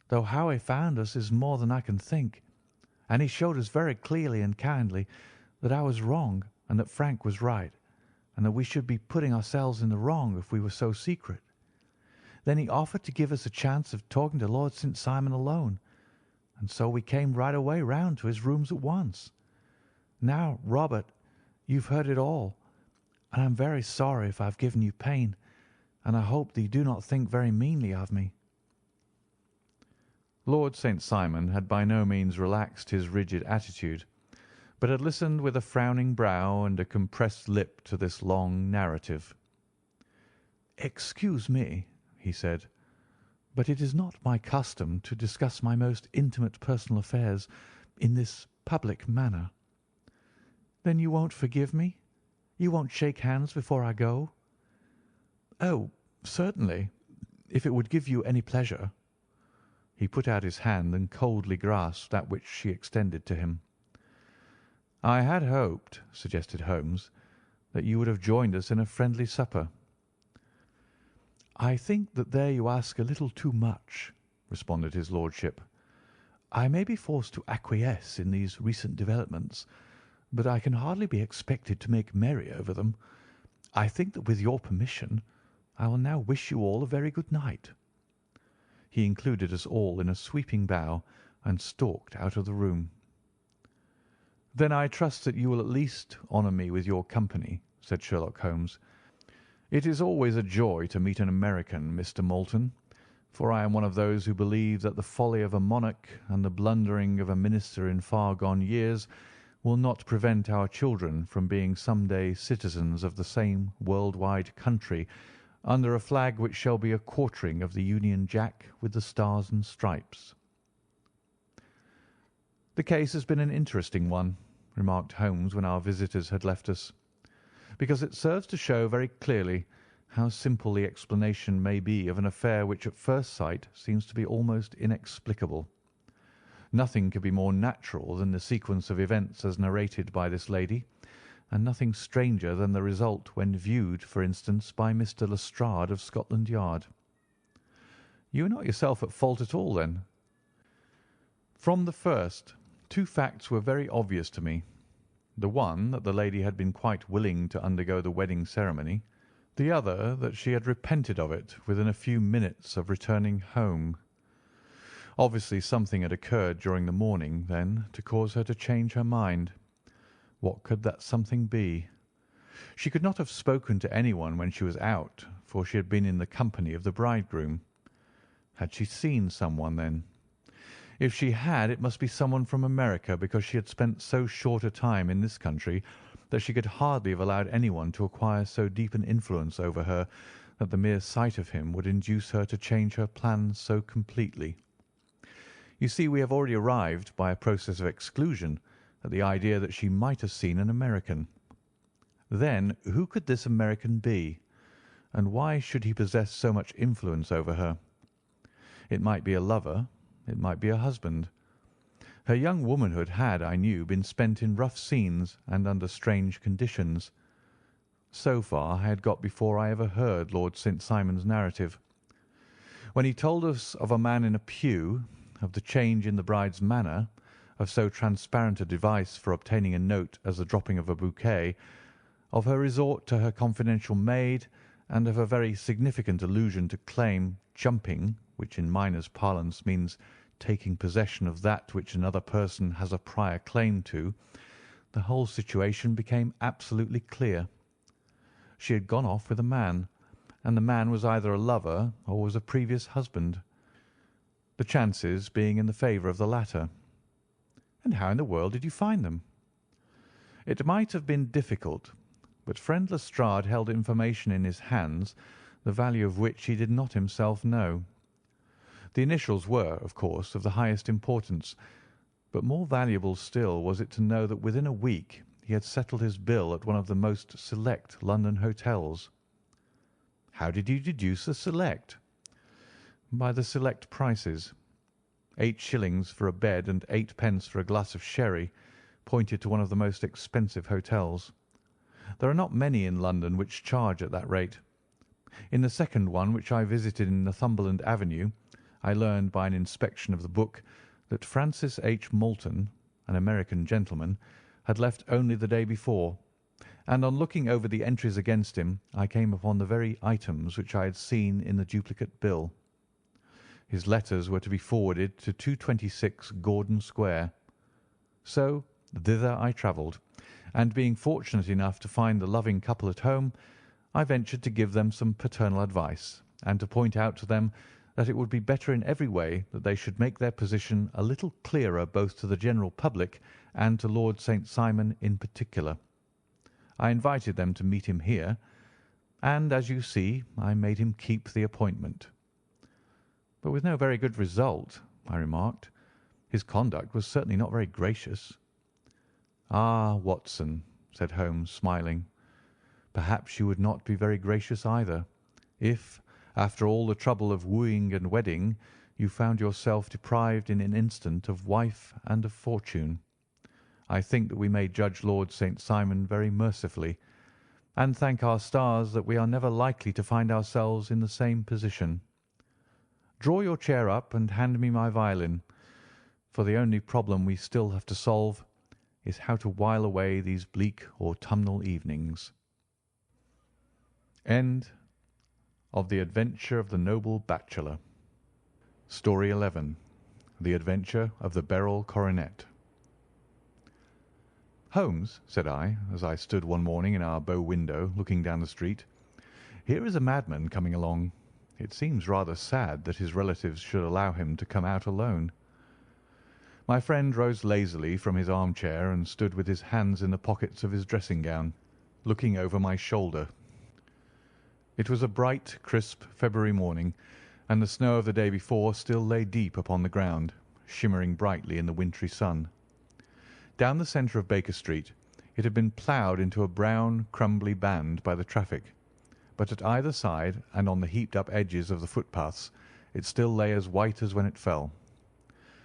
though how he found us is more than I can think, and he showed us very clearly and kindly that I was wrong and that Frank was right, and that we should be putting ourselves in the wrong if we were so secret. Then he offered to give us a chance of talking to Lord St. Simon alone, and so we came right away round to his rooms at once. Now, Robert, you've heard it all, and I'm very sorry if I've given you pain, and I hope that you do not think very meanly of me." Lord St. Simon had by no means relaxed his rigid attitude, but had listened with a frowning brow and a compressed lip to this long narrative. "Excuse me," he said, "but it is not my custom to discuss my most intimate personal affairs in this public manner." "Then you won't forgive me? You won't shake hands before I go?" "Oh, certainly, if it would give you any pleasure." He put out his hand and coldly grasped that which she extended to him. "I had hoped," suggested Holmes, that you would have joined us in a friendly supper." "I think that there you ask a little too much," responded his lordship. "I may be forced to acquiesce in these recent developments, but I can hardly be expected to make merry over them. I think that with your permission I will now wish you all a very good night." He included us all in a sweeping bow and stalked out of the room. "Then I trust that you will at least honour me with your company," said Sherlock Holmes. "It is always a joy to meet an American, Mr. Moulton, for I am one of those who believe that the folly of a monarch and the blundering of a minister in far gone years will not prevent our children from being some day citizens of the same world-wide country under a flag which shall be a quartering of the Union Jack with the stars and stripes." "The case has been an interesting one," remarked Holmes when our visitors had left us, "because it serves to show very clearly how simple the explanation may be of an affair which at first sight seems to be almost inexplicable. Nothing could be more natural than the sequence of events as narrated by this lady, and nothing stranger than the result when viewed, for instance, by Mr. Lestrade of Scotland Yard." "You are not yourself at fault at all, then?" "From the first, two facts were very obvious to me. The one, that the lady had been quite willing to undergo the wedding ceremony. The other, that she had repented of it within a few minutes of returning home. Obviously something had occurred during the morning, then, to cause her to change her mind. What could that something be? She could not have spoken to anyone when she was out, for she had been in the company of the bridegroom. Had she seen someone, then? If she had, it must be someone from America, because she had spent so short a time in this country that she could hardly have allowed anyone to acquire so deep an influence over her that the mere sight of him would induce her to change her plans so completely. You see, we have already arrived, by a process of exclusion, at the idea that she might have seen an American. Then, who could this American be, and why should he possess so much influence over her? It might be a lover, it might be a husband. Her young womanhood had, I knew, been spent in rough scenes and under strange conditions. So far I had got before I ever heard Lord St. Simon's narrative. When he told us of a man in a pew, of the change in the bride's manner, of so transparent a device for obtaining a note as the dropping of a bouquet, of her resort to her confidential maid, and of a very significant allusion to claim jumping, which in miners' parlance means taking possession of that which another person has a prior claim to, the whole situation became absolutely clear. She had gone off with a man, and the man was either a lover or was a previous husband, the chances being in the favour of the latter. And how in the world did you find them? It might have been difficult, but friend Lestrade held information in his hands the value of which he did not himself know. The initials were, of course, of the highest importance, but more valuable still was it to know that within a week he had settled his bill at one of the most select London hotels. How did you deduce the select? By the select prices. 8 shillings for a bed and 8 pence for a glass of sherry pointed to one of the most expensive hotels. There are not many in London which charge at that rate. In the second one, which I visited in Northumberland Avenue, I learned by an inspection of the book that Francis H. Moulton, an American gentleman, had left only the day before, and on looking over the entries against him I came upon the very items which I had seen in the duplicate bill. His letters were to be forwarded to 226 Gordon Square. So thither I travelled, and being fortunate enough to find the loving couple at home, I ventured to give them some paternal advice, and to point out to them that it would be better in every way that they should make their position a little clearer both to the general public and to Lord St. Simon in particular. I invited them to meet him here, and, as you see, I made him keep the appointment. But with no very good result, I remarked. His conduct was certainly not very gracious. "Ah, Watson," said Holmes, smiling, "perhaps you would not be very gracious either, if, after all the trouble of wooing and wedding, you found yourself deprived in an instant of wife and of fortune. I think that we may judge Lord St. Simon very mercifully, and thank our stars that we are never likely to find ourselves in the same position. Draw your chair up and hand me my violin, for the only problem we still have to solve is how to while away these bleak autumnal evenings. End of The Adventure of the Noble Bachelor. Story 11. The Adventure of the Beryl Coronet. "Holmes," said I, as I stood one morning in our bow window looking down the street, "here is a madman coming along. It seems rather sad that his relatives should allow him to come out alone." My friend rose lazily from his armchair and stood with his hands in the pockets of his dressing gown, looking over my shoulder. It was a bright, crisp February morning, and the snow of the day before still lay deep upon the ground, shimmering brightly in the wintry sun. Down the centre of Baker Street it had been ploughed into a brown, crumbly band by the traffic, but at either side and on the heaped-up edges of the footpaths it still lay as white as when it fell.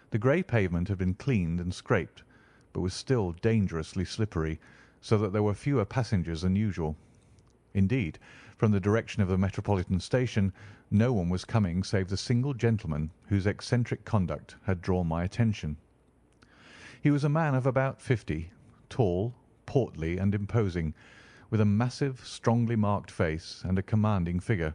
The grey pavement had been cleaned and scraped, but was still dangerously slippery, so that there were fewer passengers than usual. Indeed, from the direction of the Metropolitan Station no one was coming save the single gentleman whose eccentric conduct had drawn my attention. He was a man of about 50, tall, portly, and imposing, with a massive, strongly marked face and a commanding figure.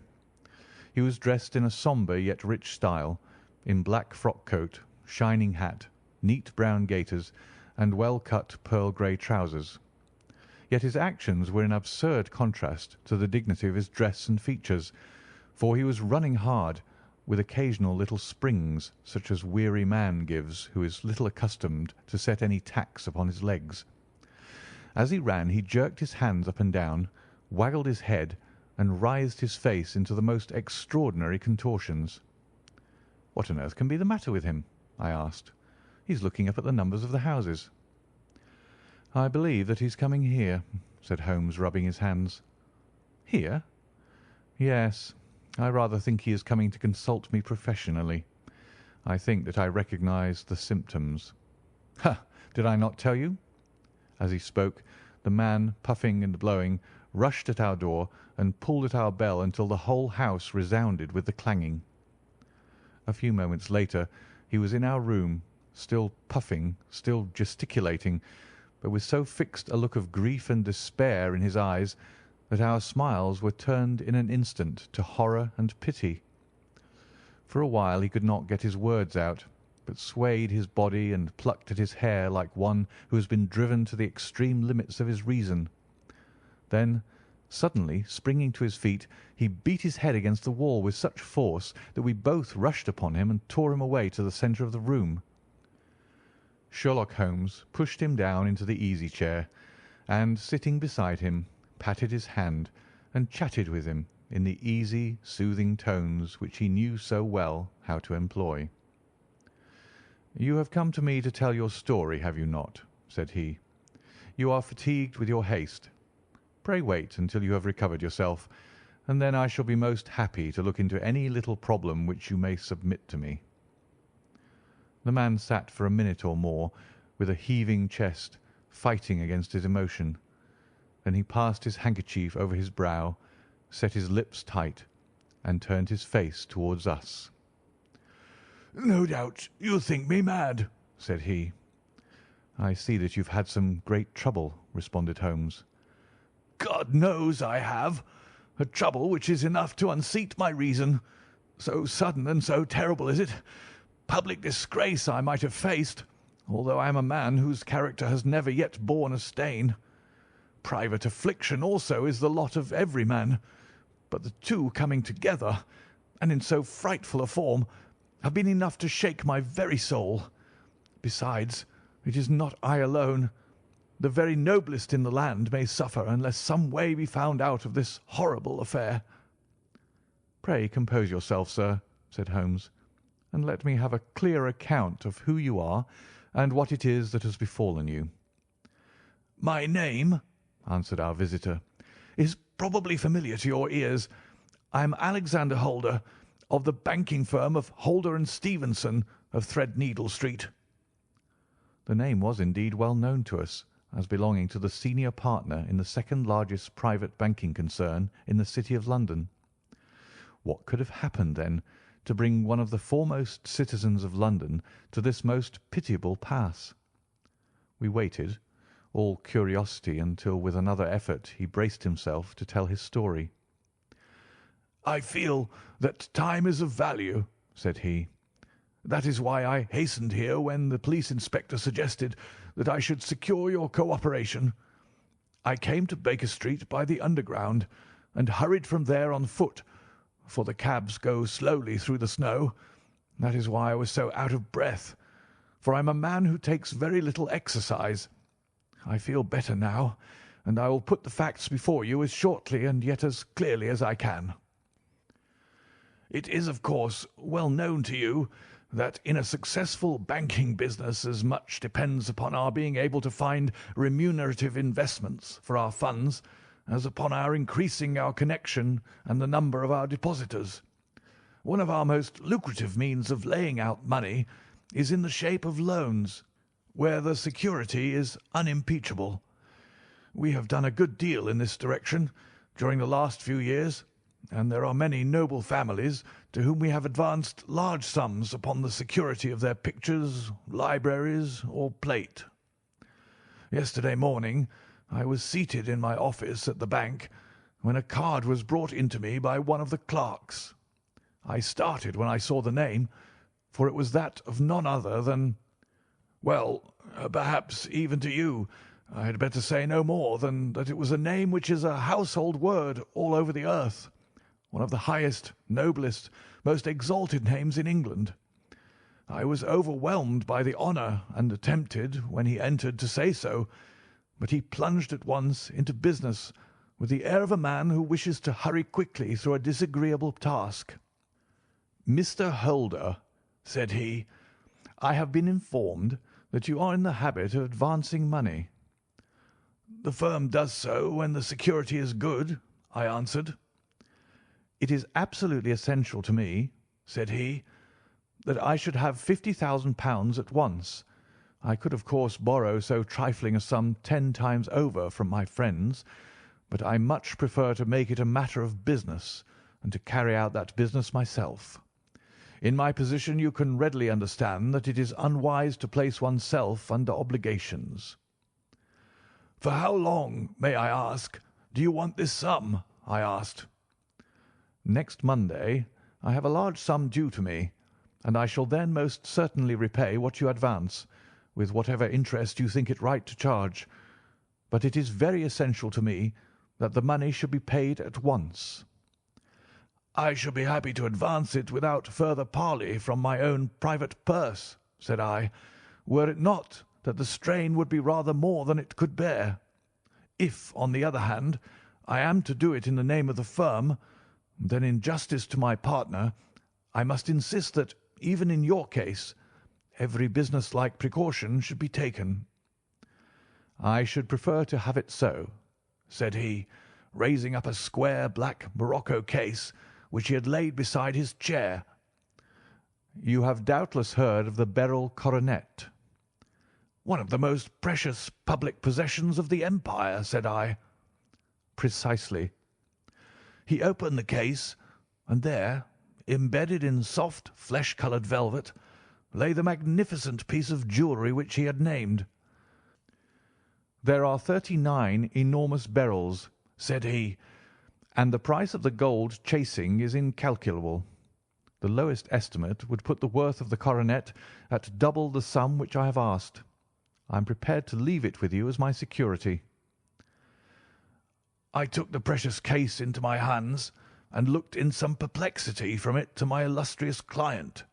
He was dressed in a sombre yet rich style, in black frock coat, shining hat, neat brown gaiters, and well-cut pearl-grey trousers. Yet his actions were in absurd contrast to the dignity of his dress and features, for he was running hard, with occasional little springs such as weary man gives who is little accustomed to set any tax upon his legs. As he ran he jerked his hands up and down, waggled his head, and writhed his face into the most extraordinary contortions. "What on earth can be the matter with him?" I asked. "He's looking up at the numbers of the houses." "I believe that he's coming here," said Holmes, rubbing his hands. "Here?" "Yes. I rather think he is coming to consult me professionally. I think that I recognise the symptoms." "Ha! Did I not tell you?" As he spoke, the man, puffing and blowing, rushed at our door and pulled at our bell until the whole house resounded with the clanging. A few moments later he was in our room, still puffing, still gesticulating, but with so fixed a look of grief and despair in his eyes that our smiles were turned in an instant to horror and pity. For a while he could not get his words out, but swayed his body and plucked at his hair like one who has been driven to the extreme limits of his reason. Then, suddenly springing to his feet, he beat his head against the wall with such force that we both rushed upon him and tore him away to the centre of the room. Sherlock Holmes pushed him down into the easy-chair, and, sitting beside him, patted his hand and chatted with him in the easy, soothing tones which he knew so well how to employ. "You have come to me to tell your story, have you not?" said he. "You are fatigued with your haste. Pray wait until you have recovered yourself, and then I shall be most happy to look into any little problem which you may submit to me." The man sat for a minute or more with a heaving chest, fighting against his emotion. Then he passed his handkerchief over his brow, set his lips tight, and turned his face towards us. "No doubt you think me mad," said he. "I see that you've had some great trouble," responded Holmes. "God knows I have. A trouble which is enough to unseat my reason. So sudden and so terrible is it. Public disgrace I might have faced, although I am a man whose character has never yet borne a stain. Private affliction also is the lot of every man, but the two coming together, and in so frightful a form, have been enough to shake my very soul. Besides, it is not I alone. The very noblest in the land may suffer unless some way be found out of this horrible affair." "Pray compose yourself, sir," said Holmes, "and let me have a clear account of who you are and what it is that has befallen you." "My name," answered our visitor, "is probably familiar to your ears. I am Alexander Holder, of the banking firm of Holder and Stevenson, of Threadneedle Street." The name was indeed well known to us, as belonging to the senior partner in the second largest private banking concern in the City of London. What could have happened, then, to bring one of the foremost citizens of London to this most pitiable pass? We waited, all curiosity, until with another effort he braced himself to tell his story. "I feel that time is of value," said he. "That is why I hastened here when the police inspector suggested that I should secure your cooperation. I came to Baker Street by the Underground, and hurried from there on foot, for the cabs go slowly through the snow. That is why I was so out of breath, for I'm a man who takes very little exercise. I feel better now, and I will put the facts before you as shortly and yet as clearly as I can. It is, of course, well known to you that in a successful banking business as much depends upon our being able to find remunerative investments for our funds as upon our increasing our connection and the number of our depositors. One of our most lucrative means of laying out money is in the shape of loans, where the security is unimpeachable. We have done a good deal in this direction during the last few years, and there are many noble families to whom we have advanced large sums upon the security of their pictures, libraries, or plate. Yesterday morning I was seated in my office at the bank when a card was brought in to me by one of the clerks. I started when I saw the name, for it was that of none other than— well, perhaps even to you I had better say no more than that it was a name which is a household word all over the earth, one of the highest, noblest, most exalted names in England. I was overwhelmed by the honour and tempted, when he entered, to say so, but he plunged at once into business with the air of a man who wishes to hurry quickly through a disagreeable task. "Mr. Holder," said he, "I have been informed that you are in the habit of advancing money." "The firm does so when the security is good," I answered. "It is absolutely essential to me," said he, "that I should have £50,000 at once. I could, of course, borrow so trifling a sum 10 times over from my friends, but I much prefer to make it a matter of business, and to carry out that business myself. In my position you can readily understand that it is unwise to place oneself under obligations." "For how long, may I ask, do you want this sum?" I asked. "Next Monday I have a large sum due to me, and I shall then most certainly repay what you advance, with whatever interest you think it right to charge. But it is very essential to me that the money should be paid at once." "I shall be happy to advance it without further parley from my own private purse," said I, "were it not that the strain would be rather more than it could bear. If, on the other hand, I am to do it in the name of the firm, then in justice to my partner I must insist that, even in your case, every business-like precaution should be taken." "I should prefer to have it so," said he, raising up a square black morocco case which he had laid beside his chair. "You have doubtless heard of the beryl coronet." "One of the most precious public possessions of the empire," said I. "Precisely." He opened the case, and there, embedded in soft flesh-coloured velvet, lay the magnificent piece of jewellery which he had named. "There are 39 enormous beryls," said he, "and the price of the gold chasing is incalculable. The lowest estimate would put the worth of the coronet at double the sum which I have asked. I am prepared to leave it with you as my security." I took the precious case into my hands and looked in some perplexity from it to my illustrious client.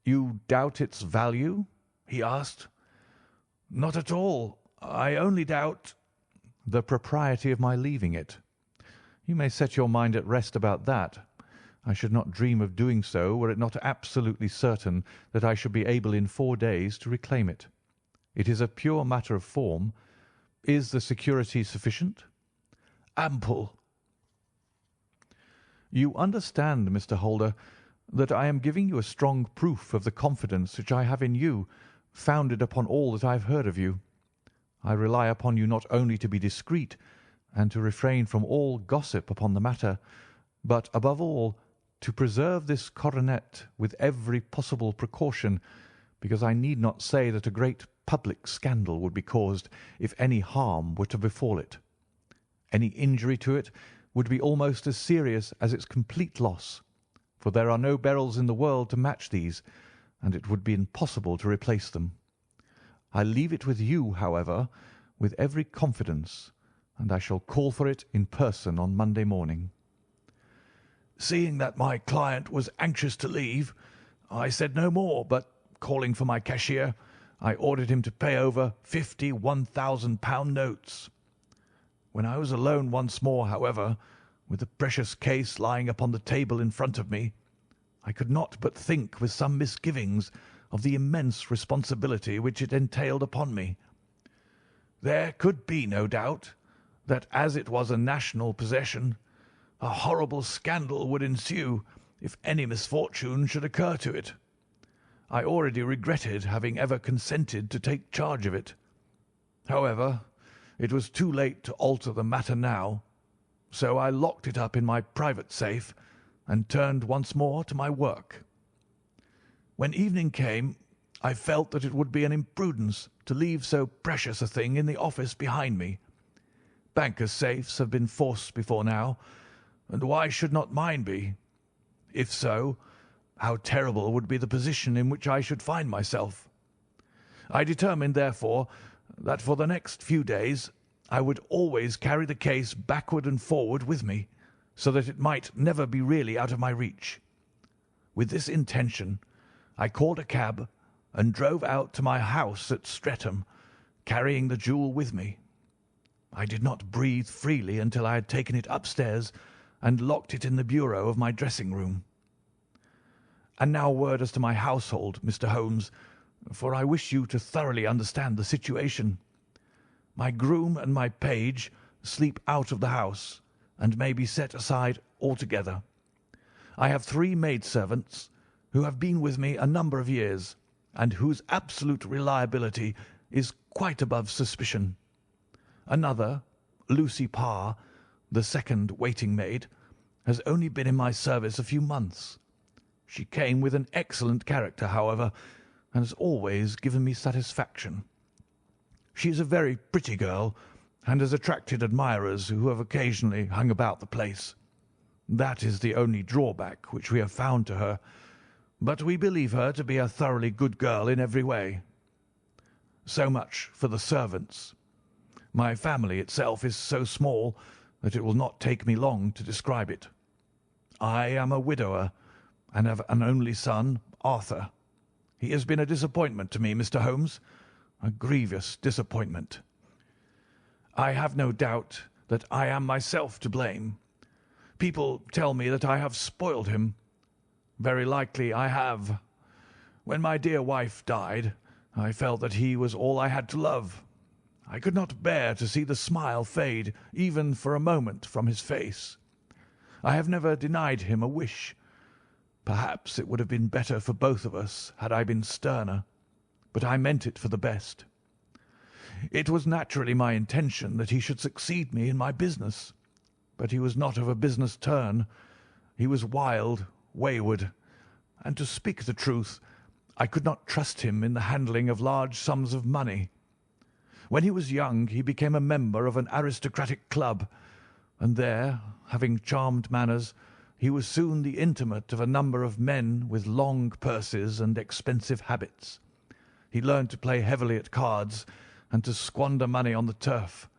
"You doubt its value?" he asked. "Not at all. I only doubt—" "The propriety of my leaving it. You may set your mind at rest about that. I should not dream of doing so were it not absolutely certain that I should be able in 4 days to reclaim it. It is a pure matter of form. Is the security sufficient?" "Ample." "You understand, Mr. Holder, that I am giving you a strong proof of the confidence which I have in you, founded upon all that I have heard of you. I rely upon you not only to be discreet and to refrain from all gossip upon the matter, but, above all, to preserve this coronet with every possible precaution, because I need not say that a great public scandal would be caused if any harm were to befall it. Any injury to it would be almost as serious as its complete loss, for there are no beryls in the world to match these, and it would be impossible to replace them. I leave it with you, however, with every confidence, and I shall call for it in person on Monday morning." Seeing that my client was anxious to leave, I said no more, but calling for my cashier, I ordered him to pay over 50 £1,000 notes. When I was alone once more, however, with the precious case lying upon the table in front of me, I could not but think with some misgivings of the immense responsibility which it entailed upon me. There could be no doubt that, as it was a national possession, a horrible scandal would ensue if any misfortune should occur to it. I already regretted having ever consented to take charge of it. However, it was too late to alter the matter now, so I locked it up in my private safe and turned once more to my work. When evening came, I felt that it would be an imprudence to leave so precious a thing in the office behind me. Bankers' safes have been forced before now, and why should not mine be? If so, how terrible would be the position in which I should find myself. I determined, therefore, that for the next few days I would always carry the case backward and forward with me, so that it might never be really out of my reach. With this intention, I called a cab and drove out to my house at Streatham, carrying the jewel with me. I did not breathe freely until I had taken it upstairs and locked it in the bureau of my dressing-room. And now a word as to my household, Mr. Holmes, for I wish you to thoroughly understand the situation. My groom and my page sleep out of the house and may be set aside altogether. I have 3 maidservants who have been with me a number of years and whose absolute reliability is quite above suspicion. Another, Lucy Parr, the second waiting maid, has only been in my service a few months. She came with an excellent character, however, and has always given me satisfaction. She is a very pretty girl and has attracted admirers who have occasionally hung about the place. That is the only drawback which we have found to her, but we believe her to be a thoroughly good girl in every way. So much for the servants. My family itself is so small that it will not take me long to describe it. I am a widower and have an only son, Arthur. He has been a disappointment to me, Mr. Holmes, a grievous disappointment. I have no doubt that I am myself to blame. People tell me that I have spoiled him. Very likely I have. When my dear wife died, I felt that he was all I had to love. I could not bear to see the smile fade even for a moment from his face. I have never denied him a wish. Perhaps it would have been better for both of us had I been sterner, but I meant it for the best. It was naturally my intention that he should succeed me in my business, but he was not of a business turn. He was wild, wayward, and to speak the truth, I could not trust him in the handling of large sums of money. When he was young, he became a member of an aristocratic club, and there, having charmed manners, he was soon the intimate of a number of men with long purses and expensive habits. He learned to play heavily at cards and to squander money on the turf,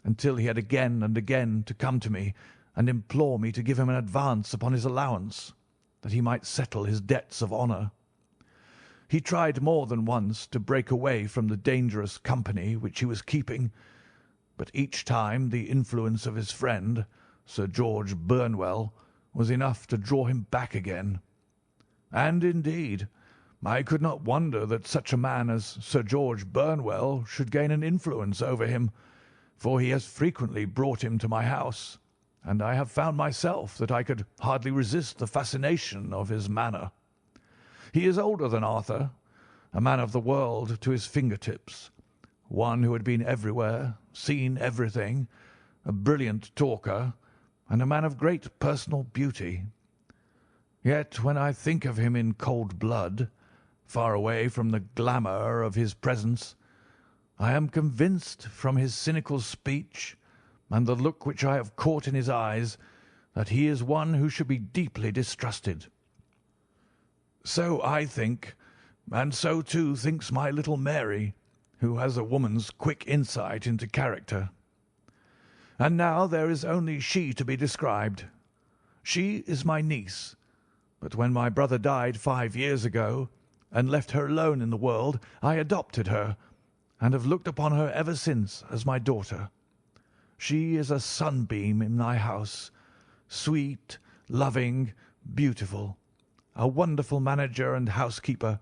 until he had again and again to come to me and implore me to give him an advance upon his allowance, that he might settle his debts of honour. He tried more than once to break away from the dangerous company which he was keeping, but each time the influence of his friend, Sir George Burnwell, was enough to draw him back again. And, indeed, I could not wonder that such a man as Sir George Burnwell should gain an influence over him, for he has frequently brought him to my house, and I have found myself that I could hardly resist the fascination of his manner. He is older than Arthur, a man of the world to his fingertips, one who had been everywhere, seen everything, a brilliant talker, and a man of great personal beauty. Yet when I think of him in cold blood, far away from the glamour of his presence, I am convinced from his cynical speech and the look which I have caught in his eyes that he is one who should be deeply distrusted. So I think, and so too thinks my little Mary, who has a woman's quick insight into character. And now there is only she to be described. She is my niece, but when my brother died 5 years ago and left her alone in the world, I adopted her, and have looked upon her ever since as my daughter. She is a sunbeam in my house, sweet, loving, beautiful, a wonderful manager and housekeeper,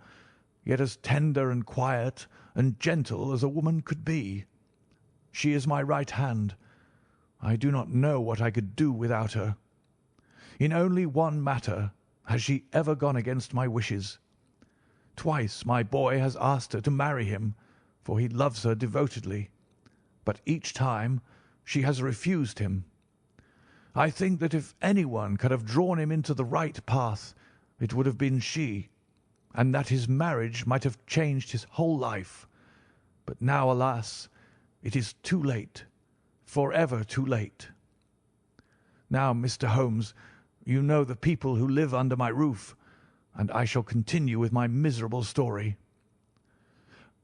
yet as tender and quiet and gentle as a woman could be. She is my right hand. I do not know what I could do without her. In only one matter has she ever gone against my wishes. Twice my boy has asked her to marry him, for he loves her devotedly, but each time she has refused him. I think that if anyone could have drawn him into the right path, it would have been she, and that his marriage might have changed his whole life. But now, alas, it is too late, forever too late. Now, Mr. Holmes, you know the people who live under my roof, and I shall continue with my miserable story.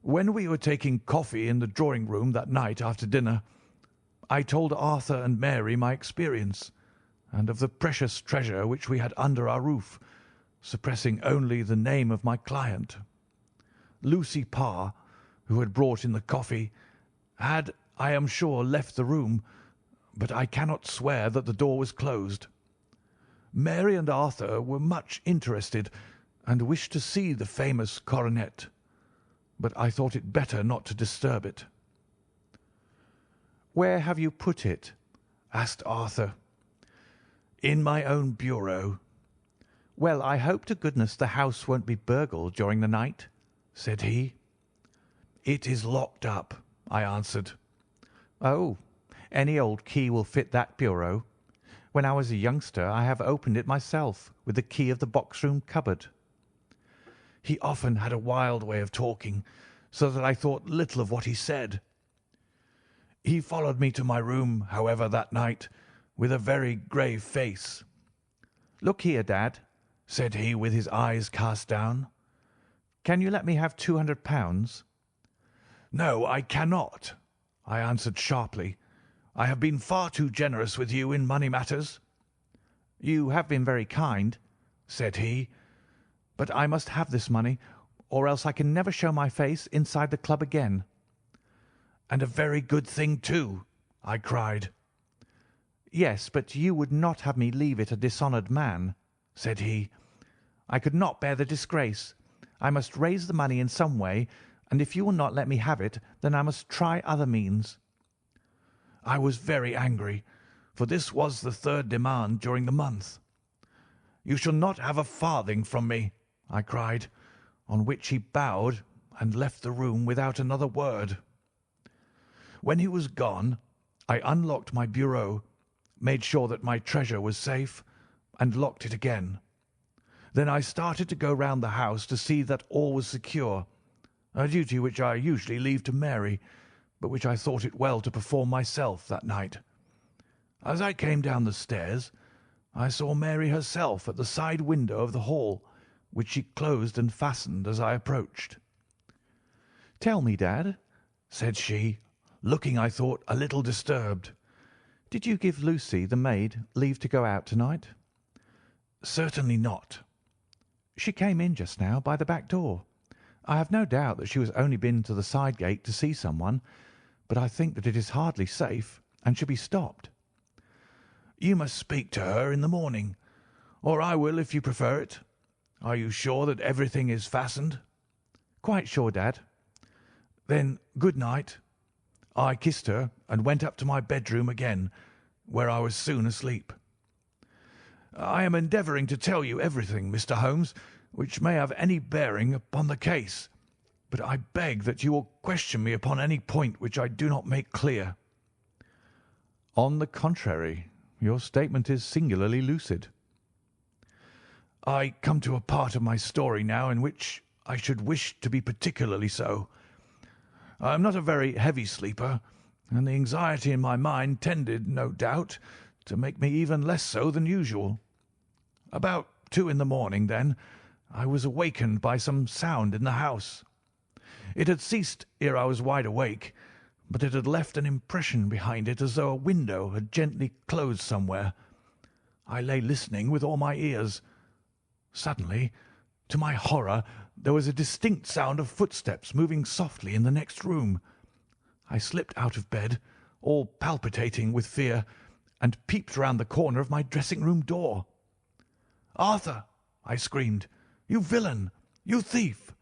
When we were taking coffee in the drawing-room that night after dinner, I told Arthur and Mary my experience, and of the precious treasure which we had under our roof, suppressing only the name of my client. Lucy Parr, who had brought in the coffee, had, I am sure, left the room, but I cannot swear that the door was closed. Mary and Arthur were much interested and wished to see the famous coronet, but I thought it better not to disturb it. "Where have you put it?" asked Arthur. "In my own bureau." "Well, I hope to goodness the house won't be burgled during the night," said he. "It is locked up," I answered. "Oh, any old key will fit that bureau. When I was a youngster I have opened it myself with the key of the box-room cupboard." He often had a wild way of talking, so that I thought little of what he said. He followed me to my room, however, that night, with a very grave face. "Look here, Dad," said he, with his eyes cast down. "Can you let me have £200? "No, I cannot," I answered sharply. "I have been far too generous with you in money matters." "You have been very kind," said he. "but I must have this money, or else I can never show my face inside the club again." "And a very good thing, too," I cried. "Yes, but you would not have me leave it a dishonoured man," said he. "I could not bear the disgrace. I must raise the money in some way, and if you will not let me have it, then I must try other means." I was very angry, for this was the third demand during the month. "You shall not have a farthing from me," I cried, on which he bowed and left the room without another word. When he was gone, I unlocked my bureau, made sure that my treasure was safe, and locked it again. Then I started to go round the house to see that all was secure, a duty which I usually leave to Mary, but which I thought it well to perform myself that night. As I came down the stairs, I saw Mary herself at the side window of the hall, which she closed and fastened as I approached. "Tell me, Dad," said she, looking, I thought, a little disturbed. "Did you give Lucy, the maid, leave to go out tonight?" "Certainly not." "She came in just now by the back door. I have no doubt that she has only been to the side gate to see someone, but I think that it is hardly safe and should be stopped." "You must speak to her in the morning, or I will if you prefer it. Are you sure that everything is fastened?" "Quite sure, Dad." "Then good night." I kissed her and went up to my bedroom again, where I was soon asleep. I am endeavouring to tell you everything, Mr. Holmes, which may have any bearing upon the case, but I beg that you will question me upon any point which I do not make clear." "On the contrary, your statement is singularly lucid." "I come to a part of my story now in which I should wish to be particularly so. I am not a very heavy sleeper, and the anxiety in my mind tended, no doubt, to make me even less so than usual. About 2 in the morning, then, I was awakened by some sound in the house. It had ceased ere I was wide awake, but it had left an impression behind it as though a window had gently closed somewhere. I lay listening with all my ears. Suddenly, to my horror, there was a distinct sound of footsteps moving softly in the next room. I slipped out of bed, all palpitating with fear, and peeped round the corner of my dressing-room door. "Arthur!" I screamed. "You villain! You thief!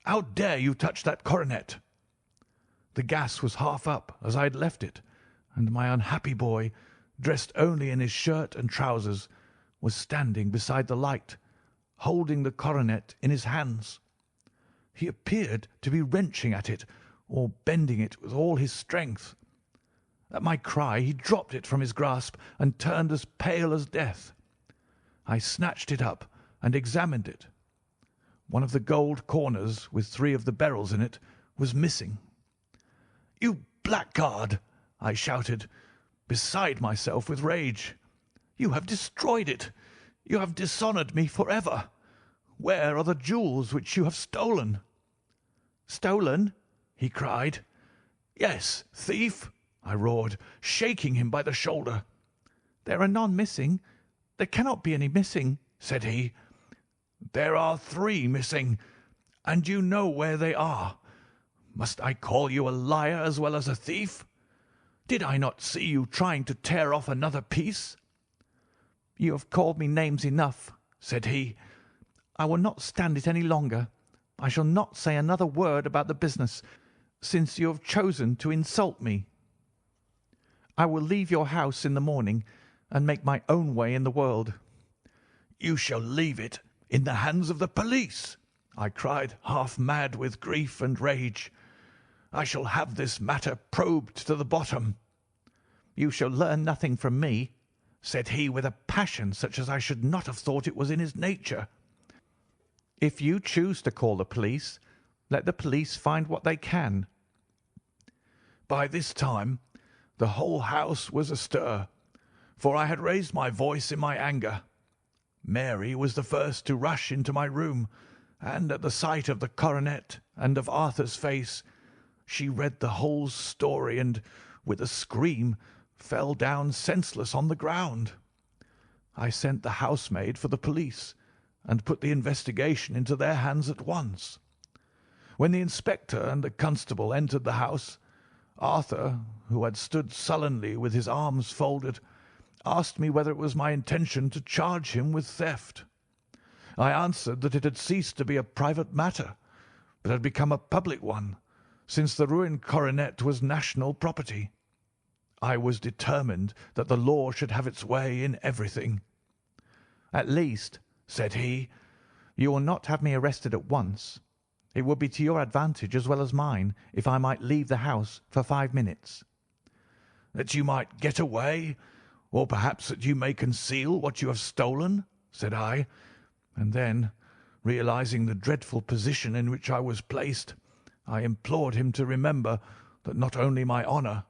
How dare you touch that coronet?" The gas was half up as I had left it, and my unhappy boy, dressed only in his shirt and trousers, was standing beside the light, holding the coronet in his hands. He appeared to be wrenching at it or bending it with all his strength. At my cry he dropped it from his grasp and turned as pale as death. I snatched it up and examined it. One of the gold corners, with 3 of the beryls in it, was missing. "You blackguard!" I shouted, beside myself with rage. "You have destroyed it! You have dishonoured me for ever! Where are the jewels which you have stolen?" "Stolen?" he cried. "Yes, thief!" I roared, shaking him by the shoulder. "There are none missing. There cannot be any missing," said he. "There are 3 missing, and you know where they are. Must I call you a liar as well as a thief? Did I not see you trying to tear off another piece?" "You have called me names enough," said he. "I will not stand it any longer. I shall not say another word about the business, since you have chosen to insult me. I will leave your house in the morning and make my own way in the world." "You shall leave it in the hands of the police," I cried, half mad with grief and rage. "I shall have this matter probed to the bottom." "You shall learn nothing from me," said he with a passion such as I should not have thought it was in his nature. "If you choose to call the police, let the police find what they can." By this time the whole house was astir, for I had raised my voice in my anger. Mary was the first to rush into my room, and at the sight of the coronet and of Arthur's face, she read the whole story and, with a scream, fell down senseless on the ground. I sent the housemaid for the police, and put the investigation into their hands at once. When the inspector and the constable entered the house, Arthur, who had stood sullenly with his arms folded, asked me whether it was my intention to charge him with theft. I answered that it had ceased to be a private matter, but had become a public one, since the ruined coronet was national property. I was determined that the law should have its way in everything. "At least," said he, "you will not have me arrested at once. It would be to your advantage as well as mine if I might leave the house for 5 minutes." "That you might get away, or perhaps that you may conceal what you have stolen?" said I, and then, realizing the dreadful position in which I was placed, I implored him to remember that not only my honour,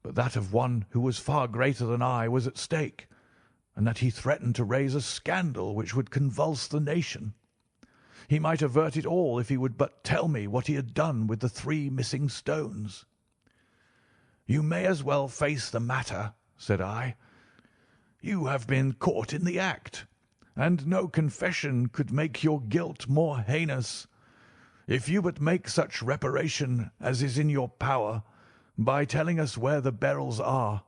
but that of one who was far greater than I was at stake, and that he threatened to raise a scandal which would convulse the nation. He might avert it all if he would but tell me what he had done with the 3 missing stones. "You may as well face the matter," said I. "You have been caught in the act, and no confession could make your guilt more heinous. If you but make such reparation as is in your power, by telling us where the beryls are,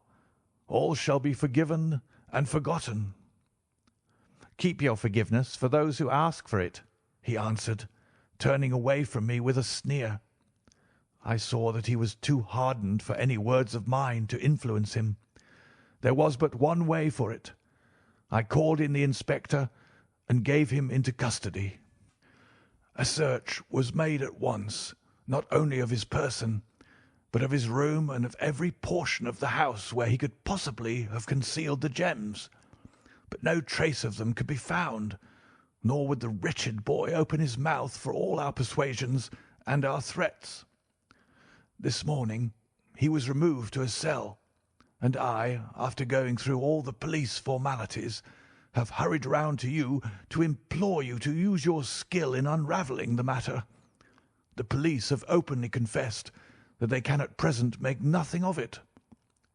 all shall be forgiven and forgotten." "Keep your forgiveness for those who ask for it," he answered, turning away from me with a sneer. I saw that he was too hardened for any words of mine to influence him. There was but one way for it. I called in the inspector and gave him into custody. A search was made at once, not only of his person, but of his room and of every portion of the house where he could possibly have concealed the gems. But no trace of them could be found, nor would the wretched boy open his mouth for all our persuasions and our threats. This morning he was removed to a cell, and I, after going through all the police formalities, have hurried round to you to implore you to use your skill in unravelling the matter. The police have openly confessed that they can at present make nothing of it.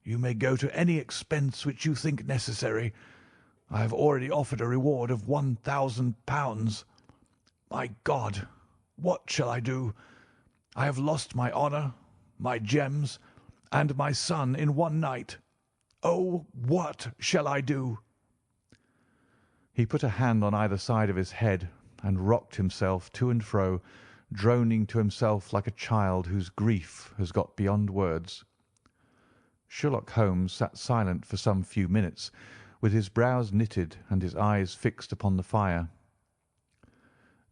You may go to any expense which you think necessary. I have already offered a reward of £1,000. My God, what shall I do? I have lost my honour, my gems, and my son in one night. Oh, what shall I do?" He put a hand on either side of his head and rocked himself to and fro, droning to himself like a child whose grief has got beyond words. Sherlock Holmes sat silent for some few minutes, with his brows knitted and his eyes fixed upon the fire.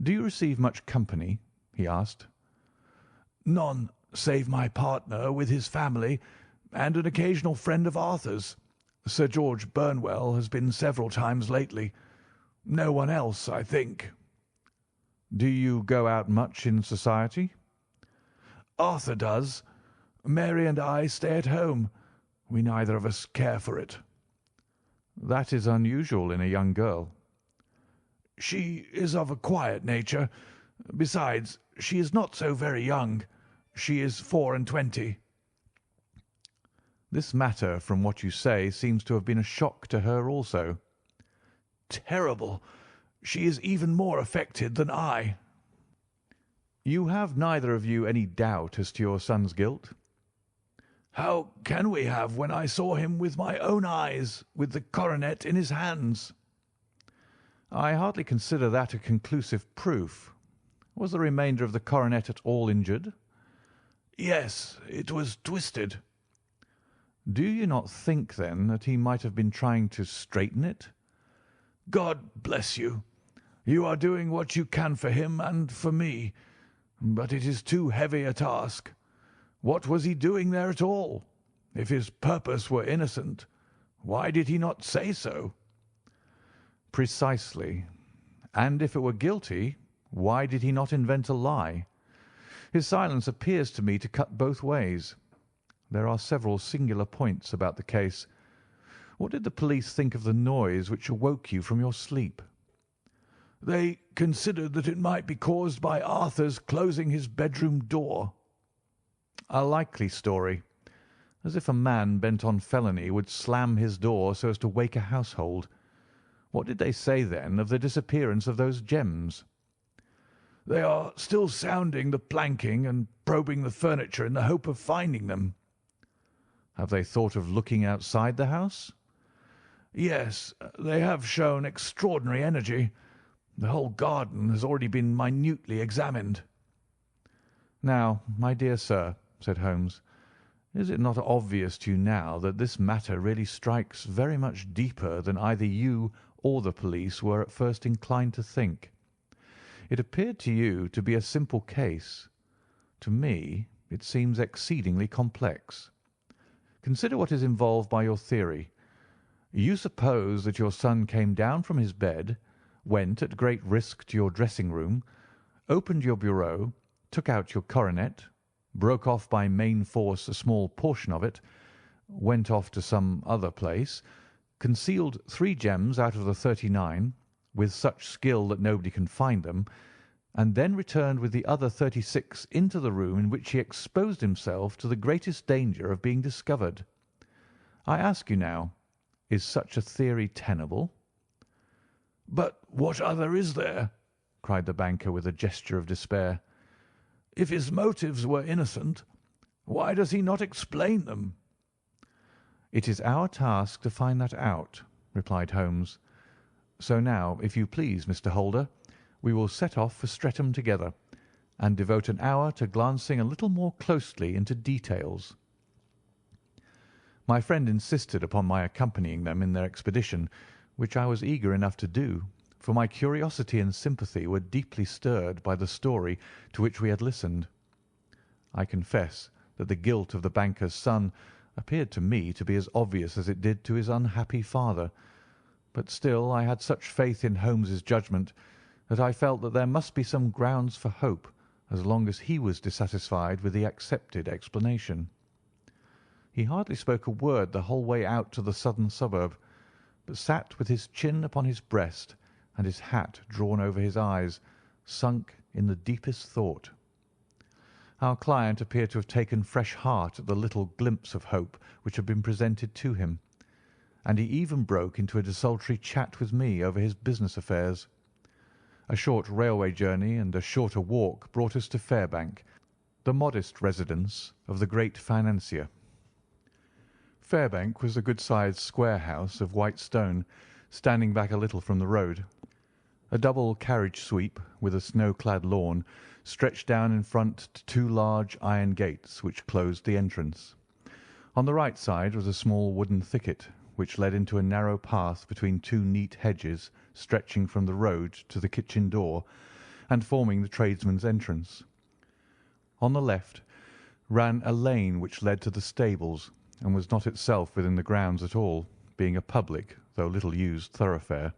"Do you receive much company?" he asked. "None, save my partner with his family and an occasional friend of Arthur's. Sir George Burnwell has been several times lately. No one else, I think." "Do you go out much in society?" "Arthur does. Mary and I stay at home. We neither of us care for it." "That is unusual in a young girl." "She is of a quiet nature. Besides, she is not so very young. She is 24. "This matter, from what you say, seems to have been a shock to her also." "Terrible. She is even more affected than I." "You have neither of you any doubt as to your son's guilt?" "How can we have when I saw him with my own eyes, with the coronet in his hands?" "I hardly consider that a conclusive proof. Was the remainder of the coronet at all injured?" "Yes, it was twisted." "Do you not think, then, that he might have been trying to straighten it?" "God bless you. You are doing what you can for him and for me, but it is too heavy a task. What was he doing there at all? If his purpose were innocent, why did he not say so?" "Precisely. And if it were guilty, why did he not invent a lie? His silence appears to me to cut both ways. There are several singular points about the case. What did the police think of the noise which awoke you from your sleep?" "They considered that it might be caused by Arthur's closing his bedroom door." "A likely story. As if a man bent on felony would slam his door so as to wake a household. What did they say, then, of the disappearance of those gems?" "They are still sounding the planking and probing the furniture in the hope of finding them." "Have they thought of looking outside the house?" "Yes, they have shown extraordinary energy. The whole garden has already been minutely examined." "Now, my dear sir," said Holmes, "is it not obvious to you now that this matter really strikes very much deeper than either you or the police were at first inclined to think? It appeared to you to be a simple case. To me it seems exceedingly complex. Consider what is involved by your theory. You suppose that your son came down from his bed, went at great risk to your dressing-room, opened your bureau, took out your coronet, broke off by main force a small portion of it, went off to some other place, concealed 3 gems out of the 39, with such skill that nobody can find them, and then returned with the other 36 into the room in which he exposed himself to the greatest danger of being discovered. I ask you now, is such a theory tenable?" "But what other is there?" cried the banker with a gesture of despair. "If his motives were innocent, why does he not explain them?" "It is our task to find that out," replied Holmes. "So now, if you please, Mr. Holder, we will set off for Streatham together, and devote an hour to glancing a little more closely into details." My friend insisted upon my accompanying them in their expedition, which I was eager enough to do, for my curiosity and sympathy were deeply stirred by the story to which we had listened. I confess that the guilt of the banker's son appeared to me to be as obvious as it did to his unhappy father, but still I had such faith in Holmes's judgment that I felt that there must be some grounds for hope as long as he was dissatisfied with the accepted explanation. He hardly spoke a word the whole way out to the southern suburb, but sat with his chin upon his breast and his hat drawn over his eyes, sunk in the deepest thought. Our client appeared to have taken fresh heart at the little glimpse of hope which had been presented to him, and he even broke into a desultory chat with me over his business affairs. A short railway journey and a shorter walk brought us to Fairbank, the modest residence of the great financier. Fairbank was a good-sized square house of white stone, standing back a little from the road. A double carriage sweep with a snow-clad lawn stretched down in front to two large iron gates which closed the entrance. On the right side was a small wooden thicket which led into a narrow path between two neat hedges stretching from the road to the kitchen door and forming the tradesmen's entrance. On the left ran a lane which led to the stables and was not itself within the grounds at all, being a public, though little used, thoroughfare.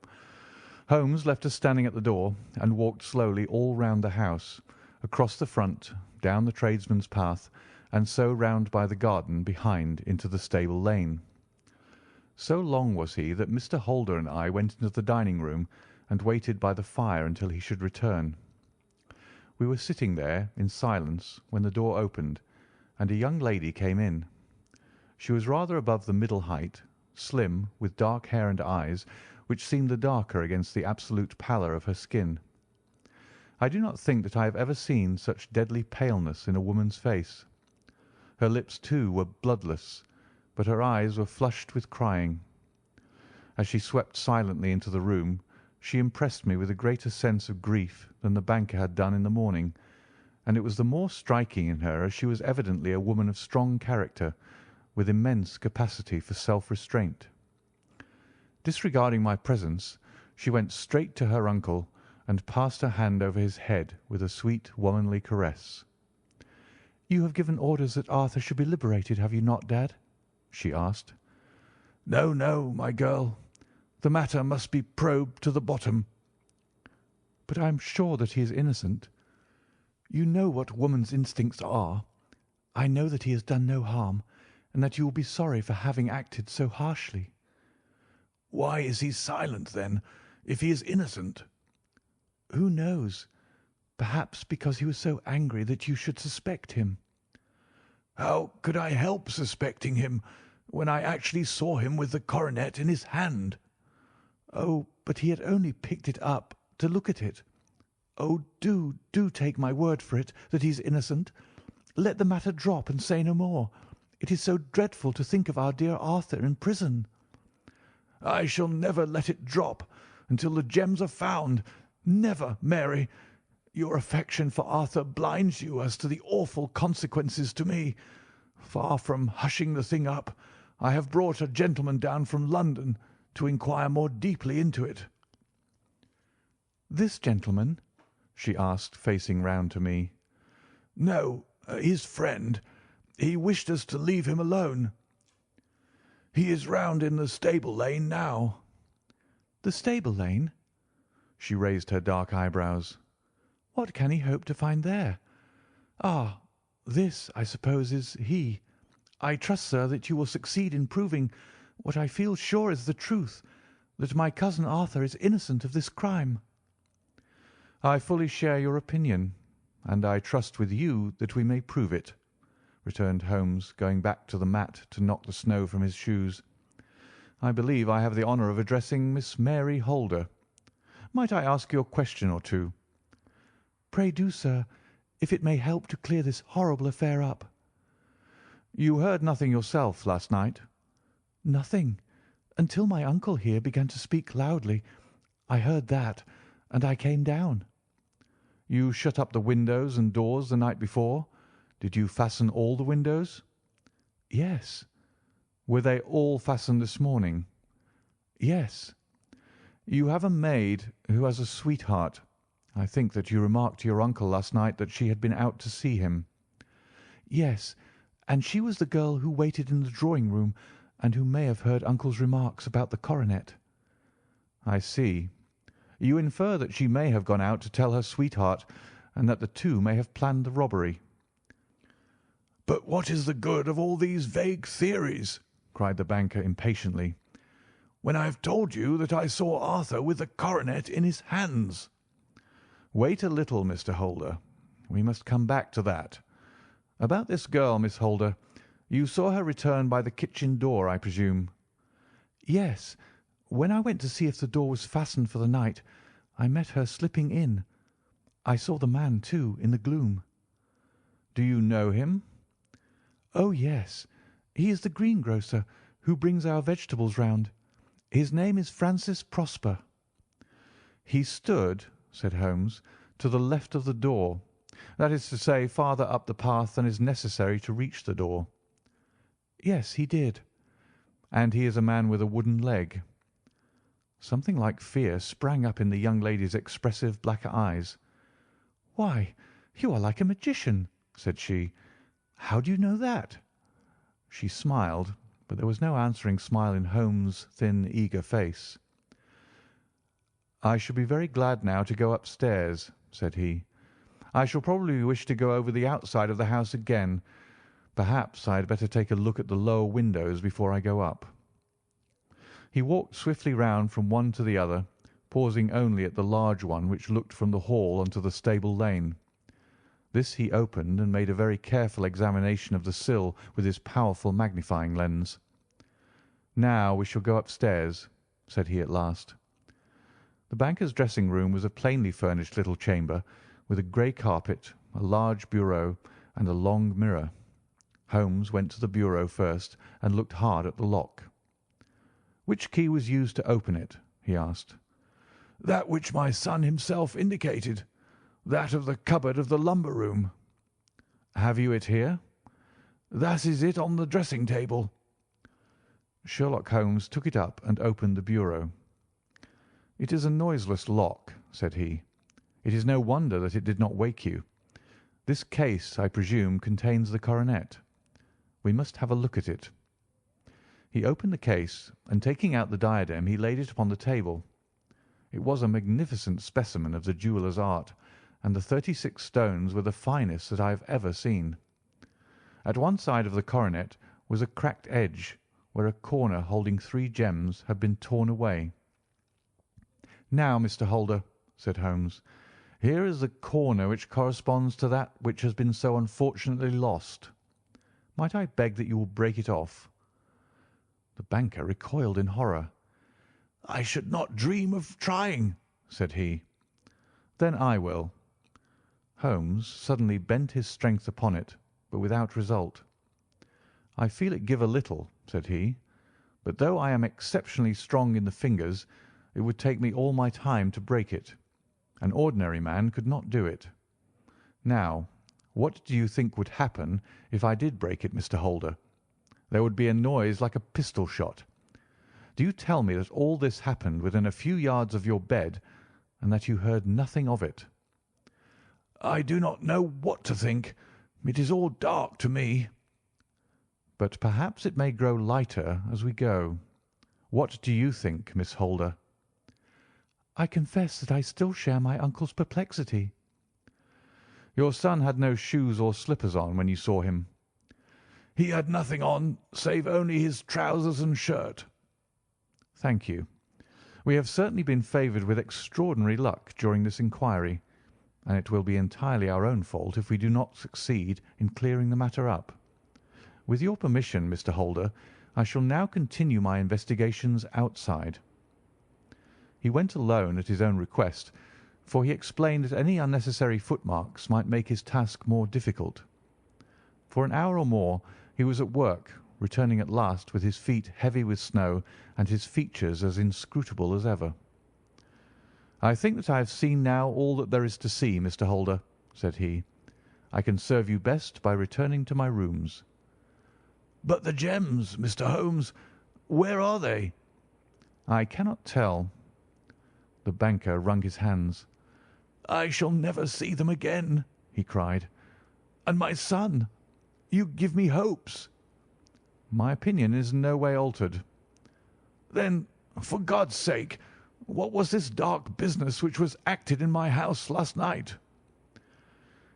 Holmes left us standing at the door and walked slowly all round the house, across the front, down the tradesmen's path, and so round by the garden behind into the stable lane. So long was he that Mr. Holder and I went into the dining-room and waited by the fire until he should return. We were sitting there in silence when the door opened, and a young lady came in. She was rather above the middle height, slim, with dark hair and eyes, which seemed the darker against the absolute pallor of her skin. I do not think that I have ever seen such deadly paleness in a woman's face. Her lips, too, were bloodless, but her eyes were flushed with crying. As she swept silently into the room, she impressed me with a greater sense of grief than the banker had done in the morning, and it was the more striking in her as she was evidently a woman of strong character, with immense capacity for self-restraint. Disregarding my presence, she went straight to her uncle and passed her hand over his head with a sweet womanly caress. "You have given orders that Arthur should be liberated, have you not, Dad?" she asked. No, no, my girl. The matter must be probed to the bottom. "But I am sure that he is innocent. You know what woman's instincts are. I know that he has done no harm, and that you will be sorry for having acted so harshly." Why is he silent, then, if he is innocent? "Who knows? Perhaps because he was so angry that you should suspect him." How could I help suspecting him when I actually saw him with the coronet in his hand? "Oh, but he had only picked it up to look at it. Oh, do take my word for it that he is innocent. Let the matter drop and say no more. It is so dreadful to think of our dear Arthur in prison." I shall never let it drop until the gems are found. Never, Mary. Your affection for Arthur blinds you as to the awful consequences to me. Far from hushing the thing up, I have brought a gentleman down from London to inquire more deeply into it." "This gentleman?" she asked, facing round to me. "No, his friend. He wished us to leave him alone. He is round in the stable lane now." "The stable lane?" She raised her dark eyebrows. "What can he hope to find there? Ah, this, I suppose, is he. I trust, sir, that you will succeed in proving what I feel sure is the truth, that my cousin Arthur is innocent of this crime." "I fully share your opinion, and I trust with you that we may prove it," returned Holmes, going back to the mat to knock the snow from his shoes. "I believe I have the honour of addressing Miss Mary Holder. Might I ask you a question or two?" "Pray do, sir, if it may help to clear this horrible affair up." "You heard nothing yourself last night?" "Nothing, until my uncle here began to speak loudly. I heard that, and I came down." "You shut up the windows and doors the night before? Did you fasten all the windows?" "Yes." "Were they all fastened this morning?" "Yes." "You have a maid who has a sweetheart. I think that you remarked to your uncle last night that she had been out to see him." Yes, and she was the girl who waited in the drawing-room and who may have heard uncle's remarks about the coronet." "I see. You infer that she may have gone out to tell her sweetheart, and that the two may have planned the robbery." "But what is the good of all these vague theories?" cried the banker impatiently, "when I have told you that I saw Arthur with the coronet in his hands?" "Wait a little, Mr. Holder. We must come back to that. About this girl, Miss Holder. You saw her return by the kitchen door, I presume?" "Yes. When I went to see if the door was fastened for the night, I met her slipping in. I saw the man, too, in the gloom." "Do you know him?" "Oh, yes. He is the greengrocer who brings our vegetables round. His name is Francis Prosper." "He stood," said Holmes, "to the left of the door. That is to say, farther up the path than is necessary to reach the door." "Yes, he did." "And he is a man with a wooden leg." Something like fear sprang up in the young lady's expressive black eyes. "Why, you are like a magician," said she. "How do you know that?" She smiled, but there was no answering smile in Holmes' thin, eager face. "I shall be very glad now to go upstairs," said he. "I shall probably wish to go over the outside of the house again. Perhaps I had better take a look at the lower windows before I go up." He walked swiftly round from one to the other, pausing only at the large one which looked from the hall onto the stable lane. This he opened and made a very careful examination of the sill with his powerful magnifying lens. "Now we shall go upstairs," said he at last. The banker's dressing-room was a plainly furnished little chamber, with a grey carpet, a large bureau, and a long mirror. Holmes went to the bureau first and looked hard at the lock. "Which key was used to open it?" he asked. "That which my son himself indicated. That of the cupboard of the lumber room." "Have you it here?" "That is it on the dressing-table." Sherlock Holmes took it up and opened the bureau. "It is a noiseless lock," said he. "It is no wonder that it did not wake you. This case, I presume, contains the coronet. We must have a look at it." He opened the case, and taking out the diadem, he laid it upon the table. It was a magnificent specimen of the jeweller's art, and the 36 stones were the finest that I have ever seen. At one side of the coronet was a cracked edge, where a corner holding 3 gems had been torn away. "Now, Mr. Holder," said Holmes, "here is the corner which corresponds to that which has been so unfortunately lost. Might I beg that you will break it off?" The banker recoiled in horror. "I should not dream of trying," said he. "Then I will." Holmes suddenly bent his strength upon it, but without result. "I feel it give a little," said he, "but though I am exceptionally strong in the fingers, it would take me all my time to break it. An ordinary man could not do it. Now, what do you think would happen if I did break it, Mr. Holder? There would be a noise like a pistol shot. Do you tell me that all this happened within a few yards of your bed, and that you heard nothing of it?" "I do not know what to think. It is all dark to me." "But perhaps it may grow lighter as we go. What do you think, Miss Holder?" "I confess that I still share my uncle's perplexity." "Your son had no shoes or slippers on when you saw him?" "He had nothing on save only his trousers and shirt." "Thank you. We have certainly been favoured with extraordinary luck during this inquiry, and it will be entirely our own fault if we do not succeed in clearing the matter up. With your permission, Mr. Holder, I shall now continue my investigations outside." He went alone at his own request, for he explained that any unnecessary footmarks might make his task more difficult. For an hour or more he was at work, returning at last with his feet heavy with snow and his features as inscrutable as ever. "I think that I have seen now all that there is to see, Mr. Holder," said he. "I can serve you best by returning to my rooms." "But the gems, Mr. Holmes, where are they?" "I cannot tell." The banker wrung his hands. "I shall never see them again," he cried. "And my son?" You give me hopes." "My opinion is in no way altered." "Then, for God's sake, what was this dark business which was acted in my house last night?"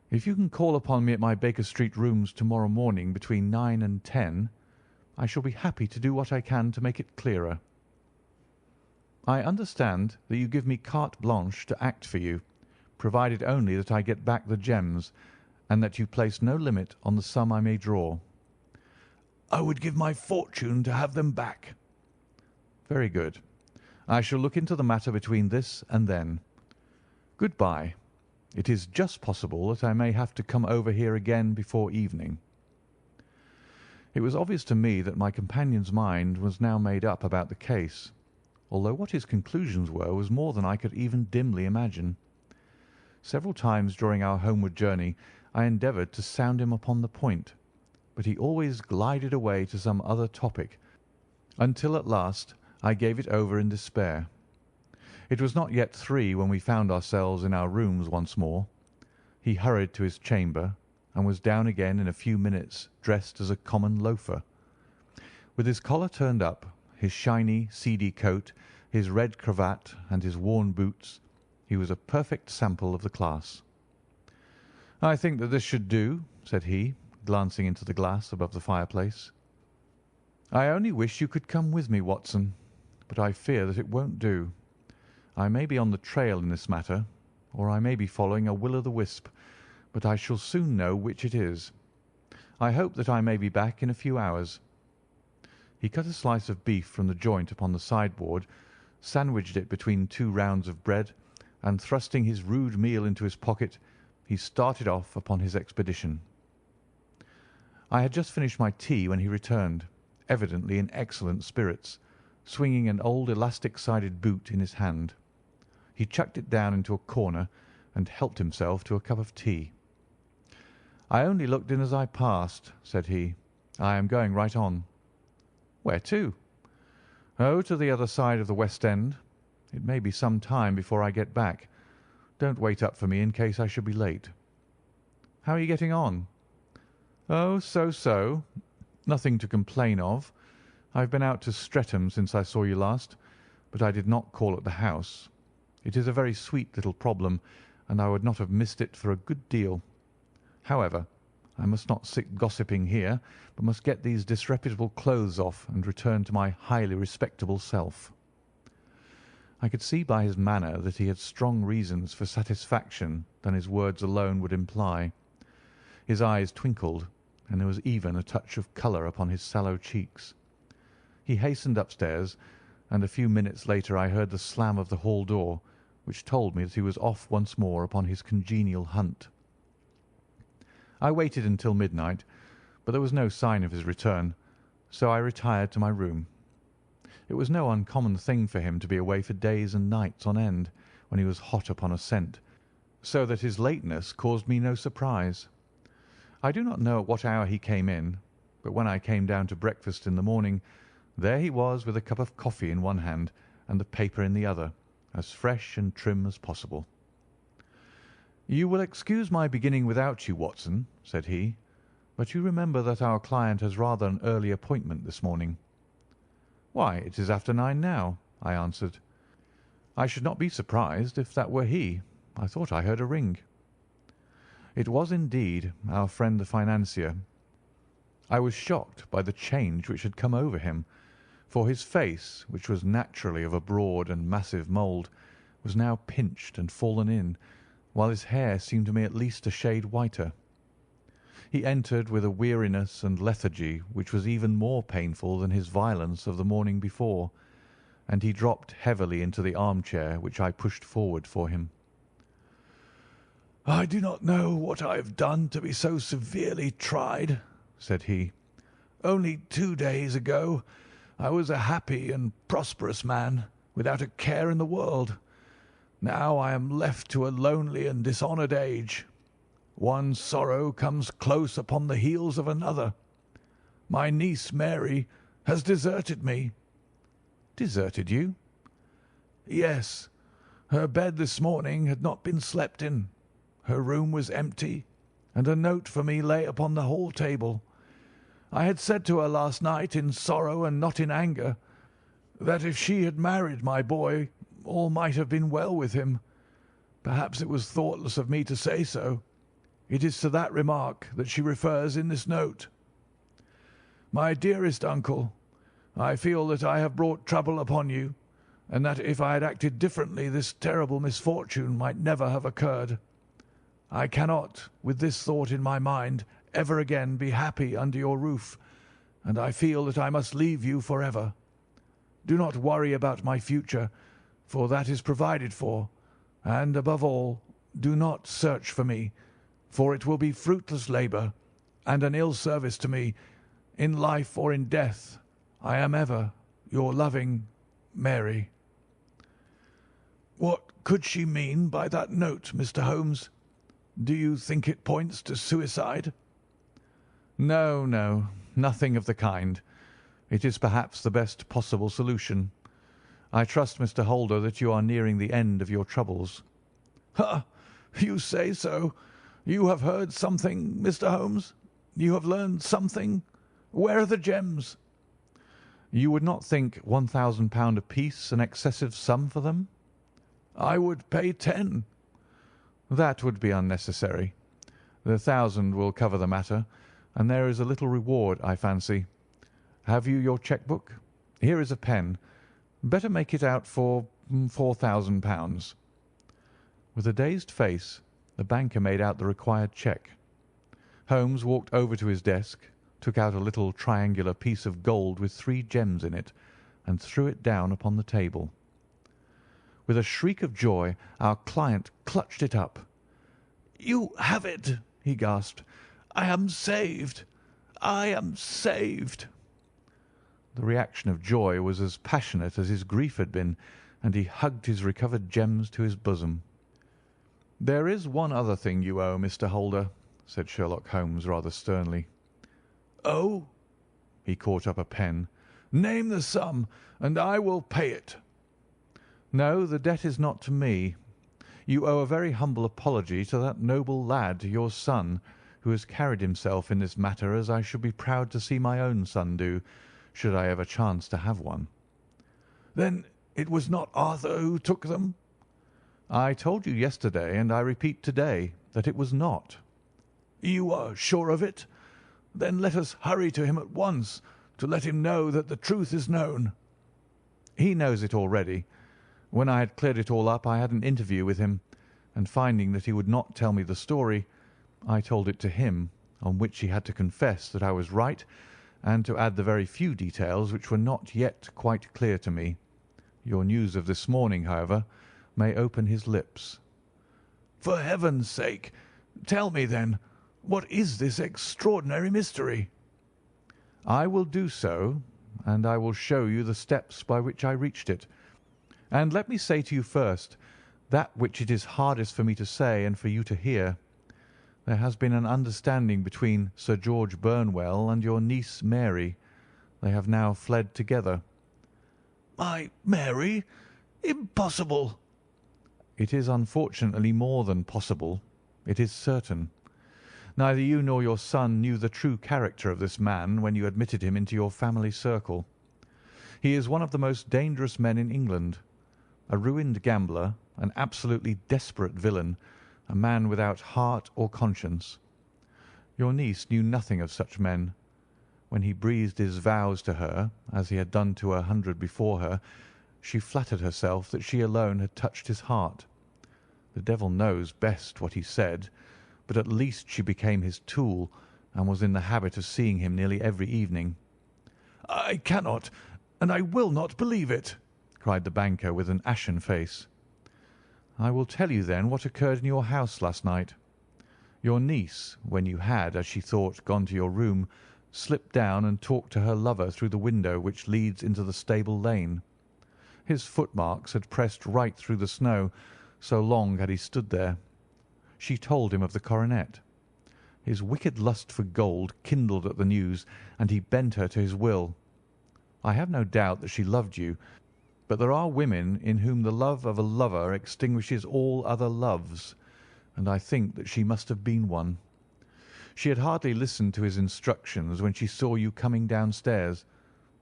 "If you can call upon me at my Baker Street rooms to-morrow morning between 9 and 10, I shall be happy to do what I can to make it clearer. I understand that you give me carte blanche to act for you, provided only that I get back the gems, and that you place no limit on the sum I may draw." "I would give my fortune to have them back." "Very good. I shall look into the matter between this and then. Good-bye. It is just possible that I may have to come over here again before evening." It was obvious to me that my companion's mind was now made up about the case, although what his conclusions were was more than I could even dimly imagine. Several times during our homeward journey I endeavoured to sound him upon the point, but he always glided away to some other topic, until at last I gave it over in despair. It was not yet 3 when we found ourselves in our rooms once more. He hurried to his chamber, and was down again in a few minutes dressed as a common loafer. With his collar turned up, his shiny, seedy coat, his red cravat, and his worn boots, he was a perfect sample of the class. "I think that this should do," said he, glancing into the glass above the fireplace. "I only wish you could come with me, Watson, but I fear that it won't do. I may be on the trail in this matter, or I may be following a will-o'-the-wisp, but I shall soon know which it is. I hope that I may be back in a few hours." He cut a slice of beef from the joint upon the sideboard, sandwiched it between 2 rounds of bread, and thrusting his rude meal into his pocket, he started off upon his expedition. I had just finished my tea when he returned, evidently in excellent spirits, swinging an old elastic-sided boot in his hand. He chucked it down into a corner and helped himself to a cup of tea. "I only looked in as I passed," said he. "I am going right on." "Where to?" "Oh, to the other side of the West End. It may be some time before I get back. Don't wait up for me in case I should be late." "How are you getting on?" "Oh, so. Nothing to complain of. I've been out to Streatham since I saw you last, but I did not call at the house. It is a very sweet little problem, and I would not have missed it for a good deal. However, I must not sit gossiping here, but must get these disreputable clothes off and return to my highly respectable self." I could see by his manner that he had strong reasons for satisfaction than his words alone would imply. His eyes twinkled, and there was even a touch of colour upon his sallow cheeks. He hastened upstairs, and a few minutes later I heard the slam of the hall door, which told me that he was off once more upon his congenial hunt. I waited until midnight, but there was no sign of his return, so I retired to my room. It was no uncommon thing for him to be away for days and nights on end when he was hot upon a scent, so that his lateness caused me no surprise. I do not know at what hour he came in, but when I came down to breakfast in the morning, there he was with a cup of coffee in one hand and the paper in the other, as fresh and trim as possible. "You will excuse my beginning without you, Watson," said he, "but you remember that our client has rather an early appointment this morning." "Why, it is after 9 now," I answered. "I should not be surprised if that were he. I thought I heard a ring." It was indeed our friend the financier. I was shocked by the change which had come over him, for his face, which was naturally of a broad and massive mould, was now pinched and fallen in, while his hair seemed to me at least a shade whiter. He entered with a weariness and lethargy which was even more painful than his violence of the morning before, and he dropped heavily into the armchair which I pushed forward for him. "I do not know what I have done to be so severely tried," said he. "Only 2 days ago I was a happy and prosperous man, without a care in the world. Now I am left to a lonely and dishonoured age. One sorrow comes close upon the heels of another. My niece Mary has deserted me." "Deserted you?" "Yes. Her bed this morning had not been slept in. Her room was empty. and a note for me lay upon the hall table. I had said to her last night, in sorrow and not in anger, that if she had married my boy, all might have been well with him. Perhaps it was thoughtless of me to say so. It is to that remark that she refers in this note. My dearest uncle, I feel that I have brought trouble upon you, and that if I had acted differently this terrible misfortune might never have occurred. I cannot, with this thought in my mind, ever again be happy under your roof, and I feel that I must leave you forever. Do not worry about my future, for that is provided for, and above all, do not search for me, for it will be fruitless labour and an ill service to me. In life or in death, I am ever your loving Mary. What could she mean by that note, Mr. Holmes? Do you think it points to suicide? No, no, nothing of the kind. It is perhaps the best possible solution. I trust, Mr. Holder, that you are nearing the end of your troubles. Ha! You say so. You have heard something, Mr. Holmes? You have learned something? Where are the gems? You would not think £1,000 apiece an excessive sum for them? I would pay 10. That would be unnecessary. The 1,000 will cover the matter, and there is a little reward, I fancy. Have you your cheque-book? Here is a pen. Better make it out for £4,000. With a dazed face, the banker made out the required cheque. Holmes walked over to his desk, took out a little triangular piece of gold with 3 gems in it, and threw it down upon the table. With a shriek of joy, our client clutched it up. "You have it!" he gasped. "I am saved! I am saved!" The reaction of joy was as passionate as his grief had been, and he hugged his recovered gems to his bosom. "There is one other thing you owe, Mr. Holder," said Sherlock Holmes rather sternly. "Oh!" He caught up a pen. "Name the sum, and I will pay it." "No, the debt is not to me. You owe a very humble apology to that noble lad, your son, who has carried himself in this matter as I should be proud to see my own son do, should I ever chance to have one." "Then it was not Arthur who took them?" "I told you yesterday, and I repeat to-day, that it was not." "You are sure of it? Then let us hurry to him at once to let him know that the truth is known." "He knows it already. When I had cleared it all up I had an interview with him, and finding that he would not tell me the story, I told it to him, on which he had to confess that I was right, and to add the very few details which were not yet quite clear to me. Your news of this morning, however, may open his lips." "For heaven's sake, tell me, then, what is this extraordinary mystery?" "I will do so, and I will show you the steps by which I reached it. And let me say to you first that which it is hardest for me to say and for you to hear. There has been an understanding between Sir George Burnwell and your niece Mary. They have now fled together." "My Mary? Impossible!" "It is unfortunately more than possible. It is certain. Neither you nor your son knew the true character of this man when you admitted him into your family circle. He is one of the most dangerous men in England, a ruined gambler, an absolutely desperate villain, a man without heart or conscience. Your niece knew nothing of such men. When he breathed his vows to her, as he had done to 100 before her, she flattered herself that she alone had touched his heart. The devil knows best what he said, but at least she became his tool, and was in the habit of seeing him nearly every evening." "I cannot, and I will not believe it," cried the banker with an ashen face. "I will tell you then what occurred in your house last night. Your niece, when you had, as she thought, gone to your room, slipped down and talked to her lover through the window which leads into the stable lane. His footmarks had pressed right through the snow, so long had he stood there. She told him of the coronet. His wicked lust for gold kindled at the news, and he bent her to his will. I have no doubt that she loved you, but there are women in whom the love of a lover extinguishes all other loves, and I think that she must have been one. She had hardly listened to his instructions when she saw you coming downstairs,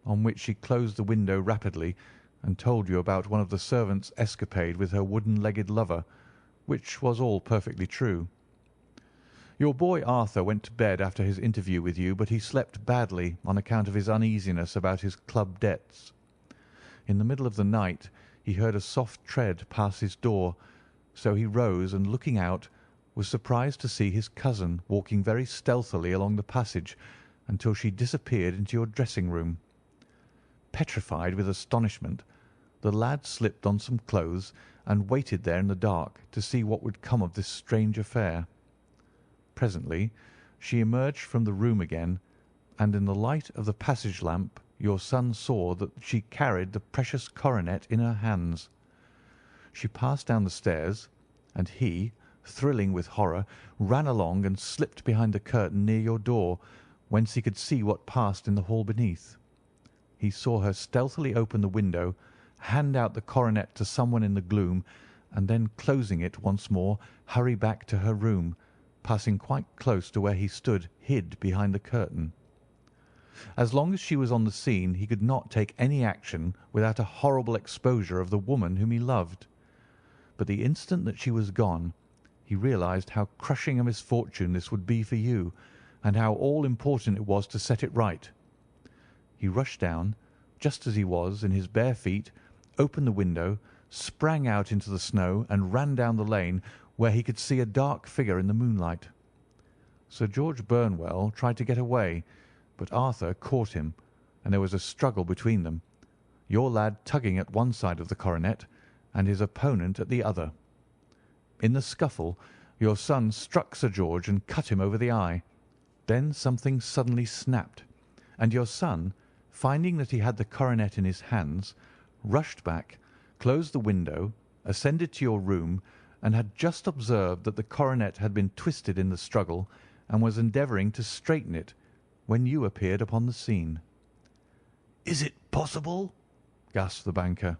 on which she closed the window rapidly and told you about one of the servants' escapade with her wooden-legged lover, which was all perfectly true. Your boy Arthur went to bed after his interview with you, but he slept badly on account of his uneasiness about his club debts. In the middle of the night he heard a soft tread pass his door, so he rose and, looking out, was surprised to see his cousin walking very stealthily along the passage until she disappeared into your dressing-room. Petrified with astonishment, the lad slipped on some clothes and waited there in the dark to see what would come of this strange affair. Presently she emerged from the room again, and in the light of the passage lamp your son saw that she carried the precious coronet in her hands. She passed down the stairs, and he, thrilling with horror, ran along and slipped behind the curtain near your door, whence he could see what passed in the hall beneath. He saw her stealthily open the window, hand out the coronet to someone in the gloom, and then, closing it once more, hurry back to her room, passing quite close to where he stood hid behind the curtain. As long as she was on the scene he could not take any action without a horrible exposure of the woman whom he loved. But the instant that she was gone, he realized how crushing a misfortune this would be for you, and how all-important it was to set it right. He rushed down, just as he was, in his bare feet, opened the window, sprang out into the snow, and ran down the lane, where he could see a dark figure in the moonlight. Sir George Burnwell tried to get away, but Arthur caught him, and there was a struggle between them, your lad tugging at one side of the coronet, and his opponent at the other. In the scuffle your son struck Sir George and cut him over the eye. Then something suddenly snapped, and your son, finding that he had the coronet in his hands, rushed back, closed the window, ascended to your room, and had just observed that the coronet had been twisted in the struggle, and was endeavouring to straighten it, when you appeared upon the scene. "Is it possible?" gasped the banker.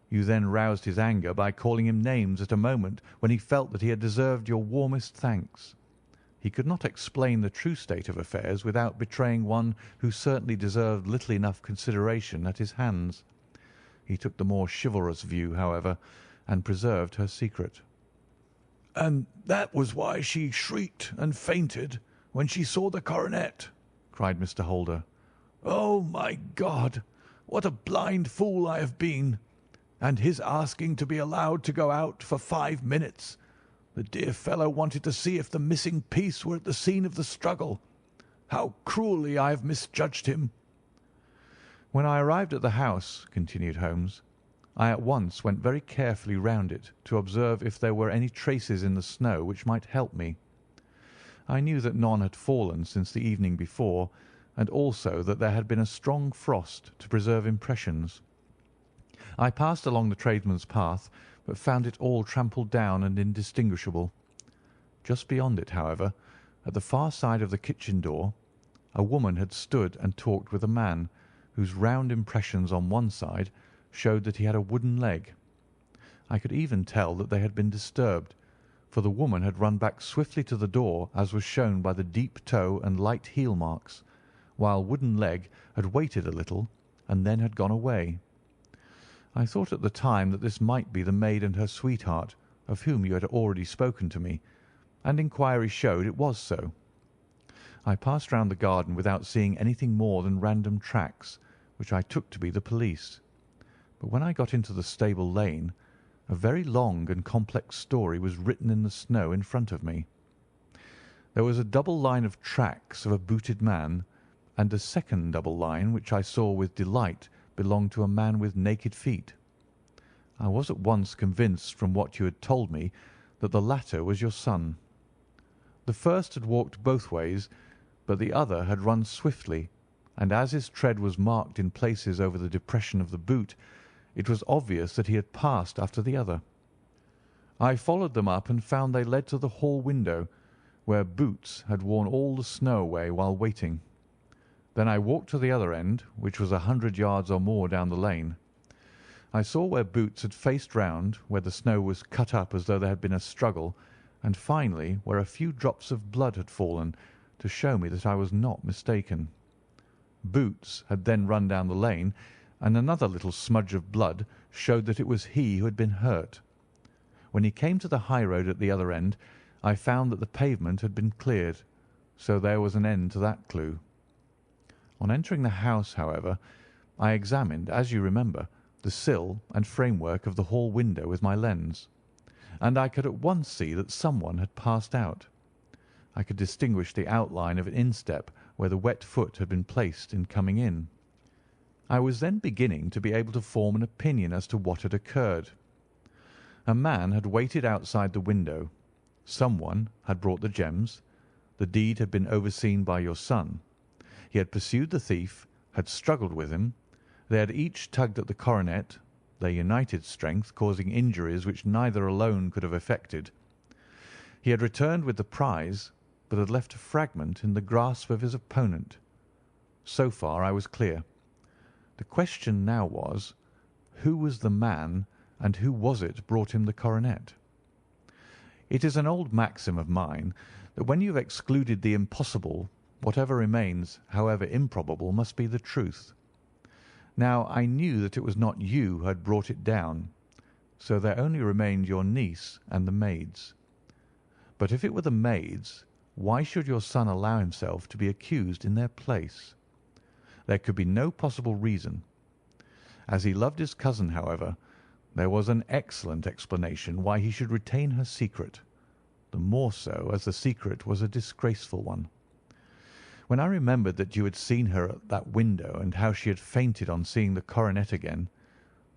You then roused his anger by calling him names at a moment when he felt that he had deserved your warmest thanks. He could not explain the true state of affairs without betraying one who certainly deserved little enough consideration at his hands. He took the more chivalrous view, however, and preserved her secret. "And that was why she shrieked and fainted when she saw the coronet," cried Mr. Holder. "Oh, my God, what a blind fool I have been! And his asking to be allowed to go out for 5 minutes. The dear fellow wanted to see if the missing piece were at the scene of the struggle. How cruelly I have misjudged him!" "When I arrived at the house," continued Holmes, "I at once went very carefully round it to observe if there were any traces in the snow which might help me. I knew that none had fallen since the evening before, and also that there had been a strong frost to preserve impressions. I passed along the tradesman's path, but found it all trampled down and indistinguishable. Just beyond it, however, at the far side of the kitchen door, a woman had stood and talked with a man, whose round impressions on one side showed that he had a wooden leg. I could even tell that they had been disturbed, for the woman had run back swiftly to the door, as was shown by the deep toe and light heel marks, while Wooden Leg had waited a little and then had gone away. I thought at the time that this might be the maid and her sweetheart, of whom you had already spoken to me, and inquiry showed it was so. I passed round the garden without seeing anything more than random tracks, which I took to be the police. But when I got into the stable lane, a very long and complex story was written in the snow in front of me. There was a double line of tracks of a booted man, and a second double line, which I saw with delight belonged to a man with naked feet. I was at once convinced from what you had told me that the latter was your son. The first had walked both ways, but the other had run swiftly, and as his tread was marked in places over the depression of the boot, it was obvious that he had passed after the other. I followed them up and found they led to the hall window, where Boots had worn all the snow away while waiting. Then I walked to the other end, which was 100 yards or more down the lane. I saw where Boots had faced round, where the snow was cut up as though there had been a struggle, and finally where a few drops of blood had fallen to show me that I was not mistaken. Boots had then run down the lane, and another little smudge of blood showed that it was he who had been hurt. When he came to the high road at the other end, I found that the pavement had been cleared, so there was an end to that clue. On entering the house, however, I examined, as you remember, the sill and framework of the hall window with my lens, and I could at once see that someone had passed out. I could distinguish the outline of an instep where the wet foot had been placed in coming in. I was then beginning to be able to form an opinion as to what had occurred. A man had waited outside the window. Someone had brought the gems. The deed had been overseen by your son. He had pursued the thief, had struggled with him. They had each tugged at the coronet, their united strength causing injuries which neither alone could have effected. He had returned with the prize, but had left a fragment in the grasp of his opponent. So far I was clear. The question now was, who was the man, and who was it brought him the coronet? It is an old maxim of mine that when you have excluded the impossible, whatever remains, however improbable, must be the truth. Now I knew that it was not you who had brought it down, so there only remained your niece and the maids. But if it were the maids, why should your son allow himself to be accused in their place? There could be no possible reason. As he loved his cousin, however, there was an excellent explanation why he should retain her secret, the more so as the secret was a disgraceful one. When I remembered that you had seen her at that window and how she had fainted on seeing the coronet again,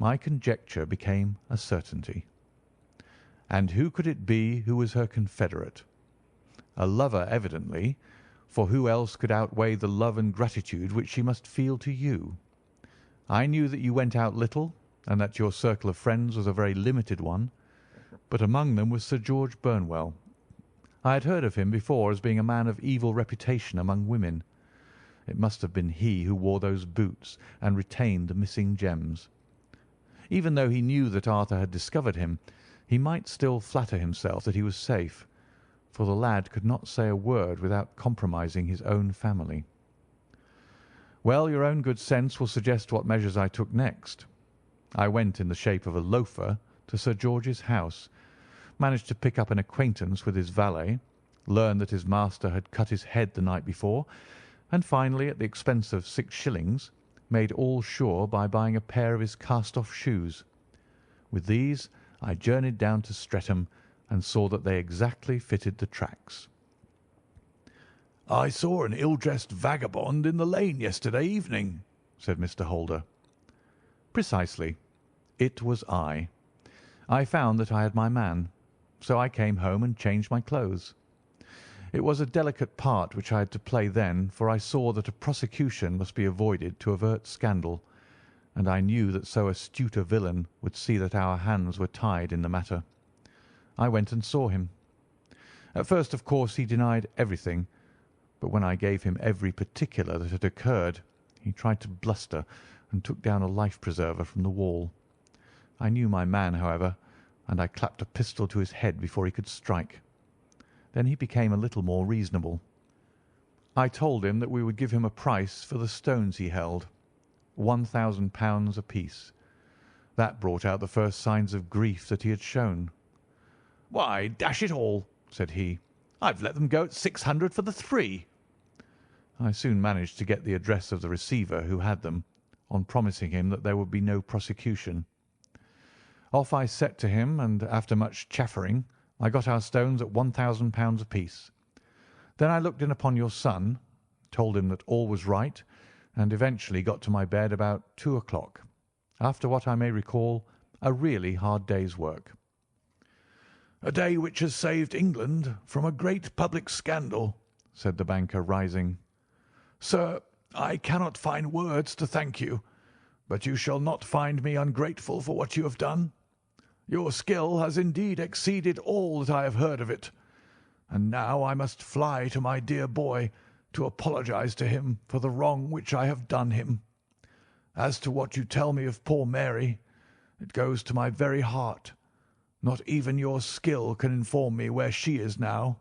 my conjecture became a certainty. And who could it be who was her confederate? A lover, evidently, for who else could outweigh the love and gratitude which she must feel to you? I knew that you went out little, and that your circle of friends was a very limited one, but among them was Sir George Burnwell. I had heard of him before as being a man of evil reputation among women. It must have been he who wore those boots and retained the missing gems. Even though he knew that Arthur had discovered him, he might still flatter himself that he was safe, for the lad could not say a word without compromising his own family. Well, your own good sense will suggest what measures I took next. I went in the shape of a loafer to Sir George's house, managed to pick up an acquaintance with his valet, learned that his master had cut his head the night before, and finally, at the expense of 6 shillings, made all sure by buying a pair of his cast-off shoes. With these I journeyed down to Streatham and saw that they exactly fitted the tracks. "I saw an ill-dressed vagabond in the lane yesterday evening," said Mr. Holder. Precisely. It was I. I found that I had my man, so I came home and changed my clothes. It was a delicate part which I had to play then, for I saw that a prosecution must be avoided to avert scandal, and I knew that so astute a villain would see that our hands were tied in the matter. I went and saw him. At first, of course, he denied everything, but when I gave him every particular that had occurred, he tried to bluster and took down a life-preserver from the wall. I knew my man, however, and I clapped a pistol to his head before he could strike. Then he became a little more reasonable. I told him that we would give him a price for the stones he held, £1,000 apiece. That brought out the first signs of grief that he had shown. "Why, dash it all," said he, "I've let them go at 600 for the 3." I soon managed to get the address of the receiver who had them, on promising him that there would be no prosecution. Off I set to him, and after much chaffering, I got our stones at £1,000 apiece. Then I looked in upon your son, told him that all was right, and eventually got to my bed about 2 o'clock, after what I may recall a really hard day's work. "A day which has saved England from a great public scandal," said the banker, rising. "Sir, I cannot find words to thank you, but you shall not find me ungrateful for what you have done. Your skill has indeed exceeded all that I have heard of it, and now I must fly to my dear boy to apologize to him for the wrong which I have done him. As to what you tell me of poor Mary, it goes to my very heart. Not even your skill can inform me where she is now."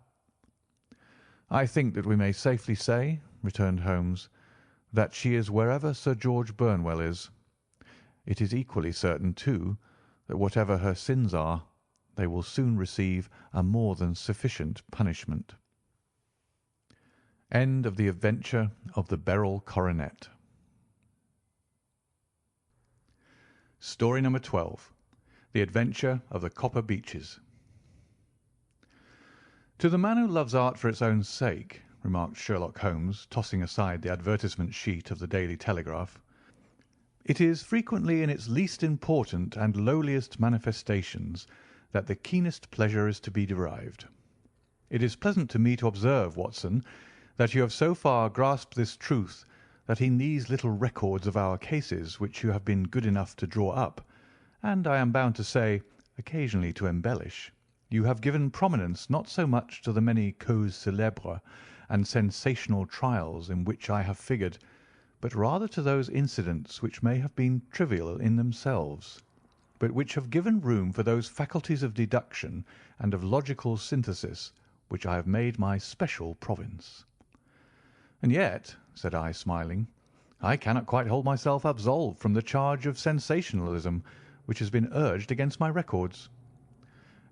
"I think that we may safely say," returned Holmes, "that she is wherever Sir George Burnwell is. It is equally certain, too, that whatever her sins are, they will soon receive a more than sufficient punishment." End of The Adventure of the Beryl Coronet. Story number 12. The Adventure of the Copper Beeches. "To the man who loves art for its own sake," remarked Sherlock Holmes, tossing aside the advertisement sheet of the Daily Telegraph, "it is frequently in its least important and lowliest manifestations that the keenest pleasure is to be derived. It is pleasant to me to observe, Watson, that you have so far grasped this truth that in these little records of our cases which you have been good enough to draw up, and I am bound to say, occasionally to embellish, you have given prominence not so much to the many causes célèbres and sensational trials in which I have figured, but rather to those incidents which may have been trivial in themselves, but which have given room for those faculties of deduction and of logical synthesis which I have made my special province." "And yet," said I, smiling, "I cannot quite hold myself absolved from the charge of sensationalism which has been urged against my records."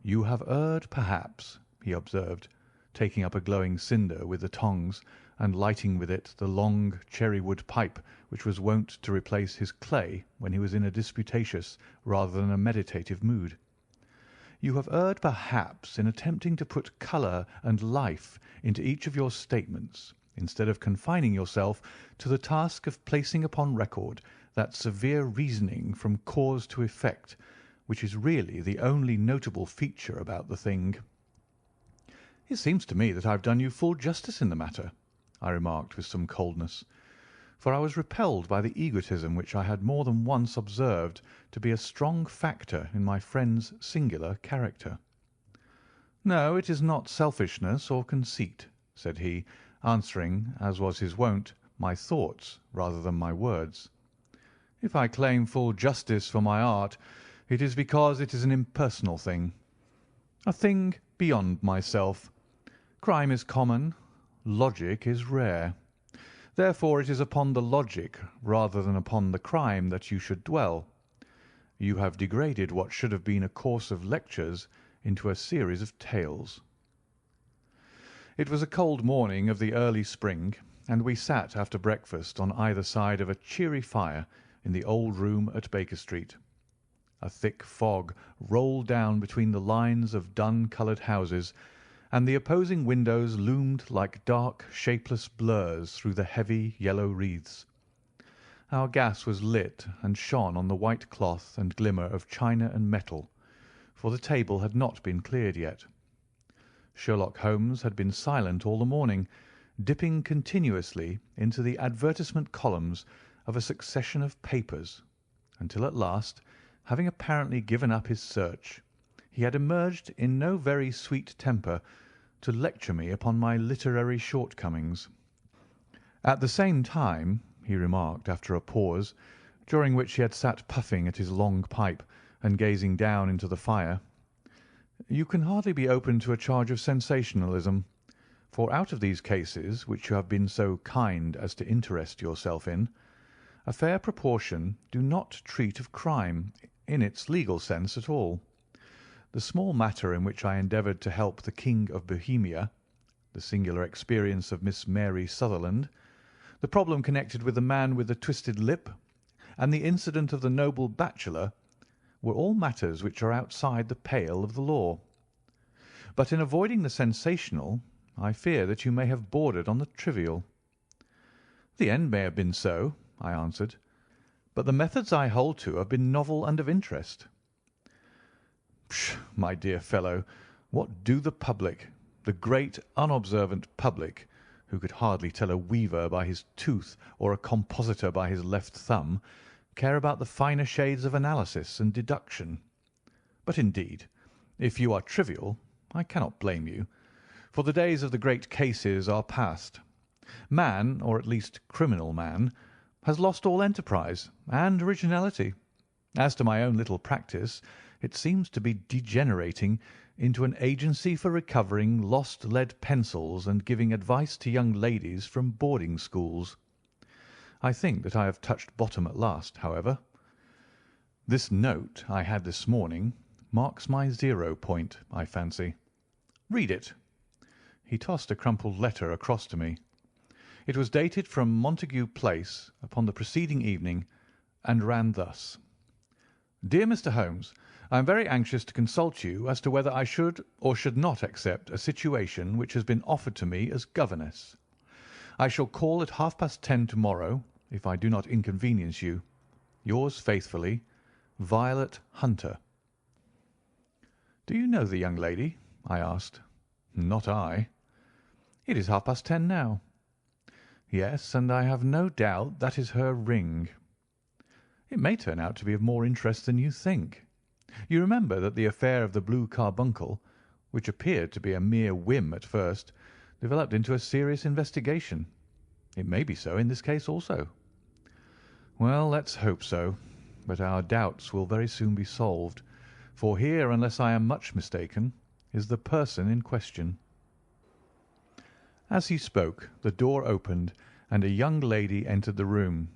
"You have erred, perhaps," he observed, taking up a glowing cinder with the tongs and lighting with it the long cherry-wood pipe which was wont to replace his clay when he was in a disputatious rather than a meditative mood. "You have erred, perhaps, in attempting to put colour and life into each of your statements, instead of confining yourself to the task of placing upon record that severe reasoning from cause to effect which is really the only notable feature about the thing." "It seems to me that I have done you full justice in the matter," I remarked with some coldness, for I was repelled by the egotism which I had more than once observed to be a strong factor in my friend's singular character. "No, it is not selfishness or conceit," said he, answering, as was his wont, my thoughts rather than my words. "If I claim full justice for my art, it is because it is an impersonal thing, a thing beyond myself. Crime is common, logic is rare. Therefore it is upon the logic rather than upon the crime that you should dwell. You have degraded what should have been a course of lectures into a series of tales." It was a cold morning of the early spring, and we sat after breakfast on either side of a cheery fire in the old room at Baker Street. A thick fog rolled down between the lines of dun-coloured houses, and the opposing windows loomed like dark, shapeless blurs through the heavy yellow wreaths. Our gas was lit and shone on the white cloth and glimmer of china and metal, for the table had not been cleared yet. Sherlock Holmes had been silent all the morning, dipping continuously into the advertisement columns of a succession of papers, until at last, having apparently given up his search, he had emerged in no very sweet temper to lecture me upon my literary shortcomings. "At the same time," he remarked after a pause, during which he had sat puffing at his long pipe and gazing down into the fire, "you can hardly be open to a charge of sensationalism, for out of these cases which you have been so kind as to interest yourself in, a fair proportion do not treat of crime in its legal sense at all. The small matter in which I endeavoured to help the King of Bohemia, the singular experience of Miss Mary Sutherland, the problem connected with the man with the twisted lip, and the incident of the noble bachelor, were all matters which are outside the pale of the law. But in avoiding the sensational, I fear that you may have bordered on the trivial." "The end may have been so," I answered, "but the methods I hold to have been novel and of interest." "Pshaw, my dear fellow, what do the public, the great unobservant public, who could hardly tell a weaver by his tooth or a compositor by his left thumb, care about the finer shades of analysis and deduction? But indeed, if you are trivial, I cannot blame you, for the days of the great cases are past. Man, or at least criminal man, has lost all enterprise and originality. As to my own little practice, It seems to be degenerating into an agency for recovering lost lead pencils and giving advice to young ladies from boarding schools. I think that I have touched bottom at last, however. This note I had this morning marks my 0 point, I fancy. Read it." He tossed a crumpled letter across to me. It was dated from Montague Place upon the preceding evening, and ran thus: "Dear Mr. Holmes, I am very anxious to consult you as to whether I should or should not accept a situation which has been offered to me as governess. I shall call at 10:30 to-morrow, if I do not inconvenience you. Yours faithfully, Violet Hunter." "Do you know the young lady?" I asked. "Not I." "It is 10:30 now." "Yes, and I have no doubt that is her ring." "It may turn out to be of more interest than you think. You remember that the affair of the blue carbuncle, which appeared to be a mere whim at first, developed into a serious investigation. It may be so in this case also." "Well, let's hope so. But our doubts will very soon be solved, for here, unless I am much mistaken, is the person in question." As he spoke, the door opened, and a young lady entered the room.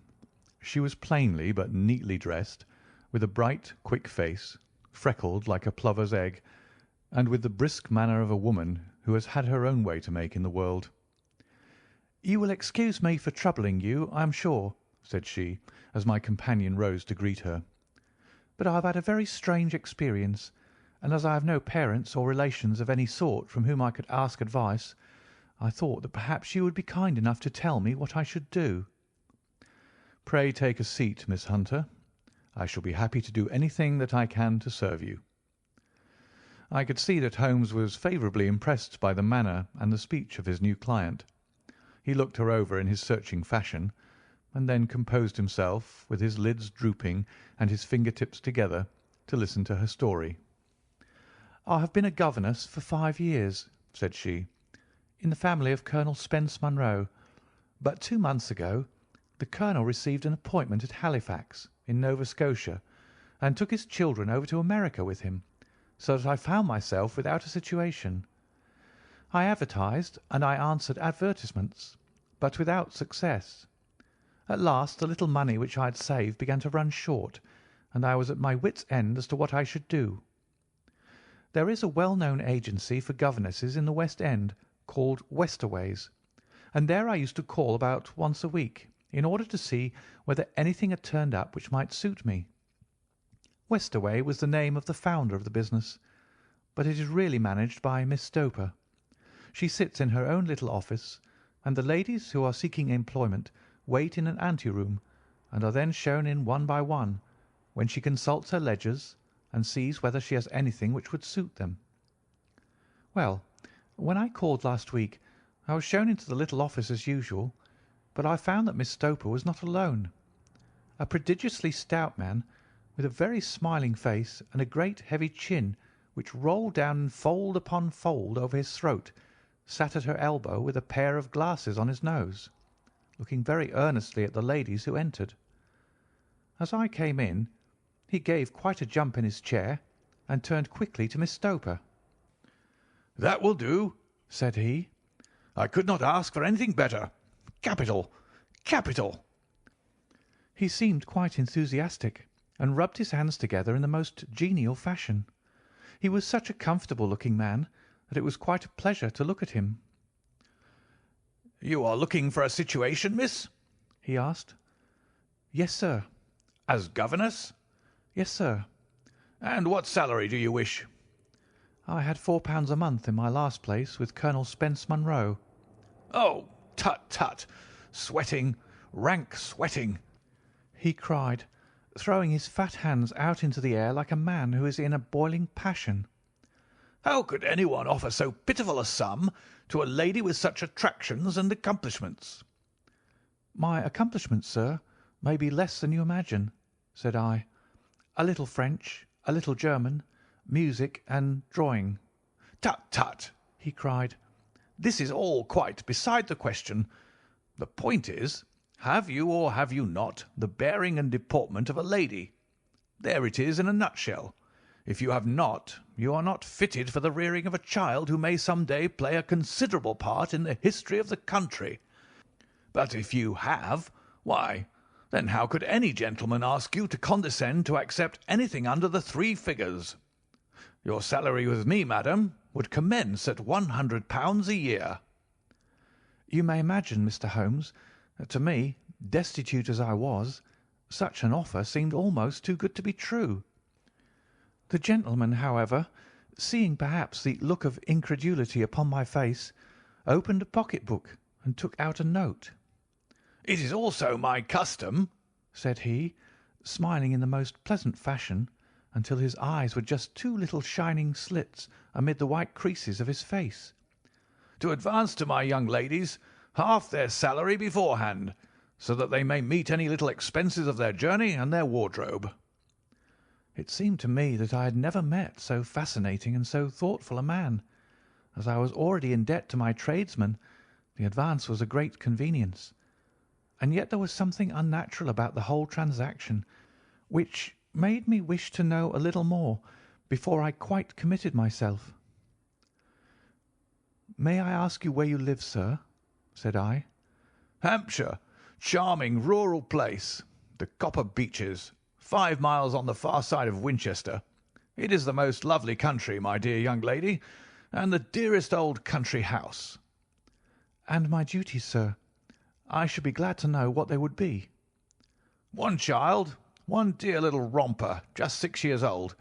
She was plainly but neatly dressed, with a bright, quick face, freckled like a plover's egg, and with the brisk manner of a woman who has had her own way to make in the world. "You will excuse me for troubling you, I am sure," said she, as my companion rose to greet her. "But I have had a very strange experience, and as I have no parents or relations of any sort from whom I could ask advice, I thought that perhaps you would be kind enough to tell me what I should do." "Pray take a seat, Miss Hunter. I shall be happy to do anything that I can to serve you." I could see that Holmes was favourably impressed by the manner and the speech of his new client. He looked her over in his searching fashion, and then composed himself, with his lids drooping and his finger-tips together, to listen to her story. "I have been a governess for 5 years," said she, "in the family of Colonel Spence Munro, but 2 months ago the colonel received an appointment at Halifax, in Nova Scotia, and took his children over to America with him, so that I found myself without a situation. I advertised and I answered advertisements, but without success. At last the little money which I had saved began to run short, and I was at my wits' end as to what I should do. There is a well-known agency for governesses in the West End called Westaway's, and there I used to call about once a week, in order to see whether anything had turned up which might suit me. Westaway was the name of the founder of the business, but it is really managed by Miss Stoper. She sits in her own little office, and the ladies who are seeking employment wait in an ante-room, and are then shown in one by one, when she consults her ledgers and sees whether she has anything which would suit them. Well, when I called last week, I was shown into the little office as usual, but I found that Miss Stoper was not alone. A prodigiously stout man, with a very smiling face and a great heavy chin which rolled down in fold upon fold over his throat, sat at her elbow with a pair of glasses on his nose, looking very earnestly at the ladies who entered. As I came in, he gave quite a jump in his chair and turned quickly to Miss Stoper. "That will do," said he. "I could not ask for anything better. Capital! Capital!" He seemed quite enthusiastic, and rubbed his hands together in the most genial fashion. He was such a comfortable-looking man that it was quite a pleasure to look at him. "You are looking for a situation, miss?" he asked. "Yes, sir." "As governess?" "Yes, sir." "And what salary do you wish?" "I had £4 a month in my last place with Colonel Spence Munro." "Oh, tut, tut! Sweating, rank sweating!" he cried, throwing his fat hands out into the air like a man who is in a boiling passion. "How could anyone offer so pitiful a sum to a lady with such attractions and accomplishments?" "My accomplishments, sir, may be less than you imagine," said I. "A little French, a little German, music, and drawing." "Tut, tut!" he cried. "This is all quite beside the question. The point is, have you or have you not the bearing and deportment of a lady? There it is in a nutshell. If you have not, you are not fitted for the rearing of a child who may some day play a considerable part in the history of the country. But if you have, why, then how could any gentleman ask you to condescend to accept anything under the 3 figures? Your salary with me, madam, would commence at £100 a year." You may imagine, Mr. Holmes, that to me, destitute as I was, such an offer seemed almost too good to be true. The gentleman, however, seeing perhaps the look of incredulity upon my face, opened a pocket-book and took out a note. "It is also my custom," said he, smiling in the most pleasant fashion, until his eyes were just 2 little shining slits amid the white creases of his face, "to advance to my young ladies half their salary beforehand, so that they may meet any little expenses of their journey and their wardrobe." It seemed to me that I had never met so fascinating and so thoughtful a man. As I was already in debt to my tradesmen, the advance was a great convenience. And yet there was something unnatural about the whole transaction, which made me wish to know a little more before I quite committed myself. "May I ask you where you live, sir?" said I. "Hampshire, charming rural place. The Copper Beeches, 5 miles on the far side of Winchester. It is the most lovely country, my dear young lady, and the dearest old country house." "And my duties, sir? I should be glad to know what they would be." "One child, one dear little romper, just 6 years old.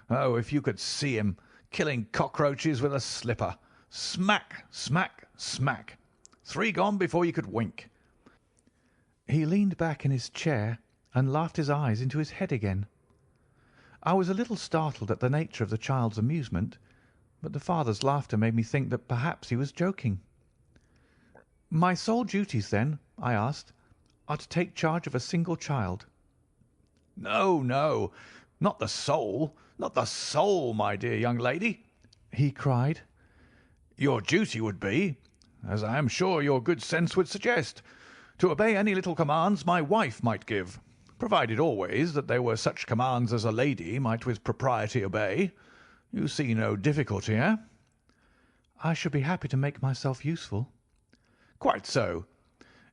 Oh, if you could see him killing cockroaches with a slipper. Smack, smack, smack. 3 gone before you could wink." He leaned back in his chair and laughed his eyes into his head again. I was a little startled at the nature of the child's amusement, but the father's laughter made me think that perhaps he was joking. "My sole duties, then," I asked, "are to take charge of a single child?" "No, no, not the sole, not the sole, my dear young lady," he cried. "Your duty would be, as I am sure your good sense would suggest, to obey any little commands my wife might give, provided always that they were such commands as a lady might with propriety obey. You see no difficulty, eh?" "I should be happy to make myself useful." "Quite so.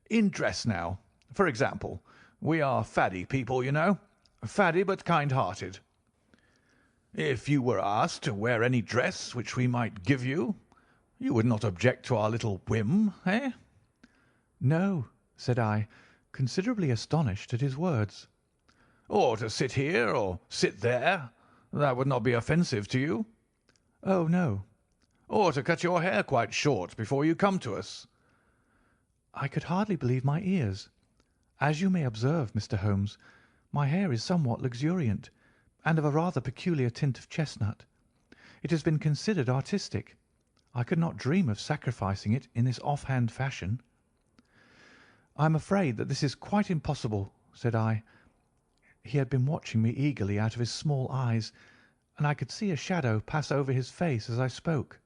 In dress now, for example. We are faddy people, you know. Faddy but kind-hearted. If you were asked to wear any dress which we might give you, you would not object to our little whim, eh?" "No," said I, considerably astonished at his words. "Or to sit here or sit there, that would not be offensive to you?" "Oh, no." "Or to cut your hair quite short before you come to us?" I could hardly believe my ears. As you may observe, Mr. Holmes, my hair is somewhat luxuriant, and of a rather peculiar tint of chestnut. It has been considered artistic. I could not dream of sacrificing it in this off-hand fashion. "I am afraid that this is quite impossible," said I. He had been watching me eagerly out of his small eyes, and I could see a shadow pass over his face as I spoke.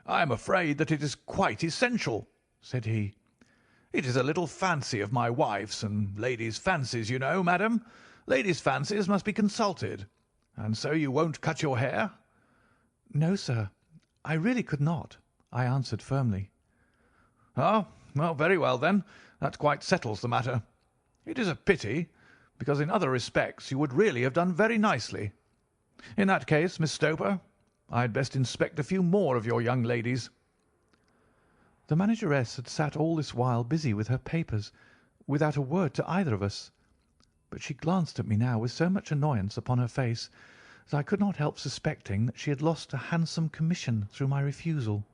"I am afraid that it is quite essential," said he. "It is a little fancy of my wife's, and ladies' fancies, you know, madam. Ladies' fancies must be consulted. And so you won't cut your hair?" "No, sir, I really could not," I answered firmly. "Oh, well, very well then. That quite settles the matter. It is a pity, because in other respects you would really have done very nicely. In that case, Miss Stoper, I had best inspect a few more of your young ladies." The manageress had sat all this while busy with her papers, without a word to either of us, but she glanced at me now with so much annoyance upon her face that I could not help suspecting that she had lost a handsome commission through my refusal.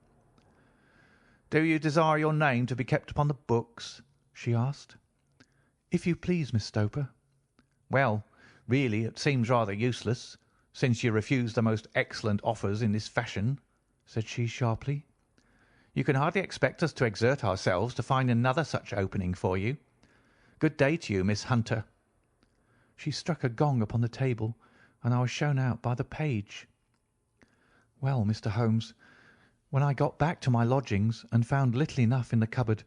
"Do you desire your name to be kept upon the books?" she asked. "If you please, Miss Stoper." "Well, really, it seems rather useless, since you refuse the most excellent offers in this fashion," said she sharply. "You can hardly expect us to exert ourselves to find another such opening for you. Good day to you, Miss Hunter." She struck a gong upon the table, and I was shown out by the page. Well, Mr. Holmes, when I got back to my lodgings and found little enough in the cupboard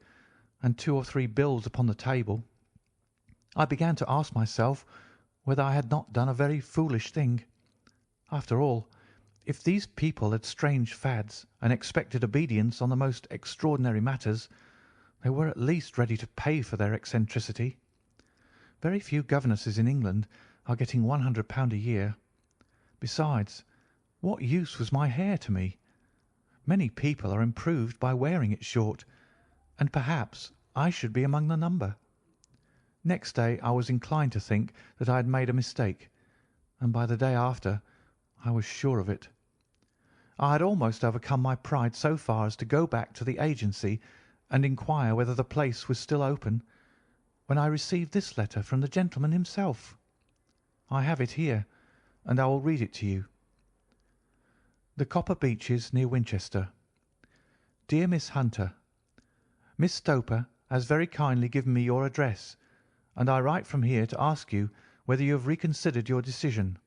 and 2 or 3 bills upon the table, I began to ask myself whether I had not done a very foolish thing. After all, if these people had strange fads and expected obedience on the most extraordinary matters, they were at least ready to pay for their eccentricity. Very few governesses in England are getting £100 a year. Besides, what use was my hair to me? Many people are improved by wearing it short, and perhaps I should be among the number. Next day I was inclined to think that I had made a mistake, and by the day after I was sure of it. I had almost overcome my pride so far as to go back to the agency and inquire whether the place was still open, when I received this letter from the gentleman himself. I have it here, and I will read it to you. The Copper Beeches, near Winchester. Dear Miss Hunter, Miss Stoper has very kindly given me your address, and I write from here to ask you whether you have reconsidered your decision.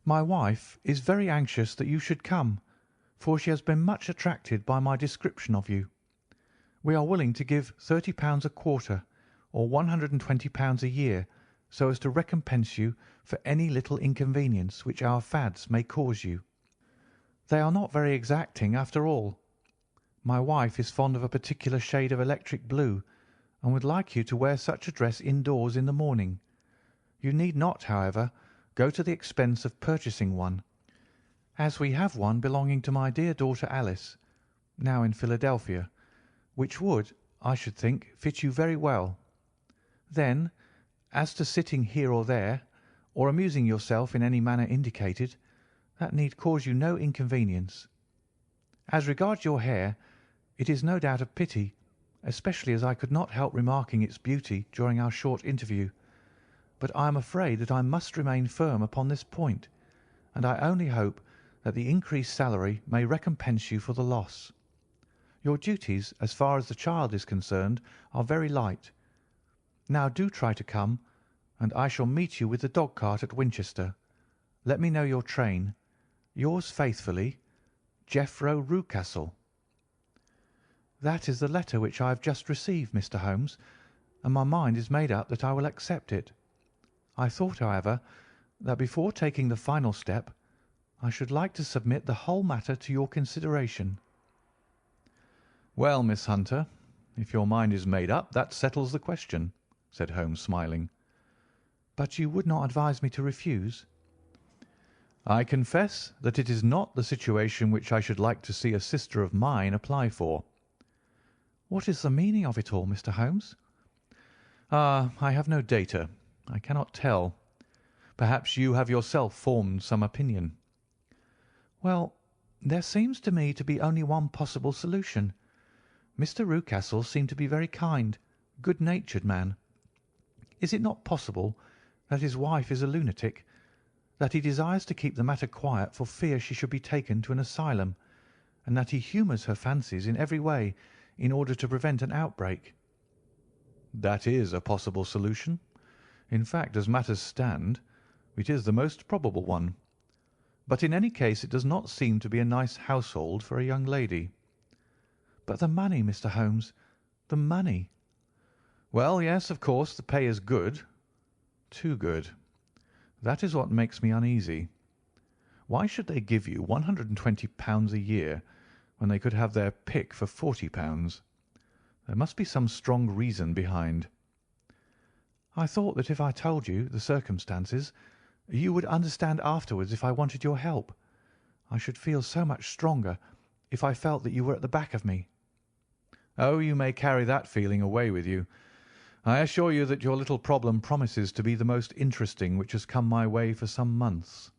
My wife is very anxious that you should come, for she has been much attracted by my description of you. We are willing to give £30 a quarter, or £120 a year, so as to recompense you for any little inconvenience which our fads may cause you. They are not very exacting after all. My wife is fond of a particular shade of electric blue, and would like you to wear such a dress indoors in the morning. You need not, however, go to the expense of purchasing one, as we have one belonging to my dear daughter Alice, now in Philadelphia, which would, I should think, fit you very well. Then, as to sitting here or there, or amusing yourself in any manner indicated, that need cause you no inconvenience. As regards your hair, it is no doubt a pity, especially as I could not help remarking its beauty during our short interview, but I am afraid that I must remain firm upon this point, and I only hope that the increased salary may recompense you for the loss. Your duties, as far as the child is concerned, are very light. Now do try to come, and I shall meet you with the dog-cart at Winchester. Let me know your train. Yours faithfully, Jeffro Rucastle. That is the letter which I have just received, Mr. Holmes, and my mind is made up that I will accept it. I thought, however, that before taking the final step, I should like to submit the whole matter to your consideration. Well, Miss Hunter, if your mind is made up, that settles the question, said Holmes, smiling. But you would not advise me to refuse? I confess that it is not the situation which I should like to see a sister of mine apply for. What is the meaning of it all, Mr. Holmes? I have no data. I cannot tell. Perhaps you have yourself formed some opinion. Well, there seems to me to be only one possible solution. Mr. Rucastle seemed to be a very kind, good-natured man. Is it not possible that his wife is a lunatic, that he desires to keep the matter quiet for fear she should be taken to an asylum, and that he humours her fancies in every way in order to prevent an outbreak? That is a possible solution. In fact, as matters stand, it is the most probable one. But in any case it does not seem to be a nice household for a young lady. But the money, Mr. Holmes, the money. Well, yes, of course, the pay is good. Too good. That is what makes me uneasy. Why should they give you £120 a year when they could have their pick for £40? There must be some strong reason behind. I thought that if I told you the circumstances, you would understand afterwards if I wanted your help. I should feel so much stronger if I felt that you were at the back of me. Oh, you may carry that feeling away with you. I assure you that your little problem promises to be the most interesting which has come my way for some months.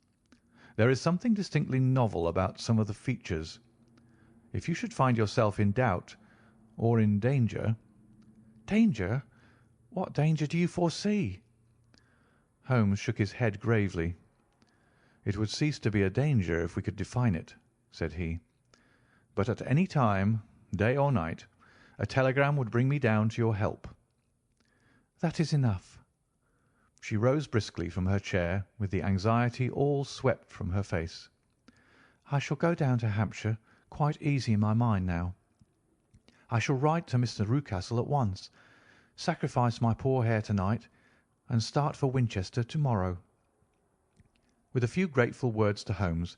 There is something distinctly novel about some of the features. If you should find yourself in doubt or in danger— Danger? What danger do you foresee? Holmes shook his head gravely. It would cease to be a danger if we could define it, said he. But at any time, day or night, a telegram would bring me down to your help. That is enough. She rose briskly from her chair, with the anxiety all swept from her face. I shall go down to Hampshire quite easy in my mind now. I shall write to Mr. Rucastle at once, sacrifice my poor hair to-night, and start for Winchester to-morrow. With a few grateful words to Holmes,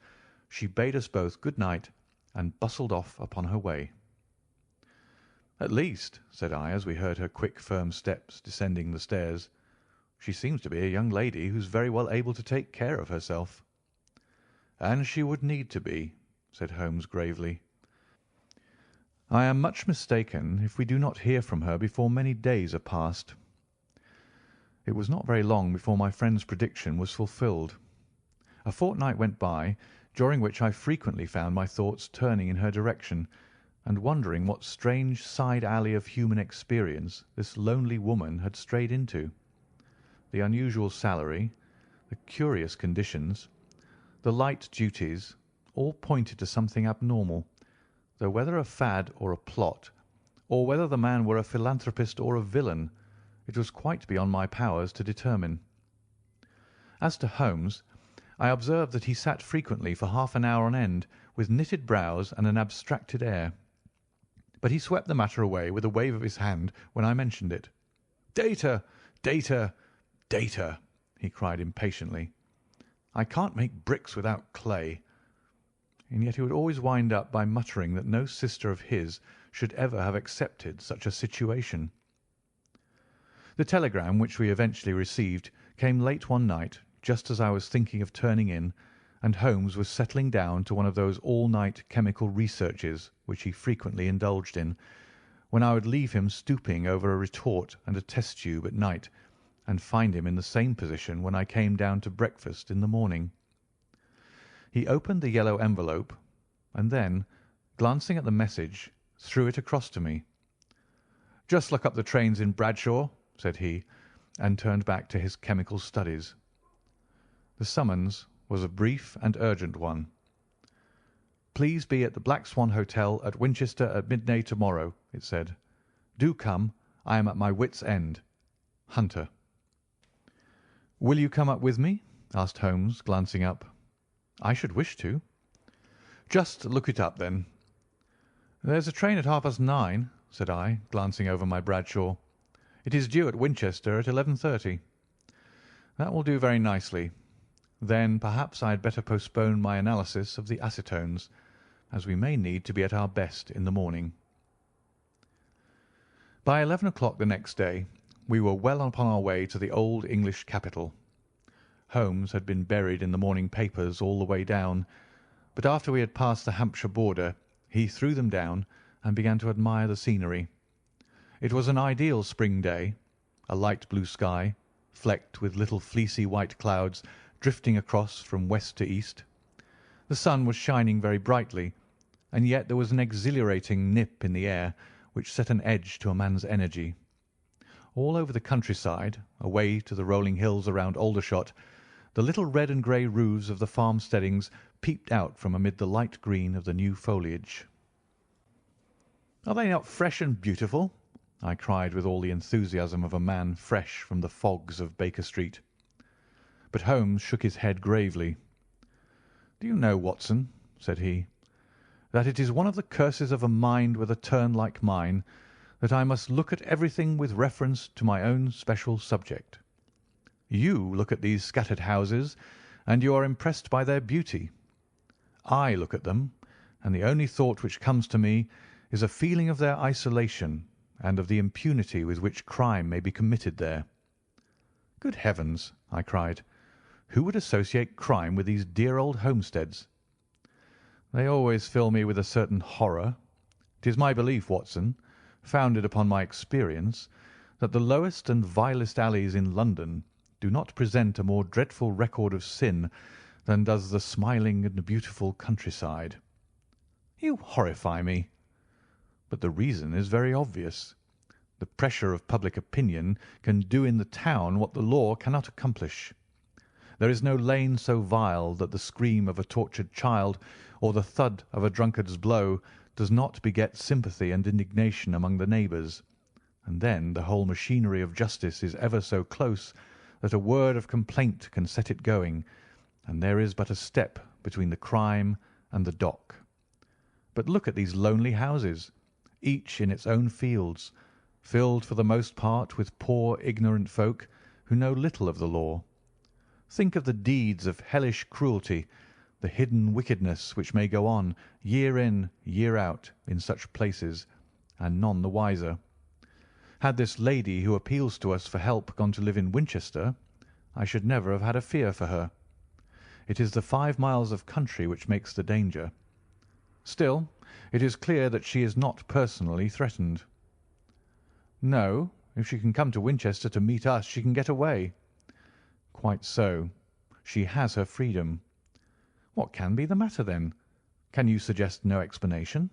she bade us both good night and bustled off upon her way. "At least," said I, as we heard her quick, firm steps descending the stairs, "she seems to be a young lady who's very well able to take care of herself." "And she would need to be," said Holmes gravely. "I am much mistaken if we do not hear from her before many days are past." It was not very long before my friend's prediction was fulfilled. A fortnight went by, during which I frequently found my thoughts turning in her direction, and wondering what strange side alley of human experience this lonely woman had strayed into. The unusual salary, the curious conditions, the light duties, all pointed to something abnormal, though whether a fad or a plot, or whether the man were a philanthropist or a villain, it was quite beyond my powers to determine. As to Holmes, I observed that he sat frequently for half an hour on end, with knitted brows and an abstracted air. But he swept the matter away with a wave of his hand when I mentioned it. "Data, data, data!" he cried impatiently. "I can't make bricks without clay." And yet he would always wind up by muttering that no sister of his should ever have accepted such a situation. The telegram which we eventually received came late one night, just as I was thinking of turning in, and Holmes was settling down to one of those all-night chemical researches which he frequently indulged in, when I would leave him stooping over a retort and a test tube at night, and find him in the same position when I came down to breakfast in the morning. He opened the yellow envelope, and then, glancing at the message, threw it across to me. "Just look up the trains in Bradshaw," said he, and turned back to his chemical studies. The summons was a brief and urgent one. "Please be at the Black Swan Hotel at Winchester at midday tomorrow," it said. "Do come. I am at my wits' end. Hunter." "Will you come up with me?" asked Holmes, glancing up. "I should wish to." "Just look it up, then." "There's a train at 9:30, said I, glancing over my Bradshaw. "It is due at Winchester at 11:30. "That will do very nicely. Then perhaps I had better postpone my analysis of the acetones, as we may need to be at our best in the morning." By 11 o'clock the next day we were well upon our way to the old English capital. Holmes had been buried in the morning papers all the way down, but after we had passed the Hampshire border he threw them down and began to admire the scenery. It was an ideal spring day, a light blue sky, flecked with little fleecy white clouds drifting across from west to east. The sun was shining very brightly, and yet there was an exhilarating nip in the air which set an edge to a man's energy. All over the countryside, away to the rolling hills around Aldershot, the little red and grey roofs of the farmsteadings peeped out from amid the light green of the new foliage. "Are they not fresh and beautiful?" I cried with all the enthusiasm of a man fresh from the fogs of Baker Street. But Holmes shook his head gravely. "Do you know, Watson," said he, "that it is one of the curses of a mind with a turn like mine that I must look at everything with reference to my own special subject. You look at these scattered houses, and you are impressed by their beauty. I look at them, and the only thought which comes to me is a feeling of their isolation and of the impunity with which crime may be committed there." "Good heavens!" I cried. "Who would associate crime with these dear old homesteads?" "They always fill me with a certain horror. It is my belief, Watson, founded upon my experience, that the lowest and vilest alleys in London do not present a more dreadful record of sin than does the smiling and beautiful countryside." "You horrify me." "But the reason is very obvious. The pressure of public opinion can do in the town what the law cannot accomplish. There is no lane so vile that the scream of a tortured child or the thud of a drunkard's blow does not beget sympathy and indignation among the neighbours, and then the whole machinery of justice is ever so close that a word of complaint can set it going, and there is but a step between the crime and the dock. But look at these lonely houses, each in its own fields, filled for the most part with poor ignorant folk who know little of the law. Think of the deeds of hellish cruelty, the hidden wickedness which may go on year in, year out in such places, and none the wiser. Had this lady who appeals to us for help gone to live in Winchester, I should never have had a fear for her. It is the 5 miles of country which makes the danger. Still, it is clear that she is not personally threatened. No, if she can come to Winchester to meet us, she can get away. Quite so. She has her freedom. What can be the matter, then? Can you suggest no explanation?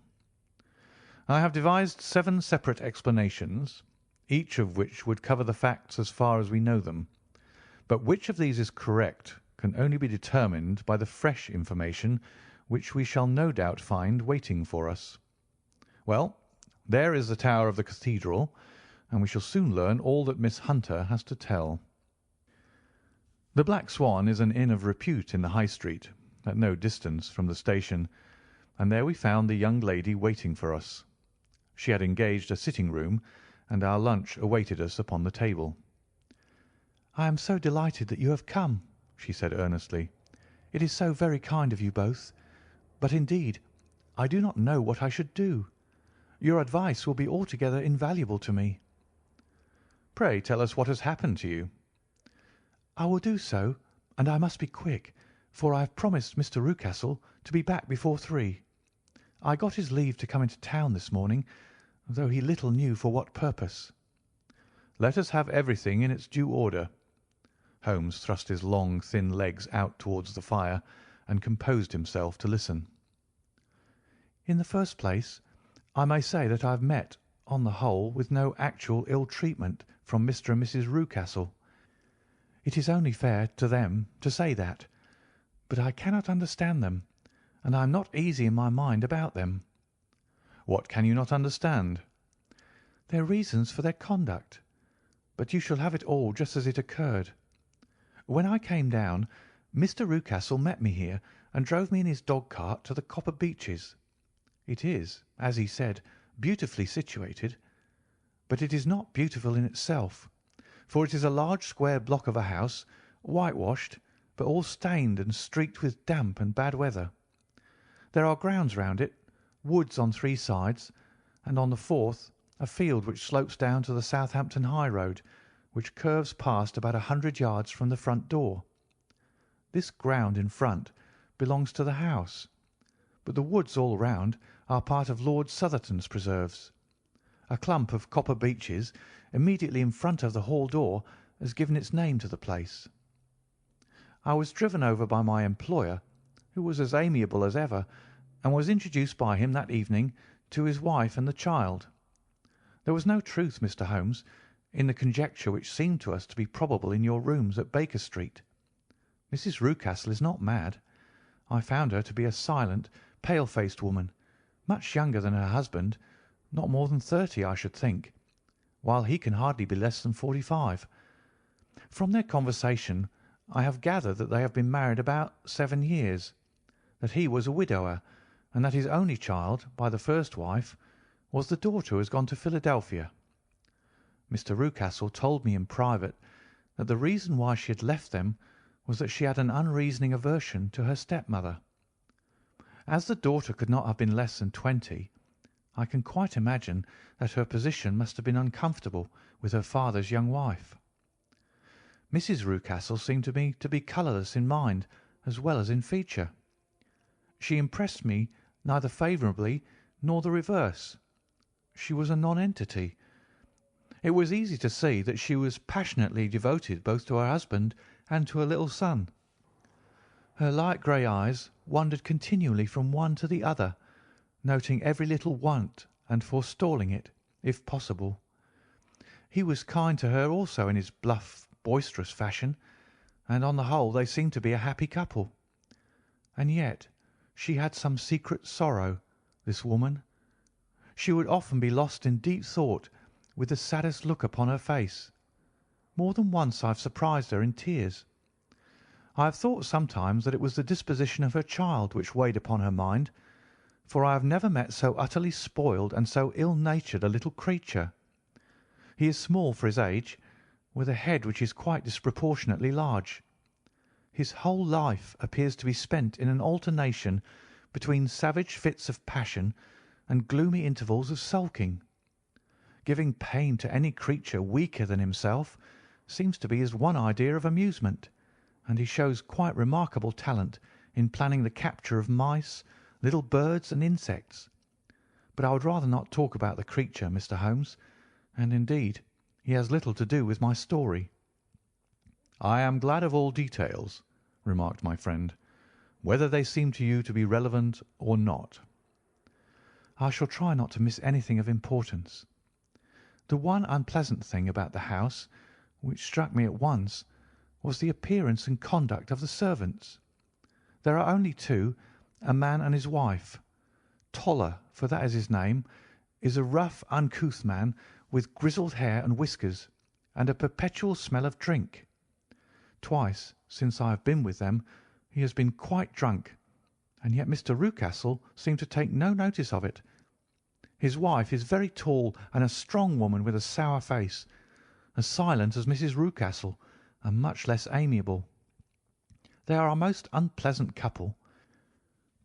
I have devised 7 separate explanations, each of which would cover the facts as far as we know them. But which of these is correct can only be determined by the fresh information which we shall no doubt find waiting for us. Well, there is the tower of the cathedral, and we shall soon learn all that Miss Hunter has to tell. The Black Swan is an inn of repute in the High Street, at no distance from the station, and there we found the young lady waiting for us. She had engaged a sitting-room, and our lunch awaited us upon the table. "I am so delighted that you have come," she said earnestly. "It is so very kind of you both. But indeed, I do not know what I should do. Your advice will be altogether invaluable to me." "Pray tell us what has happened to you." "I will do so, and I must be quick, for I have promised Mr. Rucastle to be back before 3. I got his leave to come into town this morning, though he little knew for what purpose." "Let us have everything in its due order." Holmes thrust his long, thin legs out towards the fire and composed himself to listen. "In the first place, I may say that I have met, on the whole, with no actual ill treatment from Mr. and Mrs. Rucastle. It is only fair to them to say that, but I cannot understand them, and I am not easy in my mind about them." "What can you not understand?" "Their reasons for their conduct. But you shall have it all just as it occurred. When I came down, Mr. Rucastle met me here and drove me in his dog-cart to the Copper Beeches. It is, as he said, beautifully situated, but it is not beautiful in itself, for it is a large square block of a house, whitewashed, but all stained and streaked with damp and bad weather. There are grounds round it, woods on 3 sides, and on the 4th a field which slopes down to the Southampton high road, which curves past about 100 yards from the front door. This ground in front belongs to the house, but the woods all round are part of Lord Southerton's preserves. A clump of copper beeches immediately in front of the hall door has given its name to the place. I was driven over by my employer, who was as amiable as ever, and was introduced by him that evening to his wife and the child. There was no truth, Mr. Holmes, in the conjecture which seemed to us to be probable in your rooms at Baker Street. Mrs. Rucastle is not mad. I found her to be a silent, pale-faced woman, much younger than her husband, not more than 30, I should think, while he can hardly be less than 45. From their conversation I have gathered that they have been married about 7 years, that he was a widower, and that his only child, by the first wife, was the daughter who has gone to Philadelphia. Mr. Rucastle told me in private that the reason why she had left them was that she had an unreasoning aversion to her stepmother. As the daughter could not have been less than 20, I can quite imagine that her position must have been uncomfortable with her father's young wife. Mrs. Rucastle seemed to me to be colourless in mind as well as in feature. She impressed me neither favourably nor the reverse. She was a nonentity. It was easy to see that she was passionately devoted both to her husband and to her little son. Her light grey eyes wandered continually from one to the other, noting every little want and forestalling it, if possible. He was kind to her also in his bluff, boisterous fashion, and on the whole they seemed to be a happy couple. And yet she had some secret sorrow, this woman. She would often be lost in deep thought, with the saddest look upon her face. More than once I have surprised her in tears. I have thought sometimes that it was the disposition of her child which weighed upon her mind, for I have never met so utterly spoiled and so ill-natured a little creature. He is small for his age, with a head which is quite disproportionately large. His whole life appears to be spent in an alternation between savage fits of passion and gloomy intervals of sulking. Giving pain to any creature weaker than himself seems to be his one idea of amusement, and he shows quite remarkable talent in planning the capture of mice, little birds, and insects. But I would rather not talk about the creature, Mr. Holmes, and indeed he has little to do with my story." "I am glad of all details," remarked my friend, "whether they seem to you to be relevant or not." "I shall try not to miss anything of importance. The one unpleasant thing about the house, which struck me at once, was the appearance and conduct of the servants. There are only two, a man and his wife. Toller, for that is his name, is a rough, uncouth man with grizzled hair and whiskers, and a perpetual smell of drink. Twice since I have been with them he has been quite drunk, and yet Mr. Rucastle seemed to take no notice of it. His wife is very tall and a strong woman with a sour face, as silent as Mrs. Rucastle, and much less amiable. They are a most unpleasant couple,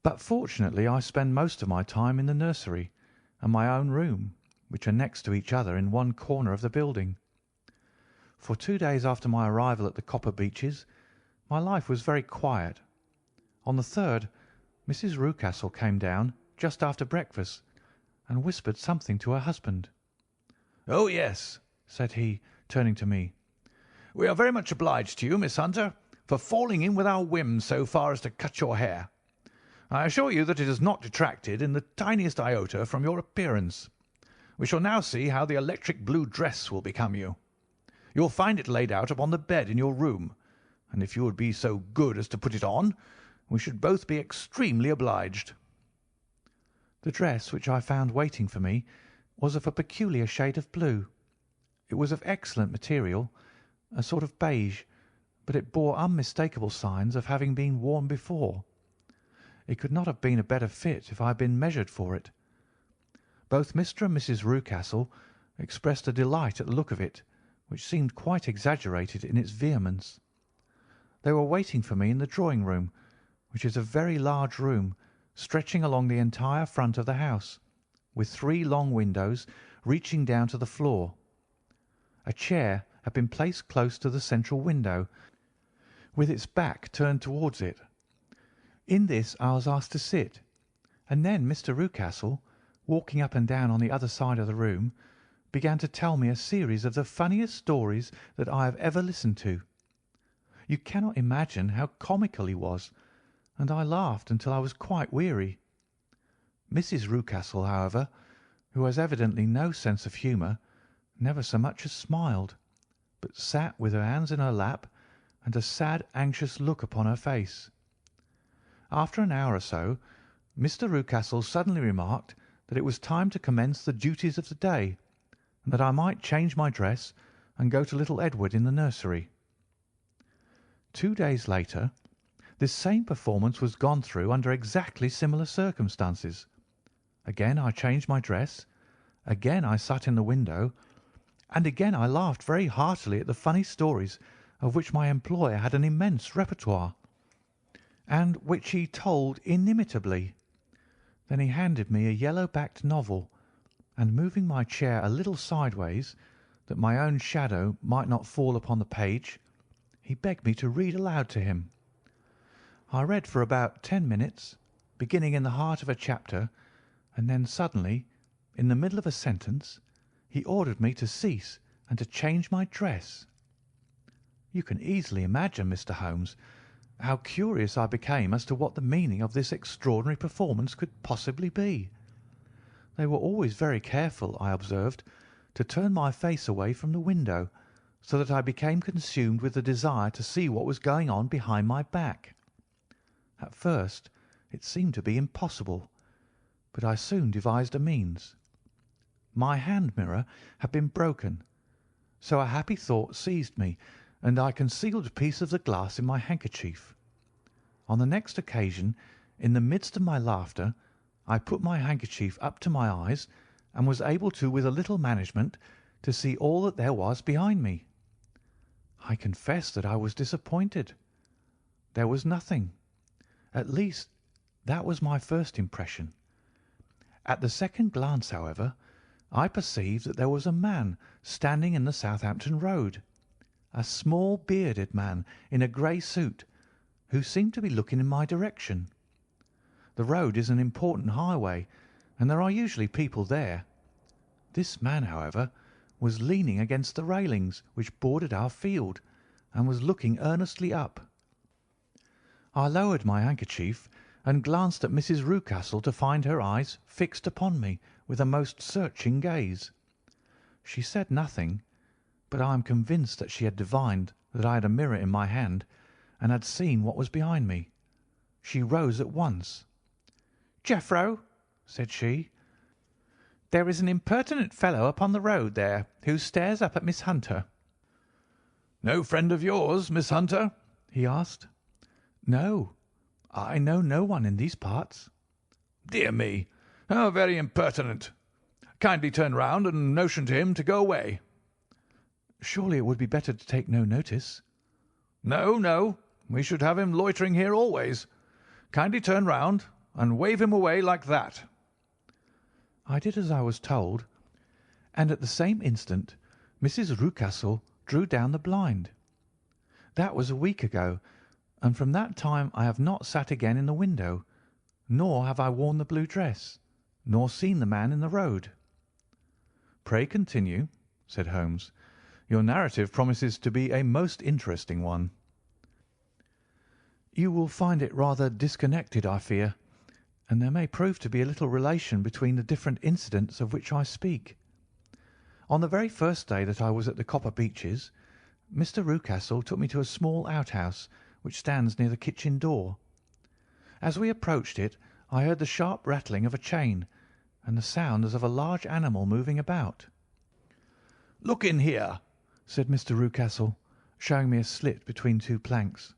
but fortunately I spend most of my time in the nursery and my own room, which are next to each other in one corner of the building. For 2 days after my arrival at the Copper Beeches my life was very quiet. On the third, Mrs. Rucastle came down just after breakfast and whispered something to her husband. "Oh, yes," said he, turning to me. "We are very much obliged to you, Miss Hunter, for falling in with our whims so far as to cut your hair. I assure you that it has not detracted in the tiniest iota from your appearance. We shall now see how the electric blue dress will become you. You will find it laid out upon the bed in your room, and if you would be so good as to put it on, we should both be extremely obliged." The dress which I found waiting for me was of a peculiar shade of blue. It was of excellent material, a sort of beige, but it bore unmistakable signs of having been worn before. It could not have been a better fit if I had been measured for it. Both Mr. and Mrs. Rucastle expressed a delight at the look of it, which seemed quite exaggerated in its vehemence. They were waiting for me in the drawing-room, which is a very large room stretching along the entire front of the house, with 3 long windows reaching down to the floor. A chair had been placed close to the central window, with its back turned towards it. In this I was asked to sit, and then Mr. Rucastle, walking up and down on the other side of the room, began to tell me a series of the funniest stories that I have ever listened to. You cannot imagine how comical he was, and I laughed until I was quite weary. Mrs. Rucastle, however, who has evidently no sense of humour, never so much as smiled, but sat with her hands in her lap and a sad, anxious look upon her face. After an hour or so, Mr. Rucastle suddenly remarked that it was time to commence the duties of the day, and that I might change my dress and go to little Edward in the nursery. 2 days later, this same performance was gone through under exactly similar circumstances. Again I changed my dress, again I sat in the window, and again I laughed very heartily at the funny stories of which my employer had an immense repertoire, and which he told inimitably. Then he handed me a yellow-backed novel, and moving my chair a little sideways, that my own shadow might not fall upon the page, he begged me to read aloud to him. I read for about 10 minutes, beginning in the heart of a chapter, and then suddenly, in the middle of a sentence, he ordered me to cease and to change my dress. You can easily imagine, Mr. Holmes, how curious I became as to what the meaning of this extraordinary performance could possibly be. They were always very careful, I observed, to turn my face away from the window, so that I became consumed with the desire to see what was going on behind my back. At first it seemed to be impossible, but I soon devised a means. My hand mirror had been broken, so a happy thought seized me, and I concealed a piece of the glass in my handkerchief. On the next occasion, in the midst of my laughter, I put my handkerchief up to my eyes, and was able to, with a little management, to see all that there was behind me. I confess that I was disappointed. there was nothing. At least, that was my first impression. At the second glance, however, I perceived that there was a man standing in the Southampton Road, a small bearded man in a grey suit, who seemed to be looking in my direction. The road is an important highway, and there are usually people there. This man, however, was leaning against the railings which bordered our field, and was looking earnestly up. I lowered my handkerchief and glanced at Mrs. Rucastle to find her eyes fixed upon me with a most searching gaze. She said nothing, but I am convinced that she had divined that I had a mirror in my hand and had seen what was behind me. She rose at once. "Jeffro," said she, "there is an impertinent fellow upon the road there who stares up at Miss Hunter." "No friend of yours, Miss Hunter?" he asked. "No, I know no one in these parts." "Dear me, how very impertinent! Kindly turn round and motion to him to go away." "Surely it would be better to take no notice." "No, no, we should have him loitering here always. Kindly turn round and wave him away like that." I did as I was told, and at the same instant Mrs. Rucastle drew down the blind. That was a week ago, and from that time I have not sat again in the window, nor have I worn the blue dress, nor seen the man in the road. "Pray continue," said Holmes. "Your narrative promises to be a most interesting one." "You will find it rather disconnected, I fear, and there may prove to be a little relation between the different incidents of which I speak. On the very first day that I was at the Copper Beeches, Mr. Rucastle took me to a small outhouse which stands near the kitchen door. As we approached it, I heard the sharp rattling of a chain, and the sound as of a large animal moving about. "Look in here," said Mr. Rucastle, showing me a slit between two planks.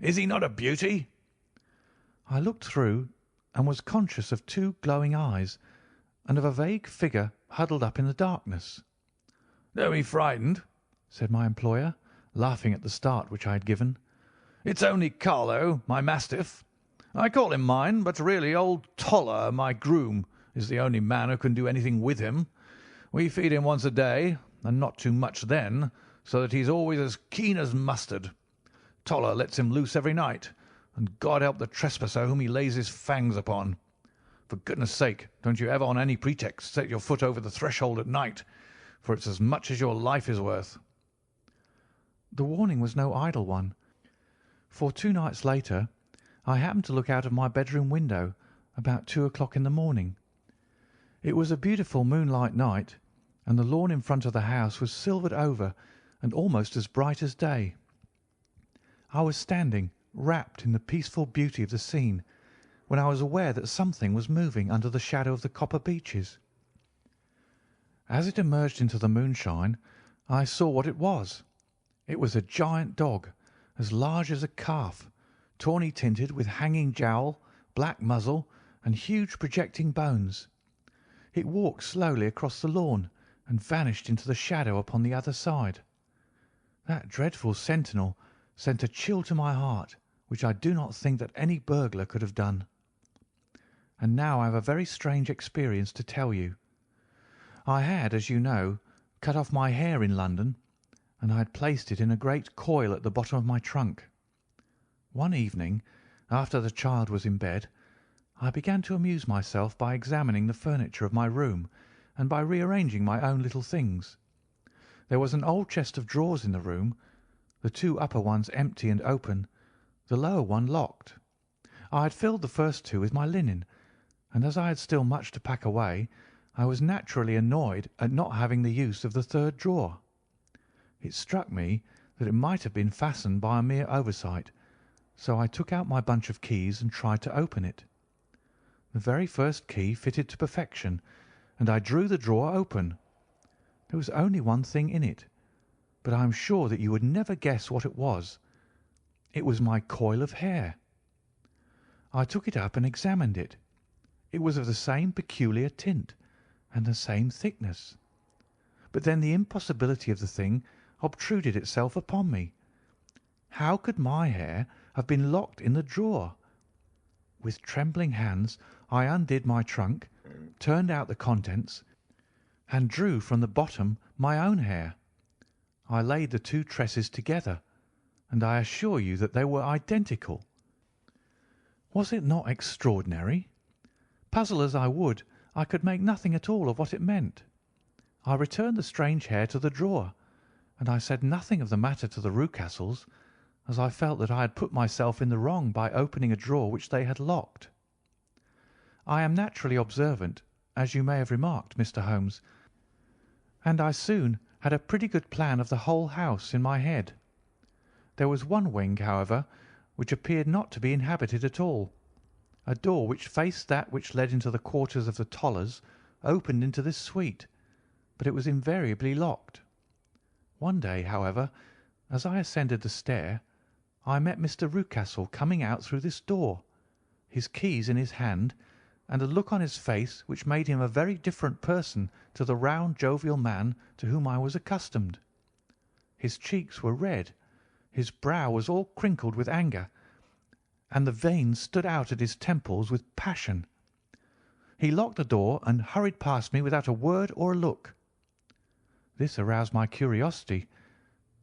"Is he not a beauty?" I looked through, and was conscious of two glowing eyes, and of a vague figure huddled up in the darkness. "Don't be frightened," said my employer, laughing at the start which I had given. "It's only Carlo, my mastiff. I call him mine, but really old Toller, my groom, is the only man who can do anything with him. We feed him once a day, and not too much then, so that he's always as keen as mustard. Toller lets him loose every night, and God help the trespasser whom he lays his fangs upon. For goodness' sake, don't you ever on any pretext set your foot over the threshold at night, for it's as much as your life is worth." The warning was no idle one, for 2 nights later I happened to look out of my bedroom window about 2 o'clock in the morning. It was a beautiful moonlight night, and the lawn in front of the house was silvered over and almost as bright as day. I was standing, wrapped in the peaceful beauty of the scene, when I was aware that something was moving under the shadow of the Copper Beeches. As it emerged into the moonshine, I saw what it was. It was a giant dog, as large as a calf, tawny tinted with hanging jowl, black muzzle, and huge projecting bones. It walked slowly across the lawn and vanished into the shadow upon the other side. That dreadful sentinel sent a chill to my heart which I do not think that any burglar could have done. And now I have a very strange experience to tell you. I had, as you know, cut off my hair in London, and I had placed it in a great coil at the bottom of my trunk. One evening, after the child was in bed, I began to amuse myself by examining the furniture of my room and by rearranging my own little things. There was an old chest of drawers in the room, the 2 upper ones empty and open, the lower one locked. I had filled the first 2 with my linen, and as I had still much to pack away, I was naturally annoyed at not having the use of the 3rd drawer. It struck me that it might have been fastened by a mere oversight, so I took out my bunch of keys and tried to open it. The very first key fitted to perfection, and I drew the drawer open. There was only one thing in it, but I am sure that you would never guess what it was. It was my coil of hair. I took it up and examined it. It was of the same peculiar tint and the same thickness. But then the impossibility of the thing obtruded itself upon me. How could my hair have been locked in the drawer? With trembling hands I undid my trunk, turned out the contents, and drew from the bottom my own hair. I laid the two tresses together, and I assure you that they were identical. Was it not extraordinary? Puzzle as I would, I could make nothing at all of what it meant. I returned the strange hair to the drawer, and I said nothing of the matter to the Rucastles, as I felt that I had put myself in the wrong by opening a drawer which they had locked. I am naturally observant, as you may have remarked, Mr. Holmes, and I soon had a pretty good plan of the whole house in my head. There was one wing, however, which appeared not to be inhabited at all. A door which faced that which led into the quarters of the Tollers opened into this suite, but it was invariably locked. One day, however, as I ascended the stair, I met Mr. Rucastle coming out through this door, his keys in his hand, and a look on his face which made him a very different person to the round, jovial man to whom I was accustomed. His cheeks were red, his brow was all crinkled with anger, and the veins stood out at his temples with passion. He locked the door and hurried past me without a word or a look. This aroused my curiosity,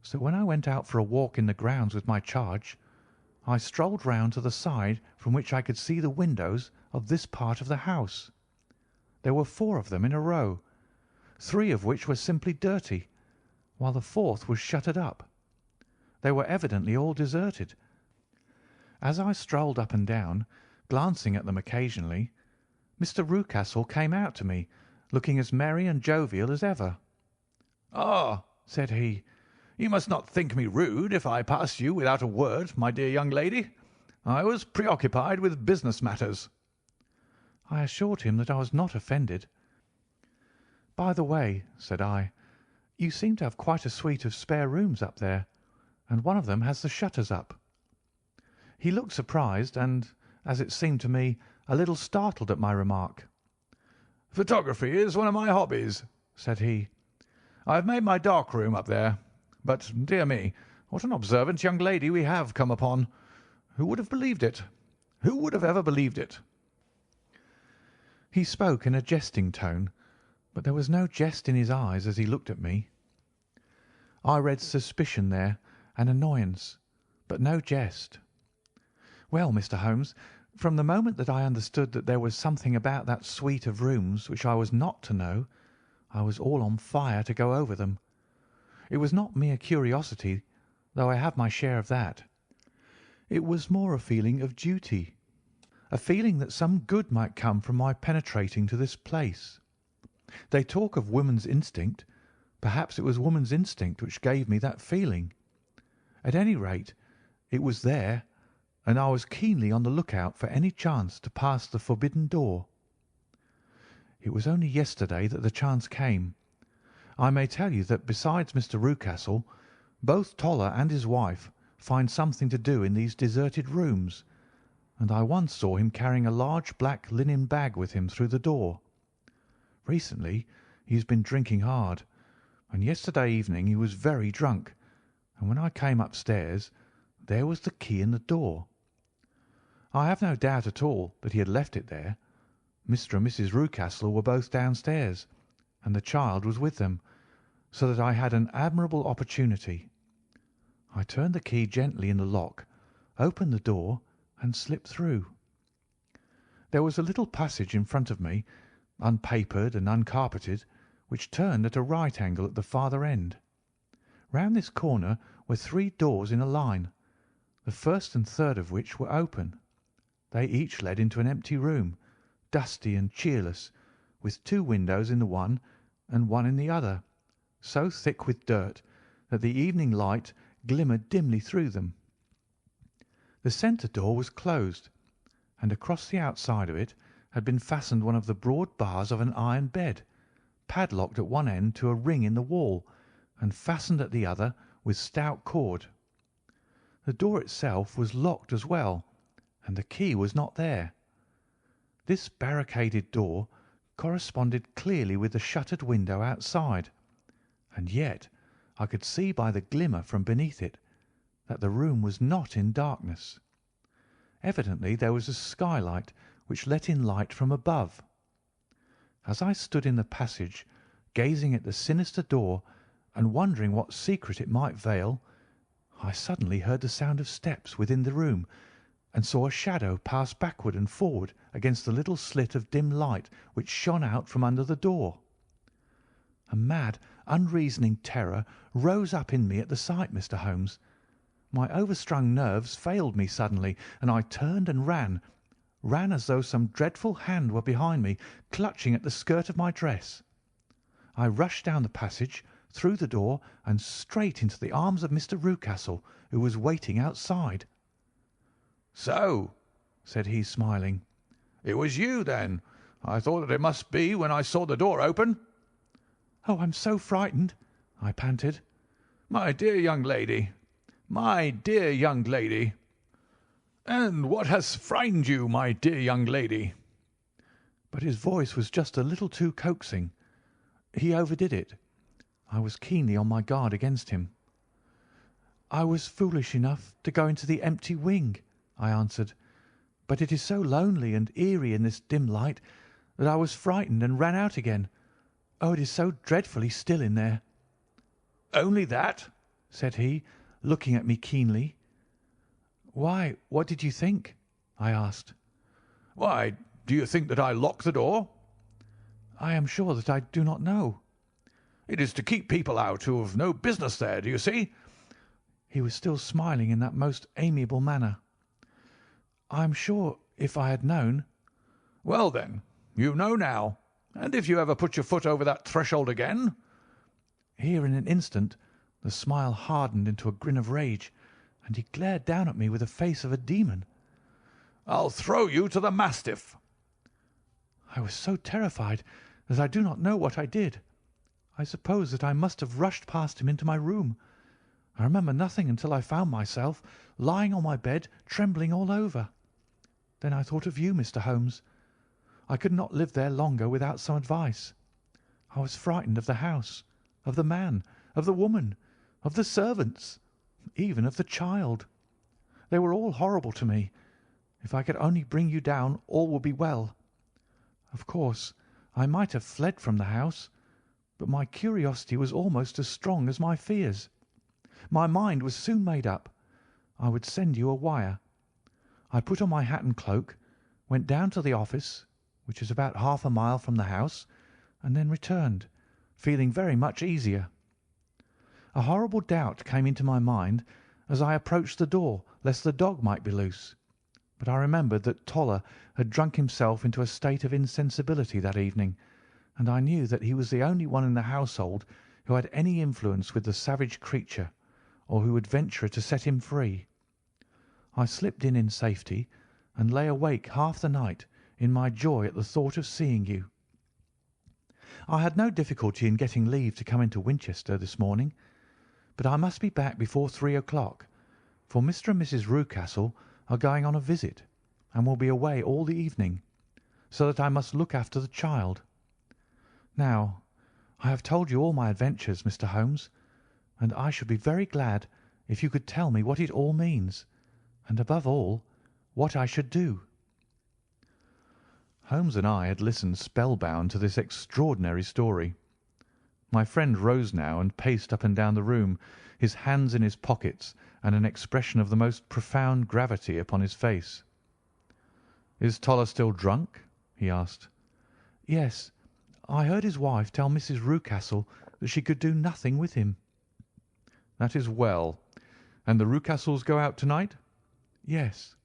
so when I went out for a walk in the grounds with my charge, I strolled round to the side from which I could see the windows of this part of the house. There were 4 of them in a row, 3 of which were simply dirty, while the 4th was shuttered up. They were evidently all deserted. As I strolled up and down, glancing at them occasionally, Mr. Rucastle came out to me, looking as merry and jovial as ever. "Ah," said he, "you must not think me rude if I pass you without a word, my dear young lady. I was preoccupied with business matters." I assured him that I was not offended. "By the way," said I, "you seem to have quite a suite of spare rooms up there, and one of them has the shutters up." He looked surprised and, as it seemed to me, a little startled at my remark. "Photography is one of my hobbies," said he. "I have made my dark room up there. But, dear me, what an observant young lady we have come upon! Who would have believed it? Who would have ever believed it?" He spoke in a jesting tone, but there was no jest in his eyes as he looked at me. I read suspicion there and annoyance, but no jest. Well, Mr. Holmes, from the moment that I understood that there was something about that suite of rooms which I was not to know, I was all on fire to go over them. It was not mere curiosity, though I have my share of that. It was more a feeling of duty, a feeling that some good might come from my penetrating to this place. They talk of woman's instinct. Perhaps it was woman's instinct which gave me that feeling. At any rate, it was there, and I was keenly on the lookout for any chance to pass the forbidden door. It was only yesterday that the chance came. I may tell you that besides Mr. Rucastle, both Toller and his wife find something to do in these deserted rooms, and I once saw him carrying a large black linen bag with him through the door. Recently he has been drinking hard, and yesterday evening he was very drunk, and when I came upstairs there was the key in the door. I have no doubt at all that he had left it there. Mr. and Mrs. Rucastle were both downstairs, and the child was with them, so that I had an admirable opportunity. I turned the key gently in the lock, opened the door, and slipped through. There was a little passage in front of me, unpapered and uncarpeted, which turned at a right angle at the farther end. Round this corner were 3 doors in a line, the first and third of which were open. They each led into an empty room, dusty and cheerless, with 2 windows in the one and one in the other, so thick with dirt that the evening light glimmered dimly through them. The centre door was closed, and across the outside of it had been fastened one of the broad bars of an iron bed, padlocked at one end to a ring in the wall, and fastened at the other with stout cord. The door itself was locked as well, and the key was not there. This barricaded door corresponded clearly with the shuttered window outside, and yet I could see by the glimmer from beneath it that the room was not in darkness. Evidently there was a skylight which let in light from above. As I stood in the passage, gazing at the sinister door and wondering what secret it might veil, I suddenly heard the sound of steps within the room and saw a shadow pass backward and forward against the little slit of dim light which shone out from under the door. A mad, unreasoning terror rose up in me at the sight, Mr. Holmes. My overstrung nerves failed me suddenly, and I turned and ran as though some dreadful hand were behind me, clutching at the skirt of my dress. I rushed down the passage, through the door, and straight into the arms of Mr. Rucastle, who was waiting outside. "So," said he, smiling, "it was you, then. I thought that it must be when I saw the door open." "Oh, I'm so frightened," I panted. "My dear young lady, my dear young lady. And what has frightened you, my dear young lady?" But his voice was just a little too coaxing. He overdid it. I was keenly on my guard against him. "I was foolish enough to go into the empty wing," I answered, "but it is so lonely and eerie in this dim light that I was frightened and ran out again. Oh, it is so dreadfully still in there." "Only that?" said he, looking at me keenly. "Why, what did you think?" I asked. "Why, do you think that I locked the door?" "I am sure that I do not know." "It is to keep people out who have no business there, do you see?" He was still smiling in that most amiable manner. "I am sure if I had known—" "Well, then, you know now. And if you ever put your foot over that threshold again—" Here in an instant the smile hardened into a grin of rage, and he glared down at me with the face of a demon. "I'll throw you to the mastiff." I was so terrified that I do not know what I did. I suppose that I must have rushed past him into my room. I remember nothing until I found myself lying on my bed, trembling all over. Then I thought of you, Mr. Holmes. I could not live there longer without some advice. I was frightened of the house, of the man, of the woman, of the servants, even of the child. They were all horrible to me. If I could only bring you down, all would be well. Of course, I might have fled from the house, but my curiosity was almost as strong as my fears. My mind was soon made up. I would send you a wire. I put on my hat and cloak, went down to the office, which is about half a mile from the house, and then returned, feeling very much easier. A horrible doubt came into my mind as I approached the door lest the dog might be loose, but I remembered that Toller had drunk himself into a state of insensibility that evening, and I knew that he was the only one in the household who had any influence with the savage creature, or who would venture to set him free. I slipped in safety, and lay awake half the night in my joy at the thought of seeing you. I had no difficulty in getting leave to come into Winchester this morning, but I must be back before 3 o'clock, for Mr. and Mrs. Rucastle are going on a visit, and will be away all the evening, so that I must look after the child. Now, I have told you all my adventures, Mr. Holmes, and I should be very glad if you could tell me what it all means, and above all, what I should do." Holmes and I had listened spellbound to this extraordinary story. My friend rose now and paced up and down the room, his hands in his pockets and an expression of the most profound gravity upon his face. "Is Toller still drunk?" he asked. "Yes. I heard his wife tell Mrs. Rucastle that she could do nothing with him." "That is well. And the Rucastles go out tonight?" "Yes."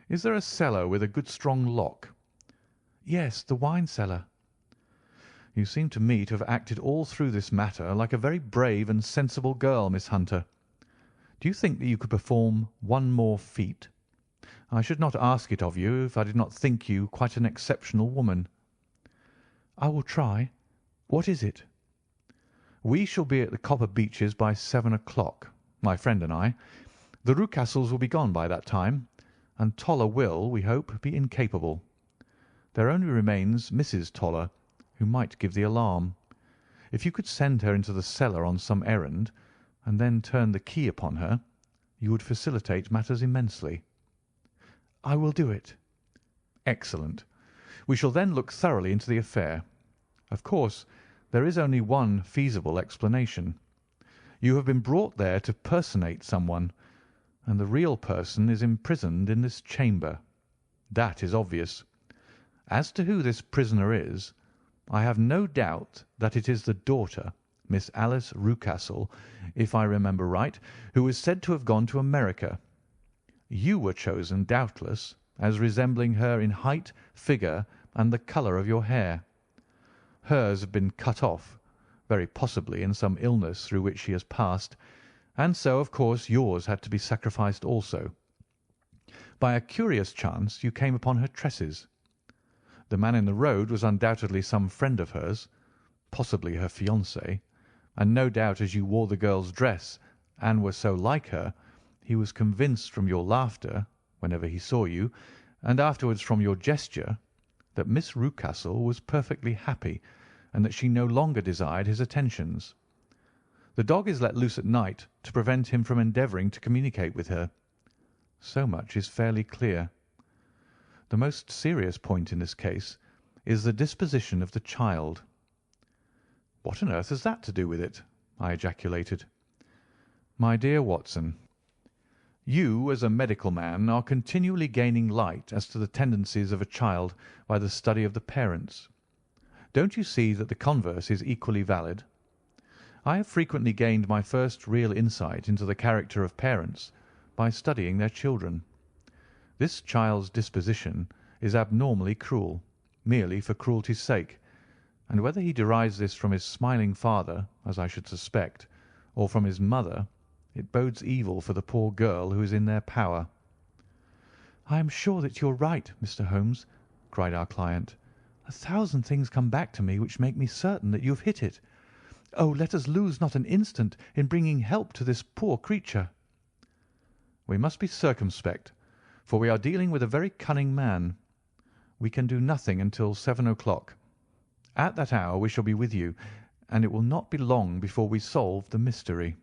"Is there a cellar with a good strong lock?" "Yes, the wine cellar." "You seem to me to have acted all through this matter like a very brave and sensible girl, Miss Hunter. Do you think that you could perform one more feat? I should not ask it of you if I did not think you quite an exceptional woman." "I will try. What is it?" "We shall be at the Copper Beeches by 7 o'clock, my friend and I. The Rucastles will be gone by that time, and Toller will, we hope, be incapable. There only remains Mrs. Toller, who might give the alarm. If you could send her into the cellar on some errand, and then turn the key upon her, You would facilitate matters immensely." "I will do it." "Excellent. We shall then look thoroughly into the affair. Of course, there is only one feasible explanation. You have been brought there to personate someone, and the real person is imprisoned in this chamber. That is obvious. As to who this prisoner is, I have no doubt that it is the daughter, Miss Alice Rucastle, if I remember right, who is said to have gone to America. You were chosen, doubtless, as resembling her in height, figure, and the colour of your hair. Hers have been cut off, very possibly in some illness through which she has passed, and so, of course, yours had to be sacrificed also. By a curious chance you came upon her tresses. The man in the road was undoubtedly some friend of hers, possibly her fiancé, and no doubt as you wore the girl's dress and were so like her, he was convinced from your laughter, whenever he saw you, and afterwards from your gesture, that Miss Rucastle was perfectly happy, and that she no longer desired his attentions. The dog is let loose at night to prevent him from endeavouring to communicate with her. So much is fairly clear. The most serious point in this case is the disposition of the child." "What on earth has that to do with it?" I ejaculated. "My dear Watson, you, as a medical man, are continually gaining light as to the tendencies of a child by the study of the parents. Don't you see that the converse is equally valid? I have frequently gained my first real insight into the character of parents by studying their children. This child's disposition is abnormally cruel, merely for cruelty's sake, and whether he derives this from his smiling father, as I should suspect, or from his mother, it bodes evil for the poor girl who is in their power." "I am sure that you are right, Mr. Holmes," cried our client. "A thousand things come back to me which make me certain that you have hit it. Oh, let us lose not an instant in bringing help to this poor creature." "We must be circumspect, for we are dealing with a very cunning man. We can do nothing until 7 o'clock. At that hour we shall be with you, and it will not be long before we solve the mystery."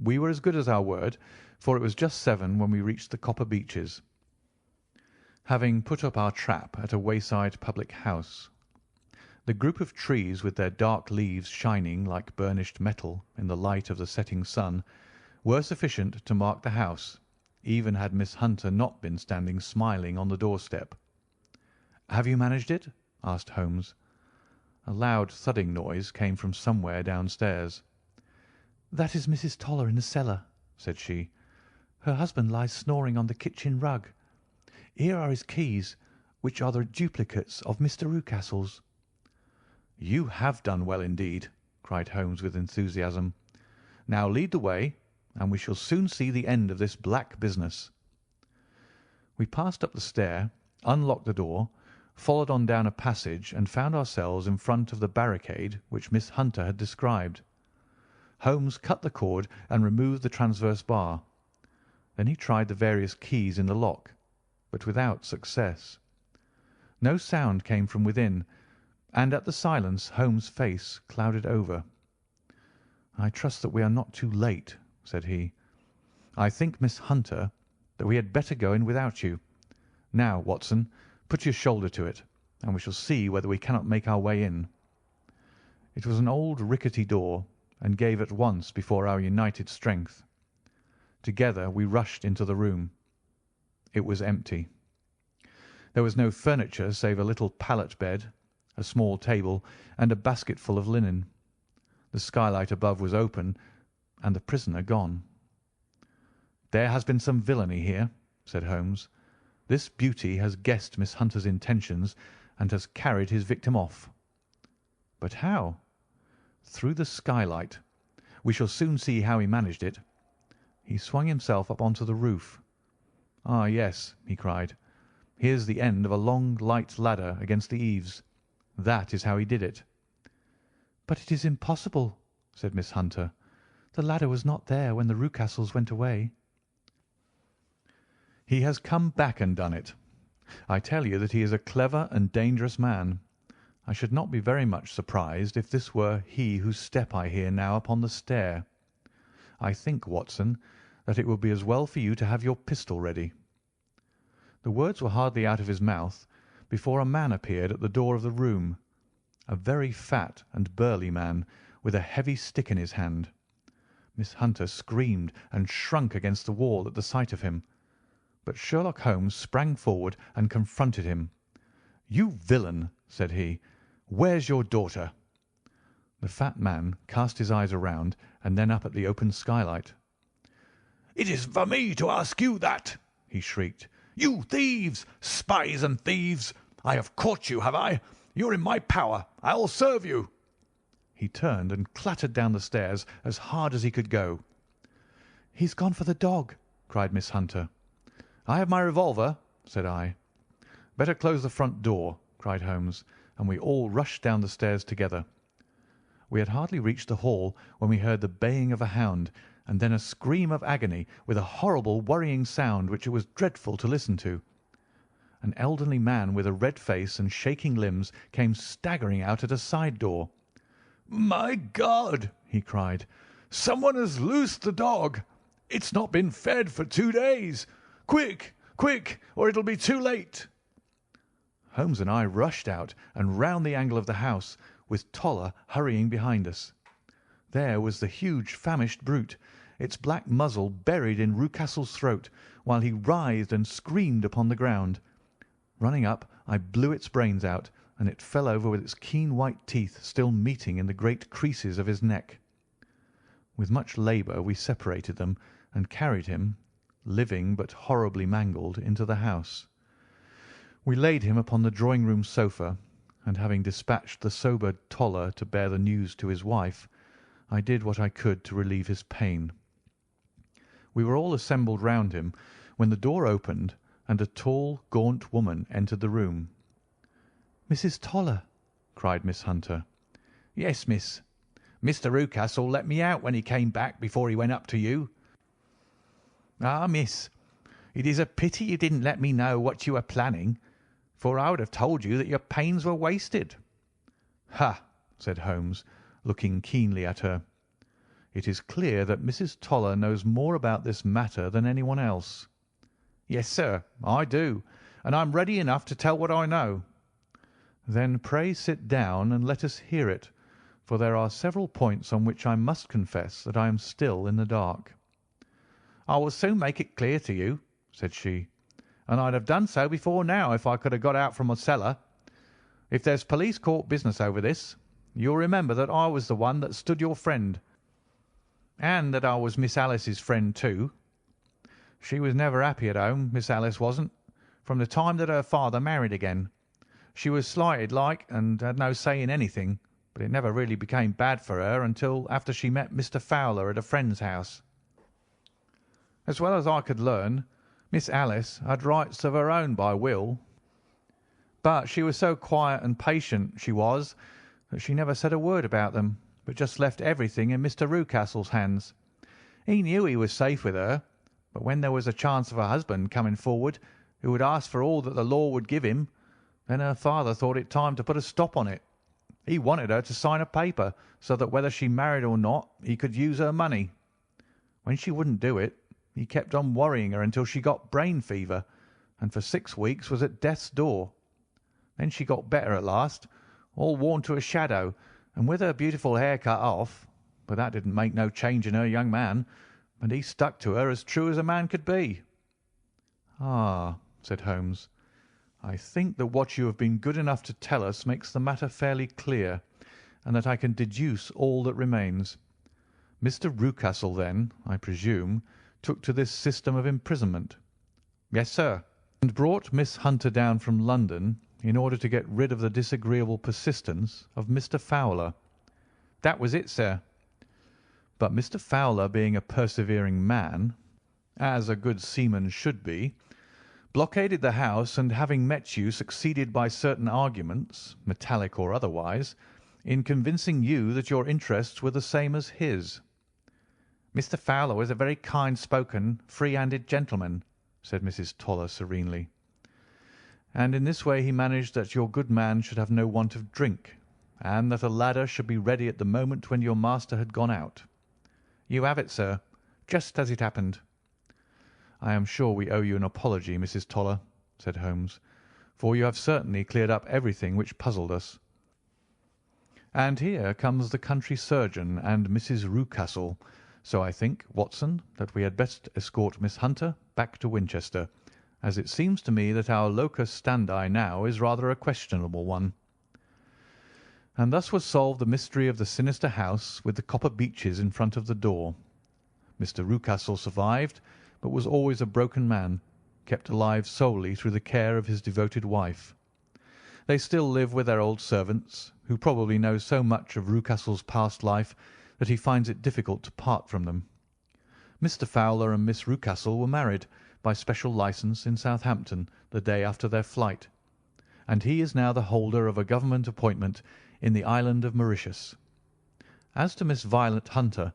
We were as good as our word, for it was just 7 when we reached the Copper Beeches. Having put up our trap at a wayside public house, the group of trees with their dark leaves shining like burnished metal in the light of the setting sun were sufficient to mark the house, even had Miss Hunter not been standing smiling on the doorstep. "Have you managed it?" asked Holmes. A loud thudding noise came from somewhere downstairs. "That is Mrs. Toller in the cellar," said she. "Her husband lies snoring on the kitchen rug. Here are his keys, which are the duplicates of Mr. Rucastle's." "You have done well indeed," cried Holmes with enthusiasm. "Now lead the way, and we shall soon see the end of this black business." We passed up the stair, unlocked the door, followed on down a passage, and found ourselves in front of the barricade which Miss Hunter had described. Holmes cut the cord and removed the transverse bar. Then he tried the various keys in the lock, but without success. No sound came from within, and at the silence Holmes' face clouded over. "I trust that we are not too late," said he. "I think, Miss Hunter, that we had better go in without you. Now, Watson, put your shoulder to it, and we shall see whether we cannot make our way in." It was an old rickety door, and gave at once before our united strength. Together we rushed into the room. It was empty. There was no furniture save a little pallet bed, a small table, and a basketful of linen. The skylight above was open, and the prisoner gone. "There has been some villainy here," said Holmes. "This beauty has guessed Miss Hunter's intentions and has carried his victim off." "But how?" "Through the skylight. We shall soon see how he managed it. He swung himself up onto the roof. Ah, yes," he cried. "Here's the end of a long, light ladder against the eaves. That is how he did it." "But it is impossible," said Miss Hunter. "The ladder was not there when the Rucastles went away." "He has come back and done it. I tell you that he is a clever and dangerous man. I should not be very much surprised if this were he whose step I hear now upon the stair. I think, Watson, that it would be as well for you to have your pistol ready." The words were hardly out of his mouth before a man appeared at the door of the room, a very fat and burly man with a heavy stick in his hand. Miss Hunter screamed and shrunk against the wall at the sight of him, but Sherlock Holmes sprang forward and confronted him. "You villain!" said he. "Where's your daughter?" The fat man cast his eyes around and then up at the open skylight. "It is for me to ask you that!" he shrieked. "You thieves! Spies and thieves! I have caught you, have I? You're in my power. I'll serve you." He turned and clattered down the stairs as hard as he could go. "He's gone for the dog," cried Miss Hunter. "I have my revolver," said I. "Better close the front door," cried Holmes, and we all rushed down the stairs together. We had hardly reached the hall when we heard the baying of a hound, and then a scream of agony with a horrible worrying sound which it was dreadful to listen to. An elderly man with a red face and shaking limbs came staggering out at a side door. "My God!" he cried. "Someone has loosed the dog. It's not been fed for 2 days. Quick, quick, or it'll be too late." Holmes and I rushed out and round the angle of the house, with Toller hurrying behind us. There was the huge famished brute, its black muzzle buried in Rucastle's throat, while he writhed and screamed upon the ground. Running up, I blew its brains out, and it fell over with its keen white teeth still meeting in the great creases of his neck. With much labour we separated them and carried him, living but horribly mangled, into the house. We laid him upon the drawing-room sofa, and having dispatched the sober Toller to bear the news to his wife, I did what I could to relieve his pain. We were all assembled round him when the door opened and a tall, gaunt woman entered the room. "Mrs. Toller!" cried Miss Hunter. "Yes, miss. Mr. Rucastle let me out when he came back before he went up to you." "Ah, miss, it is a pity you didn't let me know what you were planning, for I would have told you that your pains were wasted." "Ha!" said Holmes, looking keenly at her. "It is clear that Mrs. Toller knows more about this matter than anyone else." "Yes, sir, I do, and I'm ready enough to tell what I know." "Then pray sit down and let us hear it, for there are several points on which I must confess that I am still in the dark." "I will soon make it clear to you," said she, "and I'd have done so before now if I could have got out from a cellar. If there's police court business over this, you'll remember that I was the one that stood your friend, and that I was Miss Alice's friend too. She was never happy at home, Miss Alice wasn't, from the time that her father married again. She was slighted like, and had no say in anything, but it never really became bad for her until after she met Mr. Fowler at a friend's house. As well as I could learn, Miss Alice had rights of her own by will, but she was so quiet and patient, she was, that she never said a word about them, but just left everything in Mr. Rucastle's hands. He knew he was safe with her, but when there was a chance of a husband coming forward who would ask for all that the law would give him, then her father thought it time to put a stop on it. He wanted her to sign a paper so that whether she married or not, he could use her money. When she wouldn't do it, he kept on worrying her until she got brain fever, and for 6 weeks was at death's door. Then she got better at last, all worn to a shadow, and with her beautiful hair cut off, but that didn't make no change in her young man, and he stuck to her as true as a man could be." "Ah," said Holmes, "I think that what you have been good enough to tell us makes the matter fairly clear, and that I can deduce all that remains. Mr. Rucastle, then, I presume, took to this system of imprisonment." "Yes, sir." "And brought Miss Hunter down from London in order to get rid of the disagreeable persistence of Mr. Fowler." "That was it, sir." "But Mr. Fowler, being a persevering man, as a good seaman should be, blockaded the house, and having met you, succeeded by certain arguments, metallic or otherwise, in convincing you that your interests were the same as his." "Mr. Fowler was a very kind-spoken, free-handed gentleman," said Mrs. Toller serenely. "And in this way he managed that your good man should have no want of drink, and that a ladder should be ready at the moment when your master had gone out." "You have it, sir, just as it happened." "I am sure we owe you an apology, Mrs. Toller," said Holmes, "for you have certainly cleared up everything which puzzled us. And here comes the country surgeon and Mrs. Rucastle, so I think, Watson, that we had best escort Miss Hunter back to Winchester, as it seems to me that our locus standi now is rather a questionable one." And thus was solved the mystery of the sinister house with the copper beeches in front of the door. Mr. Rucastle survived, but was always a broken man, kept alive solely through the care of his devoted wife. They still live with their old servants, who probably know so much of Rucastle's past life that he finds it difficult to part from them. Mr. Fowler and Miss Rucastle were married by special licence in Southampton the day after their flight, and he is now the holder of a government appointment in the island of Mauritius. As to Miss Violet Hunter,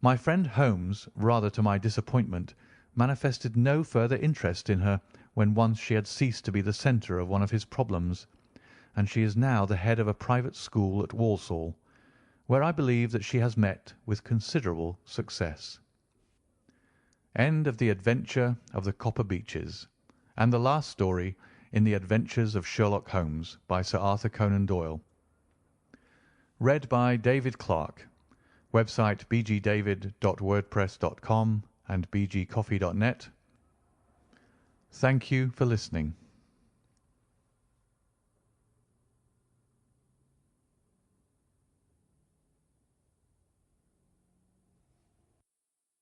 my friend Holmes, rather to my disappointment, manifested no further interest in her when once she had ceased to be the centre of one of his problems, and she is now the head of a private school at Walsall, where I believe that she has met with considerable success. End of The Adventure of the Copper Beeches, and the last story in The Adventures of Sherlock Holmes by Sir Arthur Conan Doyle. Read by David Clarke. Website bgdavid.wordpress.com and bgcoffee.net. Thank you for listening.